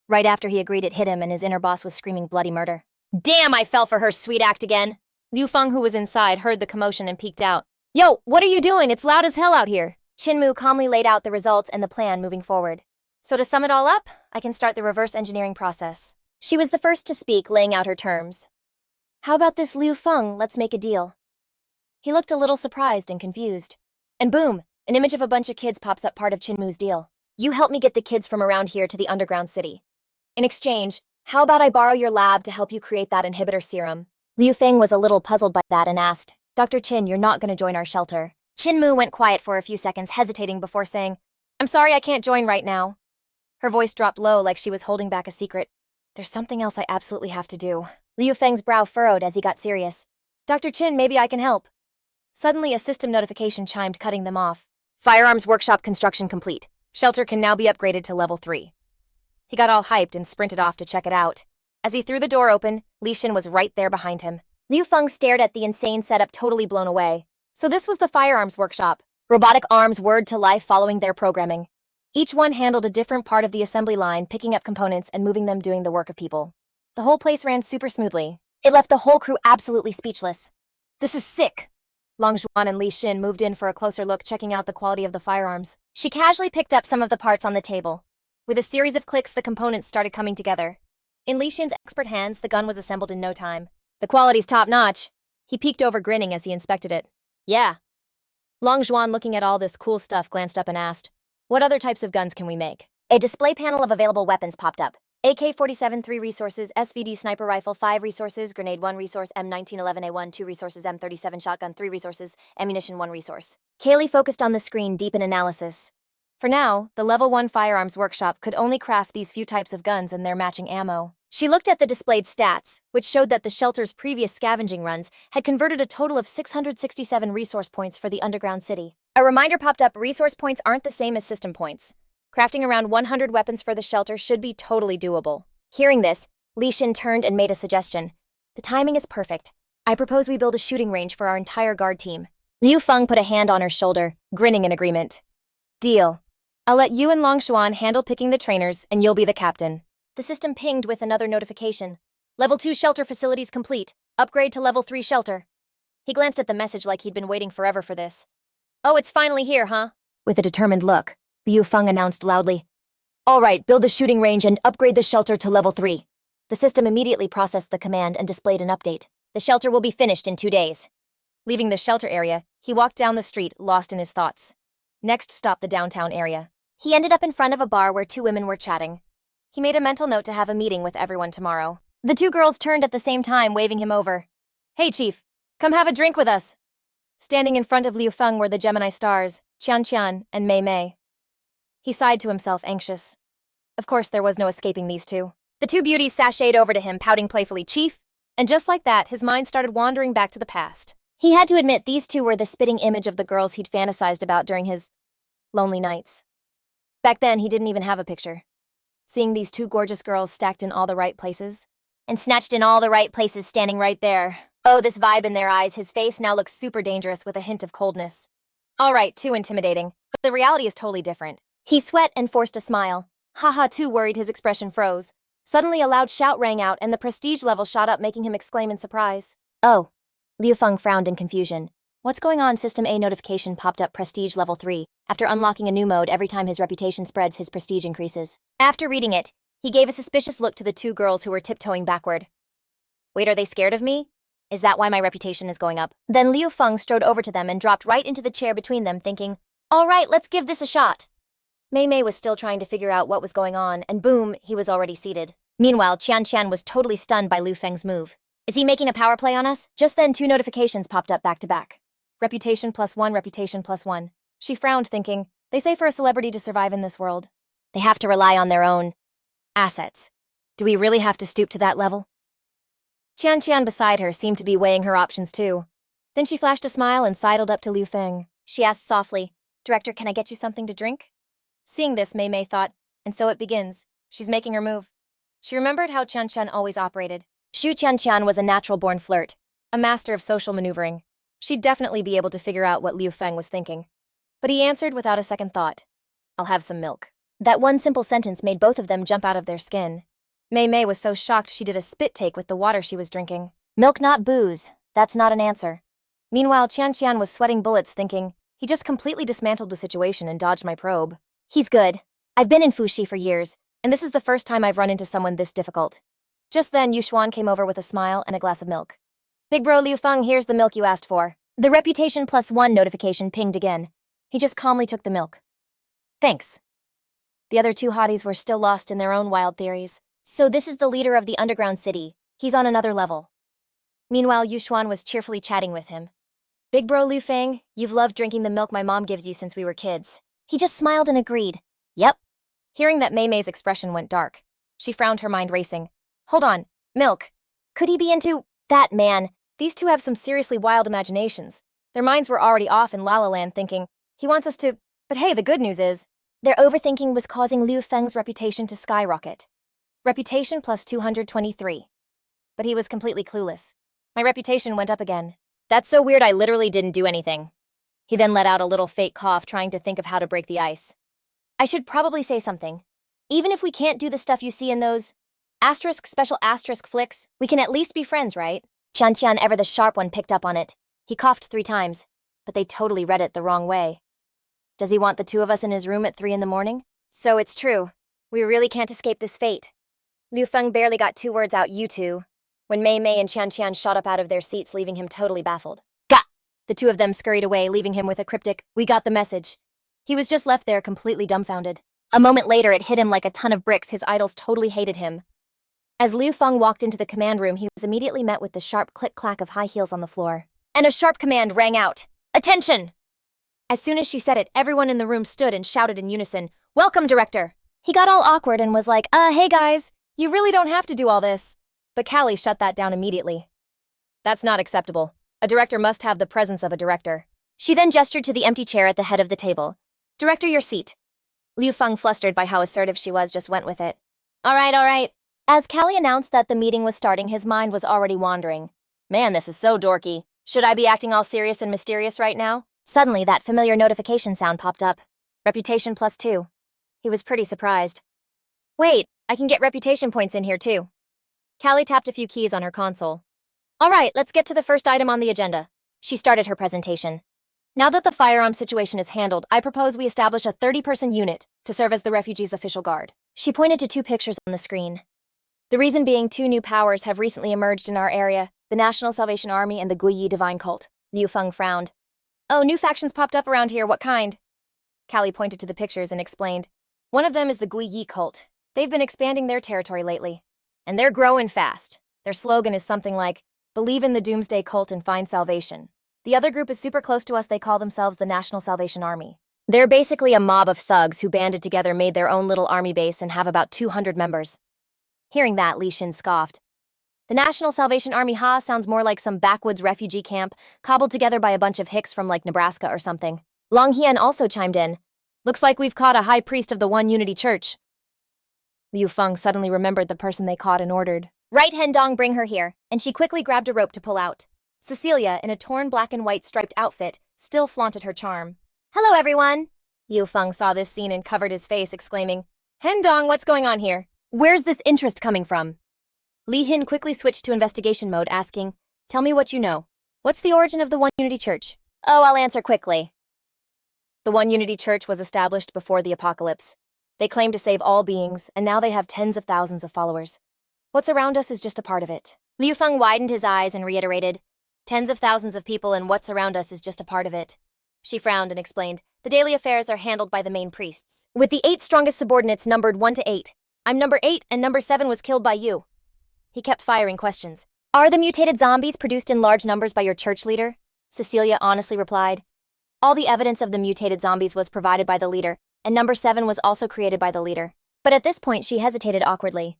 Right after he agreed, it hit him and his inner boss was screaming bloody murder. Damn, I fell for her sweet act again. Liu Feng, who was inside, heard the commotion and peeked out. Yo, what are you doing? It's loud as hell out here. Chinmu calmly laid out the results and the plan moving forward. So to sum it all up, I can start the reverse engineering process. She was the first to speak, laying out her terms. How about this, Liu Feng? Let's make a deal. He looked a little surprised and confused. And boom, an image of a bunch of kids pops up, part of Chinmu's deal. You help me get the kids from around here to the underground city. In exchange, how about I borrow your lab to help you create that inhibitor serum? Liu Feng was a little puzzled by that and asked, Dr. Chin, you're not going to join our shelter. Chinmu went quiet for a few seconds, hesitating before saying, I'm sorry, I can't join right now. Her voice dropped low like she was holding back a secret. There's something else I absolutely have to do. Liu Feng's brow furrowed as he got serious. Dr. Chin, maybe I can help. Suddenly, a system notification chimed, cutting them off. Firearms workshop construction complete. Shelter can now be upgraded to level 3. He got all hyped and sprinted off to check it out. As he threw the door open, Li Xin was right there behind him. Liu Feng stared at the insane setup, totally blown away. So this was the firearms workshop. Robotic arms whirred to life following their programming. Each one handled a different part of the assembly line, picking up components and moving them, doing the work of people. The whole place ran super smoothly. It left the whole crew absolutely speechless. This is sick. Long Zhuan and Li Xin moved in for a closer look, checking out the quality of the firearms. She casually picked up some of the parts on the table. With a series of clicks, the components started coming together. In Li Xin's expert hands, the gun was assembled in no time. The quality's top-notch. He peeked over, grinning as he inspected it. Yeah. Long Zhuan, looking at all this cool stuff, glanced up and asked, what other types of guns can we make? A display panel of available weapons popped up. AK-47 3 resources, SVD sniper rifle 5 resources, grenade 1 resource, M1911A1 2 resources, M37 shotgun 3 resources, ammunition 1 resource. Kaylee focused on the screen, deep in analysis. For now, the level 1 firearms workshop could only craft these few types of guns and their matching ammo. She looked at the displayed stats, which showed that the shelter's previous scavenging runs had converted a total of 667 resource points for the underground city. A reminder popped up: resource points aren't the same as system points. Crafting around 100 weapons for the shelter should be totally doable. Hearing this, Li Xin turned and made a suggestion. The timing is perfect. I propose we build a shooting range for our entire guard team. Liu Feng put a hand on her shoulder, grinning in agreement. Deal. I'll let you and Long Xuan handle picking the trainers, and you'll be the captain. The system pinged with another notification. Level 2 shelter facilities complete. Upgrade to level 3 shelter. He glanced at the message like he'd been waiting forever for this. Oh, it's finally here, huh? With a determined look, Liu Feng announced loudly. All right, build a shooting range and upgrade the shelter to level 3. The system immediately processed the command and displayed an update. The shelter will be finished in 2 days. Leaving the shelter area, he walked down the street, lost in his thoughts. Next stop, the downtown area. He ended up in front of a bar where 2 women were chatting. He made a mental note to have a meeting with everyone tomorrow. The 2 girls turned at the same time, waving him over. Hey, Chief, come have a drink with us. Standing in front of Liu Feng were the Gemini stars, Qian Qian and Mei Mei. He sighed to himself, anxious. Of course, there was no escaping these 2. The 2 beauties sashayed over to him, pouting playfully, Chief, and just like that, his mind started wandering back to the past. He had to admit these 2 were the spitting image of the girls he'd fantasized about during his lonely nights. Back then, he didn't even have a picture. Seeing these 2 gorgeous girls stacked in all the right places, and snatched in all the right places, standing right there. Oh, this vibe in their eyes, his face now looks super dangerous with a hint of coldness. All right, too intimidating, but the reality is totally different. He sweat and forced a smile. Haha, too worried his expression froze. Suddenly a loud shout rang out and the prestige level shot up, making him exclaim in surprise. Oh. Liu Feng frowned in confusion. What's going on? System A notification popped up prestige level 3. After unlocking a new mode, every time his reputation spreads, his prestige increases. After reading it, he gave a suspicious look to the two girls who were tiptoeing backward. Wait, are they scared of me? Is that why my reputation is going up? Then Liu Feng strode over to them and dropped right into the chair between them, thinking, all right, let's give this a shot. Mei Mei was still trying to figure out what was going on, and boom, he was already seated. Meanwhile, Qian Qian was totally stunned by Liu Feng's move. Is he making a power play on us? Just then, two notifications popped up back to back. Reputation +1, reputation +1. She frowned, thinking, they say for a celebrity to survive in this world, they have to rely on their own assets. Do we really have to stoop to that level? Qian Qian beside her seemed to be weighing her options too. Then she flashed a smile and sidled up to Liu Feng. She asked softly, Director, can I get you something to drink? Seeing this, Mei Mei thought, and so it begins. She's making her move. She remembered how Qian Qian always operated. Xu Qian Qian was a natural-born flirt, a master of social maneuvering. She'd definitely be able to figure out what Liu Feng was thinking. But he answered without a second thought. I'll have some milk. That one simple sentence made both of them jump out of their skin. Mei Mei was so shocked she did a spit take with the water she was drinking. Milk, not booze. That's not an answer. Meanwhile, Qian Qian was sweating bullets, thinking, he just completely dismantled the situation and dodged my probe. He's good. I've been in Fuxi for years, and this is the first time I've run into someone this difficult. Just then, Yuxuan came over with a smile and a glass of milk. Big bro Liu Feng, here's the milk you asked for. The reputation +1 notification pinged again. He just calmly took the milk. Thanks. The other two hotties were still lost in their own wild theories. So this is the leader of the underground city. He's on another level. Meanwhile, Yuxuan was cheerfully chatting with him. Big bro Liu Feng, you've loved drinking the milk my mom gives you since we were kids. He just smiled and agreed. Yep. Hearing that Mei Mei's expression went dark, she frowned, her mind racing. Hold on, milk. Could he be into that man? These two have some seriously wild imaginations. Their minds were already off in La La Land thinking, he wants us to, but hey, the good news is, their overthinking was causing Liu Feng's reputation to skyrocket. Reputation +223. But he was completely clueless. My reputation went up again. That's so weird, I literally didn't do anything. He then let out a little fake cough, trying to think of how to break the ice. I should probably say something. Even if we can't do the stuff you see in those special flicks, we can at least be friends, right? Qian Qian, ever the sharp one, picked up on it. He coughed 3 times, but they totally read it the wrong way. Does he want the two of us in his room at 3 in the morning? So it's true. We really can't escape this fate. Liu Feng barely got 2 words out, you two, when Mei Mei and Qian Qian shot up out of their seats, leaving him totally baffled. Gah! The two of them scurried away, leaving him with a cryptic, we got the message. He was just left there completely dumbfounded. A moment later, it hit him like a ton of bricks. His idols totally hated him. As Liu Feng walked into the command room, he was immediately met with the sharp click-clack of high heels on the floor. And a sharp command rang out. Attention! As soon as she said it, everyone in the room stood and shouted in unison, Welcome, Director! He got all awkward and was like, hey guys, you really don't have to do all this. But Callie shut that down immediately. That's not acceptable. A director must have the presence of a director. She then gestured to the empty chair at the head of the table. Director, your seat. Liu Feng, flustered by how assertive she was, just went with it. All right. As Callie announced that the meeting was starting, his mind was already wandering. Man, this is so dorky. Should I be acting all serious and mysterious right now? Suddenly, that familiar notification sound popped up. Reputation +2. He was pretty surprised. Wait, I can get reputation points in here too. Callie tapped a few keys on her console. All right, let's get to the first item on the agenda. She started her presentation. Now that the firearm situation is handled, I propose we establish a 30-person unit to serve as the refugees' official guard. She pointed to 2 pictures on the screen. The reason being, 2 new powers have recently emerged in our area, the National Salvation Army and the Guiyi Divine Cult. Liu Feng frowned. Oh, new factions popped up around here, what kind? Callie pointed to the pictures and explained. One of them is the Guiyi Cult. They've been expanding their territory lately. And they're growing fast. Their slogan is something like, believe in the Doomsday Cult and find salvation. The other group is super close to us. They call themselves the National Salvation Army. They're basically a mob of thugs who banded together, made their own little army base, and have about 200 members. Hearing that, Li Xin scoffed. The National Salvation Army, sounds more like some backwoods refugee camp, cobbled together by a bunch of hicks from like Nebraska or something. Long Hian also chimed in. Looks like we've caught a high priest of the One Unity Church. Liu Feng suddenly remembered the person they caught and ordered. Right, Hendong, bring her here. And she quickly grabbed a rope to pull out. Cecilia, in a torn black and white striped outfit, still flaunted her charm. Hello, everyone! Liu Feng saw this scene and covered his face, exclaiming, Hendong, what's going on here? Where's this interest coming from? Li Hin quickly switched to investigation mode, asking, Tell me what you know. What's the origin of the One Unity Church? Oh, I'll answer quickly. The One Unity Church was established before the apocalypse. They claim to save all beings, and now they have tens of thousands of followers. What's around us is just a part of it. Liu Feng widened his eyes and reiterated, tens of thousands of people and what's around us is just a part of it. She frowned and explained, the daily affairs are handled by the main priests, with the 8 strongest subordinates numbered 1 to 8. I'm number 8 and number 7 was killed by you. He kept firing questions. Are the mutated zombies produced in large numbers by your church leader? Cecilia honestly replied. All the evidence of the mutated zombies was provided by the leader, and number 7 was also created by the leader. But at this point she hesitated awkwardly.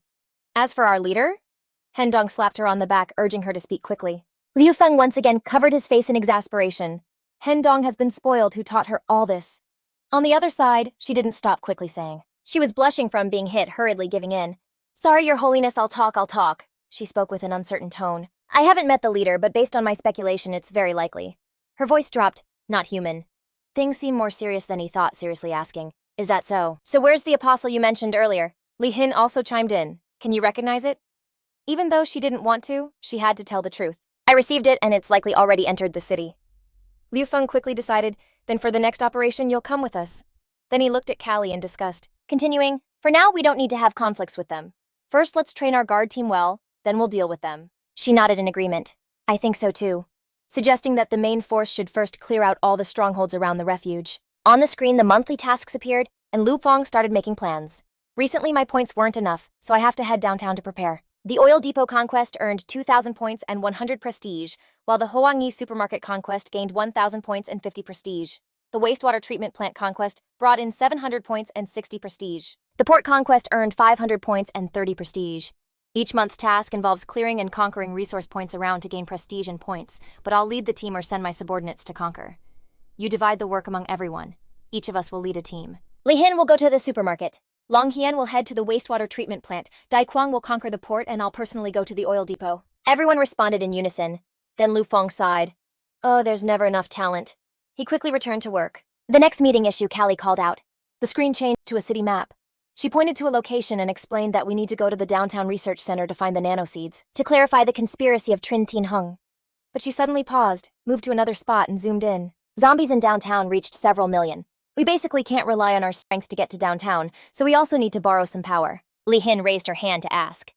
As for our leader? Hendong slapped her on the back, urging her to speak quickly. Liu Feng once again covered his face in exasperation. Hendong has been spoiled who taught her all this. On the other side, she didn't stop, quickly saying. She was blushing from being hit, hurriedly giving in. Sorry, Your Holiness, I'll talk. She spoke with an uncertain tone. I haven't met the leader, but based on my speculation, it's very likely. Her voice dropped. Not human. Things seem more serious than he thought, seriously asking. Is that so? So where's the apostle you mentioned earlier? Li Hin also chimed in. Can you recognize it? Even though she didn't want to, she had to tell the truth. I received it, and it's likely already entered the city. Liu Feng quickly decided, then for the next operation, you'll come with us. Then he looked at Callie in disgust. Continuing, for now, we don't need to have conflicts with them. First, let's train our guard team well, then we'll deal with them. She nodded in agreement. I think so too. Suggesting that the main force should first clear out all the strongholds around the refuge. On the screen, the monthly tasks appeared, and Lu Feng started making plans. Recently, my points weren't enough, so I have to head downtown to prepare. The oil depot conquest earned 2,000 points and 100 prestige, while the Huan supermarket conquest gained 1,000 points and 50 prestige. The wastewater treatment plant conquest brought in 700 points and 60 prestige. The port conquest earned 500 points and 30 prestige. Each month's task involves clearing and conquering resource points around to gain prestige and points, but I'll lead the team or send my subordinates to conquer. You divide the work among everyone. Each of us will lead a team. Li Hin will go to the supermarket. Long Hian will head to the wastewater treatment plant. Dai Quang will conquer the port, and I'll personally go to the oil depot. Everyone responded in unison. Then Lu Feng sighed. Oh, there's never enough talent. He quickly returned to work. The next meeting issue, Callie called out. The screen changed to a city map. She pointed to a location and explained that we need to go to the downtown research center to find the nanoseeds, to clarify the conspiracy of Trin Tien Hung. But she suddenly paused, moved to another spot, and zoomed in. Zombies in downtown reached several million. We basically can't rely on our strength to get to downtown, so we also need to borrow some power. Li Hin raised her hand to ask.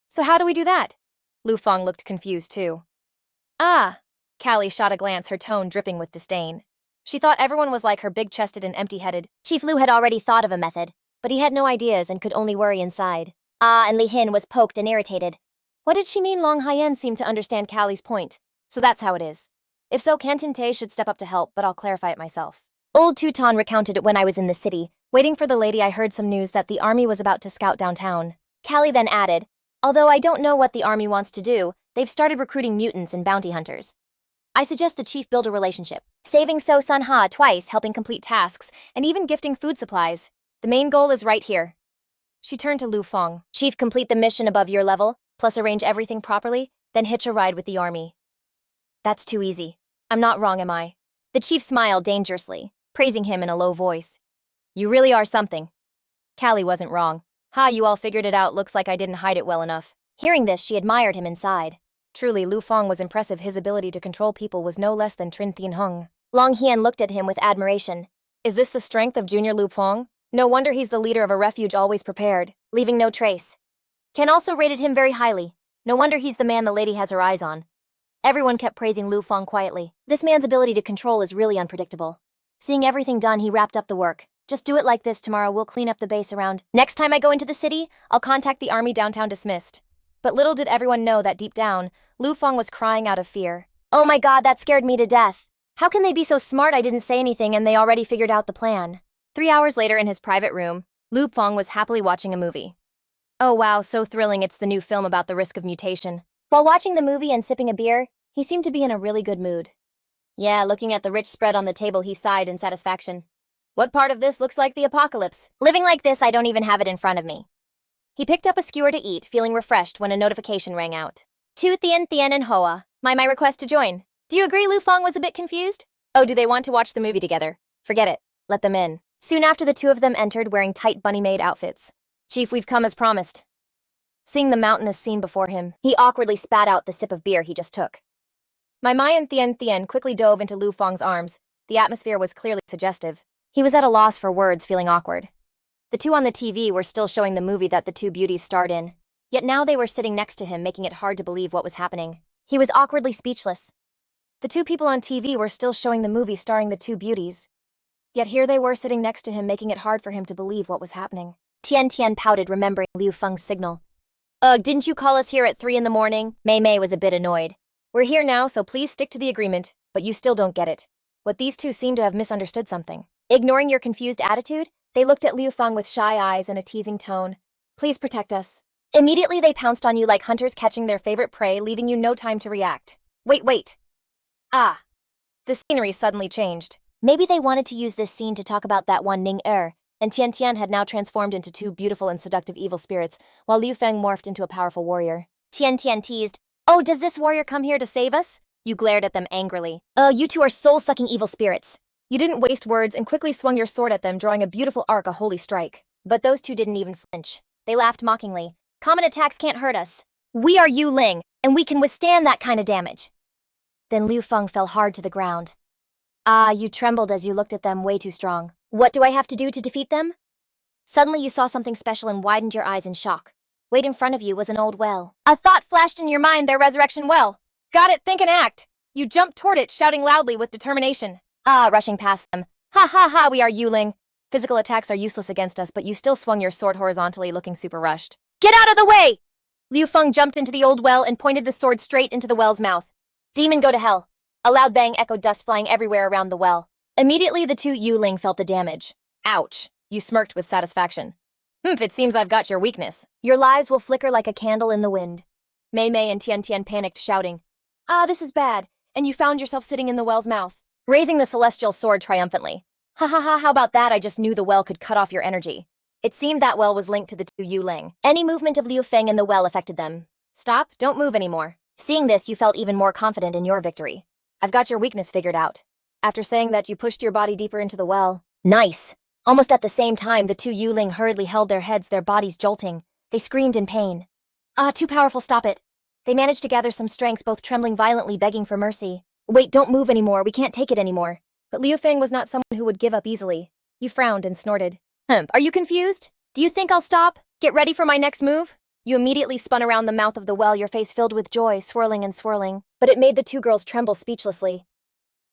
So how do we do that? Lu Feng looked confused too. Ah! Callie shot a glance, her tone dripping with disdain. She thought everyone was like her, big-chested and empty-headed. Chief Lu had already thought of a method, but he had no ideas and could only worry inside. And Li Hin was poked and irritated. What did she mean? Long Hien seemed to understand Callie's point. So that's how it is. If so, Canton Tay should step up to help, but I'll clarify it myself. Old Teuton recounted it when I was in the city. Waiting for the lady, I heard some news that the army was about to scout downtown. Callie then added, although I don't know what the army wants to do, they've started recruiting mutants and bounty hunters. I suggest the chief build a relationship, saving So Sun Ha twice, helping complete tasks, and even gifting food supplies. The main goal is right here. She turned to Lu Feng. Chief, complete the mission above your level, plus arrange everything properly, then hitch a ride with the army. That's too easy. I'm not wrong, am I? The chief smiled dangerously, praising him in a low voice. You really are something. Callie wasn't wrong. Ha, you all figured it out. Looks like I didn't hide it well enough. Hearing this, she admired him inside. Truly, Lu Feng was impressive. His ability to control people was no less than Trin Tien Hung. Long Hian looked at him with admiration. Is this the strength of Junior Lu Feng? No wonder he's the leader of a refuge always prepared, leaving no trace. Ken also rated him very highly. No wonder he's the man the lady has her eyes on. Everyone kept praising Lu Feng quietly. This man's ability to control is really unpredictable. Seeing everything done, he wrapped up the work. Just do it like this. Tomorrow we'll clean up the base around. Next time I go into the city, I'll contact the army downtown dismissed. But little did everyone know that deep down, Lu Feng was crying out of fear. Oh my god, that scared me to death. How can they be so smart? I didn't say anything and they already figured out the plan. 3 hours later in his private room, Lu Feng was happily watching a movie. Oh wow, so thrilling. It's the new film about the risk of mutation. While watching the movie and sipping a beer, he seemed to be in a really good mood. Yeah, looking at the rich spread on the table, he sighed in satisfaction. What part of this looks like the apocalypse? Living like this, I don't even have it in front of me. He picked up a skewer to eat, feeling refreshed when a notification rang out. To Thien and Hoa, my request to join. Do you agree? Lu Feng was a bit confused. Oh, do they want to watch the movie together? Forget it. Let them in. Soon after, the two of them entered wearing tight bunny-made outfits. Chief, we've come as promised. Seeing the mountainous scene before him, he awkwardly spat out the sip of beer he just took. Mai and Thien quickly dove into Lu Feng's arms. The atmosphere was clearly suggestive. He was at a loss for words, feeling awkward. The two on the TV were still showing the movie that the two beauties starred in. Yet now they were sitting next to him, making it hard to believe what was happening. He was awkwardly speechless. The two people on TV were still showing the movie starring the two beauties. Yet here they were sitting next to him, making it hard for him to believe what was happening. Tian pouted, remembering Liu Feng's signal. Ugh, didn't you call us here at 3 in the morning? Mei was a bit annoyed. We're here now, so please stick to the agreement, but you still don't get it. What these two seem to have misunderstood something. Ignoring your confused attitude, they looked at Liu Feng with shy eyes and a teasing tone. Please protect us. Immediately they pounced on you like hunters catching their favorite prey, leaving you no time to react. Wait. Ah. The scenery suddenly changed. Maybe they wanted to use this scene to talk about that one Ning and Tian had now transformed into two beautiful and seductive evil spirits, while Liu Feng morphed into a powerful warrior. Tian teased, "Oh, does this warrior come here to save us?" You glared at them angrily. You two are soul-sucking evil spirits. You didn't waste words and quickly swung your sword at them, drawing a beautiful arc, a holy strike. But those two didn't even flinch. They laughed mockingly. Common attacks can't hurt us. We are Yu Ling, and we can withstand that kind of damage. Then Liu Feng fell hard to the ground. You trembled as you looked at them, way too strong. What do I have to do to defeat them? Suddenly you saw something special and widened your eyes in shock. Wait in front of you was an old well. A thought flashed in your mind, their resurrection well. Got it, think and act. You jumped toward it, shouting loudly with determination. Rushing past them. Ha, we are Yu Ling. Physical attacks are useless against us, but you still swung your sword horizontally, looking super rushed. Get out of the way! Liu Feng jumped into the old well and pointed the sword straight into the well's mouth. Demon, go to hell. A loud bang echoed, dust flying everywhere around the well. Immediately the two Yu Ling felt the damage. Ouch. You smirked with satisfaction. It seems I've got your weakness. Your lives will flicker like a candle in the wind. Mei and Tian panicked, shouting. This is bad. And you found yourself sitting in the well's mouth. Raising the celestial sword triumphantly. Ha, how about that? I just knew the well could cut off your energy. It seemed that well was linked to the two Yu Ling. Any movement of Liu Feng in the well affected them. Stop, don't move anymore. Seeing this, you felt even more confident in your victory. I've got your weakness figured out. After saying that, you pushed your body deeper into the well. Nice. Almost at the same time, the two Yu Ling hurriedly held their heads, their bodies jolting. They screamed in pain. Too powerful, stop it. They managed to gather some strength, both trembling violently, begging for mercy. Wait, don't move anymore, we can't take it anymore. But Liu Feng was not someone who would give up easily. You frowned and snorted. Are you confused? Do you think I'll stop? Get ready for my next move? You immediately spun around the mouth of the well, your face filled with joy, swirling and swirling. But it made the two girls tremble speechlessly.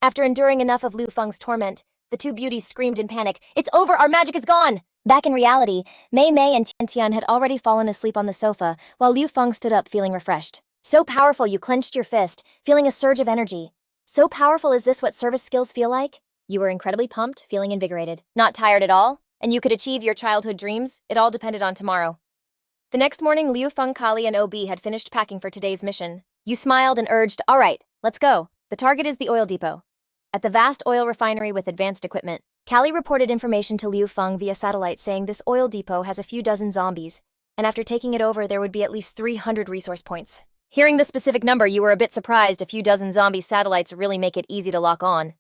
After enduring enough of Liu Feng's torment, the two beauties screamed in panic. It's over, our magic is gone! Back in reality, Mei and Tian had already fallen asleep on the sofa, while Liu Feng stood up feeling refreshed. So powerful, you clenched your fist, feeling a surge of energy. So powerful, is this what service skills feel like? You were incredibly pumped, feeling invigorated. Not tired at all? And you could achieve your childhood dreams? It all depended on tomorrow. The next morning, Liu Feng, Kali, and OB had finished packing for today's mission. You smiled and urged, all right, let's go. The target is the oil depot. At the vast oil refinery with advanced equipment, Kali reported information to Liu Feng via satellite saying this oil depot has a few dozen zombies, and after taking it over, there would be at least 300 resource points. Hearing the specific number, you were a bit surprised. A few dozen zombie satellites really make it easy to lock on.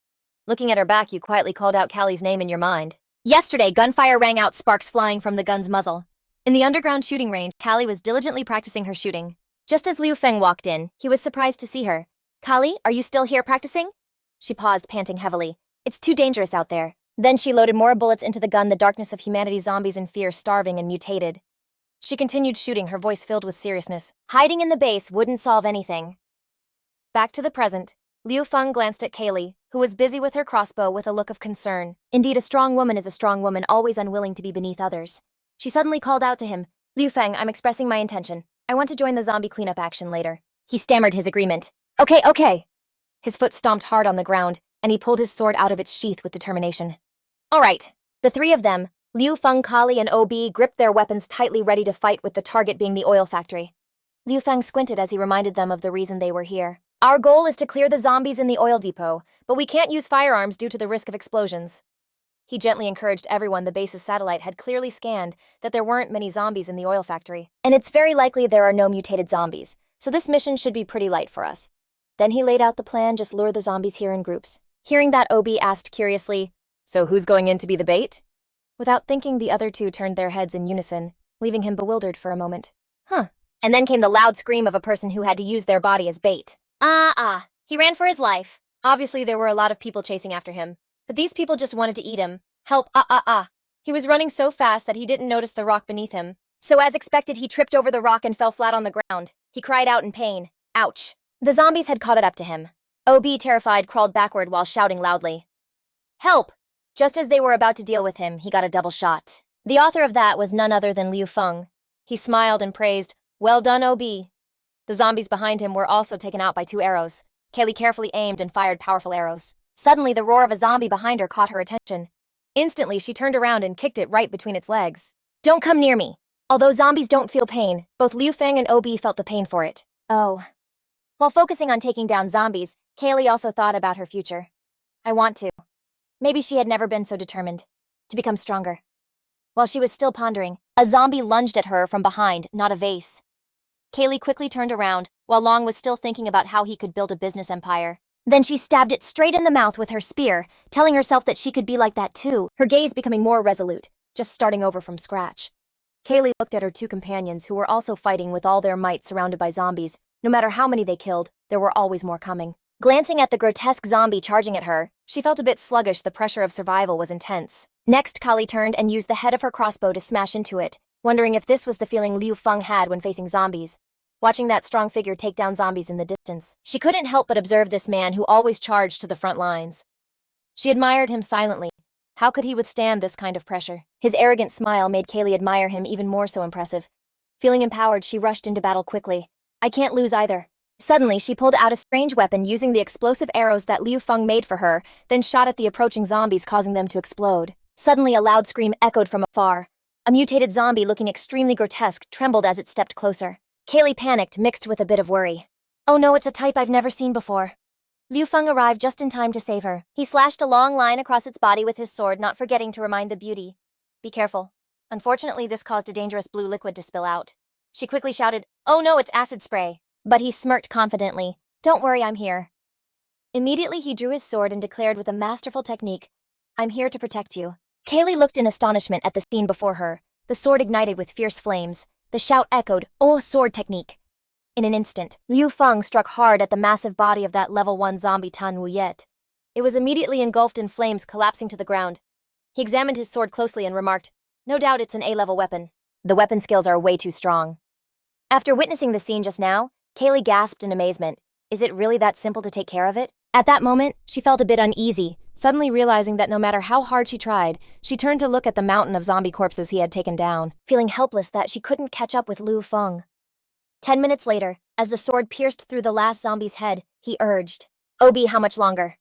Looking at her back, you quietly called out Kali's name in your mind. Yesterday, gunfire rang out, sparks flying from the gun's muzzle. In the underground shooting range, Kali was diligently practicing her shooting. Just as Liu Feng walked in, he was surprised to see her. Kali, are you still here practicing? She paused, panting heavily. It's too dangerous out there. Then she loaded more bullets into the gun, the darkness of humanity, zombies in fear, starving and mutated. She continued shooting, her voice filled with seriousness. Hiding in the base wouldn't solve anything. Back to the present, Liu Feng glanced at Kaylee, who was busy with her crossbow with a look of concern. Indeed, a strong woman is a strong woman, always unwilling to be beneath others. She suddenly called out to him, Liu Feng, I'm expressing my intention. I want to join the zombie cleanup action later. He stammered his agreement. Okay. His foot stomped hard on the ground, and he pulled his sword out of its sheath with determination. All right. The three of them, Liu Feng, Kali, and OB, gripped their weapons tightly, ready to fight, with the target being the oil factory. Liu Feng squinted as he reminded them of the reason they were here. Our goal is to clear the zombies in the oil depot, but we can't use firearms due to the risk of explosions. He gently encouraged everyone. The base's satellite had clearly scanned that there weren't many zombies in the oil factory, and it's very likely there are no mutated zombies, so this mission should be pretty light for us. Then he laid out the plan, just lure the zombies here in groups. Hearing that, OB asked curiously, so who's going in to be the bait? Without thinking, the other two turned their heads in unison, leaving him bewildered for a moment. And then came the loud scream of a person who had to use their body as bait. He ran for his life. Obviously, there were a lot of people chasing after him, but these people just wanted to eat him. Help, He was running so fast that he didn't notice the rock beneath him. So as expected, he tripped over the rock and fell flat on the ground. He cried out in pain. Ouch. The zombies had caught it up to him. OB, terrified, crawled backward while shouting loudly. Help! Just as they were about to deal with him, he got a double shot. The author of that was none other than Liu Feng. He smiled and praised, "Well done, OB." The zombies behind him were also taken out by 2 arrows. Kaylee carefully aimed and fired powerful arrows. Suddenly, the roar of a zombie behind her caught her attention. Instantly, she turned around and kicked it right between its legs. Don't come near me. Although zombies don't feel pain, both Liu Feng and OB felt the pain for it. Oh. While focusing on taking down zombies, Kaylee also thought about her future. I want to. Maybe she had never been so determined. To become stronger. While she was still pondering, a zombie lunged at her from behind, not a vase. Kaylee quickly turned around, while Long was still thinking about how he could build a business empire. Then she stabbed it straight in the mouth with her spear, telling herself that she could be like that too, her gaze becoming more resolute, just starting over from scratch. Kaylee looked at her 2 companions who were also fighting with all their might surrounded by zombies. No matter how many they killed, there were always more coming. Glancing at the grotesque zombie charging at her, she felt a bit sluggish. The pressure of survival was intense. Next, Kali turned and used the head of her crossbow to smash into it, wondering if this was the feeling Liu Feng had when facing zombies. Watching that strong figure take down zombies in the distance, she couldn't help but observe this man who always charged to the front lines. She admired him silently. How could he withstand this kind of pressure? His arrogant smile made Kaylee admire him even more so impressive. Feeling empowered, she rushed into battle quickly. I can't lose either. Suddenly, she pulled out a strange weapon using the explosive arrows that Liu Feng made for her, then shot at the approaching zombies, causing them to explode. Suddenly, a loud scream echoed from afar. A mutated zombie looking extremely grotesque trembled as it stepped closer. Kaylee panicked, mixed with a bit of worry. Oh no, it's a type I've never seen before. Liu Feng arrived just in time to save her. He slashed a long line across its body with his sword, not forgetting to remind the beauty. Be careful. Unfortunately, this caused a dangerous blue liquid to spill out. She quickly shouted, oh no, it's acid spray. But he smirked confidently. Don't worry, I'm here. Immediately, he drew his sword and declared with a masterful technique, I'm here to protect you. Kaylee looked in astonishment at the scene before her. The sword ignited with fierce flames. The shout echoed, oh, sword technique. In an instant, Liu Feng struck hard at the massive body of that level 1 zombie Tan Wuyet. It was immediately engulfed in flames, collapsing to the ground. He examined his sword closely and remarked, no doubt it's an A-level weapon. The weapon skills are way too strong. After witnessing the scene just now, Kaylee gasped in amazement. Is it really that simple to take care of it? At that moment, she felt a bit uneasy, suddenly realizing that no matter how hard she tried, she turned to look at the mountain of zombie corpses he had taken down, feeling helpless that she couldn't catch up with Liu Feng. 10 minutes later, as the sword pierced through the last zombie's head, he urged, Obi, how much longer?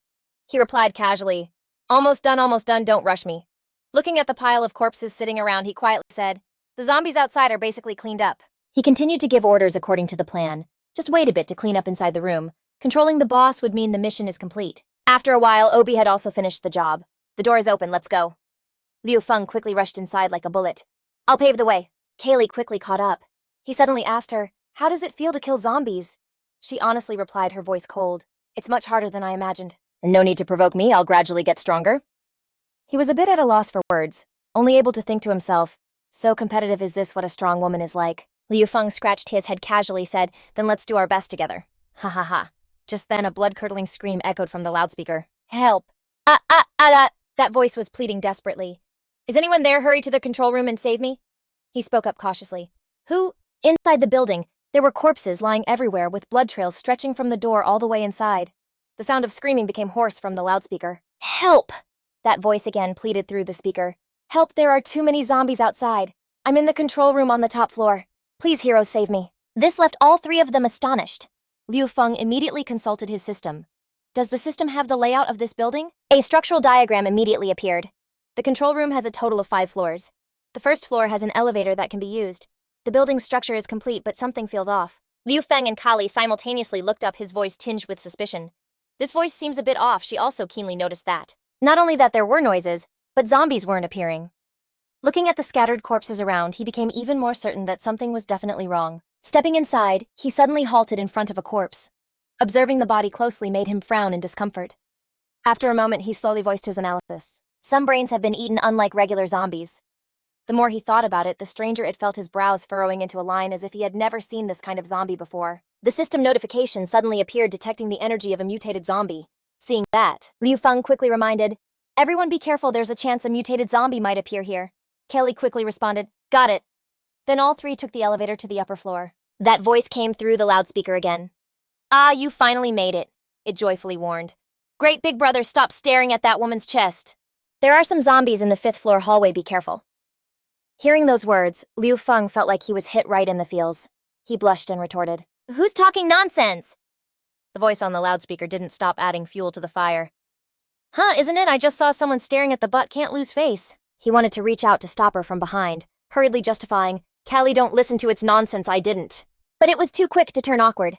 He replied casually, almost done, don't rush me. Looking at the pile of corpses sitting around, he quietly said, the zombies outside are basically cleaned up. He continued to give orders according to the plan. Just wait a bit to clean up inside the room. Controlling the boss would mean the mission is complete. After a while, Obi had also finished the job. The door is open, let's go. Liu Feng quickly rushed inside like a bullet. I'll pave the way. Kaylee quickly caught up. He suddenly asked her, how does it feel to kill zombies? She honestly replied, her voice cold. It's much harder than I imagined. No need to provoke me, I'll gradually get stronger. He was a bit at a loss for words, only able to think to himself, so competitive is this what a strong woman is like. Liu Feng scratched his head casually, said, then let's do our best together. Ha ha ha. Just then a blood-curdling scream echoed from the loudspeaker. Help! That voice was pleading desperately. Is anyone there? Hurry to the control room and save me. He spoke up cautiously. Who? Inside the building, there were corpses lying everywhere with blood trails stretching from the door all the way inside. The sound of screaming became hoarse from the loudspeaker. Help! That voice again pleaded through the speaker. Help, there are too many zombies outside. I'm in the control room on the top floor. Please, heroes, save me. This left all 3 of them astonished. Liu Feng immediately consulted his system. Does the system have the layout of this building? A structural diagram immediately appeared. The control room has a total of 5 floors. The first floor has an elevator that can be used. The building's structure is complete, but something feels off. Liu Feng and Kali simultaneously looked up, his voice tinged with suspicion. This voice seems a bit off. She also keenly noticed that. Not only that there were noises, but zombies weren't appearing. Looking at the scattered corpses around, he became even more certain that something was definitely wrong. Stepping inside, he suddenly halted in front of a corpse. Observing the body closely made him frown in discomfort. After a moment, he slowly voiced his analysis. Some brains have been eaten unlike regular zombies. The more he thought about it, the stranger it felt, his brows furrowing into a line as if he had never seen this kind of zombie before. The system notification suddenly appeared detecting the energy of a mutated zombie. Seeing that, Liu Feng quickly reminded, "Everyone be careful, there's a chance a mutated zombie might appear here." Kelly quickly responded, "Got it." Then all three took the elevator to the upper floor. That voice came through the loudspeaker again. "Ah, you finally made it," it joyfully warned. "Great big brother, stop staring at that woman's chest. There are some zombies in the 5th floor hallway, be careful." Hearing those words, Liu Feng felt like he was hit right in the feels. He blushed and retorted, "Who's talking nonsense?" The voice on the loudspeaker didn't stop adding fuel to the fire. "Huh, isn't it? I just saw someone staring at the butt can't lose face." He wanted to reach out to stop her from behind, hurriedly justifying, "Callie, don't listen to its nonsense, I didn't." But it was too quick to turn awkward.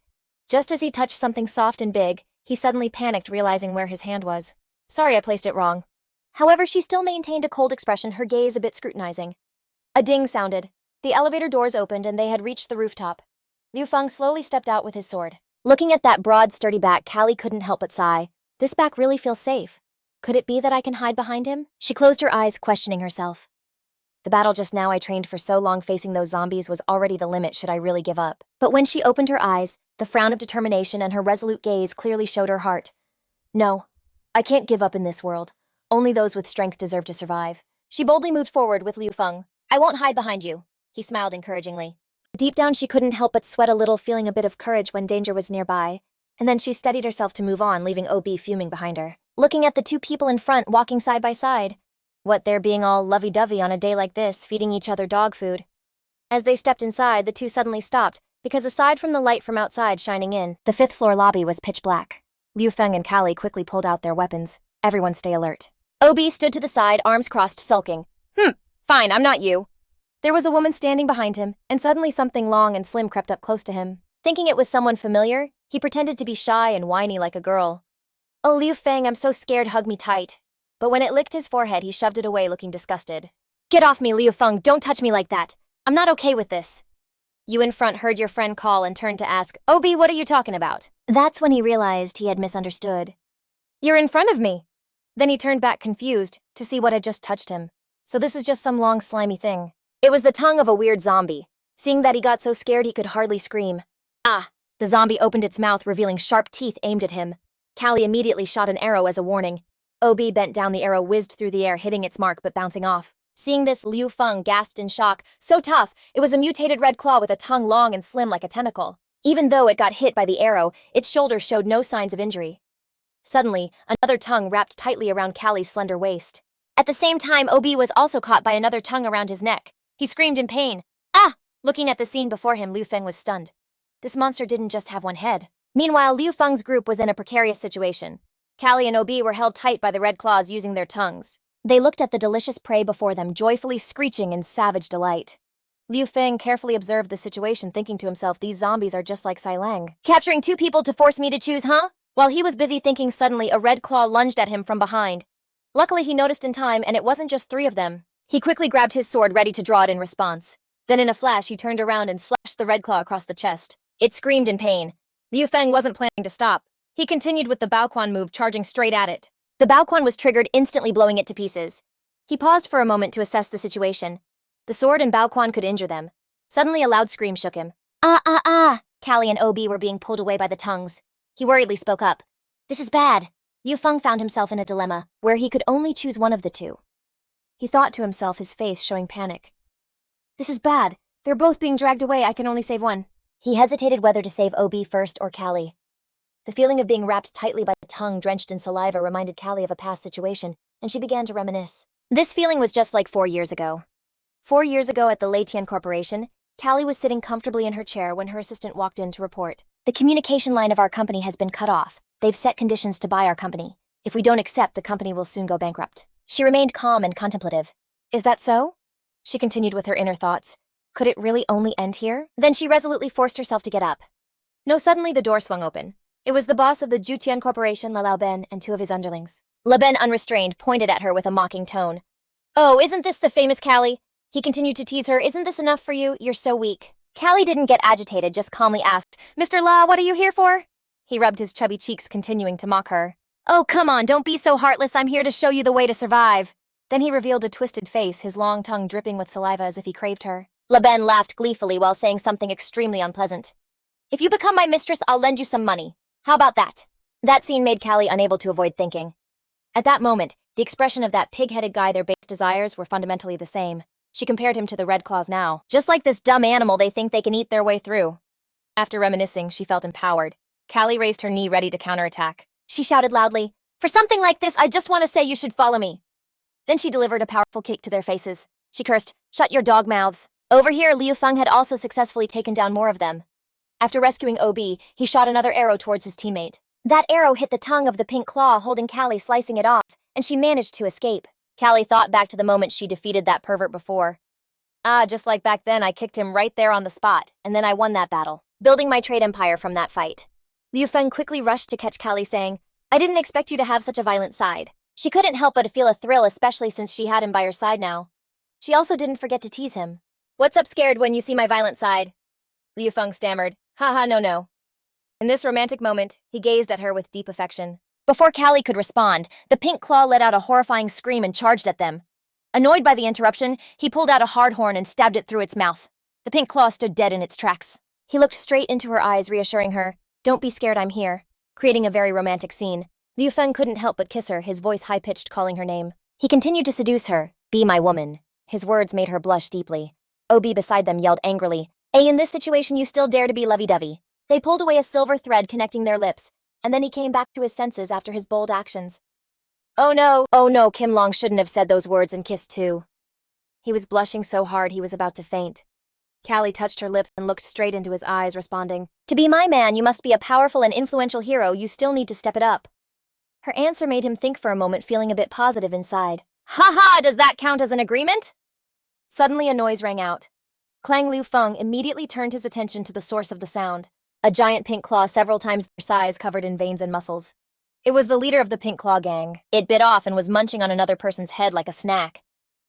Just as he touched something soft and big, he suddenly panicked, realizing where his hand was. "Sorry, I placed it wrong." However, she still maintained a cold expression, her gaze a bit scrutinizing. A ding sounded. The elevator doors opened and they had reached the rooftop. Liu Feng slowly stepped out with his sword. Looking at that broad, sturdy back, Callie couldn't help but sigh. This back really feels safe. Could it be that I can hide behind him? She closed her eyes, questioning herself. The battle just now I trained for so long facing those zombies was already the limit should I really give up. But when she opened her eyes, the frown of determination and her resolute gaze clearly showed her heart. "No, I can't give up in this world. Only those with strength deserve to survive." She boldly moved forward with Liu Feng. "I won't hide behind you," he smiled encouragingly. Deep down she couldn't help but sweat a little, feeling a bit of courage when danger was nearby. And then she steadied herself to move on, leaving OB fuming behind her. Looking at the two people in front walking side by side. What, they're being all lovey-dovey on a day like this, feeding each other dog food. As they stepped inside, the two suddenly stopped, because aside from the light from outside shining in, the 5th floor lobby was pitch black. Liu Feng and Callie quickly pulled out their weapons. Everyone stay alert. OB stood to the side, arms crossed, sulking. Fine, I'm not you." There was a woman standing behind him, and suddenly something long and slim crept up close to him. Thinking it was someone familiar, he pretended to be shy and whiny like a girl. "Oh, Liu Feng, I'm so scared, hug me tight." But when it licked his forehead, he shoved it away, looking disgusted. "Get off me, Liu Feng, don't touch me like that. I'm not okay with this." You in front heard your friend call and turned to ask, "OB, what are you talking about?" That's when he realized he had misunderstood. "You're in front of me." Then he turned back confused to see what had just touched him. So this is just some long slimy thing. It was the tongue of a weird zombie. Seeing that, he got so scared he could hardly scream. "Ah!" The zombie opened its mouth, revealing sharp teeth aimed at him. Callie immediately shot an arrow as a warning. OB bent down, the arrow whizzed through the air, hitting its mark but bouncing off. Seeing this, Liu Feng gasped in shock. So tough! It was a mutated red claw with a tongue long and slim like a tentacle. Even though it got hit by the arrow, its shoulder showed no signs of injury. Suddenly, another tongue wrapped tightly around Callie's slender waist. At the same time, OB was also caught by another tongue around his neck. He screamed in pain. "Ah!" Looking at the scene before him, Liu Feng was stunned. This monster didn't just have one head. Meanwhile, Liu Feng's group was in a precarious situation. Callie and OB were held tight by the red claws using their tongues. They looked at the delicious prey before them, joyfully screeching in savage delight. Liu Feng carefully observed the situation, thinking to himself, these zombies are just like Sailang. Capturing two people to force me to choose, huh? While he was busy thinking, suddenly a red claw lunged at him from behind. Luckily, he noticed in time, and it wasn't just three of them. He quickly grabbed his sword, ready to draw it in response. Then in a flash, he turned around and slashed the red claw across the chest. It screamed in pain. Liu Feng wasn't planning to stop. He continued with the Baoquan move, charging straight at it. The Baoquan was triggered, instantly blowing it to pieces. He paused for a moment to assess the situation. The sword and Baoquan could injure them. Suddenly, a loud scream shook him. "Ah, ah, ah!" Callie and OB were being pulled away by the tongues. He worriedly spoke up. "This is bad." Liu Feng found himself in a dilemma, where he could only choose one of the two. He thought to himself, his face showing panic. "This is bad. They're both being dragged away. I can only save one." He hesitated whether to save OB first or Callie. The feeling of being wrapped tightly by the tongue drenched in saliva reminded Callie of a past situation, and she began to reminisce. This feeling was just like 4 years ago. 4 years ago at the Leitian Corporation, Callie was sitting comfortably in her chair when her assistant walked in to report. "The communication line of our company has been cut off. They've set conditions to buy our company. If we don't accept, the company will soon go bankrupt." She remained calm and contemplative. "Is that so?" She continued with her inner thoughts. Could it really only end here? Then she resolutely forced herself to get up. No, suddenly the door swung open. It was the boss of the Jutian Corporation, Lao Ben, and two of his underlings. Ben, unrestrained, pointed at her with a mocking tone. "Oh, isn't this the famous Callie?" He continued to tease her. "Isn't this enough for you? You're so weak." Callie didn't get agitated, just calmly asked, "Mr. La, what are you here for?" He rubbed his chubby cheeks, continuing to mock her. "Oh, come on, don't be so heartless. I'm here to show you the way to survive." Then he revealed a twisted face, his long tongue dripping with saliva as if he craved her. Ben laughed gleefully while saying something extremely unpleasant. If you become my mistress, I'll lend you some money. How about that? That scene made Callie unable to avoid thinking. At that moment, the expression of that pig-headed guy, their base desires were fundamentally the same. She compared him to the Red Claws now. Just like this dumb animal they think they can eat their way through. After reminiscing, she felt empowered. Callie raised her knee ready to counterattack. She shouted loudly, "For something like this, I just want to say you should follow me." Then she delivered a powerful kick to their faces. She cursed, "Shut your dog mouths." Over here, Liu Feng had also successfully taken down more of them. After rescuing OB, he shot another arrow towards his teammate. That arrow hit the tongue of the pink claw, holding Callie, slicing it off, and she managed to escape. Callie thought back to the moment she defeated that pervert before. Just like back then, I kicked him right there on the spot, and then I won that battle, building my trade empire from that fight. Liu Feng quickly rushed to catch Callie, saying, "I didn't expect you to have such a violent side." She couldn't help but feel a thrill, especially since she had him by her side now. She also didn't forget to tease him. "What's up, scared when you see my violent side?" Liu Feng stammered, "Haha, no. In this romantic moment, he gazed at her with deep affection. Before Callie could respond, the pink claw let out a horrifying scream and charged at them. Annoyed by the interruption, he pulled out a hard horn and stabbed it through its mouth. The pink claw stood dead in its tracks. He looked straight into her eyes, reassuring her, "Don't be scared, I'm here," creating a very romantic scene. Liu Feng couldn't help but kiss her, his voice high-pitched, calling her name. He continued to seduce her, "Be my woman." His words made her blush deeply. OB beside them yelled angrily, In this situation you still dare to be lovey-dovey." They pulled away a silver thread connecting their lips, and then he came back to his senses after his bold actions. Oh no, Kim Long shouldn't have said those words and kissed too. He was blushing so hard he was about to faint. Callie touched her lips and looked straight into his eyes, responding, "To be my man, you must be a powerful and influential hero. You still need to step it up." Her answer made him think for a moment, feeling a bit positive inside. "Ha! Does that count as an agreement?" Suddenly a noise rang out. Clang Liu Feng immediately turned his attention to the source of the sound. A giant pink claw several times their size, covered in veins and muscles. It was the leader of the Pink Claw gang. It bit off and was munching on another person's head like a snack.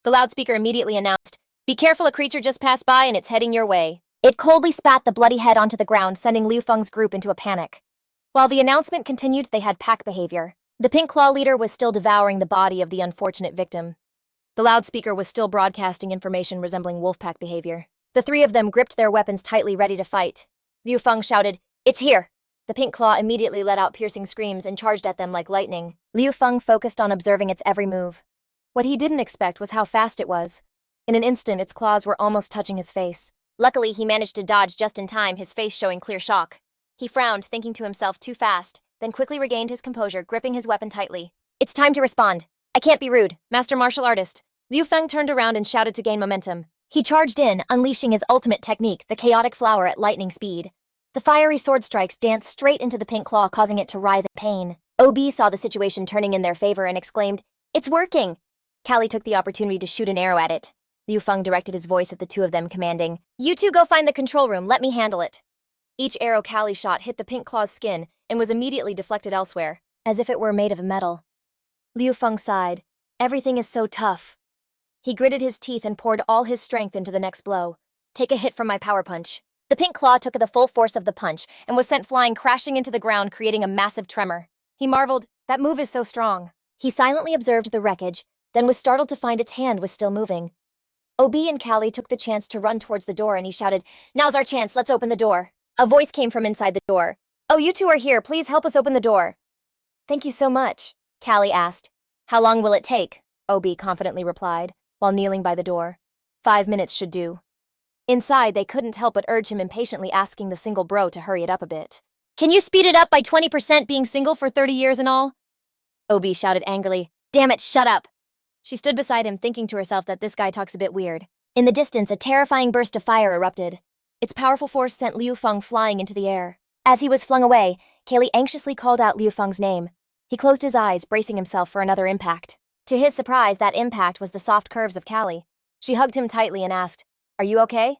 The loudspeaker immediately announced, "Be careful, a creature just passed by and it's heading your way." It coldly spat the bloody head onto the ground, sending Liu Feng's group into a panic. While the announcement continued, they had pack behavior. The Pink Claw leader was still devouring the body of the unfortunate victim. The loudspeaker was still broadcasting information resembling wolfpack behavior. The three of them gripped their weapons tightly, ready to fight. Liu Feng shouted, "It's here!" The Pink Claw immediately let out piercing screams and charged at them like lightning. Liu Feng focused on observing its every move. What he didn't expect was how fast it was. In an instant, its claws were almost touching his face. Luckily, he managed to dodge just in time, his face showing clear shock. He frowned, thinking to himself, too fast, then quickly regained his composure, gripping his weapon tightly. "It's time to respond. I can't be rude, Master Martial Artist." Liu Feng turned around and shouted to gain momentum. He charged in, unleashing his ultimate technique, the chaotic flower, at lightning speed. The fiery sword strikes danced straight into the Pink Claw, causing it to writhe in pain. OB saw the situation turning in their favor and exclaimed, "It's working!" Callie took the opportunity to shoot an arrow at it. Liu Feng directed his voice at the two of them, commanding, "You two go find the control room, let me handle it." Each arrow Callie shot hit the Pink Claw's skin and was immediately deflected elsewhere, as if it were made of metal. Liu Feng sighed. Everything is so tough. He gritted his teeth and poured all his strength into the next blow. "Take a hit from my power punch." The Pink Claw took the full force of the punch and was sent flying, crashing into the ground, creating a massive tremor. He marveled, that move is so strong. He silently observed the wreckage, then was startled to find its hand was still moving. OB and Callie took the chance to run towards the door, and he shouted, "Now's our chance, let's open the door." A voice came from inside the door. "Oh, you two are here, please help us open the door." "Thank you so much," Callie asked. "How long will it take?" OB confidently replied, while kneeling by the door. 5 minutes should do." Inside, they couldn't help but urge him, impatiently asking the single bro to hurry it up a bit. "Can you speed it up by 20%, being single for 30 years and all?" OB shouted angrily, "Damn it, shut up." She stood beside him, thinking to herself that this guy talks a bit weird. In the distance, a terrifying burst of fire erupted. Its powerful force sent Liu Feng flying into the air. As he was flung away, Callie anxiously called out Liu Feng's name. He closed his eyes, bracing himself for another impact. To his surprise, that impact was the soft curves of Callie. She hugged him tightly and asked, "Are you okay?"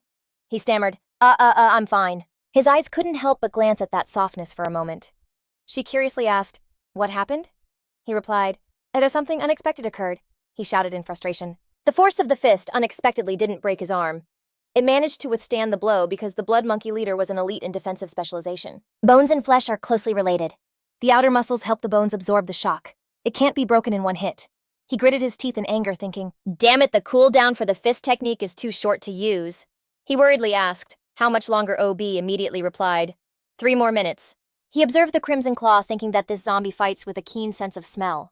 He stammered, I'm fine." His eyes couldn't help but glance at that softness for a moment. She curiously asked, "What happened?" He replied, "It is something unexpected occurred," he shouted in frustration. The force of the fist unexpectedly didn't break his arm. It managed to withstand the blow because the Blood Monkey leader was an elite in defensive specialization. Bones and flesh are closely related. The outer muscles help the bones absorb the shock. It can't be broken in one hit. He gritted his teeth in anger, thinking, "Damn it, the cooldown for the fist technique is too short to use." He worriedly asked, "How much longer?" OB immediately replied, 3 more minutes. He observed the Crimson Claw, thinking that this zombie fights with a keen sense of smell.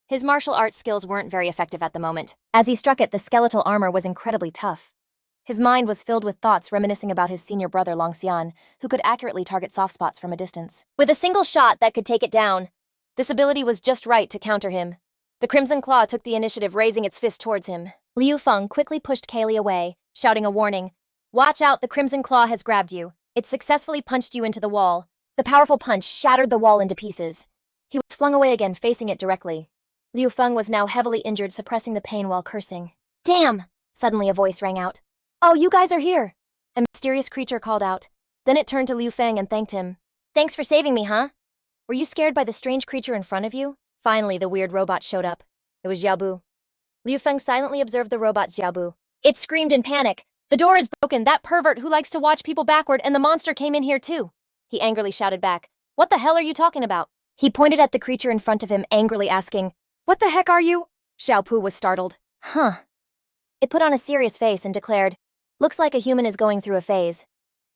His martial arts skills weren't very effective at the moment. As he struck it, the skeletal armor was incredibly tough. His mind was filled with thoughts reminiscing about his senior brother Longxian, who could accurately target soft spots from a distance. With a single shot that could take it down, this ability was just right to counter him. The Crimson Claw took the initiative, raising its fist towards him. Liu Feng quickly pushed Kaylee away, shouting a warning. "Watch out, the Crimson Claw has grabbed you. It successfully punched you into the wall." The powerful punch shattered the wall into pieces. He was flung away again, facing it directly. Liu Feng was now heavily injured, suppressing the pain while cursing. "Damn!" Suddenly a voice rang out. "Oh, you guys are here!" A mysterious creature called out. Then it turned to Liu Feng and thanked him. "Thanks for saving me, huh? Were you scared by the strange creature in front of you?" Finally, the weird robot showed up. It was Xiaobu. Liu Feng silently observed the robot Xiaobu. It screamed in panic. "The door is broken! That pervert who likes to watch people backward, and the monster came in here too!" He angrily shouted back. "What the hell are you talking about?" He pointed at the creature in front of him, angrily asking, "What the heck are you?" Xiaopu was startled. "Huh." It put on a serious face and declared, "Looks like a human is going through a phase.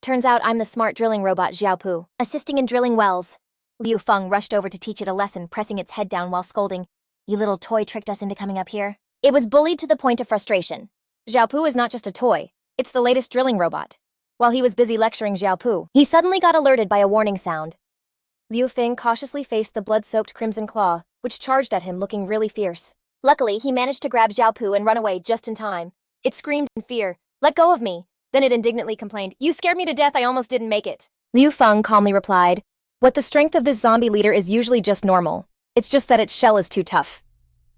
Turns out I'm the smart drilling robot Xiaopu, assisting in drilling wells." Liu Feng rushed over to teach it a lesson, pressing its head down while scolding, "You little toy tricked us into coming up here." It was bullied to the point of frustration. Xiaopu is not just a toy, it's the latest drilling robot. While he was busy lecturing Xiaopu, he suddenly got alerted by a warning sound. Liu Feng cautiously faced the blood-soaked Crimson Claw, which charged at him looking really fierce. Luckily, he managed to grab Xiaopu and run away just in time. It screamed in fear, "Let go of me!" Then it indignantly complained, "You scared me to death, I almost didn't make it." Liu Feng calmly replied, "What the strength of this zombie leader is usually just normal. It's just that its shell is too tough."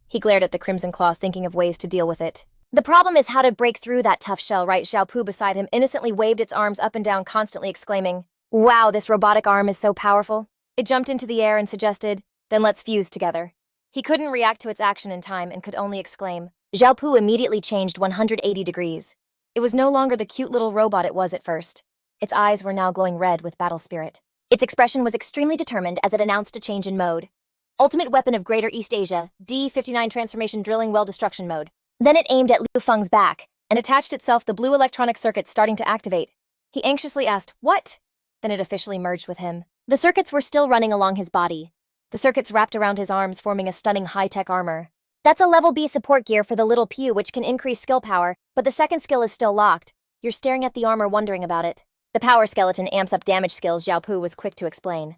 He glared at the Crimson Claw, thinking of ways to deal with it. "The problem is how to break through that tough shell, right?" Xiaopu beside him innocently waved its arms up and down, constantly exclaiming, "Wow, this robotic arm is so powerful." It jumped into the air and suggested, "Then let's fuse together." He couldn't react to its action in time and could only exclaim. Xiaopu immediately changed 180 degrees. It was no longer the cute little robot it was at first. Its eyes were now glowing red with battle spirit. Its expression was extremely determined as it announced a change in mode. Ultimate Weapon of Greater East Asia, D59 Transformation Drilling Well Destruction Mode. Then it aimed at Liu Feng's back and attached itself, the blue electronic circuit starting to activate. He anxiously asked, "What?" Then it officially merged with him. The circuits were still running along his body. The circuits wrapped around his arms, forming a stunning high-tech armor. "That's a level B support gear for the little pew, which can increase skill power, but the second skill is still locked. You're staring at the armor wondering about it." "The power skeleton amps up damage skills," Xiaopu was quick to explain.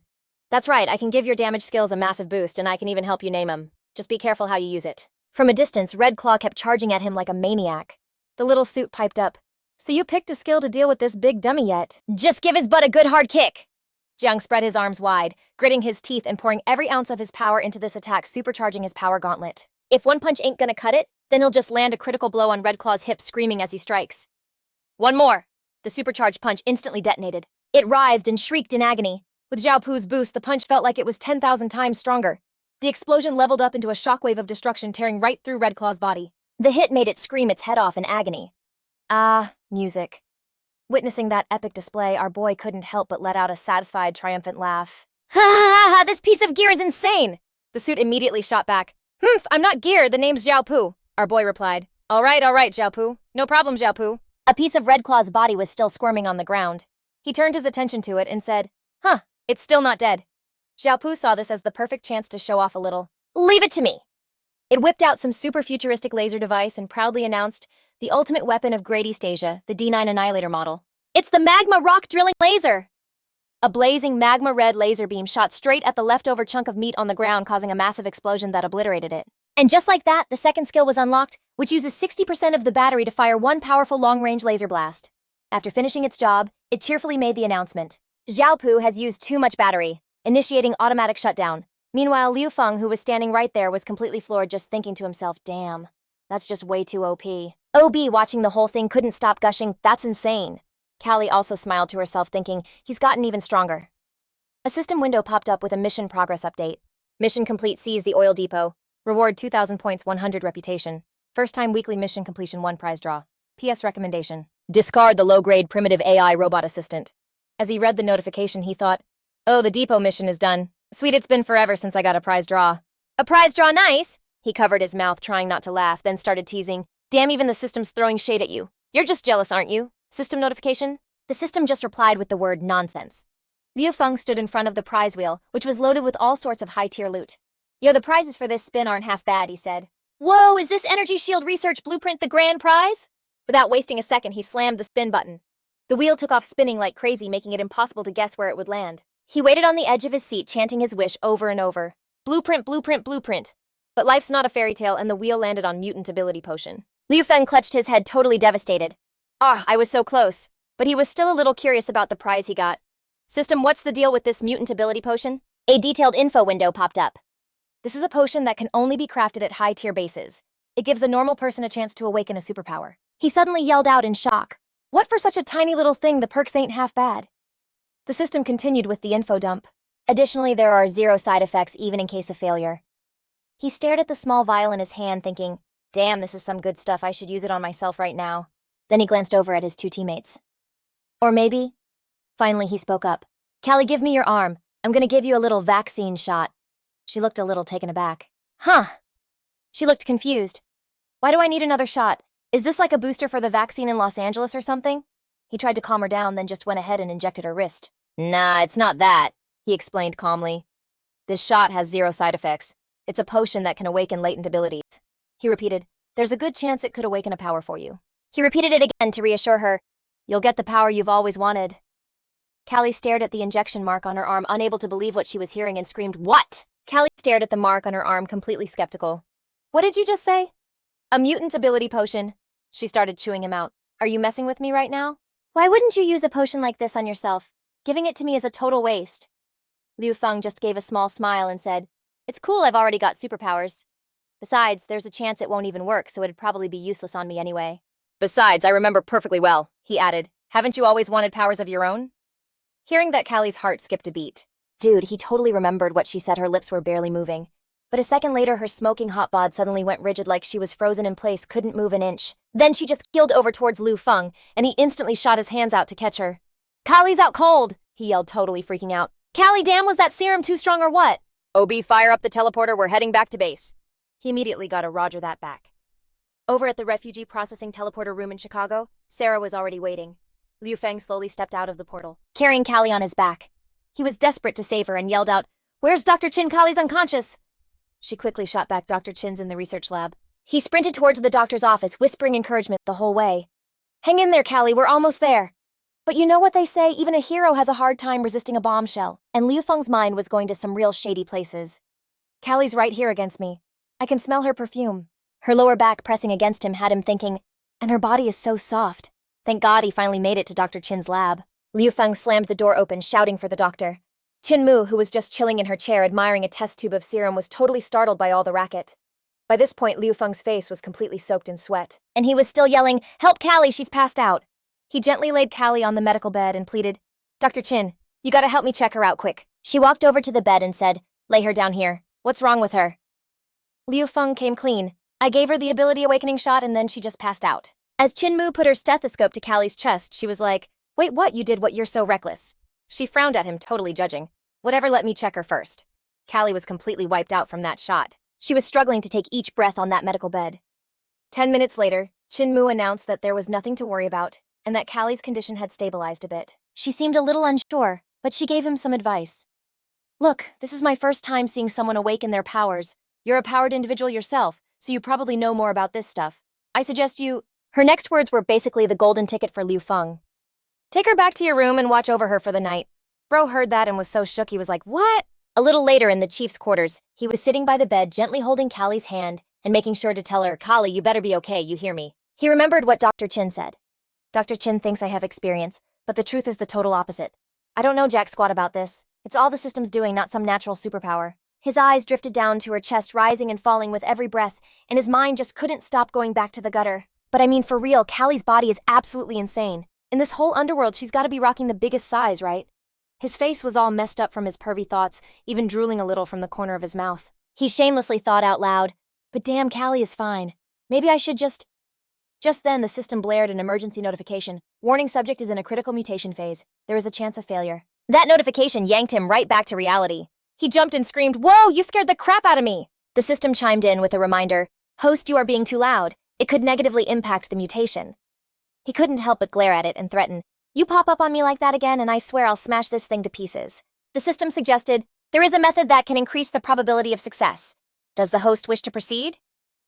"That's right, I can give your damage skills a massive boost, and I can even help you name them. Just be careful how you use it." From a distance, Red Claw kept charging at him like a maniac. The little suit piped up, "So you picked a skill to deal with this big dummy yet? Just give his butt a good hard kick!" Jiang spread his arms wide, gritting his teeth and pouring every ounce of his power into this attack, supercharging his power gauntlet. If one punch ain't gonna cut it, then he'll just land a critical blow on Red Claw's hip, screaming as he strikes. "One more!" The supercharged punch instantly detonated. It writhed and shrieked in agony. With Xiaopu's boost, the punch felt like it was 10,000 times stronger. The explosion leveled up into a shockwave of destruction, tearing right through Red Claw's body. The hit made it scream its head off in agony. Ah, music. Witnessing that epic display, our boy couldn't help but let out a satisfied, triumphant laugh. "Ha ha ha! This piece of gear is insane!" The suit immediately shot back. "Humph, I'm not gear, the name's Xiaopu," our boy replied. All right, Xiaopu. No problem, Xiaopu." A piece of Red Claw's body was still squirming on the ground. He turned his attention to it and said, "Huh, it's still not dead." Xiaopu saw this as the perfect chance to show off a little. "Leave it to me." It whipped out some super futuristic laser device and proudly announced, "The ultimate weapon of Great East Asia, the D9 Annihilator model. It's the magma rock drilling laser!" A blazing magma red laser beam shot straight at the leftover chunk of meat on the ground, causing a massive explosion that obliterated it. And just like that, the second skill was unlocked, which uses 60% of the battery to fire one powerful long-range laser blast. After finishing its job, it cheerfully made the announcement. "Xiaopu has used too much battery," initiating automatic shutdown. Meanwhile, Liu Feng, who was standing right there, was completely floored, just thinking to himself, "Damn, that's just way too OP." OB, watching the whole thing, couldn't stop gushing, "That's insane." Callie also smiled to herself, thinking, "He's gotten even stronger." A system window popped up with a mission progress update. Mission complete, seize the oil depot. Reward 2,000 points, 100 reputation. First time weekly mission completion, 1 prize draw. PS recommendation: discard the low-grade primitive AI robot assistant. As he read the notification, he thought, "Oh, the depot mission is done. Sweet, it's been forever since I got a prize draw." "A prize draw, nice!" He covered his mouth, trying not to laugh, then started teasing, "Damn, even the system's throwing shade at you. You're just jealous, aren't you? System notification?" The system just replied with the word nonsense. Liu Feng stood in front of the prize wheel, which was loaded with all sorts of high-tier loot. Yo, the prizes for this spin aren't half bad, he said. Whoa, is this energy shield research blueprint the grand prize? Without wasting a second, he slammed the spin button. The wheel took off spinning like crazy, making it impossible to guess where it would land. He waited on the edge of his seat, chanting his wish over and over. Blueprint, blueprint, blueprint. But life's not a fairy tale, and the wheel landed on mutant ability potion. Liu Feng clutched his head, totally devastated. I was so close. But he was still a little curious about the prize he got. System, what's the deal with this mutant ability potion? A detailed info window popped up. This is a potion that can only be crafted at high-tier bases. It gives a normal person a chance to awaken a superpower. He suddenly yelled out in shock. What for such a tiny little thing, the perks ain't half bad. The system continued with the info dump. Additionally, there are 0 side effects even in case of failure. He stared at the small vial in his hand, thinking, damn, this is some good stuff, I should use it on myself right now. Then he glanced over at his 2 teammates. Or maybe... Finally, he spoke up. Callie, give me your arm. I'm gonna give you a little vaccine shot. She looked a little taken aback. Huh. She looked confused. Why do I need another shot? Is this like a booster for the vaccine in Los Angeles or something? He tried to calm her down, then just went ahead and injected her wrist. Nah, it's not that, he explained calmly. This shot has 0 side effects. It's a potion that can awaken latent abilities. He repeated, there's a good chance it could awaken a power for you. He repeated it again to reassure her, you'll get the power you've always wanted. Callie stared at the injection mark on her arm, unable to believe what she was hearing, and screamed, what? Callie stared at the mark on her arm, completely skeptical. What did you just say? A mutant ability potion. She started chewing him out. Are you messing with me right now? Why wouldn't you use a potion like this on yourself? Giving it to me is a total waste. Liu Feng just gave a small smile and said, it's cool, I've already got superpowers. Besides, there's a chance it won't even work, so it'd probably be useless on me anyway. Besides, I remember perfectly well, he added. Haven't you always wanted powers of your own? Hearing that, Callie's heart skipped a beat. Dude, he totally remembered what she said, her lips were barely moving. But a second later, her smoking hot bod suddenly went rigid like she was frozen in place, couldn't move an inch. Then she just keeled over towards Liu Feng, and he instantly shot his hands out to catch her. Callie's out cold, he yelled, totally freaking out. Callie, damn, was that serum too strong or what? OB, fire up the teleporter, we're heading back to base. He immediately got a roger that back. Over at the refugee processing teleporter room in Chicago, Sarah was already waiting. Liu Feng slowly stepped out of the portal, carrying Callie on his back. He was desperate to save her and yelled out, where's Dr. Chin? Callie's unconscious. She quickly shot back. Dr. Chin's in the research lab. He sprinted towards the doctor's office, whispering encouragement the whole way. Hang in there, Callie, we're almost there. But you know what they say, even a hero has a hard time resisting a bombshell, and Liu Feng's mind was going to some real shady places. Callie's right here against me. I can smell her perfume. Her lower back pressing against him had him thinking, and her body is so soft. Thank God he finally made it to Dr. Chin's lab. Liu Feng slammed the door open, shouting for the doctor. Chin Mu, who was just chilling in her chair admiring a test tube of serum, was totally startled by all the racket. By this point, Liu Feng's face was completely soaked in sweat, and he was still yelling, help Callie, she's passed out. He gently laid Callie on the medical bed and pleaded, Dr. Chin, you gotta help me check her out quick. She walked over to the bed and said, lay her down here. What's wrong with her? Liu Feng came clean. I gave her the ability awakening shot and then she just passed out. As Chin Mu put her stethoscope to Callie's chest, she was like, wait, what? You did what? You're so reckless. She frowned at him, totally judging. Whatever, let me check her first. Callie was completely wiped out from that shot. She was struggling to take each breath on that medical bed. 10 minutes later, Chin Mu announced that there was nothing to worry about, and that Callie's condition had stabilized a bit. She seemed a little unsure, but she gave him some advice. Look, this is my first time seeing someone awaken their powers. You're a powered individual yourself, so you probably know more about this stuff. I suggest you... Her next words were basically the golden ticket for Liu Feng. Take her back to your room and watch over her for the night. Bro heard that and was so shook he was like, what? A little later in the chief's quarters, he was sitting by the bed gently holding Callie's hand and making sure to tell her, Callie, you better be okay, you hear me. He remembered what Dr. Chin said. Dr. Chin thinks I have experience, but the truth is the total opposite. I don't know jack squat about this. It's all the system's doing, not some natural superpower. His eyes drifted down to her chest, rising and falling with every breath, and his mind just couldn't stop going back to the gutter. But I mean, for real, Callie's body is absolutely insane. In this whole underworld, she's gotta be rocking the biggest size, right? His face was all messed up from his pervy thoughts, even drooling a little from the corner of his mouth. He shamelessly thought out loud, but damn, Callie is fine. Maybe I should just... Just then, the system blared an emergency notification. Warning, subject is in a critical mutation phase. There is a chance of failure. That notification yanked him right back to reality. He jumped and screamed, whoa, you scared the crap out of me! The system chimed in with a reminder, host, you are being too loud. It could negatively impact the mutation. He couldn't help but glare at it and threaten, You pop up on me like that again, and I swear I'll smash this thing to pieces. The system suggested, there is a method that can increase the probability of success. Does the host wish to proceed?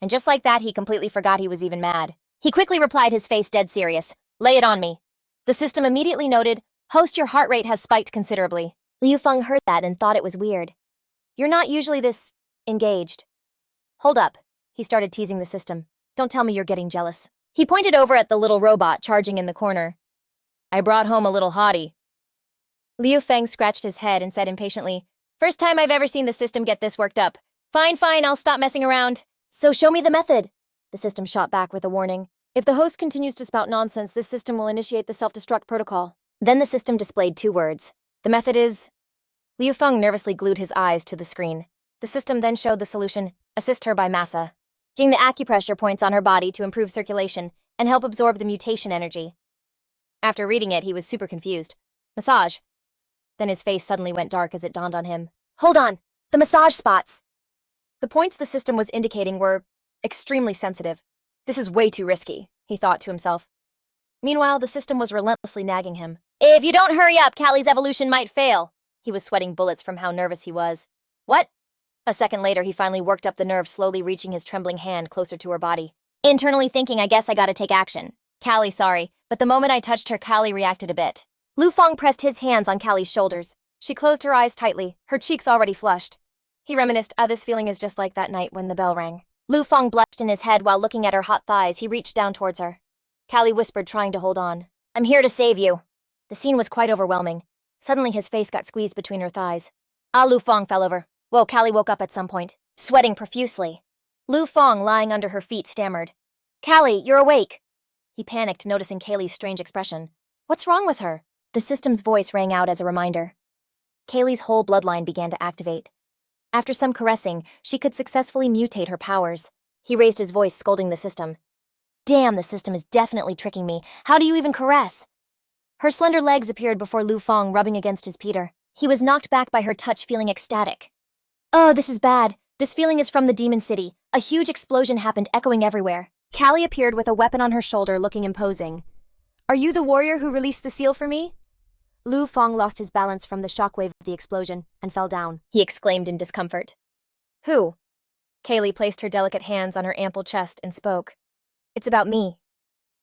And just like that, he completely forgot he was even mad. He quickly replied, his face dead serious. Lay it on me. The system immediately noted, host, your heart rate has spiked considerably. Liu Feng heard that and thought it was weird. You're not usually this engaged. Hold up. He started teasing the system. Don't tell me you're getting jealous. He pointed over at the little robot charging in the corner. I brought home a little hottie. Liu Feng scratched his head and said impatiently, first time I've ever seen the system get this worked up. Fine, I'll stop messing around. So show me the method. The system shot back with a warning. If the host continues to spout nonsense, this system will initiate the self-destruct protocol. Then the system displayed 2 words. The method is... Liu Feng nervously glued his eyes to the screen. The system then showed the solution, assist her by massa. Jing the acupressure points on her body to improve circulation and help absorb the mutation energy. After reading it, he was super confused. Massage. Then his face suddenly went dark as it dawned on him. Hold on! The massage spots! The points the system was indicating were extremely sensitive. This is way too risky, he thought to himself. Meanwhile, the system was relentlessly nagging him. If you don't hurry up, Callie's evolution might fail. He was sweating bullets from how nervous he was. What? A second later, he finally worked up the nerve, slowly reaching his trembling hand closer to her body. Internally thinking, I guess I gotta take action. Callie, sorry, but the moment I touched her, Callie reacted a bit. Lu Feng pressed his hands on Callie's shoulders. She closed her eyes tightly, her cheeks already flushed. He reminisced, this feeling is just like that night when the bell rang. Lu Feng blushed in his head while looking at her hot thighs. He reached down towards her. Callie whispered, trying to hold on. I'm here to save you. The scene was quite overwhelming. Suddenly his face got squeezed between her thighs. Lu Feng fell over. Whoa, Callie woke up at some point, sweating profusely. Lu Feng, lying under her feet, stammered. Callie, you're awake. He panicked, noticing Kaylee's strange expression. What's wrong with her? The system's voice rang out as a reminder. Kaylee's whole bloodline began to activate. After some caressing, she could successfully mutate her powers. He raised his voice, scolding the system. Damn, the system is definitely tricking me. How do you even caress? Her slender legs appeared before Lu Feng, rubbing against his Peter. He was knocked back by her touch, feeling ecstatic. Oh, this is bad. This feeling is from the Demon City. A huge explosion happened, echoing everywhere. Callie appeared with a weapon on her shoulder, looking imposing. Are you the warrior who released the seal for me? Lu Feng lost his balance from the shockwave of the explosion and fell down. He exclaimed in discomfort. Who? Kaylee placed her delicate hands on her ample chest and spoke. It's about me.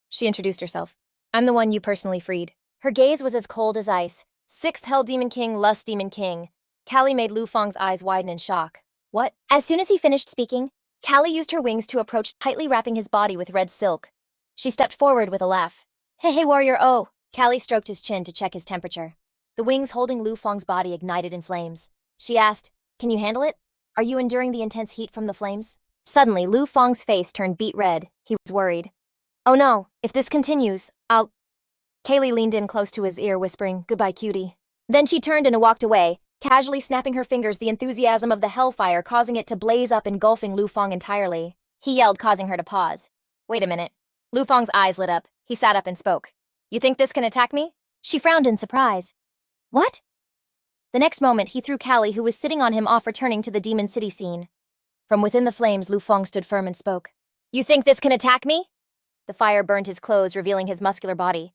She introduced herself. I'm the one you personally freed. Her gaze was as cold as ice. 6th Hell Demon King, Lust Demon King. Callie made Lu Feng's eyes widen in shock. What? As soon as he finished speaking, Callie used her wings to approach, tightly wrapping his body with red silk. She stepped forward with a laugh. Hey, warrior, oh. Callie stroked his chin to check his temperature. The wings holding Lu Feng's body ignited in flames. She asked, can you handle it? Are you enduring the intense heat from the flames? Suddenly, Lu Feng's face turned beet red. He was worried. Oh no, if this continues, I'll... Kaylee leaned in close to his ear, whispering, goodbye, cutie. Then she turned and walked away, casually snapping her fingers, the enthusiasm of the hellfire causing it to blaze up, engulfing Lu Feng entirely. He yelled, causing her to pause. Wait a minute. Lu Feng's eyes lit up. He sat up and spoke. You think this can attack me? She frowned in surprise. What? The next moment, he threw Callie, who was sitting on him, off, returning to the Demon City scene. From within the flames, Lu Feng stood firm and spoke. You think this can attack me? The fire burned his clothes, revealing his muscular body.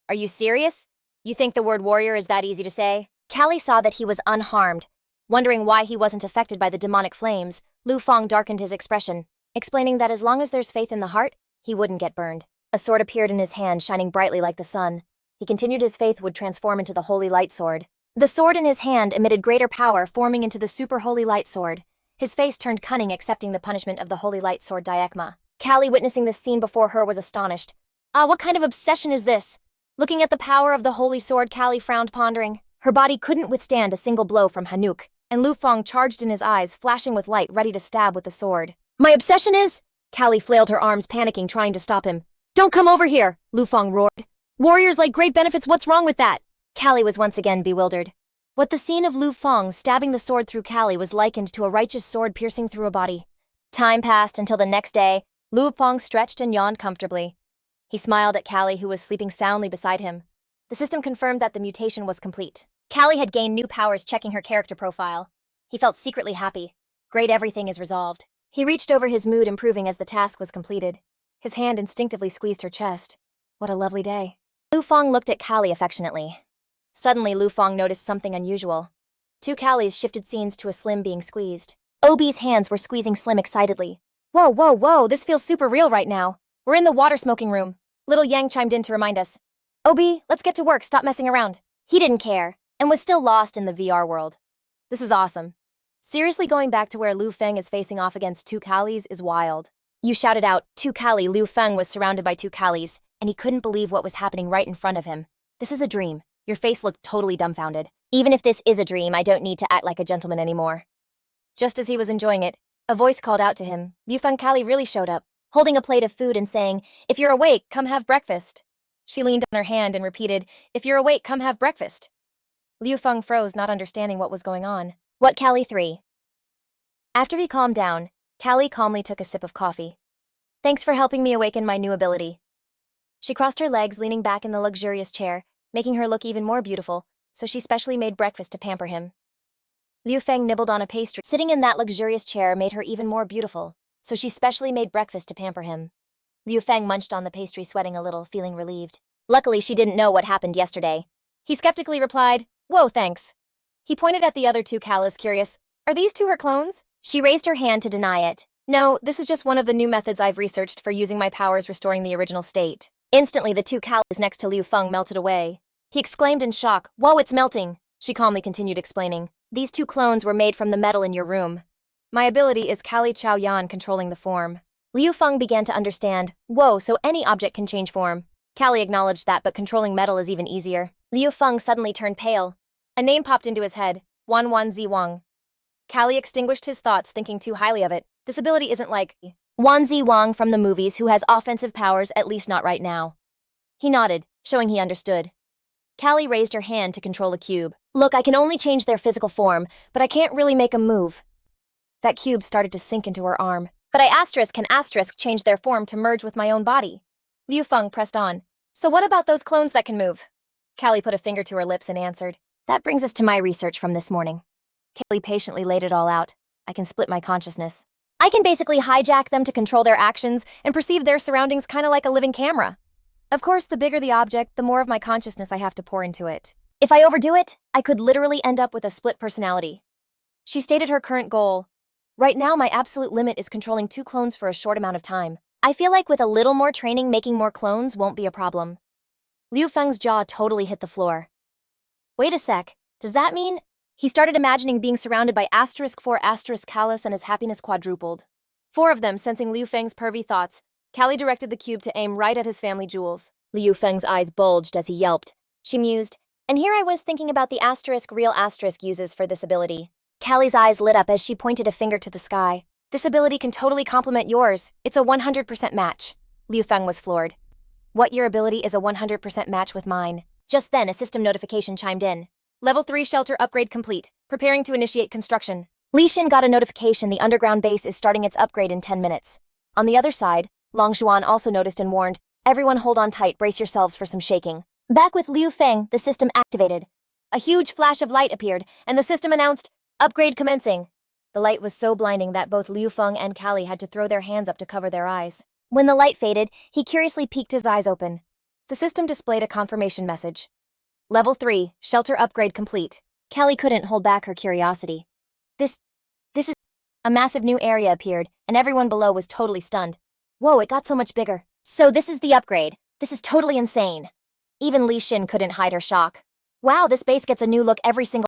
Are you serious? You think the word warrior is that easy to say? Callie saw that he was unharmed. Wondering why he wasn't affected by the demonic flames, Lu Feng darkened his expression, explaining that as long as there's faith in the heart, he wouldn't get burned. A sword appeared in his hand, shining brightly like the sun. He continued his faith would transform into the Holy Light Sword. The sword in his hand emitted greater power, forming into the Super Holy Light Sword. His face turned cunning, accepting the punishment of the Holy Light Sword Diakma. Callie, witnessing this scene before her, was astonished. What kind of obsession is this? Looking at the power of the Holy Sword, Callie frowned, pondering. Her body couldn't withstand a single blow from Hanuk, and Lu Feng charged in his eyes, flashing with light, ready to stab with the sword. My obsession is... Callie flailed her arms, panicking, trying to stop him. Don't come over here, Lu Feng roared. Warriors like great benefits, what's wrong with that? Callie was once again bewildered. What the scene of Lu Feng stabbing the sword through Callie was likened to a righteous sword piercing through a body. Time passed until the next day. Lu Feng stretched and yawned comfortably. He smiled at Callie, who was sleeping soundly beside him. The system confirmed that the mutation was complete. Callie had gained new powers, checking her character profile. He felt secretly happy. Great, everything is resolved. He reached over, his mood improving as the task was completed. His hand instinctively squeezed her chest. What a lovely day. Lu Feng looked at Callie affectionately. Suddenly, Lu Feng noticed something unusual. Two Callies shifted scenes to a Slim being squeezed. OB's hands were squeezing Slim excitedly. Whoa, whoa, whoa, this feels super real right now. We're in the water smoking room. Little Yang chimed in to remind us. OB, let's get to work, stop messing around. He didn't care, and was still lost in the VR world. This is awesome. Seriously, going back to where Lu Feng is facing off against two Callies is wild. You shouted out, two Callie. Lu Feng was surrounded by two Callies, and he couldn't believe what was happening right in front of him. This is a dream. Your face looked totally dumbfounded. Even if this is a dream, I don't need to act like a gentleman anymore. Just as he was enjoying it, a voice called out to him. Liu Feng Callie really showed up, holding a plate of food and saying, "If you're awake, come have breakfast." She leaned on her hand and repeated, "If you're awake, come have breakfast." Liu Feng froze, not understanding what was going on. What Callie 3? After he calmed down, Callie calmly took a sip of coffee. Thanks for helping me awaken my new ability. She crossed her legs, leaning back in the luxurious chair, making her look even more beautiful, so she specially made breakfast to pamper him. Liu Feng nibbled on a pastry. Sitting in that luxurious chair made her even more beautiful, so she specially made breakfast to pamper him. Liu Feng munched on the pastry, sweating a little, feeling relieved. Luckily, she didn't know what happened yesterday. He skeptically replied, "Whoa, thanks." He pointed at the other two Callies, curious. Are these two her clones? She raised her hand to deny it. No, this is just one of the new methods I've researched for using my powers restoring the original state. Instantly, the two Callies next to Liu Feng melted away. He exclaimed in shock, "Whoa, it's melting." She calmly continued explaining. These two clones were made from the metal in your room. My ability is Callie Chao Yan controlling the form. Liu Feng began to understand. Whoa, so any object can change form. Callie acknowledged that, but controlling metal is even easier. Liu Feng suddenly turned pale. A name popped into his head. Wan Zi Wang. Callie extinguished his thoughts, thinking too highly of it. This ability isn't like Wan Zi Wang from the movies who has offensive powers, at least not right now. He nodded, showing he understood. Callie raised her hand to control a cube. Look, I can only change their physical form, but I can't really make 'em move. That cube started to sink into her arm. But I can change their form to merge with my own body. Liu Feng pressed on. So what about those clones that can move? Callie put a finger to her lips and answered. That brings us to my research from this morning. Callie patiently laid it all out. I can split my consciousness. I can basically hijack them to control their actions and perceive their surroundings kind of like a living camera. Of course, the bigger the object, the more of my consciousness I have to pour into it. If I overdo it, I could literally end up with a split personality. She stated her current goal. Right now, my absolute limit is controlling 2 clones for a short amount of time. I feel like with a little more training, making more clones won't be a problem. Liu Feng's jaw totally hit the floor. Wait a sec, does that mean? He started imagining being surrounded by *4 Callus and his happiness quadrupled. 4 of them, sensing Liu Feng's pervy thoughts, Callie directed the cube to aim right at his family jewels. Liu Feng's eyes bulged as he yelped. She mused, and here I was thinking about the real asterisk uses for this ability. Callie's eyes lit up as she pointed a finger to the sky. This ability can totally complement yours. It's a 100% match. Liu Feng was floored. What, your ability is a 100% match with mine? Just then, a system notification chimed in. Level 3 shelter upgrade complete. Preparing to initiate construction. Li Xin got a notification the underground base is starting its upgrade in 10 minutes. On the other side, Long Xuan also noticed and warned, everyone hold on tight, brace yourselves for some shaking. Back with Liu Feng, the system activated. A huge flash of light appeared, and the system announced, upgrade commencing. The light was so blinding that both Liu Feng and Callie had to throw their hands up to cover their eyes. When the light faded, he curiously peeked his eyes open. The system displayed a confirmation message. Level 3, shelter upgrade complete. Callie couldn't hold back her curiosity. This is... A massive new area appeared, and everyone below was totally stunned. Whoa, it got so much bigger. So this is the upgrade. This is totally insane. Even Li Xin couldn't hide her shock. Wow, this base gets a new look every single